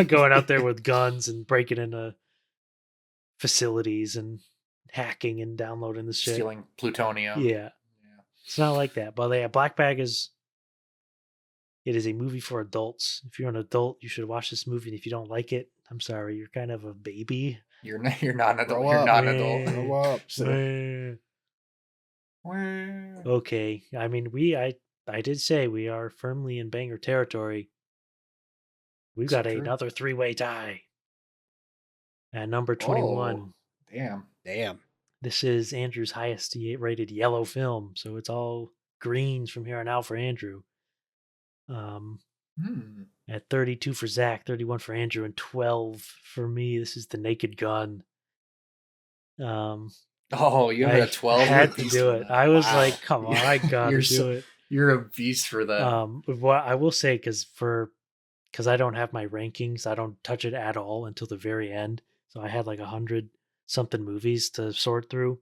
Speaker 3: going out there with guns and breaking into facilities and hacking and downloading this shit.
Speaker 1: Stealing plutonium.
Speaker 3: Yeah. It's not like that. But yeah, Black Bag is a movie for adults. If you're an adult, you should watch this movie. And if you don't like it, I'm sorry, you're kind of a baby.
Speaker 1: You're not an adult.
Speaker 2: Grow
Speaker 1: You're
Speaker 2: up.
Speaker 1: not an adult.
Speaker 2: Grow up.
Speaker 3: Okay. I mean, I did say we are firmly in banger territory. We've got
Speaker 1: true.
Speaker 3: another three-way tie. At number 21.
Speaker 1: Oh,
Speaker 2: damn.
Speaker 3: This is Andrew's highest rated yellow film, so it's all greens from here on out for Andrew. At 32 for Zach, 31 for Andrew, and 12 for me. This is The Naked Gun.
Speaker 1: Oh, you have
Speaker 3: I
Speaker 1: it at 12.
Speaker 3: had to do it. I was
Speaker 2: Wow.
Speaker 3: like, come on, I gotta
Speaker 1: You're
Speaker 3: do
Speaker 1: so-
Speaker 3: it.
Speaker 1: You're a beast for that.
Speaker 3: But what I will say, because I don't have my rankings, I don't touch it at all until the very end. So I had like 100 something movies to sort through,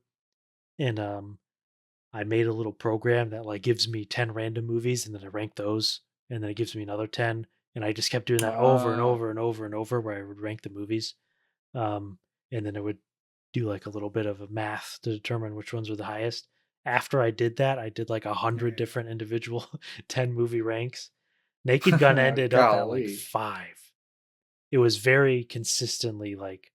Speaker 3: and I made a little program that like gives me 10 random movies, and then I rank those, and then it gives me another 10, and I just kept doing that over and
Speaker 1: Ah.
Speaker 3: over and over and over, where I would rank the movies, um, and then it would do like a little bit of a math to determine which ones were the highest. After I did that, I did like 100 different individual 10 movie ranks. Naked Gun ended up at like
Speaker 1: Golly.
Speaker 3: 5. It was very consistently like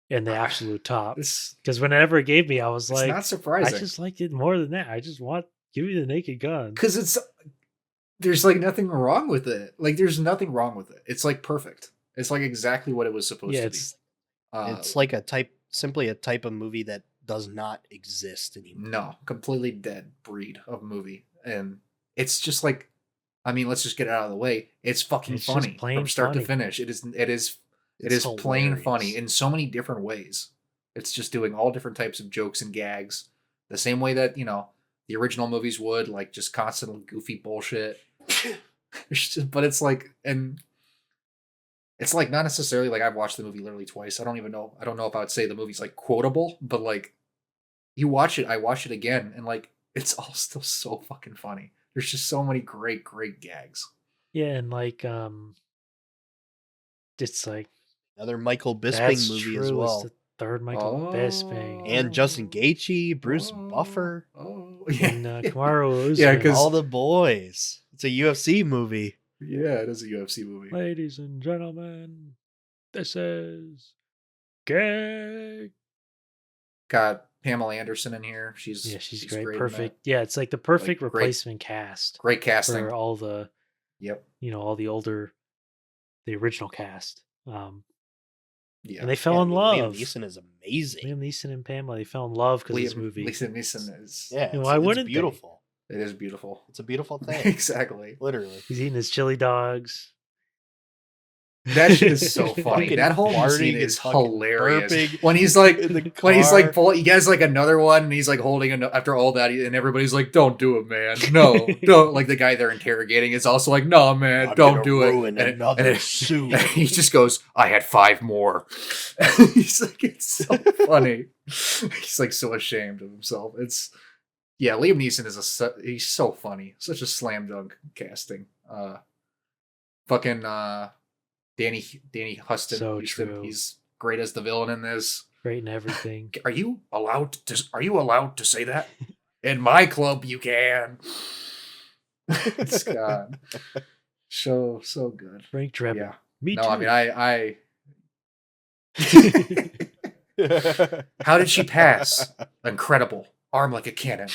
Speaker 3: in the absolute top.
Speaker 1: It's
Speaker 3: Because whenever it gave me, I was
Speaker 1: it's
Speaker 3: like,
Speaker 1: not
Speaker 3: I
Speaker 1: surprising
Speaker 3: just liked it more than that. I just want give me the Naked Gun.
Speaker 1: because there's like nothing wrong with it. Like there's nothing wrong with it. It's like perfect. It's like exactly what it was supposed
Speaker 3: Yeah,
Speaker 1: to be.
Speaker 3: it's
Speaker 2: It's like simply a type of movie that does not exist anymore.
Speaker 1: No, completely dead breed of movie, and it's just like, I mean, let's just get it out of the way. It's fucking
Speaker 3: It's just
Speaker 1: funny
Speaker 3: plain
Speaker 1: from start
Speaker 3: funny.
Speaker 1: to finish. It is
Speaker 2: It's
Speaker 1: plain
Speaker 2: hilarious.
Speaker 1: funny in so many different ways. It's just doing all different types of jokes and gags, the same way that the original movies would, like just constantly goofy bullshit. But it's like, and it's like not necessarily like I've watched the movie literally twice. I don't know if I would say the movie's like quotable, but like you watch it, I watch it again, and like it's all still so fucking funny. There's just so many great gags.
Speaker 3: yeah, and like it's like
Speaker 2: Another Michael
Speaker 3: that's
Speaker 2: Bisping movie
Speaker 3: true.
Speaker 2: as
Speaker 3: It's
Speaker 2: well.
Speaker 3: the third Michael Bisping.
Speaker 2: And Justin Gaethje, Bruce Buffer,
Speaker 1: Oh, yeah.
Speaker 3: And Kamaru Usman.
Speaker 1: Yeah, 'cause-
Speaker 2: all the boys. It's a UFC movie.
Speaker 1: Yeah, it is a UFC movie.
Speaker 3: Ladies and gentlemen, this is gay.
Speaker 1: Got Pamela Anderson in here. She's
Speaker 3: Great.
Speaker 1: in that.
Speaker 3: Perfect. Yeah, it's like the perfect
Speaker 1: great-
Speaker 3: replacement cast
Speaker 1: Great casting.
Speaker 3: for all the
Speaker 1: Yep.
Speaker 3: all the original cast.
Speaker 1: Yeah.
Speaker 3: And they fell in love.
Speaker 2: Liam Neeson is amazing.
Speaker 3: Liam Neeson and Pamela, they fell in love because of this movie.
Speaker 1: Liam Neeson is.
Speaker 2: Yeah,
Speaker 3: And why wouldn't they?
Speaker 2: beautiful.
Speaker 1: It is beautiful.
Speaker 2: It's a beautiful thing.
Speaker 1: Exactly.
Speaker 2: Literally.
Speaker 3: He's eating his chili dogs.
Speaker 1: That shit is so funny.
Speaker 2: Fucking
Speaker 1: That whole
Speaker 2: farting
Speaker 1: scene
Speaker 2: and
Speaker 1: is
Speaker 2: fucking
Speaker 1: hilarious.
Speaker 2: burping
Speaker 1: When he's like,
Speaker 2: in the
Speaker 1: when he's like,
Speaker 2: car.
Speaker 1: he has like another one, and he's like holding after all that, and everybody's like, "Don't do it, man. No, don't." Like the guy they're interrogating is also like, "No, man,
Speaker 2: I'm
Speaker 1: don't
Speaker 2: gonna
Speaker 1: do it."
Speaker 2: ruin
Speaker 1: And
Speaker 2: another suit.
Speaker 1: and he just goes, "I had 5 more." He's like, it's so funny. He's like so ashamed of himself. Yeah, Liam Neeson he's so funny. Such a slam dunk casting. Fucking Danny Huston.
Speaker 3: So
Speaker 1: Houston,
Speaker 3: true.
Speaker 1: he's great as the villain in this.
Speaker 3: Great and everything.
Speaker 1: Are you allowed to say that? In my club you can. It's God. So good.
Speaker 3: Frank Drebin.
Speaker 1: Yeah.
Speaker 3: Me
Speaker 1: No,
Speaker 3: too.
Speaker 1: I mean how did she pass? Incredible. Arm like a cannon.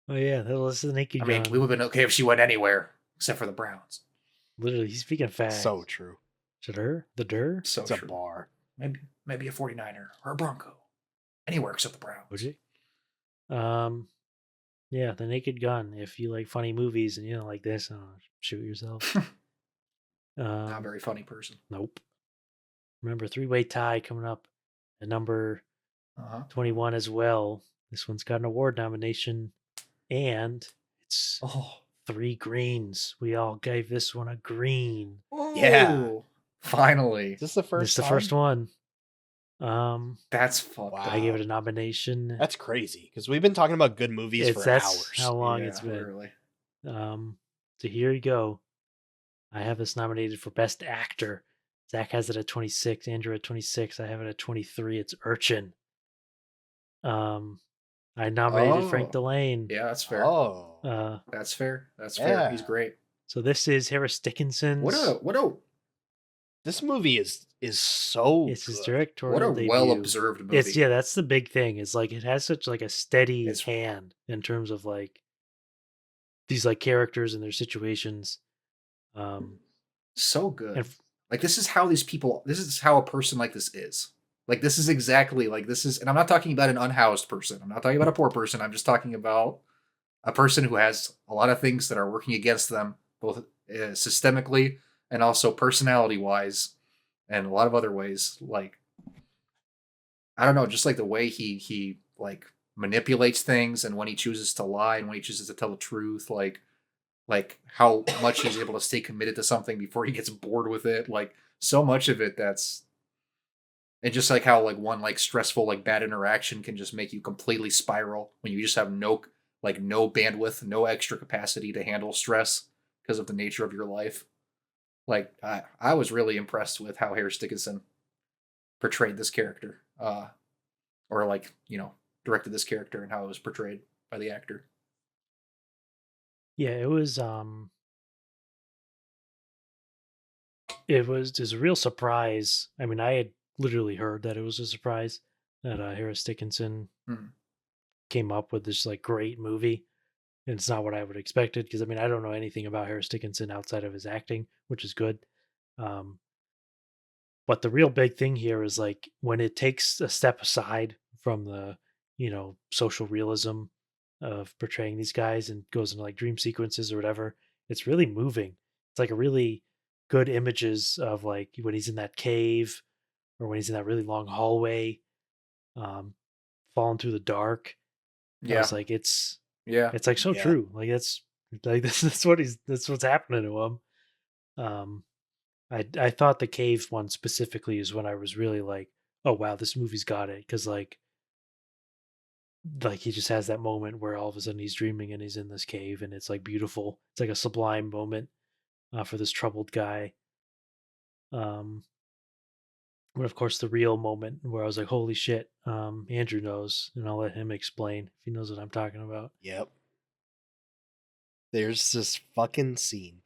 Speaker 3: Oh yeah, that was the Naked
Speaker 1: I mean,
Speaker 3: Gun.
Speaker 1: we would have been okay if she went anywhere except for the Browns.
Speaker 3: Literally, he's speaking fast.
Speaker 2: So true.
Speaker 3: The Der?
Speaker 1: So
Speaker 2: It's a
Speaker 1: true.
Speaker 2: bar.
Speaker 1: Maybe a 49er or a Bronco. Anywhere except the Browns.
Speaker 3: Would you? Yeah, the Naked Gun. If you like funny movies and you don't like this, shoot yourself.
Speaker 1: Not a very funny person.
Speaker 3: Nope. Remember, 3-way tie coming up at number
Speaker 1: Uh-huh.
Speaker 3: 21 as well. This one's got an award nomination, and it's
Speaker 1: Oh.
Speaker 3: 3 greens. We all gave this one a green.
Speaker 2: Yeah.
Speaker 1: Finally.
Speaker 2: Is this the first?
Speaker 3: It's the
Speaker 2: time?
Speaker 3: first one.
Speaker 1: That's fucked
Speaker 2: Wow.
Speaker 1: up.
Speaker 3: I gave it a nomination.
Speaker 2: That's crazy because we've been talking about good movies for
Speaker 3: That's
Speaker 2: hours.
Speaker 3: how long
Speaker 1: Yeah,
Speaker 3: it's been.
Speaker 1: literally.
Speaker 3: So here you go. I have this nominated for Best Actor. Zach has it at 26. Andrew at 26. I have it at 23. It's Urchin. I nominated Frank
Speaker 1: Oh.
Speaker 3: Delane.
Speaker 1: Yeah, that's fair.
Speaker 2: Oh,
Speaker 1: That's fair. That's
Speaker 2: Yeah.
Speaker 1: fair. He's great.
Speaker 3: So this is Harris Dickinson's.
Speaker 1: What a
Speaker 2: this movie is so.
Speaker 3: It's his
Speaker 2: good.
Speaker 3: directorial
Speaker 1: what a
Speaker 3: debut.
Speaker 1: well observed movie.
Speaker 3: It's that's the big thing. Is like it has such like a steady
Speaker 1: It's-
Speaker 3: hand in terms of like these like characters and their situations.
Speaker 1: So good.
Speaker 3: And
Speaker 1: Like this is how a person like this is. Like this is exactly like this is, and I'm not talking about an unhoused person. I'm not talking about a poor person. I'm just talking about a person who has a lot of things that are working against them, both systemically and also personality wise. and a lot of other ways. Like, I don't know, just like the way he like manipulates things, and when he chooses to lie and when he chooses to tell the truth, like how much he's able to stay committed to something before he gets bored with it. Like so much of it that's and just like how like one like stressful like bad interaction can just make you completely spiral when you just have no bandwidth, no extra capacity to handle stress because of the nature of your life. Like I was really impressed with how Harris Dickinson portrayed this character. Or like, directed this character and how it was portrayed by the actor.
Speaker 3: Yeah, it was just a real surprise. I mean, I had literally heard that it was a surprise that Harris Dickinson
Speaker 1: Hmm.
Speaker 3: came up with this like great movie. And it's not what I would have expected because I mean I don't know anything about Harris Dickinson outside of his acting, which is good. Um, but the real big thing here is like when it takes a step aside from the social realism of portraying these guys and goes into like dream sequences or whatever. It's really moving. It's like a really good images of like when he's in that cave or when he's in that really long hallway, um, falling through the dark. I
Speaker 1: Yeah.
Speaker 3: was like,
Speaker 1: Yeah.
Speaker 3: it's like so
Speaker 2: Yeah.
Speaker 3: true. Like that's what's happening to him. Um, I thought the cave one specifically is when I was really like, oh wow, this movie's got it because like he just has that moment where all of a sudden he's dreaming and he's in this cave and it's like beautiful. It's like a sublime moment for this troubled guy. Um, but of course, the real moment where I was like, holy shit, Andrew knows, and I'll let him explain if he knows what I'm talking about.
Speaker 2: Yep. There's this fucking scene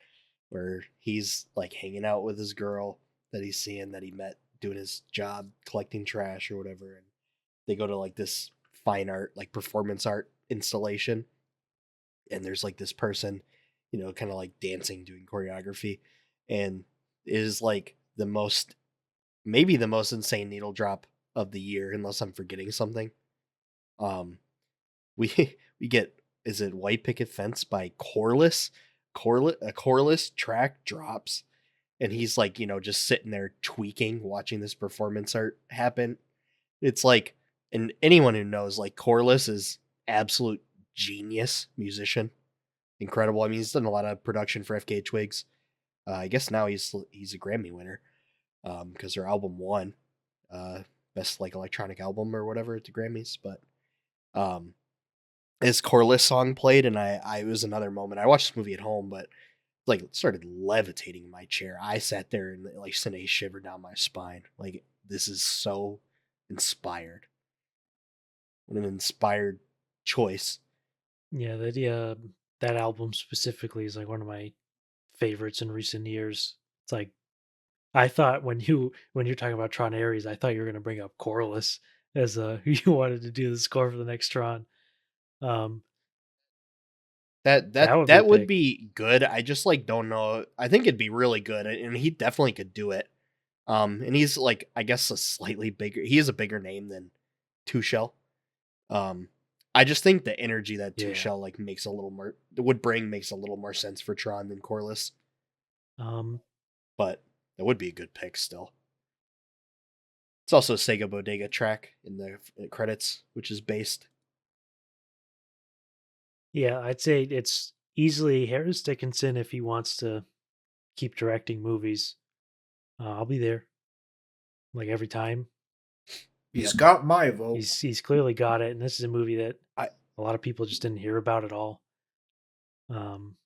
Speaker 2: where he's like hanging out with his girl that he's seeing that he met doing his job collecting trash or whatever, and they go to like this fine art, like performance art installation, and there's like this person, kind of like dancing, doing choreography, and it is like maybe the most insane needle drop of the year, unless I'm forgetting something. Um, we we get, is it White Picket Fence by Corliss? A Corliss track drops, and he's like, just sitting there tweaking, watching this performance art happen. It's like, and anyone who knows, like, Corliss is absolute genius musician, incredible. I mean, he's done a lot of production for FK Twigs. I guess now he's a Grammy winner because their album won best like electronic album or whatever at the Grammys. But um, this Corliss song played, and I it was another moment. I watched this movie at home, but like started levitating in my chair. I sat there and like sent a shiver down my spine. Like, this is so inspired. What an inspired choice.
Speaker 3: Yeah, that album specifically is like one of my favorites in recent years. It's like I thought when you're talking about Tron Ares, I thought you were going to bring up Corliss as who you wanted to do the score for the next Tron. Um,
Speaker 2: That
Speaker 3: that
Speaker 2: that
Speaker 3: would be a
Speaker 2: that would
Speaker 3: pick.
Speaker 2: be good. I just like don't know. I think it'd be really good, and he definitely could do it. And he's like, I guess a slightly bigger. He is a bigger name than Two Shell. Um, I just think the energy that Two
Speaker 3: Yeah.
Speaker 2: Shell like makes a little more would bring makes a little more sense for Tron than Corliss.
Speaker 3: Um,
Speaker 2: But that would be a good pick still. It's also a Sega Bodega track in the credits, which is based.
Speaker 3: yeah, I'd say it's easily Harris Dickinson if he wants to keep directing movies. I'll be there like every time.
Speaker 1: He's
Speaker 2: Yep.
Speaker 1: got my vote.
Speaker 3: He's clearly got it, and this is a movie that
Speaker 2: I
Speaker 3: a lot of people just didn't hear about at all. Um,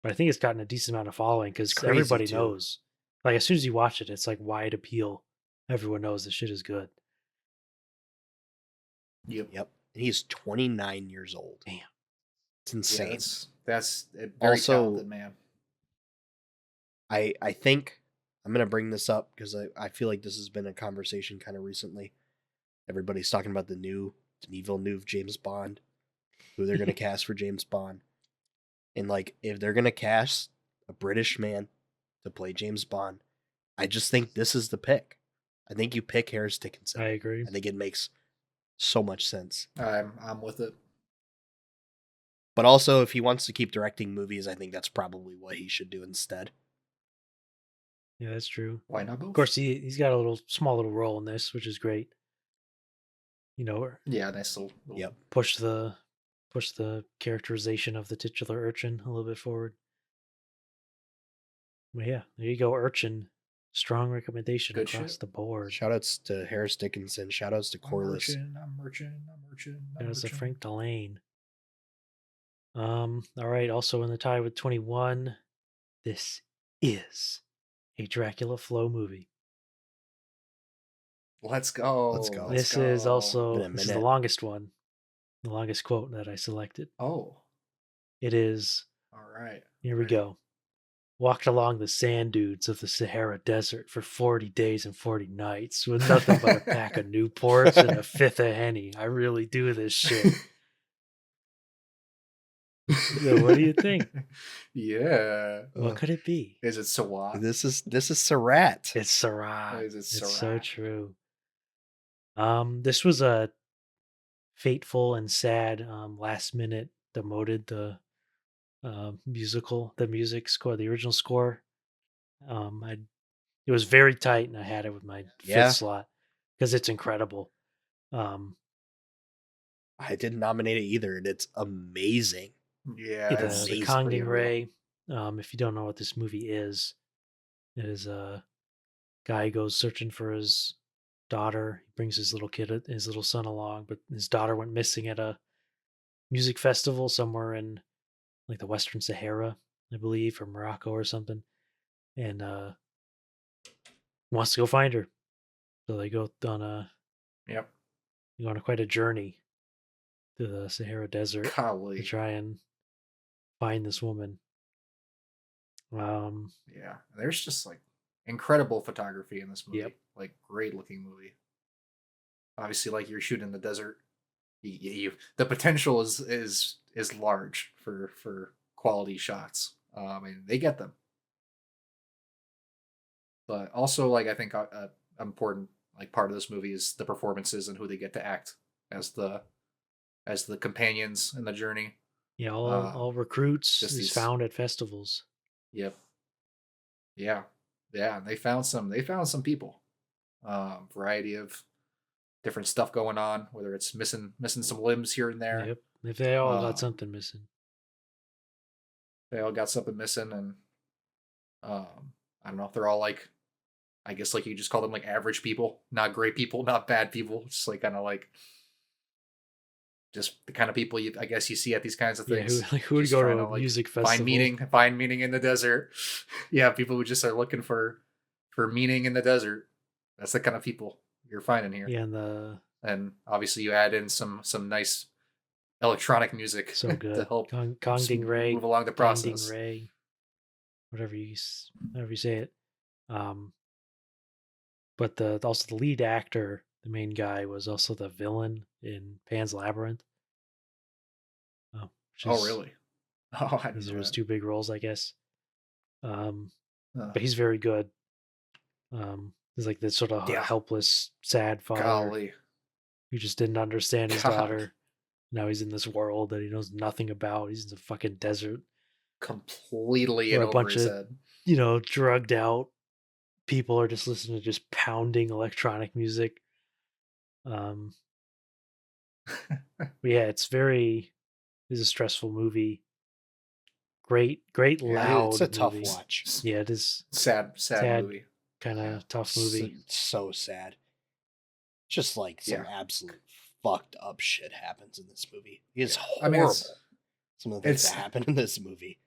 Speaker 3: but I think it's gotten a decent amount of following
Speaker 2: it's
Speaker 3: because
Speaker 2: crazy
Speaker 3: everybody
Speaker 2: too.
Speaker 3: knows. Like as soon as you watch it, it's like wide appeal. Everyone knows the shit is good.
Speaker 1: Yep.
Speaker 2: Yep. And he's 29 years old.
Speaker 3: Damn.
Speaker 2: It's insane.
Speaker 1: Yeah, that's a very
Speaker 2: Also,
Speaker 1: talented man.
Speaker 2: I think I'm gonna bring this up because I feel like this has been a conversation kind of recently. Everybody's talking about the new Denis Villeneuve James Bond, who they're gonna cast for James Bond, and like if they're gonna cast a British man to play James Bond, I just think this is the pick. I think you pick Harris Dickinson.
Speaker 3: I agree.
Speaker 2: I think it makes so much sense.
Speaker 1: I'm with it.
Speaker 2: But also, if he wants to keep directing movies, I think that's probably what he should do instead.
Speaker 3: Yeah, that's true.
Speaker 1: Why not both?
Speaker 3: Of course, he's got a small little role in this, which is great.
Speaker 1: Yeah, nice little.
Speaker 2: Yep.
Speaker 3: Push the characterization of the titular urchin a little bit forward. But yeah, there you go, urchin. Strong recommendation
Speaker 1: Good
Speaker 3: across
Speaker 1: shit.
Speaker 3: the board.
Speaker 2: Shoutouts to Harris Dickinson. Shoutouts to Corliss.
Speaker 1: I'm merchant.
Speaker 3: There's the Frank Delane. All right. Also in the tie with 21, this is a Dracula Flow movie.
Speaker 1: Let's go.
Speaker 2: Let's go.
Speaker 3: This is also
Speaker 2: Been a
Speaker 3: this is the
Speaker 2: minute.
Speaker 3: longest one, the longest quote that I selected.
Speaker 1: Oh,
Speaker 3: It is.
Speaker 1: all right.
Speaker 3: Here we go. Walked along the sand dunes of the Sahara Desert for 40 days and 40 nights with nothing but a pack of Newports and a fifth of Henny. I really do this shit. So what do you think?
Speaker 1: Yeah.
Speaker 3: What could it be?
Speaker 1: Is it Sawat?
Speaker 2: This is Surratt.
Speaker 3: It's Syrah.
Speaker 1: Is it
Speaker 3: It's so
Speaker 1: Syrah?
Speaker 3: true. This was a fateful and sad last minute demoted the music score, the original score. It was very tight, and I had it with my
Speaker 2: Yeah.
Speaker 3: fifth slot because it's incredible.
Speaker 2: I didn't nominate it either, and it's amazing.
Speaker 1: Yeah.
Speaker 3: the
Speaker 1: it's pretty
Speaker 3: Kongding
Speaker 1: real.
Speaker 3: Ray. If you don't know what this movie is, it is a guy goes searching for his daughter. He brings his little son along, but his daughter went missing at a music festival somewhere in like the Western Sahara, I believe, or Morocco or something, and wants to go find her. So they go on quite a journey to the Sahara Desert to
Speaker 1: Golly.
Speaker 3: try and find this woman.
Speaker 1: Yeah. There's just like incredible photography in this movie.
Speaker 3: Yep.
Speaker 1: Like great looking movie. Obviously, like you're shooting in the desert. The potential is large for quality shots. And they get them. But also, like I think important like part of this movie is the performances and who they get to act as the companions in the journey.
Speaker 3: Yeah, all recruits
Speaker 1: just
Speaker 3: is
Speaker 1: these-
Speaker 3: found at festivals.
Speaker 1: Yep. Yeah. And they found some people. Variety of different stuff going on, whether it's missing some limbs here and there.
Speaker 3: Yep. If they all got
Speaker 1: Um,
Speaker 3: something missing.
Speaker 1: They all got something missing, and I don't know if they're all like, I guess like you just call them like average people, not great people, not bad people, just like kind of like just the kind of people I guess you see at these kinds of
Speaker 3: Yeah,
Speaker 1: things.
Speaker 3: who would
Speaker 1: Just
Speaker 3: go
Speaker 1: trying
Speaker 3: to a music festival?
Speaker 1: find meaning in the desert. Yeah, people who just are looking for meaning in the desert. That's the kind of people you're finding here.
Speaker 3: Yeah,
Speaker 1: And obviously you add in some nice electronic music
Speaker 3: so good.
Speaker 1: to help
Speaker 3: Kongding Ray,
Speaker 1: move along the process.
Speaker 3: Kongding Ray, whatever you say it. But also the lead actor, the main guy, was also the villain in Pan's Labyrinth.
Speaker 1: Oh, really? Oh, I
Speaker 3: These
Speaker 1: didn't
Speaker 3: are
Speaker 1: know
Speaker 3: his
Speaker 1: that.
Speaker 3: two big roles, I guess. But he's very good. He's like this sort of
Speaker 1: Yeah.
Speaker 3: helpless, sad father
Speaker 1: Golly.
Speaker 3: who just didn't understand his
Speaker 1: God.
Speaker 3: daughter. Now he's in this world that he knows nothing about. He's in the fucking desert.
Speaker 1: Completely
Speaker 3: Where
Speaker 1: in
Speaker 3: a
Speaker 1: over
Speaker 3: bunch
Speaker 1: his
Speaker 3: of-
Speaker 1: head.
Speaker 3: Drugged out people are just listening to just pounding electronic music. But yeah, it's a stressful movie. Great loud
Speaker 2: It's a tough
Speaker 3: movie.
Speaker 2: watch.
Speaker 3: Yeah, it is
Speaker 1: Sad
Speaker 3: Sad.
Speaker 1: movie.
Speaker 3: kind of
Speaker 1: Yeah.
Speaker 3: tough movie.
Speaker 2: So sad. Just like some absolute fucked up shit happens in this movie. It's horrible.
Speaker 1: I mean, it's-
Speaker 2: some of the things
Speaker 1: it's-
Speaker 2: that happen in this movie.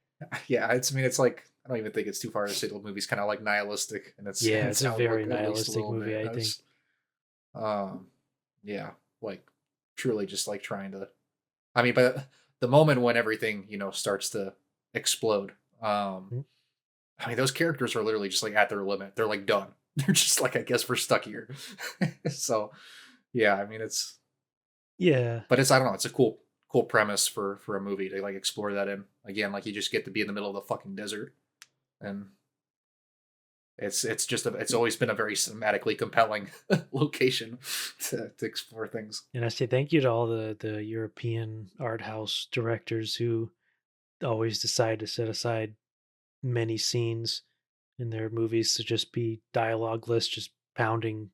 Speaker 1: Yeah, it's like I don't even think it's too far to say the movie's kind of like nihilistic, and it's
Speaker 3: Yeah, it's a
Speaker 1: outlook,
Speaker 3: very
Speaker 1: at least a
Speaker 3: nihilistic
Speaker 1: little
Speaker 3: movie,
Speaker 1: bit.
Speaker 3: I think.
Speaker 1: Yeah, like truly just like trying to. I mean, but the moment when everything starts to explode, I mean, those characters are literally just like at their limit. They're like done. They're just like, I guess we're stuck here. So, yeah, I mean, but I don't know, it's a cool premise for a movie to like explore that in. Again, like you just get to be in the middle of the fucking desert, and it's always been a very cinematically compelling location to explore things.
Speaker 3: And I say thank you to all the European art house directors who always decide to set aside many scenes in their movies to just be dialogueless, just pounding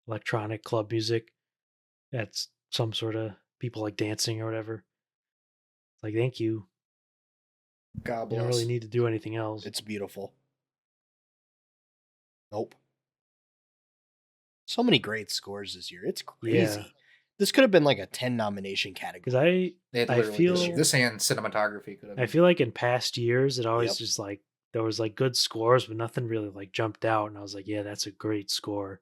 Speaker 3: electronic club music. That's some sort of people like dancing or whatever. Like, thank you.
Speaker 1: God
Speaker 3: You don't really
Speaker 1: bless.
Speaker 3: need to do anything else.
Speaker 2: It's beautiful. Nope. So many great scores this year. It's crazy.
Speaker 3: Yeah.
Speaker 2: This could have been like a 10 nomination
Speaker 3: Because
Speaker 2: category.
Speaker 1: It
Speaker 3: I
Speaker 1: literally
Speaker 3: feel
Speaker 1: this and cinematography could have
Speaker 3: I
Speaker 1: been.
Speaker 3: feel like in past years it always
Speaker 2: Yep.
Speaker 3: just like there was like good scores, but nothing really like jumped out, and I was like, yeah, that's a great score.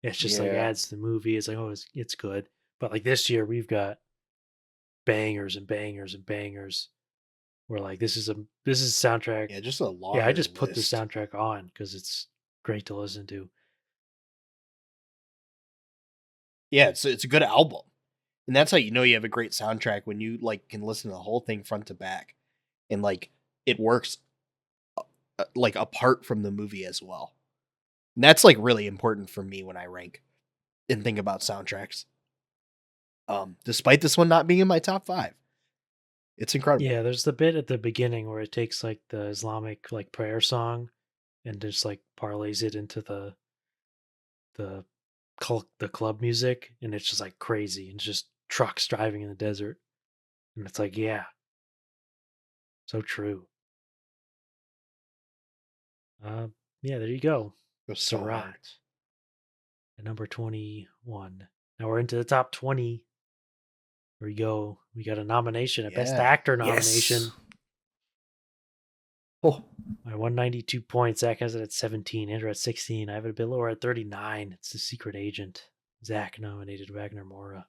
Speaker 3: It's just like
Speaker 1: Yeah.
Speaker 3: adds to the movie. It's like, oh, it's good. But like this year we've got bangers and bangers and bangers. We're like, this is a soundtrack.
Speaker 2: Yeah, just a longer
Speaker 3: Yeah, I just put the
Speaker 2: list.
Speaker 3: soundtrack on because it's great to listen to.
Speaker 2: Yeah, it's a good album. And that's how you know you have a great soundtrack, when you like can listen to the whole thing front to back, and like it works like apart from the movie as well. And that's like really important for me when I rank and think about soundtracks. Despite this one not being in my top 5. It's incredible.
Speaker 3: Yeah, there's the bit at the beginning where it takes like the Islamic like prayer song and just like parlays it into the the club music, and it's just like crazy, and it's just trucks driving in the desert, and it's like, yeah, so true. Yeah, there you go.
Speaker 2: It was so hard.
Speaker 3: Surat at number 21. Now we're into the top 20. Here we go. We got a nomination, a Best
Speaker 2: Yeah.
Speaker 3: Actor nomination.
Speaker 1: Yes. Oh,
Speaker 3: My 192 points. Zach has it at 17. Andrew at 16. I have it a bit lower at 39. It's The Secret Agent. Zach nominated Wagner Mora.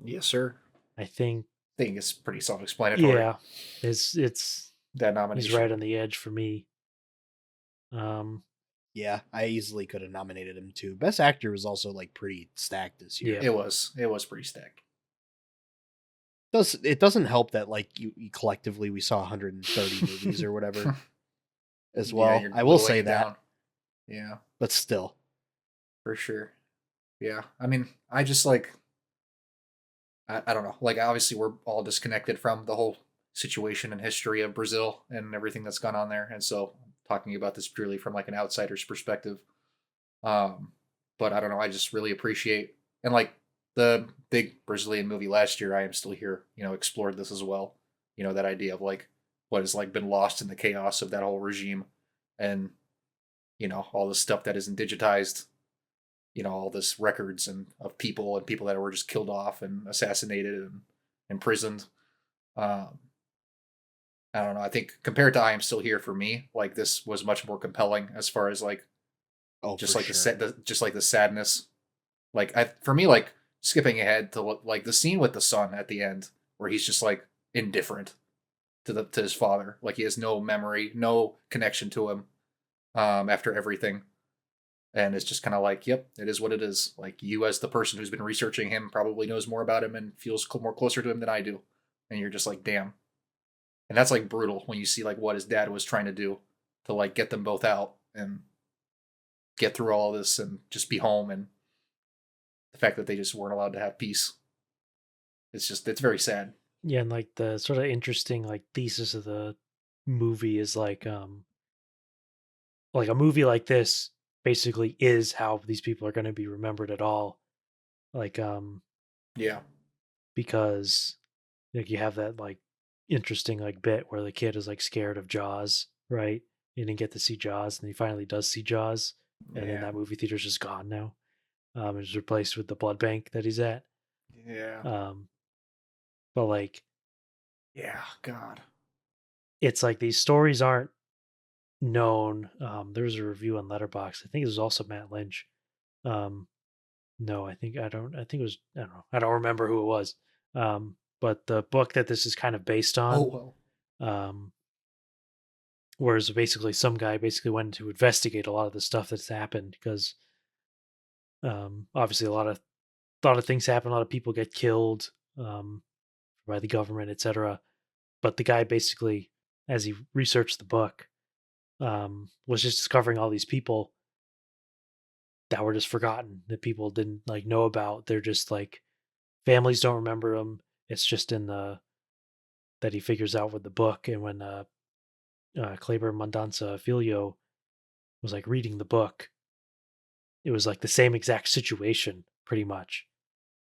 Speaker 1: yes, sir.
Speaker 3: I think
Speaker 1: It's pretty self-explanatory.
Speaker 3: yeah, it's
Speaker 1: That nomination.
Speaker 3: he's right on the edge for me.
Speaker 2: Yeah, I easily could have nominated him too. Best Actor was also like pretty stacked this year.
Speaker 3: Yeah.
Speaker 1: It was pretty stacked.
Speaker 2: It doesn't help that like you collectively we saw 130 movies or whatever as well.
Speaker 1: you're
Speaker 2: I will
Speaker 1: whittling
Speaker 2: say
Speaker 1: it
Speaker 2: that,
Speaker 1: down. Yeah,
Speaker 2: but still.
Speaker 1: for sure. Yeah, I mean, I just like, I don't know. Like, obviously, we're all disconnected from the whole situation and history of Brazil and everything that's gone on there, and so I'm talking about this purely from like an outsider's perspective. But I don't know. I just really appreciate, and like the big Brazilian movie last year, I Am Still Here, explored this as well. That idea of like what has like been lost in the chaos of that whole regime, and all the stuff that isn't digitized. All this records and of people that were just killed off and assassinated and imprisoned. Um, I don't know. I think compared to I Am Still Here, for me, like this was much more compelling as far as like just
Speaker 2: For
Speaker 1: like
Speaker 2: sure.
Speaker 1: just like the sadness. Like for me, like skipping ahead to like the scene with the son at the end where he's just like indifferent to his father, like he has no memory, no connection to him after everything. And it's just kind of like, yep, it is what it is. Like you, as the person who's been researching him, probably knows more about him and feels more closer to him than I do. And you're just like, damn. And that's like brutal when you see like what his dad was trying to do to like get them both out and get through all this and just be home, and the fact that they just weren't allowed to have peace. It's very sad.
Speaker 3: Yeah, and like the sort of interesting like thesis of the movie is like a movie like this basically is how these people are going to be remembered at all. Like
Speaker 1: Yeah.
Speaker 3: because like you have that like interesting like bit where the kid is like scared of Jaws, right? He didn't get to see Jaws, and he finally does see Jaws, and then
Speaker 1: Yeah.
Speaker 3: that movie theater's just gone now. It's replaced with the blood bank that he's at.
Speaker 1: Yeah.
Speaker 3: But like
Speaker 1: Yeah. God.
Speaker 3: it's like these stories aren't known. There was a review on Letterboxd. I think it was also Matt Lynch. No, I think it was, I don't know. I don't remember who it was. But the book that this is kind of based
Speaker 1: Oh
Speaker 3: on,
Speaker 1: well.
Speaker 3: whereas basically some guy basically went to investigate a lot of the stuff that's happened because obviously a lot of things happen, a lot of people get killed by the government, etc. But the guy basically, as he researched the book, was just discovering all these people that were just forgotten, that people didn't like know about. They're just like families don't remember them. It's just in the that he figures out with the book, and when Kleber Mondanza Filio was like reading the book, it was like the same exact situation, pretty much.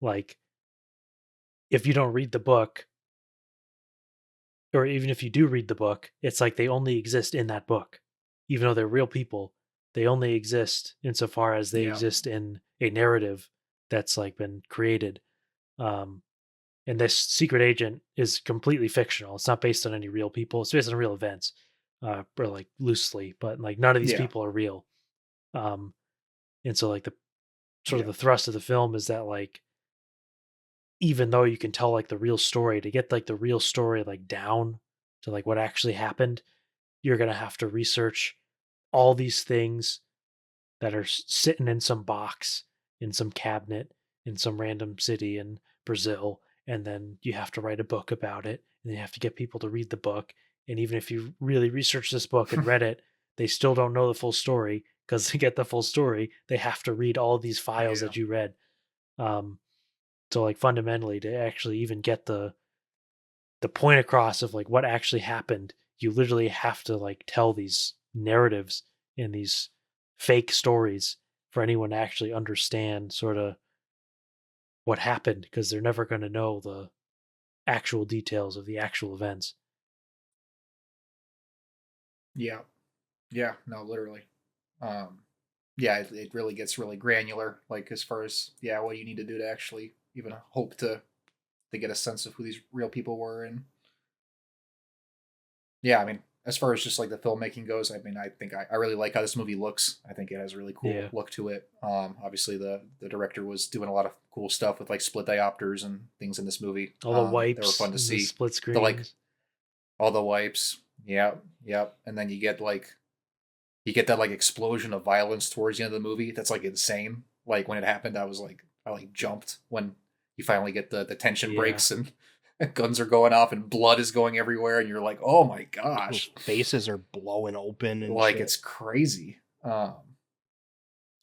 Speaker 3: Like, if you don't read the book, or even if you do read the book, it's like they only exist in that book. Even though they're real people, they only exist insofar as they
Speaker 1: Yeah.
Speaker 3: exist in a narrative that's like been created. Um, and this secret agent is completely fictional. It's not based on any real people. It's based on real events, or like loosely, but like none of these
Speaker 1: Yeah.
Speaker 3: people are real. Um, and so like the sort of
Speaker 1: Yeah.
Speaker 3: the thrust of the film is that like even though you can tell like the real story, to get like the real story like down to like what actually happened, you're gonna have to research all these things that are sitting in some box, in some cabinet, in some random city in Brazil, and then you have to write a book about it, and you have to get people to read the book. And even if you really research this book and read it, they still don't know the full story because to get the full story, they have to read all these files
Speaker 1: Yeah.
Speaker 3: that you read. Um, so like fundamentally, to actually even get the point across of like what actually happened, you literally have to like tell these narratives and these fake stories for anyone to actually understand sort of what happened, because they're never going to know the actual details of the actual events.
Speaker 1: Yeah. Yeah. No, literally. Um, yeah, it really gets really granular, like as far as what you need to do to actually even hope to get a sense of who these real people were. And yeah, I mean, as far as just like the filmmaking goes, I mean, I think I really like how this movie looks. I think it has a really cool
Speaker 3: Yeah.
Speaker 1: look to it. Obviously the director was doing a lot of cool stuff with like split diopters and things in this movie.
Speaker 3: All the
Speaker 1: They were
Speaker 3: wipes
Speaker 1: fun to
Speaker 3: and the
Speaker 1: see.
Speaker 3: split
Speaker 1: The like
Speaker 3: screens.
Speaker 1: all the wipes. Yeah, yep. And then you get that like explosion of violence towards the end of the movie. That's like insane. Like when it happened, I like jumped when you finally get the tension
Speaker 3: Yeah.
Speaker 1: breaks and guns are going off and blood is going everywhere, and you're like, oh my
Speaker 2: People's
Speaker 1: gosh,
Speaker 2: faces are blowing open and
Speaker 1: like
Speaker 2: shit.
Speaker 1: it's crazy.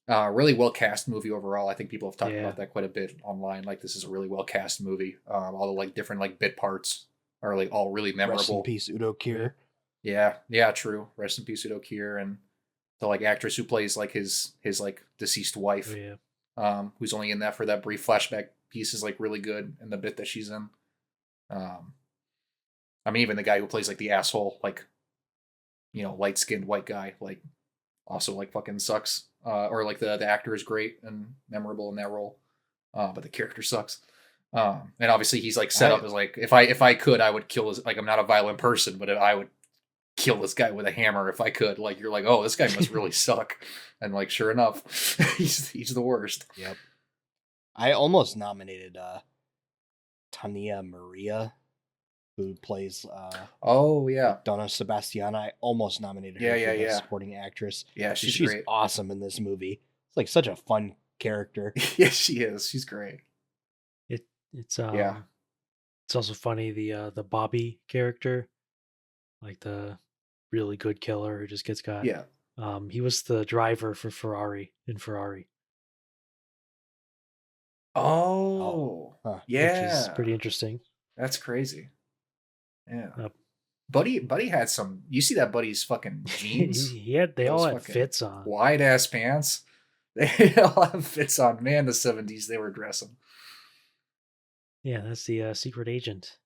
Speaker 1: Really well cast movie overall. I think people have talked
Speaker 3: Yeah.
Speaker 1: about that quite a bit online. Like this is a really well cast movie. All the like different like bit parts are like all really
Speaker 2: Rest in
Speaker 1: memorable.
Speaker 2: peace, Udo Kier.
Speaker 1: Yeah, true. Rest in peace, Udo Kier, and the like actress who plays like his like deceased
Speaker 3: Oh,
Speaker 1: wife,
Speaker 3: yeah.
Speaker 1: who's only in that for that brief flashback piece, is like really good in the bit that she's in. Um, I mean, even the guy who plays like the asshole, like light skinned white guy, like also like fucking sucks. Or like the actor is great and memorable in that role, but the character sucks. And obviously he's like set up as like if I could I would kill his like I'm not a violent person, but I would kill this guy with a hammer if I could. Like you're like, oh, this guy must really suck, and like sure enough, he's the worst.
Speaker 2: Yep. I almost nominated Tania Maria, who plays
Speaker 1: Oh yeah,
Speaker 2: Donna Sebastiana. I almost nominated her
Speaker 1: Yeah,
Speaker 2: for
Speaker 1: yeah.
Speaker 2: Best Supporting Actress.
Speaker 1: Yeah,
Speaker 2: She's
Speaker 1: she's great.
Speaker 2: awesome in this movie. It's like such a fun character.
Speaker 1: Yeah, she is. She's great.
Speaker 3: It's
Speaker 1: Yeah,
Speaker 3: it's also funny the Bobby character, like the really good killer who just gets got.
Speaker 1: yeah.
Speaker 3: He was the driver for Ferrari in Ferrari,
Speaker 2: Oh,
Speaker 1: Oh,
Speaker 2: huh.
Speaker 3: which is
Speaker 1: yeah.
Speaker 3: pretty interesting.
Speaker 1: That's crazy. Yeah.
Speaker 3: Uh,
Speaker 1: Buddy had some. You see that Buddy's fucking jeans?
Speaker 3: they all
Speaker 1: Those
Speaker 3: had
Speaker 1: fucking
Speaker 3: fits on.
Speaker 1: wide ass pants. They all have fits on. Man, the 70s they were dressing.
Speaker 3: Yeah, that's the secret agent.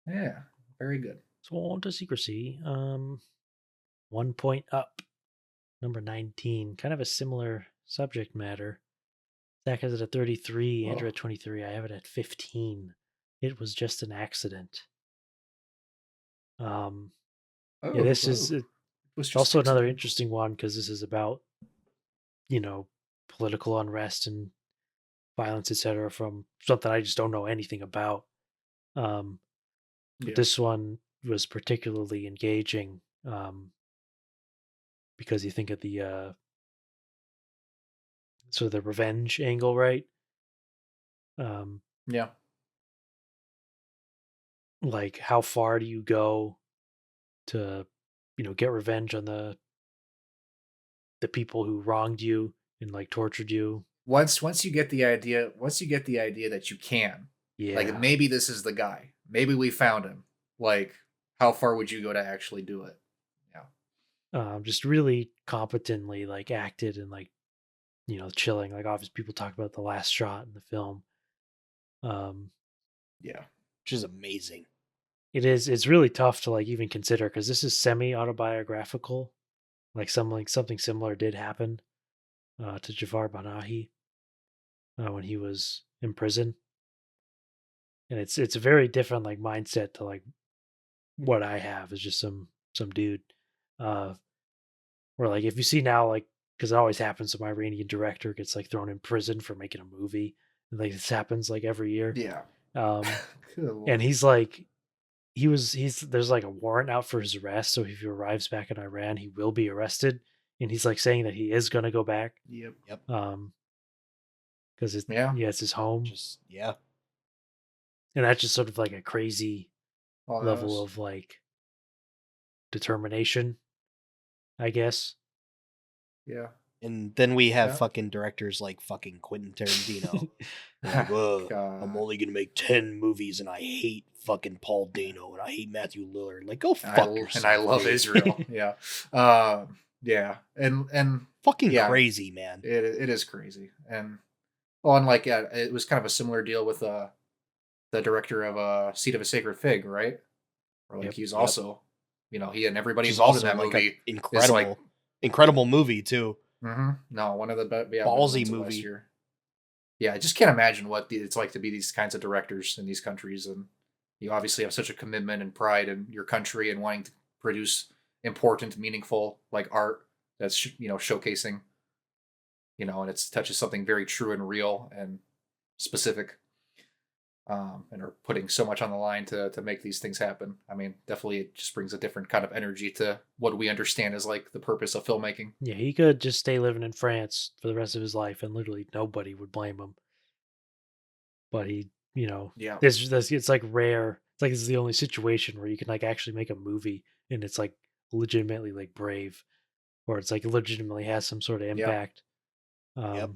Speaker 1: Yeah, very good.
Speaker 3: So on to secrecy. 1 point up. Number 19. Kind of a similar subject matter. Zach has it at 33, Andrew
Speaker 1: Oh.
Speaker 3: at 23. I have it at 15. It was just an accident. Yeah, this is
Speaker 1: It was just
Speaker 3: also another
Speaker 1: accidental.
Speaker 3: interesting one because this is about, political unrest and violence, etc., from something I just don't know anything about. But
Speaker 1: Yeah.
Speaker 3: this one was particularly engaging because you think of the sort of the revenge angle, right?
Speaker 1: Yeah.
Speaker 3: Like how far do you go to, get revenge on the people who wronged you and like tortured you?
Speaker 1: Once you get the idea, that you can, like
Speaker 3: Yeah.
Speaker 1: maybe this is the guy. Maybe we found him. Like, how far would you go to actually do it?
Speaker 3: just really competently like acted and like chilling. Like obviously people talk about the last shot in the film. Um,
Speaker 1: Yeah.
Speaker 2: which is amazing.
Speaker 3: it's really tough to like even consider because this is semi autobiographical. Like something similar did happen to Jafar Panahi when he was in prison, and it's a very different like mindset to like what I have is just some dude. Uh, where like if you see now like because it always happens, some Iranian director gets like thrown in prison for making a movie, and like this happens like every year.
Speaker 1: Yeah.
Speaker 3: Um,
Speaker 1: Good
Speaker 3: and
Speaker 1: Lord.
Speaker 3: he's like he's there's like a warrant out for his arrest, so if he arrives back in Iran, he will be arrested, and he's like saying that he is gonna go back.
Speaker 1: Yep.
Speaker 2: Yep.
Speaker 3: Because
Speaker 1: Yeah.
Speaker 3: it's his home,
Speaker 2: Just yeah.
Speaker 3: and that's just sort of like a crazy
Speaker 1: All
Speaker 3: level
Speaker 1: those.
Speaker 3: of like determination, I guess.
Speaker 1: Yeah.
Speaker 2: And then we have
Speaker 1: Yeah.
Speaker 2: fucking directors like fucking Quentin Tarantino. Like, I'm
Speaker 1: God.
Speaker 2: only gonna make 10 movies, and I hate fucking Paul Dano, and I hate Matthew Lillard. Like, go
Speaker 1: And
Speaker 2: fuck yourself.
Speaker 1: and I love
Speaker 2: dude.
Speaker 1: Israel. Yeah. Yeah. And
Speaker 2: Fucking
Speaker 1: yeah,
Speaker 2: crazy, man.
Speaker 1: it is crazy. And like yeah, it was kind of a similar deal with the director of Seed of a Sacred Fig, right? Or like
Speaker 3: Yep.
Speaker 1: he's also, he and everybody
Speaker 2: Which is
Speaker 1: involved in
Speaker 2: also
Speaker 1: that
Speaker 2: like
Speaker 1: movie
Speaker 2: an
Speaker 1: is like
Speaker 2: incredible movie too.
Speaker 1: no, one of the better
Speaker 2: Ballsy
Speaker 1: ones of last
Speaker 2: movie.
Speaker 1: year. Yeah, I just can't imagine what it's like to be these kinds of directors in these countries, and you obviously have such a commitment and pride in your country and wanting to produce important, meaningful like art that's showcasing, and it touches something very true and real and specific, and are putting so much on the line to make these things happen. I mean, definitely it just brings a different kind of energy to what we understand as like the purpose of filmmaking.
Speaker 3: Yeah, he could just stay living in France for the rest of his life, and literally nobody would blame him. But he,
Speaker 1: Yeah.
Speaker 3: it's like rare. It's like this is the only situation where you can like actually make a movie, and it's like legitimately like brave, or it's like legitimately has some sort of
Speaker 1: Yeah.
Speaker 3: impact.
Speaker 2: Yep.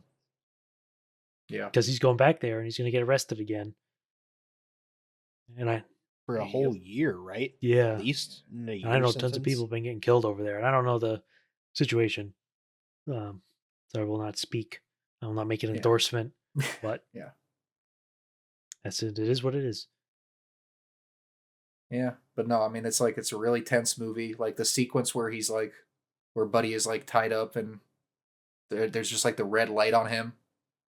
Speaker 1: Yeah.
Speaker 3: Because he's going back there and he's going to get arrested again. And
Speaker 2: For a whole year, right?
Speaker 3: yeah,
Speaker 2: At least in a
Speaker 3: and
Speaker 2: year
Speaker 3: I know tons of
Speaker 2: sentence.
Speaker 3: people have been getting killed over there, and I don't know the situation, so I will not speak. I will not make an
Speaker 1: Yeah.
Speaker 3: endorsement, but
Speaker 1: Yeah.
Speaker 3: that's it. It is what it is.
Speaker 1: Yeah. But no, I mean, it's a really tense movie. Like the sequence where Buddy is like tied up and there's just like the red light on him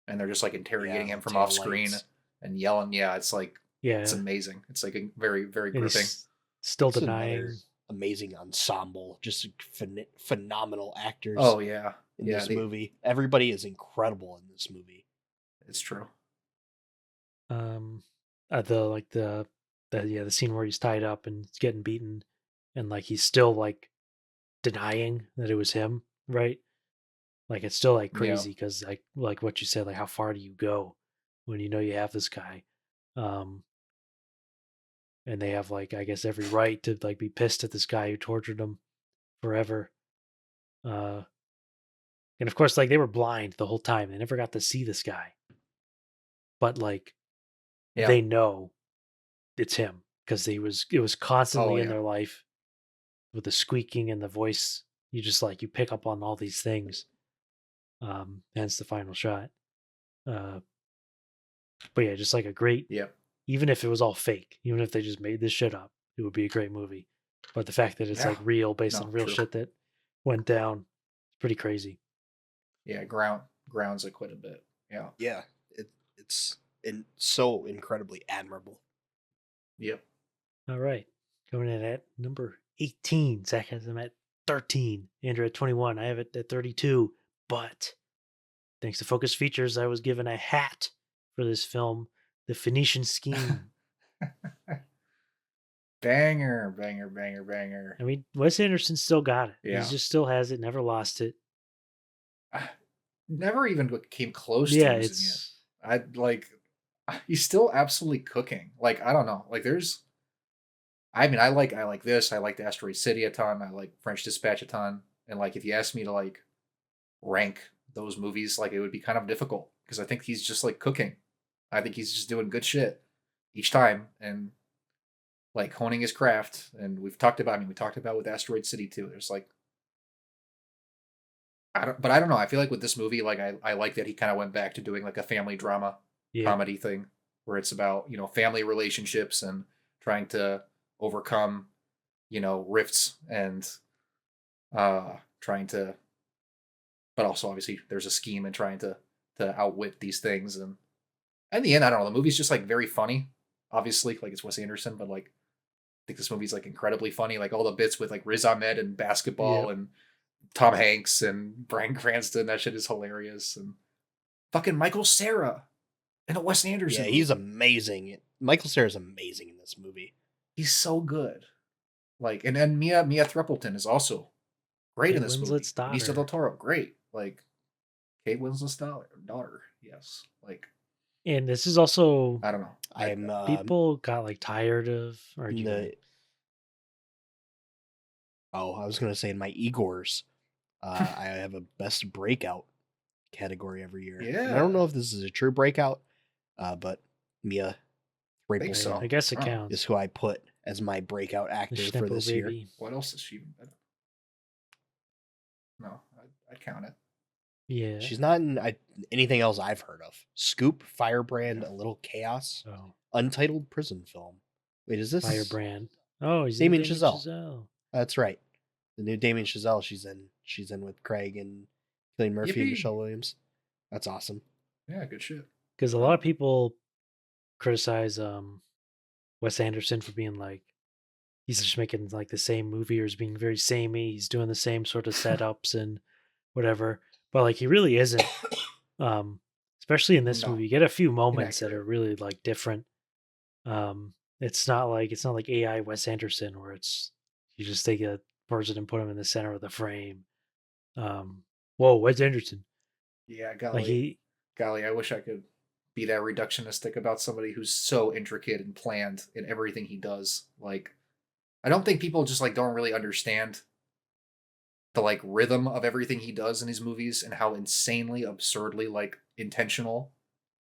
Speaker 1: and they're just like interrogating him from off screen and yelling. Yeah. It's like, it's
Speaker 3: Yeah,
Speaker 1: amazing. It's like a very, very
Speaker 3: and
Speaker 1: gripping.
Speaker 3: he's still
Speaker 2: It's
Speaker 3: denying.
Speaker 2: another amazing ensemble. Just phenomenal actors
Speaker 1: Oh yeah.
Speaker 2: in
Speaker 1: Yeah.
Speaker 2: this movie. Everybody is incredible in this movie.
Speaker 1: It's true.
Speaker 3: The scene where he's tied up and he's getting beaten, and like he's still like denying that it was him, right? Like it's still like
Speaker 1: Yeah.
Speaker 3: crazy because like what you said, like how far do you go when you know you have this guy, um, and they have like I guess every right to like be pissed at this guy who tortured them forever, uh, and of course like they were blind the whole time, they never got to see this guy, but like
Speaker 1: Yeah.
Speaker 3: they know it's him because it was
Speaker 1: Oh
Speaker 3: constantly in
Speaker 1: yeah.
Speaker 3: their life with the squeaking and the voice. You just like you pick up on all these things, hence the final shot. Uh, but yeah, just like a great,
Speaker 1: Yeah.
Speaker 3: even if it was all fake, even if they just made this shit up, it would be a great movie. But the fact that it's
Speaker 1: Yeah.
Speaker 3: like real, based on
Speaker 1: No,
Speaker 3: real
Speaker 1: true.
Speaker 3: shit that went down, it's pretty crazy.
Speaker 1: Yeah. Grounds it quite a bit. Yeah.
Speaker 2: Yeah, it's so incredibly admirable.
Speaker 1: Yep.
Speaker 3: All right, coming in at number 18. Zach has him at 13. Andrew at 21. I have it at 32. But thanks to Focus Features, I was given a hat for this film, The Phoenician Scheme.
Speaker 1: Banger, banger, banger, banger.
Speaker 3: I mean, Wes Anderson still got it.
Speaker 1: Yeah.
Speaker 3: He just still has it, never lost it.
Speaker 1: Never even came close to
Speaker 3: Yeah,
Speaker 1: using it. I like he's still absolutely cooking. Like I don't know. Like I like this. I like Asteroid City a ton. I like French Dispatch a ton. And like if you ask me to like rank those movies, like it would be kind of difficult because I think he's just like cooking. I think he's just doing good shit each time and like honing his craft. And we talked about with Asteroid City too. There's like I don't know. I feel like with this movie, like I like that he kind of went back to doing like a family drama
Speaker 3: Yeah.
Speaker 1: comedy thing where it's about, family relationships and trying to overcome, rifts and trying to, but also obviously there's a scheme and trying to outwit these things. And in the end, I don't know, the movie's just like very funny. Obviously, like it's Wes Anderson, but like I think this movie's like incredibly funny. Like all the bits with like Riz Ahmed and basketball
Speaker 3: Yeah.
Speaker 1: and Tom Hanks and Bryan Cranston, that shit is hilarious. And fucking Michael Cera in a Wes Anderson.
Speaker 2: Yeah, he's
Speaker 1: movie.
Speaker 2: amazing. Michael Cera's amazing in this movie.
Speaker 1: He's so good. Like, and then Mia Thruppleton is also great
Speaker 3: Kate
Speaker 1: in this movie.
Speaker 3: Winslet's
Speaker 1: Benicio
Speaker 3: daughter.
Speaker 1: del Toro, great. Like Kate Winslet's daughter, yes. Like
Speaker 3: And this is also
Speaker 1: I don't know.
Speaker 2: I'm
Speaker 3: people got like tired of arguing.
Speaker 2: I was gonna say in my Igors, I have a best breakout category every year. And I don't
Speaker 1: Yeah.
Speaker 2: know if this is a true breakout, but Mia
Speaker 1: Think so.
Speaker 2: Thruppleton
Speaker 3: I guess it
Speaker 1: Oh.
Speaker 3: counts.
Speaker 2: is who I put as my breakout
Speaker 3: The
Speaker 2: actor for
Speaker 3: Schnippo
Speaker 2: this year.
Speaker 3: baby.
Speaker 1: What else is she even better? No, I'd count it.
Speaker 3: Yeah.
Speaker 2: She's not in anything else I've heard of. Scoop, Firebrand, A Little Chaos,
Speaker 3: Oh,
Speaker 2: Untitled Prison Film. Wait, is this
Speaker 3: Firebrand. Oh, he's
Speaker 2: Damien
Speaker 3: in
Speaker 2: Chazelle. That's right. The new Damien Chazelle she's in with Craig and Cillian Murphy and
Speaker 1: Yippee.
Speaker 2: Michelle Williams. That's awesome.
Speaker 1: Yeah, good shit.
Speaker 3: Because a lot of people criticize Wes Anderson for being like he's just making like the same movie or is being very samey. He's doing the same sort of setups and whatever. But like he really isn't. Especially in this
Speaker 1: No.
Speaker 3: movie, you get a few moments that
Speaker 1: Inaccurate.
Speaker 3: are really like different. It's not like AI Wes Anderson where it's you just take a person and put him in the center of the frame. Whoa, Wes Anderson.
Speaker 1: Yeah,
Speaker 3: Like
Speaker 1: golly, I wish I could be that reductionistic about somebody who's so intricate and planned in everything he does. Like, I don't think people just like don't really understand the like rhythm of everything he does in his movies and how insanely absurdly like intentional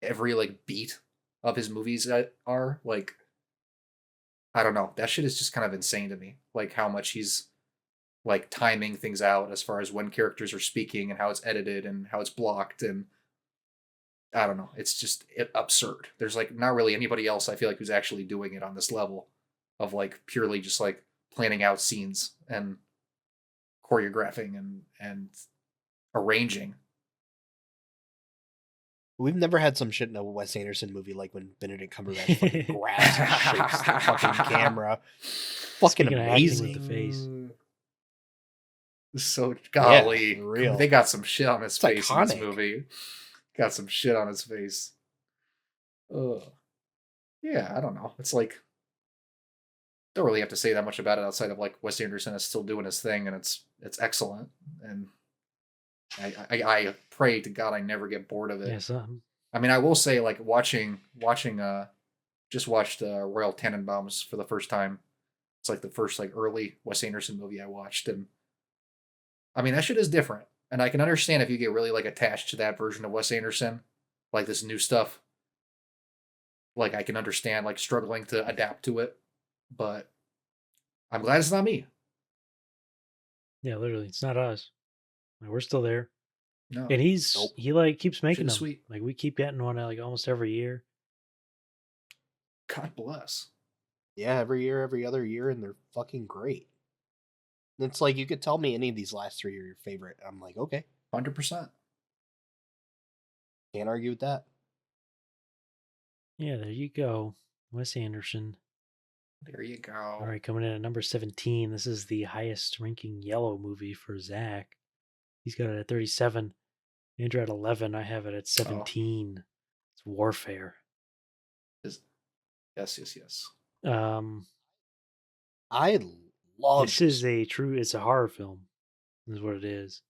Speaker 1: every like beat of his movies are. Like, I don't know, that shit is just kind of insane to me. Like how much he's like timing things out as far as when characters are speaking and how it's edited and how it's blocked, and I don't know, it's just absurd. There's like not really anybody else I feel like who's actually doing it on this level of like purely just like planning out scenes and choreographing and arranging.
Speaker 2: We've never had some shit in a Wes Anderson movie like when Benedict Cumberbatch fucking grabs and shakes the fucking camera. Fucking
Speaker 3: Speaking of acting with
Speaker 2: amazing.
Speaker 3: the face.
Speaker 1: So golly,
Speaker 2: for real.
Speaker 1: they got some shit on his
Speaker 2: It's
Speaker 1: face in this
Speaker 2: iconic.
Speaker 1: movie. Got some shit on his face. Ugh. Yeah, I don't know. It's like don't really have to say that much about it outside of like Wes Anderson is still doing his thing and it's excellent. And I pray to God I never get bored of it.
Speaker 3: Yes.
Speaker 1: I mean, I will say like watching just watched Royal Tenenbaums for the first time. It's like the first like early Wes Anderson movie I watched, and I mean that shit is different. And I can understand if you get really like attached to that version of Wes Anderson, like this new stuff. Like I can understand like struggling to adapt to it, but I'm glad it's not me.
Speaker 3: Yeah, literally, it's not us. Like, we're still there,
Speaker 1: No.
Speaker 3: and he like keeps making
Speaker 1: Shit is
Speaker 3: them.
Speaker 1: sweet.
Speaker 3: Like we keep getting one like almost every year.
Speaker 1: God bless.
Speaker 2: Yeah, every year, every other year, and they're fucking great. And it's like you could tell me any of these last 3 are your favorite. I'm like, okay,
Speaker 1: 100%.
Speaker 2: can't argue with that.
Speaker 3: Yeah, there you go, Wes Anderson.
Speaker 1: There you go.
Speaker 3: All right, coming in at number 17. This is the highest ranking yellow movie for Zach. He's got it at 37. Andrew at 11. I have it at 17. It's Warfare.
Speaker 1: Yes.
Speaker 2: I love
Speaker 3: This is it's a horror film. Is what it is.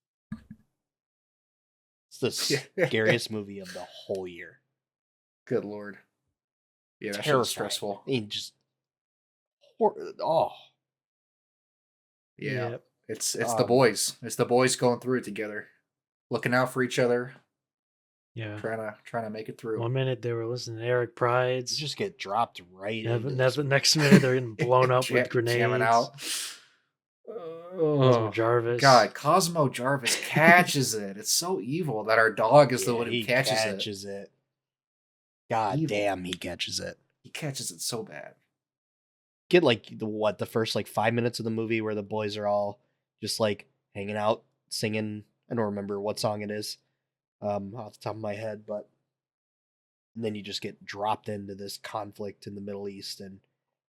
Speaker 2: It's the scariest movie of the whole year.
Speaker 1: Good Lord. Yeah, that shit
Speaker 2: Terrifying.
Speaker 1: was stressful.
Speaker 2: I mean, just
Speaker 1: Yeah.
Speaker 3: Yep.
Speaker 1: It's the boys. It's the boys going through it together. Looking out for each other,
Speaker 3: Yeah.
Speaker 1: trying to make it through.
Speaker 3: 1 minute they were listening to Eric Pride's.
Speaker 2: you just get dropped right.
Speaker 3: Next minute they're getting blown up with grenades.
Speaker 1: Jamming out.
Speaker 3: Cosmo
Speaker 1: Oh
Speaker 3: Jarvis.
Speaker 1: God, Cosmo Jarvis catches it. It's so evil that our dog is the one who
Speaker 2: he
Speaker 1: catches it.
Speaker 2: it. God
Speaker 1: Evil.
Speaker 2: damn, he catches it.
Speaker 1: He catches it so bad.
Speaker 2: Get like the first like 5 minutes of the movie where the boys are all just like hanging out, singing. I don't remember what song it is, off the top of my head, but and then you just get dropped into this conflict in the Middle East, and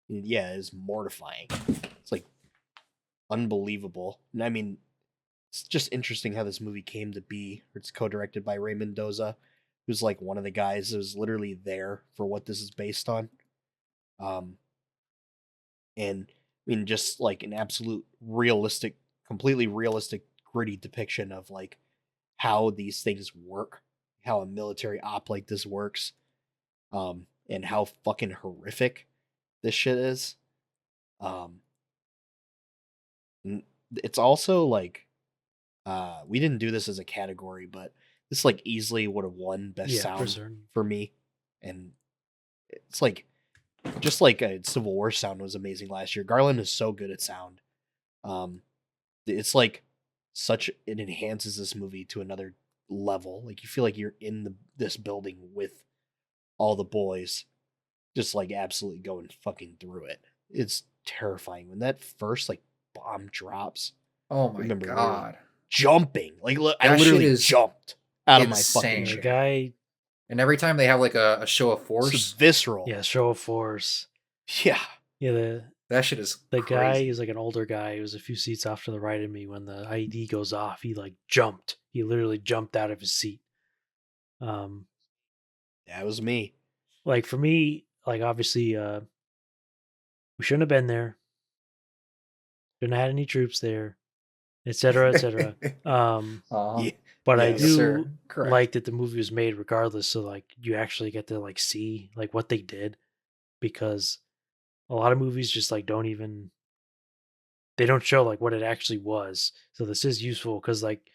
Speaker 2: yeah, it's mortifying. It's like unbelievable. And I mean, it's just interesting how this movie came to be. It's co-directed by Ray Mendoza, who's like one of the guys that was literally there for what this is based on. And I mean, just like an absolute realistic, completely realistic, gritty depiction of like how these things work, how a military op like this works, and how fucking horrific this shit is. It's also like, we didn't do this as a category, but this like easily would have won best sound for me, and it's like just like a Civil War sound was amazing last year. Garland is so good at sound. It's like it enhances this movie to another level. Like you feel like you're in this building with all the boys, just like absolutely going fucking through it. It's terrifying when that first like bomb drops.
Speaker 1: Oh my God.
Speaker 2: Jumping. Like I literally jumped out of my fucking chair.
Speaker 3: The guy.
Speaker 1: And every time they have like a show of force.
Speaker 2: It's visceral.
Speaker 3: Yeah, show of force.
Speaker 2: Yeah.
Speaker 3: Yeah,
Speaker 1: that shit is
Speaker 3: the
Speaker 1: crazy.
Speaker 3: guy is like an older guy. He was a few seats off to the right of me when the IED goes off. He like jumped. He literally jumped out of his seat.
Speaker 2: That was me.
Speaker 3: Like for me, like obviously we shouldn't have been there. Shouldn't have had any troops there, etc., etc.
Speaker 1: Yeah.
Speaker 3: But I do like that the movie was made regardless, so like you actually get to like see like what they did, because a lot of movies just like don't show like what it actually was. So this is useful because like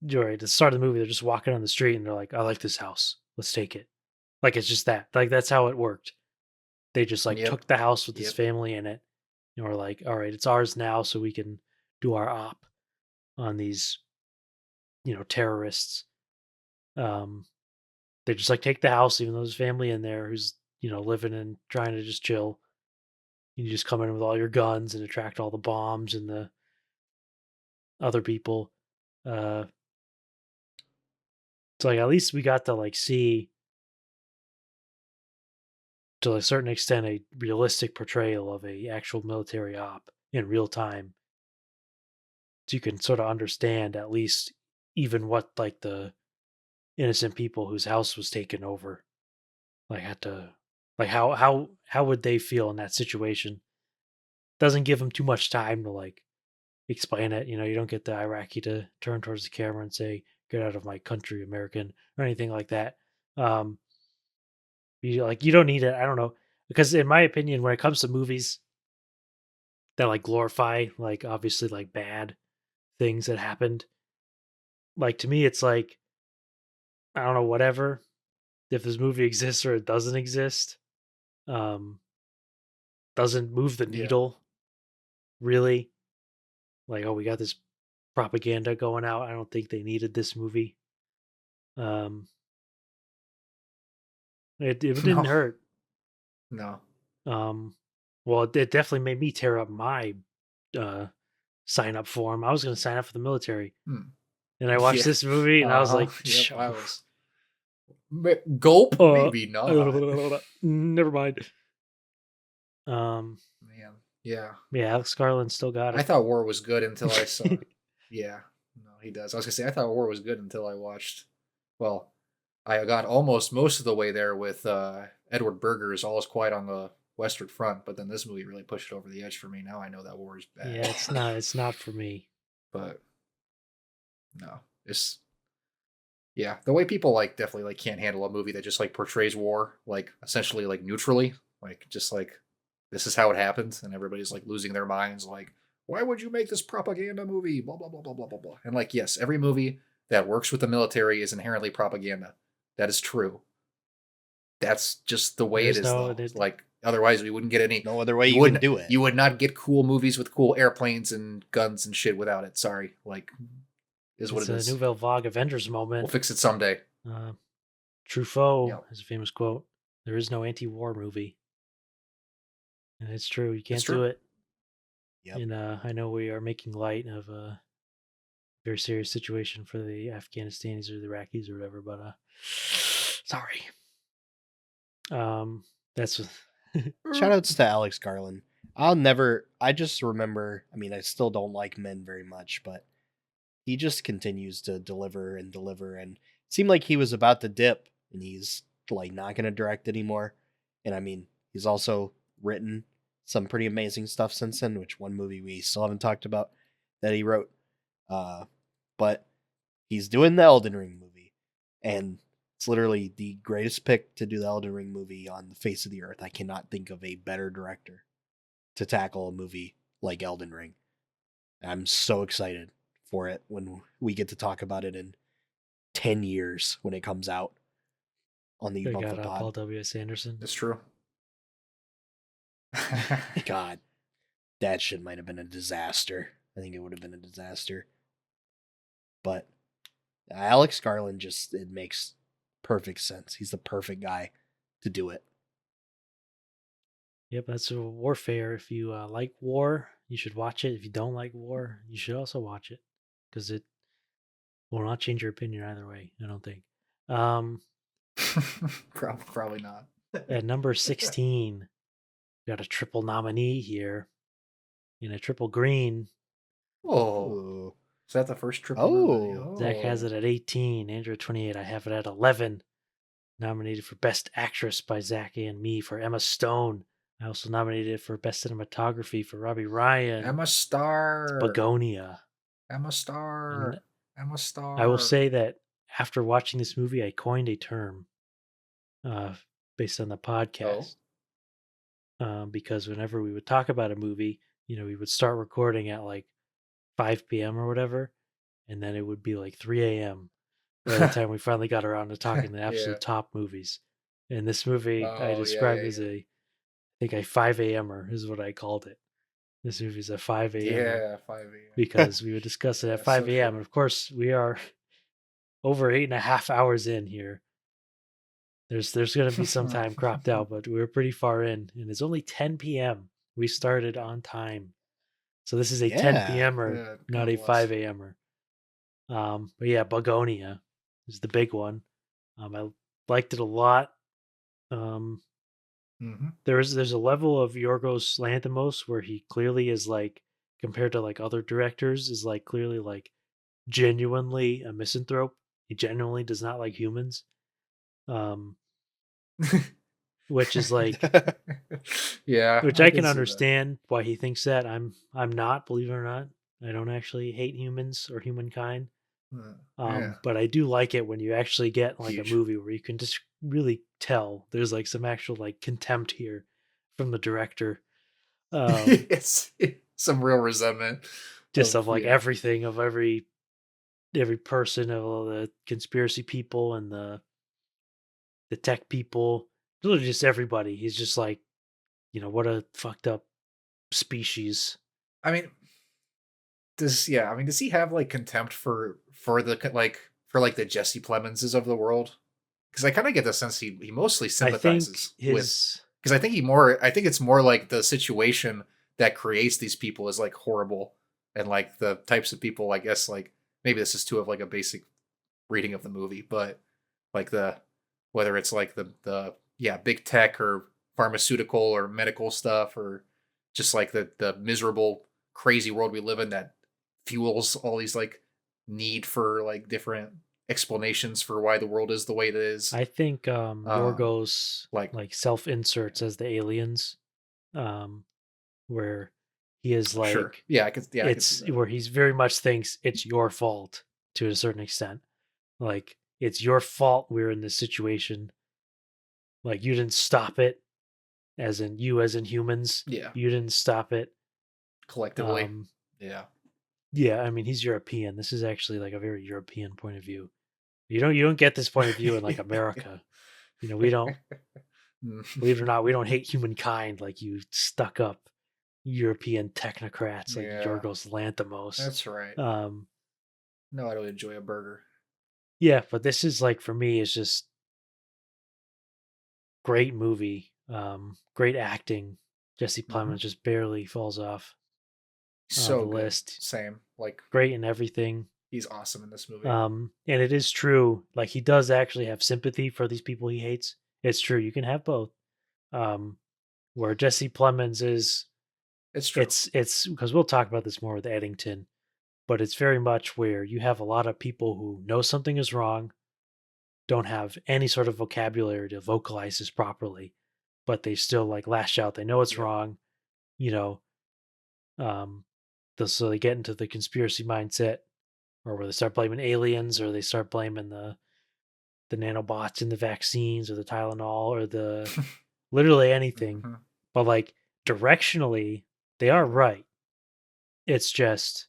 Speaker 3: at the start of the movie they're just walking on the street and they're like, I like this house, let's take it. Like it's just that, like that's how it worked. They just like took the house with his family in it, and we're like, all right, it's ours now, so we can do our op on these terrorists. They just like take the house even though there's family in there who's living and trying to just chill. You just come in with all your guns and attract all the bombs and the other people. So like at least we got to like see, to a certain extent, a realistic portrayal of a actual military op in real time. So you can sort of understand at least even what like the innocent people whose house was taken over like had to, like how would they feel in that situation. Doesn't give them too much time to like explain it. You don't get the Iraqi to turn towards the camera and say, "Get out of my country, American," or anything like that. You don't need it. I don't know, because in my opinion, when it comes to movies that like glorify like obviously like bad things that happened, like to me it's like, I don't know, whatever. If this movie exists or it doesn't exist, doesn't move the needle really. Like, oh, we got this propaganda going out. I don't think they needed this movie. It didn't hurt.
Speaker 1: No.
Speaker 3: Well, it definitely made me tear up my sign up form. I was going to sign up for the military, and I watched this movie, and I was like,
Speaker 1: I was gulp, maybe not.
Speaker 3: Never mind.
Speaker 1: Man, yeah,
Speaker 3: Alex Garland still got it.
Speaker 1: I thought War was good until I saw. Yeah, no, he does. I was gonna say I thought War was good until I watched. Well, I got almost most of the way there with Edward Berger's All Is Quiet on the Western Front, but then this movie really pushed it over the edge for me. Now I know that War is bad.
Speaker 3: Yeah, it's not for me.
Speaker 1: But no, the way people like definitely like can't handle a movie that just like portrays war like essentially like neutrally, like just like this is how it happens, and everybody's like losing their minds, like, why would you make this propaganda movie? Blah blah blah blah blah blah blah. And like, yes, every movie that works with the military is inherently propaganda. That is true. That's just the way it is. Like, Otherwise, we wouldn't get any.
Speaker 2: No other way you can
Speaker 1: wouldn't-
Speaker 2: do it.
Speaker 1: You would not get cool movies with cool airplanes and guns and shit without it. Sorry, like, is what
Speaker 3: It's
Speaker 1: it
Speaker 3: a
Speaker 1: is.
Speaker 3: Nouvelle Vague Avengers
Speaker 1: We'll
Speaker 3: moment.
Speaker 1: fix it someday.
Speaker 3: Truffaut
Speaker 1: Yep.
Speaker 3: has a famous quote: "There is no anti-war movie," and it's true. You can't
Speaker 1: true.
Speaker 3: do it.
Speaker 2: Yep.
Speaker 3: And I know we are making light of a very serious situation for the Afghanistanis or the Iraqis or whatever, but sorry. That's
Speaker 2: Shout outs to Alex Garland. I just remember, I mean, I still don't like Men very much, but he just continues to deliver and deliver. And it seemed like he was about to dip and he's like not going to direct anymore. And I mean, he's also written some pretty amazing stuff since then, which one movie we still haven't talked about that he wrote. But he's doing the Elden Ring movie. And it's literally the greatest pick to do the Elden Ring movie on the face of the earth. I cannot think of a better director to tackle a movie like Elden Ring. I'm so excited for it when we get to talk about it in 10 years when it comes out on the
Speaker 3: I
Speaker 2: Ubumfa
Speaker 3: got
Speaker 2: Pod.
Speaker 3: Paul W.S. Anderson.
Speaker 1: It's true.
Speaker 2: God, that shit might have been a disaster. I think it would have been a disaster. But Alex Garland it makes perfect sense. He's the perfect guy to do it.
Speaker 3: Yep, that's a warfare. If you like war, you should watch it. If you don't like war, you should also watch it because it will not change your opinion either way. I don't think.
Speaker 1: Probably not.
Speaker 3: At number 16, we got a triple nominee here in a triple green.
Speaker 1: Oh,
Speaker 2: Ooh.
Speaker 1: is that the first triple?
Speaker 2: Oh.
Speaker 3: Zach has it at 18. Andrew at 28. I have it at 11. Nominated for Best Actress by Zach and me for Emma Stone. I also nominated it for Best Cinematography for Robbie Ryan.
Speaker 1: Emma Starr.
Speaker 3: Begonia.
Speaker 1: Emma Starr.
Speaker 3: And
Speaker 1: Emma Starr.
Speaker 3: I will say that after watching this movie, I coined a term based on the podcast. Because whenever we would talk about a movie, we would start recording at like 5 p.m. or whatever, and then it would be like 3 a.m. by the time we finally got around to talking the absolute top movies. And this movie I described as I think a 5 a.m.er is what I called it. This movie's a 5 a.m.
Speaker 1: Yeah, 5 a.m.
Speaker 3: Because we would discuss it at 5
Speaker 1: so
Speaker 3: a.m.
Speaker 1: true.
Speaker 3: And of course, we are over 8.5 hours in here. There's going to be some time cropped out, but we're pretty far in, and it's only 10 p.m. We started on time, so this is a 10 p.m.er, not a 5 a.m.er. But yeah, Begonia is the big one. I liked it a lot. There's a level of Yorgos Lanthimos where he clearly is like, compared to like other directors, is like clearly like genuinely a misanthrope. He genuinely does not like humans. Which is like,
Speaker 1: yeah,
Speaker 3: which I can
Speaker 1: see
Speaker 3: understand why he thinks that. I'm not, believe it or not. I don't actually hate humans or humankind. But I do like it when you actually get like a movie where you can just really tell there's like some actual like contempt here from the director.
Speaker 1: It's some real resentment.
Speaker 3: Just of like everything, of every person, of all the conspiracy people and the tech people, literally just everybody. He's just like, what a fucked up species.
Speaker 1: I mean, does he have like contempt for the Jesse Plemonses of the world? Because I kind of get the sense he mostly sympathizes with, because I think it's more like the situation that creates these people is like horrible, and like the types of people, I guess, like maybe this is too of like a basic reading of the movie, but like whether it's like the big tech or pharmaceutical or medical stuff, or just like the miserable crazy world we live in that fuels all these like need for like different explanations for why the world is the way it is.
Speaker 3: I think Yorgos like self inserts as the aliens, where he is like,
Speaker 1: sure. I could
Speaker 3: where he's very much thinks it's your fault to a certain extent. Like, it's your fault we're in this situation. Like, you didn't stop it, as in humans.
Speaker 1: Yeah.
Speaker 3: You didn't stop it
Speaker 1: collectively.
Speaker 3: Yeah, I mean, he's European. This is actually like a very European point of view. You don't get this point of view in like America. We don't Believe it or not, we don't hate humankind like you stuck up European technocrats like
Speaker 1: Yeah,
Speaker 3: Yorgos Lanthimos.
Speaker 1: that's right.
Speaker 3: Um,
Speaker 1: No, I don't enjoy a burger.
Speaker 3: yeah, but this is like for me, it's just great movie, great acting. Jesse
Speaker 1: Mm-hmm.
Speaker 3: Plemons just barely falls off the
Speaker 1: So good.
Speaker 3: list.
Speaker 1: Same. Like,
Speaker 3: Great in everything.
Speaker 1: he's awesome in this movie.
Speaker 3: And it is true, like he does actually have sympathy for these people he hates. It's true, you can have both. Um, where Jesse Plemons is,
Speaker 1: It's true.
Speaker 3: it's because we'll talk about this more with Eddington, but it's very much where you have a lot of people who know something is wrong, don't have any sort of vocabulary to vocalize this properly, but they still like lash out. They know it's
Speaker 1: Yep.
Speaker 3: wrong, you know. Um, so they get into the conspiracy mindset, or where they start blaming aliens, or they start blaming the nanobots in the vaccines, or the Tylenol, or the literally anything.
Speaker 1: Hmm.
Speaker 3: But like directionally, they are right. It's just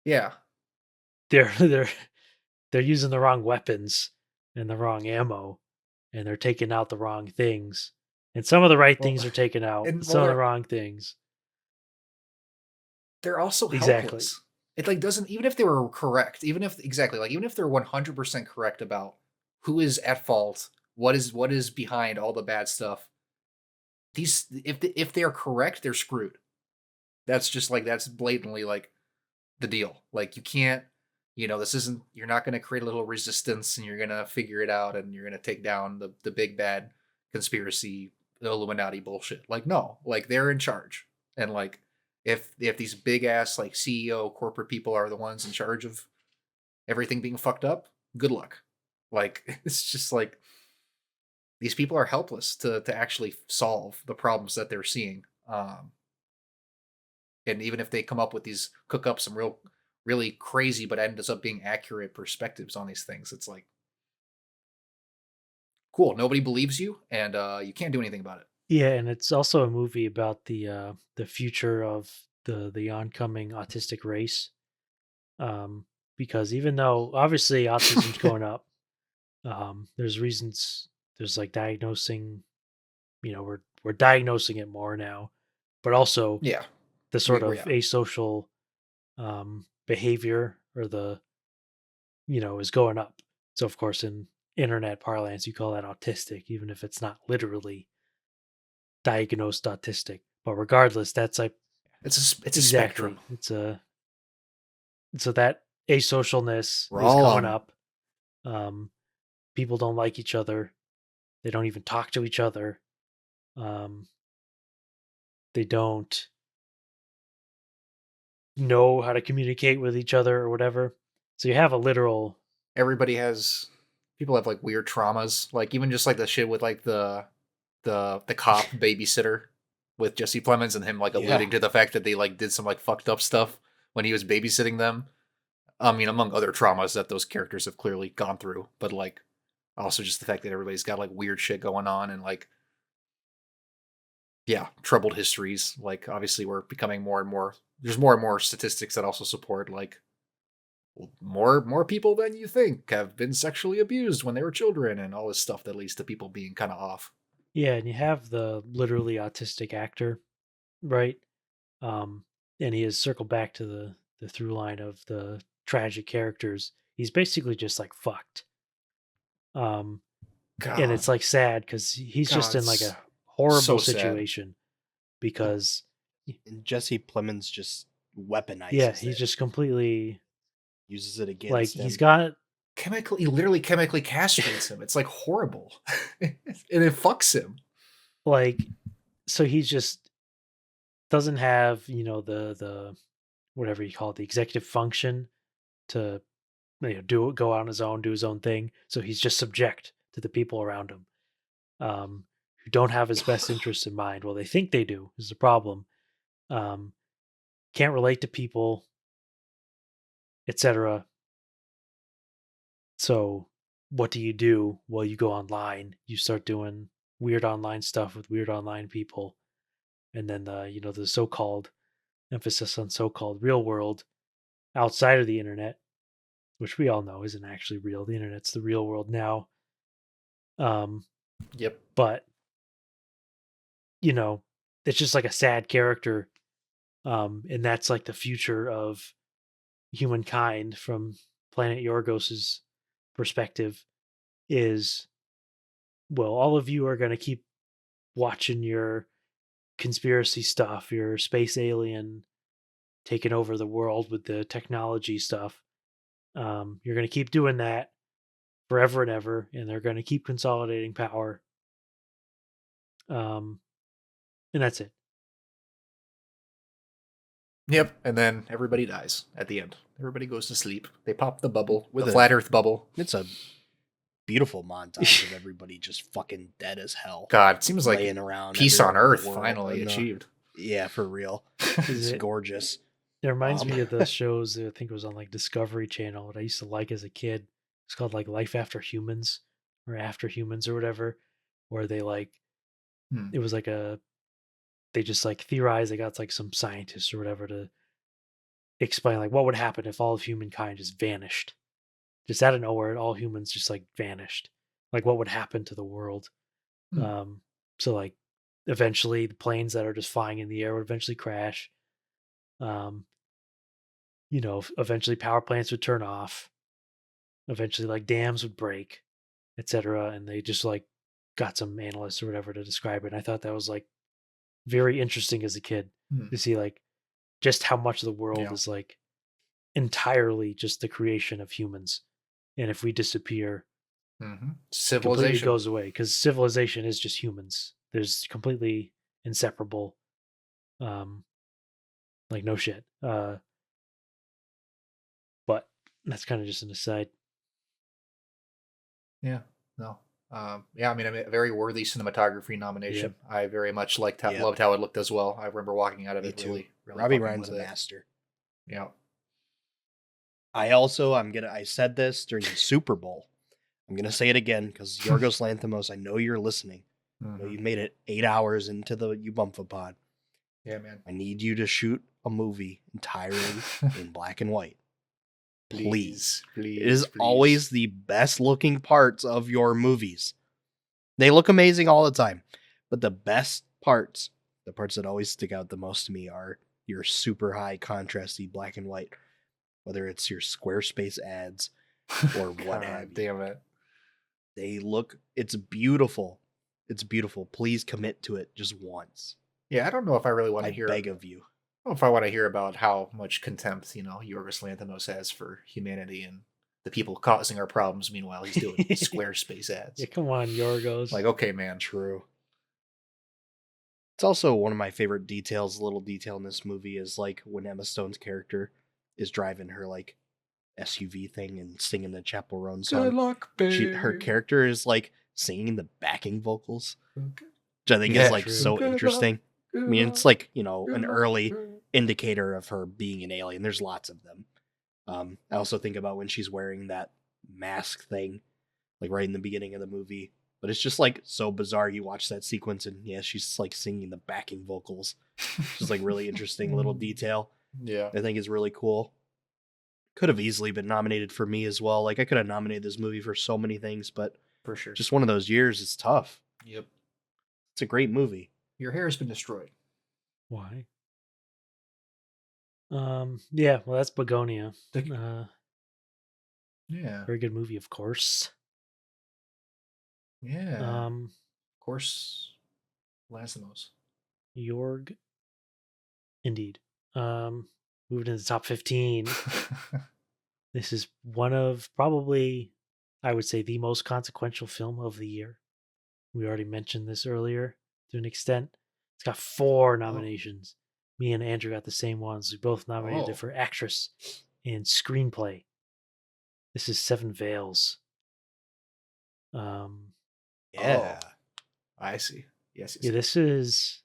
Speaker 1: Yeah.
Speaker 3: they're they're using the wrong weapons and the wrong ammo, and they're taking out the wrong things. And some of the right
Speaker 1: Well,
Speaker 3: things are taken out,
Speaker 1: and well,
Speaker 3: some of the wrong things.
Speaker 1: they're also
Speaker 3: Exactly.
Speaker 1: helpless. It like doesn't, even if they were correct, even if exactly like even if they're 100% correct about who is at fault, what is behind all the bad stuff. These if they're correct, they're screwed. That's just like that's blatantly like the deal. Like you can't, this isn't, you're not going to create a little resistance and you're going to figure it out and you're going to take down the big bad conspiracy Illuminati bullshit. Like no, like they're in charge. And like if these big ass like CEO corporate people are the ones in charge of everything being fucked up, good luck. Like it's just like these people are helpless to actually solve the problems that they're seeing. And even if they come up with these, cook up some really crazy but ends up being accurate perspectives on these things, it's like cool, nobody believes you and you can't do anything about it.
Speaker 3: Yeah, and it's also a movie about the future of the oncoming autistic race. Um, because even though obviously autism's going up, there's reasons. There's like diagnosing. We're diagnosing it more now, but also
Speaker 1: Yeah,
Speaker 3: the sort
Speaker 1: we
Speaker 3: of
Speaker 1: yeah.
Speaker 3: asocial behavior, or is going up. So of course, in internet parlance, you call that autistic, even if it's not literally diagnosed autistic. But regardless, that's like
Speaker 1: It's a spectrum.
Speaker 3: exactly it's a so that asocialness
Speaker 1: We're
Speaker 3: is
Speaker 1: all
Speaker 3: coming
Speaker 1: on it.
Speaker 3: up. People don't like each other. They don't even talk to each other. Um, they don't know how to communicate with each other or whatever. So you have a literal
Speaker 1: Everybody has people have like weird traumas, like even just like the shit with like the cop babysitter with Jesse Plemons and him like
Speaker 2: Yeah.
Speaker 1: alluding to the fact that they like did some like fucked up stuff when he was babysitting them. I mean, among other traumas that those characters have clearly gone through, but like also just the fact that everybody's got like weird shit going on and like yeah, troubled histories. Like obviously we're becoming more and more, there's more and more statistics that also support like more people than you think have been sexually abused when they were children and all this stuff that leads to people being kind of off.
Speaker 3: yeah, and you have the literally autistic actor, right? Um, and he has circled back to the through line of the tragic characters. He's basically just like fucked. Um, and
Speaker 1: God,
Speaker 3: it's like sad because he's just
Speaker 1: God,
Speaker 3: in like
Speaker 1: it's
Speaker 3: a
Speaker 1: so
Speaker 3: horrible
Speaker 1: sad.
Speaker 3: situation because
Speaker 2: And Jesse Plemons just
Speaker 3: yeah,
Speaker 2: weaponizes
Speaker 3: he's
Speaker 2: it,
Speaker 3: just completely
Speaker 2: uses it
Speaker 3: like
Speaker 2: against
Speaker 3: he's
Speaker 2: him.
Speaker 3: got
Speaker 1: Chemically, he literally chemically castrates him. It's like horrible, and it fucks him.
Speaker 3: like so he's just doesn't have the whatever you call it, the executive function to do go on his own, do his own thing. So he's just subject to the people around him, who don't have his best interests in mind. Well, they think they do is the problem. Um, can't relate to people, etc. So what do you do? Well, you go online. You start doing weird online stuff with weird online people, and then the so-called emphasis on so-called real world outside of the internet, which we all know isn't actually real. The internet's the real world now. Um,
Speaker 1: Yep.
Speaker 3: but you know, it's just like a sad character. And that's like the future of humankind from Planet Yorgos's perspective is, well, all of you are going to keep watching your conspiracy stuff, your space alien taking over the world with the technology stuff. You're going to keep doing that forever and ever, and they're going to keep consolidating power. And that's it.
Speaker 1: Yep. And then everybody dies at the end. Everybody goes to sleep. They pop the bubble,
Speaker 2: With
Speaker 1: the
Speaker 2: a-
Speaker 1: flat Earth bubble.
Speaker 2: It's a beautiful montage of everybody just fucking dead as hell.
Speaker 1: God, it seems like
Speaker 2: laying around
Speaker 1: peace on
Speaker 2: everywhere in
Speaker 1: Earth
Speaker 2: the world,
Speaker 1: finally
Speaker 2: and,
Speaker 1: achieved.
Speaker 2: Yeah, for real.
Speaker 3: Is
Speaker 2: It's
Speaker 3: it-
Speaker 2: gorgeous.
Speaker 3: It reminds me of the shows that I think it was on like Discovery Channel that I used to like as a kid. It's called like Life After Humans or After Humans or whatever, where they like
Speaker 1: Hmm.
Speaker 3: it was like they just like theorized, they got like some scientists or whatever to explain like what would happen if all of humankind just vanished. Just out of nowhere, all humans just like vanished. Like what would happen to the world?
Speaker 1: Hmm.
Speaker 3: So like eventually the planes that are just flying in the air would eventually crash. Eventually power plants would turn off. Eventually, like dams would break, etc. And they just like got some analysts or whatever to describe it. And I thought that was like very interesting as a kid
Speaker 1: Hmm.
Speaker 3: to see like just how much of the world
Speaker 1: Yeah.
Speaker 3: is like entirely just the creation of humans. And if we disappear,
Speaker 1: Mhm.
Speaker 3: completely
Speaker 1: Civilization.
Speaker 3: goes away because civilization is just humans. There's completely inseparable. Like no shit. But that's kind of just an aside.
Speaker 1: Yeah. No. Yeah, I mean, a very worthy cinematography nomination. I very much
Speaker 2: Yep.
Speaker 1: loved how it looked as well. I remember walking out of
Speaker 2: Me
Speaker 1: it
Speaker 2: too.
Speaker 1: really, really
Speaker 2: Robbie
Speaker 1: fucking
Speaker 2: Ryan's a
Speaker 1: with it.
Speaker 2: master.
Speaker 1: Yeah.
Speaker 2: I said this during the Super Bowl. I'm gonna say it again because Yorgos Lanthimos, I know you're listening. I know
Speaker 1: Mhm.
Speaker 2: you've made it 8 hours into the Ubumfa pod.
Speaker 1: Yeah, man.
Speaker 2: I need you to shoot a movie entirely in black and white. Please.
Speaker 1: Please.
Speaker 2: It is
Speaker 1: please.
Speaker 2: always the best looking parts of your movies. They look amazing all the time, but the best parts, the parts that always stick out the most to me, are your super high contrasty black and white, whether it's your Squarespace ads or what
Speaker 1: God
Speaker 2: have you.
Speaker 1: damn it.
Speaker 2: It's beautiful. It's beautiful. Please commit to it just once.
Speaker 1: Yeah, I don't know if I really want
Speaker 2: I
Speaker 1: to hear.
Speaker 2: beg of you.
Speaker 1: I don't know if I want to hear about how much contempt Yorgos Lanthimos has for humanity and the people causing our problems. Meanwhile, he's doing Squarespace ads.
Speaker 3: Yeah, come on, Yorgos.
Speaker 1: Like, okay, man.
Speaker 2: True. It's also one of my favorite details, little detail in this movie is like when Emma Stone's character is driving her like SUV thing and singing the Chapel Roan song.
Speaker 1: Good luck, babe.
Speaker 2: Her character is like singing the backing vocals,
Speaker 1: Okay.
Speaker 2: which I think
Speaker 1: Yeah,
Speaker 2: is like
Speaker 3: true.
Speaker 2: so
Speaker 1: Good luck,
Speaker 2: interesting.
Speaker 1: good
Speaker 2: I mean,
Speaker 1: luck,
Speaker 2: it's like,
Speaker 1: good
Speaker 2: an
Speaker 1: luck,
Speaker 2: early
Speaker 1: good-
Speaker 2: indicator of her being an alien. There's lots of them. I also think about when she's wearing that mask thing, like right in the beginning of the movie. But it's just like so bizarre. You watch that sequence and yeah, she's like singing the backing vocals. Just like really interesting little detail.
Speaker 1: Yeah,
Speaker 2: I think is really cool. Could have easily been nominated for me as well. Like I could have nominated this movie for so many things, but
Speaker 1: for sure.
Speaker 2: just one of those years. It's tough.
Speaker 1: Yep.
Speaker 2: It's a great movie.
Speaker 1: Your hair has been destroyed.
Speaker 3: Why? Yeah, well, that's Begonia.
Speaker 1: Yeah.
Speaker 3: Very good movie, of course.
Speaker 1: Yeah. Of course, Lanthimos.
Speaker 3: Jorg. Indeed. Moved into the top 15. This is one of probably, I would say, the most consequential film of the year. We already mentioned this earlier to an extent. It's got 4 nominations. Me and Andrew got the same ones. We both nominated it for actress and screenplay. This is Seven Veils.
Speaker 2: Yeah.
Speaker 1: I see. Yes.
Speaker 3: Yeah, this is.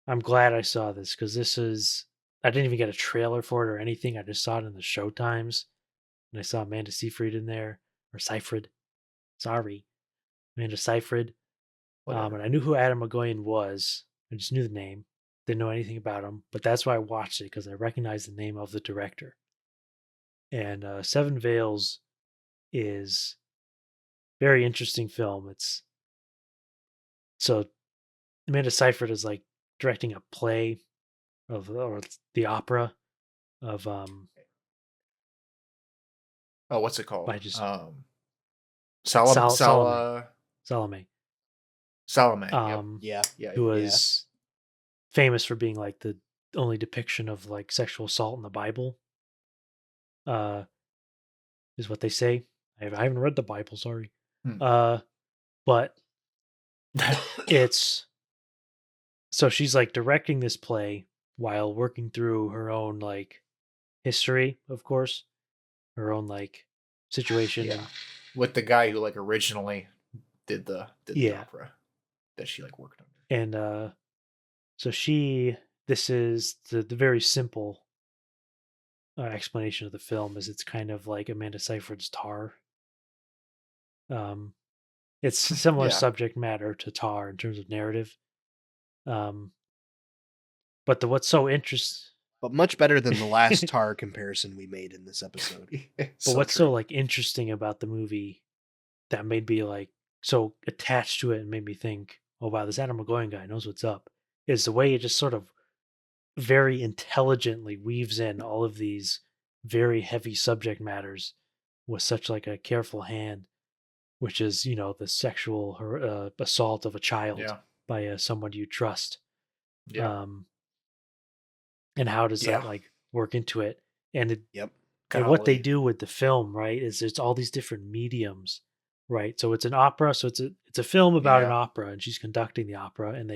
Speaker 3: I'm glad I saw this because this is. I didn't even get a trailer for it or anything. I just saw it in the show times, and I saw Amanda Seyfried in there or Seyfried. Sorry, Amanda Seyfried. And I knew who Adam McGowan was. I just knew the name. Didn't know anything about him, but that's why I watched it because I recognized the name of the director. And Seven Veils is very interesting film. It's so Amanda Seyfried is like directing a play or the opera of
Speaker 1: Oh, what's it called?
Speaker 3: I just Salome. Salome.
Speaker 1: Salome. Yep.
Speaker 2: Yeah.
Speaker 1: Yeah.
Speaker 3: Who
Speaker 1: Yeah.
Speaker 3: was famous for being like the only depiction of like sexual assault in the Bible. Is what they say. I haven't read the Bible, sorry.
Speaker 1: Hmm.
Speaker 3: But it's so she's like directing this play while working through her own like history, of course, her own like situation.
Speaker 1: Yeah. With the guy who like originally did the
Speaker 3: Yeah.
Speaker 1: opera that she like worked on.
Speaker 3: And so this is the very simple explanation of the film is it's kind of like Amanda Seyfried's Tar. It's similar
Speaker 1: Yeah.
Speaker 3: subject matter to Tar in terms of narrative. But what's so interesting,
Speaker 2: But much better than the last Tar comparison we made in this episode.
Speaker 3: but what's so like interesting about the movie that made me like so attached to it and made me think, oh wow, this Adam McGowan guy knows what's up, is the way it just sort of very intelligently weaves in all of these very heavy subject matters with such like a careful hand, which is the sexual assault of a child
Speaker 1: Yeah.
Speaker 3: by someone you trust.
Speaker 1: Yeah.
Speaker 3: And how does
Speaker 1: Yeah.
Speaker 3: that like work into it? And
Speaker 2: Yep.
Speaker 3: and what they
Speaker 1: Golly.
Speaker 3: do with the film, right, is it's all these different mediums, right? So it's an opera, so it's a film about an
Speaker 1: Yeah.
Speaker 3: opera, and she's conducting the opera, and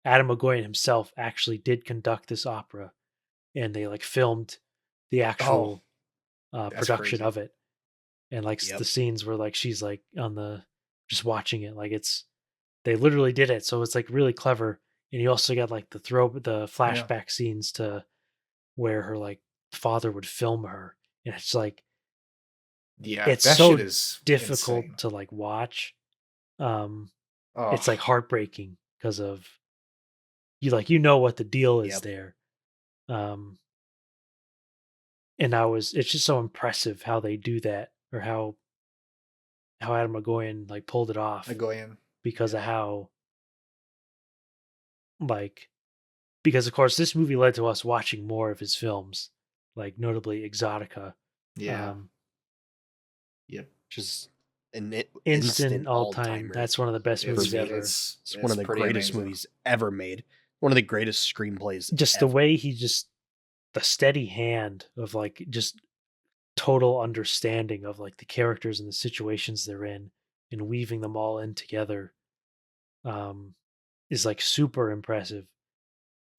Speaker 3: Adam McGowan himself actually did conduct this opera, and they like filmed the actual
Speaker 1: That's
Speaker 3: production
Speaker 1: crazy.
Speaker 3: of it, and like
Speaker 2: Yep.
Speaker 3: the scenes where like she's like on the just watching it, like they literally did it, so it's like really clever. And you also got like the flashback scenes to where her like father would film her, and it's like
Speaker 1: Yeah.
Speaker 3: it's
Speaker 1: That
Speaker 3: so
Speaker 1: shit is
Speaker 3: difficult
Speaker 1: insane.
Speaker 3: to like watch. Um,
Speaker 1: Oh.
Speaker 3: it's like heartbreaking because of you know what the deal is
Speaker 2: Yep.
Speaker 3: there. Um, and it's just so impressive how they do that, or how Adam McGowan like pulled it off
Speaker 1: McGowan.
Speaker 3: because of how like because of course this movie led to us watching more of his films, like notably Exotica.
Speaker 1: Yeah. Yep.
Speaker 2: Just an
Speaker 3: Instant all time.
Speaker 2: all-timer.
Speaker 3: That's one of the best movies
Speaker 2: me.
Speaker 3: ever.
Speaker 2: It's one of the greatest movies ever made. One of the greatest screenplays
Speaker 3: Just
Speaker 2: ever.
Speaker 3: the way the steady hand of like just total understanding of like the characters and the situations they're in and weaving them all in together is like super impressive.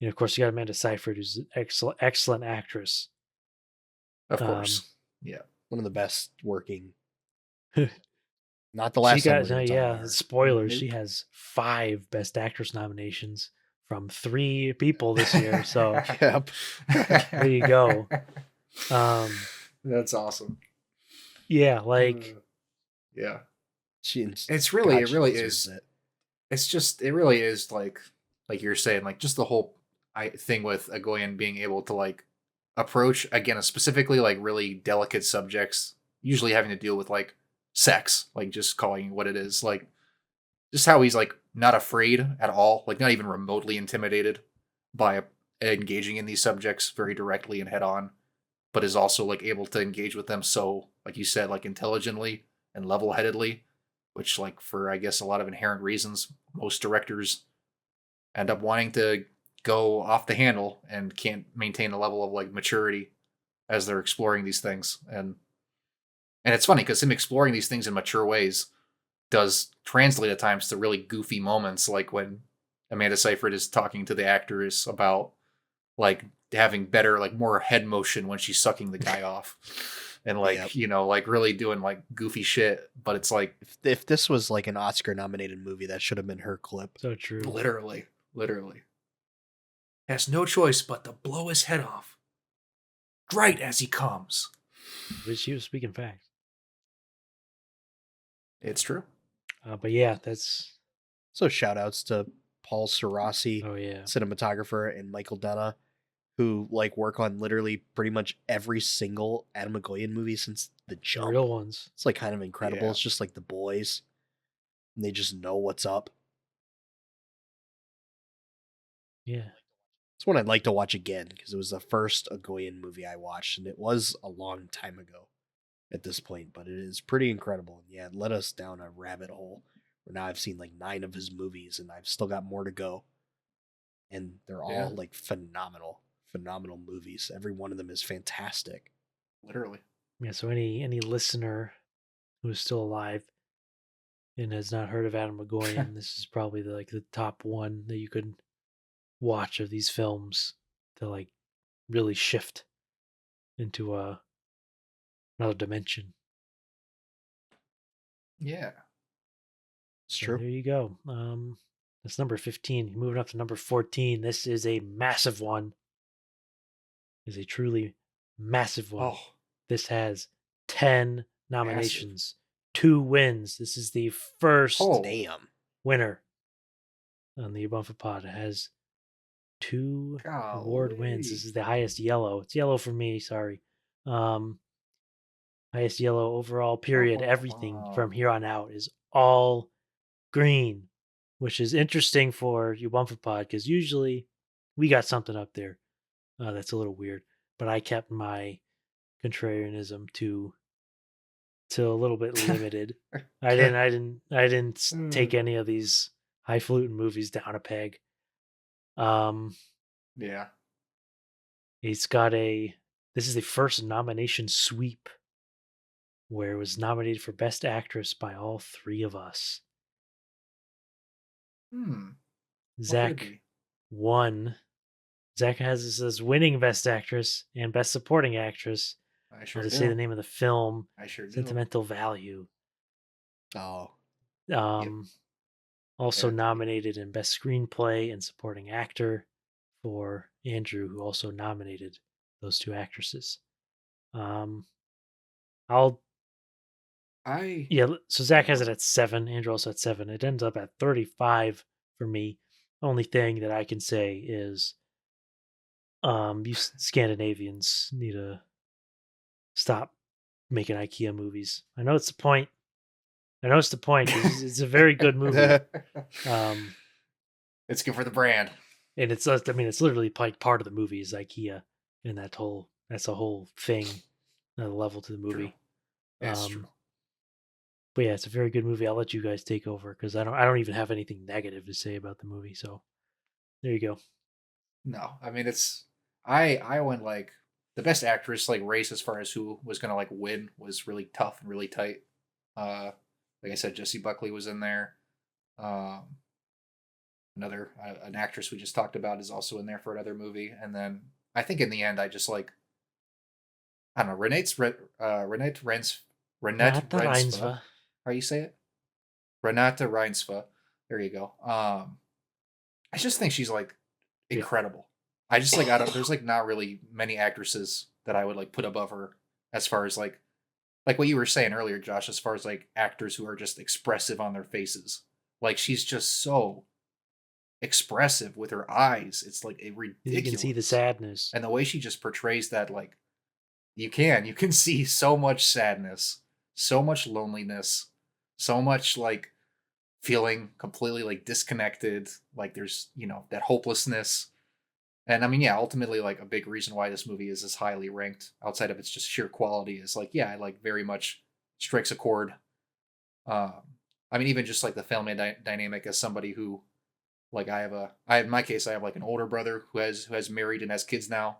Speaker 3: Of course you got Amanda Seyfried, who's an excellent actress.
Speaker 1: Of course. Yeah.
Speaker 2: One of the best working. Not the last time we're gonna talk about her.
Speaker 3: Spoilers.
Speaker 1: Nope.
Speaker 3: She has 5 Best Actress nominations from 3 people this year. So
Speaker 2: Yep.
Speaker 3: there you go.
Speaker 1: That's awesome.
Speaker 3: Yeah, like
Speaker 1: yeah.
Speaker 2: It
Speaker 1: really is. It really is like you're saying, like just the whole thing with Agoyan being able to like approach again specifically like really delicate subjects, usually having to deal with like sex, like just calling what it is, like just how he's like not afraid at all, like not even remotely intimidated by engaging in these subjects very directly and head on, but is also like able to engage with them so, like you said, like intelligently and level-headedly, which like for I guess a lot of inherent reasons, most directors end up wanting to go off the handle and can't maintain a level of like maturity as they're exploring these things. And it's funny because him exploring these things in mature ways does translate at times to really goofy moments, like when Amanda Seyfried is talking to the actress about like having better, like more head motion when she's sucking the guy off. And like, like really doing like goofy shit. But it's like,
Speaker 2: if this was like an Oscar nominated movie, that should have been her clip.
Speaker 3: So true.
Speaker 1: Literally. Has no choice but to blow his head off right as he comes.
Speaker 3: But she was speaking facts.
Speaker 1: It's true.
Speaker 3: But yeah, that's
Speaker 2: so shout outs to Paul Sarasi, cinematographer, and Michael Dana, who like work on literally pretty much every single Adam McGowan movie since The Jump.
Speaker 3: Real ones.
Speaker 2: It's like kind of incredible.
Speaker 1: Yeah.
Speaker 2: It's just like The Boys, and they just know what's up.
Speaker 3: Yeah.
Speaker 2: It's one I'd like to watch again because it was the first Agoyan movie I watched, and it was a long time ago at this point, but it is pretty incredible. And yeah, it led us down a rabbit hole where now I've seen like 9 of his movies, and I've still got more to go. And they're all
Speaker 1: Yeah.
Speaker 2: like phenomenal movies. Every one of them is fantastic.
Speaker 1: Literally.
Speaker 3: Yeah. So any listener who is still alive and has not heard of Adam McGoyan, this is probably the top one that you could watch of these films to like really shift into another dimension.
Speaker 1: Yeah.
Speaker 2: It's
Speaker 3: So
Speaker 2: true.
Speaker 3: there you go. That's number 15. Moving up to number 14. This is a massive one. Is a truly massive one.
Speaker 1: Oh,
Speaker 3: This has 10 nominations, 2 wins. This is the first
Speaker 1: Oh.
Speaker 2: Damn.
Speaker 3: winner on the Ubumfa Pod. It has 2 award wins.
Speaker 1: golly.
Speaker 3: This is the highest yellow. It's yellow for me, sorry. Highest yellow overall, period. Everything from here on out is all green, which is interesting for Ubumfa Pod because usually we got something up there that's a little weird. But I kept my contrarianism to a little bit limited. I didn't take any of these highfalutin movies down a peg.
Speaker 1: Yeah.
Speaker 3: This is the first nomination sweep where it was nominated for Best Actress by all 3 of us.
Speaker 1: What could it
Speaker 3: Zach
Speaker 1: be?
Speaker 3: won. Zach has this as winning Best Actress and Best Supporting Actress.
Speaker 1: I sure
Speaker 3: I'll
Speaker 1: do.
Speaker 3: just say the name of the film.
Speaker 1: I sure do.
Speaker 3: Sentimental Value.
Speaker 2: Oh,
Speaker 3: Also
Speaker 1: Yeah.
Speaker 3: nominated in Best Screenplay and Supporting Actor for Andrew, who also nominated those 2 actresses. So Zach has it at 7. Andrew also at 7. It ends up at 35 for me. Only thing that I can say is, you Scandinavians need to stop making IKEA movies. I know it's the point. It's a very good movie.
Speaker 1: It's good for the brand.
Speaker 3: And it's literally like part of the movie is IKEA, and that's a whole thing, another level to the movie.
Speaker 1: True. That's true.
Speaker 3: But yeah, it's a very good movie. I'll let you guys take over because I don't even have anything negative to say about the movie. So there you go.
Speaker 1: No, I mean I went like the Best Actress like race as far as who was gonna like win was really tough and really tight. Like I said, Jessie Buckley was in there. Um, an actress we just talked about is also in there for another movie, and then I think in the end I just like I don't know Renate
Speaker 3: Renate
Speaker 1: Reinsva.
Speaker 3: Reinsva.
Speaker 1: How you say it? Renate Reinsva. There you go. I just think she's like
Speaker 3: Yeah.
Speaker 1: incredible. I just like I don't. There's like not really many actresses that I would like put above her as far as like what you were saying earlier, Josh. As far as like actors who are just expressive on their faces, like she's just so expressive with her eyes. It's like a ridiculous.
Speaker 3: You can see the sadness.
Speaker 1: And the way she just portrays that, like you can see so much sadness, so much loneliness, so much like feeling completely like disconnected, like there's that hopelessness. And I mean, yeah, ultimately like a big reason why this movie is as highly ranked outside of its just sheer quality is like, yeah, it like very much strikes a chord. um I mean, even just like the family dynamic as somebody who like in my case I have like an older brother who has married and has kids now,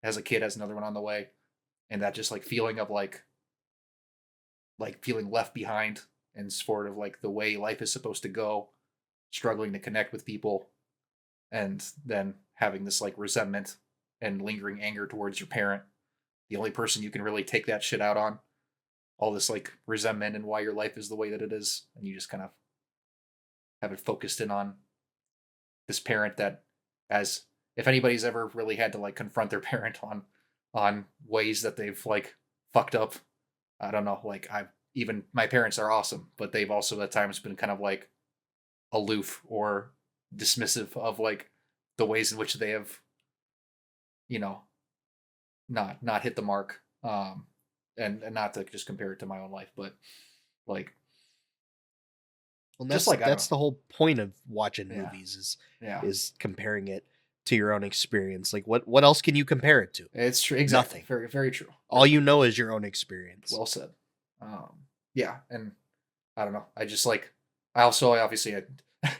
Speaker 1: has a kid, has another one on the way, and that just like feeling of like feeling left behind and sort of like the way life is supposed to go, struggling to connect with people, and then having this like resentment and lingering anger towards your parent, the only person you can really take that shit out on, all this like resentment and why your life is the way that it is, and you just kind of have it focused in on this parent that, as if anybody's ever really had to like confront their parent on ways that they've like fucked up, I don't know, like I've even my parents are awesome, but they've also at times been kind of like aloof or dismissive of like the ways in which they have, you know, not hit the mark. And not to just compare it to my own life, but like
Speaker 2: well,
Speaker 1: just like I don't
Speaker 2: that's the whole point of watching
Speaker 1: Yeah.
Speaker 2: movies
Speaker 1: yeah,
Speaker 2: is comparing it. to your own experience. Like what else can you compare it to?
Speaker 1: It's true. Exactly.
Speaker 2: Nothing.
Speaker 1: Very, very true.
Speaker 2: All you know is your own experience.
Speaker 1: Well said. Yeah, and I don't know. I just like. I also obviously I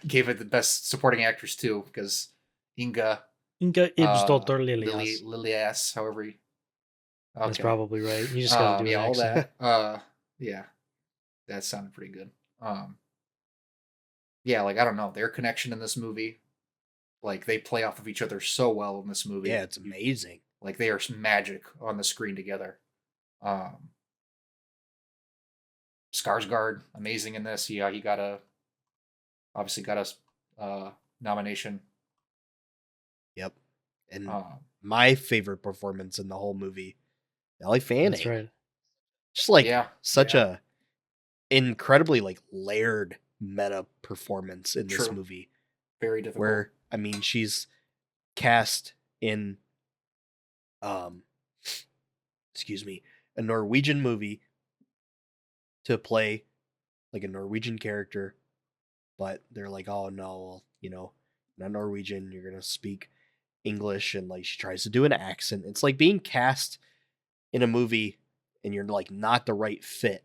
Speaker 1: gave it the best supporting actress too because Inga
Speaker 3: Inga
Speaker 1: Lily Lilias, however.
Speaker 3: That's
Speaker 1: Okay.
Speaker 3: probably right. You just got to do
Speaker 1: yeah,
Speaker 3: an
Speaker 1: all
Speaker 3: accent.
Speaker 1: that. Yeah, that sounded pretty good. Yeah, like I don't know their connection in this movie. Like they play off of each other so well in this movie.
Speaker 2: Yeah, it's amazing.
Speaker 1: Like they are magic on the screen together. Skarsgård, amazing in this. Yeah, he obviously got a nomination.
Speaker 2: Yep. And
Speaker 1: Um,
Speaker 2: my favorite performance in the whole movie, Ellie Fanning.
Speaker 3: That's right.
Speaker 2: Just like
Speaker 1: Yeah,
Speaker 2: such
Speaker 1: yeah.
Speaker 2: a incredibly like layered meta performance in this
Speaker 1: True.
Speaker 2: movie.
Speaker 1: Very difficult.
Speaker 2: Where I mean she's cast in excuse me, a Norwegian movie to play like a Norwegian character, but they're like, oh no, well, you know, not Norwegian, you're gonna speak English, and like she tries to do an accent. It's like being cast in a movie and you're like not the right fit.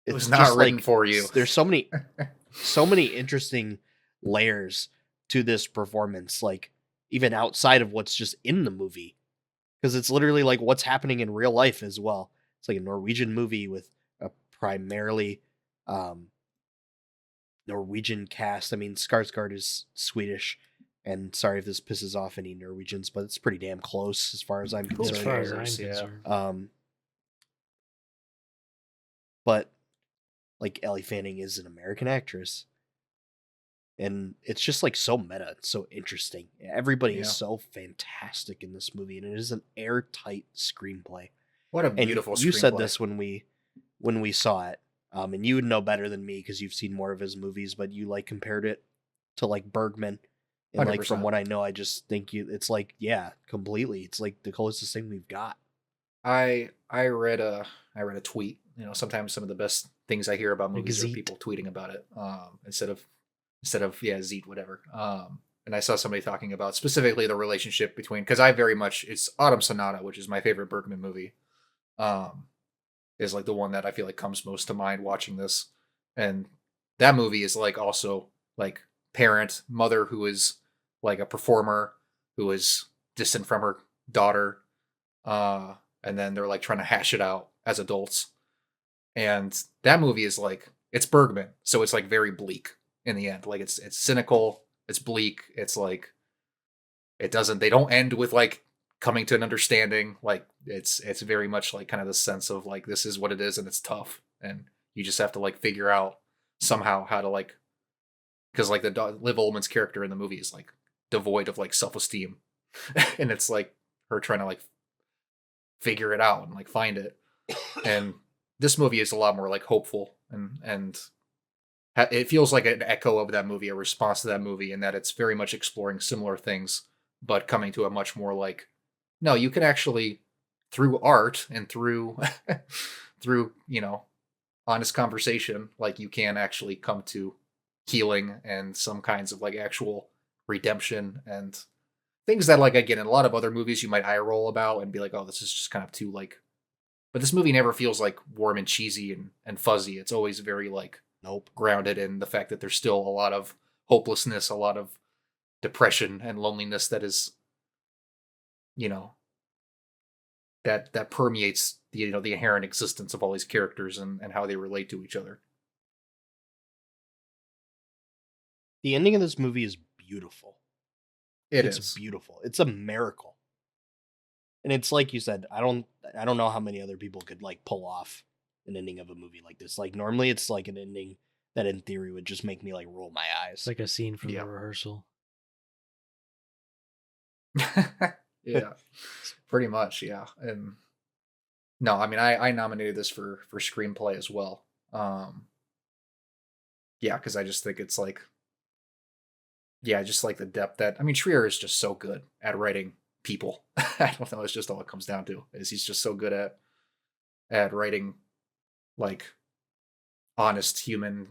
Speaker 1: It was
Speaker 2: It's
Speaker 1: not
Speaker 2: just
Speaker 1: written
Speaker 2: like
Speaker 1: for you.
Speaker 2: there's so many interesting layers to this performance, like even outside of what's just in the movie. Because it's literally like what's happening in real life as well. It's like a Norwegian movie with a primarily Norwegian cast. I mean, Skarsgård is Swedish, and sorry if this pisses off any Norwegians, but it's pretty damn close as far as I'm
Speaker 1: Cool.
Speaker 3: As
Speaker 2: concerned.
Speaker 3: far as I'm
Speaker 1: Yeah.
Speaker 3: concerned.
Speaker 2: But like Ellie Fanning is an American actress, and it's just like so meta, it's so interesting. Everybody is
Speaker 1: Yeah.
Speaker 2: so fantastic in this movie, and it is an airtight screenplay.
Speaker 1: What a
Speaker 2: And
Speaker 1: beautiful
Speaker 2: you said
Speaker 1: screenplay.
Speaker 2: this when we saw it, and you would know better than me because you've seen more of his movies, but you like compared it to like Bergman, and like from
Speaker 1: 100%.
Speaker 2: what I know, I just think it's like yeah, completely. It's like the closest thing we've got.
Speaker 1: I read a tweet. You know, sometimes some of the best things I hear about
Speaker 3: Like
Speaker 1: movies are
Speaker 3: Zeet.
Speaker 1: people tweeting about it. Instead of yeah, Zeet, whatever. And I saw somebody talking about specifically the relationship between because I very much it's Autumn Sonata, which is my favorite Bergman movie. Is like the one that I feel like comes most to mind watching this. And that movie is like also like mother who is like a performer who is distant from her daughter. And then they're like trying to hash it out as adults. And that movie is like it's Bergman, so it's like very bleak in the end. Like it's cynical, it's bleak, it's like they don't end with like coming to an understanding. Like it's very much like kind of the sense of like this is what it is and it's tough and you just have to like figure out somehow how to like because like Liv Ullmann's character in the movie is like devoid of like self-esteem and it's like her trying to like figure it out and like find it. And this movie is a lot more like hopeful and it feels like an echo of that movie, a response to that movie, in that it's very much exploring similar things, but coming to a much more like, no, you can actually through art and through through honest conversation, like you can actually come to healing and some kinds of like actual redemption and things that like again in a lot of other movies you might eye roll about and be like, oh, this is just kind of too like. But this movie never feels like warm and cheesy and fuzzy. It's always very like grounded in the fact that there's still a lot of hopelessness, a lot of depression and loneliness that is, that permeates the the inherent existence of all these characters and how they relate to each other.
Speaker 2: The ending of this movie is beautiful.
Speaker 1: It's
Speaker 2: It's beautiful. It's a miracle. And it's like you said, I don't know how many other people could like pull off an ending of a movie like this. Like normally it's like an ending that in theory would just make me like roll my eyes.
Speaker 3: It's like a scene from
Speaker 1: Yeah.
Speaker 3: the rehearsal.
Speaker 1: Yeah, pretty much. Yeah. And no, I mean, I nominated this for screenplay as well. Yeah, because I just think it's like, yeah, just like the depth that, I mean, Trier is just so good at writing people. I don't know. It's just all it comes down to is he's just so good at writing like honest human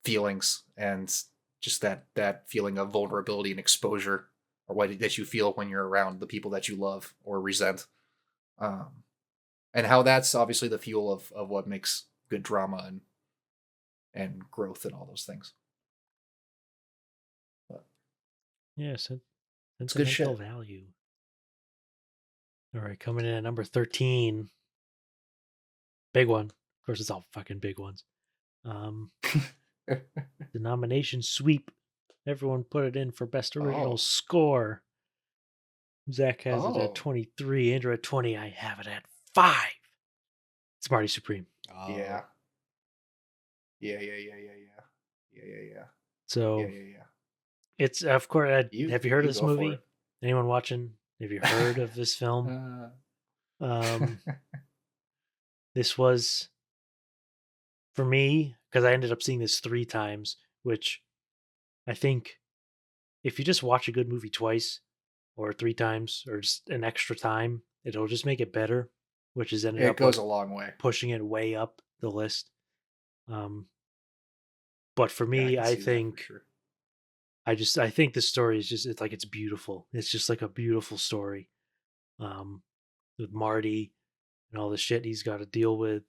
Speaker 1: feelings and just that feeling of vulnerability and exposure, or what that you feel when you're around the people that you love or resent, and how that's obviously the fuel of what makes good drama and growth and all those things. But
Speaker 3: Yeah,
Speaker 1: it's good
Speaker 3: sentimental
Speaker 1: shit.
Speaker 3: value. All right, coming in at number 13. Big one. Of course, it's all fucking big ones. The nomination sweep. Everyone put it in for best original
Speaker 1: Oh.
Speaker 3: score. Zach has it
Speaker 1: Oh.
Speaker 3: at 23. Andrew at 20. I have it at 5. It's Marty Supreme.
Speaker 1: Yeah. Yeah.
Speaker 3: So
Speaker 1: Yeah.
Speaker 3: it's, of course, have you heard of this
Speaker 1: go for
Speaker 3: movie?
Speaker 1: it.
Speaker 3: Anyone watching? Have you heard of this film? This was, for me, because I ended up seeing this 3 times, which I think if you just watch a good movie twice or 3 times or just an extra time, it'll just make it better, which has ended
Speaker 1: It
Speaker 3: up
Speaker 1: goes
Speaker 3: like
Speaker 1: a long way.
Speaker 3: pushing it way up the list. But for
Speaker 1: Yeah,
Speaker 3: me,
Speaker 1: can
Speaker 3: I
Speaker 1: see that for
Speaker 3: think
Speaker 1: sure.
Speaker 3: I think the story is just, it's beautiful. It's just like a beautiful story. With Marty and all the shit he's got to deal with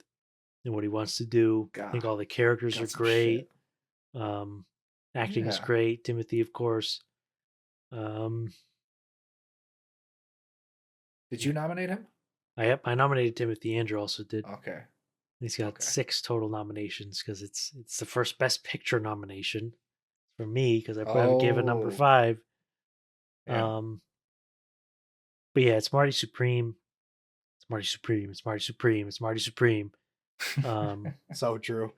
Speaker 3: and what he wants to do. I think
Speaker 1: God,
Speaker 3: all the characters
Speaker 1: got
Speaker 3: are
Speaker 1: some
Speaker 3: great.
Speaker 1: shit.
Speaker 3: Acting is
Speaker 1: Yeah.
Speaker 3: great. Timothy, of course.
Speaker 1: Did you nominate him?
Speaker 3: I nominated Timothy. Andrew also did.
Speaker 1: Okay.
Speaker 3: He's got
Speaker 1: Okay.
Speaker 3: 6 total nominations because it's the first Best Picture nomination for me because I gave it number
Speaker 1: Oh.
Speaker 3: 5.
Speaker 1: Yeah.
Speaker 3: But yeah, it's Marty Supreme. It's Marty Supreme. It's Marty Supreme. It's Marty Supreme.
Speaker 2: So true.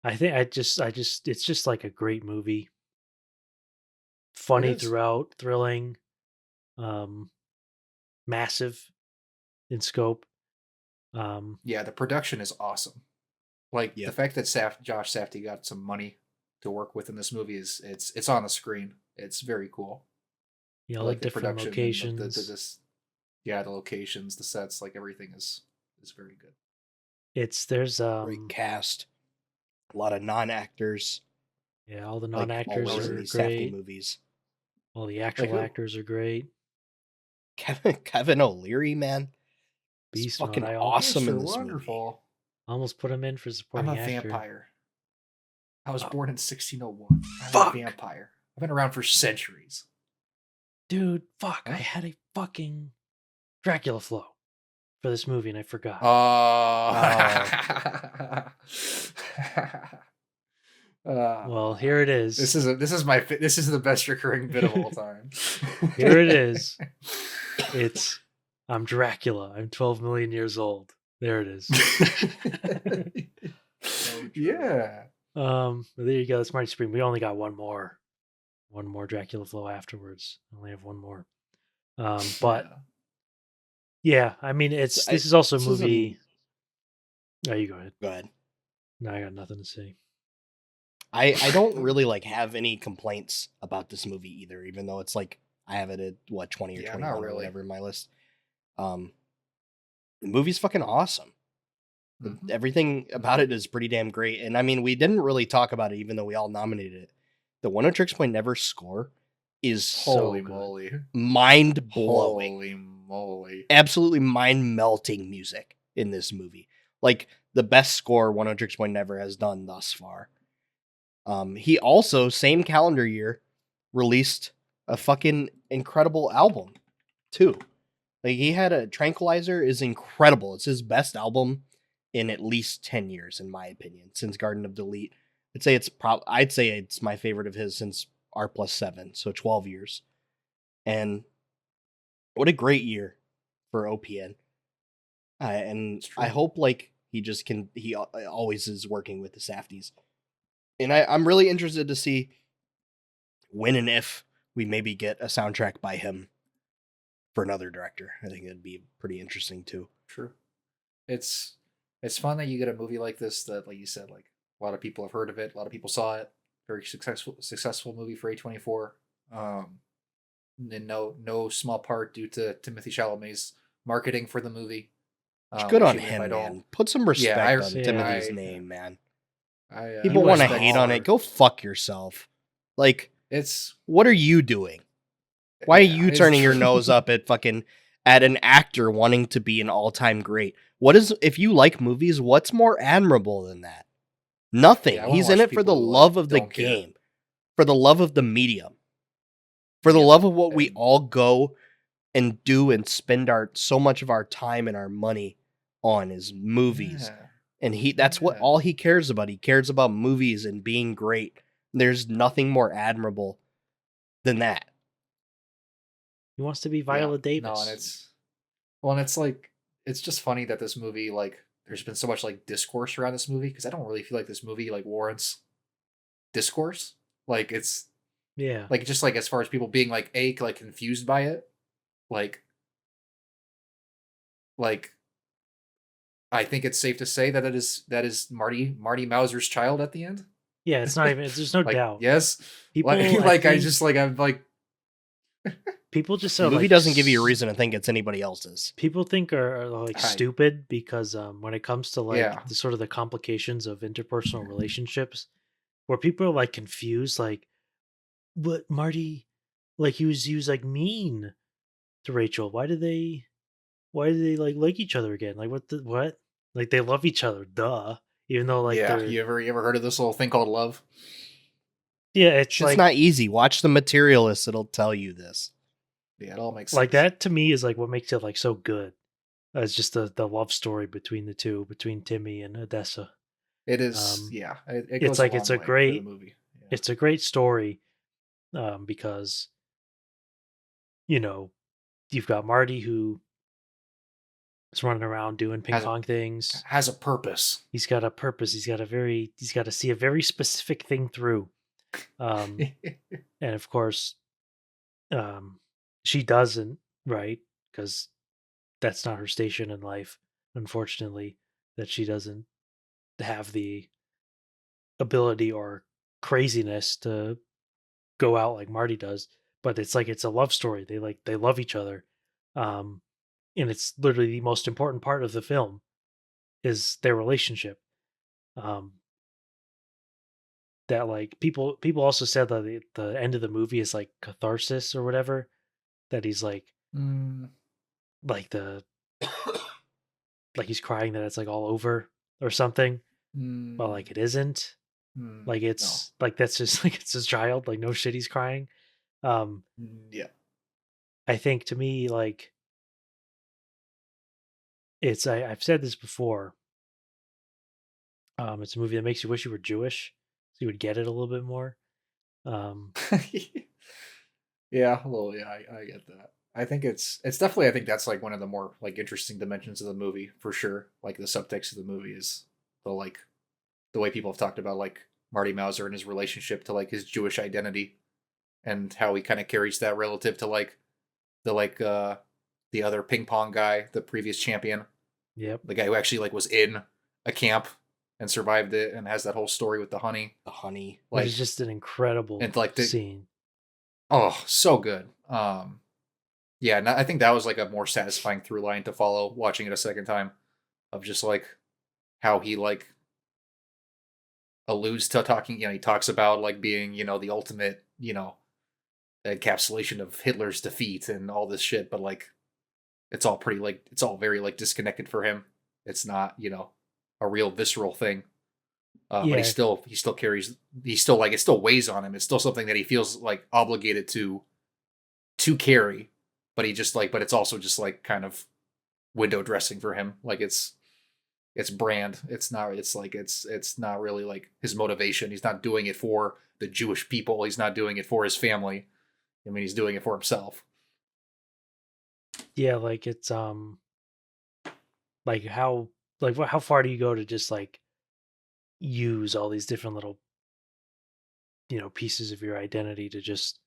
Speaker 3: I think it's just like a great movie. Funny
Speaker 1: is.
Speaker 3: throughout, thrilling, massive in scope.
Speaker 1: Yeah, the production is awesome. Like
Speaker 2: Yep.
Speaker 1: the fact that Josh Safdie got some money to work with in this movie is it's on the screen. It's very cool.
Speaker 3: You
Speaker 1: I
Speaker 3: know,
Speaker 1: like
Speaker 3: the
Speaker 1: the
Speaker 3: different
Speaker 1: production
Speaker 3: locations.
Speaker 1: and the locations, the sets, like everything is very good.
Speaker 3: There's
Speaker 2: Great cast. A lot of non-actors.
Speaker 3: yeah, all the
Speaker 2: Like
Speaker 3: non-actors
Speaker 2: always in
Speaker 3: are
Speaker 2: these Safdie
Speaker 3: great.
Speaker 2: movies.
Speaker 3: All the actual
Speaker 1: who?
Speaker 3: actors are great.
Speaker 2: Kevin O'Leary, man. He's
Speaker 3: Beast
Speaker 2: fucking
Speaker 3: mode.
Speaker 2: awesome in
Speaker 1: Mr.
Speaker 2: this
Speaker 1: Wonderful.
Speaker 3: Almost put him in for
Speaker 1: I'm
Speaker 3: supporting
Speaker 1: a
Speaker 3: actor.
Speaker 1: vampire. I was
Speaker 3: Oh.
Speaker 1: born in 1601. I'm
Speaker 3: Fuck.
Speaker 1: a vampire. I've been around for centuries.
Speaker 3: Dude, fuck.
Speaker 1: Huh?
Speaker 3: I had a fucking Dracula flow for this movie and I forgot. Well, here it is.
Speaker 1: This is the best recurring bit of all time.
Speaker 3: Here it is. It's I'm Dracula. I'm 12 million years old. There it is.
Speaker 1: Yeah.
Speaker 3: There you go. That's Marty Supreme. We only got one more Dracula flow afterwards. I only have one more. But yeah, I mean, this is also a movie. Oh, you go ahead.
Speaker 2: Go ahead.
Speaker 3: No, I got nothing to say.
Speaker 2: I don't really like have any complaints about this movie either, even though it's like I have it at 20 or 21 or whatever in my list. The movie's fucking awesome. Mm-hmm. Everything about it is pretty damn great. And I mean, we didn't really talk about it, even though we all nominated it. The One Tricks Point Never score is
Speaker 1: holy
Speaker 2: so
Speaker 1: moly,
Speaker 2: mind blowing,
Speaker 1: holy moly,
Speaker 2: absolutely mind melting music in this movie. Like the best score One Tricks Point Never has done thus far. He also, same calendar year, released a fucking incredible album too. Like he had a Tranquilizer is incredible. It's his best album in at least 10 years, in my opinion, since Garden of Delete. I'd say it's my favorite of his since R+7, so 12 years. And what a great year for OPN. And I hope like he always is working with the Safdies. And I'm really interested to see when and if we maybe get a soundtrack by him for another director. I think it'd be pretty interesting too.
Speaker 1: True. It's fun that you get a movie like this that, like you said, like a lot of people have heard of it. A lot of people saw it. Very successful movie for A24. In no small part due to Timothée Chalamet's marketing for the movie.
Speaker 2: Good on him, man. Put some respect on Timothy's name, man. People want to hate on it. Go fuck yourself. Like,
Speaker 1: It's
Speaker 2: what are you doing? Why are
Speaker 1: yeah,
Speaker 2: you
Speaker 1: it's
Speaker 2: turning your
Speaker 1: true.
Speaker 2: nose up at fucking at an actor wanting to be an all-time great? What is if you like movies, what's more admirable than that? Nothing.
Speaker 1: Yeah, I want to
Speaker 2: He's in
Speaker 1: watch
Speaker 2: it for the
Speaker 1: people who like
Speaker 2: love of the
Speaker 1: don't care.
Speaker 2: game, for the love of the medium, for the
Speaker 1: Yep.
Speaker 2: love of what we
Speaker 1: And
Speaker 2: all go and do and spend our so much of our time and our money on is movies.
Speaker 1: yeah,
Speaker 2: And that's what
Speaker 1: yeah,
Speaker 2: all he cares about. He cares about movies and being great. There's nothing more admirable than that.
Speaker 3: He wants to be
Speaker 1: yeah.
Speaker 3: Viola
Speaker 1: No, and
Speaker 3: Davis.
Speaker 1: it's like it's just funny that this movie like there's been so much like discourse around this movie because I don't really feel like this movie like warrants discourse. Like it's
Speaker 3: Yeah.
Speaker 1: like just like as far as people being like like confused by it, like like I think it's safe to say that that is Marty Mauser's child at the end.
Speaker 3: Yeah, it's not even there's no
Speaker 1: Like
Speaker 3: doubt.
Speaker 1: yes,
Speaker 3: People
Speaker 1: like
Speaker 3: I
Speaker 1: like I
Speaker 3: think
Speaker 1: just like I'm like
Speaker 3: people just
Speaker 2: The
Speaker 3: are
Speaker 2: movie
Speaker 3: like
Speaker 2: doesn't give you a reason to think it's anybody else's.
Speaker 3: people think are like
Speaker 1: I
Speaker 3: stupid because when it comes to like
Speaker 1: yeah
Speaker 3: the sort of the complications of interpersonal relationships where people are like confused like but Marty like he was like mean to Rachel. Why did they like each other again? Like what? Like they love each other, duh. Even though like
Speaker 1: yeah.
Speaker 3: they're
Speaker 1: You ever heard of this little thing called love?
Speaker 3: yeah, it's
Speaker 2: Shit's not easy. Watch The Materialist. It'll tell you this.
Speaker 1: Yeah, it all makes
Speaker 3: like
Speaker 1: sense.
Speaker 3: that to me is like what makes it like so good. It's just the love story between the two, between Timmy and Odessa.
Speaker 1: It is,
Speaker 3: Um,
Speaker 1: yeah. It
Speaker 3: it's
Speaker 1: goes a
Speaker 3: like it's
Speaker 1: long
Speaker 3: a
Speaker 1: way for the
Speaker 3: great
Speaker 1: movie. Yeah.
Speaker 3: it's a great story because you know you've got Marty who is running around doing ping
Speaker 1: Has a
Speaker 3: pong things.
Speaker 1: has a purpose.
Speaker 3: He's got a purpose. He's got to see a very specific thing through. Um, and of course, um, she doesn't, right? Because that's not her station in life. Unfortunately, that she doesn't have the ability or craziness to go out like Marty does. But it's like it's a love story. They love each other, um, and it's literally the most important part of the film is their relationship. Um, that like people also said that the end of the movie is like catharsis or whatever. That he's
Speaker 1: Mm,
Speaker 3: like the like he's crying that it's like all over or something, but
Speaker 1: mm,
Speaker 3: like it isn't. Like
Speaker 1: no.
Speaker 3: it's like that's just like it's his child. Like no shit, he's crying. Um,
Speaker 1: Yeah.
Speaker 3: I think to me like I've said this before. It's a movie that makes you wish you were Jewish, so you would get it a little bit more. Um,
Speaker 1: Yeah, well, yeah, I get that. I think it's definitely I think that's like one of the more like interesting dimensions of the movie for sure. Like the subtext of the movie is the like the way people have talked about like Marty Mauser and his relationship to like his Jewish identity and how he kind of carries that relative to like the other ping pong guy, the previous champion,
Speaker 3: yep.
Speaker 1: the guy who actually like was in a camp and survived it and has that whole story with the honey.
Speaker 2: The honey.
Speaker 3: Which is
Speaker 1: Like
Speaker 3: just an incredible
Speaker 1: and like the
Speaker 3: scene.
Speaker 1: oh, so good. Yeah, and I think that was like a more satisfying through line to follow watching it a second time of just like how he like alludes to talking, he talks about like being, the ultimate, encapsulation of Hitler's defeat and all this shit, but like it's all pretty like it's all very like disconnected for him. It's not, a real visceral thing. But
Speaker 3: Yeah,
Speaker 1: he still carries he still like it still weighs on him. It's still something that he feels like obligated to carry, but he just like but it's also just like kind of window dressing for him. Like it's brand. It's not really like his motivation. He's not doing it for the Jewish people. He's not doing it for his family. I mean, he's doing it for himself.
Speaker 3: yeah, like it's like how far do you go to just like use all these different little pieces of your identity to just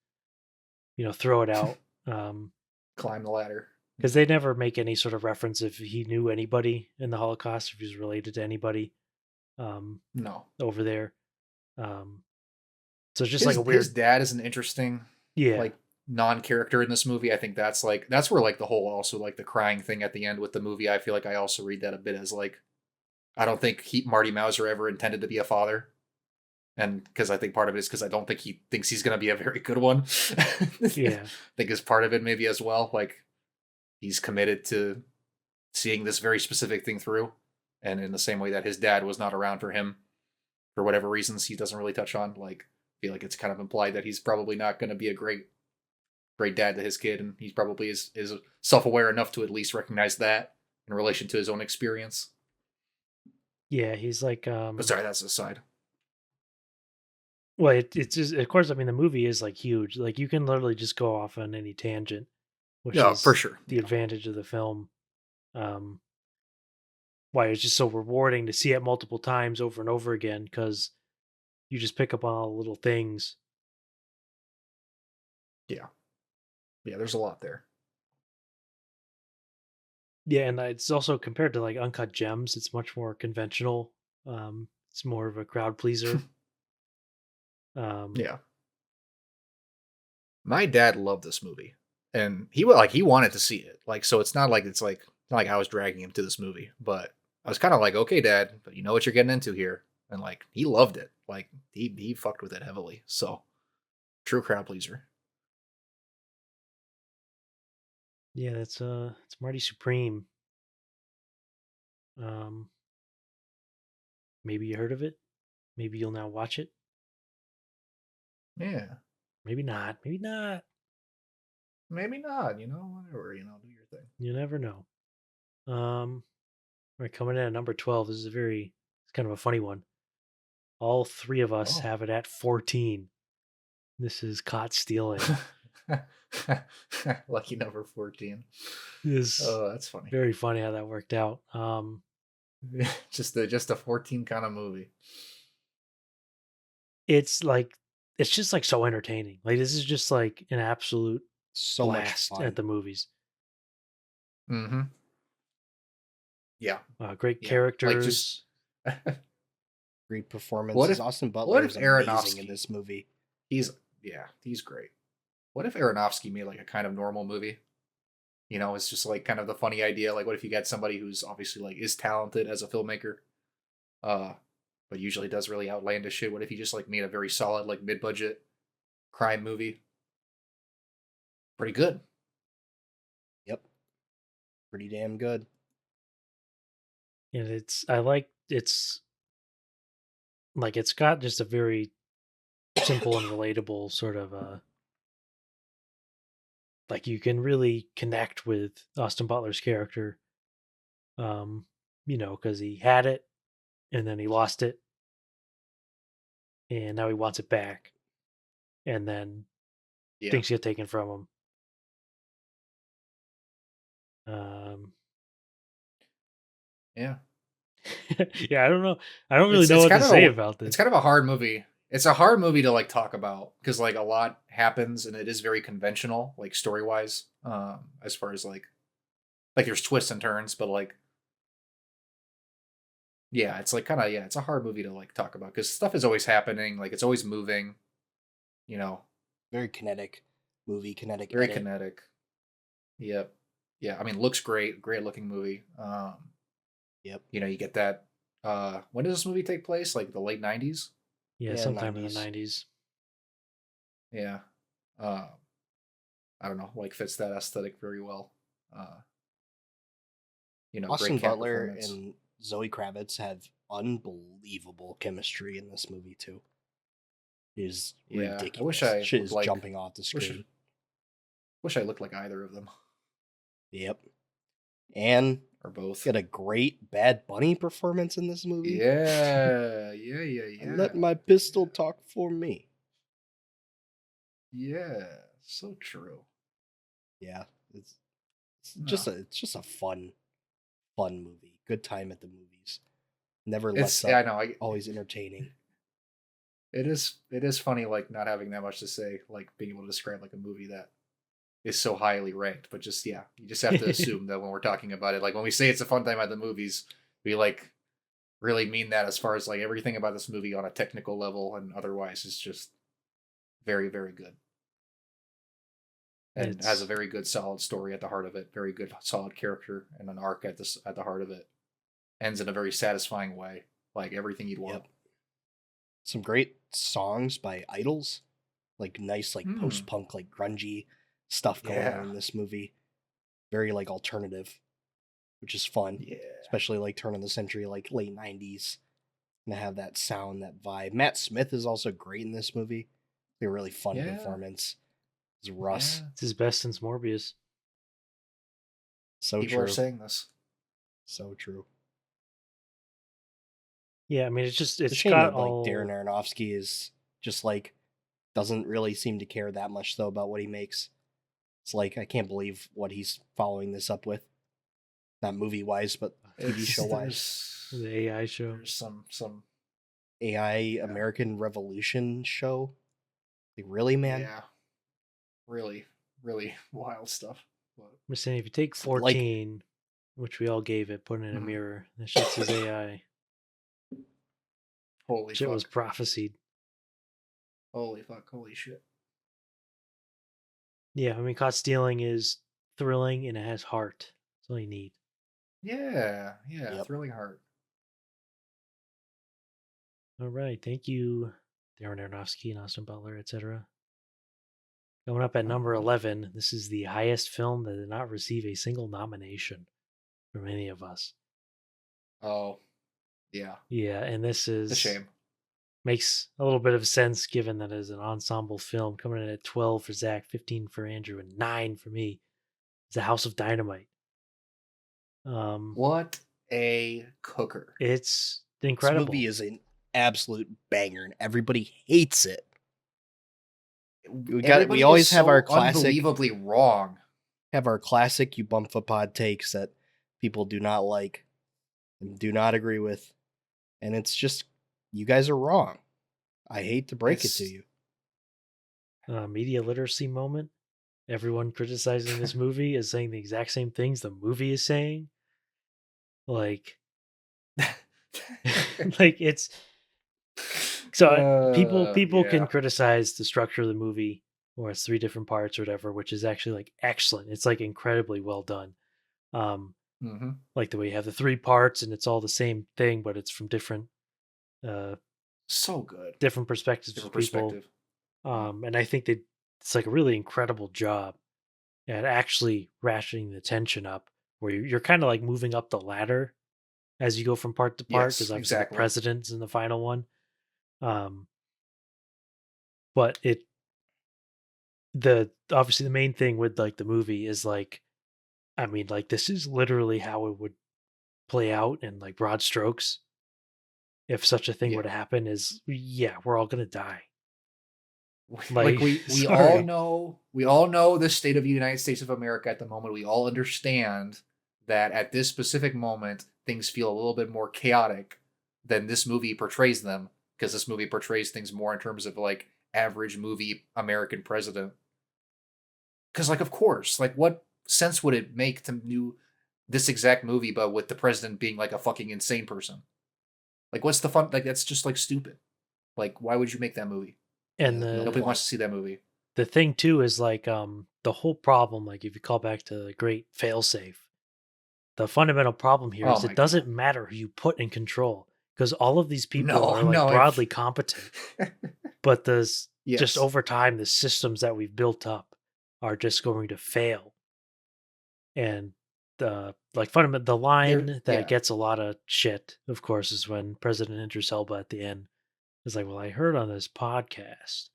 Speaker 3: throw it out
Speaker 1: Climb the ladder.
Speaker 3: because they never make any sort of reference if he knew anybody in the Holocaust, if he was related to anybody
Speaker 1: No.
Speaker 3: over there. Um, so it's just like
Speaker 1: His
Speaker 3: a
Speaker 1: his
Speaker 3: weird,
Speaker 1: dad is an interesting
Speaker 3: yeah,
Speaker 1: like non-character in this movie. I think that's where like the whole also like the crying thing at the end with the movie. I feel like I also read that a bit as like I don't think Marty Mauser ever intended to be a father, And because I think part of it is because I don't think he thinks he's going to be a very good one.
Speaker 3: Yeah.
Speaker 1: I think is part of it maybe as well. Like he's committed to seeing this very specific thing through. And in the same way that his dad was not around for him for whatever reasons he doesn't really touch on, like I feel like it's kind of implied that he's probably not going to be a great dad to his kid, and he probably is self-aware enough to at least recognize that in relation to his own experience.
Speaker 3: Yeah, he's like
Speaker 1: But sorry, that's aside.
Speaker 3: well, it's just, of course, I mean the movie is like huge. Like you can literally just go off on any tangent, which
Speaker 1: Yeah, for
Speaker 3: is
Speaker 1: sure.
Speaker 3: the
Speaker 1: Yeah.
Speaker 3: advantage of the film. Um why it's just so rewarding to see it multiple times over and over again because you just pick up on all the little things.
Speaker 1: Yeah. Yeah, there's a lot there.
Speaker 3: Yeah, and it's also compared to like Uncut Gems, it's much more conventional. It's more of a crowd pleaser. Um,
Speaker 1: Yeah. My dad loved this movie. And he wanted to see it. Like so it's not like not like I was dragging him to this movie, but I was kind of like, "Okay, dad, but you know what you're getting into here." And like he loved it. Like he fucked with it heavily. So, true crowd pleaser.
Speaker 3: yeah, that's it's Marty Supreme. Um, maybe you heard of it. Maybe you'll now watch it.
Speaker 1: Yeah.
Speaker 3: Maybe not. Maybe not.
Speaker 1: Maybe not, whatever, do your thing.
Speaker 3: You never know. Right, coming in at number 12. This is it's kind of a funny one. All three of us
Speaker 1: Oh.
Speaker 3: have it at 14. This is Caught Stealing.
Speaker 1: Lucky number 14.
Speaker 3: This
Speaker 1: Oh, that's funny.
Speaker 3: very funny how that worked out.
Speaker 1: just a 14 kind of movie.
Speaker 3: It's like it's just like so entertaining. Like this is just like an absolute
Speaker 2: So much
Speaker 3: blast
Speaker 2: fun.
Speaker 3: at the movies.
Speaker 1: Mm-hmm. Yeah.
Speaker 3: Great
Speaker 1: Yeah, like
Speaker 3: characters.
Speaker 2: Great performances.
Speaker 1: What if-
Speaker 2: Austin
Speaker 1: what
Speaker 2: Butler
Speaker 1: if
Speaker 2: is amazing
Speaker 1: Aronofsky-
Speaker 2: in this movie.
Speaker 1: he's great. What if Aronofsky made like a kind of normal movie? It's just like kind of the funny idea. Like, what if you get somebody who's obviously like is talented as a filmmaker, but usually does really outlandish shit? What if he just like made a very solid like mid-budget crime movie? Pretty good.
Speaker 2: Yep. Pretty damn good.
Speaker 3: And it's like it's got just a very simple and relatable sort of like you can really connect with Austin Butler's character. Because he had it and then he lost it and now he wants it back. And then
Speaker 1: Yeah.
Speaker 3: things get taken from him.
Speaker 1: Yeah.
Speaker 3: Yeah, I don't know. I don't really know what to say about this.
Speaker 1: It's kind of a hard movie. It's a hard movie to like talk about because like a lot happens and it is very conventional, like story wise. As far as like there's twists and turns, but like yeah, it's like kind of it's a hard movie to like talk about because stuff is always happening, like it's always moving.
Speaker 2: Very kinetic movie, kinetic.
Speaker 1: Very
Speaker 2: edit.
Speaker 1: kinetic. Yep. Yeah, I mean, looks great looking movie.
Speaker 2: Yep.
Speaker 1: You get that. When does this movie take place? Like the late 90s?
Speaker 3: Yeah,
Speaker 2: Yeah,
Speaker 3: sometime in
Speaker 2: 90s.
Speaker 3: the 90s.
Speaker 1: Yeah. I don't know, like fits that aesthetic very well.
Speaker 2: Austin
Speaker 1: great cat
Speaker 2: Butler
Speaker 1: performance.
Speaker 2: and Zoe Kravitz have unbelievable chemistry in this movie too. It is
Speaker 1: Yeah, I
Speaker 2: ridiculous.
Speaker 1: wish I
Speaker 2: Shit
Speaker 1: looked
Speaker 2: is
Speaker 1: like-
Speaker 2: jumping off the
Speaker 1: wish-
Speaker 2: screen.
Speaker 1: Wish I looked like either of them
Speaker 2: Yep. And
Speaker 1: or both.
Speaker 2: got a great Bad Bunny performance in this movie.
Speaker 1: Yeah.
Speaker 2: Let my pistol talk for me.
Speaker 1: Yeah, so true.
Speaker 2: Yeah, it's just a fun movie. Good time at the movies. Never lets
Speaker 1: I
Speaker 2: up.
Speaker 1: know.
Speaker 2: Always entertaining.
Speaker 1: It is funny, like not having that much to say, like being able to describe like a movie that is so highly ranked. But just you just have to assume that when we're talking about it, like when we say it's a fun time at the movies, we like really mean that as far as like everything about this movie on a technical level and otherwise is just very, very good. And has a very good solid story at the heart of it, very good solid character and an arc at the heart of it. Ends in a very satisfying way, like everything you'd want.
Speaker 2: Yep. some great songs by idols, like nice, like post punk, like grungy stuff going on in this movie. Very like alternative, which is fun.
Speaker 1: Yeah.
Speaker 2: Especially like turn of the century, like late 90s. And to have that sound, that vibe. Matt Smith is also great in this movie. A really fun performance. It's Russ.
Speaker 1: Yeah.
Speaker 3: It's his best since Morbius.
Speaker 2: So
Speaker 1: People
Speaker 2: true.
Speaker 1: are saying this.
Speaker 2: So true.
Speaker 3: Yeah, I mean, it's
Speaker 2: It's a shame
Speaker 3: got
Speaker 2: that like
Speaker 3: all.
Speaker 2: Darren Aronofsky is just like doesn't really seem to care that much though about what he makes. It's like I can't believe what he's following this up with. Not movie wise, but TV show wise.
Speaker 3: The AI show.
Speaker 1: There's some
Speaker 2: AI American Revolution show. Like really, man?
Speaker 1: Yeah. Really, really wild stuff. But
Speaker 3: I'm saying if you take
Speaker 2: It's like-
Speaker 3: 14, which we all gave it, put it in a
Speaker 1: Mhm.
Speaker 3: mirror, that shit says AI.
Speaker 1: holy
Speaker 3: Shit
Speaker 1: fuck.
Speaker 3: was prophesied.
Speaker 1: Holy fuck. Holy shit.
Speaker 3: Yeah, I mean, Caught Stealing is thrilling and it has heart. That's all you need.
Speaker 1: Yeah.
Speaker 2: Yep.
Speaker 1: Thrilling heart.
Speaker 3: All right, thank you, Darren Aronofsky and Austin Butler, etc. Coming up at number 11, this is the highest film that did not receive a single nomination from any of us.
Speaker 1: Oh. Yeah.
Speaker 3: Yeah, and this
Speaker 1: It's a
Speaker 3: is
Speaker 1: shame.
Speaker 3: makes a little bit of sense given that it's an ensemble film, coming in at 12 for Zach, 15 for Andrew, and 9 for me. It's The House of Dynamite.
Speaker 1: What a cooker.
Speaker 3: It's
Speaker 2: This
Speaker 3: incredible.
Speaker 2: movie is an absolute banger and everybody hates it.
Speaker 1: Everybody
Speaker 2: we always
Speaker 1: is
Speaker 2: have
Speaker 1: so
Speaker 2: our classic
Speaker 1: unbelievably wrong.
Speaker 2: Ubumfa pod takes that people do not like and do not agree with. And it's just you guys are wrong. I hate to break it to
Speaker 1: It's-
Speaker 2: you.
Speaker 3: Media literacy moment. Everyone criticizing this movie is saying the exact same things the movie is saying. Like, like it's so people can criticize the structure of the movie, or it's 3 different parts or whatever, which is actually like excellent. It's like incredibly well done.
Speaker 1: Mhm.
Speaker 3: Like the way you have the 3 parts and it's all the same thing, but it's from different
Speaker 1: So good.
Speaker 3: different perspectives
Speaker 1: Different
Speaker 3: of people.
Speaker 1: perspective.
Speaker 3: And I think that it's like a really incredible job at actually ratcheting the tension up, where you're kind of like moving up the ladder as you go from part to part,
Speaker 1: Yes,
Speaker 3: because obviously
Speaker 1: exactly.
Speaker 3: the president's in the final one. But obviously the main thing with like the movie is like, I mean, like this is literally how it would play out in like broad strokes. If such a thing were to
Speaker 1: Yeah.
Speaker 3: happen, is we're all gonna die.
Speaker 1: Like we
Speaker 3: sorry.
Speaker 1: all know the state of the United States of America at the moment. We all understand that at this specific moment things feel a little bit more chaotic than this movie portrays them, because this movie portrays things more in terms of like average movie American president. Because like of course, like what sense would it make to do this exact movie but with the president being like a fucking insane person? Like what's the fun? Like that's just like stupid. Like why would you make that movie?
Speaker 3: And
Speaker 2: Yeah,
Speaker 1: Nobody wants to see that movie.
Speaker 3: the thing too is like the whole problem, like if you call back to the great failsafe, the fundamental problem here
Speaker 1: Oh
Speaker 3: is
Speaker 1: my
Speaker 3: it doesn't matter who you put in control, because all of these people
Speaker 1: No,
Speaker 3: are like
Speaker 1: no,
Speaker 3: broadly competent, but just
Speaker 1: Yes.
Speaker 3: over time the systems that we've built up are just going to fail. And the like fundamental the line that
Speaker 1: yeah.
Speaker 3: gets a lot of shit, of course, is when President Idris Elba at the end is like, well, I heard on this podcast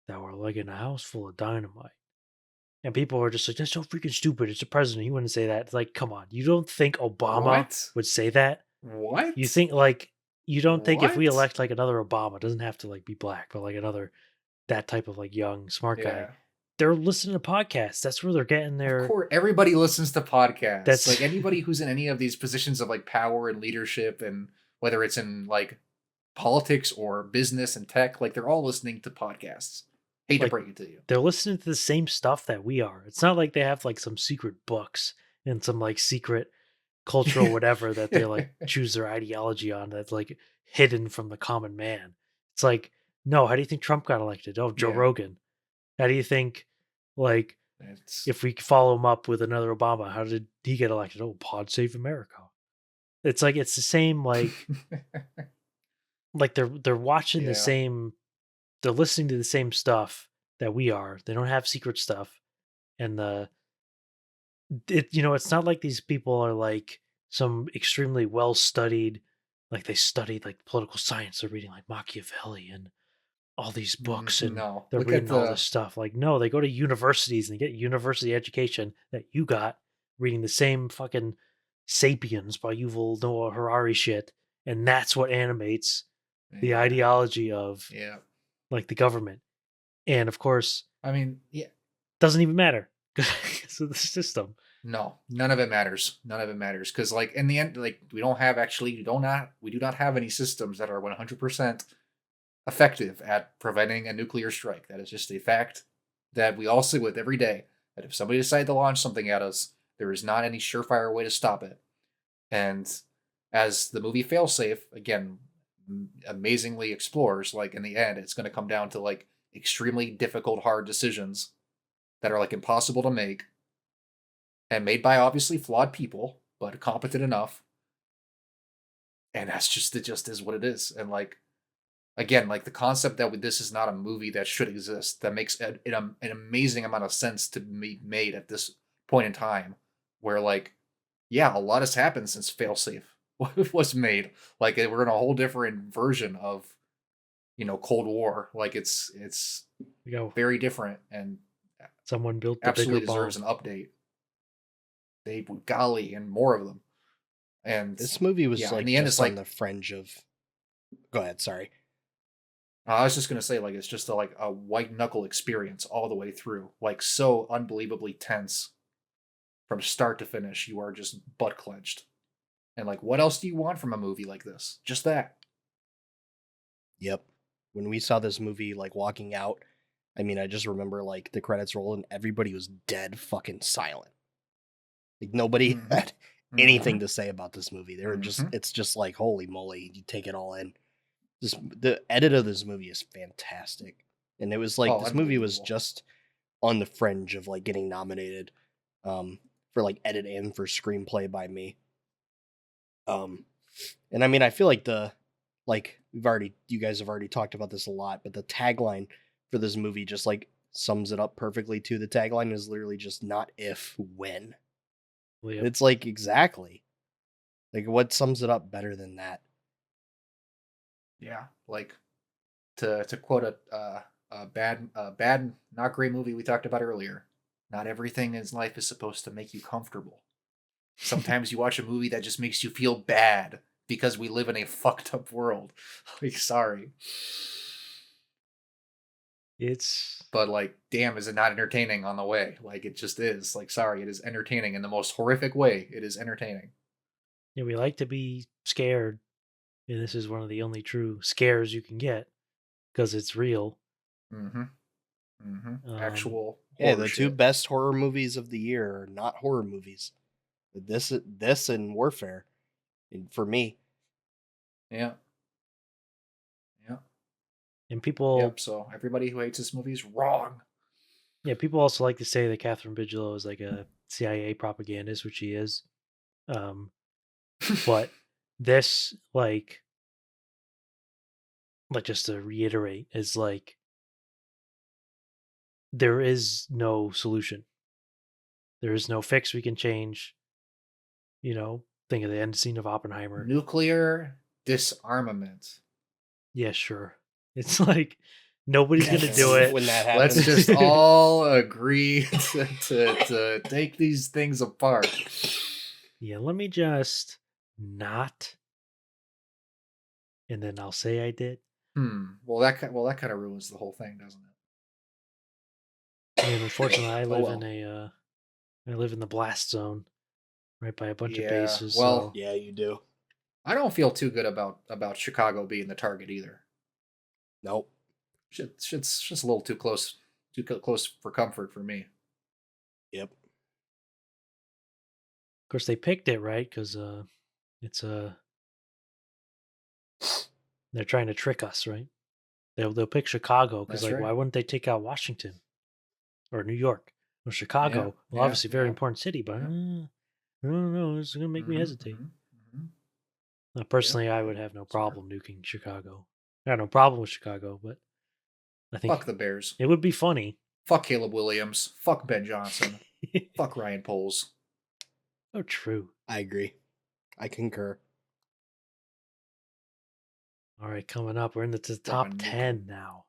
Speaker 3: that we're like in a house full of dynamite. And people are just like, that's so freaking stupid. It's a president. He wouldn't say that. It's like, come on. You don't think Obama
Speaker 1: What?
Speaker 3: would say that?
Speaker 1: What?
Speaker 3: You think like you don't think if we
Speaker 1: What?
Speaker 3: elect like another Obama, it doesn't have to like be black, but like another that type of like young, smart guy,
Speaker 1: Yeah.
Speaker 3: they're listening to podcasts. That's where they're getting their
Speaker 1: Of course, everybody listens to podcasts.
Speaker 3: That's-
Speaker 1: like anybody who's in any of these positions of like power and leadership, and whether it's in like politics or business and tech, like they're all listening to podcasts. Hate to
Speaker 3: Like,
Speaker 1: break it to you.
Speaker 3: they're listening to the same stuff that we are. It's not like they have like some secret books and some like secret cultural whatever that they like choose their ideology on that's like hidden from the common man. It's like, no, how do you think Trump got elected? Oh, Joe
Speaker 1: Yeah.
Speaker 3: Rogan. How do you think like
Speaker 1: It's,
Speaker 3: if we follow him up with another Obama, how did he get elected? Oh, Pod Save America. It's like it's the same like like they're watching the
Speaker 1: Yeah.
Speaker 3: same, they're listening to the same stuff that we are. They don't have secret stuff, and it's not like these people are like some extremely well studied, like they studied like political science. They're reading like Machiavelli and all these books, and
Speaker 1: No.
Speaker 3: they're
Speaker 1: Look at
Speaker 3: reading all
Speaker 1: the
Speaker 3: this stuff. Like, no, they go to universities and they get university education that you got reading the same fucking Sapiens by Yuval Noah Harari shit, and that's what animates the
Speaker 1: yeah.
Speaker 3: ideology of
Speaker 1: Yeah.
Speaker 3: like the government. And of course,
Speaker 1: I mean, yeah.
Speaker 3: doesn't even matter because of the system.
Speaker 1: No, none of it matters. None of it matters because, like, in the end, like, we do not have any systems that are 100% effective at preventing a nuclear strike. That is just a fact that we all sit with every day. That if somebody decided to launch something at us, there is not any surefire way to stop it. And as the movie Failsafe again amazingly explores, like in the end, it's going to come down to like extremely difficult, hard decisions that are like impossible to make and made by obviously flawed people, but competent enough. And that's just it. Just is what it is. And like again, like the concept that this is not a movie that should exist, that makes an amazing amount of sense to be made at this point in time, where like, yeah, a lot has happened since Failsafe was made. Like we're in a whole different version of Cold War. Like it's
Speaker 3: You go,
Speaker 1: very different and
Speaker 3: someone built the bigger
Speaker 1: absolutely
Speaker 3: bomb.
Speaker 1: deserves an update. They golly and more of them. And
Speaker 2: This movie was
Speaker 1: yeah,
Speaker 2: like
Speaker 1: in the end,
Speaker 2: just
Speaker 1: it's
Speaker 2: on
Speaker 1: like
Speaker 2: the fringe of. Go ahead. Sorry.
Speaker 1: I was just gonna say, like, it's just like a white knuckle experience all the way through, like so unbelievably tense from start to finish. You are just butt clenched, and like, what else do you want from a movie like this? Just that.
Speaker 2: Yep. When we saw this movie, like walking out, I mean, I just remember like the credits roll and everybody was dead fucking silent. Like nobody
Speaker 1: Mhm.
Speaker 2: had
Speaker 1: Mhm.
Speaker 2: anything to say about this movie. They were just,
Speaker 1: Mhm.
Speaker 2: it's just like, holy moly, you take it all in. The edit of this movie is fantastic. And it was like,
Speaker 1: Oh,
Speaker 2: this movie was
Speaker 1: unbelievable.
Speaker 2: just on the fringe of like getting nominated for like edit and for screenplay by me. And I mean, I feel like you guys have already talked about this a lot, but the tagline for this movie just like sums it up perfectly too. The tagline is literally just not if, when.
Speaker 3: Well,
Speaker 2: And it's like exactly like what sums it up better than that?
Speaker 1: Yeah, like to quote a bad not great movie we talked about earlier. Not everything in life is supposed to make you comfortable. Sometimes you watch a movie that just makes you feel bad because we live in a fucked up world. Like, sorry.
Speaker 3: it's
Speaker 1: But like, damn, is it not entertaining on the way? Like, it just is. Like, sorry, it is entertaining in the most horrific way. It is entertaining.
Speaker 3: we like to be scared, and this is one of the only true scares you can get because it's real.
Speaker 1: Mm-hmm. Mm-hmm.
Speaker 3: Um,
Speaker 1: Actual
Speaker 2: Yeah,
Speaker 1: horror
Speaker 2: the two
Speaker 1: shit.
Speaker 2: best horror movies of the year are not horror movies. This and Warfare, and for me.
Speaker 1: Yeah. Yeah.
Speaker 3: and people,
Speaker 1: Yep. So everybody who hates this movie is wrong.
Speaker 3: people also like to say that Catherine Bigelow is like a CIA propagandist, which she is. Um, but this, like just to reiterate, is like there is no solution. There is no fix we can change. Think of the end scene of Oppenheimer.
Speaker 1: Nuclear disarmament.
Speaker 3: Yeah, sure. It's like nobody's gonna do
Speaker 1: Let's
Speaker 3: it.
Speaker 2: When that
Speaker 1: let's
Speaker 2: happens.
Speaker 1: just all agree to take these things apart.
Speaker 3: Yeah, let me just not, and then I'll say I did.
Speaker 1: Well, that kind of ruins the whole thing, doesn't
Speaker 3: And unfortunately, I
Speaker 1: it? Oh
Speaker 3: live in
Speaker 1: well.
Speaker 3: I live in the blast zone, right by a bunch of
Speaker 1: Yeah.
Speaker 3: bases.
Speaker 1: Well,
Speaker 3: So
Speaker 2: Yeah, you do.
Speaker 1: I don't feel too good about Chicago being the target either.
Speaker 2: Nope.
Speaker 1: Shit's just a little too close for comfort for me.
Speaker 2: Yep.
Speaker 3: of course they picked it right because it's they're trying to trick us, right? They'll pick Chicago because
Speaker 1: That's
Speaker 3: like
Speaker 1: right.
Speaker 3: why wouldn't they take out Washington or New York? Well,
Speaker 1: Yeah.
Speaker 3: Chicago, well,
Speaker 1: Yeah.
Speaker 3: obviously very
Speaker 1: Yeah.
Speaker 3: important city, but
Speaker 1: Yeah.
Speaker 3: I don't know. It's gonna make me
Speaker 1: Mm-hmm,
Speaker 3: hesitate.
Speaker 1: mm-hmm, mm-hmm.
Speaker 3: Personally, I would have no problem nuking Chicago. I have no problem with Chicago, but I think
Speaker 1: Fuck the Bears.
Speaker 3: it would be funny.
Speaker 1: Fuck Caleb Williams. Fuck Ben Johnson. Fuck Ryan Poles.
Speaker 3: Oh, true.
Speaker 2: I agree. I concur.
Speaker 3: All right, coming up, we're into the top 10 now.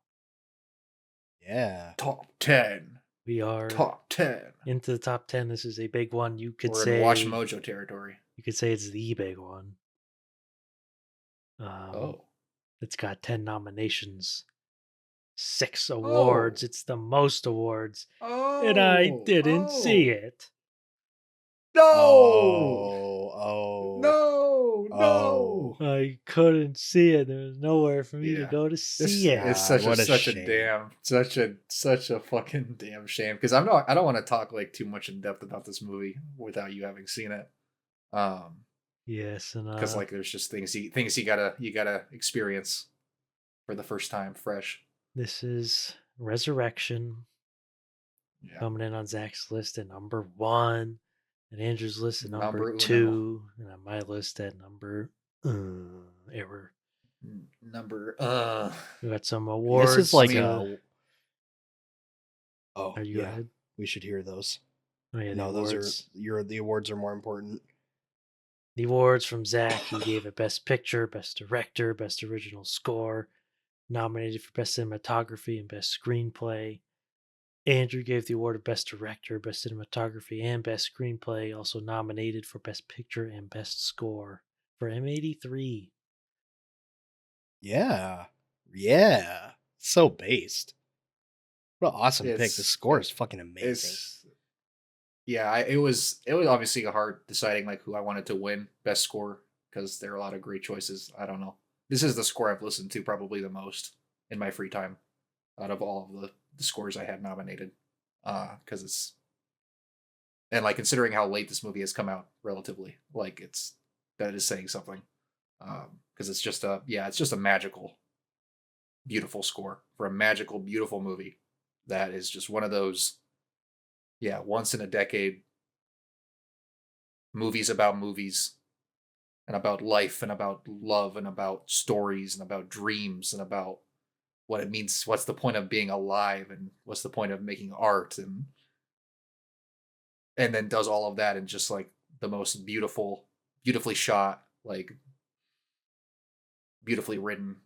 Speaker 2: Yeah.
Speaker 1: Top 10.
Speaker 3: We are
Speaker 1: Top 10.
Speaker 3: into the top 10. This is a big one. You could
Speaker 1: We're
Speaker 3: say
Speaker 1: in Watch Mojo territory.
Speaker 3: You could say it's the big one. It's got 10 nominations, 6 awards. It's the most awards. And I didn't see it.
Speaker 1: No!
Speaker 2: Oh.
Speaker 1: No!
Speaker 3: I couldn't see it. There was nowhere for me to go to see it.
Speaker 1: It's such
Speaker 2: what a
Speaker 1: a
Speaker 2: shame.
Speaker 1: such a fucking damn shame. Because I don't want to talk like too much in depth about this movie without you having seen it.
Speaker 3: Yes, and
Speaker 1: because like there's just things you gotta experience for the first time, fresh.
Speaker 3: This is Resurrection
Speaker 1: Yeah.
Speaker 3: coming in on Zach's list at number 1, and Andrew's list at number
Speaker 1: Number
Speaker 3: 2, and on my list at number error.
Speaker 1: Number
Speaker 3: We got some awards.
Speaker 2: This is like
Speaker 3: Are you
Speaker 2: yeah.
Speaker 3: ahead?
Speaker 2: We should hear those.
Speaker 3: Oh, yeah,
Speaker 2: No,
Speaker 3: the
Speaker 2: those
Speaker 3: awards.
Speaker 2: are the awards are more important.
Speaker 3: The awards from Zach, he gave it Best Picture, Best Director, Best Original Score, nominated for Best Cinematography and Best Screenplay. Andrew gave the award of Best Director, Best Cinematography, and Best Screenplay, also nominated for Best Picture and Best Score for M83.
Speaker 2: Yeah. So based. What an awesome pick. The score is fucking amazing.
Speaker 1: It was obviously hard deciding like who I wanted to win Best Score because there are a lot of great choices. I don't know. This is the score I've listened to probably the most in my free time out of all of the scores I had nominated. Because it's, and like considering how late this movie has come out relatively, like that is saying something. Because it's just a magical, beautiful score for a magical, beautiful movie that is just one of those, once in a decade movies about movies and about life and about love and about stories and about dreams and about what it means, what's the point of being alive and what's the point of making art, and then does all of that in just like the most beautifully shot, like beautifully written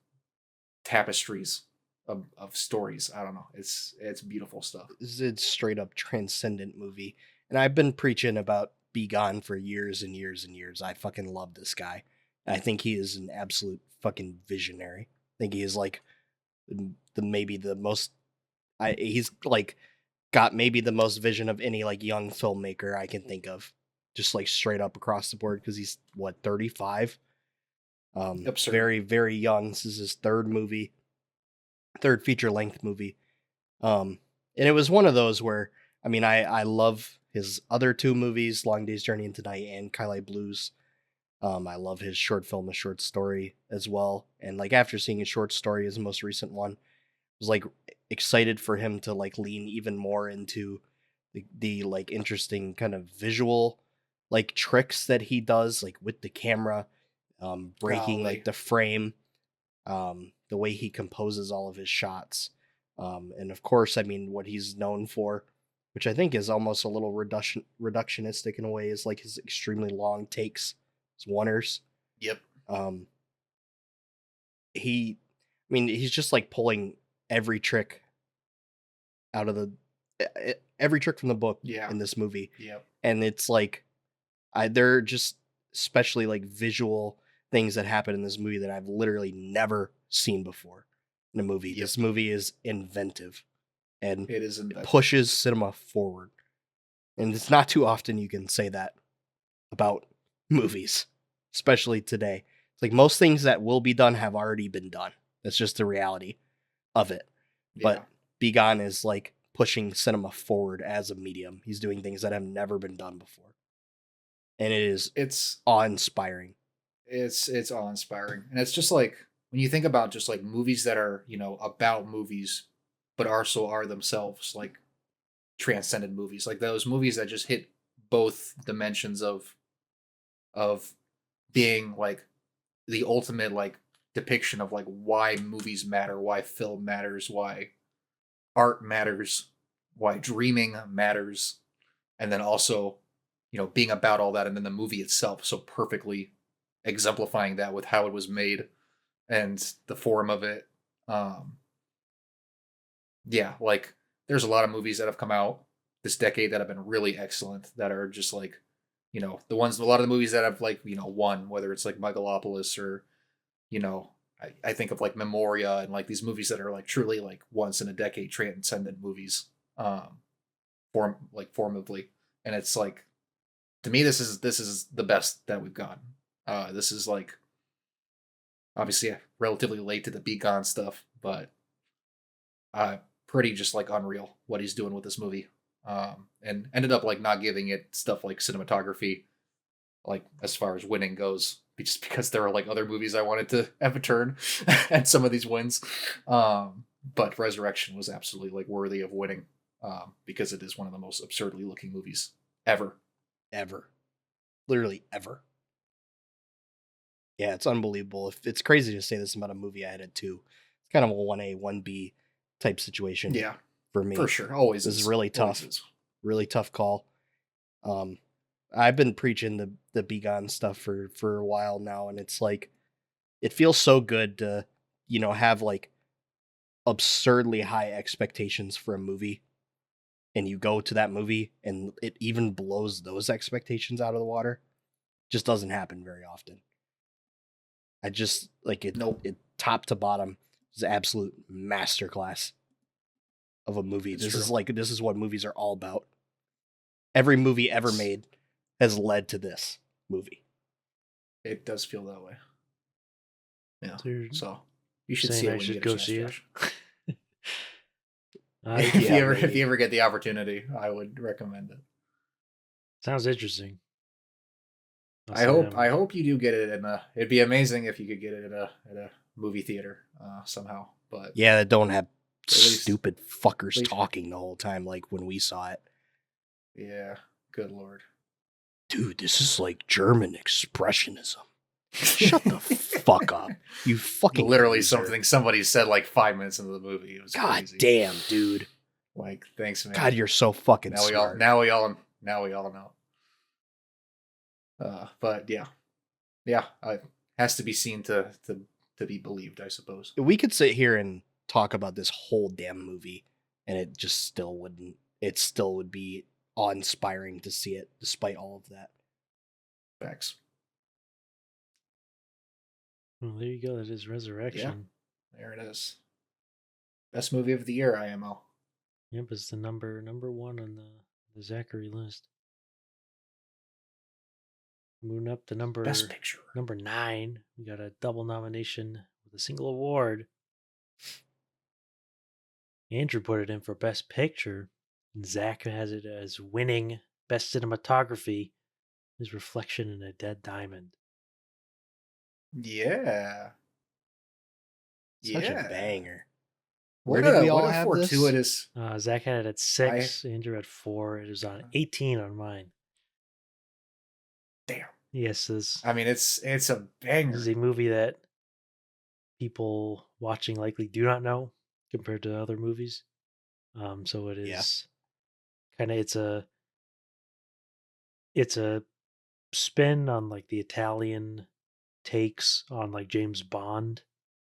Speaker 1: tapestries of stories. I don't know. It's beautiful stuff.
Speaker 2: It's straight up transcendent movie. And I've been preaching about Be Gone for years and years and years. I fucking love this guy. I think he is an absolute fucking visionary. I think he is like he's like got maybe the most vision of any like young filmmaker I can think of. Just like straight up across the board, because he's 35?
Speaker 1: Absurd.
Speaker 2: Very, very young. This is his third feature length movie. And it was one of those where, I mean, I love his other 2 movies, Long Day's Journey into Night and Kylie Blues. I love his short film, A Short Story as well. And like after seeing A Short Story, his most recent one, I was like excited for him to like lean even more into the like interesting kind of visual like tricks that he does, like with the camera, breaking like the frame, the way he composes all of his shots. And of course, I mean, what he's known for, which I think is almost a little reductionistic in a way, is like his extremely long takes, his oneers.
Speaker 1: Yep.
Speaker 2: He's just like pulling every trick out of every trick from the book in this movie.
Speaker 1: Yep.
Speaker 2: And it's like, they're just especially like visual things that happen in this movie that I've literally never seen before in a movie. Yep. This movie is inventive, and it pushes cinema forward. And it's not too often you can say that about movies, especially today. It's like most things that will be done have already been done. That's just the reality of it. Yeah. But Be Gone is like pushing cinema forward as a medium. He's doing things that have never been done before. And it's awe-inspiring.
Speaker 1: It's awe-inspiring. And it's just like, when you think about just like movies that are, about movies, but also are themselves like transcendent movies, like those movies that just hit both dimensions of being like the ultimate like depiction of like why movies matter, why film matters, why art matters, why dreaming matters, and then also, being about all that, and then the movie itself so perfectly exemplifying that with how it was made and the form of it. Um, yeah, like there's a lot of movies that have come out this decade that have been really excellent that are just like, a lot of the movies that have like, won, whether it's like Megalopolis or, you know, I think of like Memoria and like these movies that are like truly like once in a decade transcendent movies, formatively. And it's like, to me, this is the best that we've gotten. This is like obviously relatively late to the Be Gone stuff, but pretty just like unreal what he's doing with this movie. And ended up like not giving it stuff like cinematography, like as far as winning goes, just because there are like other movies I wanted to have a turn at some of these wins. But Resurrection was absolutely like worthy of winning, because it is one of the most absurdly looking movies ever.
Speaker 2: Literally ever. Yeah, it's unbelievable. It's crazy to say this about a movie I had it too. It's kind of a 1A, 1B type situation.
Speaker 1: Yeah,
Speaker 2: for me.
Speaker 1: For sure. Always
Speaker 2: This is really tough.
Speaker 1: Always is.
Speaker 2: Really tough call. I've been preaching the Be Gone stuff for a while now, and it's like it feels so good to, have like absurdly high expectations for a movie, and you go to that movie and it even blows those expectations out of the water. Just doesn't happen very often. I just like it.
Speaker 1: Nope.
Speaker 2: It top to bottom is an absolute masterclass of a movie.
Speaker 1: It's
Speaker 2: this
Speaker 1: true.
Speaker 2: is what movies are all about. Every movie ever made has led to this movie.
Speaker 1: It does feel that way. Yeah.
Speaker 3: Dude,
Speaker 1: So you should see it
Speaker 3: I
Speaker 1: when you
Speaker 3: should
Speaker 1: get a
Speaker 3: go
Speaker 1: chance,
Speaker 3: see it.
Speaker 1: Josh.
Speaker 3: Yeah,
Speaker 1: If you ever get the opportunity, I would recommend it.
Speaker 3: sounds interesting.
Speaker 1: I hope you do get it in a. It'd be amazing if you could get it at a movie theater somehow. But
Speaker 2: Yeah, that don't have
Speaker 1: least-
Speaker 2: stupid fuckers
Speaker 1: least-
Speaker 2: talking the whole time like when we saw it.
Speaker 1: yeah, good lord,
Speaker 2: Dude, this is like German expressionism. Shut the fuck up, you fucking
Speaker 1: literally
Speaker 2: loser.
Speaker 1: something somebody said like 5 minutes into the movie. It was
Speaker 2: God
Speaker 1: crazy.
Speaker 2: damn, dude.
Speaker 1: Like, thanks, man.
Speaker 2: God, you're so fucking
Speaker 1: now
Speaker 2: smart.
Speaker 1: now we all know. But yeah, has to be seen to be believed, I suppose.
Speaker 2: We could sit here and talk about this whole damn movie, and it just still wouldn't. It still would be awe-inspiring to see it, despite all of that.
Speaker 1: Facts.
Speaker 3: Well, there you go. That is Resurrection.
Speaker 1: There it is. Best movie of the year, IMO.
Speaker 3: Yep, it's the number one on the Zachary list. Moving up to
Speaker 1: Best picture.
Speaker 3: number 9. We got a double nomination with a single award. Andrew put it in for Best Picture, and Zach has it as winning Best Cinematography. His Reflection in a Dead Diamond.
Speaker 1: Yeah.
Speaker 2: Such a banger.
Speaker 1: Where
Speaker 2: did we
Speaker 1: what
Speaker 2: all
Speaker 1: a
Speaker 2: have this?
Speaker 1: fortuitous.
Speaker 3: Zach had it at 6. Andrew at 4. It was on 18 on mine.
Speaker 1: Damn.
Speaker 3: Yes, this
Speaker 1: I mean, it's a banger.
Speaker 3: is a movie that people watching likely do not know compared to other movies. So it is kind of it's a spin on like the Italian takes on like James Bond,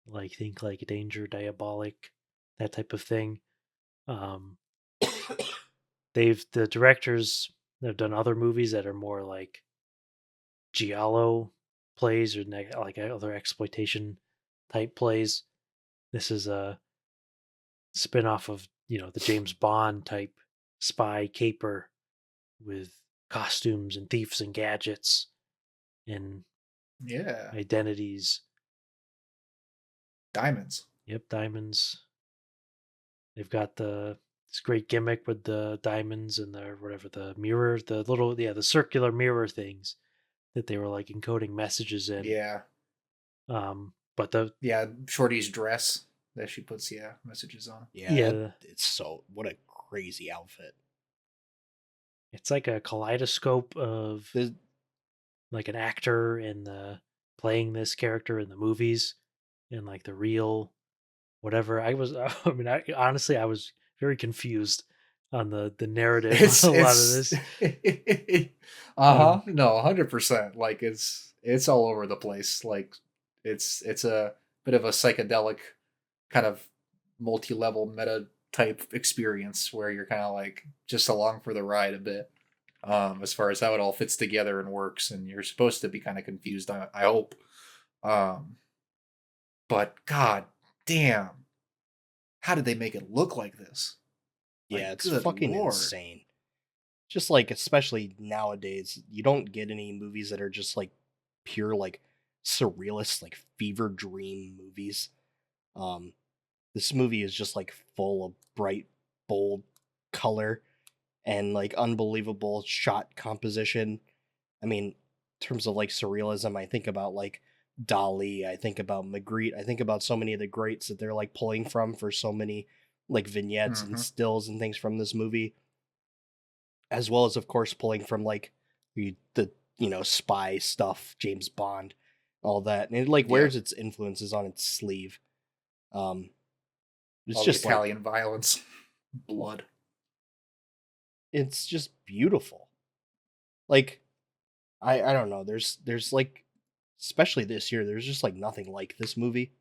Speaker 3: like think like Danger Diabolic, that type of thing. The directors have done other movies that are more like giallo plays or like other exploitation type plays. This is a spin-off of the James Bond type spy caper with costumes and thieves and gadgets and
Speaker 1: Yeah.
Speaker 3: identities.
Speaker 1: Diamonds.
Speaker 3: Yep, diamonds. They've got this great gimmick with the diamonds and the mirror, the circular mirror things that they were like encoding messages in.
Speaker 1: Yeah.
Speaker 3: But
Speaker 1: Shorty's dress that she puts messages on.
Speaker 2: Yeah. It's so, what a crazy outfit.
Speaker 3: It's like a kaleidoscope of like an actor and the playing this character in the movies and like the real whatever. I was I mean, honestly I was very confused on the narrative
Speaker 1: It's
Speaker 3: on a lot of
Speaker 1: it's
Speaker 3: this.
Speaker 1: no, 100%. Like it's all over the place. Like it's a bit of a psychedelic kind of multi-level meta type experience where you're kind of like just along for the ride a bit, as far as how it all fits together and works, and you're supposed to be kind of confused, I hope. um but god damn, how did they make it look like this?
Speaker 2: Yeah,
Speaker 1: Like,
Speaker 2: it's
Speaker 1: good
Speaker 2: fucking
Speaker 1: lord.
Speaker 2: insane. Just like, especially nowadays, you don't get any movies that are just like pure like surrealist, like fever dream movies. Um, this movie is just like full of bright, bold color and like unbelievable shot composition. I mean, in terms of like surrealism, I think about like Dali, I think about Magritte, I think about so many of the greats that they're like pulling from for so many like vignettes and
Speaker 1: Hmm.
Speaker 2: stills and things from this movie, as well as of course pulling from like the spy stuff, James Bond, all that, and it like
Speaker 1: Yeah,
Speaker 2: wears its influences on its sleeve. Um, it's
Speaker 1: all the
Speaker 2: just like
Speaker 1: Italian violence, blood.
Speaker 2: it's just beautiful. Like I don't know. There's like, especially this year, there's just like nothing like this movie.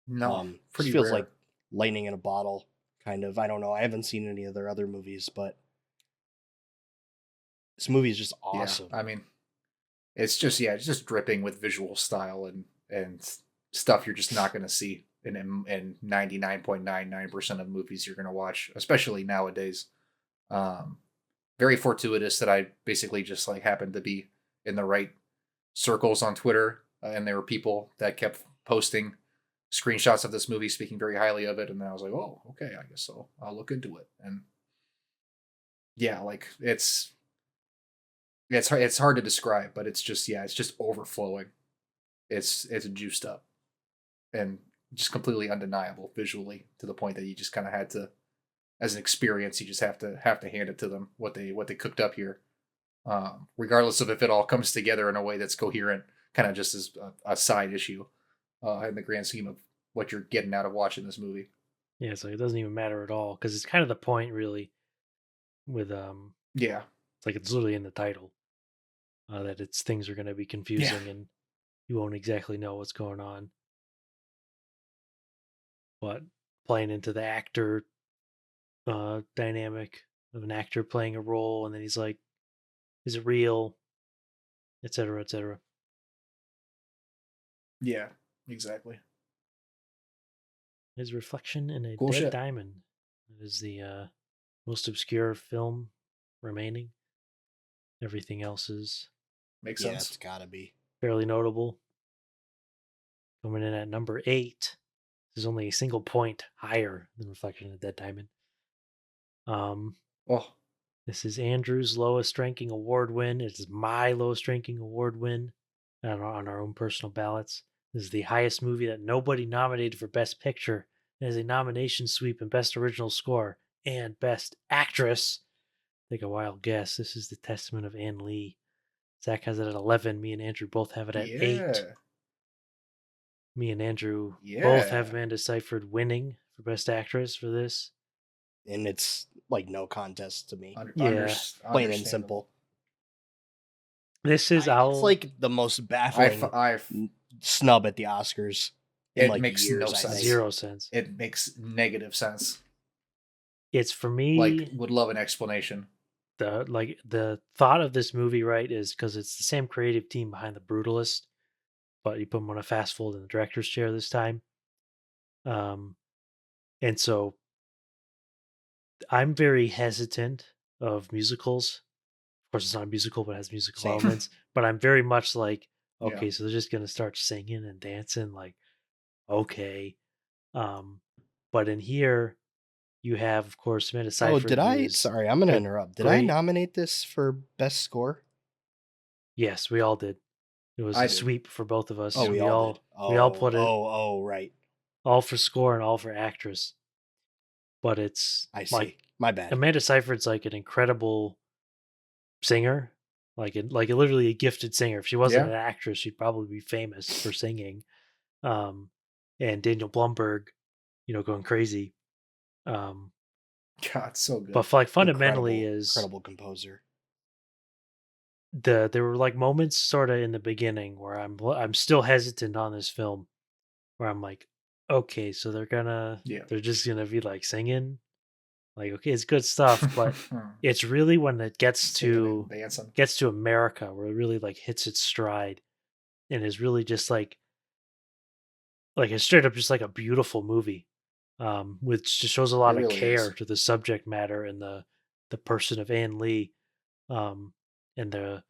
Speaker 1: No,
Speaker 2: Just
Speaker 1: pretty
Speaker 2: feels
Speaker 1: rare.
Speaker 2: like lightning in a bottle, kind of. I don't know. I haven't seen any of their other movies, but this movie is just
Speaker 1: Yeah,
Speaker 2: awesome.
Speaker 1: I mean, it's just dripping with visual style and stuff you're just not going to see in 99.99% of movies you're going to watch, especially nowadays. Um, Very fortuitous that I basically just like happened to be in the right circles on Twitter, and there were people that kept posting screenshots of this movie, speaking very highly of it, and then I was like, oh, okay, I guess I'll look into it. And yeah, like it's hard to describe, but it's just, yeah, it's just overflowing. It's juiced up and just completely undeniable visually, to the point that you just kind of had to, as an experience, you just have to hand it to them what they cooked up here, regardless of if it all comes together in a way that's coherent, kind of just as a side issue, in the grand scheme of what you're getting out of watching this movie.
Speaker 3: Yeah, so it doesn't even matter at all because it's kind of the point really with
Speaker 1: Yeah,
Speaker 3: it's like it's literally in the title that it's things are going to be
Speaker 1: yeah,
Speaker 3: confusing and you won't exactly know what's going on. But playing into the actor dynamic of an actor playing a role, and then he's like, "Is it real?" Etc. Etc.
Speaker 1: yeah, exactly.
Speaker 3: His reflection in a
Speaker 1: Cool
Speaker 3: dead
Speaker 1: shit.
Speaker 3: diamond. It is the most obscure film remaining. Everything else is
Speaker 1: Makes
Speaker 2: Yeah,
Speaker 1: sense.
Speaker 2: it's gotta be.
Speaker 3: fairly notable. Coming in at number 8. This is only a single point higher than Reflection in a Dead Diamond. Um,
Speaker 1: Oh,
Speaker 3: this is Andrew's lowest ranking award win. It is my lowest ranking award win on our own personal ballots. This is the highest movie that nobody nominated for Best Picture. It has a nomination sweep in Best Original Score and Best Actress. Take a wild guess. This is The Testament of Anne Lee. Zach has it at 11. Me and Andrew both have it at 8.
Speaker 1: yeah,
Speaker 3: Me and Andrew both have
Speaker 1: yeah.
Speaker 3: Amanda Seyfried winning for Best Actress for this.
Speaker 2: And it's like no contest to me.
Speaker 3: Yeah.
Speaker 2: Plain and
Speaker 1: Understandable.
Speaker 2: simple.
Speaker 3: This is
Speaker 2: It's
Speaker 3: I'll
Speaker 2: like the most
Speaker 1: I've,
Speaker 2: baffling
Speaker 1: I've,
Speaker 2: snub at the Oscars in
Speaker 1: it
Speaker 2: like
Speaker 1: makes no
Speaker 2: years, I
Speaker 1: sense.
Speaker 2: think.
Speaker 3: 0 sense.
Speaker 1: It makes negative sense.
Speaker 3: It's for
Speaker 1: Like,
Speaker 3: me
Speaker 1: would love an explanation.
Speaker 3: the thought of this movie, right, is because it's the same creative team behind The Brutalist, but you put them on a fast fold in the director's chair this time. And so I'm very hesitant of musicals. Of course, it's not a musical, but it has musical
Speaker 2: Same.
Speaker 3: elements. But I'm very much like,
Speaker 1: Yeah.
Speaker 3: okay, so they're just gonna start singing and dancing, like, okay. Um, but in here, you have, of course, Amanda
Speaker 2: Oh,
Speaker 3: Seyfried,
Speaker 2: did
Speaker 3: who
Speaker 2: I?
Speaker 3: is
Speaker 2: Sorry, I'm gonna
Speaker 3: a
Speaker 2: interrupt. Did I
Speaker 3: great.
Speaker 2: nominate this for best score?
Speaker 3: Yes, we all did. It was
Speaker 1: I
Speaker 3: a
Speaker 1: did.
Speaker 3: sweep for both of us.
Speaker 2: Oh,
Speaker 1: Yeah.
Speaker 2: we
Speaker 3: We
Speaker 2: all
Speaker 3: all
Speaker 2: did.
Speaker 3: we all
Speaker 2: Oh,
Speaker 3: put it
Speaker 2: right.
Speaker 3: all for score and all for actress. But it's
Speaker 2: I
Speaker 3: like
Speaker 2: see. My bad.
Speaker 3: Amanda Seyfried's like an incredible singer, like literally a gifted singer. If she wasn't
Speaker 1: Yeah.
Speaker 3: an actress, she'd probably be famous for singing. Um, and Daniel Blumberg, going crazy. Um,
Speaker 1: God, so good.
Speaker 3: but like fundamentally
Speaker 2: Incredible,
Speaker 3: is
Speaker 2: incredible composer.
Speaker 3: there were like moments sort of in the beginning where I'm still hesitant on this film where I'm like, okay, so
Speaker 1: Yeah.
Speaker 3: they're just gonna be like singing, like okay, it's good stuff, but it's really when it
Speaker 1: Singing and dancing.
Speaker 3: gets to America where it really like hits its stride and is really just like it's straight up just like a beautiful movie, which just shows a
Speaker 1: It
Speaker 3: lot of
Speaker 1: really
Speaker 3: care
Speaker 1: is.
Speaker 3: to the subject matter and the person of Anne Lee, um, and the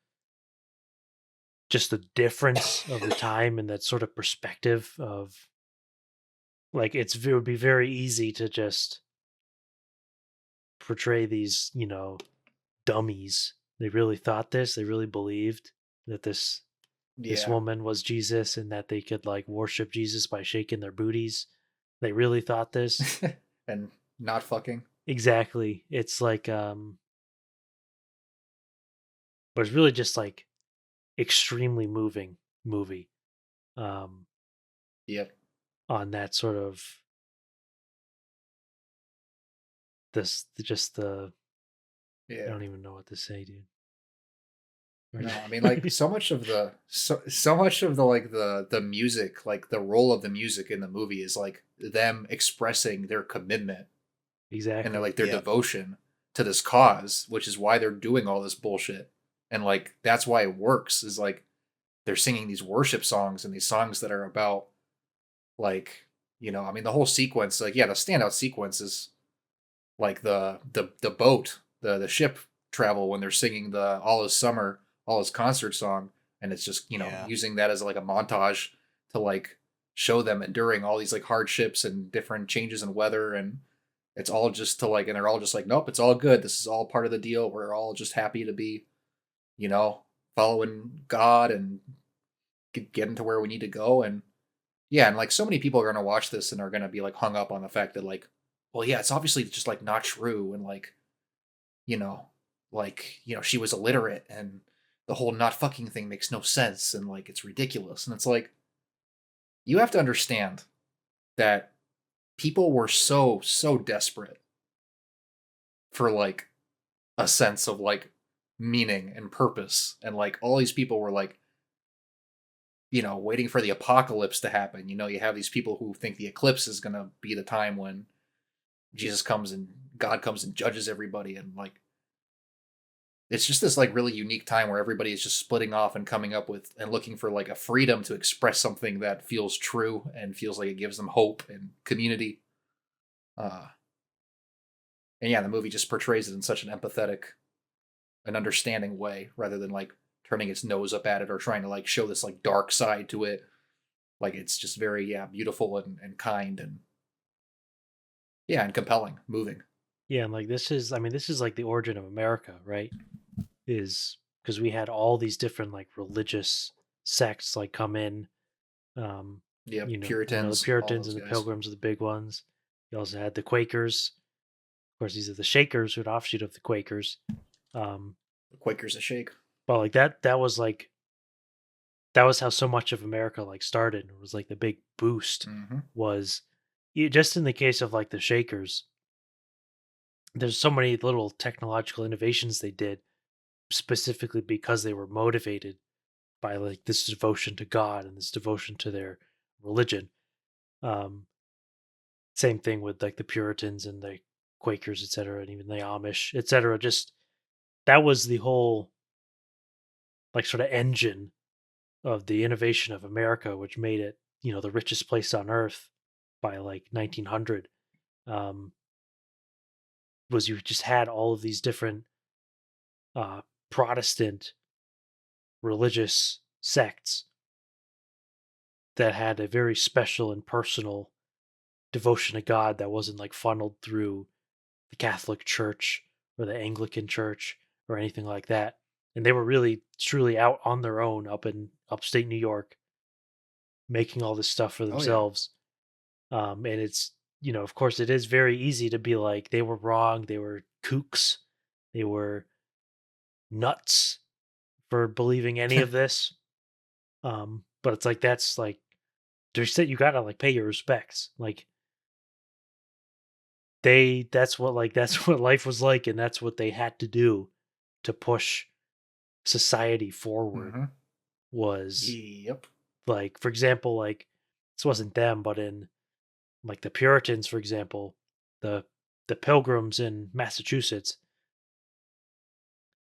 Speaker 3: just the difference of the time and that sort of perspective of like it would be very easy to just portray these dummies. They really thought this. They really believed that this
Speaker 1: Yeah.
Speaker 3: woman was Jesus and that they could like worship Jesus by shaking their booties. They really thought this.
Speaker 1: And not fucking.
Speaker 3: Exactly. It's like but it's really just like extremely moving movie um
Speaker 1: Yep.
Speaker 3: on that sort of this just the I
Speaker 1: Yeah.
Speaker 3: don't even know what to say, dude.
Speaker 1: No, I mean, like, so much of the like the music, like the role of the music in the movie is like them expressing their commitment and their
Speaker 3: Exactly.
Speaker 1: like their
Speaker 2: Yep.
Speaker 1: devotion to this cause, which is why they're doing all this bullshit. And like that's why it works, is like they're singing these worship songs and these songs that are about like, I mean the whole sequence, like yeah, the standout sequence is like the boat, the ship travel when they're singing the All Is Summer, All Is Concert song, and it's just,
Speaker 2: Yeah.
Speaker 1: using that as like a montage to like show them enduring all these like hardships and different changes in weather, and it's all just to like, and they're all just like, nope, it's all good. This is all part of the deal. We're all just happy to be, you know, following God and getting to where we need to go. And yeah, and like so many people are gonna watch this and are gonna be like hung up on the fact that like, well, yeah, it's obviously just like not true, and like, you know, she was illiterate and the whole not fucking thing makes no sense and like it's ridiculous. And it's like you have to understand that people were so desperate for like a sense of like meaning and purpose, and like all these people were like, waiting for the apocalypse to happen. You have these people who think the eclipse is going to be the time when Jesus comes and God comes and judges everybody, and like it's just this like really unique time where everybody is just splitting off and coming up with and looking for like a freedom to express something that feels true and feels like it gives them hope and community. Uh and yeah, the movie just portrays it in such an empathetic and understanding way rather than like turning its nose up at it or trying to like show this like dark side to it. Like it's just very, yeah, beautiful and kind and yeah, and compelling, moving.
Speaker 3: Yeah, and like this is like the origin of America, right? Is because we had all these different like religious sects like come in. Um,
Speaker 1: Yeah,
Speaker 3: the
Speaker 1: Puritans, all
Speaker 3: Puritans
Speaker 1: those
Speaker 3: and the
Speaker 1: guys.
Speaker 3: Pilgrims are the big ones. You also had the Quakers. Of course, these are the Shakers, who are an offshoot of the Quakers. Um,
Speaker 1: The Quakers a shake.
Speaker 3: but that was how so much of America like started. It was like the big boost
Speaker 1: Mm-hmm.
Speaker 3: was just in the case of like the Shakers. There's so many little technological innovations they did specifically because they were motivated by like this devotion to God and this devotion to their religion. Um, Same thing with like the Puritans and the Quakers, etc., and even the Amish, etc. Just that was the whole like sort of engine of the innovation of America, which made it the richest place on earth by like 1900. Um, was you just had all of these different uh, Protestant religious sects that had a very special and personal devotion to God that wasn't like funneled through the Catholic Church or the Anglican Church or anything like that. And they were really truly out on their own up in upstate New York, making all this stuff for
Speaker 1: Oh yeah.
Speaker 3: themselves. And it's of course, it is very easy to be like they were wrong, they were kooks, they were nuts for believing any of this. But it's like that's like they said you gotta like pay your respects. Like that's what life was like, and that's what they had to do to push society forward.
Speaker 1: Mm-hmm.
Speaker 3: Was
Speaker 1: Yep.
Speaker 3: like, for example, like this wasn't them, but in like the Puritans, for example, the the Pilgrims in Massachusetts,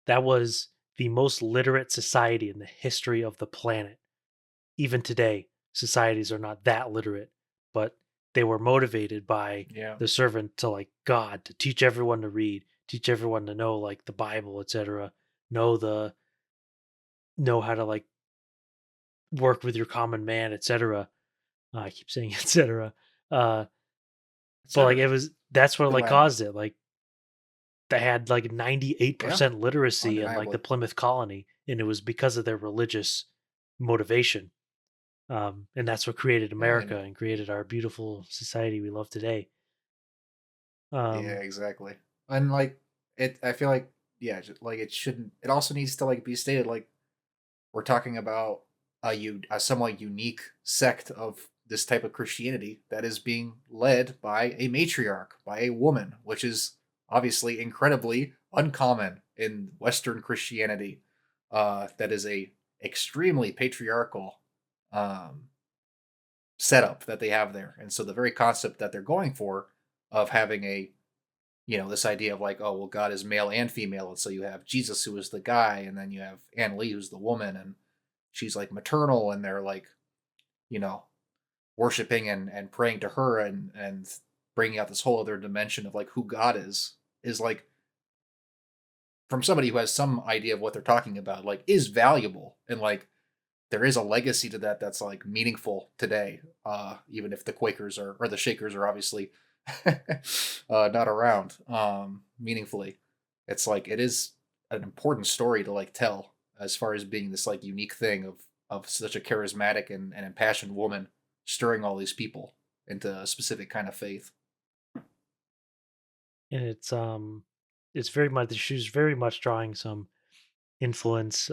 Speaker 3: that was the most literate society in the history of the planet. Even today, societies are not that literate, but they were motivated by
Speaker 1: Yeah.
Speaker 3: the servant to like God to teach everyone to read, teach everyone to know like the Bible, etc. Know the know how to like work with your common man, etc. I keep saying etc. Uh, but like
Speaker 1: Etc.
Speaker 3: it was that's what
Speaker 1: Good
Speaker 3: like
Speaker 1: Latin.
Speaker 3: caused it. Like they had like
Speaker 1: Yeah.
Speaker 3: 98% literacy in like the
Speaker 1: Undeniably.
Speaker 3: Plymouth colony, and it was because of their religious motivation. And that's what created
Speaker 1: Yeah.
Speaker 3: America and created our beautiful society we love today.
Speaker 1: Yeah.
Speaker 3: Um,
Speaker 1: Exactly. And like it, I feel like like it shouldn't. It also needs to like be stated like we're talking about a somewhat unique sect of this type of Christianity that is being led by a matriarch, by a woman, which is obviously incredibly uncommon in Western Christianity. That is a extremely patriarchal um, setup that they have there, and so the very concept that they're going for of having a this idea of like, oh well, God is male and female, and so you have Jesus who is the guy, and then you have Anne Lee who's the woman, and she's like maternal, and they're like, you know, worshiping and praying to her, and bringing out this whole other dimension of like who God is like from somebody who has some idea of what they're talking about, like is valuable, and like there is a legacy to that that's like meaningful today, even if the Quakers are or the Shakers are obviously not around meaningfully. It's like it is an important story to like tell as far as being this like unique thing of such a charismatic and impassioned woman stirring all these people into a specific kind of faith.
Speaker 3: and it's very much she's very much drawing some influence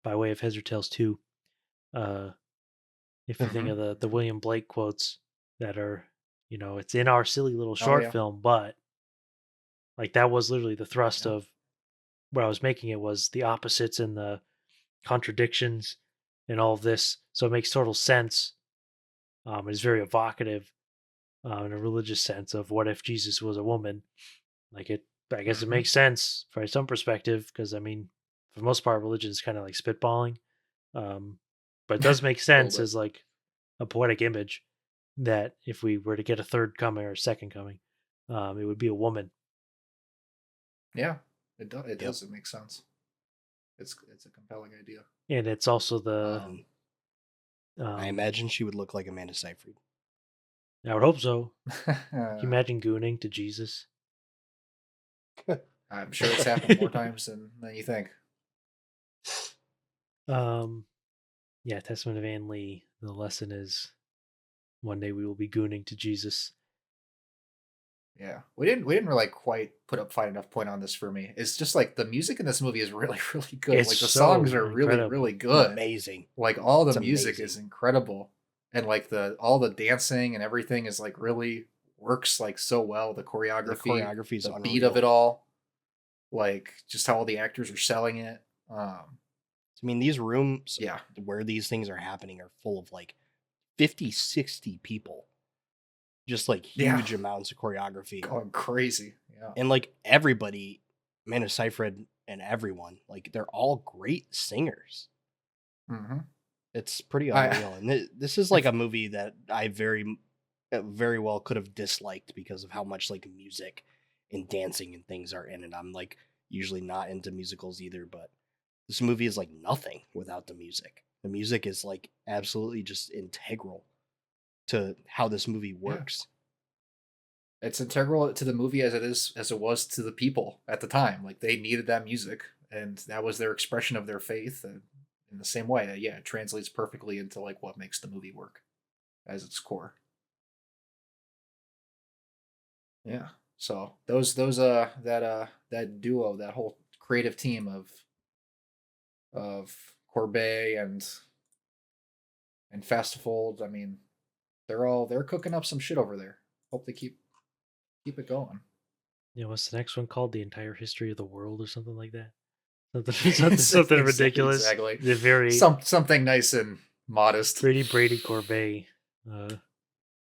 Speaker 3: by way of Heads or Tails too. Uh, if you think
Speaker 1: Mm-hmm.
Speaker 3: of the William Blake quotes that are, it's in our silly little
Speaker 1: Oh
Speaker 3: short
Speaker 1: yeah.
Speaker 3: film, but like that was literally the thrust
Speaker 1: Yeah.
Speaker 3: of what I was making it was the opposites and the contradictions and all of this. So it makes total sense. It's very evocative in a religious sense of what if Jesus was a woman. Like it, I guess it
Speaker 1: Mm-hmm.
Speaker 3: makes sense from some perspective because I mean, for the most part, religion is kind of like spitballing. Um, but it does make
Speaker 1: A little
Speaker 3: sense
Speaker 1: bit.
Speaker 3: as like a poetic image that if we were to get a third coming or a second coming, it would be a woman.
Speaker 1: Yeah. It does. It
Speaker 2: Yep.
Speaker 1: does. It makes sense. It's a compelling idea.
Speaker 3: And it's also the
Speaker 2: And I
Speaker 3: um,
Speaker 2: imagine she would look like Amanda Seyfried.
Speaker 3: I would hope so. Can you imagine gooning to Jesus?
Speaker 1: I'm sure it's happened more times than you think.
Speaker 3: Um, yeah, Testament of Anne Lee. The lesson is one day we will be gooning to Jesus.
Speaker 1: Yeah, we didn't really quite put up fine enough point on this for me. It's just like the music in this movie is really really good.
Speaker 3: It's
Speaker 1: Like the songs
Speaker 3: so
Speaker 1: are really really
Speaker 3: incredible.
Speaker 1: good.
Speaker 2: Amazing.
Speaker 1: Like all the
Speaker 2: It's
Speaker 1: music is
Speaker 2: amazing.
Speaker 1: incredible, and like the all the dancing and everything is like really works like so well. The
Speaker 2: The
Speaker 1: choreography,
Speaker 2: choreography is
Speaker 1: the beat of
Speaker 2: unreal.
Speaker 1: it all, like just how all the actors are selling it.
Speaker 2: I mean, these rooms
Speaker 1: Yeah,
Speaker 2: where these things are happening are full of like 50, 60 people. Just like
Speaker 1: yeah,
Speaker 2: huge amounts of choreography.
Speaker 1: going crazy. Yeah,
Speaker 2: And like everybody, Amanda Seyfried and everyone, like they're all great singers.
Speaker 1: mm-hmm.
Speaker 2: It's pretty
Speaker 1: I
Speaker 2: unreal. And this is like a movie that I very well could have disliked because of how much like music and dancing and things are in it. I'm like usually not into musicals either, but this movie is like nothing without the music. The music is like absolutely just integral to how this movie
Speaker 1: yeah.
Speaker 2: works.
Speaker 1: It's integral to the movie as it was to the people at the time. Like they needed that music, and that was their expression of their faith. And in the same way, yeah, it translates perfectly into like what makes the movie work as its core. Yeah. So those that duo, that whole creative team of of Corbet and Fastifold. I mean, they're cooking up some shit over there. Hope they keep it going.
Speaker 3: You know, what's the next one called? The Entire History of the World or something like that. Something ridiculous.
Speaker 1: Exactly.
Speaker 3: The very
Speaker 1: Something nice and modest.
Speaker 3: Brady Corbet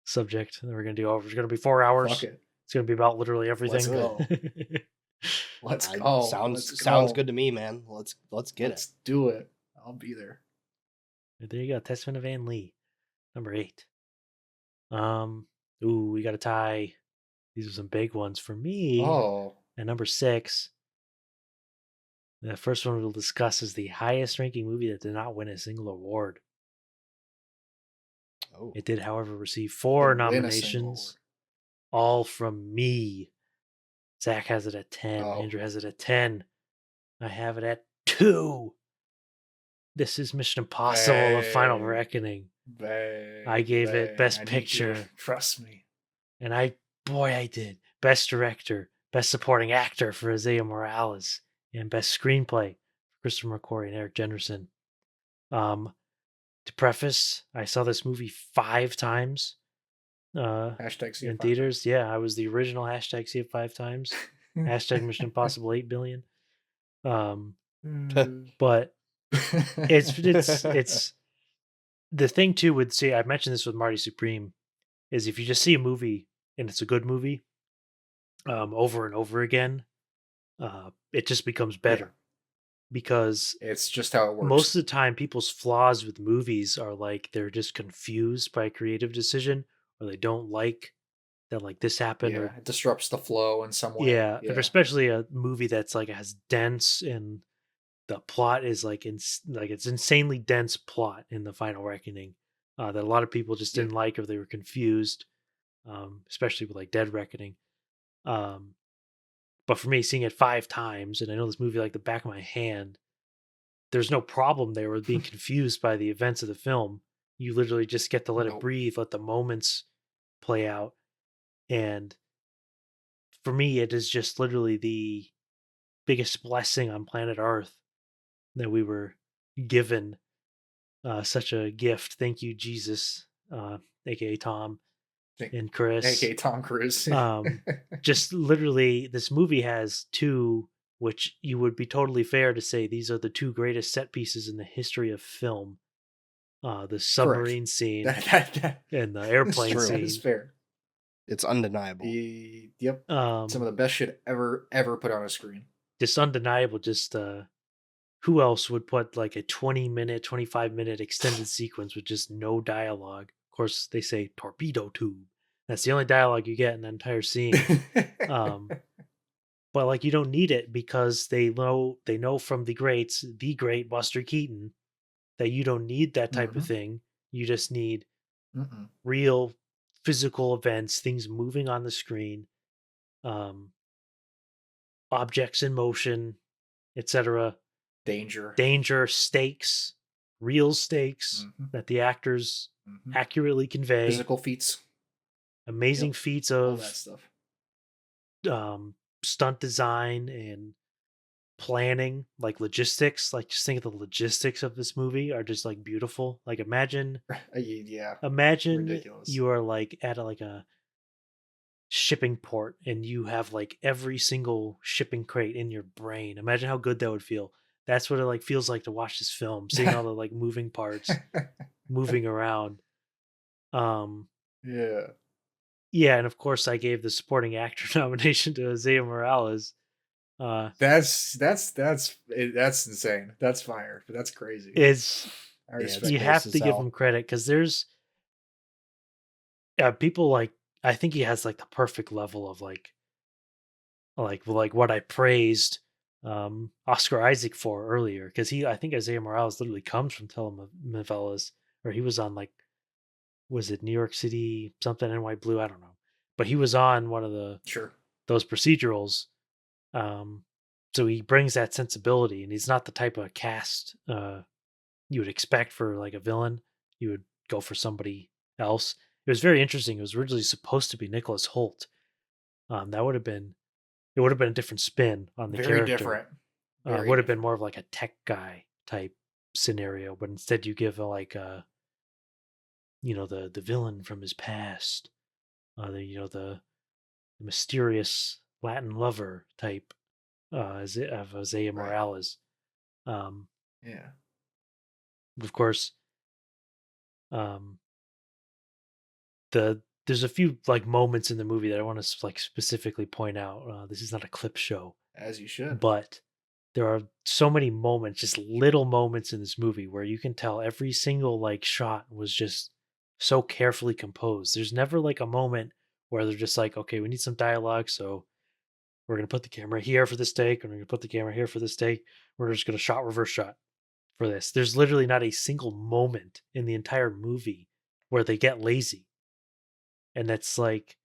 Speaker 3: subject that we're gonna do over. It's gonna be 4 hours.
Speaker 1: Fuck it.
Speaker 3: It's gonna be about literally everything.
Speaker 1: Let's go. Let's go.
Speaker 2: Sounds good to me, man. Let's get
Speaker 1: Let's do it. I'll be there.
Speaker 3: There you go. Testament of Van Lee, number 8. We got a tie. These are some big ones for me.
Speaker 1: Oh.
Speaker 3: And number 6. The first one we'll discuss is the highest ranking movie that did not win a single award.
Speaker 2: Oh.
Speaker 3: It did, however, receive 4 nominations, all from me. Zach has it at 10.
Speaker 1: Oh.
Speaker 3: Andrew has it at 10. I have it at 2. This is Mission Impossible: The Final Reckoning. I gave it Best Picture.
Speaker 1: Trust me.
Speaker 3: And I did. Best Director, Best Supporting Actor for Isaiah Morales, and Best Screenplay for Christopher McQuarrie and Eric Jennerson. To preface, I saw this movie 5 times.
Speaker 1: Hashtag see it
Speaker 3: in
Speaker 1: 5
Speaker 3: theaters.
Speaker 1: times.
Speaker 3: Yeah, I was the original hashtag see it 5 times. Hashtag Mission Impossible 8 billion. But it's the thing too with, see, I mentioned this with Marty Supreme, is if you just see a movie and it's a good movie over and over again, it just becomes better. Because
Speaker 1: it's just how it works.
Speaker 3: Most of the time, people's flaws with movies are like they're just confused by a creative decision, or they don't like that, like, this happened, or
Speaker 1: it disrupts the flow in some way.
Speaker 3: Yeah, and especially a movie that's like has dense, and the plot is like it's insanely dense plot in The Final Reckoning that a lot of people just didn't like, or they were confused, especially with like Dead Reckoning. But for me, seeing it 5 times, and I know this movie like the back of my hand, there's no problem there with being confused by the events of the film. You literally just get to let it breathe, let the moments play out. And for me, it is just literally the biggest blessing on planet Earth that we were given such a gift. Thank you, Jesus, aka Tom and Chris,
Speaker 1: aka Tom Cruise.
Speaker 3: Just literally, this movie has 2, which you would be totally fair to say these are the 2 greatest set pieces in the history of film. The submarine scene and the airplane scene.
Speaker 1: That is fair.
Speaker 2: It's undeniable.
Speaker 1: Yep. Some of the best shit ever put on a screen.
Speaker 3: Just undeniable. Just who else would put like a 20-minute, 25-minute extended sequence with just no dialogue? Of course, they say torpedo tube. That's the only dialogue you get in the entire scene. But like, you don't need it, because they know from the greats, the great Buster Keaton, that you don't need that type of thing. You just need real physical events, things moving on the screen, objects in motion, etc. Danger, stakes, real stakes that the actors accurately convey.
Speaker 1: Physical feats.
Speaker 3: Amazing feats of
Speaker 1: all that stuff.
Speaker 3: Stunt design and planning, like logistics. Like, just think of the logistics of this movie are just like beautiful. Like, imagine
Speaker 1: ridiculous.
Speaker 3: You are like at a shipping port, and you have like every single shipping crate in your brain. Imagine how good that would feel. That's what it like feels like to watch this film, seeing all the like moving parts moving around. Yeah, and of course I gave the supporting actor nomination to Isaiah Morales.
Speaker 1: That's insane. That's fire. That's crazy.
Speaker 3: You have to give him credit, because there's people like, I think he has like the perfect level of like what I praised Oscar Isaac for earlier, because I think Isaiah Morales literally comes from telenovelas, or he was on like, was it New York City something, NY Blue, I don't know, but he was on one of those procedurals. So he brings that sensibility, and he's not the type of cast you would expect for like a villain. You would go for somebody else. It was very interesting. It was originally supposed to be Nicholas Hoult. It would have been a different spin on the character.
Speaker 1: Different.
Speaker 3: It would have been more of like a tech guy type scenario, but instead you give the villain from his past, the mysterious Latin lover type of Isaiah
Speaker 1: Right.
Speaker 3: Morales. Um,
Speaker 1: Yeah.
Speaker 3: of course, um, there's a few like moments in the movie that I want to like specifically point out. This is not a clip show,
Speaker 1: As you should.
Speaker 3: but there are so many moments, just little moments in this movie where you can tell every single like shot was just so carefully composed. There's never like a moment where they're just like, okay, we need some dialogue, so we're gonna put the camera here for this take, and we're gonna put the camera here for this take. We're just gonna shot reverse shot for this. There's literally not a single moment in the entire movie where they get lazy. And that's like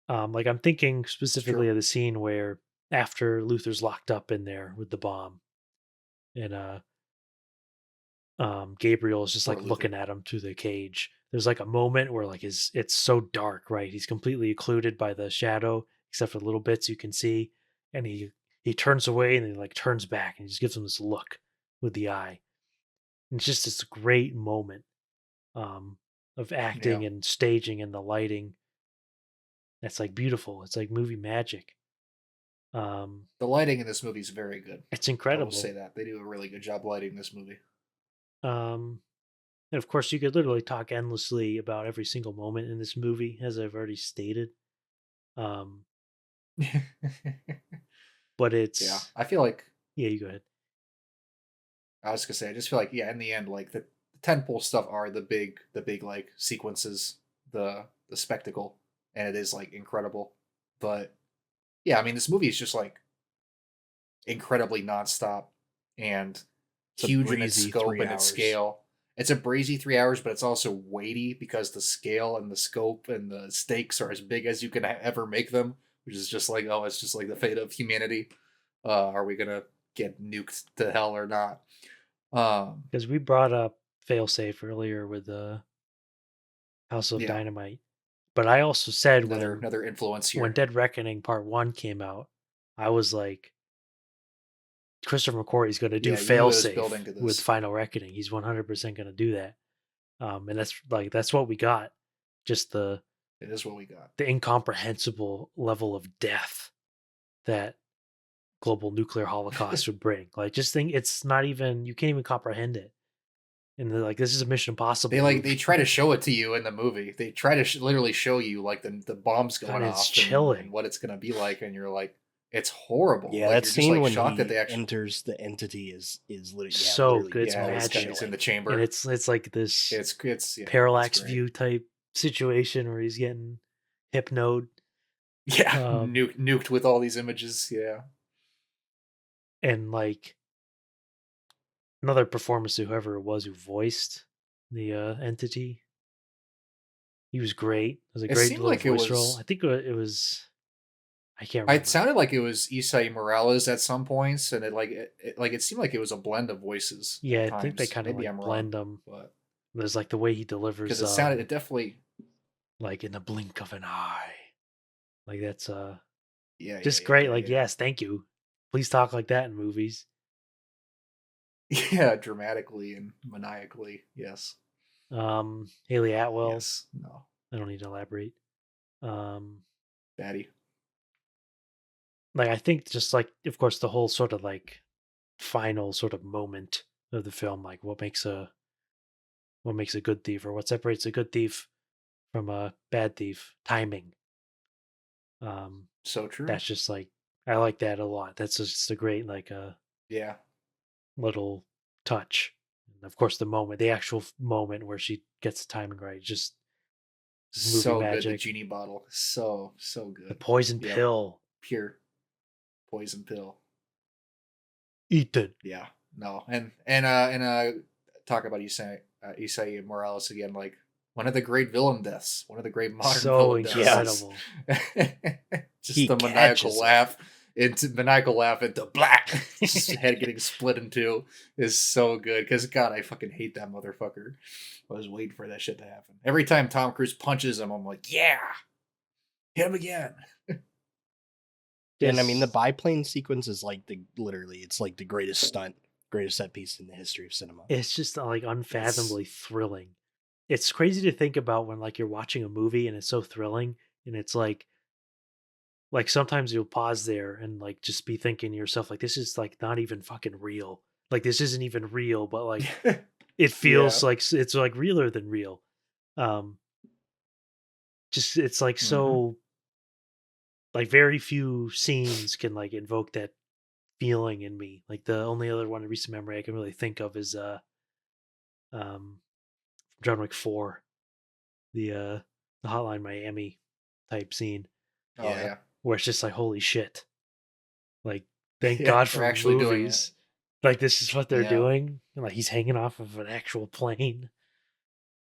Speaker 3: I'm thinking
Speaker 1: It's
Speaker 3: specifically
Speaker 1: true.
Speaker 3: of the scene where after Luther's locked up in there with the bomb and Gabriel is just
Speaker 1: Poor
Speaker 3: like
Speaker 1: Luther.
Speaker 3: looking at him through the cage. There's like a moment where like it's so dark, right? He's completely occluded by the shadow, except for the little bits you can see, and he turns away and he like turns back and he just gives him this look with the eye. And it's just this great moment um, of
Speaker 1: Yeah.
Speaker 3: acting and staging and the lighting. That's like beautiful. It's like movie magic. Um,
Speaker 1: The lighting in this movie is very good.
Speaker 3: it's
Speaker 1: I will say
Speaker 3: incredible.
Speaker 1: that. They do a really good job lighting this movie.
Speaker 3: Um, and of course, you could literally talk endlessly about every single moment in this movie, as I've already stated. Um, but
Speaker 1: Yeah.
Speaker 3: it's
Speaker 1: I feel like
Speaker 3: yeah. You go ahead.
Speaker 1: I was gonna say, I just feel like, yeah, in the end, like the tentpole stuff are the big like sequences, the spectacle, and it is like incredible. But yeah, I mean, this movie is just like incredibly nonstop and
Speaker 2: It's a
Speaker 1: huge in its
Speaker 2: breezy
Speaker 1: scope
Speaker 2: 3
Speaker 1: and its
Speaker 2: hours.
Speaker 1: scale. It's a breezy 3 hours, but it's also weighty because the scale and the scope and the stakes are as big as you can ever make them, which is just like, oh, it's just like the fate of humanity. Are we gonna get nuked to hell or not? Um,
Speaker 3: Because we brought up failsafe earlier with the House of
Speaker 1: yeah,
Speaker 3: Dynamite, but I also said
Speaker 1: another influence
Speaker 3: when
Speaker 1: here.
Speaker 3: Dead Reckoning Part One came out, I was like, Christopher McQuarrie's going to do
Speaker 1: Yeah, you knew it was building
Speaker 3: failsafe
Speaker 1: to
Speaker 3: with
Speaker 1: this.
Speaker 3: Final Reckoning. He's 100% going to do that. And that's what we got. Just
Speaker 1: It is what we got.
Speaker 3: the incomprehensible level of death that global nuclear holocaust would bring. Like, just think it's not even you can't even comprehend it. And they're like, this is a Mission Impossible
Speaker 1: They
Speaker 3: movie.
Speaker 1: try to show it to you in the movie. They try to literally show you like the bombs
Speaker 3: God,
Speaker 1: going
Speaker 3: it's
Speaker 1: off
Speaker 3: chilling.
Speaker 1: and what it's gonna be like, and you're like, it's horrible.
Speaker 2: Yeah,
Speaker 1: Like
Speaker 2: that
Speaker 1: you're just
Speaker 2: scene
Speaker 1: like
Speaker 2: when
Speaker 1: shocked that
Speaker 2: he
Speaker 1: they actually.
Speaker 2: enters the entity is
Speaker 3: So
Speaker 2: literally
Speaker 3: good. It's
Speaker 1: Yeah, he's in
Speaker 3: magic.
Speaker 1: the
Speaker 3: And
Speaker 1: chamber.
Speaker 3: it's like this
Speaker 1: It's yeah, it's
Speaker 3: parallax
Speaker 1: great.
Speaker 3: view type situation where he's getting hypnoed.
Speaker 1: Yeah,
Speaker 3: Um,
Speaker 1: nuked with all these images. Yeah,
Speaker 3: and like another performance to whoever it was who voiced the entity. He was great. It was a
Speaker 1: it
Speaker 3: great
Speaker 1: seemed
Speaker 3: little
Speaker 1: like it
Speaker 3: voice role.
Speaker 1: was.
Speaker 3: I think it was. I can't
Speaker 1: It
Speaker 3: remember.
Speaker 1: sounded like it was Isai Morales at some points, and it seemed like it was a blend of voices
Speaker 3: Yeah,
Speaker 1: at
Speaker 3: I think they
Speaker 1: times.
Speaker 3: kind of
Speaker 1: Maybe
Speaker 3: like
Speaker 1: I'm wrong,
Speaker 3: blend them.
Speaker 1: but
Speaker 3: There's like the way he
Speaker 1: because
Speaker 3: delivers,
Speaker 1: it definitely.
Speaker 3: like in the blink of an eye. Like that's
Speaker 1: Yeah, yeah,
Speaker 3: just
Speaker 1: yeah,
Speaker 3: great.
Speaker 1: yeah,
Speaker 3: Like
Speaker 1: yeah.
Speaker 3: yes, thank you. Please talk like that in movies.
Speaker 1: Yeah, dramatically and maniacally. Yes.
Speaker 3: Haley Atwell.
Speaker 1: Yes. No.
Speaker 3: I don't need to elaborate. Um,
Speaker 1: Daddy.
Speaker 3: like I think just like of course the whole sort of like final sort of moment of the film, like what makes a good thief or what separates a good thief from a bad thief, timing. Um,
Speaker 1: So true.
Speaker 3: that's just like I like that a lot. That's just a great like
Speaker 1: Yeah.
Speaker 3: little touch. And of course, the actual moment where she gets the timing right, just movie
Speaker 1: So good. The
Speaker 3: magic.
Speaker 1: genie bottle. So
Speaker 3: The
Speaker 1: good.
Speaker 3: poison
Speaker 1: Yep.
Speaker 3: pill,
Speaker 1: Pure poison pill.
Speaker 3: Ethan.
Speaker 1: Yeah. No. And talk about Isai Morales again, like one of the great villain deaths, one of the great modern
Speaker 3: So
Speaker 1: villain deaths.
Speaker 3: incredible.
Speaker 1: Just
Speaker 2: He
Speaker 1: the
Speaker 2: catches it.
Speaker 1: maniacal laugh into black. His head getting split in two is so good. Because God, I fucking hate that motherfucker. I was waiting for that shit to happen. Every time Tom Cruise punches him, I'm like, yeah, hit him again.
Speaker 2: And I mean, the
Speaker 3: This
Speaker 2: biplane sequence is like literally, it's like the greatest stunt greatest set piece in the history of cinema.
Speaker 3: It's just like unfathomably thrilling. It's crazy to think about when like you're watching a movie and it's so thrilling, and it's like sometimes you'll pause there and like just be thinking to yourself like this is like not even fucking real. Like this isn't even real, but like it feels like it's like realer than real. Um just it's like so like very few scenes can like invoke that feeling in me. Like the only other one in recent memory I can really think of is um John Wick 4, the Hotline Miami type scene
Speaker 1: Oh yeah.
Speaker 3: where it's just like holy shit. Like thank
Speaker 1: Yeah,
Speaker 3: God
Speaker 1: they're
Speaker 3: for
Speaker 1: actually doing
Speaker 3: movies. Like this is what they're
Speaker 1: Yeah.
Speaker 3: doing. And, like he's hanging off of an actual plane.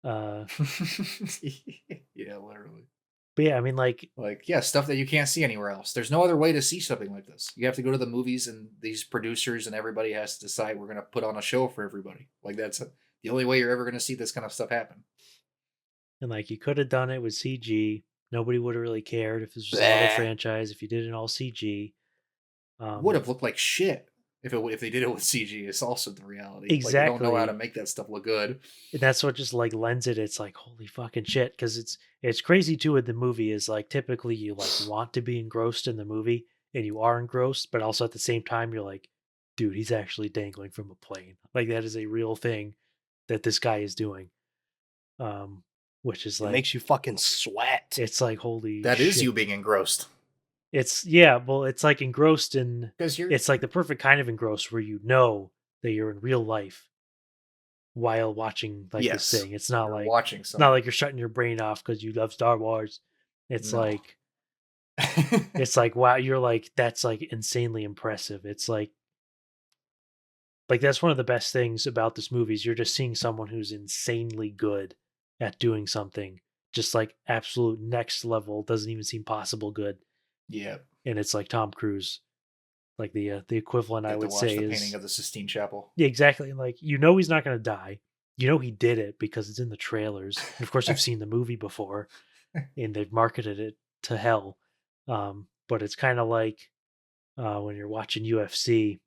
Speaker 1: Yeah, literally.
Speaker 3: But yeah, I mean like
Speaker 1: Like, yeah, stuff that you can't see anywhere else. There's no other way to see something like this. You have to go to the movies, and these producers and everybody has to decide we're going to put on a show for everybody. Like, that's the only way you're ever going to see this kind of stuff happen.
Speaker 3: and like you could have done it with CG. Nobody would have really cared if this was another
Speaker 2: Bleh.
Speaker 3: franchise, if you did it all CG.
Speaker 1: Would have looked like shit if they did it with CG. It's also the reality.
Speaker 3: Exactly.
Speaker 1: Like, you don't know how to make that stuff look good.
Speaker 3: And that's what just like lends it. It's like holy fucking shit, because it's crazy too. With the movie is like typically you like want to be engrossed in the movie, and you are engrossed, but also at the same time you're like, dude, he's actually dangling from a plane. Like that is a real thing that this guy is doing. Which is
Speaker 2: It
Speaker 3: like
Speaker 2: makes you fucking sweat.
Speaker 3: it's like holy
Speaker 1: That is
Speaker 3: shit.
Speaker 1: you being engrossed.
Speaker 3: It's well, it's like engrossed in
Speaker 1: Because you're.
Speaker 3: it's like the perfect kind of engrossed where you know that you're in real life while watching like
Speaker 1: Yes,
Speaker 3: this thing. It's not
Speaker 1: you're
Speaker 3: like
Speaker 1: watching
Speaker 3: it's
Speaker 1: something.
Speaker 3: not like you're shutting your brain off because you love Star Wars. It's
Speaker 1: No.
Speaker 3: like it's like wow, you're like that's like insanely impressive. It's like that's one of the best things about this movie is you're just seeing someone who's insanely good at doing something, just like absolute next level, doesn't even seem possible good.
Speaker 1: Yeah.
Speaker 3: And it's like Tom Cruise, like the equivalent I
Speaker 1: Get to
Speaker 3: would
Speaker 1: watch
Speaker 3: say
Speaker 1: the
Speaker 3: is
Speaker 1: painting of the Sistine Chapel.
Speaker 3: yeah, exactly. Like you know he's not going to die. You know he did it because it's in the trailers. And of course, you've seen the movie before, and they've marketed it to hell. But it's kind of like when you're watching UFC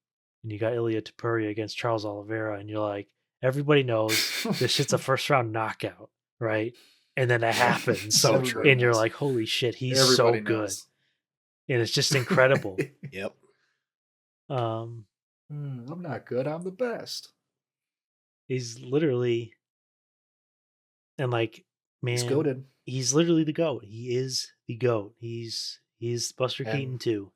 Speaker 3: and you got Ilya Topuria against Charles Oliveira, and you're like, everybody knows this shit's a first round knockout, right? And then it happens,
Speaker 2: So true.
Speaker 3: and you're like, holy shit, he's
Speaker 1: Everybody
Speaker 3: so good,
Speaker 1: knows.
Speaker 3: and it's just incredible.
Speaker 2: Yep.
Speaker 1: I'm not good. I'm the best.
Speaker 3: He's literally, and like, man,
Speaker 1: He's goated.
Speaker 3: he's literally the goat. He is the goat. He's Buster
Speaker 1: And-
Speaker 3: Keaton too.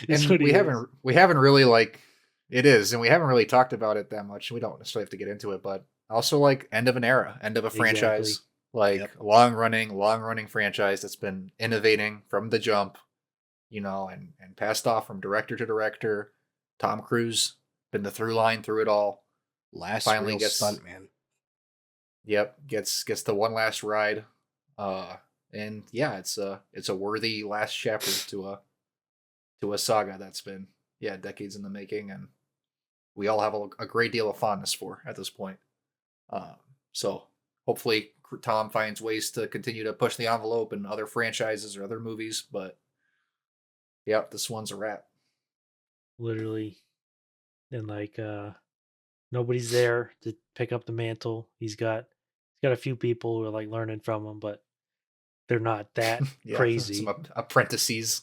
Speaker 1: And we haven't really like it is, and we haven't really talked about it that much. We don't necessarily have to get into it, but also like end of an era, end of a franchise,
Speaker 3: Exactly.
Speaker 1: like
Speaker 2: Yep.
Speaker 1: long running franchise that's been innovating from the jump, you know, and passed off from director to director. Tom Cruise been the through line through it all.
Speaker 2: Last
Speaker 1: Finally
Speaker 2: real
Speaker 1: gets-
Speaker 2: stunt man.
Speaker 1: Yep, gets the one last ride, and yeah, it's a worthy last chapter to a saga that's been decades in the making, and we all have a great deal of fondness for at this point. So hopefully Tom finds ways to continue to push the envelope in other franchises or other movies, but yep, this one's a wrap.
Speaker 3: Literally, and like nobody's there to pick up the mantle. He's got a few people who are like learning from him, but they're not that
Speaker 1: Yeah,
Speaker 3: crazy
Speaker 1: some apprentices.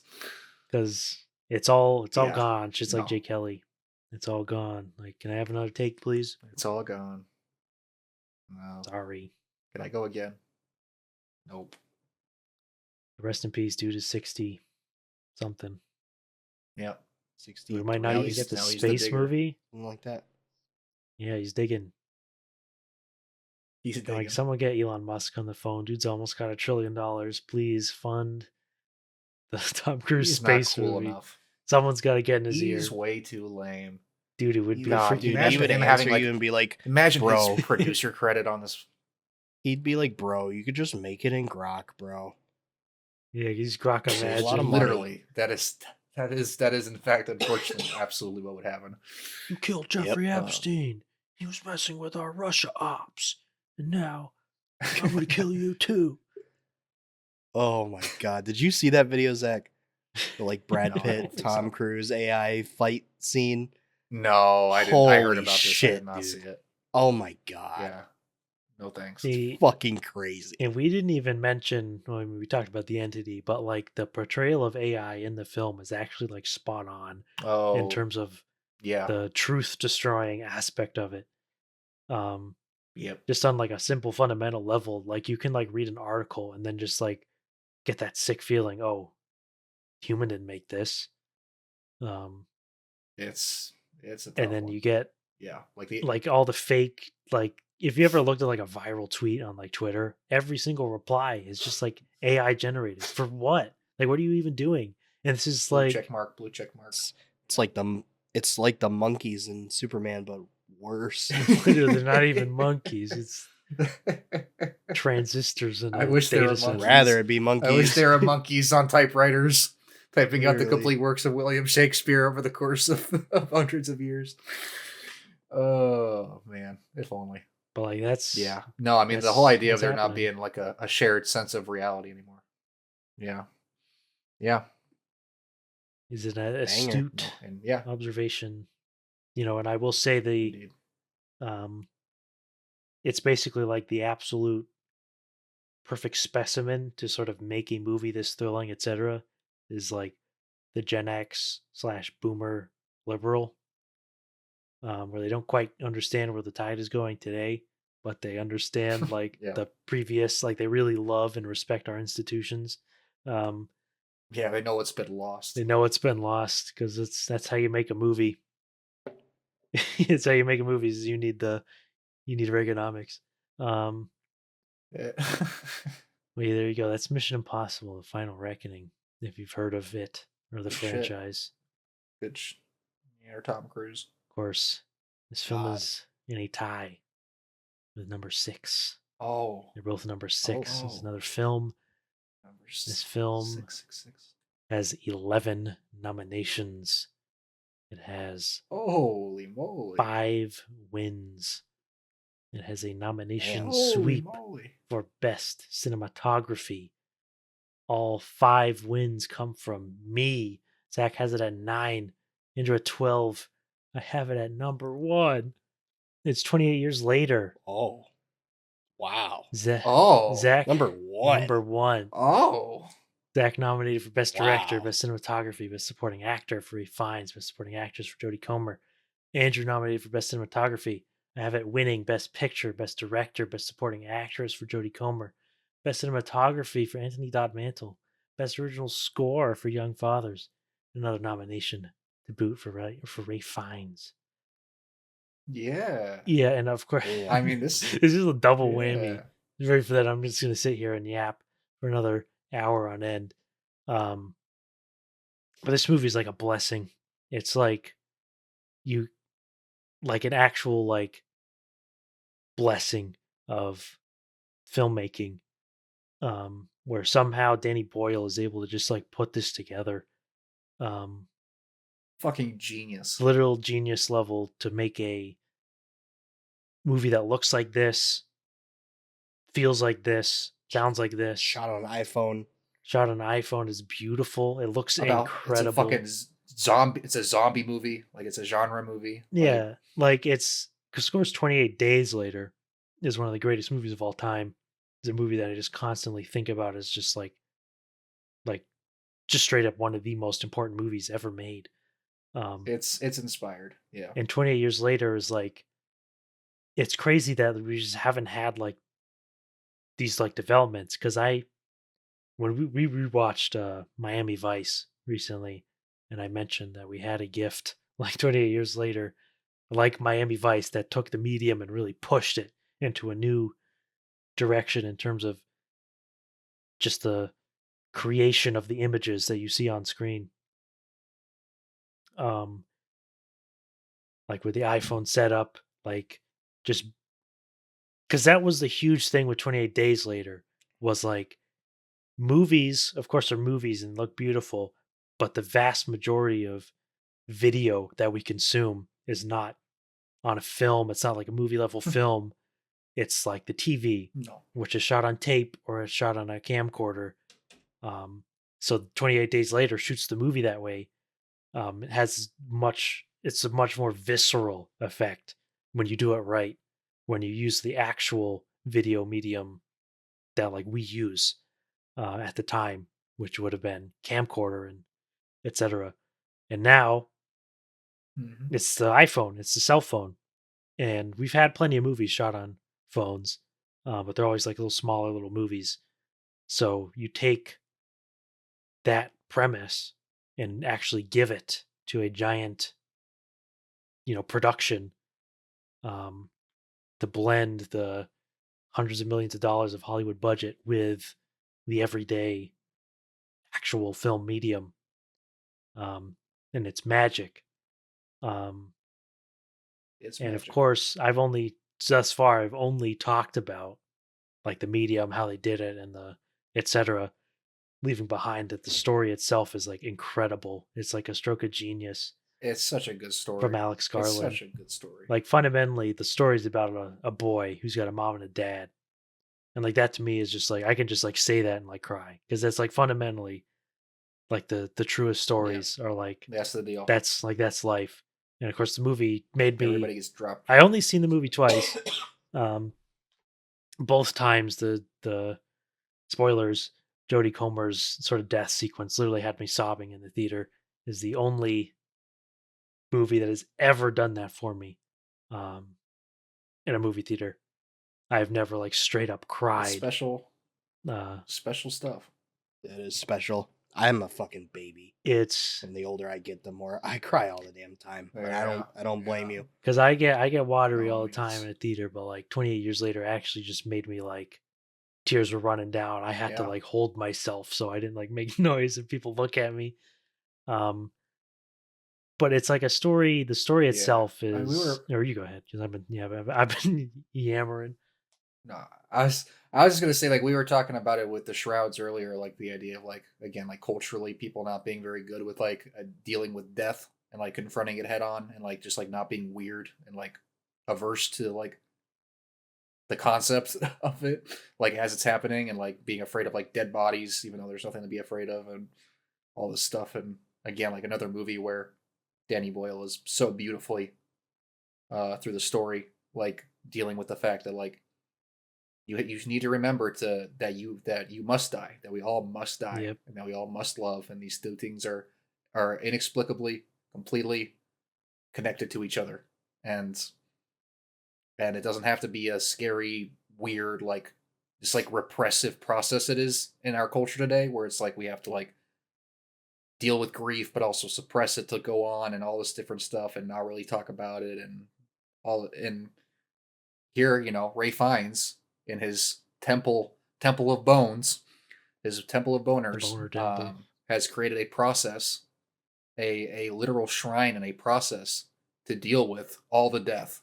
Speaker 3: because it's all
Speaker 1: Yeah,
Speaker 3: gone. It's just like
Speaker 1: no.
Speaker 3: Jay Kelly. It's all gone. Like, can I have another take, please?
Speaker 1: It's all gone. No.
Speaker 3: Sorry.
Speaker 1: Can I go again? Nope.
Speaker 3: Rest in peace, dude. Is 60 something.
Speaker 1: Yep.
Speaker 2: 60.
Speaker 3: We might not
Speaker 1: now
Speaker 3: even
Speaker 1: he's-
Speaker 3: get the
Speaker 1: now he's the
Speaker 3: space
Speaker 1: digger.
Speaker 3: movie.
Speaker 2: Something like that.
Speaker 3: Yeah, he's digging.
Speaker 1: He's
Speaker 3: Like,
Speaker 1: digging.
Speaker 3: someone get Elon Musk on the phone. Dude's almost got $1 trillion. Please fund the Tom Cruise
Speaker 1: He's
Speaker 3: space
Speaker 1: not cool
Speaker 3: movie.
Speaker 1: enough.
Speaker 3: Someone's got to get in his
Speaker 1: He's
Speaker 3: ear.
Speaker 1: way too lame.
Speaker 3: Dude, it would
Speaker 2: He
Speaker 3: be
Speaker 2: would,
Speaker 3: freaking
Speaker 2: dude,
Speaker 1: imagine
Speaker 2: he would
Speaker 1: him
Speaker 2: answer
Speaker 1: having, like-
Speaker 2: you and be like,
Speaker 1: Imagine
Speaker 2: Bro.
Speaker 1: his producer credit on this.
Speaker 2: he'd be like, bro, you could just make it in Grok, bro.
Speaker 3: Yeah, he's Grok
Speaker 2: There's a
Speaker 3: Imagine.
Speaker 2: lot of money.
Speaker 1: Literally, that is in fact, unfortunately, absolutely what would happen.
Speaker 3: You killed Jeffrey
Speaker 2: Yep.
Speaker 3: Epstein. He was messing with our Russia ops. And now I'm going to kill you too.
Speaker 2: Oh my god. Did you see that video, Zach? The like Brad
Speaker 1: No, I don't
Speaker 2: Pitt,
Speaker 1: think
Speaker 2: Tom
Speaker 1: so.
Speaker 2: Cruise AI fight scene
Speaker 1: No, I didn't. I heard
Speaker 2: Holy
Speaker 1: about this. I
Speaker 2: shit,
Speaker 1: did not see
Speaker 2: dude.
Speaker 1: it.
Speaker 2: Oh my god.
Speaker 1: Yeah. No thanks.
Speaker 3: The
Speaker 2: Fucking crazy.
Speaker 3: and we didn't even mention, well, I mean, we talked about the entity, but like the portrayal of AI in the film is actually like spot on
Speaker 1: Oh,
Speaker 3: in terms of
Speaker 1: yeah.
Speaker 3: the truth destroying aspect of it.
Speaker 1: Yep.
Speaker 3: Just on like a simple fundamental level, like you can like read an article and then just like get that sick feeling, oh, human didn't make this.
Speaker 1: It's a tough
Speaker 3: And then
Speaker 1: one.
Speaker 3: you get
Speaker 1: Yeah. Like the
Speaker 3: like all the fake, like if you ever looked at like a viral tweet on like Twitter, every single reply is just like AI generated. For what? Like what are you even doing? And this is
Speaker 1: blue
Speaker 3: like
Speaker 1: check mark, blue check mark.
Speaker 2: It's like the monkeys in Superman, but worse.
Speaker 3: literally they're not even monkeys. It's transistors in
Speaker 1: I
Speaker 3: a
Speaker 1: wish they were
Speaker 3: data center.
Speaker 1: monkeys.
Speaker 2: Rather it be monkeys.
Speaker 1: I wish there were monkeys on typewriters typing out the
Speaker 2: Literally.
Speaker 1: complete works of William Shakespeare over the course of hundreds of years. Oh man, if only.
Speaker 3: But like that's
Speaker 1: Yeah. No, I mean the
Speaker 3: that's
Speaker 1: whole idea of
Speaker 3: what's
Speaker 1: there not
Speaker 3: happening.
Speaker 1: being like a shared sense of reality anymore. Yeah. Yeah.
Speaker 3: Is an astute
Speaker 1: And yeah,
Speaker 3: observation. And I will say
Speaker 1: indeed.
Speaker 3: it's basically like the absolute perfect specimen to sort of make a movie this thrilling, etc. is like the Gen X / Boomer liberal, where they don't quite understand where the tide is going today, but they understand like
Speaker 1: Yeah.
Speaker 3: the previous, like they really love and respect our institutions.
Speaker 1: Yeah, they know it's been lost.
Speaker 3: They know it's been lost because that's how you make a movie. It's how you make a movie. Is you need Reaganomics.
Speaker 1: Yeah.
Speaker 3: Well, yeah, there you go. That's Mission Impossible: The Final Reckoning. If you've heard of it or the
Speaker 1: Good shit.
Speaker 3: franchise,
Speaker 1: Good. Yeah, Tom Cruise.
Speaker 3: of course, this film
Speaker 2: God.
Speaker 3: is in a tie with number 6.
Speaker 1: Oh,
Speaker 3: They're both number 6. It's
Speaker 1: Oh.
Speaker 3: another film.
Speaker 1: number
Speaker 3: This film
Speaker 1: 666.
Speaker 3: has 11 nominations. It has
Speaker 1: Holy moly!
Speaker 3: 5 wins. It has a nomination
Speaker 2: Damn.
Speaker 1: Holy
Speaker 3: sweep
Speaker 1: moly!
Speaker 3: for Best Cinematography. All 5 wins come from me. Zach has it at 9. Andrew at 12. I have it at number 1. It's 28 years later.
Speaker 2: Oh. Wow.
Speaker 1: Oh,
Speaker 3: Zach,
Speaker 2: Number one.
Speaker 3: Number 1.
Speaker 1: oh,
Speaker 3: Zach nominated for Best Director,
Speaker 2: Wow.
Speaker 3: Best Cinematography, Best Supporting Actor for Ralph Fiennes, Best Supporting Actress for Jodie Comer. Andrew nominated for Best Cinematography. I have it winning Best Picture, Best Director, Best Supporting Actress for Jodie Comer. Best Cinematography for Anthony Dodd Mantle. Best Original Score for Young Fathers. Another nomination to boot for Ralph Fiennes.
Speaker 1: yeah.
Speaker 3: Yeah, and of course,
Speaker 2: Damn.
Speaker 1: I mean, this.
Speaker 3: this is a double whammy.
Speaker 1: Yeah.
Speaker 3: Ready for that? I'm just gonna sit here and yap for another hour on end. But this movie is like a blessing. It's like you, like an actual like blessing of filmmaking, where somehow Danny Boyle is able to just like put this together.
Speaker 1: Fucking genius.
Speaker 3: Literal genius level to make a movie that looks like this, feels like this, sounds like this.
Speaker 2: Shot on an iPhone.
Speaker 3: Shot on an iPhone is beautiful. It looks
Speaker 1: It's a
Speaker 3: incredible.
Speaker 1: fucking zombie. It's a zombie movie. Like it's a genre movie.
Speaker 3: Yeah, like it's because of course 28 Days Later is one of the greatest movies of all time. It's a movie that I just constantly think about as just like just straight up one of the most important movies ever made.
Speaker 1: It's inspired. Yeah.
Speaker 3: And 28 Years Later is like, it's crazy that we just haven't had like these like developments. Because when we rewatched Miami Vice recently, and I mentioned that we had a gift like 28 years later, like Miami Vice, that took the medium and really pushed it into a new direction in terms of just the creation of the images that you see on screen. Like with the iPhone setup, like just because that was the huge thing with 28 Days Later was like movies, of course, are movies and look beautiful, but the vast majority of video that we consume is not on a film. It's not like a movie level film. It's like the TV,
Speaker 1: No.
Speaker 3: which is shot on tape or it's shot on a camcorder. So 28 Days Later shoots the movie that way. It has it's a much more visceral effect when you do it right, when you use the actual video medium that like we use at the time, which would have been camcorder and etc. And now
Speaker 1: Mhm.
Speaker 3: it's the iPhone, it's the cell phone, and we've had plenty of movies shot on phones, but they're always like little smaller little movies. So you take that premise and actually give it to a giant, production, um, to blend the hundreds of millions of dollars of Hollywood budget with the everyday actual film medium, um, and it's magic. Um,
Speaker 1: It's
Speaker 3: and of
Speaker 1: magic.
Speaker 3: course, I've only talked about like the medium, how they did it, and the etc. Leaving behind that the story itself is like incredible. It's like a stroke of genius
Speaker 1: It's such a good
Speaker 3: from
Speaker 1: story.
Speaker 3: Alex
Speaker 1: It's
Speaker 3: Garland.
Speaker 1: such a good story.
Speaker 3: Like fundamentally, the story is about a boy who's got a mom and a dad, and like that to me is just like I can just like say that and like cry because that's like fundamentally like the truest
Speaker 1: Yeah,
Speaker 3: stories are like
Speaker 1: that's the deal.
Speaker 3: that's life. And of course, the movie made me.
Speaker 1: Everybody gets dropped.
Speaker 3: I only seen the movie twice. Um, both times the spoilers, Jodie Comer's sort of death sequence literally had me sobbing in the theater. Is the only movie that has ever done that for me, um, in a movie theater. I've never like straight up
Speaker 1: It's
Speaker 3: cried.
Speaker 1: special,
Speaker 3: Uh,
Speaker 1: special stuff.
Speaker 2: It is special. I'm a fucking baby.
Speaker 3: it's
Speaker 2: And the older I get, the more I cry all the damn time. But I don't blame you.
Speaker 3: because I get watery all
Speaker 1: Oh,
Speaker 3: the time
Speaker 1: yes.
Speaker 3: in a theater, but like 28 years later, it actually just made me like tears were running down. I had to
Speaker 1: Yeah.
Speaker 3: like hold myself so I didn't like make noise and people look at me. Um, but it's like a story. The story
Speaker 1: Yeah.
Speaker 3: itself
Speaker 1: I mean, we
Speaker 3: is,
Speaker 1: were
Speaker 3: or you go ahead because I've been yammering.
Speaker 1: no, I was just gonna say like we were talking about it with the shrouds earlier, like the idea of like again like culturally people not being very good with like dealing with death and like confronting it head on and like just like not being weird and like averse to like the concept of it like as it's happening and like being afraid of like dead bodies even though there's nothing to be afraid of and all this stuff and again like another movie where Danny Boyle is so beautifully through the story like dealing with the fact that like you need to remember that you must die, that we all must die,
Speaker 3: Yep.
Speaker 1: and that we all must love, and these two things are inexplicably, completely connected to each other, and it doesn't have to be a scary, weird, like just like repressive process it is in our culture today, where it's like we have to like deal with grief, but also suppress it to go on and all this different stuff, and not really talk about it, and all and here, Ray Fiennes in his Temple of Bones, his Temple of
Speaker 3: The
Speaker 1: Boners,
Speaker 3: Boner Temple.
Speaker 1: has created a process, a literal shrine and a process to deal with all the death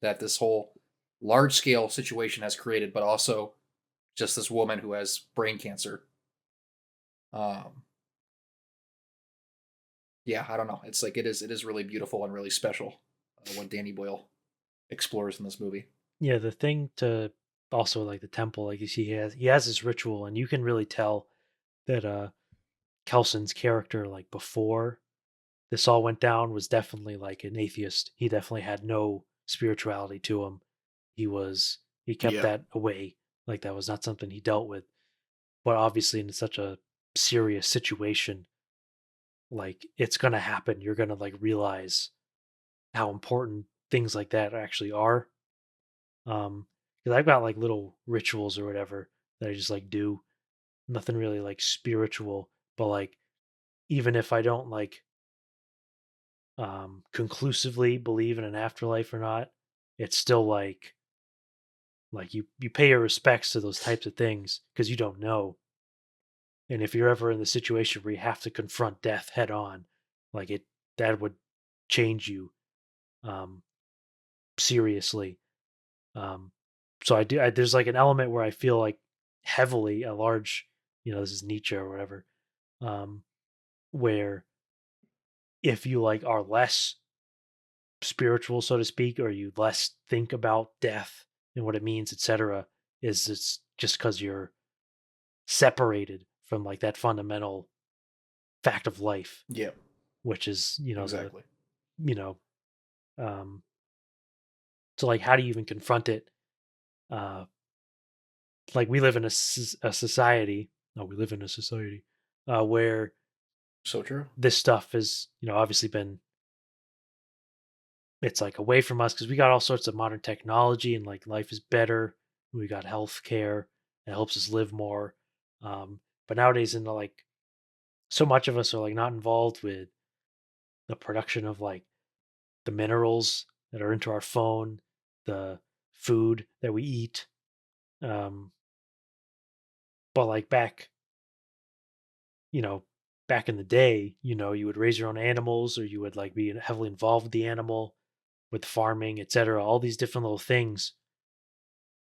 Speaker 1: that this whole large scale situation has created, but also just this woman who has brain cancer. Um, yeah, I don't know. It's like it is really beautiful and really special what Danny Boyle explores in this movie.
Speaker 3: Yeah, the thing to also like the temple, like you see, he has this ritual, and you can really tell that Kelson's character, like before this all went down, was definitely like an atheist. He definitely had no spirituality to him. He kept
Speaker 1: Yeah,
Speaker 3: that away. Like that was not something he dealt with. But obviously, in such a serious situation, like it's gonna happen. You're gonna like realize how important things like that actually are. Because I've got like little rituals or whatever that I just like do. Nothing really like spiritual, but like even if I don't like conclusively believe in an afterlife or not, it's still like you pay your respects to those types of things because you don't know. And if you're ever in the situation where you have to confront death head on, like it that would change you um seriously. Um, so there's like an element where I feel like heavily a large, this is Nietzsche or whatever, um, where if you like are less spiritual, so to speak, or you less think about death and what it means, etc., is it's just because you're separated from like that fundamental fact of life,
Speaker 1: yeah,
Speaker 3: which is,
Speaker 1: exactly.
Speaker 3: you know, um, so like, how do you even confront it? Uh, like we live in a society. No, we live in a society where
Speaker 1: So true.
Speaker 3: this stuff is, obviously been it's like away from us because we got all sorts of modern technology and like life is better. We got health care that helps us live more. But nowadays, in the like, so much of us are like not involved with the production of like the minerals that are into our phone, the food that we eat. Um, but like you know, back in the day, you would raise your own animals or you would like be heavily involved with the animal, with farming, etc. All these different little things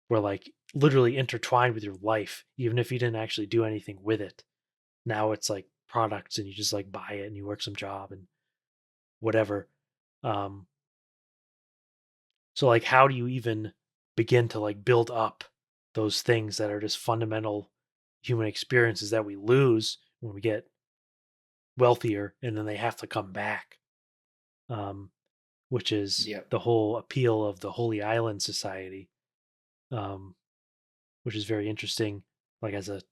Speaker 3: were like literally intertwined with your life, even if you didn't actually do anything with it. Now it's like products and you just like buy it and you work some job and whatever. Um, so like how do you even begin to like build up those things that are just fundamental human experiences that we lose when we get wealthier and then they have to come back? Um, which is
Speaker 1: Yep.
Speaker 3: the whole appeal of the Holy Island Society, um, which is very interesting, like as a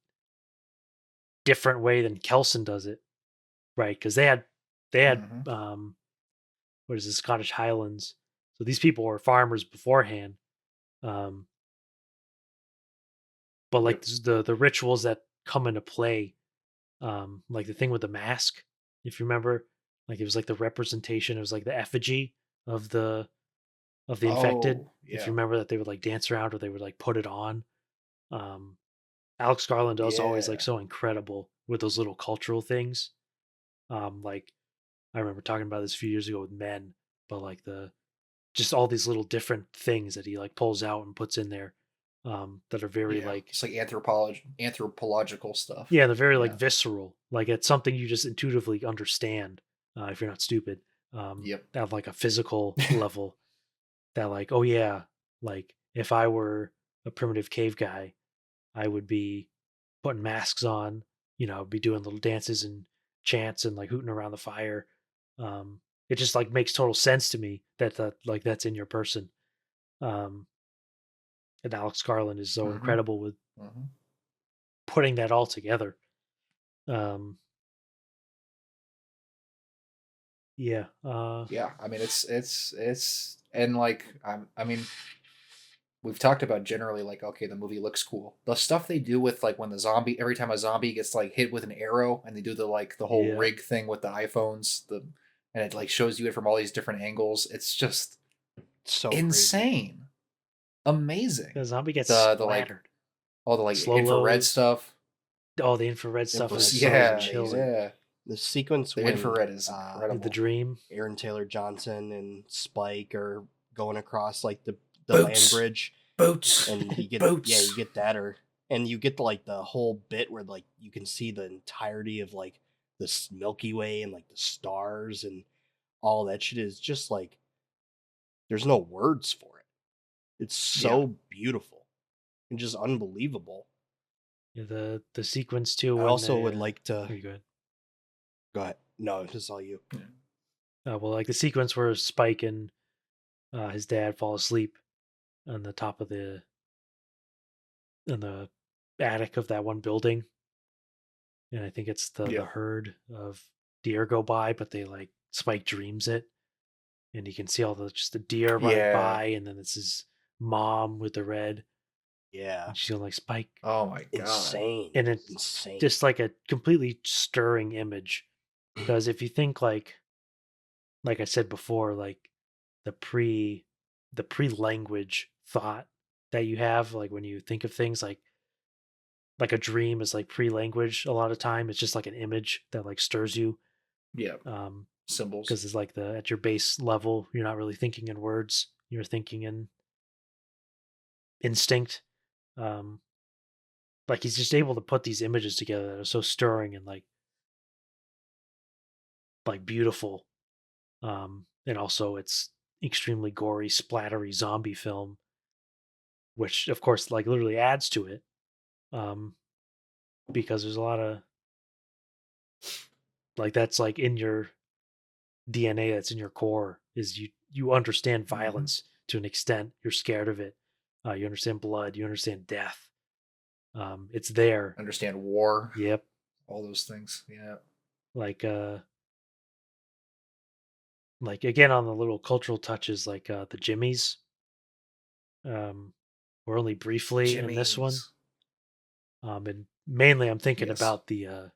Speaker 3: different way than Kelson does it, right? Because they had
Speaker 1: Hmm.
Speaker 3: what is the Scottish Highlands? So these people were farmers beforehand, um, but like
Speaker 1: Yep.
Speaker 3: the rituals that come into play, like the thing with the mask, if you remember, like it was like the representation, it was like the effigy of the infected.
Speaker 1: Oh,
Speaker 3: If you
Speaker 1: yeah.
Speaker 3: remember that they would like dance around or they would like put it on. Um, Alex Garland is always like
Speaker 1: Yeah.
Speaker 3: so incredible with those little cultural things. Like I remember talking about this a few years ago with men, but like the just all these little different things that he like pulls out and puts in there, that are very
Speaker 1: Yeah.
Speaker 3: like,
Speaker 1: It's like anthropological stuff.
Speaker 3: yeah, they're very like
Speaker 1: Yeah.
Speaker 3: visceral. Like it's something you just intuitively understand if you're not stupid.
Speaker 1: Yep.
Speaker 3: At like a physical level, that like, oh yeah, like if I were a primitive cave guy, I would be putting masks on, be doing little dances and chants and like hooting around the fire. It just like makes total sense to me that like that's in your person. Um, and Alex Garland is so
Speaker 1: Hmm.
Speaker 3: incredible with
Speaker 1: Hmm.
Speaker 3: putting that all together. Um, yeah.
Speaker 1: Yeah. I mean, and like, I mean, we've talked about generally like, okay, the movie looks cool. The stuff they do with like when the zombie, every time a zombie gets like hit with an arrow, and they do the whole
Speaker 3: Yeah.
Speaker 1: rig thing with the iPhones, and it like shows you it from all these different angles. It's just
Speaker 2: So crazy.
Speaker 1: insane, amazing.
Speaker 3: The zombie gets
Speaker 1: The like
Speaker 3: splattered.
Speaker 1: all the like
Speaker 3: Slow
Speaker 1: infrared
Speaker 3: lows.
Speaker 1: stuff.
Speaker 3: All the infrared stuff is
Speaker 2: Infrared
Speaker 3: so
Speaker 2: stuff is
Speaker 1: Yeah,
Speaker 2: amazing.
Speaker 3: chilling.
Speaker 1: yeah.
Speaker 2: The sequence
Speaker 1: The
Speaker 2: when
Speaker 1: infrared is
Speaker 3: The
Speaker 1: incredible.
Speaker 3: dream.
Speaker 2: Aaron Taylor Johnson and Spike are going across like the land
Speaker 1: Boots,
Speaker 2: bridge,
Speaker 1: boots,
Speaker 2: and you
Speaker 1: boots.
Speaker 2: get that, or and you get like the whole bit where like you can see the entirety of like this Milky Way and like the stars and all that shit is just like there's no words for it. It's
Speaker 1: Yeah.
Speaker 2: so beautiful and just unbelievable.
Speaker 3: Yeah, the sequence too
Speaker 2: I
Speaker 3: when
Speaker 2: also
Speaker 3: they
Speaker 2: would like to
Speaker 3: are you good?
Speaker 2: go ahead. No, it's just all you.
Speaker 3: Well, like the sequence where Spike and his dad fall asleep on the top of in the attic of that one building, and I think it's the
Speaker 1: Yeah.
Speaker 3: herd of deer go by, but they like Spike dreams it, and you can see all the deer running
Speaker 1: Yeah.
Speaker 3: by, and then it's his mom with the red,
Speaker 2: Yeah,
Speaker 3: and she's going like Spike,
Speaker 1: Oh my god.
Speaker 2: insane,
Speaker 3: and it's
Speaker 2: insane.
Speaker 3: just like a completely stirring image because if you think like I said before, like the pre language thought that you have, like when you think of things like a dream is like pre language a lot of time. It's just like an image that like stirs you.
Speaker 1: Yeah.
Speaker 3: Um,
Speaker 1: Symbols.
Speaker 3: because it's like the at your base level, you're not really thinking in words. You're thinking in instinct. Um, like he's just able to put these images together that are so stirring and like beautiful. And also it's extremely gory, splattery zombie film, which of course like literally adds to it. Um, because there's a lot of like that's like in your DNA that's in your core is you understand violence to an extent. You're scared of it. You understand blood. You understand death. It's there.
Speaker 1: Understand war.
Speaker 3: Yep.
Speaker 1: All those things. Yeah.
Speaker 3: Like again on the little cultural touches, like the Jimmies. Or only briefly in this one.
Speaker 1: Jimmy's.
Speaker 3: And mainly I'm thinking
Speaker 1: Yes.
Speaker 3: about the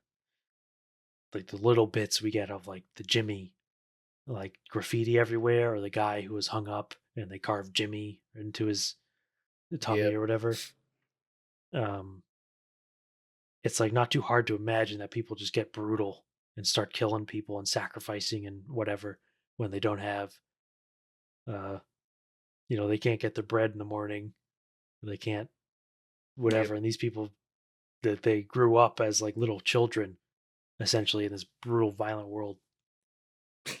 Speaker 3: like the little bits we get of like the Jimmy, like graffiti everywhere, or the guy who was hung up and they carved Jimmy into his tummy
Speaker 1: Yep.
Speaker 3: or whatever. Um, it's like not too hard to imagine that people just get brutal and start killing people and sacrificing and whatever when they don't have, uh, they can't get their bread in the morning, they can't whatever,
Speaker 1: Yep.
Speaker 3: and these people that they grew up as like little children essentially in this brutal, violent world.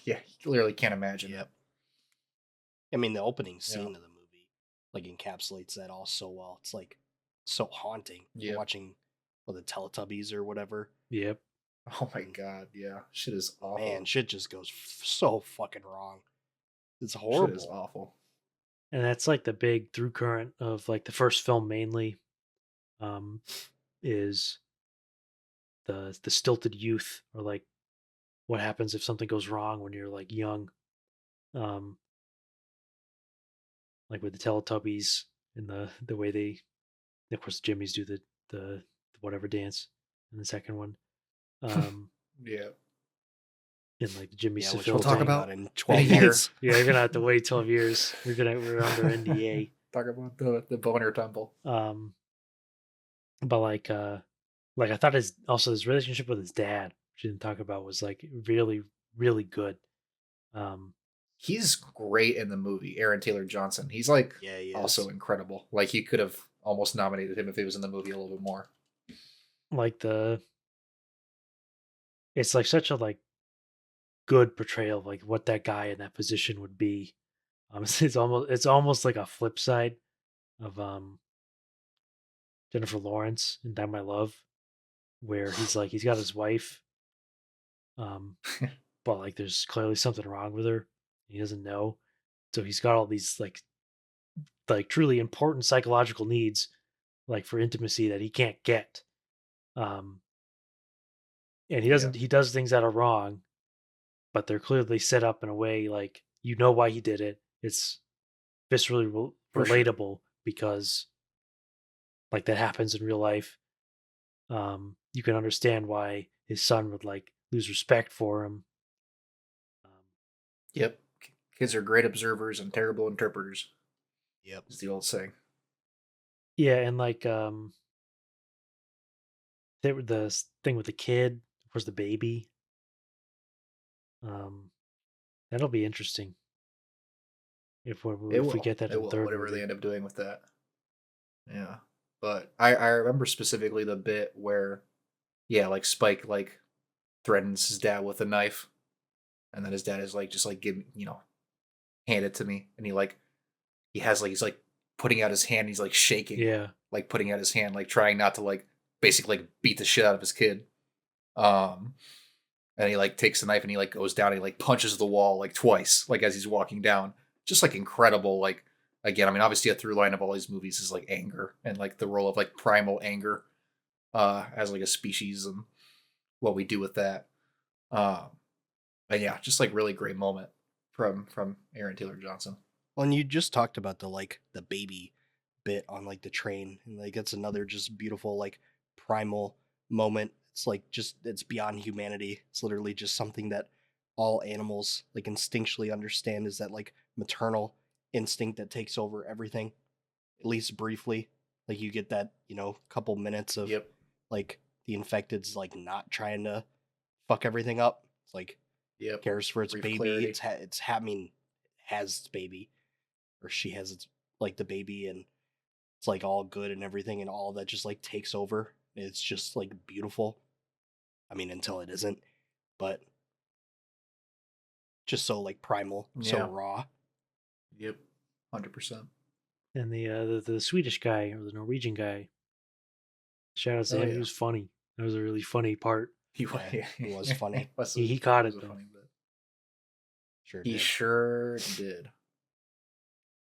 Speaker 1: Yeah. You literally can't imagine
Speaker 2: Yep.
Speaker 1: it.
Speaker 2: I mean, the opening scene
Speaker 1: Yeah.
Speaker 2: of the movie like encapsulates that all so well. It's like so haunting. You're
Speaker 1: Yep.
Speaker 2: watching the Teletubbies or whatever.
Speaker 3: Yep.
Speaker 1: Oh my god. Yeah. Shit is awful.
Speaker 2: Man, shit just goes so fucking wrong. It's
Speaker 1: Shit
Speaker 2: horrible.
Speaker 1: is awful.
Speaker 3: And that's like the big through current of like the first film mainly, is the stilted youth, or like what happens if something goes wrong when you're like young. Um, like with the Teletubbies and the way they, of course, Jimmys do the whatever dance in the second one.
Speaker 1: Yeah.
Speaker 3: And like the Jimmy
Speaker 2: Yeah, which
Speaker 3: Savile
Speaker 2: we'll talk
Speaker 3: thing.
Speaker 2: about in
Speaker 1: in
Speaker 2: 12
Speaker 1: a year.
Speaker 2: years.
Speaker 3: Yeah, you're gonna have to wait 12 years. We're under NDA.
Speaker 1: Talk about the boner temple.
Speaker 3: But like I thought his relationship with his dad, which he didn't talk about, was like really, really good.
Speaker 1: He's great in the movie, Aaron Taylor Johnson. He's like
Speaker 2: Yeah, he
Speaker 1: also
Speaker 2: is.
Speaker 1: incredible. Like you could have almost nominated him if he was in the movie a little bit more.
Speaker 3: Like it's like such a like good portrayal of like what that guy in that position would be. It's almost like a flip side of Jennifer Lawrence in Die My Love, where he's got his wife, um, but like there's clearly something wrong with her. He doesn't know, so he's got all these like truly important psychological needs, like for intimacy, that he can't get. Um, and
Speaker 1: Yeah.
Speaker 3: he does things that are wrong, but they're clearly set up in a way like why he did it. It's viscerally
Speaker 1: For sure.
Speaker 3: relatable because like that happens in real life. You can understand why his son would like lose respect for him. Um,
Speaker 1: Yep. Kids are great observers and terrible interpreters,
Speaker 2: Yep.
Speaker 1: is the old saying.
Speaker 3: yeah, and like the thing with the kid, of course, the baby. Um, that'll be interesting
Speaker 1: It
Speaker 3: if we
Speaker 1: will.
Speaker 3: get that
Speaker 1: It
Speaker 3: in the
Speaker 1: will.
Speaker 3: third
Speaker 1: Whatever they
Speaker 3: movie.
Speaker 1: end up doing with that. Yeah. But I remember specifically the bit where, yeah, like Spike like threatens his dad with a knife, and then his dad is like, just like give me, hand it to me, and he's like putting out his hand, he's like shaking,
Speaker 3: Yeah,
Speaker 1: like putting out his hand, like trying not to like basically like beat the shit out of his kid. Um, and he like takes the knife and he like goes down and he like punches the wall like twice, like as he's walking down. Just like incredible. Like again, I mean, obviously a through line of all these movies is like anger and like the role of like primal anger as like a species and what we do with that. Um, and yeah, just like really great moment from Aaron Taylor Johnson.
Speaker 2: Well, and you just talked about the baby bit on like the train, and like that's another just beautiful like primal moment. It's like just it's beyond humanity. It's literally just something that all animals like instinctually understand, is that like maternal instinct that takes over everything, at least briefly. Like you get that, couple minutes of
Speaker 1: Yep.
Speaker 2: like the infected's like not trying to fuck everything up. It's like
Speaker 1: Yep.
Speaker 2: cares for its
Speaker 1: Brief
Speaker 2: baby.
Speaker 1: clarity.
Speaker 2: I mean, has its baby, or she has its like the baby, and it's like all good and everything, and all that just like takes over. It's just like beautiful. I mean, until it isn't, but just so like primal, so
Speaker 1: Yeah.
Speaker 2: raw.
Speaker 1: Yep. 100%.
Speaker 3: and the Swedish guy or the Norwegian guy, shout out to
Speaker 1: Oh
Speaker 3: him. He
Speaker 1: yeah.
Speaker 3: was funny. That was a really funny part.
Speaker 1: He
Speaker 2: Yeah, it was funny.
Speaker 3: He caught
Speaker 1: was
Speaker 3: it
Speaker 1: a
Speaker 3: though.
Speaker 1: funny bit.
Speaker 2: Sure
Speaker 1: He
Speaker 2: did.
Speaker 1: sure did.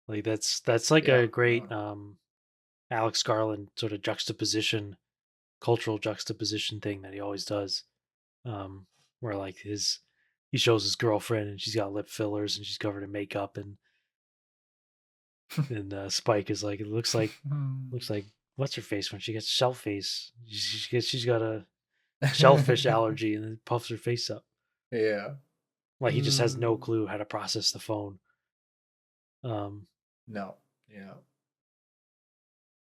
Speaker 3: Like that's like
Speaker 1: Yeah,
Speaker 3: a great
Speaker 1: no.
Speaker 3: Alex Garland sort of juxtaposition, cultural juxtaposition thing that he always does. Um, where like he shows his girlfriend and she's got lip fillers and she's covered in makeup and Spike is like, it looks like what's her face when she gets shell face. She's got a shellfish allergy and then puffs her face up.
Speaker 1: Yeah.
Speaker 3: Like he just has no
Speaker 1: Mm,
Speaker 3: clue how to process the phone. Um,
Speaker 1: no. Yeah.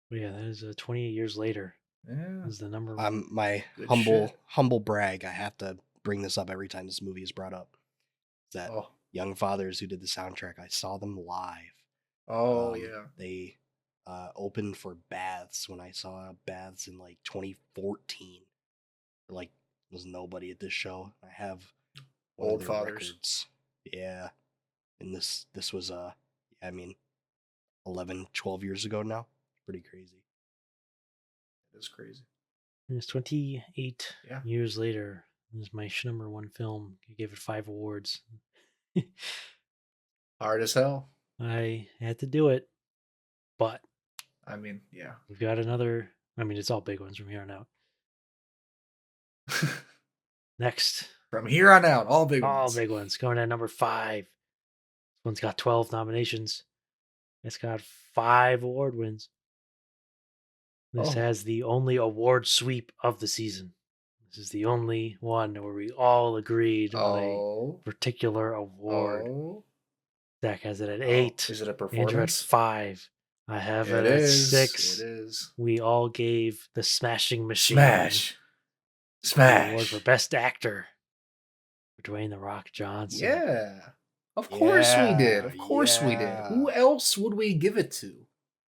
Speaker 3: but yeah, that is 28 years later.
Speaker 1: Yeah.
Speaker 3: Is the number one.
Speaker 2: My
Speaker 1: Good
Speaker 2: humble brag. I have to bring this up every time this movie is brought up. That
Speaker 1: Oh.
Speaker 2: Young Fathers who did the soundtrack, I saw them live.
Speaker 1: Oh yeah.
Speaker 2: They opened for Baths when I saw Baths in like 2014. Like, was nobody at this show. I have one
Speaker 1: Old
Speaker 2: of their
Speaker 1: Fathers.
Speaker 2: records. Yeah, and this was I mean, 11, 12 years ago now. Pretty crazy.
Speaker 1: It's crazy.
Speaker 3: And it's 28
Speaker 1: Yeah.
Speaker 3: years later. This is my number one film. I gave it 5 awards.
Speaker 1: Hard as hell.
Speaker 3: I had to do it, but
Speaker 1: I mean, yeah.
Speaker 3: we've got another. I mean, it's all big ones from here on out. Next,
Speaker 1: From here on out, all big
Speaker 3: all
Speaker 1: ones.
Speaker 3: big ones. Going at number 5. This one's got 12 nominations. It's got 5 award wins. This
Speaker 1: Oh.
Speaker 3: has the only award sweep of the season. This is the only one where we all agreed on a particular award.
Speaker 1: Oh.
Speaker 3: Zach has it at
Speaker 1: Oh.
Speaker 3: 8.
Speaker 1: Is it a
Speaker 3: Andrew at
Speaker 1: performance?
Speaker 3: 5. I have it
Speaker 1: It
Speaker 3: at
Speaker 1: is.
Speaker 3: 6.
Speaker 1: It is.
Speaker 3: We all gave The Smashing Machine
Speaker 1: Smash.
Speaker 3: the award for
Speaker 1: Smash.
Speaker 3: Best Actor for Dwayne The Rock Johnson.
Speaker 1: Yeah. Of course we did.
Speaker 2: Yeah,
Speaker 1: Of course we did.
Speaker 2: yeah.
Speaker 1: Who else would we give it to?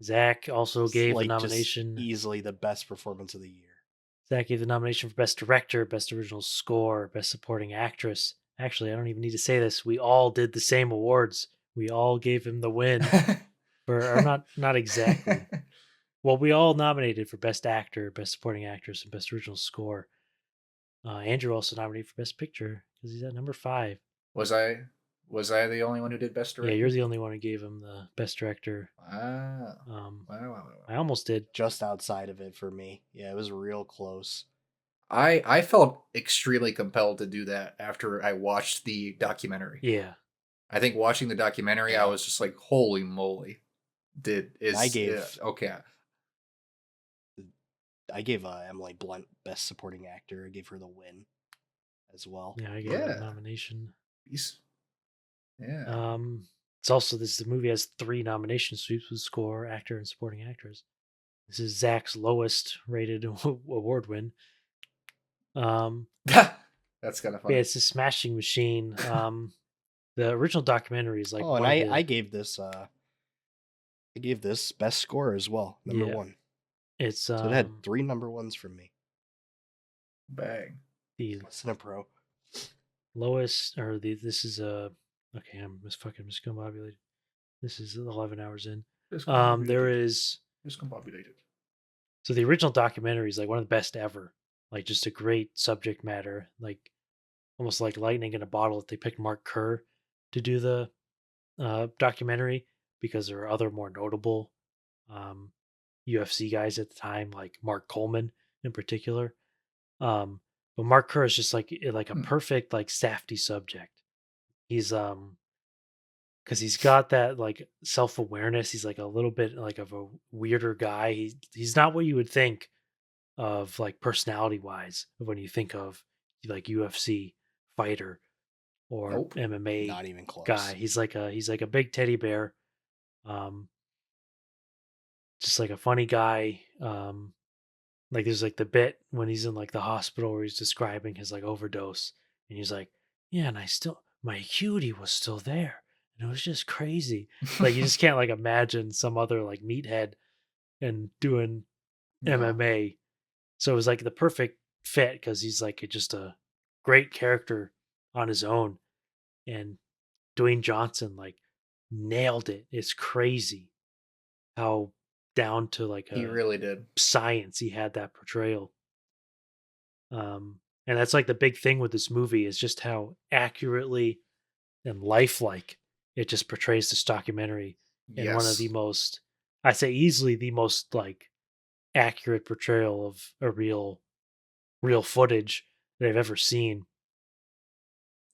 Speaker 3: Zach also
Speaker 2: It's
Speaker 3: gave the
Speaker 2: like just
Speaker 3: nomination.
Speaker 2: easily the best performance of the year.
Speaker 3: Zach gave the nomination for Best Director, Best Original Score, Best Supporting Actress. Actually, I don't even need to say this. We all did the same awards. We all gave him the win. Or not exactly. Well, we all nominated for Best Actor, Best Supporting Actress, and Best Original Score. Andrew also nominated for Best Picture because he's at number 5.
Speaker 1: Was I the only one who did best director?
Speaker 3: Yeah, you're the only one who gave him the Best Director.
Speaker 1: Wow.
Speaker 3: I almost did.
Speaker 2: Just outside of it for me. Yeah, it was real close.
Speaker 1: I felt extremely compelled to do that after I watched the documentary.
Speaker 3: Yeah.
Speaker 1: I think watching the documentary, I was just like, holy moly. Okay.
Speaker 2: I gave Emily Blunt Best Supporting Actor. I gave her the win as well.
Speaker 3: Yeah, I gave it a nomination.
Speaker 1: Peace. Yeah.
Speaker 3: It's also the movie has 3 nomination sweeps with score, actor, and supporting actress. This is Zach's lowest rated award win.
Speaker 1: That's kind of funny.
Speaker 3: Yeah, it's a Smashing Machine. The original documentary is like.
Speaker 2: Oh, and I gave this best score as well, number 1.
Speaker 3: It's
Speaker 2: so it had 3 number 1s from me.
Speaker 1: Bang.
Speaker 3: The
Speaker 2: Listen, a pro.
Speaker 3: Lowest or this is okay. I'm just discombobulated. This is 11 hours in. There is
Speaker 1: discombobulated.
Speaker 3: So the original documentary is like one of the best ever. Like just a great subject matter, like almost like lightning in a bottle. That they picked Mark Kerr to do the documentary because there are other more notable UFC guys at the time, like Mark Coleman in particular. But Mark Kerr is just like a perfect like safety subject. He's because he's got that like self-awareness. He's like a little bit like of a weirder guy. He's not what you would think of like personality wise when you think of like UFC fighter or MMA
Speaker 2: not even close
Speaker 3: guy. He's like a big teddy bear. Just like a funny guy. Like there's like the bit when he's in like the hospital where he's describing his like overdose and he's like, yeah, and my acuity was still there and it was just crazy. Like you just can't like imagine some other like meathead and doing MMA. So it was like the perfect fit because he's like just a great character on his own. And Dwayne Johnson like nailed it. It's crazy how down to like
Speaker 1: he really did
Speaker 3: science he had that portrayal. And that's like the big thing with this movie is just how accurately and lifelike it just portrays this documentary in one of the
Speaker 1: Yes.
Speaker 3: most, I say easily the most like accurate portrayal of a real footage that I've ever seen,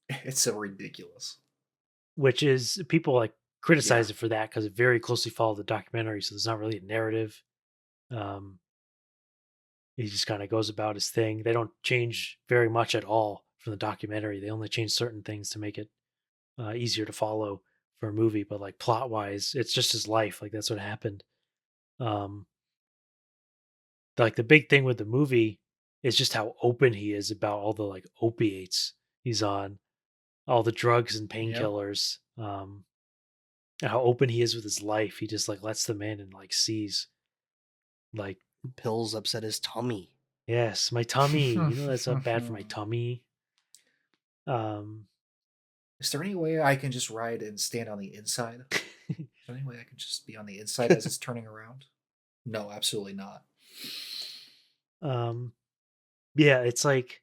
Speaker 1: It's so ridiculous.
Speaker 3: which is people like
Speaker 1: Yeah.
Speaker 3: criticize it for that because it very closely followed the documentary, so there's not really a narrative. Um, he just kind of goes about his thing. They don't change very much at all from the documentary. They only change certain things to make it easier to follow for a movie, but like plot wise, it's just his life. Like that's what happened. Um, like the big thing with the movie is just how open he is about all the like opiates he's on, all the drugs and
Speaker 1: Yep.
Speaker 3: painkillers. And how open he is with his life. He just like lets them in and like sees like,
Speaker 2: Pills upset his tummy.
Speaker 3: yes, my tummy. You know that's not bad for my tummy. Um,
Speaker 1: Is there any way I can just ride and stand on the inside? Is there any way I can just be on the inside as it's turning around? No, absolutely not.
Speaker 3: um, yeah, it's like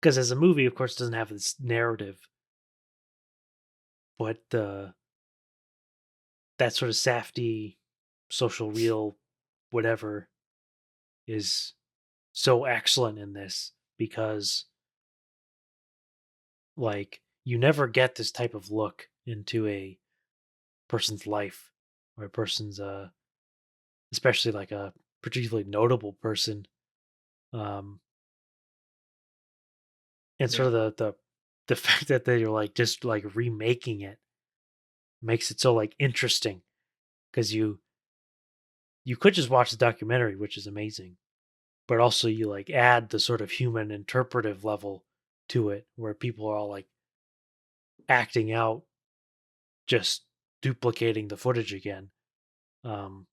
Speaker 3: because as a movie, of course, it doesn't have this narrative, but that sort of safety, social real, whatever is so excellent in this because like you never get this type of look into a person's life or a person's especially like a particularly notable person, um and sort
Speaker 1: Yeah.
Speaker 3: of the fact that they're like just like remaking it makes it so like interesting because you could just watch the documentary, which is amazing, but also you like add the sort of human interpretive level to it where people are all like acting out, just duplicating the footage again, um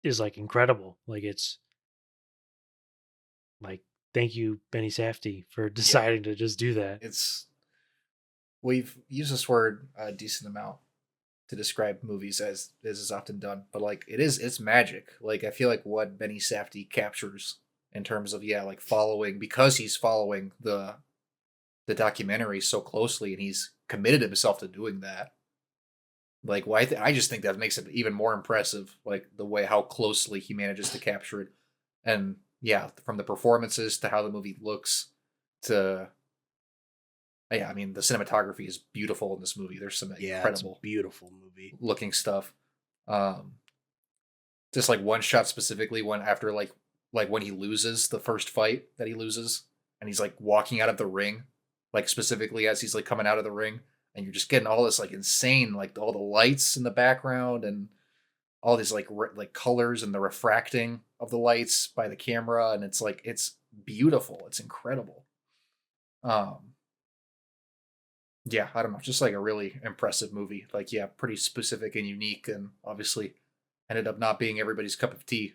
Speaker 3: is like incredible. Like it's like, thank you, Benny Safdie, for
Speaker 1: Yeah.
Speaker 3: deciding to just do that.
Speaker 1: It's we've used this word a decent amount to describe movies as is often done, but like it's magic. Like I feel like what Benny Safdie captures in terms of like following because he's following the documentary so closely and he's committed himself to doing that. Like, well, I just think that makes it even more impressive, like the way how closely he manages to capture it, and yeah, from the performances to how the movie looks to yeah, I mean the cinematography is beautiful in this movie. There's some
Speaker 2: Yeah, it's a
Speaker 1: incredible
Speaker 2: beautiful movie.
Speaker 1: looking stuff. Um, just like one shot specifically, when after like when he loses the first fight that he loses, and he's like walking out of the ring, like specifically as he's like coming out of the ring, and you're just getting all this like insane, like all the lights in the background and all these like like colors and the refracting of the lights by the camera, and it's like it's beautiful, it's incredible. Um, yeah, I don't know, just like a really impressive movie. Like yeah, pretty specific and unique, and obviously ended up not being everybody's cup of tea,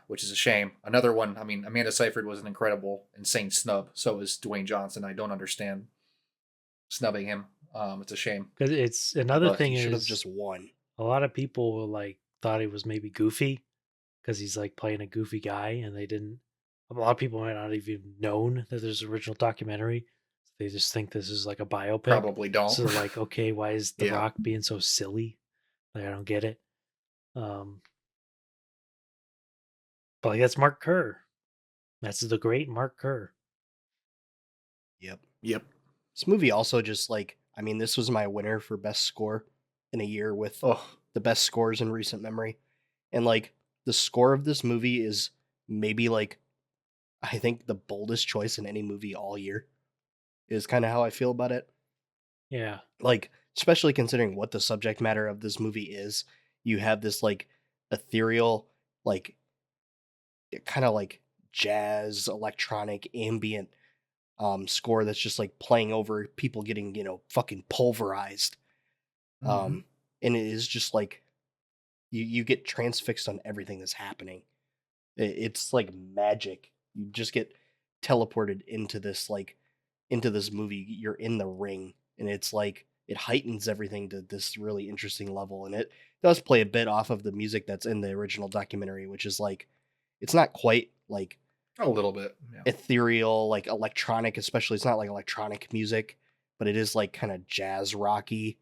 Speaker 1: which is a shame. Another one, I mean, Amanda Seyfried was an incredible, insane snub. So is Dwayne Johnson. I don't understand snubbing him. It's a shame,
Speaker 3: Because it's another
Speaker 1: but
Speaker 3: thing
Speaker 2: He should have
Speaker 3: is
Speaker 2: just won.
Speaker 3: a lot of people like thought he was maybe goofy because he's like playing a goofy guy, and they didn't. A lot of people might not even known that there's an original documentary. They just think this is like a biopic.
Speaker 1: probably don't.
Speaker 3: So they're like, okay, why is The
Speaker 1: Yeah,
Speaker 3: Rock being so silly? Like I don't get it. Um, but like that's Mark Kerr. That's the great Mark Kerr.
Speaker 2: Yep.
Speaker 1: yep.
Speaker 2: This movie also just like, I mean, this was my winner for best score in a year with
Speaker 1: Oh,
Speaker 2: the best scores in recent memory. And like the score of this movie is maybe like I think the boldest choice in any movie all year is kind of how I feel about it.
Speaker 3: Yeah.
Speaker 2: Like especially considering what the subject matter of this movie is, you have this like ethereal like kind of like jazz electronic ambient score that's just like playing over people getting, you know, fucking pulverized.
Speaker 1: mm-hmm.
Speaker 2: And it is just like you get transfixed on everything that's happening. It's like magic. You just get teleported into this like into this movie. You're in the ring, and it's like it heightens everything to this really interesting level. And it does play a bit off of the music that's in the original documentary, which is like it's not quite like
Speaker 1: A little bit. Yeah.
Speaker 2: ethereal, like electronic, especially. It's not like electronic music, but it is like kind of jazz rocky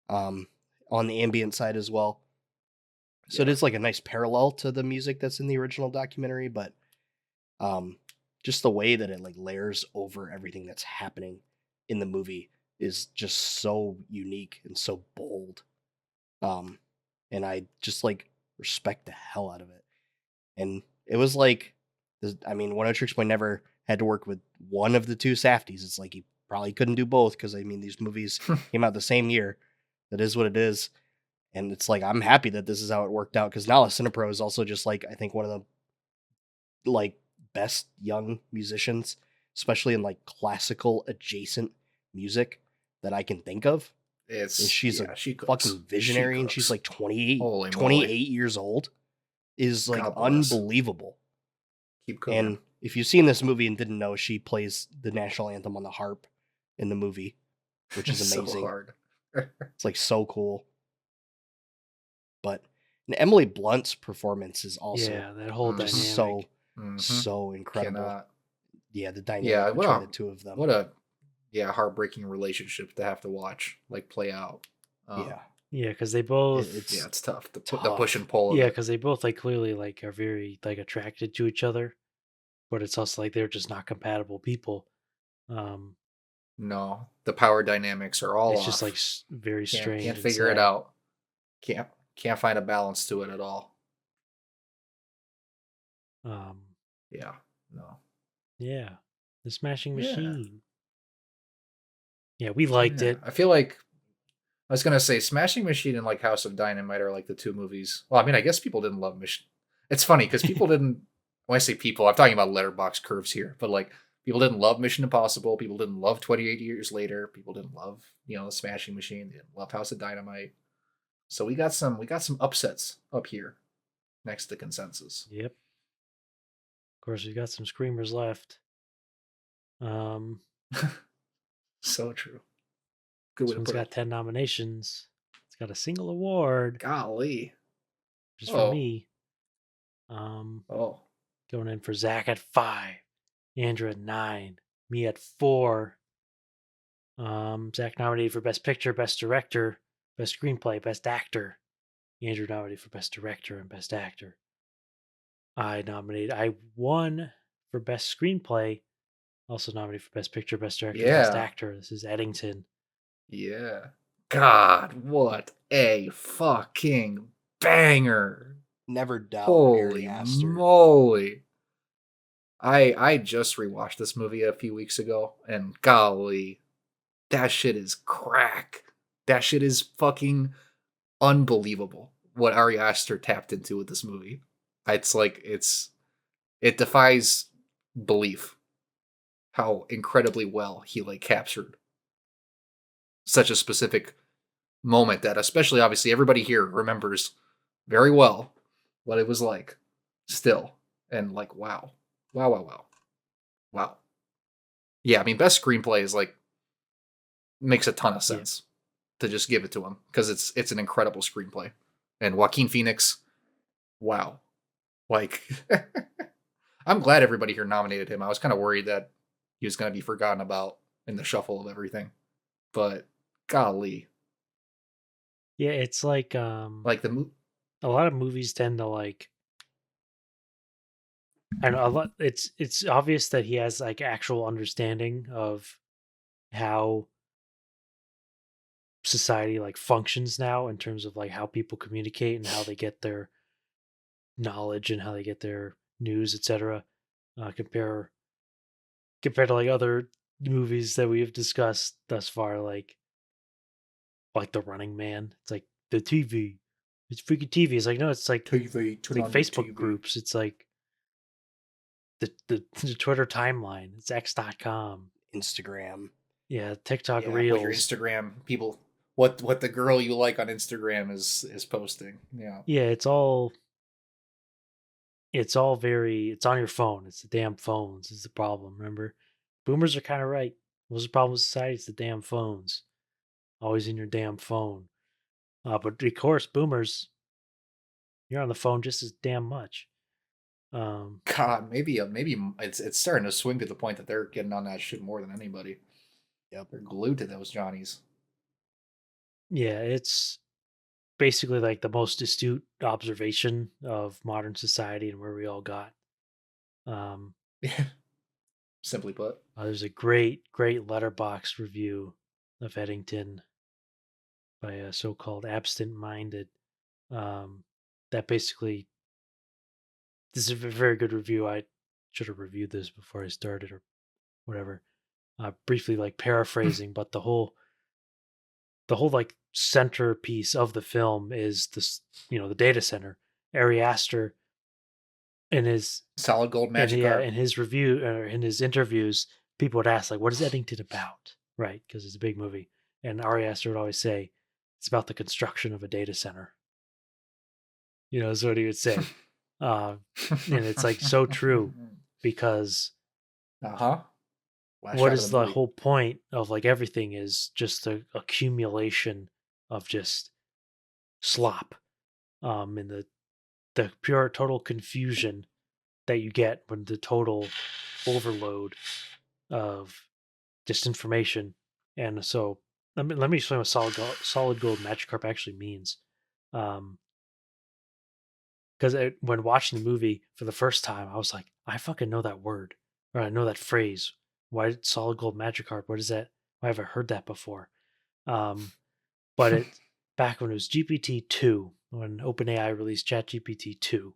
Speaker 2: um, on the ambient side as well. So it
Speaker 1: Yeah.
Speaker 2: is like a nice parallel to the music that's in the original documentary, but um, just the way that it like layers over everything that's happening in the movie is just so unique and so bold. Um, and I just like respect the hell out of it. And it was like, I mean, One Tricks Boy never had to work with one of the two Safdies. It's like he probably couldn't do both because I mean these movies came out the same year. That is what it is, and it's like I'm happy that this is how it worked out because Nala Cinepro is also just like I think one of the like best young musicians, especially in like classical adjacent music that I can think of. And she's a
Speaker 1: She cooks.
Speaker 2: fucking visionary, and she's like 28,
Speaker 1: Holy
Speaker 2: 28
Speaker 1: moly.
Speaker 2: years old. Is like
Speaker 1: God bless.
Speaker 2: unbelievable.
Speaker 1: Keep cooking.
Speaker 2: And if you've seen this movie and didn't know, she plays the national anthem on the harp in the movie, which is amazing.
Speaker 1: So hard.
Speaker 2: It's like so cool. But and Emily Blunt's performance is also
Speaker 3: that whole dynamic.
Speaker 2: so incredible.
Speaker 1: Cannot.
Speaker 2: Yeah, the dynamic between the two of them.
Speaker 1: What a heartbreaking relationship to have to watch like play out.
Speaker 3: Yeah, because they both.
Speaker 1: It's tough. The push and pull.
Speaker 3: Yeah, because they both like clearly like are very like attracted to each other, but it's also like they're just not compatible people.
Speaker 1: No, the power dynamics are all
Speaker 3: it's
Speaker 1: off.
Speaker 3: just like very strange.
Speaker 1: Can't figure it out. Can't find a balance to it at all. Yeah. No.
Speaker 3: Yeah, the Smashing Machine. Yeah, we liked it.
Speaker 1: I feel like I was gonna say Smashing Machine and like House of Dynamite are like the two movies. Well, I mean, I guess people didn't love Mission. It's funny because people didn't. When I say people, I'm talking about letterbox curves here. But like, people didn't love Mission Impossible. People didn't love 28 Years Later. People didn't love the Smashing Machine. They didn't love House of Dynamite. So we got some upsets up here next to consensus.
Speaker 3: Yep. Of course, we got some screamers left.
Speaker 1: So true.
Speaker 3: This one's got 10 nominations. It's got a single award.
Speaker 1: Golly.
Speaker 3: Just for me. Going in for Zach at 5, Andrew at 9, me at 4. Zach nominated for Best Picture, Best Director, Best Screenplay, Best Actor. Andrew nominated for Best Director and Best Actor. I won for Best Screenplay. Also nominated for Best Picture, Best Director, Best Actor. This is Eddington.
Speaker 1: Yeah. God, what a fucking banger.
Speaker 2: Never doubt.
Speaker 1: Holy moly. I just rewatched this movie a few weeks ago, and golly, that shit is crack. That shit is fucking unbelievable what Ari Aster tapped into with this movie. It's like it defies belief how incredibly well he like captured such a specific moment that especially obviously everybody here remembers very well what it was like still. And like wow. Yeah, I mean best screenplay is like makes a ton of sense to just give it to him because it's an incredible screenplay. And Joaquin Phoenix, wow. Like I'm glad everybody here nominated him. I was kind of worried that he was going to be forgotten about in the shuffle of everything. But golly.
Speaker 3: Yeah, it's like
Speaker 1: a
Speaker 3: lot of movies tend to like I know a lot it's obvious that he has like actual understanding of how society like functions now in terms of like how people communicate and how they get their knowledge and how they get their news, etc. Compared to like other movies that we have discussed thus far, like The Running Man. It's like the TV. It's freaking TV. It's like no, it's like
Speaker 1: TV,
Speaker 3: like Facebook groups. It's like the Twitter timeline. It's X.com,
Speaker 2: Instagram.
Speaker 3: Yeah, TikTok Reels.
Speaker 1: Your Instagram people. What the girl you like on Instagram is posting. Yeah.
Speaker 3: Yeah, it's all very. It's on your phone. It's the damn phones. Is the problem. Remember, boomers are kind of right. What's the problem with society? It's the damn phones. Always in your damn phone. But of course, boomers, you're on the phone just as damn much.
Speaker 1: God, maybe it's starting to swing to the point that they're getting on that shit more than anybody.
Speaker 2: Yep.
Speaker 1: They're glued to those Johnnies.
Speaker 3: Yeah, it's basically like the most astute observation of modern society and where we all got. Um,
Speaker 1: Yeah, simply put.
Speaker 3: there's a great letterbox review of Eddington by a so-called absent-minded. Um, that basically, this is a very good review. I should have reviewed this before I started or whatever. Briefly, like paraphrasing, but the whole like centerpiece of the film is this, the data center. Ari Aster in his
Speaker 1: Solid gold
Speaker 3: and yeah,
Speaker 1: Magikarp.
Speaker 3: in his review or in his interviews, people would ask like, "What is Eddington about?" Right, because it's a big movie, and Ari Aster would always say, "It's about the construction of a data center." Is what he would say, and it's like so true because
Speaker 1: Uh-huh. Last
Speaker 3: what
Speaker 1: shot of
Speaker 3: is
Speaker 1: the
Speaker 3: the
Speaker 1: movie.
Speaker 3: whole point of like everything is just the accumulation of just slop, and the pure total confusion that you get when the total overload of just information. And so let me explain what solid gold Magikarp actually means. Um, because when watching the movie for the first time, I was like, I fucking know that word, or I know that phrase. Why solid gold Magikarp? What is that? Why have I heard that before? Um, but it back when it was GPT 2, when OpenAI released ChatGPT 2.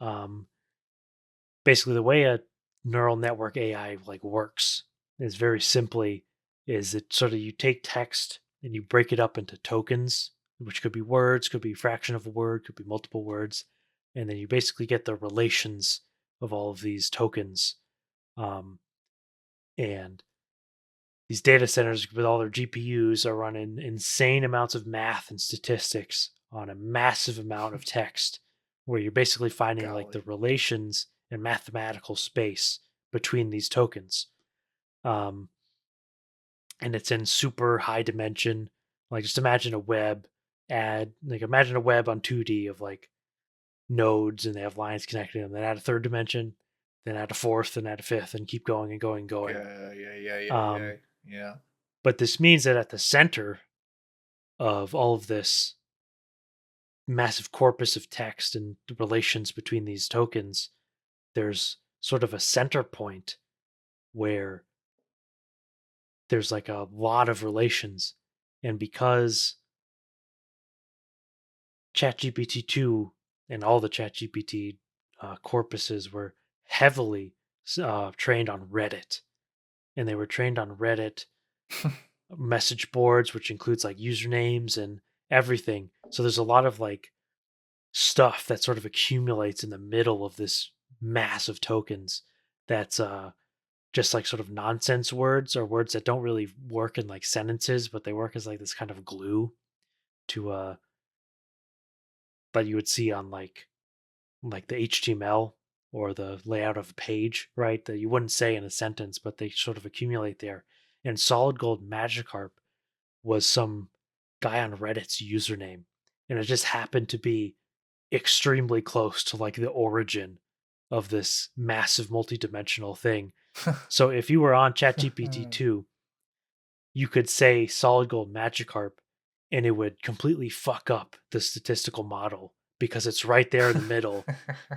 Speaker 3: Um, Basically, the way a neural network AI like works is very simply is it sort of you take text and you break it up into tokens, which could be words, could be a fraction of a word, could be multiple words, and then you basically get the relations of all of these tokens. Um, and these data centers with all their GPUs are running insane amounts of math and statistics on a massive amount of text, where you're basically finding like the
Speaker 1: Golly.
Speaker 3: relations and mathematical space between these tokens. Um, and it's in super high dimension. Like just imagine a web imagine a web on 2D of like nodes and they have lines connecting them. Then add a third dimension, then add a fourth, then add a fifth, and keep going and going and going.
Speaker 1: Yeah.
Speaker 3: Um,
Speaker 1: Yeah.
Speaker 3: but this means that at the center of all of this massive corpus of text and the relations between these tokens, there's sort of a center point where there's like a lot of relations. And because ChatGPT 2 and all the ChatGPT corpuses were heavily trained on Reddit, and they were trained on Reddit message boards, which includes like usernames and everything. So there's a lot of like stuff that sort of accumulates in the middle of this mass of tokens that's just like sort of nonsense words or words that don't really work in like sentences, but they work as like this kind of glue to that you would see on like the HTML or the layout of a page, right? That you wouldn't say in a sentence, but they sort of accumulate there. And Solid Gold Magikarp was some guy on Reddit's username, and it just happened to be extremely close to like the origin of this massive multi-dimensional thing. So if you were on ChatGPT 2, you could say solid gold Magikarp and it would completely fuck up the statistical model because it's right there in the middle,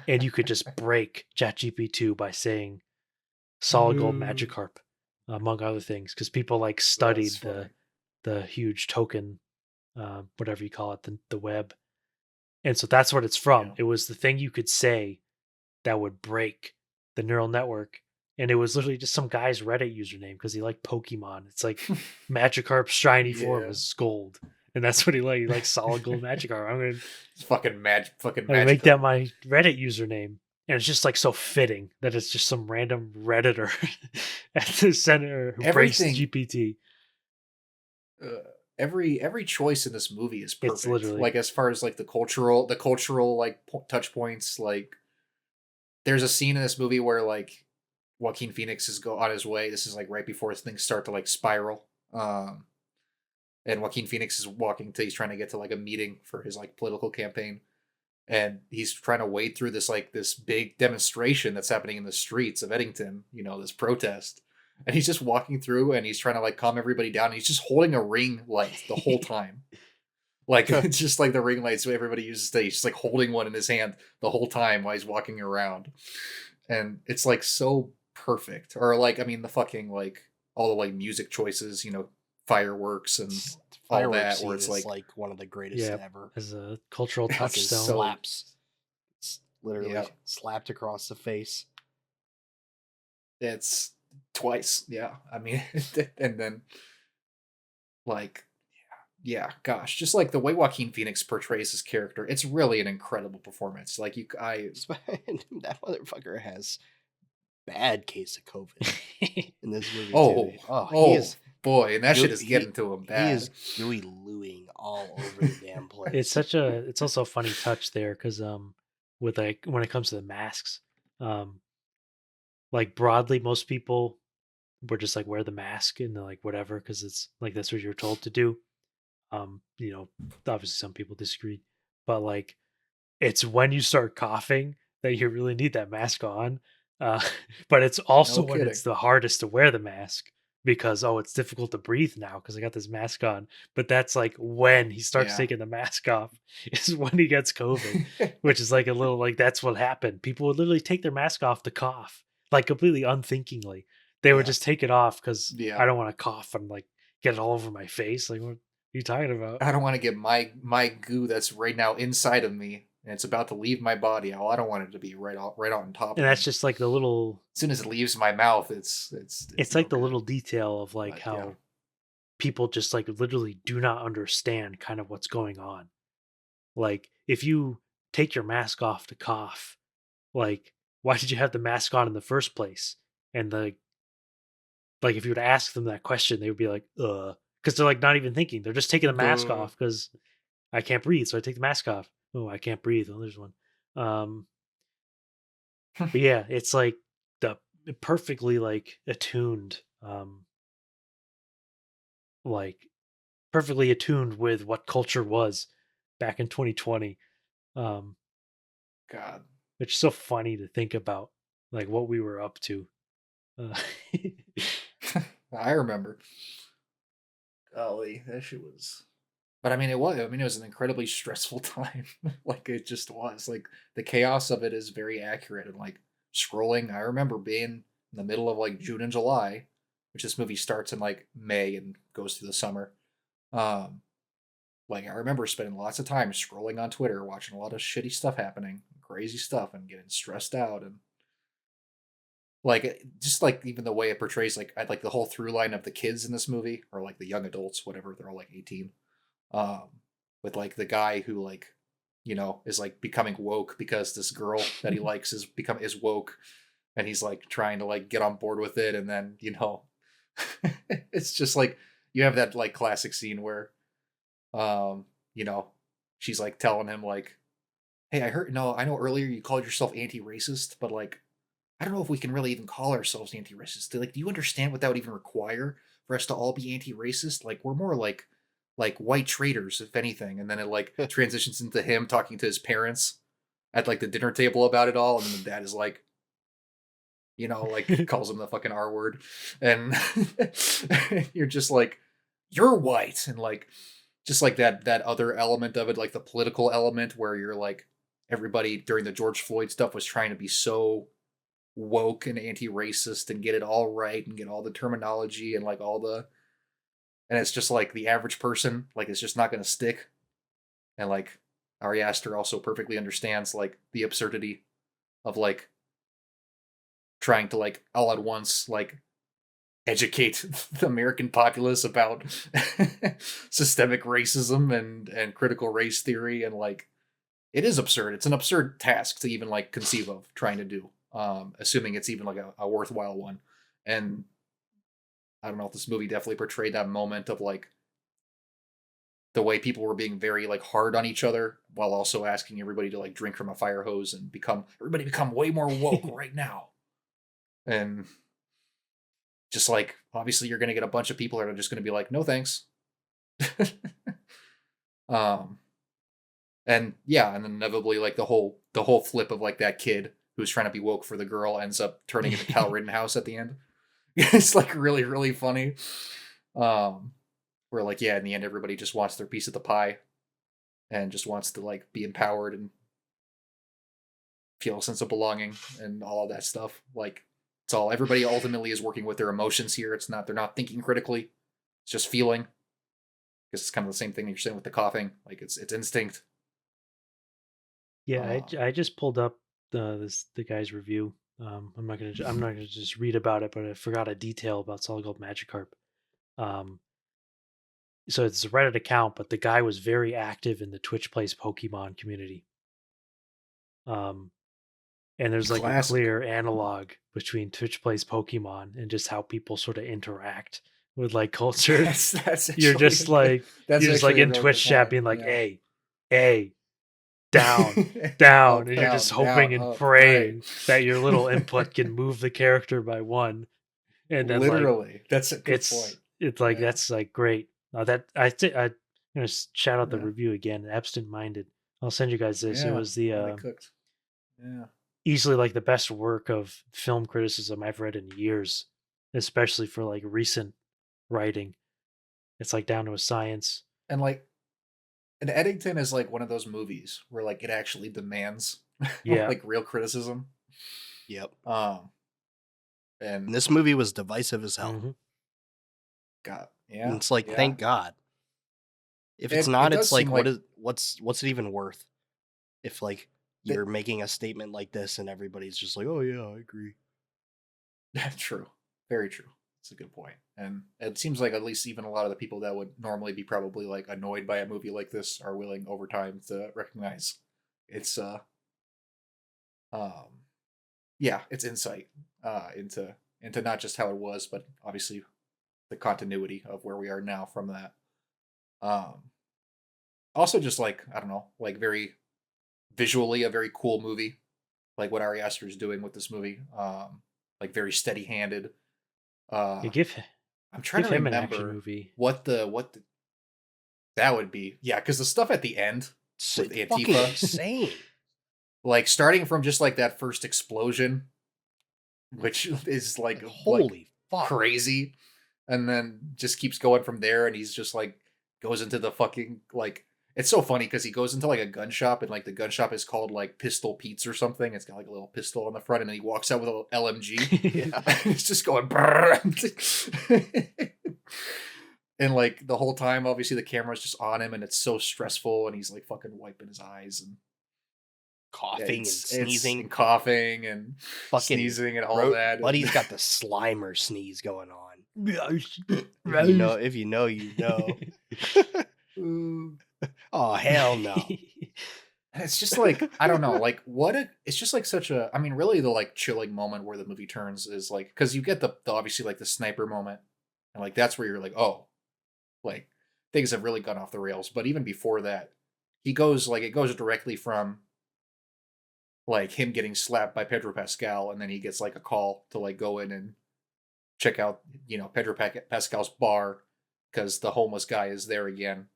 Speaker 3: and you could just break ChatGPT by saying solid gold Magikarp, among other things, because people like
Speaker 1: That's
Speaker 3: studied
Speaker 1: funny.
Speaker 3: the huge token, whatever you call it, the web. And so that's what it's from.
Speaker 1: Yeah.
Speaker 3: It was the thing you could say that would break the neural network. And it was literally just some guy's Reddit username because he liked Pokemon. It's like Magikarp's shiny form
Speaker 1: Yeah.
Speaker 3: is gold. And that's what he liked. He likes solid gold Magikarp.
Speaker 1: It's fucking
Speaker 3: I'm gonna
Speaker 1: magic
Speaker 3: make that
Speaker 1: carp.
Speaker 3: my Reddit username. And it's just like so fitting that it's just some random Redditor at the center who breaks
Speaker 1: Everything
Speaker 3: GPT.
Speaker 1: uh, every choice in this movie is
Speaker 3: It's
Speaker 1: perfect.
Speaker 3: literally
Speaker 1: Like as far as like the cultural like touch points, like there's a scene in this movie where like Joaquin Phoenix is go on his way. This is like right before things start to like spiral. And Joaquin Phoenix is walking to he's trying to get to like a meeting for his like political campaign. and he's trying to wade through this big demonstration that's happening in the streets of Eddington, this protest. And he's just walking through and he's trying to like calm everybody down. And he's just holding a ring light the whole time. Like it's just like the ring lights everybody uses today. He's just like holding one in his hand the whole time while he's walking around. And it's like so perfect. Or like, I mean, the fucking like all the like music choices, fireworks and all
Speaker 2: Fireworks
Speaker 1: that, where
Speaker 2: scene
Speaker 1: it's
Speaker 2: is
Speaker 1: like,
Speaker 2: one of the greatest
Speaker 3: Yeah,
Speaker 2: ever.
Speaker 3: as a cultural
Speaker 1: Fucking
Speaker 2: Fucking
Speaker 3: touchstone.
Speaker 1: so-
Speaker 2: slaps. It's literally
Speaker 1: Yeah.
Speaker 2: slapped across the face.
Speaker 1: it's twice. Yeah. I mean, and then like, yeah, gosh, just like the way Joaquin Phoenix portrays his character, it's really an incredible performance. Like
Speaker 2: That motherfucker has bad case of COVID in this movie
Speaker 1: oh,
Speaker 2: too.
Speaker 1: oh,
Speaker 2: He is
Speaker 1: boy, and that shit is
Speaker 2: he-
Speaker 1: getting to him
Speaker 2: he
Speaker 1: bad.
Speaker 2: is gooey looing all over the damn place.
Speaker 3: It's also a funny touch there because with like when it comes to the masks, like broadly most people were just like wear the mask and like whatever because it's like that's what you're told to do. Obviously some people disagree, but like it's when you start coughing that you really need that mask on. Uh, but it's also
Speaker 1: No
Speaker 3: when it's
Speaker 1: kidding.
Speaker 3: the hardest to wear the mask because it's difficult to breathe now because I got this mask on. But that's like when he starts
Speaker 1: Yeah.
Speaker 3: taking the mask off is when he gets COVID, which is like a little like that's what happened. People would literally take their mask off to cough, like completely unthinkingly. They would
Speaker 1: Yeah.
Speaker 3: just take it off because
Speaker 1: Yeah.
Speaker 3: I don't want to cough and like get it all over my face. Like what are you talking about?
Speaker 1: I don't want to get my goo that's right now inside of me and it's about to leave my body. I don't want it to be right out on top
Speaker 3: And
Speaker 1: of
Speaker 3: that's
Speaker 1: me.
Speaker 3: just like the little
Speaker 1: As soon as it leaves my mouth, it's
Speaker 3: it's
Speaker 1: no
Speaker 3: like the
Speaker 1: good.
Speaker 3: little detail of like
Speaker 1: But,
Speaker 3: how
Speaker 1: yeah.
Speaker 3: people just like literally do not understand kind of what's going on. Like if you take your mask off to cough, like why did you have the mask on in the first place? And like if you would ask them that question, they would be like, because they're like not even thinking. They're just taking the mask
Speaker 2: Duh.
Speaker 3: off because I can't breathe, so I take the mask off. Oh, I can't breathe. Oh, there's one. But yeah, it's like the perfectly like attuned, like perfectly attuned with what culture was back in 2020. Um,
Speaker 1: God.
Speaker 3: it's so funny to think about, like what we were up to. Uh,
Speaker 1: I remember. Golly, that shit was. But I mean, it was. I mean, it was an incredibly stressful time. Like it just was. Like the chaos of it is very accurate. And like scrolling, I remember being in the middle of like June and July, which this movie starts in like May and goes through the summer. Um, like I remember spending lots of time scrolling on Twitter, watching a lot of shitty stuff happening, crazy stuff, and getting stressed out and like just like even the way it portrays like the whole through line of the kids in this movie or like the young adults, whatever, they're all like 18. um with like the guy who like is like becoming woke because this girl that he likes is woke, and he's like trying to like get on board with it, and then it's just like you have that like classic scene where um you know she's like telling him like, hey, I know earlier you called yourself anti-racist, but like I don't know if we can really even call ourselves anti-racist. Like, do you understand what that would even require for us to all be anti-racist? Like, we're more like white traitors, if anything. And then it like transitions into him talking to his parents at like the dinner table about it all, and then the dad is like, like calls him the fucking R word, and you're just like, you're white, and like just like that other element of it, like the political element where you're like everybody during the George Floyd stuff was trying to be so woke and anti-racist and get it all right and get all the terminology and like and it's just like the average person like it's just not going to stick. And like Ari Aster also perfectly understands like the absurdity of like trying to like all at once like educate the American populace about systemic racism and critical race theory, and like it is absurd. It's an absurd task to even like conceive of trying to do, assuming it's even like a worthwhile one. And I don't know if this movie definitely portrayed that moment of like the way people were being very like hard on each other while also asking everybody to like drink from a fire hose and become way more woke right now. And just like obviously you're gonna get a bunch of people that are just gonna be like, no thanks. um And yeah, and then inevitably like the whole flip of like that kid who's trying to be woke for the girl ends up turning into Cal Rittenhouse at the end. It's like really, really funny. Um where like yeah, in the end everybody just wants their piece of the pie and just wants to like be empowered and feel a sense of belonging and all of that stuff. Like it's all everybody ultimately is working with their emotions here. It's not they're not thinking critically. It's just feeling. Because it's kind of the same thing you're saying with the coughing. Like it's instinct.
Speaker 3: Yeah,
Speaker 1: Um,
Speaker 3: I just pulled up the guy's review. I'm not gonna just read about it, but I forgot a detail about Solid Gold Magikarp. Um, so it's a Reddit account, but the guy was very active in the Twitch Plays Pokemon community. Um, and there's like a
Speaker 1: Classic.
Speaker 3: clear analog between Twitch Plays Pokemon and just how people sort of interact with like culture.
Speaker 1: That's
Speaker 3: You're
Speaker 1: actually a
Speaker 3: just
Speaker 1: good.
Speaker 3: like
Speaker 1: That's
Speaker 3: you're just like
Speaker 1: actually a
Speaker 3: in
Speaker 1: really good
Speaker 3: Twitch chat
Speaker 1: point.
Speaker 3: being like,
Speaker 1: Yeah.
Speaker 3: hey, down, down,
Speaker 1: Up,
Speaker 3: and you're just
Speaker 1: down,
Speaker 3: hoping and
Speaker 1: up. Right.
Speaker 3: praying that your little input can move the character by one, and then like
Speaker 1: Literally, that's a good point.
Speaker 3: it's like
Speaker 1: Yeah.
Speaker 3: that's like great. That I shout out the
Speaker 1: Yeah.
Speaker 3: review again. Absent minded. I'll send you guys this. It
Speaker 1: Yeah.
Speaker 3: was the
Speaker 1: Highly cooked. Yeah.
Speaker 3: easily like the best work of film criticism I've read in years, especially for like recent writing. It's like down to a science.
Speaker 1: And like, and Eddington is like one of those movies where like it actually demands
Speaker 3: Yeah.
Speaker 1: like real criticism.
Speaker 2: Yep.
Speaker 1: Um,
Speaker 2: And
Speaker 1: and
Speaker 2: this movie was divisive as hell.
Speaker 3: Hmm.
Speaker 1: God,
Speaker 2: And
Speaker 1: yeah,
Speaker 2: it's like,
Speaker 1: yeah.
Speaker 2: thank God. If it's
Speaker 1: It
Speaker 2: not,
Speaker 1: does
Speaker 2: it's like,
Speaker 1: seem like
Speaker 2: what's it even worth? If like
Speaker 1: that.
Speaker 2: you're making a statement like this and everybody's just like, oh yeah, I agree.
Speaker 1: True. Very true. It's a good point. And it seems like at least even a lot of the people that would normally be probably like annoyed by a movie like this are willing over time to recognize it's um yeah, it's insight into not just how it was, but obviously the continuity of where we are now from that. Um Also just like, I don't know, like very visually a very cool movie. Like what Ari Aster is doing with this movie. Like very steady handed.
Speaker 3: Yeah,
Speaker 1: Uh I'm trying
Speaker 3: give
Speaker 1: to
Speaker 3: him an action
Speaker 1: remember
Speaker 3: movie.
Speaker 1: what the that would be. Yeah, because the stuff at the end with
Speaker 2: It's fucking
Speaker 1: Antifa,
Speaker 2: insane.
Speaker 1: like starting from just like that first explosion, which is
Speaker 2: Like
Speaker 1: like
Speaker 2: holy fuck.
Speaker 1: crazy, and then just keeps going from there, and he's just like goes into the fucking like. It's so funny because he goes into like a gun shop, and like the gun shop is called like Pistol Pete's or something. It's got like a little pistol on the front, and then he walks out with a LMG.
Speaker 2: Yeah.
Speaker 1: It's just going brrr. And like the whole time obviously the camera's just on him and it's so stressful and he's like fucking wiping his eyes and yeah,
Speaker 2: Coughing and
Speaker 1: it's
Speaker 2: sneezing.
Speaker 1: and coughing and
Speaker 2: Fucking
Speaker 1: sneezing and all that.
Speaker 2: Buddy's got the Slimer sneeze going on.
Speaker 1: And
Speaker 2: If you know, you know. Oh hell no.
Speaker 1: it's just like I don't know, like it's just like such a I mean really the like chilling moment where the movie turns is like because you get the obviously like the sniper moment and like that's where you're like, oh, like things have really gone off the rails. But even before that, he goes like it goes directly from like him getting slapped by Pedro Pascal, and then he gets like a call to like go in and check out Pedro Pascal's bar because the homeless guy is there again.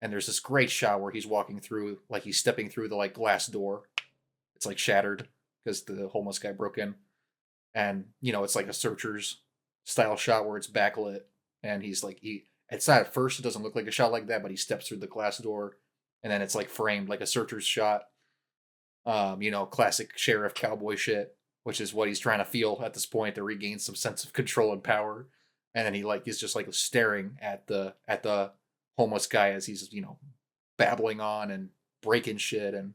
Speaker 1: And there's this great shot where he's walking through, like he's stepping through the like glass door. It's like shattered because the homeless guy broke in, and it's like a searchers style shot where it's backlit, and he's like he. It's not at first; it doesn't look like a shot like that, but he steps through the glass door, and then it's like framed like a searcher's shot. Classic sheriff cowboy shit, which is what he's trying to feel at this point to regain some sense of control and power. And then he's just like staring at the homeless guy as he's babbling on and breaking shit and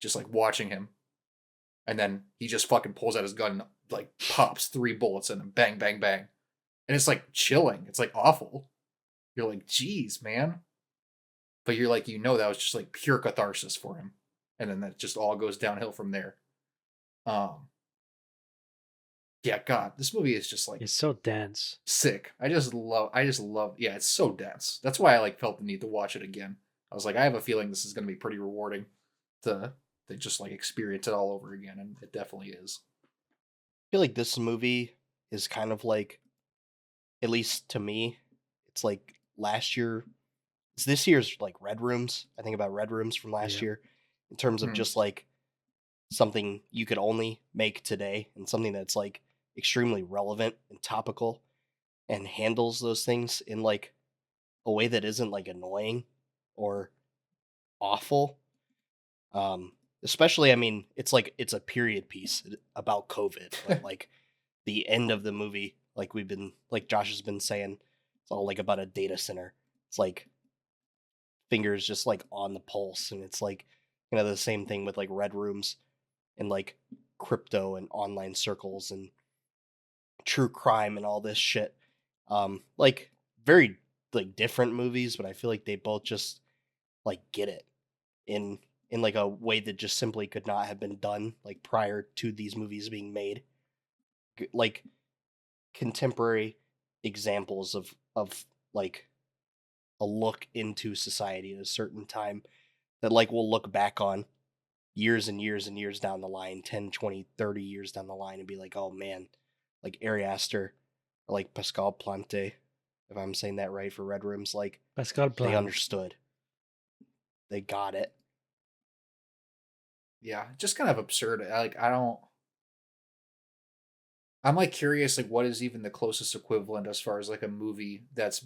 Speaker 1: just like watching him. And then he just fucking pulls out his gun and like pops 3 bullets in him, bang, bang, bang. And it's like chilling. It's like awful. You're like, geez, man. But you're like, that was just like pure catharsis for him. And then that just all goes downhill from there. Um, yeah, God, this movie is just like
Speaker 3: It's so dense.
Speaker 1: sick. I just love. Yeah, it's so dense. That's why I like felt the need to watch it again. I was like, I have a feeling this is going to be pretty rewarding to just like experience it all over again, and it definitely is.
Speaker 2: I feel like this movie is kind of like, at least to me, it's like last year this year's like Red Rooms. I think about Red Rooms from last
Speaker 3: Yeah.
Speaker 2: year in terms of
Speaker 1: Hmm.
Speaker 2: just like something you could only make today and something that's like extremely relevant and topical and handles those things in like a way that isn't like annoying or awful. Especially, I mean, it's like it's a period piece about COVID, but like the end of the movie, like we've been, like Josh has been saying, it's all like about a data center. It's like fingers just like on the pulse, and it's like the same thing with like red rooms and like crypto and online circles and true crime and all this shit. Like very like different movies, but I feel like they both just like get it in like a way that just simply could not have been done like prior to these movies being made. Like contemporary examples of like a look into society at a certain time that like we'll look back on years and years and years down the line, 10, 20, 30 years down the line, and be like, oh man, like Ari Aster or like Pascal Plante, if I'm saying that right, for Red Rooms, like
Speaker 3: Pascal
Speaker 2: they
Speaker 3: Plan.
Speaker 2: understood. They got it.
Speaker 1: Yeah, just kind of absurd. Like I don't. I'm like curious, like what is even the closest equivalent as far as like a movie that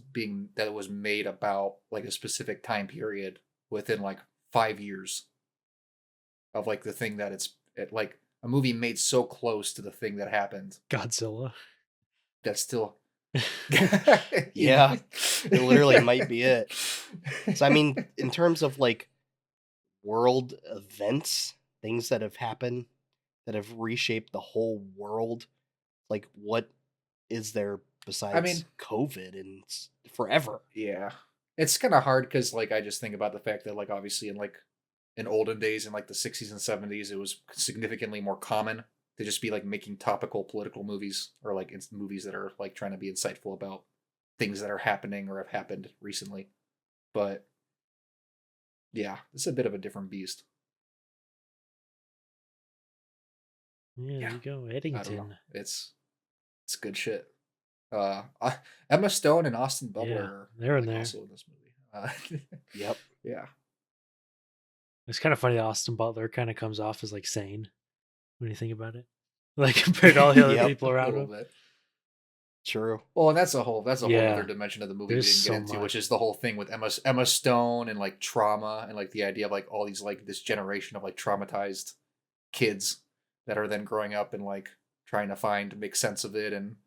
Speaker 1: was made about like a specific time period within like 5 years of like the thing that like a movie made so close to the thing that happened
Speaker 3: Godzilla.
Speaker 1: that's still
Speaker 2: Yeah, it literally might be it. So I mean, in terms of like world events, things that have happened that have reshaped the whole world, like what is there besides
Speaker 1: I mean,
Speaker 2: COVID and forever?
Speaker 1: yeah, it's kind of hard because like I just think about the fact that like obviously in olden days in like the 60s and 70s it was significantly more common to just be like making topical political movies or like movies that are like trying to be insightful about things that are happening or have happened recently. But yeah, it's a bit of a different beast.
Speaker 3: Yeah, there
Speaker 1: Yeah,
Speaker 3: you go.
Speaker 1: I don't know.
Speaker 3: Eddington.
Speaker 1: It's good shit. Emma Stone and Austin Butler
Speaker 3: Yeah, they're
Speaker 1: are
Speaker 3: in
Speaker 1: like
Speaker 3: there.
Speaker 1: also in this movie.
Speaker 2: Yep.
Speaker 1: Yeah.
Speaker 3: It's kind of funny that Austin Butler kind of comes off as like sane when you think about it, like compared to all the other
Speaker 2: Yep.
Speaker 3: people
Speaker 1: A
Speaker 3: around
Speaker 1: little
Speaker 3: him.
Speaker 1: bit.
Speaker 2: True.
Speaker 1: Well, and that's a whole
Speaker 3: Yeah.
Speaker 1: other dimension of the movie we
Speaker 3: There's
Speaker 1: didn't get
Speaker 3: so
Speaker 1: into, which
Speaker 3: much.
Speaker 1: is the whole thing with Emma Stone and like trauma and like the idea of like all these like this generation of like traumatized kids that are then growing up and like trying to make sense of it and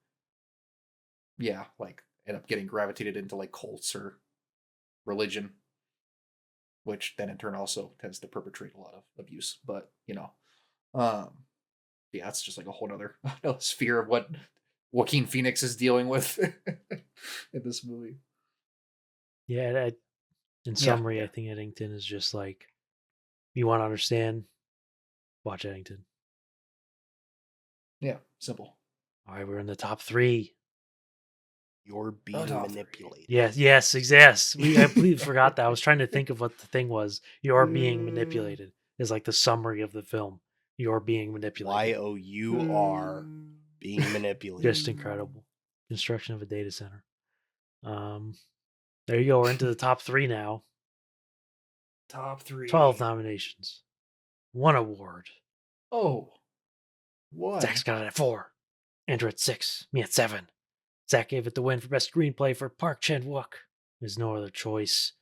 Speaker 1: yeah, like end up getting gravitated into like cults or religion, which then in turn also tends to perpetrate a lot of abuse. But yeah, it's just like a whole other sphere of what Joaquin Phoenix is dealing with in this movie.
Speaker 3: Yeah, in summary, I think Eddington is just like, you want to understand, watch Eddington.
Speaker 1: Yeah, simple.
Speaker 3: All right, we're in the top 3.
Speaker 2: You're being
Speaker 1: top three.
Speaker 2: manipulated.
Speaker 3: Yes. I completely forgot that. I was trying to think of what the thing was. You're being manipulated is like the summary of the film. You're being manipulated.
Speaker 2: YOUR being manipulated.
Speaker 3: Just incredible. Construction of a data center. There you go. We're into the top 3 now.
Speaker 1: Top 3.
Speaker 3: 12 nominations. 1 award.
Speaker 1: Oh. What?
Speaker 3: Zach's got it at 4. Andrew at 6. Me at 7. Zach gave it the win for best screenplay for Park Chan-wook. There's no other choice.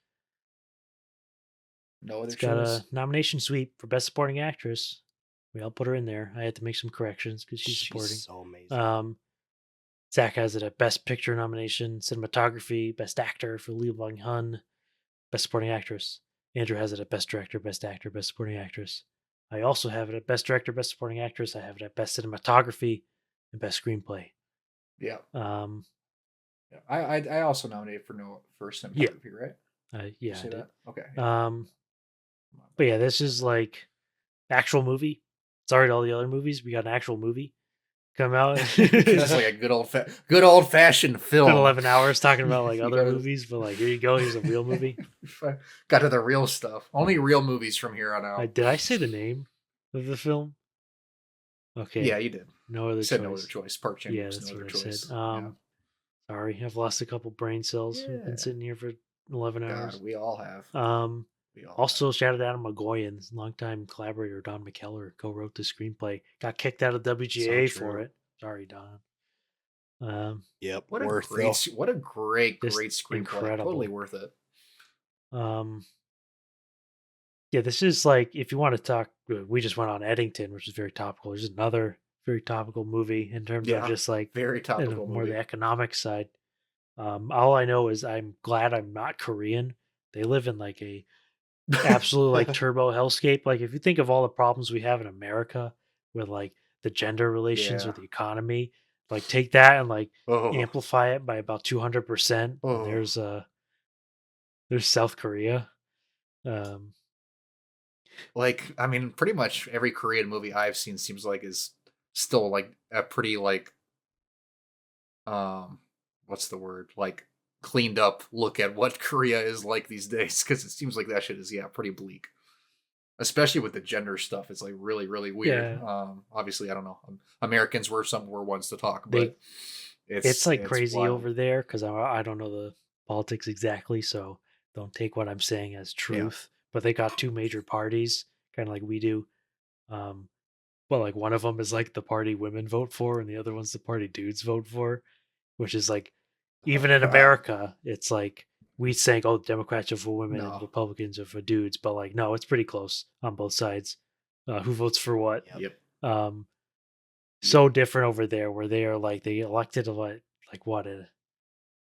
Speaker 1: No other
Speaker 3: It's got
Speaker 1: choice.
Speaker 3: a nomination sweep for best supporting actress. We all put her in there. I had to make some corrections because she's supporting.
Speaker 2: She's so amazing.
Speaker 3: Zach has it at best picture nomination, cinematography, best actor for Lee Byung-hun, best supporting actress. Andrew has it at best director, best actor, best supporting actress. I also have it at best director, best supporting actress. I have it at best cinematography and best screenplay.
Speaker 1: Yeah.
Speaker 3: Um,
Speaker 1: Yeah. I also nominated for cinematography, right?
Speaker 3: yeah,
Speaker 1: You
Speaker 3: I
Speaker 1: say
Speaker 3: did.
Speaker 1: that? Okay. Yeah.
Speaker 3: But yeah, this is like actual movie. Sorry to all the other movies. We got an actual movie come out.
Speaker 1: That's like a good old fashioned film.
Speaker 3: Spent 11 hours talking about like
Speaker 1: You
Speaker 3: other
Speaker 1: gotta-
Speaker 3: movies, but like here you go. Here's a real movie.
Speaker 1: Got to the real stuff. Only real movies from here on out.
Speaker 3: Did I say the name of the film? Okay.
Speaker 1: Yeah, you did.
Speaker 3: No other
Speaker 1: You said
Speaker 3: choice.
Speaker 1: no other choice. Park Chan
Speaker 3: Yeah,
Speaker 1: Wook's
Speaker 3: that's
Speaker 1: no
Speaker 3: what
Speaker 1: other
Speaker 3: I
Speaker 1: choice.
Speaker 3: said. Sorry, I've lost a couple brain cells. We've
Speaker 1: Yeah.
Speaker 3: been sitting here for 11
Speaker 1: God,
Speaker 3: hours.
Speaker 1: we all have. We all
Speaker 3: Also, shout out to Adam McGoyan, longtime collaborator Don McKellar, co-wrote the screenplay. Got kicked out of WGA for
Speaker 2: true.
Speaker 3: it. Sorry, Don. Um,
Speaker 2: Yep.
Speaker 1: What a
Speaker 2: Worth
Speaker 1: great,
Speaker 2: though.
Speaker 1: what a great,
Speaker 3: Just
Speaker 1: great screenplay.
Speaker 3: incredible.
Speaker 1: Totally worth it.
Speaker 3: Yeah, this is like, if you want to talk, we just went on Eddington, which is very topical. There's another very topical movie in terms of
Speaker 1: Yeah,
Speaker 3: just like
Speaker 1: very topical
Speaker 3: more
Speaker 1: movie.
Speaker 3: the economic side. All I know is I'm glad I'm not Korean. They live in like a absolute like turbo hellscape. Like if you think of all the problems we have in America with like the gender relations or
Speaker 1: Yeah.
Speaker 3: the economy, like take that and like
Speaker 1: Oh,
Speaker 3: amplify it by about 200%. And
Speaker 1: oh.
Speaker 3: there's South Korea. Um,
Speaker 1: Like, I mean, pretty much every Korean movie I've seen seems like is still like a pretty like what's the word? Like cleaned up look at what Korea is like these days, because it seems like that shit is pretty bleak. Especially with the gender stuff, it's like really, really weird.
Speaker 3: yeah,
Speaker 1: Obviously, I don't know. Americans were ones to talk,
Speaker 3: they
Speaker 1: but
Speaker 3: it's like
Speaker 1: it's
Speaker 3: crazy
Speaker 1: wild.
Speaker 3: over there because I don't know the politics exactly, so don't take what I'm saying as
Speaker 1: Yeah.
Speaker 3: truth. But they got two major parties, kind of like we do. Um, but like one of them is like the party women vote for, and the other one's the party dudes vote for, which is like
Speaker 1: Oh
Speaker 3: even in
Speaker 1: God,
Speaker 3: America, it's like we saying, "Oh, Democrats are for women and
Speaker 1: no.
Speaker 3: Republicans are for dudes," but like no, it's pretty close on both sides. Who votes for what?
Speaker 2: Yep.
Speaker 1: Yep.
Speaker 3: Um,
Speaker 1: Yep.
Speaker 3: so different over there, where they are like they elected a what a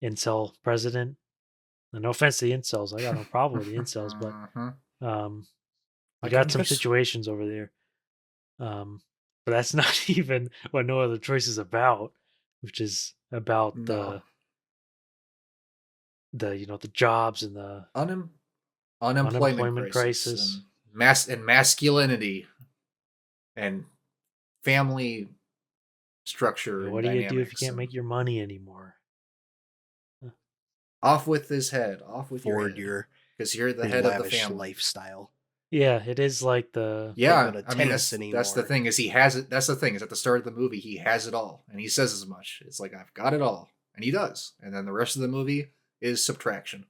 Speaker 3: incel president. And no offense to the incels, I got no problem with the incels, but
Speaker 1: Mhm.
Speaker 3: um, we
Speaker 1: Like I'm
Speaker 3: got some
Speaker 1: just
Speaker 3: situations over there. But that's not even what No Other Choice is about, which is about
Speaker 1: no
Speaker 3: the the jobs and the
Speaker 1: unem- unemployment
Speaker 3: unemployment
Speaker 1: crisis
Speaker 3: crisis.
Speaker 1: and masculinity and family structure and
Speaker 3: What do you do if you
Speaker 1: dynamics
Speaker 3: can't
Speaker 1: and
Speaker 3: make your money anymore?
Speaker 1: off with his head, off with your
Speaker 2: Afford
Speaker 1: head,
Speaker 2: your
Speaker 1: because you're the
Speaker 2: your
Speaker 1: head of the
Speaker 2: lavish
Speaker 1: family.
Speaker 2: lifestyle.
Speaker 3: Yeah, it is like the
Speaker 2: Can't go
Speaker 1: Yeah,
Speaker 2: to
Speaker 1: I mean
Speaker 2: tennis
Speaker 1: that's the
Speaker 2: anymore.
Speaker 1: thing is he has it. That's the thing is at the start of the movie he has it all, and he says as much. It's like I've got it all, and he does. And then the rest of the movie is subtraction.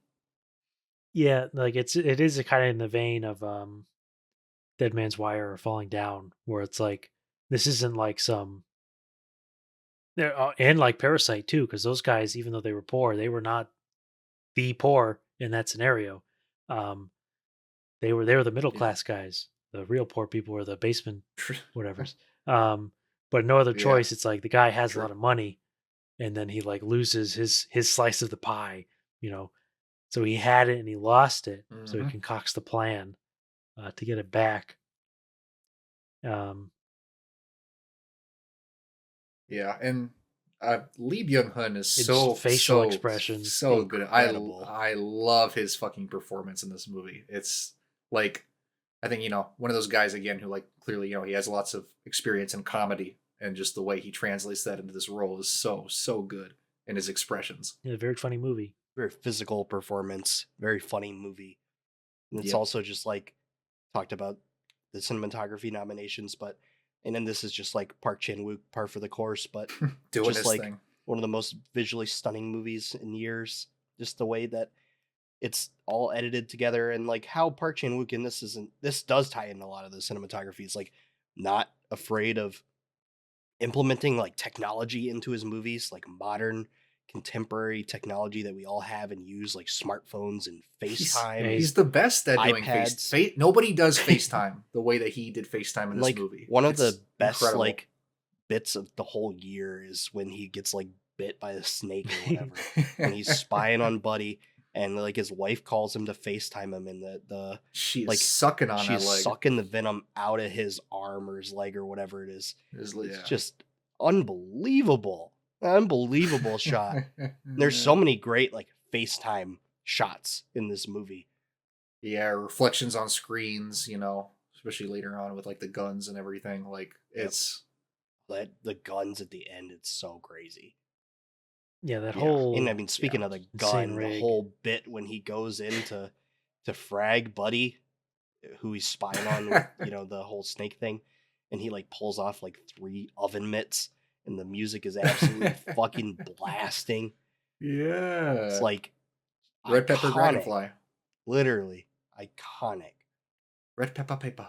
Speaker 3: yeah, like it is a kind of in the vein of Dead Man's Wire or Falling Down, where it's like this isn't like some and like Parasite too, because those guys, even though they were poor, they were not the poor in that scenario. Um, they were the middle
Speaker 1: Yeah,
Speaker 3: class guys. The real poor people were the basement whatever's. Um, but No Other
Speaker 1: yeah,
Speaker 3: Choice. It's like the guy has a
Speaker 1: true.
Speaker 3: lot of money, and then he like loses his slice of the pie. You know, so he had it and he lost it. So he
Speaker 1: Hmm.
Speaker 3: concocts the plan to get it back. Um,
Speaker 1: Yeah, and Lee Byung Hun is
Speaker 3: it's
Speaker 1: so
Speaker 3: facial
Speaker 1: so
Speaker 3: expressions.
Speaker 1: so good.
Speaker 2: Incredible.
Speaker 1: I love his fucking performance in this movie. It's like I think one of those guys again who like clearly he has lots of experience in comedy, and just the way he translates that into this role is so good in his expressions.
Speaker 3: Yeah, very funny movie.
Speaker 2: Very physical performance. Very funny movie. And it's
Speaker 1: Yep,
Speaker 2: also just like talked about the cinematography nominations, but and then this is just like Park Chan Wook par for the course, but
Speaker 1: doing
Speaker 2: just
Speaker 1: his
Speaker 2: like
Speaker 1: thing.
Speaker 2: one of the most visually stunning movies in years. Just the way that it's all edited together and like how Park Chan Wook in this does tie in a lot of the cinematography. It's like not afraid of implementing like technology into his movies, like modern contemporary technology that we all have and use, like smartphones and FaceTime
Speaker 3: Yeah,
Speaker 2: and
Speaker 1: He's the best at doing
Speaker 2: iPads.
Speaker 1: Nobody does FaceTime the way that he did FaceTime in
Speaker 2: And
Speaker 1: this
Speaker 2: like
Speaker 1: movie.
Speaker 2: one of
Speaker 1: It's
Speaker 2: the best
Speaker 1: incredible.
Speaker 2: like bits of the whole year is when he gets like bit by a snake or whatever, and he's spying on Buddy, and like his wife calls him to FaceTime him, and the
Speaker 1: She is
Speaker 2: like
Speaker 1: sucking on that
Speaker 2: she's
Speaker 1: leg.
Speaker 2: sucking the venom out of his arm or his leg or whatever it is. It's
Speaker 1: Yeah.
Speaker 2: just unbelievable, unbelievable shot. There's so many great like FaceTime shots in this movie.
Speaker 1: Yeah, reflections on screens, especially later on with like the guns and everything. Like
Speaker 2: Yep.
Speaker 1: it's
Speaker 2: That the guns at the end, it's so crazy.
Speaker 3: yeah, that
Speaker 1: yeah.
Speaker 3: whole
Speaker 2: And I mean, speaking of the
Speaker 3: insane
Speaker 2: gun, the
Speaker 3: rig.
Speaker 2: whole bit when he goes into to frag Buddy, who he's spying on with the whole snake thing, and he like pulls off like 3 oven mitts, and the music is absolutely fucking blasting. It's
Speaker 1: Yeah.
Speaker 2: like
Speaker 1: Red pepper
Speaker 2: Iconic.
Speaker 1: dragonfly.
Speaker 2: Literally iconic.
Speaker 1: Red pepper paper.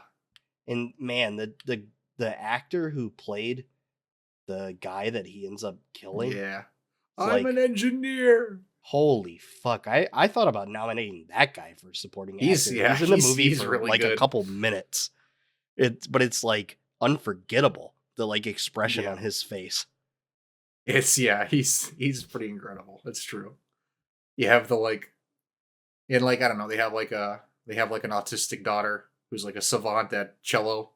Speaker 2: And man, the actor who played the guy that he ends up killing,
Speaker 1: Yeah.
Speaker 2: it's
Speaker 1: I'm
Speaker 2: like,
Speaker 1: an engineer.
Speaker 2: holy fuck. I thought about nominating that guy for supporting
Speaker 1: He's-
Speaker 2: actor.
Speaker 1: yeah,
Speaker 2: he's in the
Speaker 1: he's-
Speaker 2: movie
Speaker 1: he's
Speaker 2: for
Speaker 1: really
Speaker 2: like a
Speaker 1: good.
Speaker 2: couple minutes. But it's like unforgettable, the like expression
Speaker 1: Yeah.
Speaker 2: on his face.
Speaker 1: He's pretty incredible. It's true. You have the like, and like I don't know, they have like an autistic daughter who's like a savant at cello,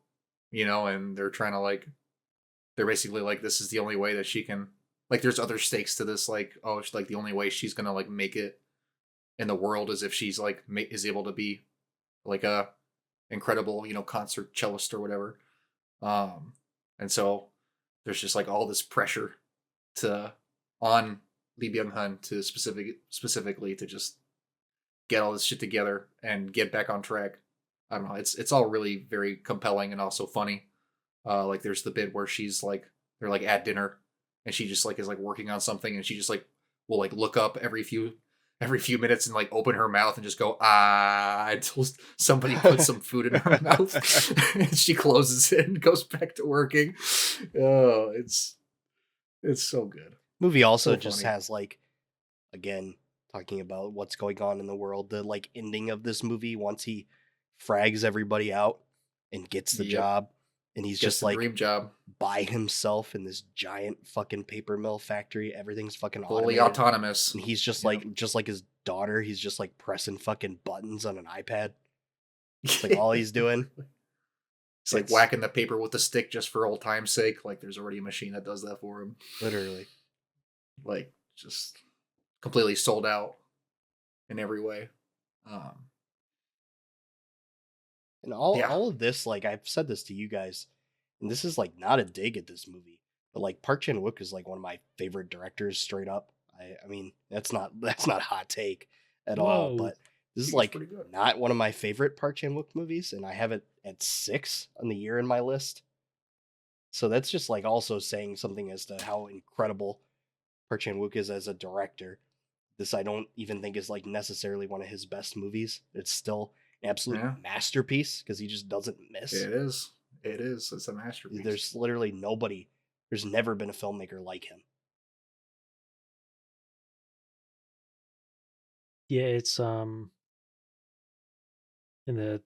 Speaker 1: and they're trying to like, they're basically like, this is the only way that she can, like, there's other stakes to this, like, oh, it's like the only way she's gonna like make it in the world is if she's like is able to be like a incredible concert cellist or whatever. And so there's just like all this pressure on Lee Byung-hun to specifically to just get all this shit together and get back on track. I don't know. It's all really very compelling and also funny. Like there's the bit where she's like, they're like at dinner and she just like is like working on something and she just like will like look up every few minutes and like open her mouth and just go until somebody puts some food in her mouth and she closes it and goes back to working. Oh, it's so good.
Speaker 2: Movie also
Speaker 1: So
Speaker 2: just
Speaker 1: funny.
Speaker 2: has like, again, talking about what's going on in the world, the like ending of this movie once he frags everybody out and gets the
Speaker 1: Yep.
Speaker 2: job, and he's
Speaker 1: Gets
Speaker 2: just
Speaker 1: the
Speaker 2: like
Speaker 1: dream job,
Speaker 2: by himself in this giant fucking paper mill factory. Everything's fucking
Speaker 1: fully
Speaker 2: automated.
Speaker 1: autonomous.
Speaker 2: And he's just
Speaker 1: Yep.
Speaker 2: like his daughter, he's just like pressing fucking buttons on an iPad. It's like all he's doing.
Speaker 1: He's like
Speaker 2: It's-
Speaker 1: whacking the paper with the stick just for old time's sake. Like there's already a machine that does that for him.
Speaker 2: Literally.
Speaker 1: Like just completely sold out in every way.
Speaker 2: And all
Speaker 1: Yeah.
Speaker 2: all of this, like I've said this to you guys, and this is like not a dig at this movie, but like Park Chan Wook is like one of my favorite directors, straight up. I mean that's not a hot take at all,
Speaker 3: Whoa.
Speaker 2: but this is
Speaker 1: He's
Speaker 2: like
Speaker 1: pretty good.
Speaker 2: not one of my favorite Park Chan Wook movies, and I have it at 6 on the year in my list. So that's just like also saying something as to how incredible Park Chan Wook is as a director. This I don't even think is like necessarily one of his best movies. It's still an absolute
Speaker 1: Yeah.
Speaker 2: masterpiece because he just doesn't miss.
Speaker 1: It is. It's a masterpiece.
Speaker 2: There's literally nobody. There's never been a filmmaker like him.
Speaker 3: Yeah, it's in the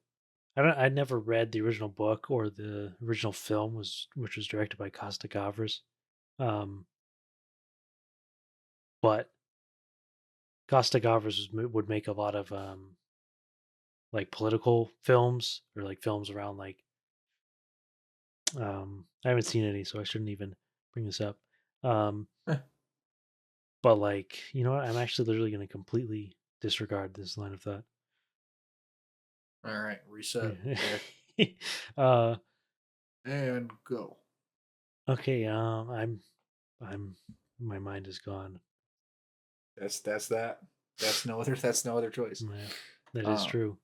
Speaker 3: I never read the original book or the original film which was directed by Costa Gavras. But Costa Gavras would make a lot of like political films or like films around like I haven't seen any, so I shouldn't even bring this up. But like, you know what? I'm actually literally going to completely disregard this line of thought.
Speaker 1: All right, reset and go.
Speaker 3: Okay, I'm my mind is gone.
Speaker 1: That's that. That's no other choice.
Speaker 3: Yeah, that is true.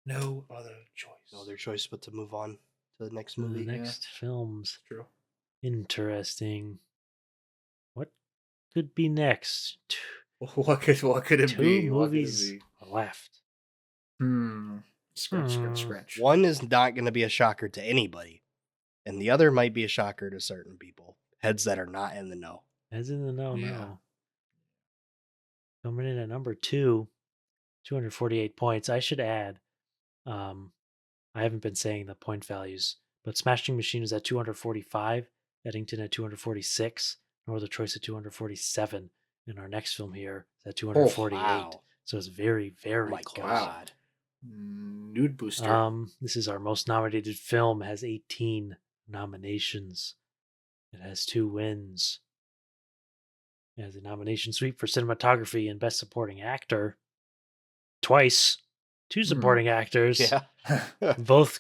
Speaker 1: No other choice.
Speaker 2: No other choice but to move on to the next
Speaker 3: The
Speaker 2: movie.
Speaker 3: next films.
Speaker 1: True.
Speaker 3: Interesting. What could be next?
Speaker 1: What could it
Speaker 3: Two
Speaker 1: be?
Speaker 3: movies left.
Speaker 1: Scratch.
Speaker 2: One is not going to be a shocker to anybody, and the other might be a shocker to certain people, heads that are not in the know.
Speaker 3: As in the no.
Speaker 1: Yeah.
Speaker 3: Coming in at number 2, 248 points. I should add, I haven't been saying the point values, but Smashing Machine is at 245, Eddington at 246, No Other Choice at 247, and our next film here is at 248.
Speaker 2: wow.
Speaker 3: So it's very, very
Speaker 2: Oh my
Speaker 3: close.
Speaker 2: god.
Speaker 1: Nude booster.
Speaker 3: This is our most nominated film. It has 18 nominations. It has 2 wins. It has a nomination sweep for cinematography and best supporting actor. Twice. 2 supporting actors.
Speaker 2: Yeah.
Speaker 3: Both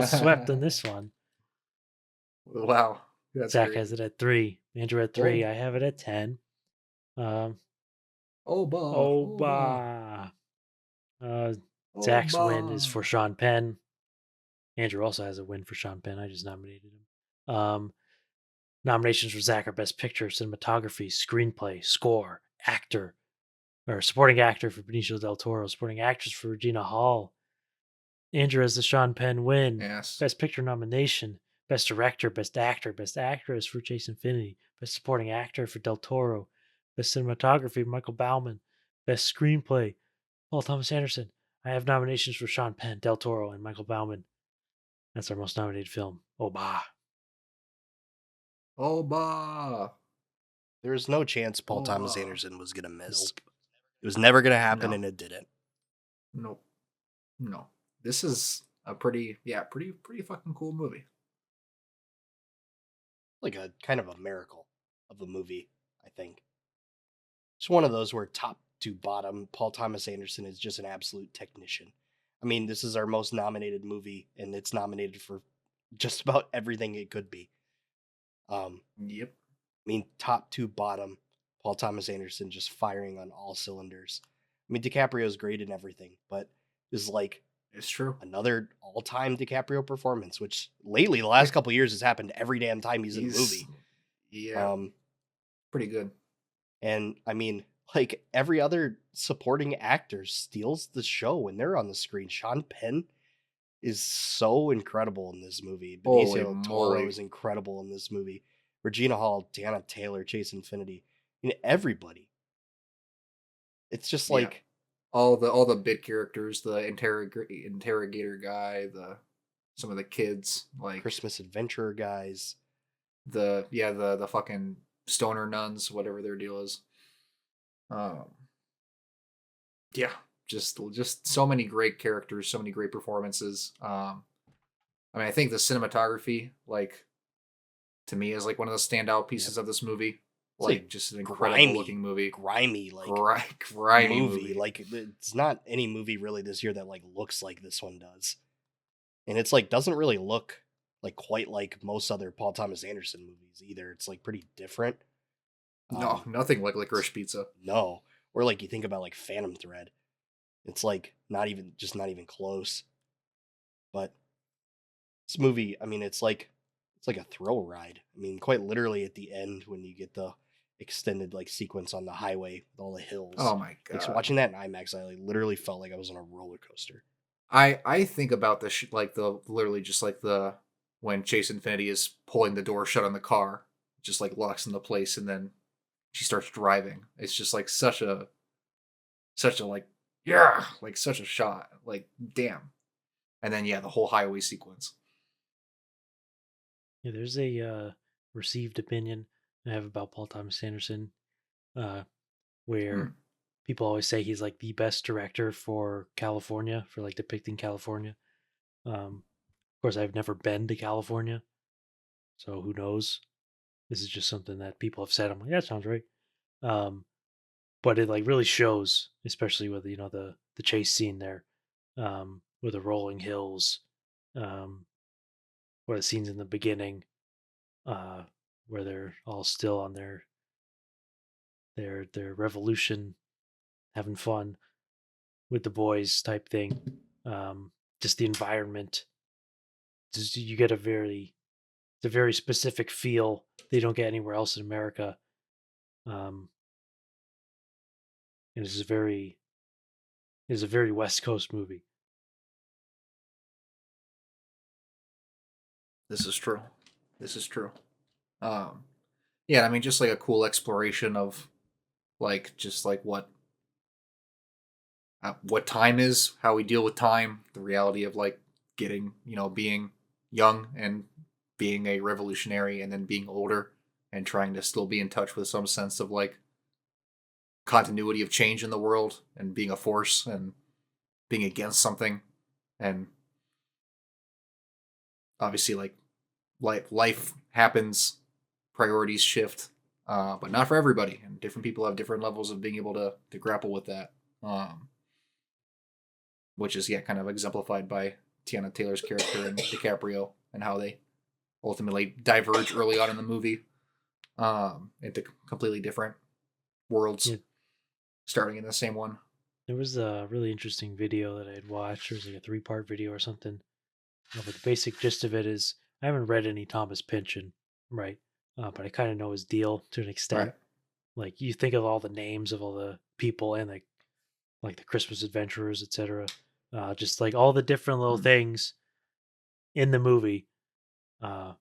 Speaker 3: swept in this one.
Speaker 1: Wow. That's
Speaker 3: Zach
Speaker 1: great.
Speaker 3: has it at 3. Andrew at 3. I have it at 10.
Speaker 1: Oba.
Speaker 3: Zach's win is for Sean Penn. Andrew also has a win for Sean Penn. I just nominated him. Nominations for Zach are Best Picture, Cinematography, Screenplay, Score, actor or supporting actor for Benicio del Toro, supporting actress for Regina Hall. Andrew as the Sean Penn win.
Speaker 1: Yes.
Speaker 3: Best Picture nomination. Best Director, Best Actor, Best Actress for Chase Infinity. Best Supporting Actor for Del Toro. Best Cinematography, Michael Bauman. Best Screenplay, Paul Thomas Anderson. I have nominations for Sean Penn, Del Toro, and Michael Bauman. That's our most nominated film. Oh, bah.
Speaker 1: Oh, bah.
Speaker 2: There's no chance Paul Thomas
Speaker 1: bah.
Speaker 2: Anderson was going to miss.
Speaker 3: Nope.
Speaker 2: It was never going to happen,
Speaker 1: No.
Speaker 2: and it didn't.
Speaker 1: Nope. No. This is a pretty fucking cool movie.
Speaker 2: Like a kind of a miracle of a movie, I think. It's one of those where top to bottom, Paul Thomas Anderson is just an absolute technician. I mean, this is our most nominated movie, and it's nominated for just about everything it could be.
Speaker 1: Yep.
Speaker 2: I mean, top to bottom, Paul Thomas Anderson just firing on all cylinders. I mean, DiCaprio's great in everything, but is like
Speaker 1: It's true.
Speaker 2: another all-time DiCaprio performance, which lately, the last couple of years, has happened every damn time he's in a movie.
Speaker 1: Yeah. Pretty good.
Speaker 2: And I mean, like every other supporting actor steals the show when they're on the screen. Sean Penn is so incredible in this movie. Benicio del Toro
Speaker 1: moly.
Speaker 2: is incredible in this movie. Regina Hall, Tiana Taylor, Chase Infinity, everybody. It's just
Speaker 1: Yeah.
Speaker 2: like
Speaker 1: all the bit characters, the interrogator guy, some of the kids, like
Speaker 2: Christmas Adventurer guys.
Speaker 1: the fucking stoner nuns, whatever their deal is. Yeah, just so many great characters, so many great performances. I mean, I think the cinematography, like, to me, is like one of the standout pieces of this movie.
Speaker 2: It's
Speaker 1: Like,
Speaker 2: like
Speaker 1: just an incredible looking movie.
Speaker 2: grimy, like
Speaker 1: grimy
Speaker 2: movie. Like it's not any movie really this year that like looks like this one does. And it's like doesn't really look like quite like most other Paul Thomas Anderson movies either. It's like pretty different.
Speaker 1: No, nothing like Licorice Pizza.
Speaker 2: No. Or like you think about like Phantom Thread. It's like not even close. But this movie, I mean, it's like a thrill ride. I mean, quite literally at the end when you get the extended like sequence on the highway with all the hills.
Speaker 1: Oh my god!
Speaker 2: Like so watching that in IMAX, I like, literally felt like I was on a roller coaster.
Speaker 1: I think about this like literally just like when Chase Infinity is pulling the door shut on the car, just like locks into place, and then she starts driving. It's just like such a like such a shot, like damn. And then the whole highway sequence.
Speaker 3: Yeah, there's a received opinion I have about Paul Thomas Anderson, where people always say he's like the best director for California, for like depicting California. Of course, I've never been to California, so who knows? This is just something that people have said. I'm like, that sounds right. But it like really shows, especially with the chase scene there, with the rolling hills, or the scenes in the beginning, where they're all still on their revolution, having fun with the boys type thing. Just the environment, just you get it's a very specific feel they don't get anywhere else in America. And it's a very West Coast movie.
Speaker 1: This is true. Yeah, I mean, just like a cool exploration of like just like what time is, how we deal with time, the reality of like getting, being young and being a revolutionary, and then being older and trying to still be in touch with some sense of like continuity of change in the world and being a force and being against something. And obviously, like life happens, priorities shift, but not for everybody, and different people have different levels of being able to grapple with that. Which is kind of exemplified by Tiana Taylor's character and DiCaprio, and how they ultimately diverge early on in the movie into completely different worlds, starting in the same one.
Speaker 3: There was a really interesting video that I had watched. It was like a 3-part video or something. But the basic gist of it is, I haven't read any Thomas Pynchon, right? But I kind of know his deal to an extent.
Speaker 1: Right.
Speaker 3: Like you think of all the names of all the people and like the Christmas adventurers, etc. Just like all the different little things in the movie. Uh,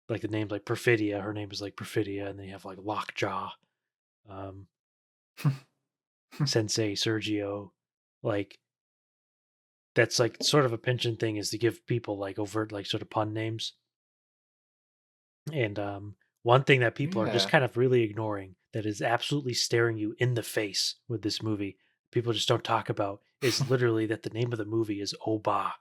Speaker 3: like the names like Perfidia, her name is like Perfidia, and then you have like Lockjaw, um, Sensei Sergio. Like that's like sort of a pension thing is to give people like overt like sort of pun names. And one thing that people are just
Speaker 1: Yeah.
Speaker 3: kind of really ignoring that is absolutely staring you in the face with this movie, people just don't talk about, is literally that the name of the movie is Obama.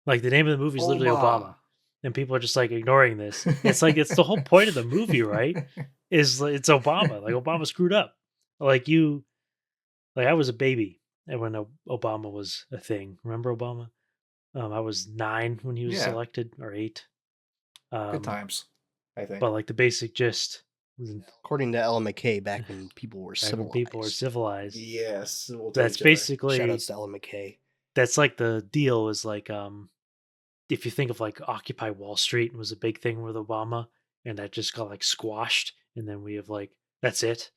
Speaker 3: Like the name of the movie is literally Obama.
Speaker 1: Oba.
Speaker 3: And people are just like ignoring this. It's like it's the whole point of the movie, right? Is it's Obama. Like Obama screwed up. Like you like I was a baby and when Obama was a thing. Remember Obama? I was 9 when he was
Speaker 1: Yeah.
Speaker 3: elected or 8.
Speaker 1: Good times, I think.
Speaker 3: But like the basic gist,
Speaker 2: According to Ella McKay, back when people were
Speaker 3: back when people were
Speaker 2: civilized.
Speaker 3: civilized,
Speaker 1: Yes, we'll tell
Speaker 3: that's
Speaker 1: each other.
Speaker 3: basically
Speaker 2: Shoutouts to Ella McKay.
Speaker 3: that's like the deal is like if you think of like Occupy Wall Street was a big thing with Obama and that just got like squashed and then we have like that's it.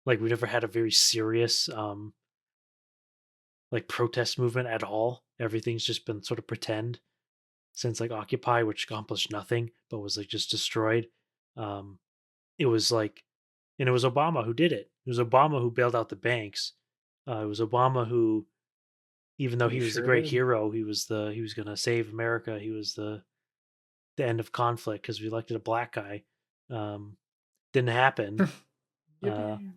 Speaker 3: Like we never had a very serious like protest movement at all. Everything's just been sort of pretend since like Occupy, which accomplished nothing but was like just destroyed. Um it was like and it was Obama who did it. It was Obama who bailed out the banks. It was Obama who, even though
Speaker 1: He
Speaker 3: he was the
Speaker 1: sure
Speaker 3: great
Speaker 1: did.
Speaker 3: hero, he was going to save America. He was the end of conflict because we elected a black guy. Didn't happen. uh,
Speaker 1: Yippee.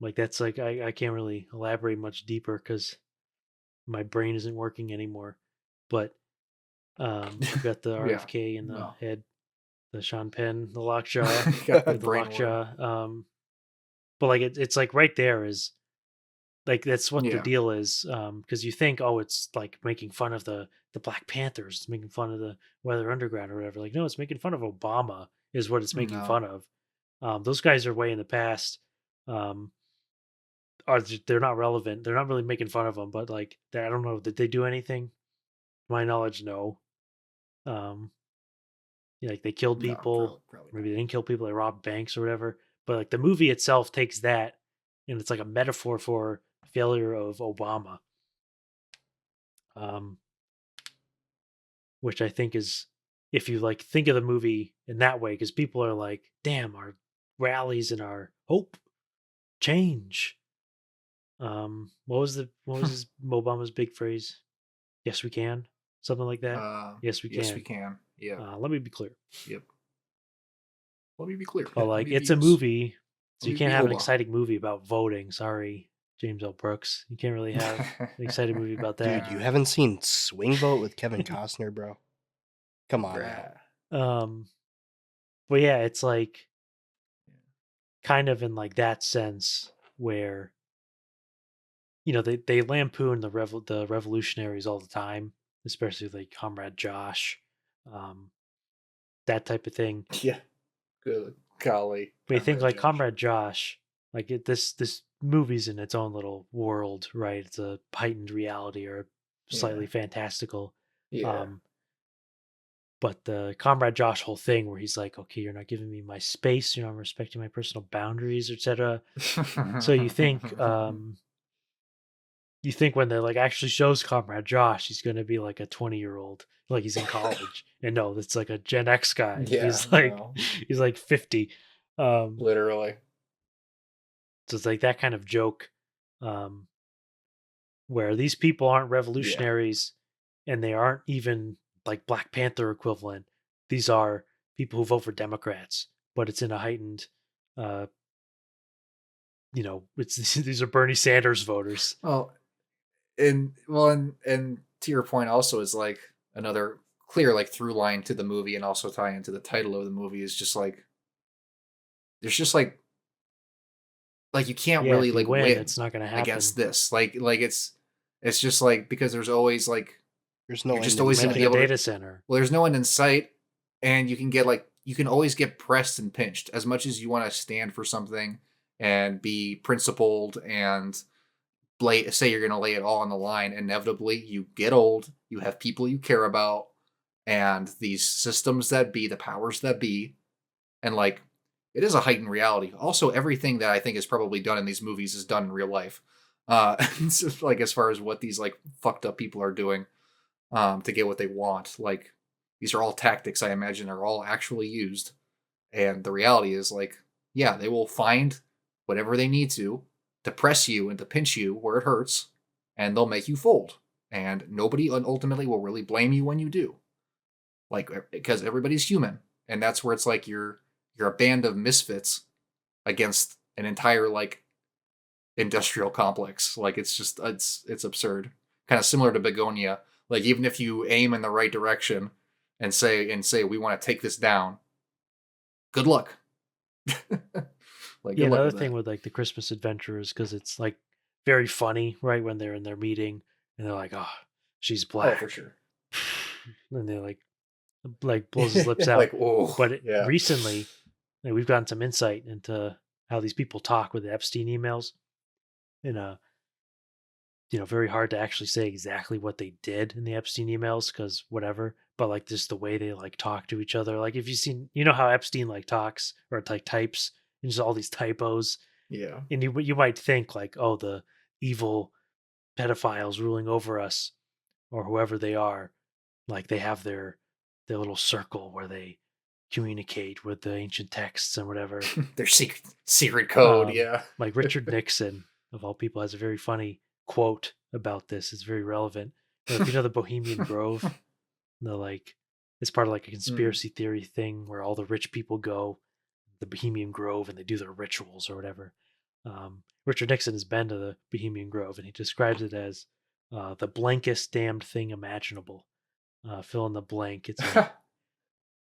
Speaker 3: like that's like I can't really elaborate much deeper because my brain isn't working anymore. But we've got the
Speaker 1: Yeah.
Speaker 3: RFK in the
Speaker 1: No.
Speaker 3: head, the Sean Penn, the lockjaw,
Speaker 1: Got
Speaker 3: or
Speaker 1: that
Speaker 3: the
Speaker 1: brain work.
Speaker 3: lockjaw. But like it's like right there is like that's what the
Speaker 1: Yeah.
Speaker 3: deal is because you think oh it's like making fun of the Black Panthers, it's making fun of the Weather Underground or whatever. Like no, it's making fun of Obama is what it's making
Speaker 1: No.
Speaker 3: fun of. Those guys are way in the past. um they're not relevant, they're not really making fun of them, but like I don't know, did they do anything? To my knowledge, no. um like they killed
Speaker 1: No.
Speaker 3: people,
Speaker 1: Probably
Speaker 3: maybe they didn't kill people, they robbed banks or whatever, but like the movie itself takes that and it's like a metaphor for failure of Obama. um which I think is if you like think of the movie in that way, because people are like, damn, our rallies and our hope change. What was his Obama's big phrase? Yes, we can. Something like that.
Speaker 1: not.
Speaker 3: Yes, we
Speaker 1: Yes,
Speaker 3: can.
Speaker 1: we can. Yeah.
Speaker 3: Let me be clear.
Speaker 1: Yep. Let me be clear.
Speaker 3: But
Speaker 1: Let
Speaker 3: like
Speaker 1: me
Speaker 3: it's
Speaker 1: be
Speaker 3: a
Speaker 1: yes.
Speaker 3: movie, so
Speaker 1: Let
Speaker 3: you
Speaker 1: me
Speaker 3: can't
Speaker 1: be
Speaker 3: have an
Speaker 1: Oba.
Speaker 3: exciting movie about voting. Sorry, James L. Brooks. You can't really have an exciting movie about that.
Speaker 2: Dude, you haven't seen Swing Vote with Kevin Costner, bro? Come on now.
Speaker 1: Bruh.
Speaker 3: But yeah, it's like kind of in like that sense where they lampoon the revolutionaries all the time, especially like Comrade Josh, um, that type of thing.
Speaker 1: Yeah. Good golly.
Speaker 3: But you think
Speaker 1: Comrade
Speaker 3: like
Speaker 1: Josh.
Speaker 3: Comrade Josh, like this movie's in its own little world, right? It's a heightened reality or slightly
Speaker 1: Yeah.
Speaker 3: fantastical.
Speaker 1: Yeah.
Speaker 3: But the Comrade Josh whole thing where he's like, okay, you're not giving me my space, I'm respecting my personal boundaries, etc. So you think when they like actually shows Comrade Josh, he's gonna be like a 20-year-old, like he's in college. And no, that's like a Gen X guy.
Speaker 1: Yeah,
Speaker 3: He's like
Speaker 1: no.
Speaker 3: he's like 50.
Speaker 1: Literally.
Speaker 3: So it's like that kind of joke, um, where these people aren't
Speaker 1: Yeah.
Speaker 3: revolutionaries and they aren't even like Black Panther equivalent. These are people who vote for Democrats, but it's in a heightened uh it's these are Bernie Sanders voters.
Speaker 1: Well, and to your point also is like another clear like through line to the movie and also tie into the title of the movie is just like there's just like you can't
Speaker 3: Yeah,
Speaker 1: really
Speaker 3: if you
Speaker 1: like
Speaker 3: win,
Speaker 1: win
Speaker 3: it's not gonna
Speaker 1: against
Speaker 3: happen.
Speaker 1: this. Like it's just like because there's always like
Speaker 2: There's no
Speaker 1: you're just
Speaker 2: end in
Speaker 1: always gonna
Speaker 2: sight.
Speaker 1: be
Speaker 3: Building a
Speaker 1: able to
Speaker 3: data center.
Speaker 1: well there's no end in sight and you can always get pressed and pinched as much as you want to stand for something and be principled and say you're going to lay it all on the line. Inevitably you get old, you have people you care about, and these systems that be the powers that be, and like it is a heightened reality. Also, everything that I think is probably done in these movies is done in real life. It's just, like, as far as what these like fucked up people are doing to get what they want. Like, these are all tactics I imagine are all actually used. And the reality is, like, yeah, they will find whatever they need to press you and to pinch you where it hurts, and they'll make you fold. And nobody ultimately will really blame you when you do. Like, because everybody's human. And that's where it's like you're a band of misfits against an entire like industrial complex. Like, it's just it's absurd. Kind of similar to Begonia. Like, even if you aim in the right direction and say we want to take this down, good luck. Like,
Speaker 3: Yeah,
Speaker 1: good luck
Speaker 3: another
Speaker 1: with
Speaker 3: thing
Speaker 1: that.
Speaker 3: with like the Christmas Adventurers, because it's like very funny, right? When they're in their meeting and they're like, "Oh, she's
Speaker 1: Oh, for
Speaker 3: black,"
Speaker 1: sure.
Speaker 3: and they like blows his lips out.
Speaker 1: Like, oh,
Speaker 3: But
Speaker 1: yeah.
Speaker 3: recently, like, we've gotten some insight into how these people talk with the Epstein emails, and very hard to actually say exactly what they did in the Epstein emails because whatever. But like just the way they like talk to each other. Like if you've seen, how Epstein like talks or like types and just all these typos,
Speaker 1: Yeah.
Speaker 3: and you might think like, oh, the evil pedophiles ruling over us or whoever they are, like they have their little circle where they communicate with the ancient texts and whatever.
Speaker 1: Their secret code,
Speaker 3: um
Speaker 1: yeah.
Speaker 3: like Richard Nixon of all people has a very funny quote about this. It's very relevant. Like, the Bohemian Grove, the like it's part of like a
Speaker 1: Mm.
Speaker 3: conspiracy theory thing where all the rich people go the Bohemian Grove and they do their rituals or whatever. Richard Nixon has been to the Bohemian Grove and he describes it as the blankest damned thing imaginable. Fill in the blank. It's a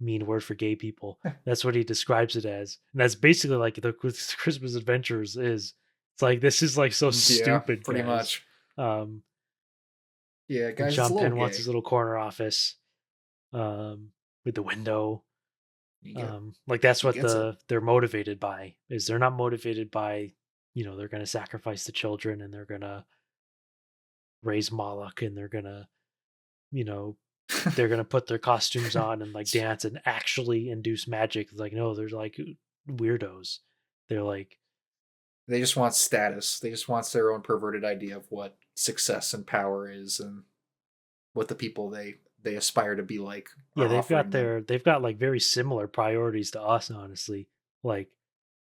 Speaker 3: mean word for gay people. That's what he describes it as. And that's basically like the Christmas Adventures is. It's like, this is like so
Speaker 1: Yeah,
Speaker 3: stupid,
Speaker 1: pretty
Speaker 3: guys.
Speaker 1: much.
Speaker 3: Um,
Speaker 1: Yeah,
Speaker 3: and
Speaker 1: guys, it's a
Speaker 3: Sean
Speaker 1: little
Speaker 3: Penn wants his
Speaker 1: gay.
Speaker 3: little corner office with the window.
Speaker 1: You get
Speaker 3: Like that's
Speaker 1: he
Speaker 3: what
Speaker 1: gets it.
Speaker 3: they're motivated by. Is they're not motivated by, they're going to sacrifice the children and they're going to raise Moloch and they're going to, you know, they're going to put their costumes on and like dance and actually induce magic. It's like, no, they're like weirdos. They're like,
Speaker 1: They just want status. They just want their own perverted idea of what success and power is, and what the people they aspire to be like
Speaker 3: yeah,
Speaker 1: are offering them.
Speaker 3: they've got like very similar priorities to us, honestly. Like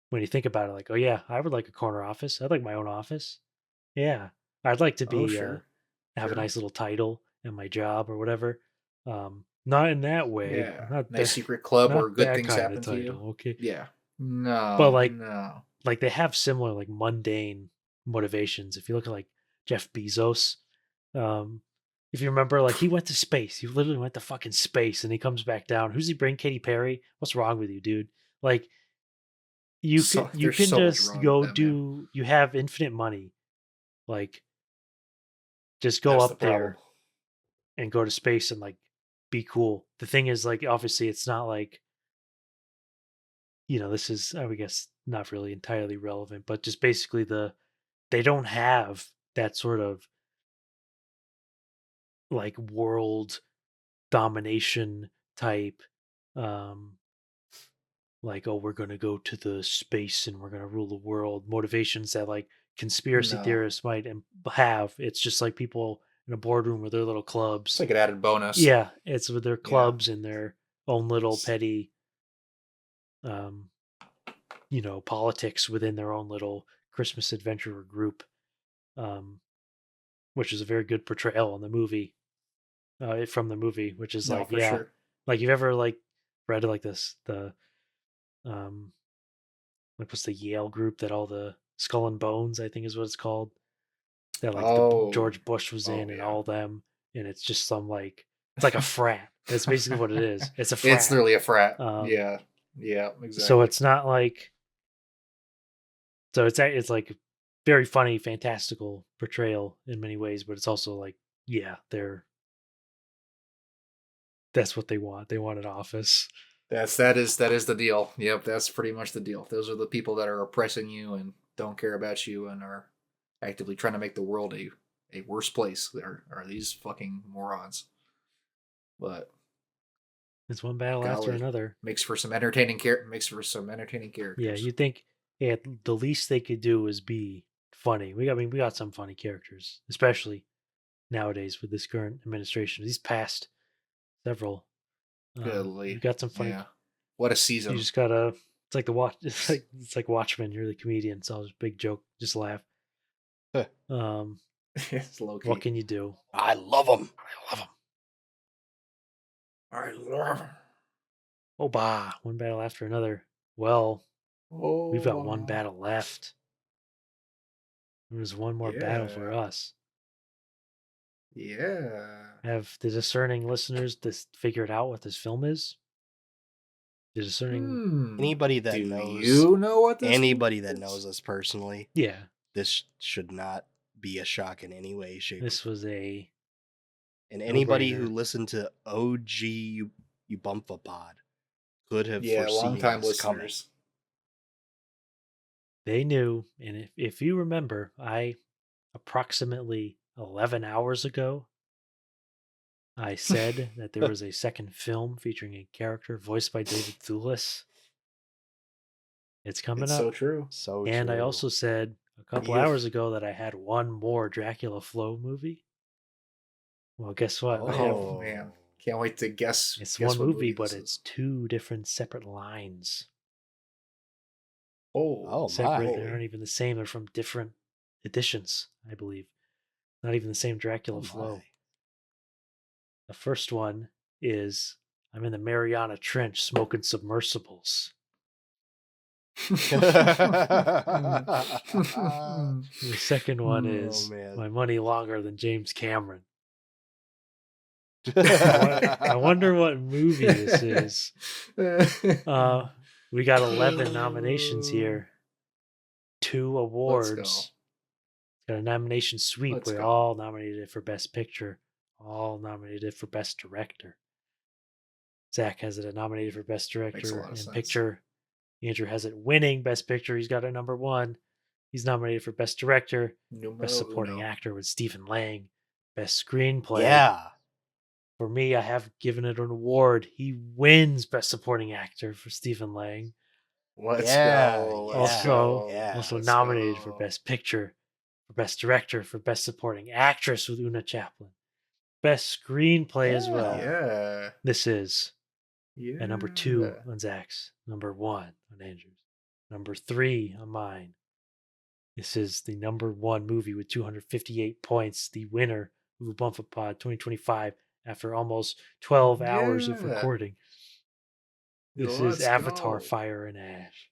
Speaker 3: when you think about it, like, oh yeah, I would like a corner office. I'd like my own office. Yeah. I'd like to
Speaker 1: Oh,
Speaker 3: be
Speaker 1: sure.
Speaker 3: have a
Speaker 1: Sure.
Speaker 3: nice little title in my job or whatever. Not in that way.
Speaker 1: Yeah.
Speaker 3: Not
Speaker 1: Nice
Speaker 3: that
Speaker 1: secret club where
Speaker 3: not
Speaker 1: good
Speaker 3: that
Speaker 1: things
Speaker 3: kind of
Speaker 1: happen to you.
Speaker 3: title. Okay.
Speaker 1: Yeah.
Speaker 3: But
Speaker 1: No, no.
Speaker 3: like they have similar like mundane motivations. If you look at like Jeff Bezos, um, if you remember, like he went to space. He literally went to fucking space, and he comes back down. Who's he bring? Katy Perry? What's wrong with you, dude? Like
Speaker 1: So
Speaker 3: you
Speaker 1: there's
Speaker 3: can
Speaker 1: so much
Speaker 3: just
Speaker 1: wrong with
Speaker 3: go
Speaker 1: that, man.
Speaker 3: do. You have infinite money. Like just go
Speaker 1: That's the
Speaker 3: up
Speaker 1: problem.
Speaker 3: there and go to space and like be cool. The thing is, like, obviously, it's not like this is, I would guess, not really entirely relevant, but just basically they don't have that sort of like world domination type um like, oh, we're going to go to the space and we're going to rule the world motivations that like conspiracy
Speaker 1: No.
Speaker 3: theorists might have. It's just like people in a boardroom with their little
Speaker 1: It's
Speaker 3: clubs.
Speaker 1: like an added bonus.
Speaker 3: Yeah, it's with their
Speaker 1: Yeah.
Speaker 3: clubs and their own little petty um politics within their own little Christmas adventurer group, um, which is a very good portrayal in the movie, from the movie, which is
Speaker 1: No,
Speaker 3: like,
Speaker 1: for
Speaker 3: yeah,
Speaker 1: sure.
Speaker 3: like you've ever like read like this, um, like what's the Yale group that all the Skull and Bones, I think is what it's called, that like
Speaker 1: Oh.
Speaker 3: George Bush was
Speaker 1: Oh,
Speaker 3: in and
Speaker 1: yeah.
Speaker 3: all them, and it's just some like, it's like a frat. That's basically what it is. It's a
Speaker 1: It's
Speaker 3: frat.
Speaker 1: literally a frat.
Speaker 3: Um,
Speaker 1: Yeah. Yeah,
Speaker 3: so
Speaker 1: exactly.
Speaker 3: it's not like So it's like very funny, fantastical portrayal in many ways, but it's also like, yeah, that's what they want. They want an office.
Speaker 1: That is the deal. Yep, that's pretty much the deal. Those are the people that are oppressing you and don't care about you and are actively trying to make the world a worse place. There are these fucking morons. But
Speaker 3: It's one battle after
Speaker 1: Golly.
Speaker 3: another.
Speaker 1: Makes for some entertaining characters.
Speaker 3: Yeah, you think the least they could do is be funny. We got some funny characters, especially nowadays with this current administration. These past several,
Speaker 1: Golly.
Speaker 3: we got some funny.
Speaker 1: Yeah. What a season.
Speaker 3: You just gotta. It's like the watch. It's like Watchmen. You're the comedian. So it's a big joke. Just laugh.
Speaker 1: It's low key.
Speaker 3: What can you do?
Speaker 2: I love them.
Speaker 1: I love him.
Speaker 3: Oh, bah! One battle after another. Well,
Speaker 1: Oh,
Speaker 3: we've got one battle left. There's one more battle for
Speaker 1: Yeah.
Speaker 3: us.
Speaker 1: Yeah.
Speaker 3: Have the discerning listeners figured out what this film is? The discerning,
Speaker 2: Anybody that
Speaker 1: Do
Speaker 2: knows,
Speaker 1: you know what this
Speaker 2: anybody
Speaker 1: is?
Speaker 2: that knows us personally,
Speaker 3: yeah.
Speaker 2: this should not be a shock in any way, shape,
Speaker 3: This
Speaker 2: or
Speaker 3: was a
Speaker 2: and anybody who
Speaker 3: no-brainer.
Speaker 2: listened to OG Ubumfa Pod could have
Speaker 1: Yeah,
Speaker 2: foreseen
Speaker 1: long-time
Speaker 2: this coming.
Speaker 1: listeners.
Speaker 3: they knew, and if you remember, I approximately 11 hours ago, I said that there was a second film featuring a character voiced by David Thewlis. It's coming
Speaker 1: It's
Speaker 3: up.
Speaker 1: so true.
Speaker 2: So
Speaker 3: And
Speaker 2: true.
Speaker 3: I also said a couple
Speaker 1: You've-
Speaker 3: hours ago that I had one more Dracula Flow movie. Well, guess what? I have-
Speaker 1: Oh, man. Can't wait to guess.
Speaker 3: it's
Speaker 1: guess
Speaker 3: one
Speaker 1: what
Speaker 3: movie,
Speaker 1: this
Speaker 3: but
Speaker 1: is.
Speaker 3: it's two different separate lines.
Speaker 2: Oh,
Speaker 3: Separate.
Speaker 2: my.
Speaker 3: They aren't even the same. They're from different editions, I believe. Not even the same Dracula
Speaker 2: Oh,
Speaker 3: Flow.
Speaker 2: my.
Speaker 3: The first one is I'm in the Mariana Trench smoking submersibles. The second one
Speaker 1: Oh,
Speaker 3: is
Speaker 2: man.
Speaker 3: my money longer than James Cameron. I wonder what movie this is. We got 11 nominations here. 2 awards.
Speaker 1: Let's
Speaker 3: Got a nomination sweep.
Speaker 1: Let's
Speaker 3: We're
Speaker 1: go.
Speaker 3: all nominated for Best Picture, all nominated for Best Director. Zach has it nominated for Best
Speaker 1: Makes a
Speaker 3: Director
Speaker 1: lot of
Speaker 3: and
Speaker 1: sense.
Speaker 3: Picture. Andrew has it winning Best Picture. He's got it number 1. He's nominated for Best Director,
Speaker 1: Numero
Speaker 3: Best Supporting
Speaker 1: uno.
Speaker 3: Actor with Stephen Lang, Best Screenplay.
Speaker 2: Yeah.
Speaker 3: For me, I have given it an award. He wins Best Supporting Actor for Stephen Lang.
Speaker 1: Let's
Speaker 2: Yeah,
Speaker 1: go.
Speaker 2: yeah,
Speaker 1: Let's
Speaker 3: Also,
Speaker 1: go.
Speaker 2: yeah.
Speaker 3: also
Speaker 1: Let's
Speaker 3: nominated
Speaker 1: go.
Speaker 3: for Best Picture, for Best Director, for Best Supporting Actress with Una Chaplin, Best Screenplay as well.
Speaker 1: Yeah.
Speaker 3: This is
Speaker 1: Yeah.
Speaker 3: at number 2 on Zach's, number 1 on Andrew's, number 3 on mine. This is the number 1 movie with 258 points, the winner of Ubumfa Pod 2025 after almost 12 hours of
Speaker 1: Yeah.
Speaker 3: recording. This
Speaker 1: Let's
Speaker 3: is Avatar
Speaker 1: go.
Speaker 3: Fire and Ash.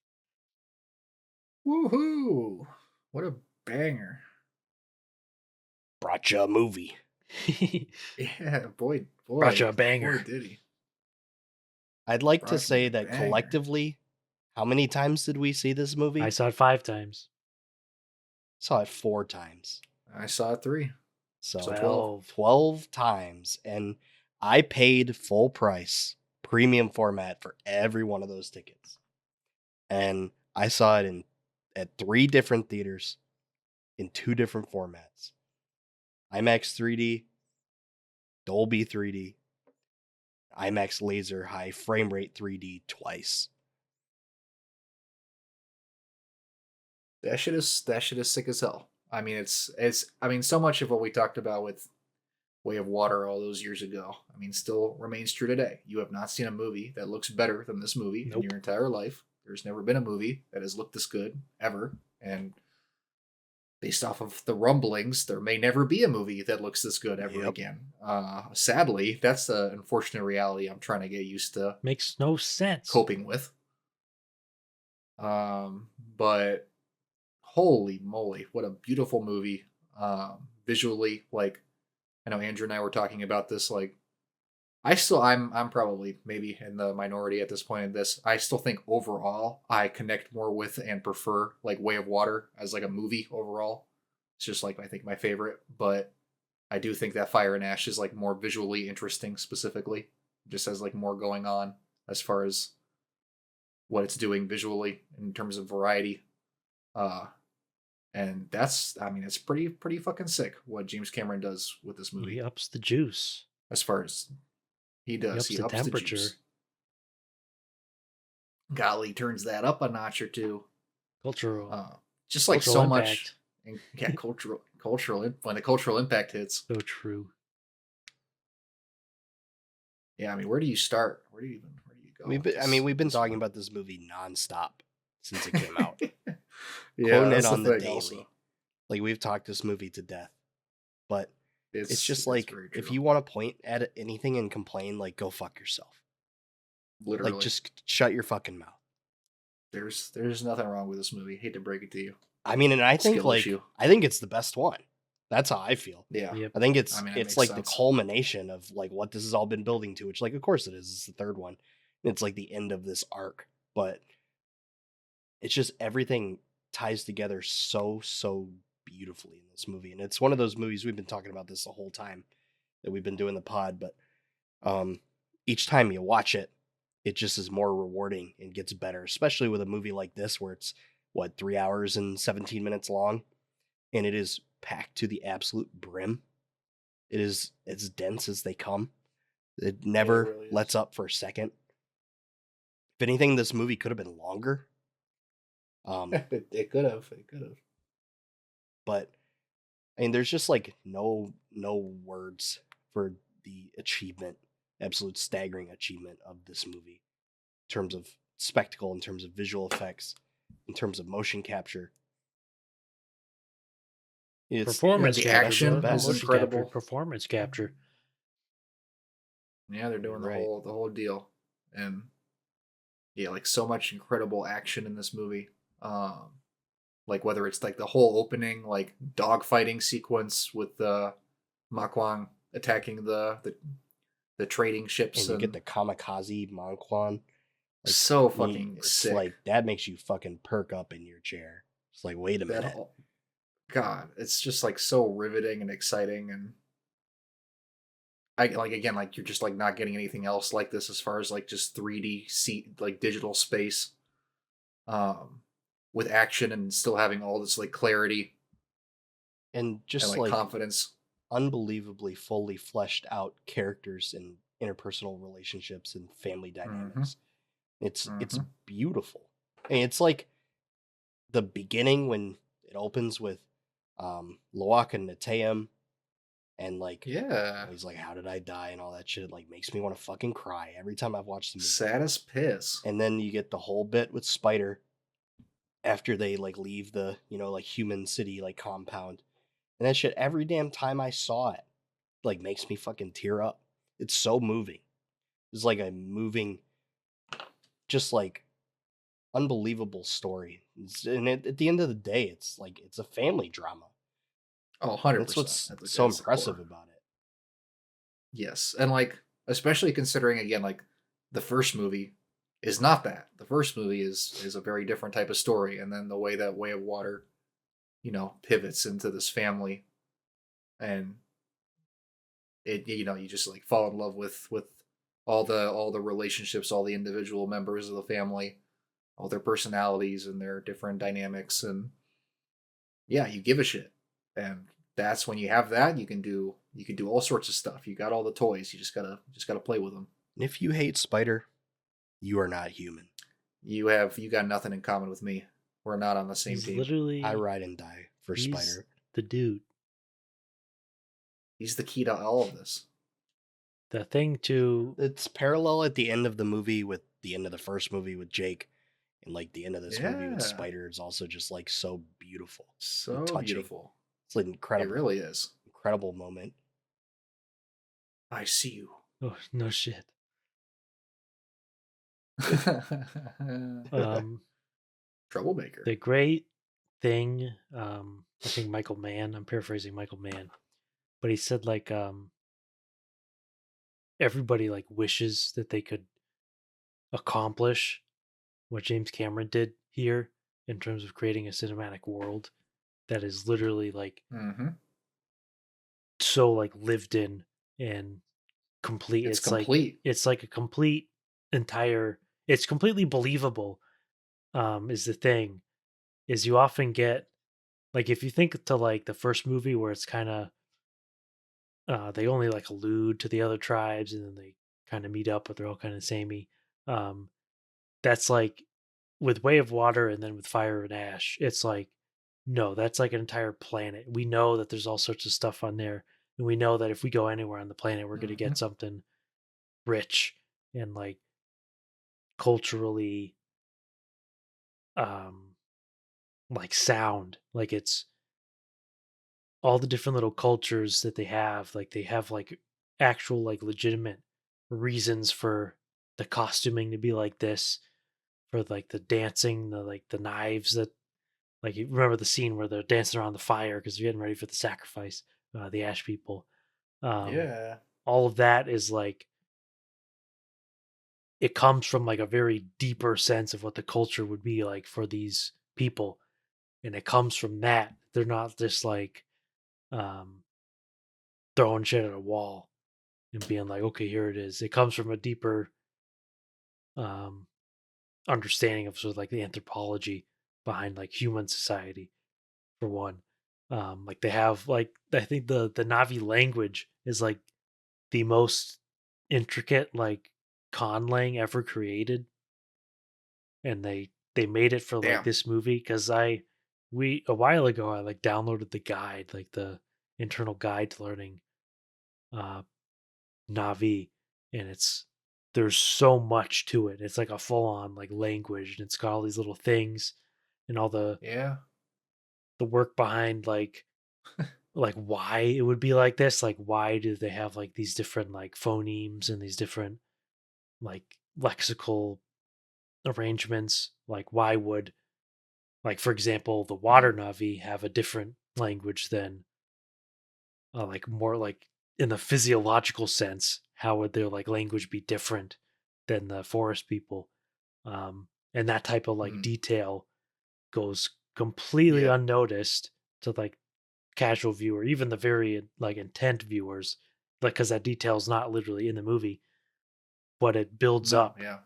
Speaker 1: Woohoo! What a banger.
Speaker 2: Brought you a movie.
Speaker 1: Yeah, boy.
Speaker 3: Brought you a banger.
Speaker 1: Boy, did he.
Speaker 2: I'd like
Speaker 1: Brought
Speaker 2: to
Speaker 1: you
Speaker 2: say
Speaker 1: a
Speaker 2: that
Speaker 1: banger.
Speaker 2: collectively, how many times did we see this movie?
Speaker 3: I saw it 5 times.
Speaker 2: saw it 4 times.
Speaker 1: I saw it 3.
Speaker 2: So
Speaker 1: So
Speaker 3: 12.
Speaker 2: 12 times. And I paid full price, premium format for every one of those tickets. And I saw it at 3 different theaters in 2 different formats. IMAX 3D, Dolby 3D, IMAX laser high frame rate 3D twice.
Speaker 1: That shit is sick as hell. I mean, it's so much of what we talked about with Way of Water all those years ago. I mean, still remains true today. You have not seen a movie that looks better than this movie
Speaker 3: Nope.
Speaker 1: in your entire life. There's never been a movie that has looked this good ever. And based off of the rumblings, there may never be a movie that looks this good ever
Speaker 2: Yep.
Speaker 1: again. Sadly, that's the unfortunate reality I'm trying to get used to
Speaker 3: Makes no sense.
Speaker 1: coping with. But holy moly, what a beautiful movie. Visually, like, I know Andrew and I were talking about this, like, I'm probably maybe in the minority at this point in this. I still think overall I connect more with and prefer like Way of Water as like a movie overall. It's just like I think my favorite, but I do think that Fire and Ash is like more visually interesting specifically. Just has like more going on as far as what it's doing visually in terms of variety. And that's, I mean, it's pretty fucking sick what James Cameron does with this movie.
Speaker 3: He ups the juice.
Speaker 1: As far as he does,
Speaker 3: He ups the temperature.
Speaker 1: golly turns that up a notch or two.
Speaker 3: Cultural
Speaker 1: Just like
Speaker 3: cultural
Speaker 1: so
Speaker 3: impact.
Speaker 1: much, yeah, when the cultural impact hits.
Speaker 3: So true.
Speaker 1: Yeah, I mean, where do you start? Where do you go?
Speaker 2: We've been talking about this movie nonstop since it came out.
Speaker 1: Yeah,
Speaker 2: Quoting
Speaker 1: that's
Speaker 2: it on
Speaker 1: the
Speaker 2: the
Speaker 1: thing
Speaker 2: daily.
Speaker 1: also.
Speaker 2: Like, we've talked this movie to death. But it's just
Speaker 1: It's
Speaker 2: like,
Speaker 1: very
Speaker 2: if
Speaker 1: true.
Speaker 2: you want to point at anything and complain, like, go fuck yourself.
Speaker 1: Literally,
Speaker 2: Like, just shut your fucking mouth.
Speaker 1: there's nothing wrong with this movie. Hate to break it to you.
Speaker 2: I mean, and I think
Speaker 1: Skill issue.
Speaker 2: I think it's the best one. That's how I feel.
Speaker 1: Yeah,
Speaker 3: Yep.
Speaker 2: I think it's
Speaker 1: I mean, it
Speaker 2: it's
Speaker 1: makes
Speaker 2: like
Speaker 1: sense.
Speaker 2: the culmination of like what this has all been building to, which, like, of course it is. It's the third one. It's like the end of this arc, but it's just everything ties together so beautifully in this movie. And it's one of those movies, we've been talking about this the whole time that we've been doing the pod, but each time you watch it, it just is more rewarding and gets better, especially with a movie like this where it's 3 hours and 17 minutes long, and it is packed to the absolute brim. It is as dense as they come. It never
Speaker 1: really
Speaker 2: lets
Speaker 1: is.
Speaker 2: up for a second. If anything, this movie could have been longer.
Speaker 1: It could have.
Speaker 2: But I mean, there's just like no words for the achievement, absolute staggering achievement of this movie in terms of spectacle, in terms of visual effects, in terms of motion capture.
Speaker 3: Performance
Speaker 1: the
Speaker 3: capture,
Speaker 1: action
Speaker 3: not
Speaker 1: is
Speaker 3: motion
Speaker 1: incredible.
Speaker 3: capture, performance capture.
Speaker 1: Yeah, they're doing
Speaker 2: You're right.
Speaker 1: the whole deal, and yeah, like so much incredible action in this movie. Like whether it's like the whole opening like dogfighting sequence with Makwang attacking the trading ships,
Speaker 2: And you get the kamikaze Monquan. Like,
Speaker 1: so fucking
Speaker 2: it's
Speaker 1: sick.
Speaker 2: like that makes you fucking perk up in your chair. It's like, wait a
Speaker 1: That
Speaker 2: minute.
Speaker 1: whole, God, it's just like so riveting and exciting, and I like again like you're just like not getting anything else like this as far as like just 3D like digital space, um, with action and still having all this like clarity
Speaker 2: And just
Speaker 1: and like
Speaker 2: like
Speaker 1: confidence.
Speaker 2: unbelievably fully fleshed out characters and interpersonal relationships and family dynamics. It's beautiful. And it's like the beginning when it opens with Loak and Nateum, and like,
Speaker 1: Yeah,
Speaker 2: he's like, how did I die, and all that shit. It like makes me want to fucking cry every time I've watched the movie.
Speaker 1: sad as piss.
Speaker 2: And then you get the whole bit with Spider after they like leave the, like human city like compound. And that shit, every damn time I saw it, like makes me fucking tear up. It's so moving. It's like a moving, just like unbelievable story. And at the end of the day, it's like it's a family drama.
Speaker 1: Oh, 100%.
Speaker 2: That's what's so impressive about it.
Speaker 1: Yes, and like especially considering again like the first movie is not that. The first movie is a very different type of story, and then the way that Way of Water, pivots into this family, and it you just like fall in love with all the relationships, all the individual members of the family, all their personalities and their different dynamics, and yeah, you give a shit. And that's when you have that, you can do all sorts of stuff. You got all the toys. You just gotta play with them.
Speaker 2: And if you hate Spider, you are not human.
Speaker 1: You got nothing in common with me. We're not on the same
Speaker 3: He's
Speaker 1: team.
Speaker 3: literally
Speaker 2: I ride and die for Spider.
Speaker 3: the dude.
Speaker 1: He's the key to all of this.
Speaker 3: The thing to
Speaker 2: It's parallel at the end of the movie with the end of the first movie with Jake, and like the end of this movie with
Speaker 1: Yeah.
Speaker 2: Spider is also just like so beautiful,
Speaker 1: So
Speaker 2: touching.
Speaker 1: beautiful.
Speaker 2: It's like incredible.
Speaker 1: It really is.
Speaker 2: Incredible moment.
Speaker 1: I see you.
Speaker 3: oh no shit.
Speaker 1: Troublemaker.
Speaker 3: The great thing, I think Michael Mann, I'm paraphrasing Michael Mann, but he said like everybody like wishes that they could accomplish what James Cameron did here in terms of creating a cinematic world that is literally like so like lived in and complete.
Speaker 1: It's complete.
Speaker 3: It's like a complete entire. It's completely believable. Is the thing is you often get like if you think to like the first movie where it's kind of they only like allude to the other tribes and then they kind of meet up but they're all kind of samey. That that's like with Way of Water and then with Fire and Ash, it's like, no, that's like an entire planet. We know that there's all sorts of stuff on there. And we know that if we go anywhere on the planet, we're going to
Speaker 1: Mhm.
Speaker 3: get something rich and like culturally um like sound. Like it's all the different little cultures that they have like actual like legitimate reasons for the costuming to be like this, for like the dancing, the like the knives that like you remember the scene where they're dancing around the fire because they're getting ready for the sacrifice, the ash people. um
Speaker 1: Yeah.
Speaker 3: all of that is like it comes from like a very deeper sense of what the culture would be like for these people, and it comes from that. They're not just like um throwing shit at a wall and being like, okay, here it is. It comes from a deeper um understanding of sort of like the anthropology behind like human society, for one. Like they have like I think the Navi language is like the most intricate like conlang ever created, and they made it for like
Speaker 1: Damn.
Speaker 3: this movie because we a while ago I like downloaded the guide, like the internal guide to learning uh Navi, and it's there's so much to it. It's like a full on like language, and it's got all these little things and all
Speaker 1: Yeah.
Speaker 3: the work behind like why it would be like this. Like why do they have like these different like phonemes and these different like lexical arrangements? Like why would, like for example, the water
Speaker 1: Mm.
Speaker 3: Navi have a different language than like more like in the physiological sense? How would their like language be different than the forest people? And that type of like
Speaker 1: Mm.
Speaker 3: detail goes completely
Speaker 1: Yeah.
Speaker 3: unnoticed to like casual viewer, even the very like intent viewers, like because that detail is not literally in the movie, but it builds
Speaker 1: No.
Speaker 3: up
Speaker 1: Yeah.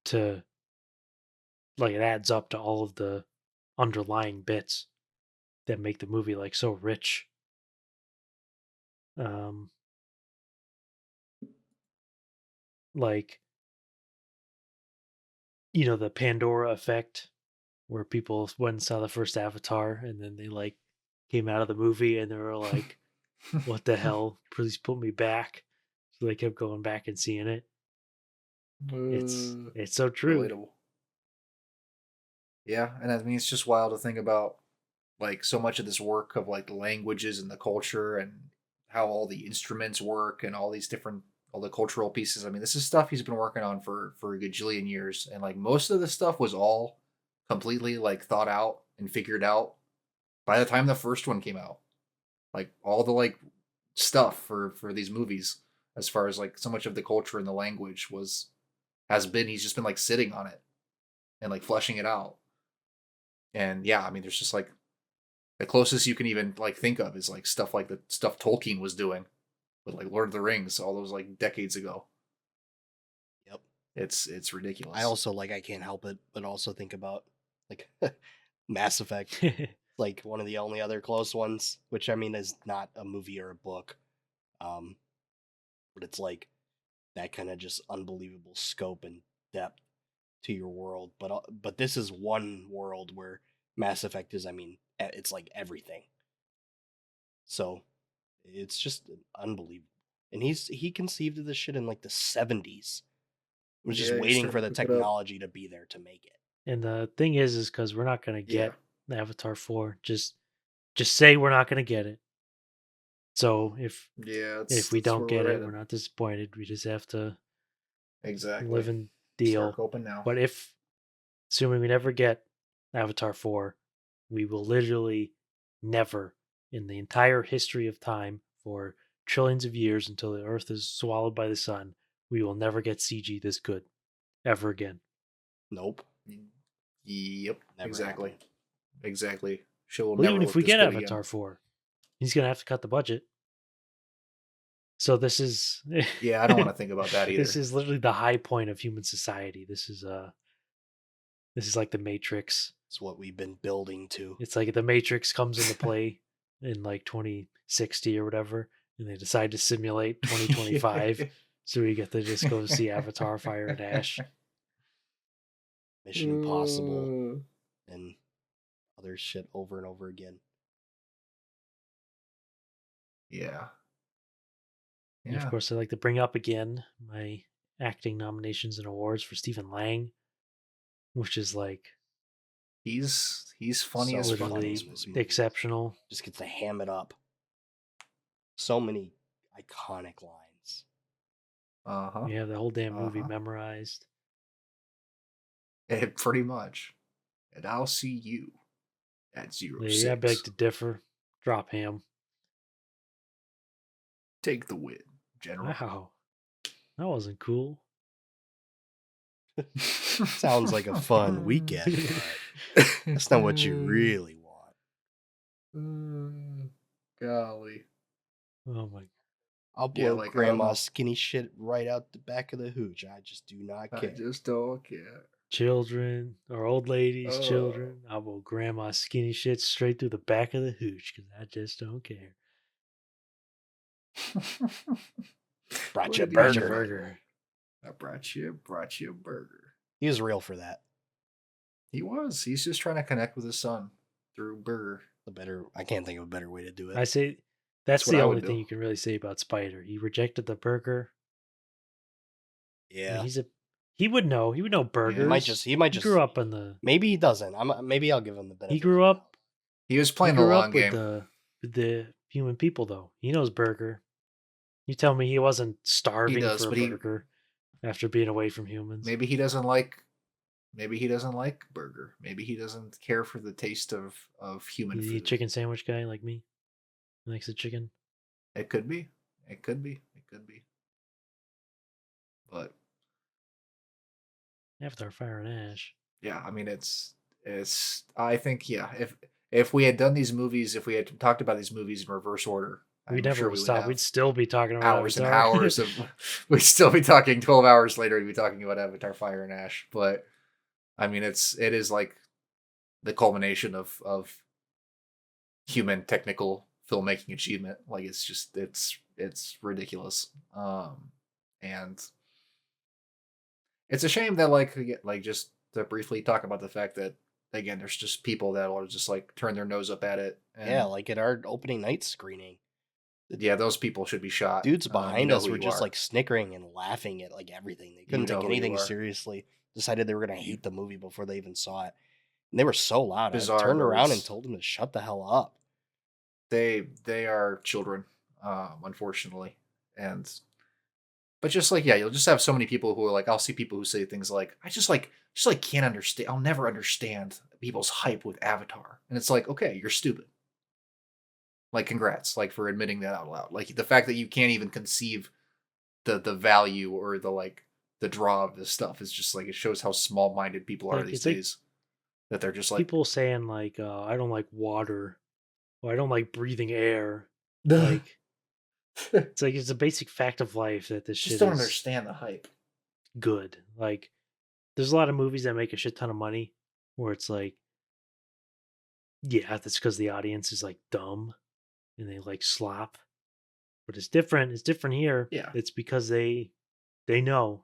Speaker 3: to like it adds up to all of the underlying bits that make the movie like so rich. Um, like the Pandora effect, where people went and saw the first Avatar and then they like came out of the movie and they were like, "What the hell? Please put me back." So they kept going back and seeing it.
Speaker 1: Uh,
Speaker 3: It's so true.
Speaker 1: relatable. Yeah, and I mean it's just wild to think about like so much of this work of like the languages and the culture and how all the instruments work and all these different all the cultural pieces. I mean, this is stuff he's been working on for a gajillion years, and like most of the stuff was all completely like thought out and figured out by the time the first one came out. Like all the like stuff for these movies, as far as like so much of the culture and the language was has been he's just been like sitting on it and like fleshing it out. And yeah, I mean, there's just like the closest you can even like think of is like stuff like the stuff Tolkien was doing with like Lord of the Rings all those like decades ago.
Speaker 2: Yep.
Speaker 1: It's
Speaker 2: I
Speaker 1: ridiculous.
Speaker 2: also like I can't help it, but also think about like Mass Effect, like one of the only other close ones, which I mean is not a movie or a book, um, but it's like that kind of just unbelievable scope and depth to your world. But this is one world where Mass Effect is, I mean, it's like everything. So it's just unbelievable. And he conceived of this shit in like the 70s. Was just
Speaker 1: Yeah, you're
Speaker 2: waiting for
Speaker 1: starting to
Speaker 2: the
Speaker 1: cook it up.
Speaker 2: technology to be there to make it.
Speaker 3: And the thing is because we're not gonna
Speaker 1: Yeah.
Speaker 3: get Avatar 4. Just say we're not gonna get it. So
Speaker 1: Yeah,
Speaker 3: if we
Speaker 1: that's
Speaker 3: don't
Speaker 1: where
Speaker 3: get
Speaker 1: we're
Speaker 3: it,
Speaker 1: headed.
Speaker 3: we're not disappointed. We just have to live
Speaker 1: Exactly.
Speaker 3: and
Speaker 1: Start
Speaker 3: deal.
Speaker 1: coping now.
Speaker 3: But if assuming we never get Avatar 4, we will literally never in the entire history of time for trillions of years until the earth is swallowed by the sun, we will never get CG this good ever again.
Speaker 2: Nope,
Speaker 1: Yep.
Speaker 2: never
Speaker 1: Exactly.
Speaker 2: happened.
Speaker 1: Exactly. Show will
Speaker 3: Well, even
Speaker 1: never
Speaker 3: if
Speaker 1: look
Speaker 3: we
Speaker 1: this
Speaker 3: get
Speaker 1: good again.
Speaker 3: Avatar 4, he's going to have to cut the budget. So this is
Speaker 1: Yeah, I don't want to think about that
Speaker 3: this
Speaker 1: either.
Speaker 3: is literally the high point of human society. This is like the Matrix.
Speaker 2: It's what we've been building to.
Speaker 3: It's like the Matrix comes into play in like 2060 or whatever, and they decide to simulate 2025, so we get to just go see Avatar: Fire and Ash.
Speaker 2: Mission Impossible, and other shit over and over again.
Speaker 1: Yeah.
Speaker 3: And of course, I'd like to bring up again my acting nominations and awards for Stephen Lang, which is like
Speaker 1: He's funny
Speaker 2: So
Speaker 1: as fuck.
Speaker 2: funny
Speaker 1: in
Speaker 3: literally
Speaker 1: these
Speaker 2: in this
Speaker 1: movies.
Speaker 2: movie.
Speaker 3: exceptional.
Speaker 2: Just gets to ham it up. So many iconic lines.
Speaker 1: Uh-huh.
Speaker 3: We have the whole damn movie memorized.
Speaker 1: Pretty much. And I'll see you at 06.
Speaker 3: Yeah, I beg to differ. Drop him.
Speaker 1: Take the win, General.
Speaker 3: Wow. That wasn't cool.
Speaker 2: Sounds like a fun weekend, but that's not what you really want.
Speaker 1: Golly.
Speaker 3: Oh my.
Speaker 2: I'll
Speaker 1: Yeah,
Speaker 2: blow
Speaker 1: like, I don't
Speaker 2: grandma's
Speaker 1: know.
Speaker 2: skinny shit right out the back of the hooch. I just do not
Speaker 1: I
Speaker 2: care.
Speaker 1: just don't care.
Speaker 3: Children or old ladies,
Speaker 1: Oh.
Speaker 3: children. I will grandma's skinny shit straight through the back of the hooch because I just don't care.
Speaker 2: Brought
Speaker 1: What
Speaker 2: you a
Speaker 1: did he
Speaker 2: burger.
Speaker 1: do?
Speaker 3: Burger.
Speaker 1: I brought you a burger.
Speaker 2: He was real for that.
Speaker 1: He was. He's just trying to connect with his son through burger.
Speaker 2: I can't think of a better way to do it.
Speaker 3: I say that's
Speaker 1: what
Speaker 3: the
Speaker 1: I would
Speaker 3: only
Speaker 1: do.
Speaker 3: thing you can really say about Spider. He rejected the burger. I
Speaker 2: Yeah.
Speaker 3: mean, he would know. He would know burgers.
Speaker 2: He might just
Speaker 3: grew up in the.
Speaker 2: Maybe he doesn't. Maybe I'll give him the benefit.
Speaker 3: He grew
Speaker 2: of the doubt.
Speaker 3: up.
Speaker 1: He was
Speaker 3: He
Speaker 1: playing the
Speaker 3: grew
Speaker 1: long
Speaker 3: up with
Speaker 1: game.
Speaker 3: the human people though. He knows burger. You tell me he wasn't starving
Speaker 1: does,
Speaker 3: for
Speaker 1: but
Speaker 3: a burger after being away from humans.
Speaker 1: Maybe he doesn't like burger. Maybe he doesn't care for the taste of human
Speaker 3: Is
Speaker 1: food.
Speaker 3: he a chicken sandwich guy like me? He likes the chicken.
Speaker 1: It could be. But
Speaker 3: Avatar: Fire and Ash.
Speaker 1: yeah, I mean it's I think if we had done these movies, if we had talked about these movies in reverse order,
Speaker 3: We
Speaker 1: I'm
Speaker 3: never
Speaker 1: sure
Speaker 3: would
Speaker 1: we
Speaker 3: stop.
Speaker 1: have
Speaker 3: We'd still be talking about
Speaker 1: hours and
Speaker 3: Avatar.
Speaker 1: hours of we'd still be talking 12 hours later, we'd be talking about Avatar: Fire and Ash. But I mean it is like the culmination of human technical filmmaking achievement. Like it's ridiculous. And it's a shame that like just to briefly talk about the fact that again there's just people that will just like turn their nose up at it. And
Speaker 2: Yeah, like at our opening night screening,
Speaker 1: yeah, those people should be shot.
Speaker 2: dudes
Speaker 1: You
Speaker 2: behind
Speaker 1: know
Speaker 2: us
Speaker 1: who
Speaker 2: were
Speaker 1: you
Speaker 2: just
Speaker 1: are.
Speaker 2: like snickering and laughing at like everything. They couldn't
Speaker 1: know
Speaker 2: take
Speaker 1: who you
Speaker 2: anything
Speaker 1: are.
Speaker 2: seriously. Decided they were gonna hate the movie before they even saw it. And they were so loud.
Speaker 1: Bizarre
Speaker 2: I turned around and
Speaker 1: birds.
Speaker 2: told them to shut the hell up.
Speaker 1: They are children, unfortunately. But just like you'll just have so many people who are like, I'll see people who say things like, I just can't understand. I'll never understand people's hype with Avatar. And it's like, okay, you're stupid. Like, congrats, like for admitting that out loud. Like the fact that you can't even conceive the value or the draw of this stuff is just like it shows how small minded people are
Speaker 3: Like,
Speaker 1: these
Speaker 3: it's like
Speaker 1: days. That they're just like
Speaker 3: people saying like, I don't like water, or I don't like breathing air. Like, it's like it's a basic fact of life that this
Speaker 1: just
Speaker 3: shit
Speaker 1: don't
Speaker 3: is
Speaker 1: understand the hype.
Speaker 3: good. Like, there's a lot of movies that make a shit ton of money where it's like, yeah, that's because the audience is like dumb and they like slop. But it's different. It's different here.
Speaker 1: Yeah.
Speaker 3: It's because they know.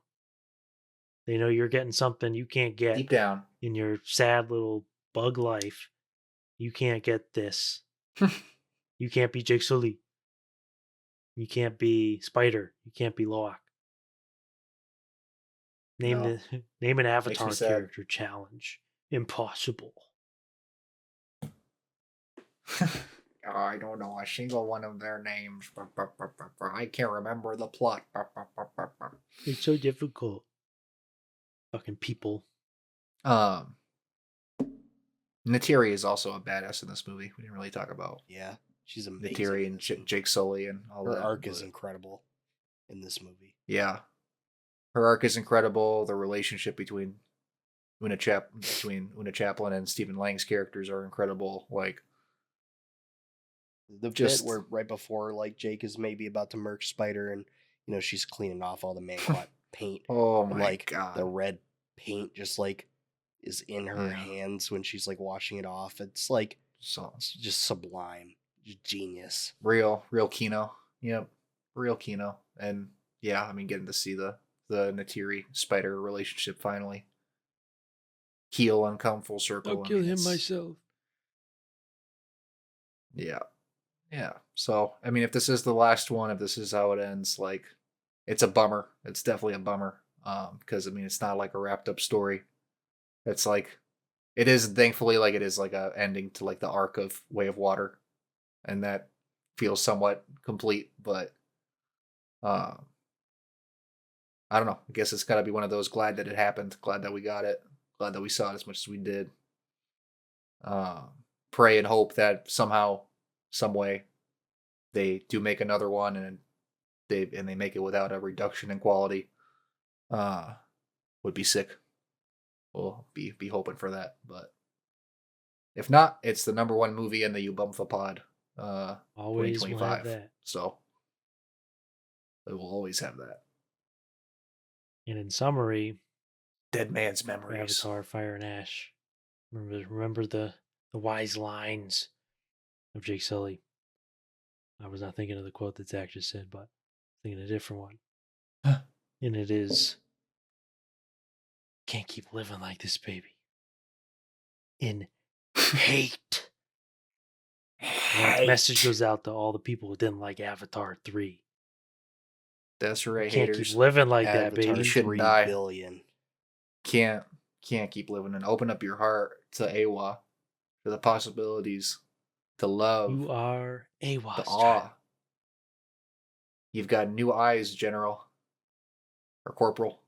Speaker 3: They know you're getting something you can't get
Speaker 1: Deep down.
Speaker 3: in your sad little bug life. You can't get this. You can't be Jake Sully. You can't be Spider. You can't be Loak. Name
Speaker 1: No.
Speaker 3: name an Avatar
Speaker 1: sad.
Speaker 3: character challenge. Impossible.
Speaker 1: I don't know a single one of their names. I can't remember the plot.
Speaker 3: It's so difficult. Fucking people.
Speaker 1: Natiri is also a badass in this movie. We didn't really talk about
Speaker 2: Yeah, she's amazing.
Speaker 1: Natiri
Speaker 2: in
Speaker 1: and
Speaker 2: this movie.
Speaker 1: Jake Sully and all
Speaker 2: Her
Speaker 1: that.
Speaker 2: arc is
Speaker 1: but
Speaker 2: incredible in this movie.
Speaker 1: yeah, her arc is incredible. The relationship between Una Chaplin and Stephen Lang's characters are incredible. Like
Speaker 2: The
Speaker 1: Just-
Speaker 2: bit where right before like Jake is maybe about to murk Spider and she's cleaning off all the man-caught paint.
Speaker 1: oh
Speaker 2: And,
Speaker 1: my
Speaker 2: like
Speaker 1: god,
Speaker 2: the red paint just like is in her
Speaker 1: Yeah.
Speaker 2: hands when she's like washing it off. It's like
Speaker 1: so
Speaker 2: it's just sublime, just genius.
Speaker 1: real Kino. Yep, real Kino. And yeah, I mean, getting to see the Natiri Spider relationship finally. heal and come full circle.
Speaker 3: I'll
Speaker 1: I
Speaker 3: kill
Speaker 1: mean,
Speaker 3: him
Speaker 1: it's-
Speaker 3: myself.
Speaker 1: Yeah. Yeah. So, I mean, if this is the last one, if this is how it ends, like, it's a bummer. It's definitely a bummer. Because I mean, it's not like a wrapped up story. It's like, it is thankfully like it is like a ending to like the arc of Way of Water, and that feels somewhat complete. But uh, I don't know. I guess it's got to be one of those. Glad that it happened. Glad that we got it. Glad that we saw it as much as we did. Uh, Pray and hope that somehow, some way, they do make another one, and they make it without a reduction in quality. Would be sick. We'll be hoping for that, but if not, it's the number one movie in the Ubumfa pod.
Speaker 3: Always will have
Speaker 1: 2025.
Speaker 3: that.
Speaker 1: So it will always have that.
Speaker 3: And in summary,
Speaker 1: Dead man's memories.
Speaker 3: Avatar: Fire and Ash. Remember the wise lines of Jake Sully. I was not thinking of the quote that Zach just said, but thinking a different one. And it is, can't keep living like this, baby. In hate. And that message goes out to all the people who didn't like Avatar 3.
Speaker 1: That's right,
Speaker 3: Can't
Speaker 1: haters.
Speaker 3: keep living like that,
Speaker 2: Avatar
Speaker 3: baby.
Speaker 1: You shouldn't
Speaker 2: 3
Speaker 1: die.
Speaker 2: billion.
Speaker 1: Can't keep living, and open up your heart to Awa, to the possibilities, to love,
Speaker 3: You are Awa's
Speaker 1: the
Speaker 3: child.
Speaker 1: awe. You've got new eyes, General, or Corporal,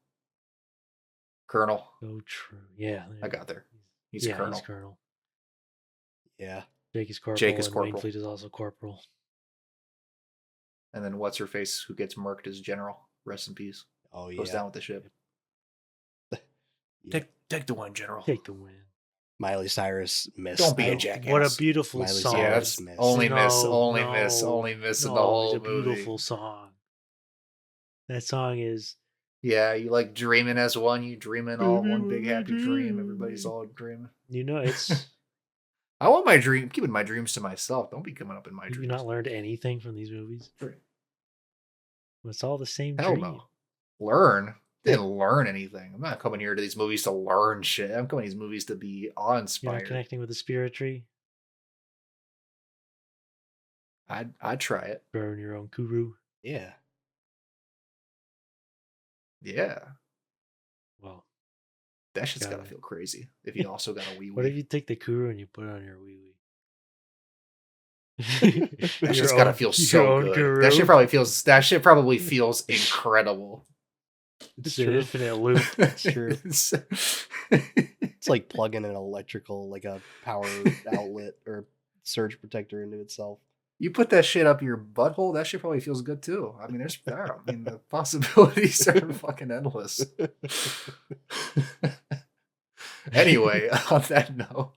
Speaker 1: Colonel.
Speaker 3: So true. Yeah.
Speaker 1: I got there. He's
Speaker 3: yeah,
Speaker 1: Colonel.
Speaker 3: he's Colonel.
Speaker 2: Yeah.
Speaker 3: Jake is Corporal,
Speaker 1: Jake is
Speaker 3: and
Speaker 1: Corporal.
Speaker 3: Wainfleet is also Corporal.
Speaker 1: And then what's her face who gets murked as General? Rest in peace.
Speaker 2: Oh yeah.
Speaker 1: Goes down with the ship.
Speaker 2: Yeah.
Speaker 1: Take the win, General.
Speaker 3: Take the win.
Speaker 2: Miley Cyrus missed.
Speaker 1: Don't be a
Speaker 3: Oh,
Speaker 1: jackass.
Speaker 3: What a beautiful
Speaker 2: Miley
Speaker 3: song.
Speaker 1: Yeah,
Speaker 2: Cyrus
Speaker 1: that's
Speaker 2: miss.
Speaker 1: only
Speaker 3: No,
Speaker 1: miss
Speaker 3: no,
Speaker 1: in the
Speaker 3: No,
Speaker 1: whole
Speaker 3: it's a
Speaker 1: movie.
Speaker 3: beautiful song. That song is
Speaker 1: Yeah, you like dreaming as one. You dreaming all
Speaker 3: Baby,
Speaker 1: one big
Speaker 3: wanna
Speaker 1: happy dream.
Speaker 3: dream.
Speaker 1: Everybody's all dreaming.
Speaker 3: it's
Speaker 1: I want my dream. Keeping my dreams to myself. Don't be coming up in my
Speaker 3: have you
Speaker 1: dreams.
Speaker 3: not learned anything from these movies?
Speaker 1: Dream.
Speaker 3: It's all the same
Speaker 1: Hell
Speaker 3: dream.
Speaker 1: no. Learn. Didn't learn anything. I'm not coming here to these movies to learn shit. I'm coming to these movies to be
Speaker 3: You're
Speaker 1: awe-inspired.
Speaker 3: not connecting with the spirit tree.
Speaker 1: I'd try it.
Speaker 3: Growing your own kuru.
Speaker 2: Yeah.
Speaker 1: Yeah.
Speaker 3: Well,
Speaker 1: That shit's
Speaker 3: Got
Speaker 1: gotta
Speaker 3: it.
Speaker 1: feel crazy. If you also got a wee
Speaker 3: what if
Speaker 1: wee.
Speaker 3: you take the kuru and you put it on your wee wee?
Speaker 1: That shit's gotta feel so good. That shit probably feels incredible.
Speaker 3: It's
Speaker 2: true.
Speaker 3: an infinite loop.
Speaker 2: It's true.
Speaker 1: It's-
Speaker 2: It's like plugging an electrical, like a power outlet or surge protector into itself.
Speaker 1: You put that shit up your butthole, that shit probably feels good too. I mean, the possibilities are fucking endless. Anyway, on that note,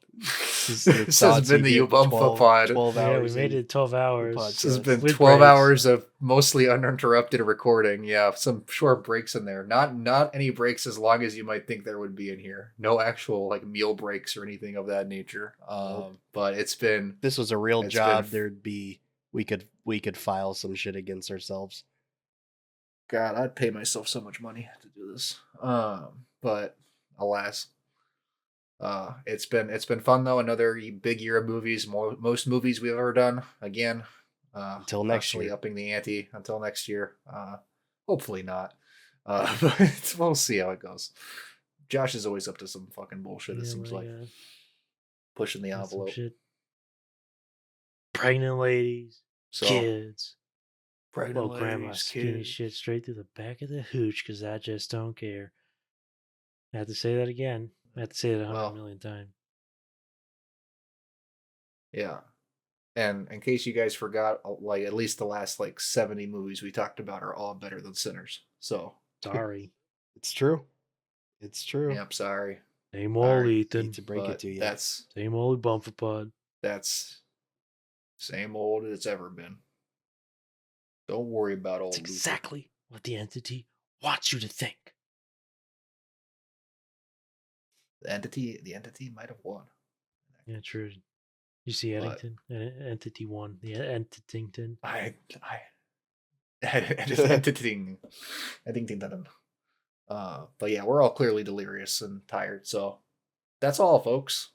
Speaker 1: this has been the Ubumfa pod.
Speaker 2: 12
Speaker 3: Yeah, we
Speaker 2: hours
Speaker 3: made
Speaker 2: in.
Speaker 3: it 12 hours.
Speaker 2: podcast.
Speaker 1: This has been
Speaker 3: With
Speaker 1: 12
Speaker 3: breaks.
Speaker 1: hours of mostly uninterrupted recording. Yeah, some short breaks in there. Not any breaks as long as you might think there would be in here. No actual like meal breaks or anything of that nature. But it's been
Speaker 2: This was a real
Speaker 1: It's
Speaker 2: job.
Speaker 1: been-
Speaker 2: There'd be we could file some shit against ourselves.
Speaker 1: God, I'd pay myself so much money to do this. But alas. It's been fun though. Another big year of movies. Most movies we've ever done. Again,
Speaker 2: Until next
Speaker 1: constantly
Speaker 2: year.
Speaker 1: upping the ante until next year. Hopefully not. But we'll see how it goes. Josh is always up to some fucking bullshit. It
Speaker 3: Yeah,
Speaker 1: seems
Speaker 3: my
Speaker 1: like
Speaker 3: God.
Speaker 1: pushing the
Speaker 3: That's some
Speaker 1: envelope.
Speaker 3: shit. Pregnant ladies,
Speaker 1: So
Speaker 3: kids.
Speaker 1: pregnant
Speaker 3: Well, grandma
Speaker 1: ladies,
Speaker 3: skinny
Speaker 1: kids.
Speaker 3: shit straight through the back of the hooch because I just don't care. I have to say that again. I have to say it 100
Speaker 1: Well.
Speaker 3: million times.
Speaker 1: Yeah. And in case you guys forgot, like at least the last like 70 movies we talked about are all better than Sinners. So
Speaker 3: Sorry.
Speaker 2: It's true. It's true.
Speaker 1: yeah, I'm sorry.
Speaker 3: Same old
Speaker 1: Sorry.
Speaker 3: Ethan.
Speaker 2: Hate to break
Speaker 1: But
Speaker 2: it to you.
Speaker 3: Same old Ubumfa pod.
Speaker 1: That's same old as it's ever been. Don't worry about old
Speaker 3: It's
Speaker 1: Luther.
Speaker 3: exactly what the entity wants you to think.
Speaker 1: The entity might have won.
Speaker 3: Yeah, true. You see
Speaker 1: But-
Speaker 3: Eddington? Entity 1. The Entitington.
Speaker 1: Editing. But yeah, we're all clearly delirious and tired. So that's all, folks.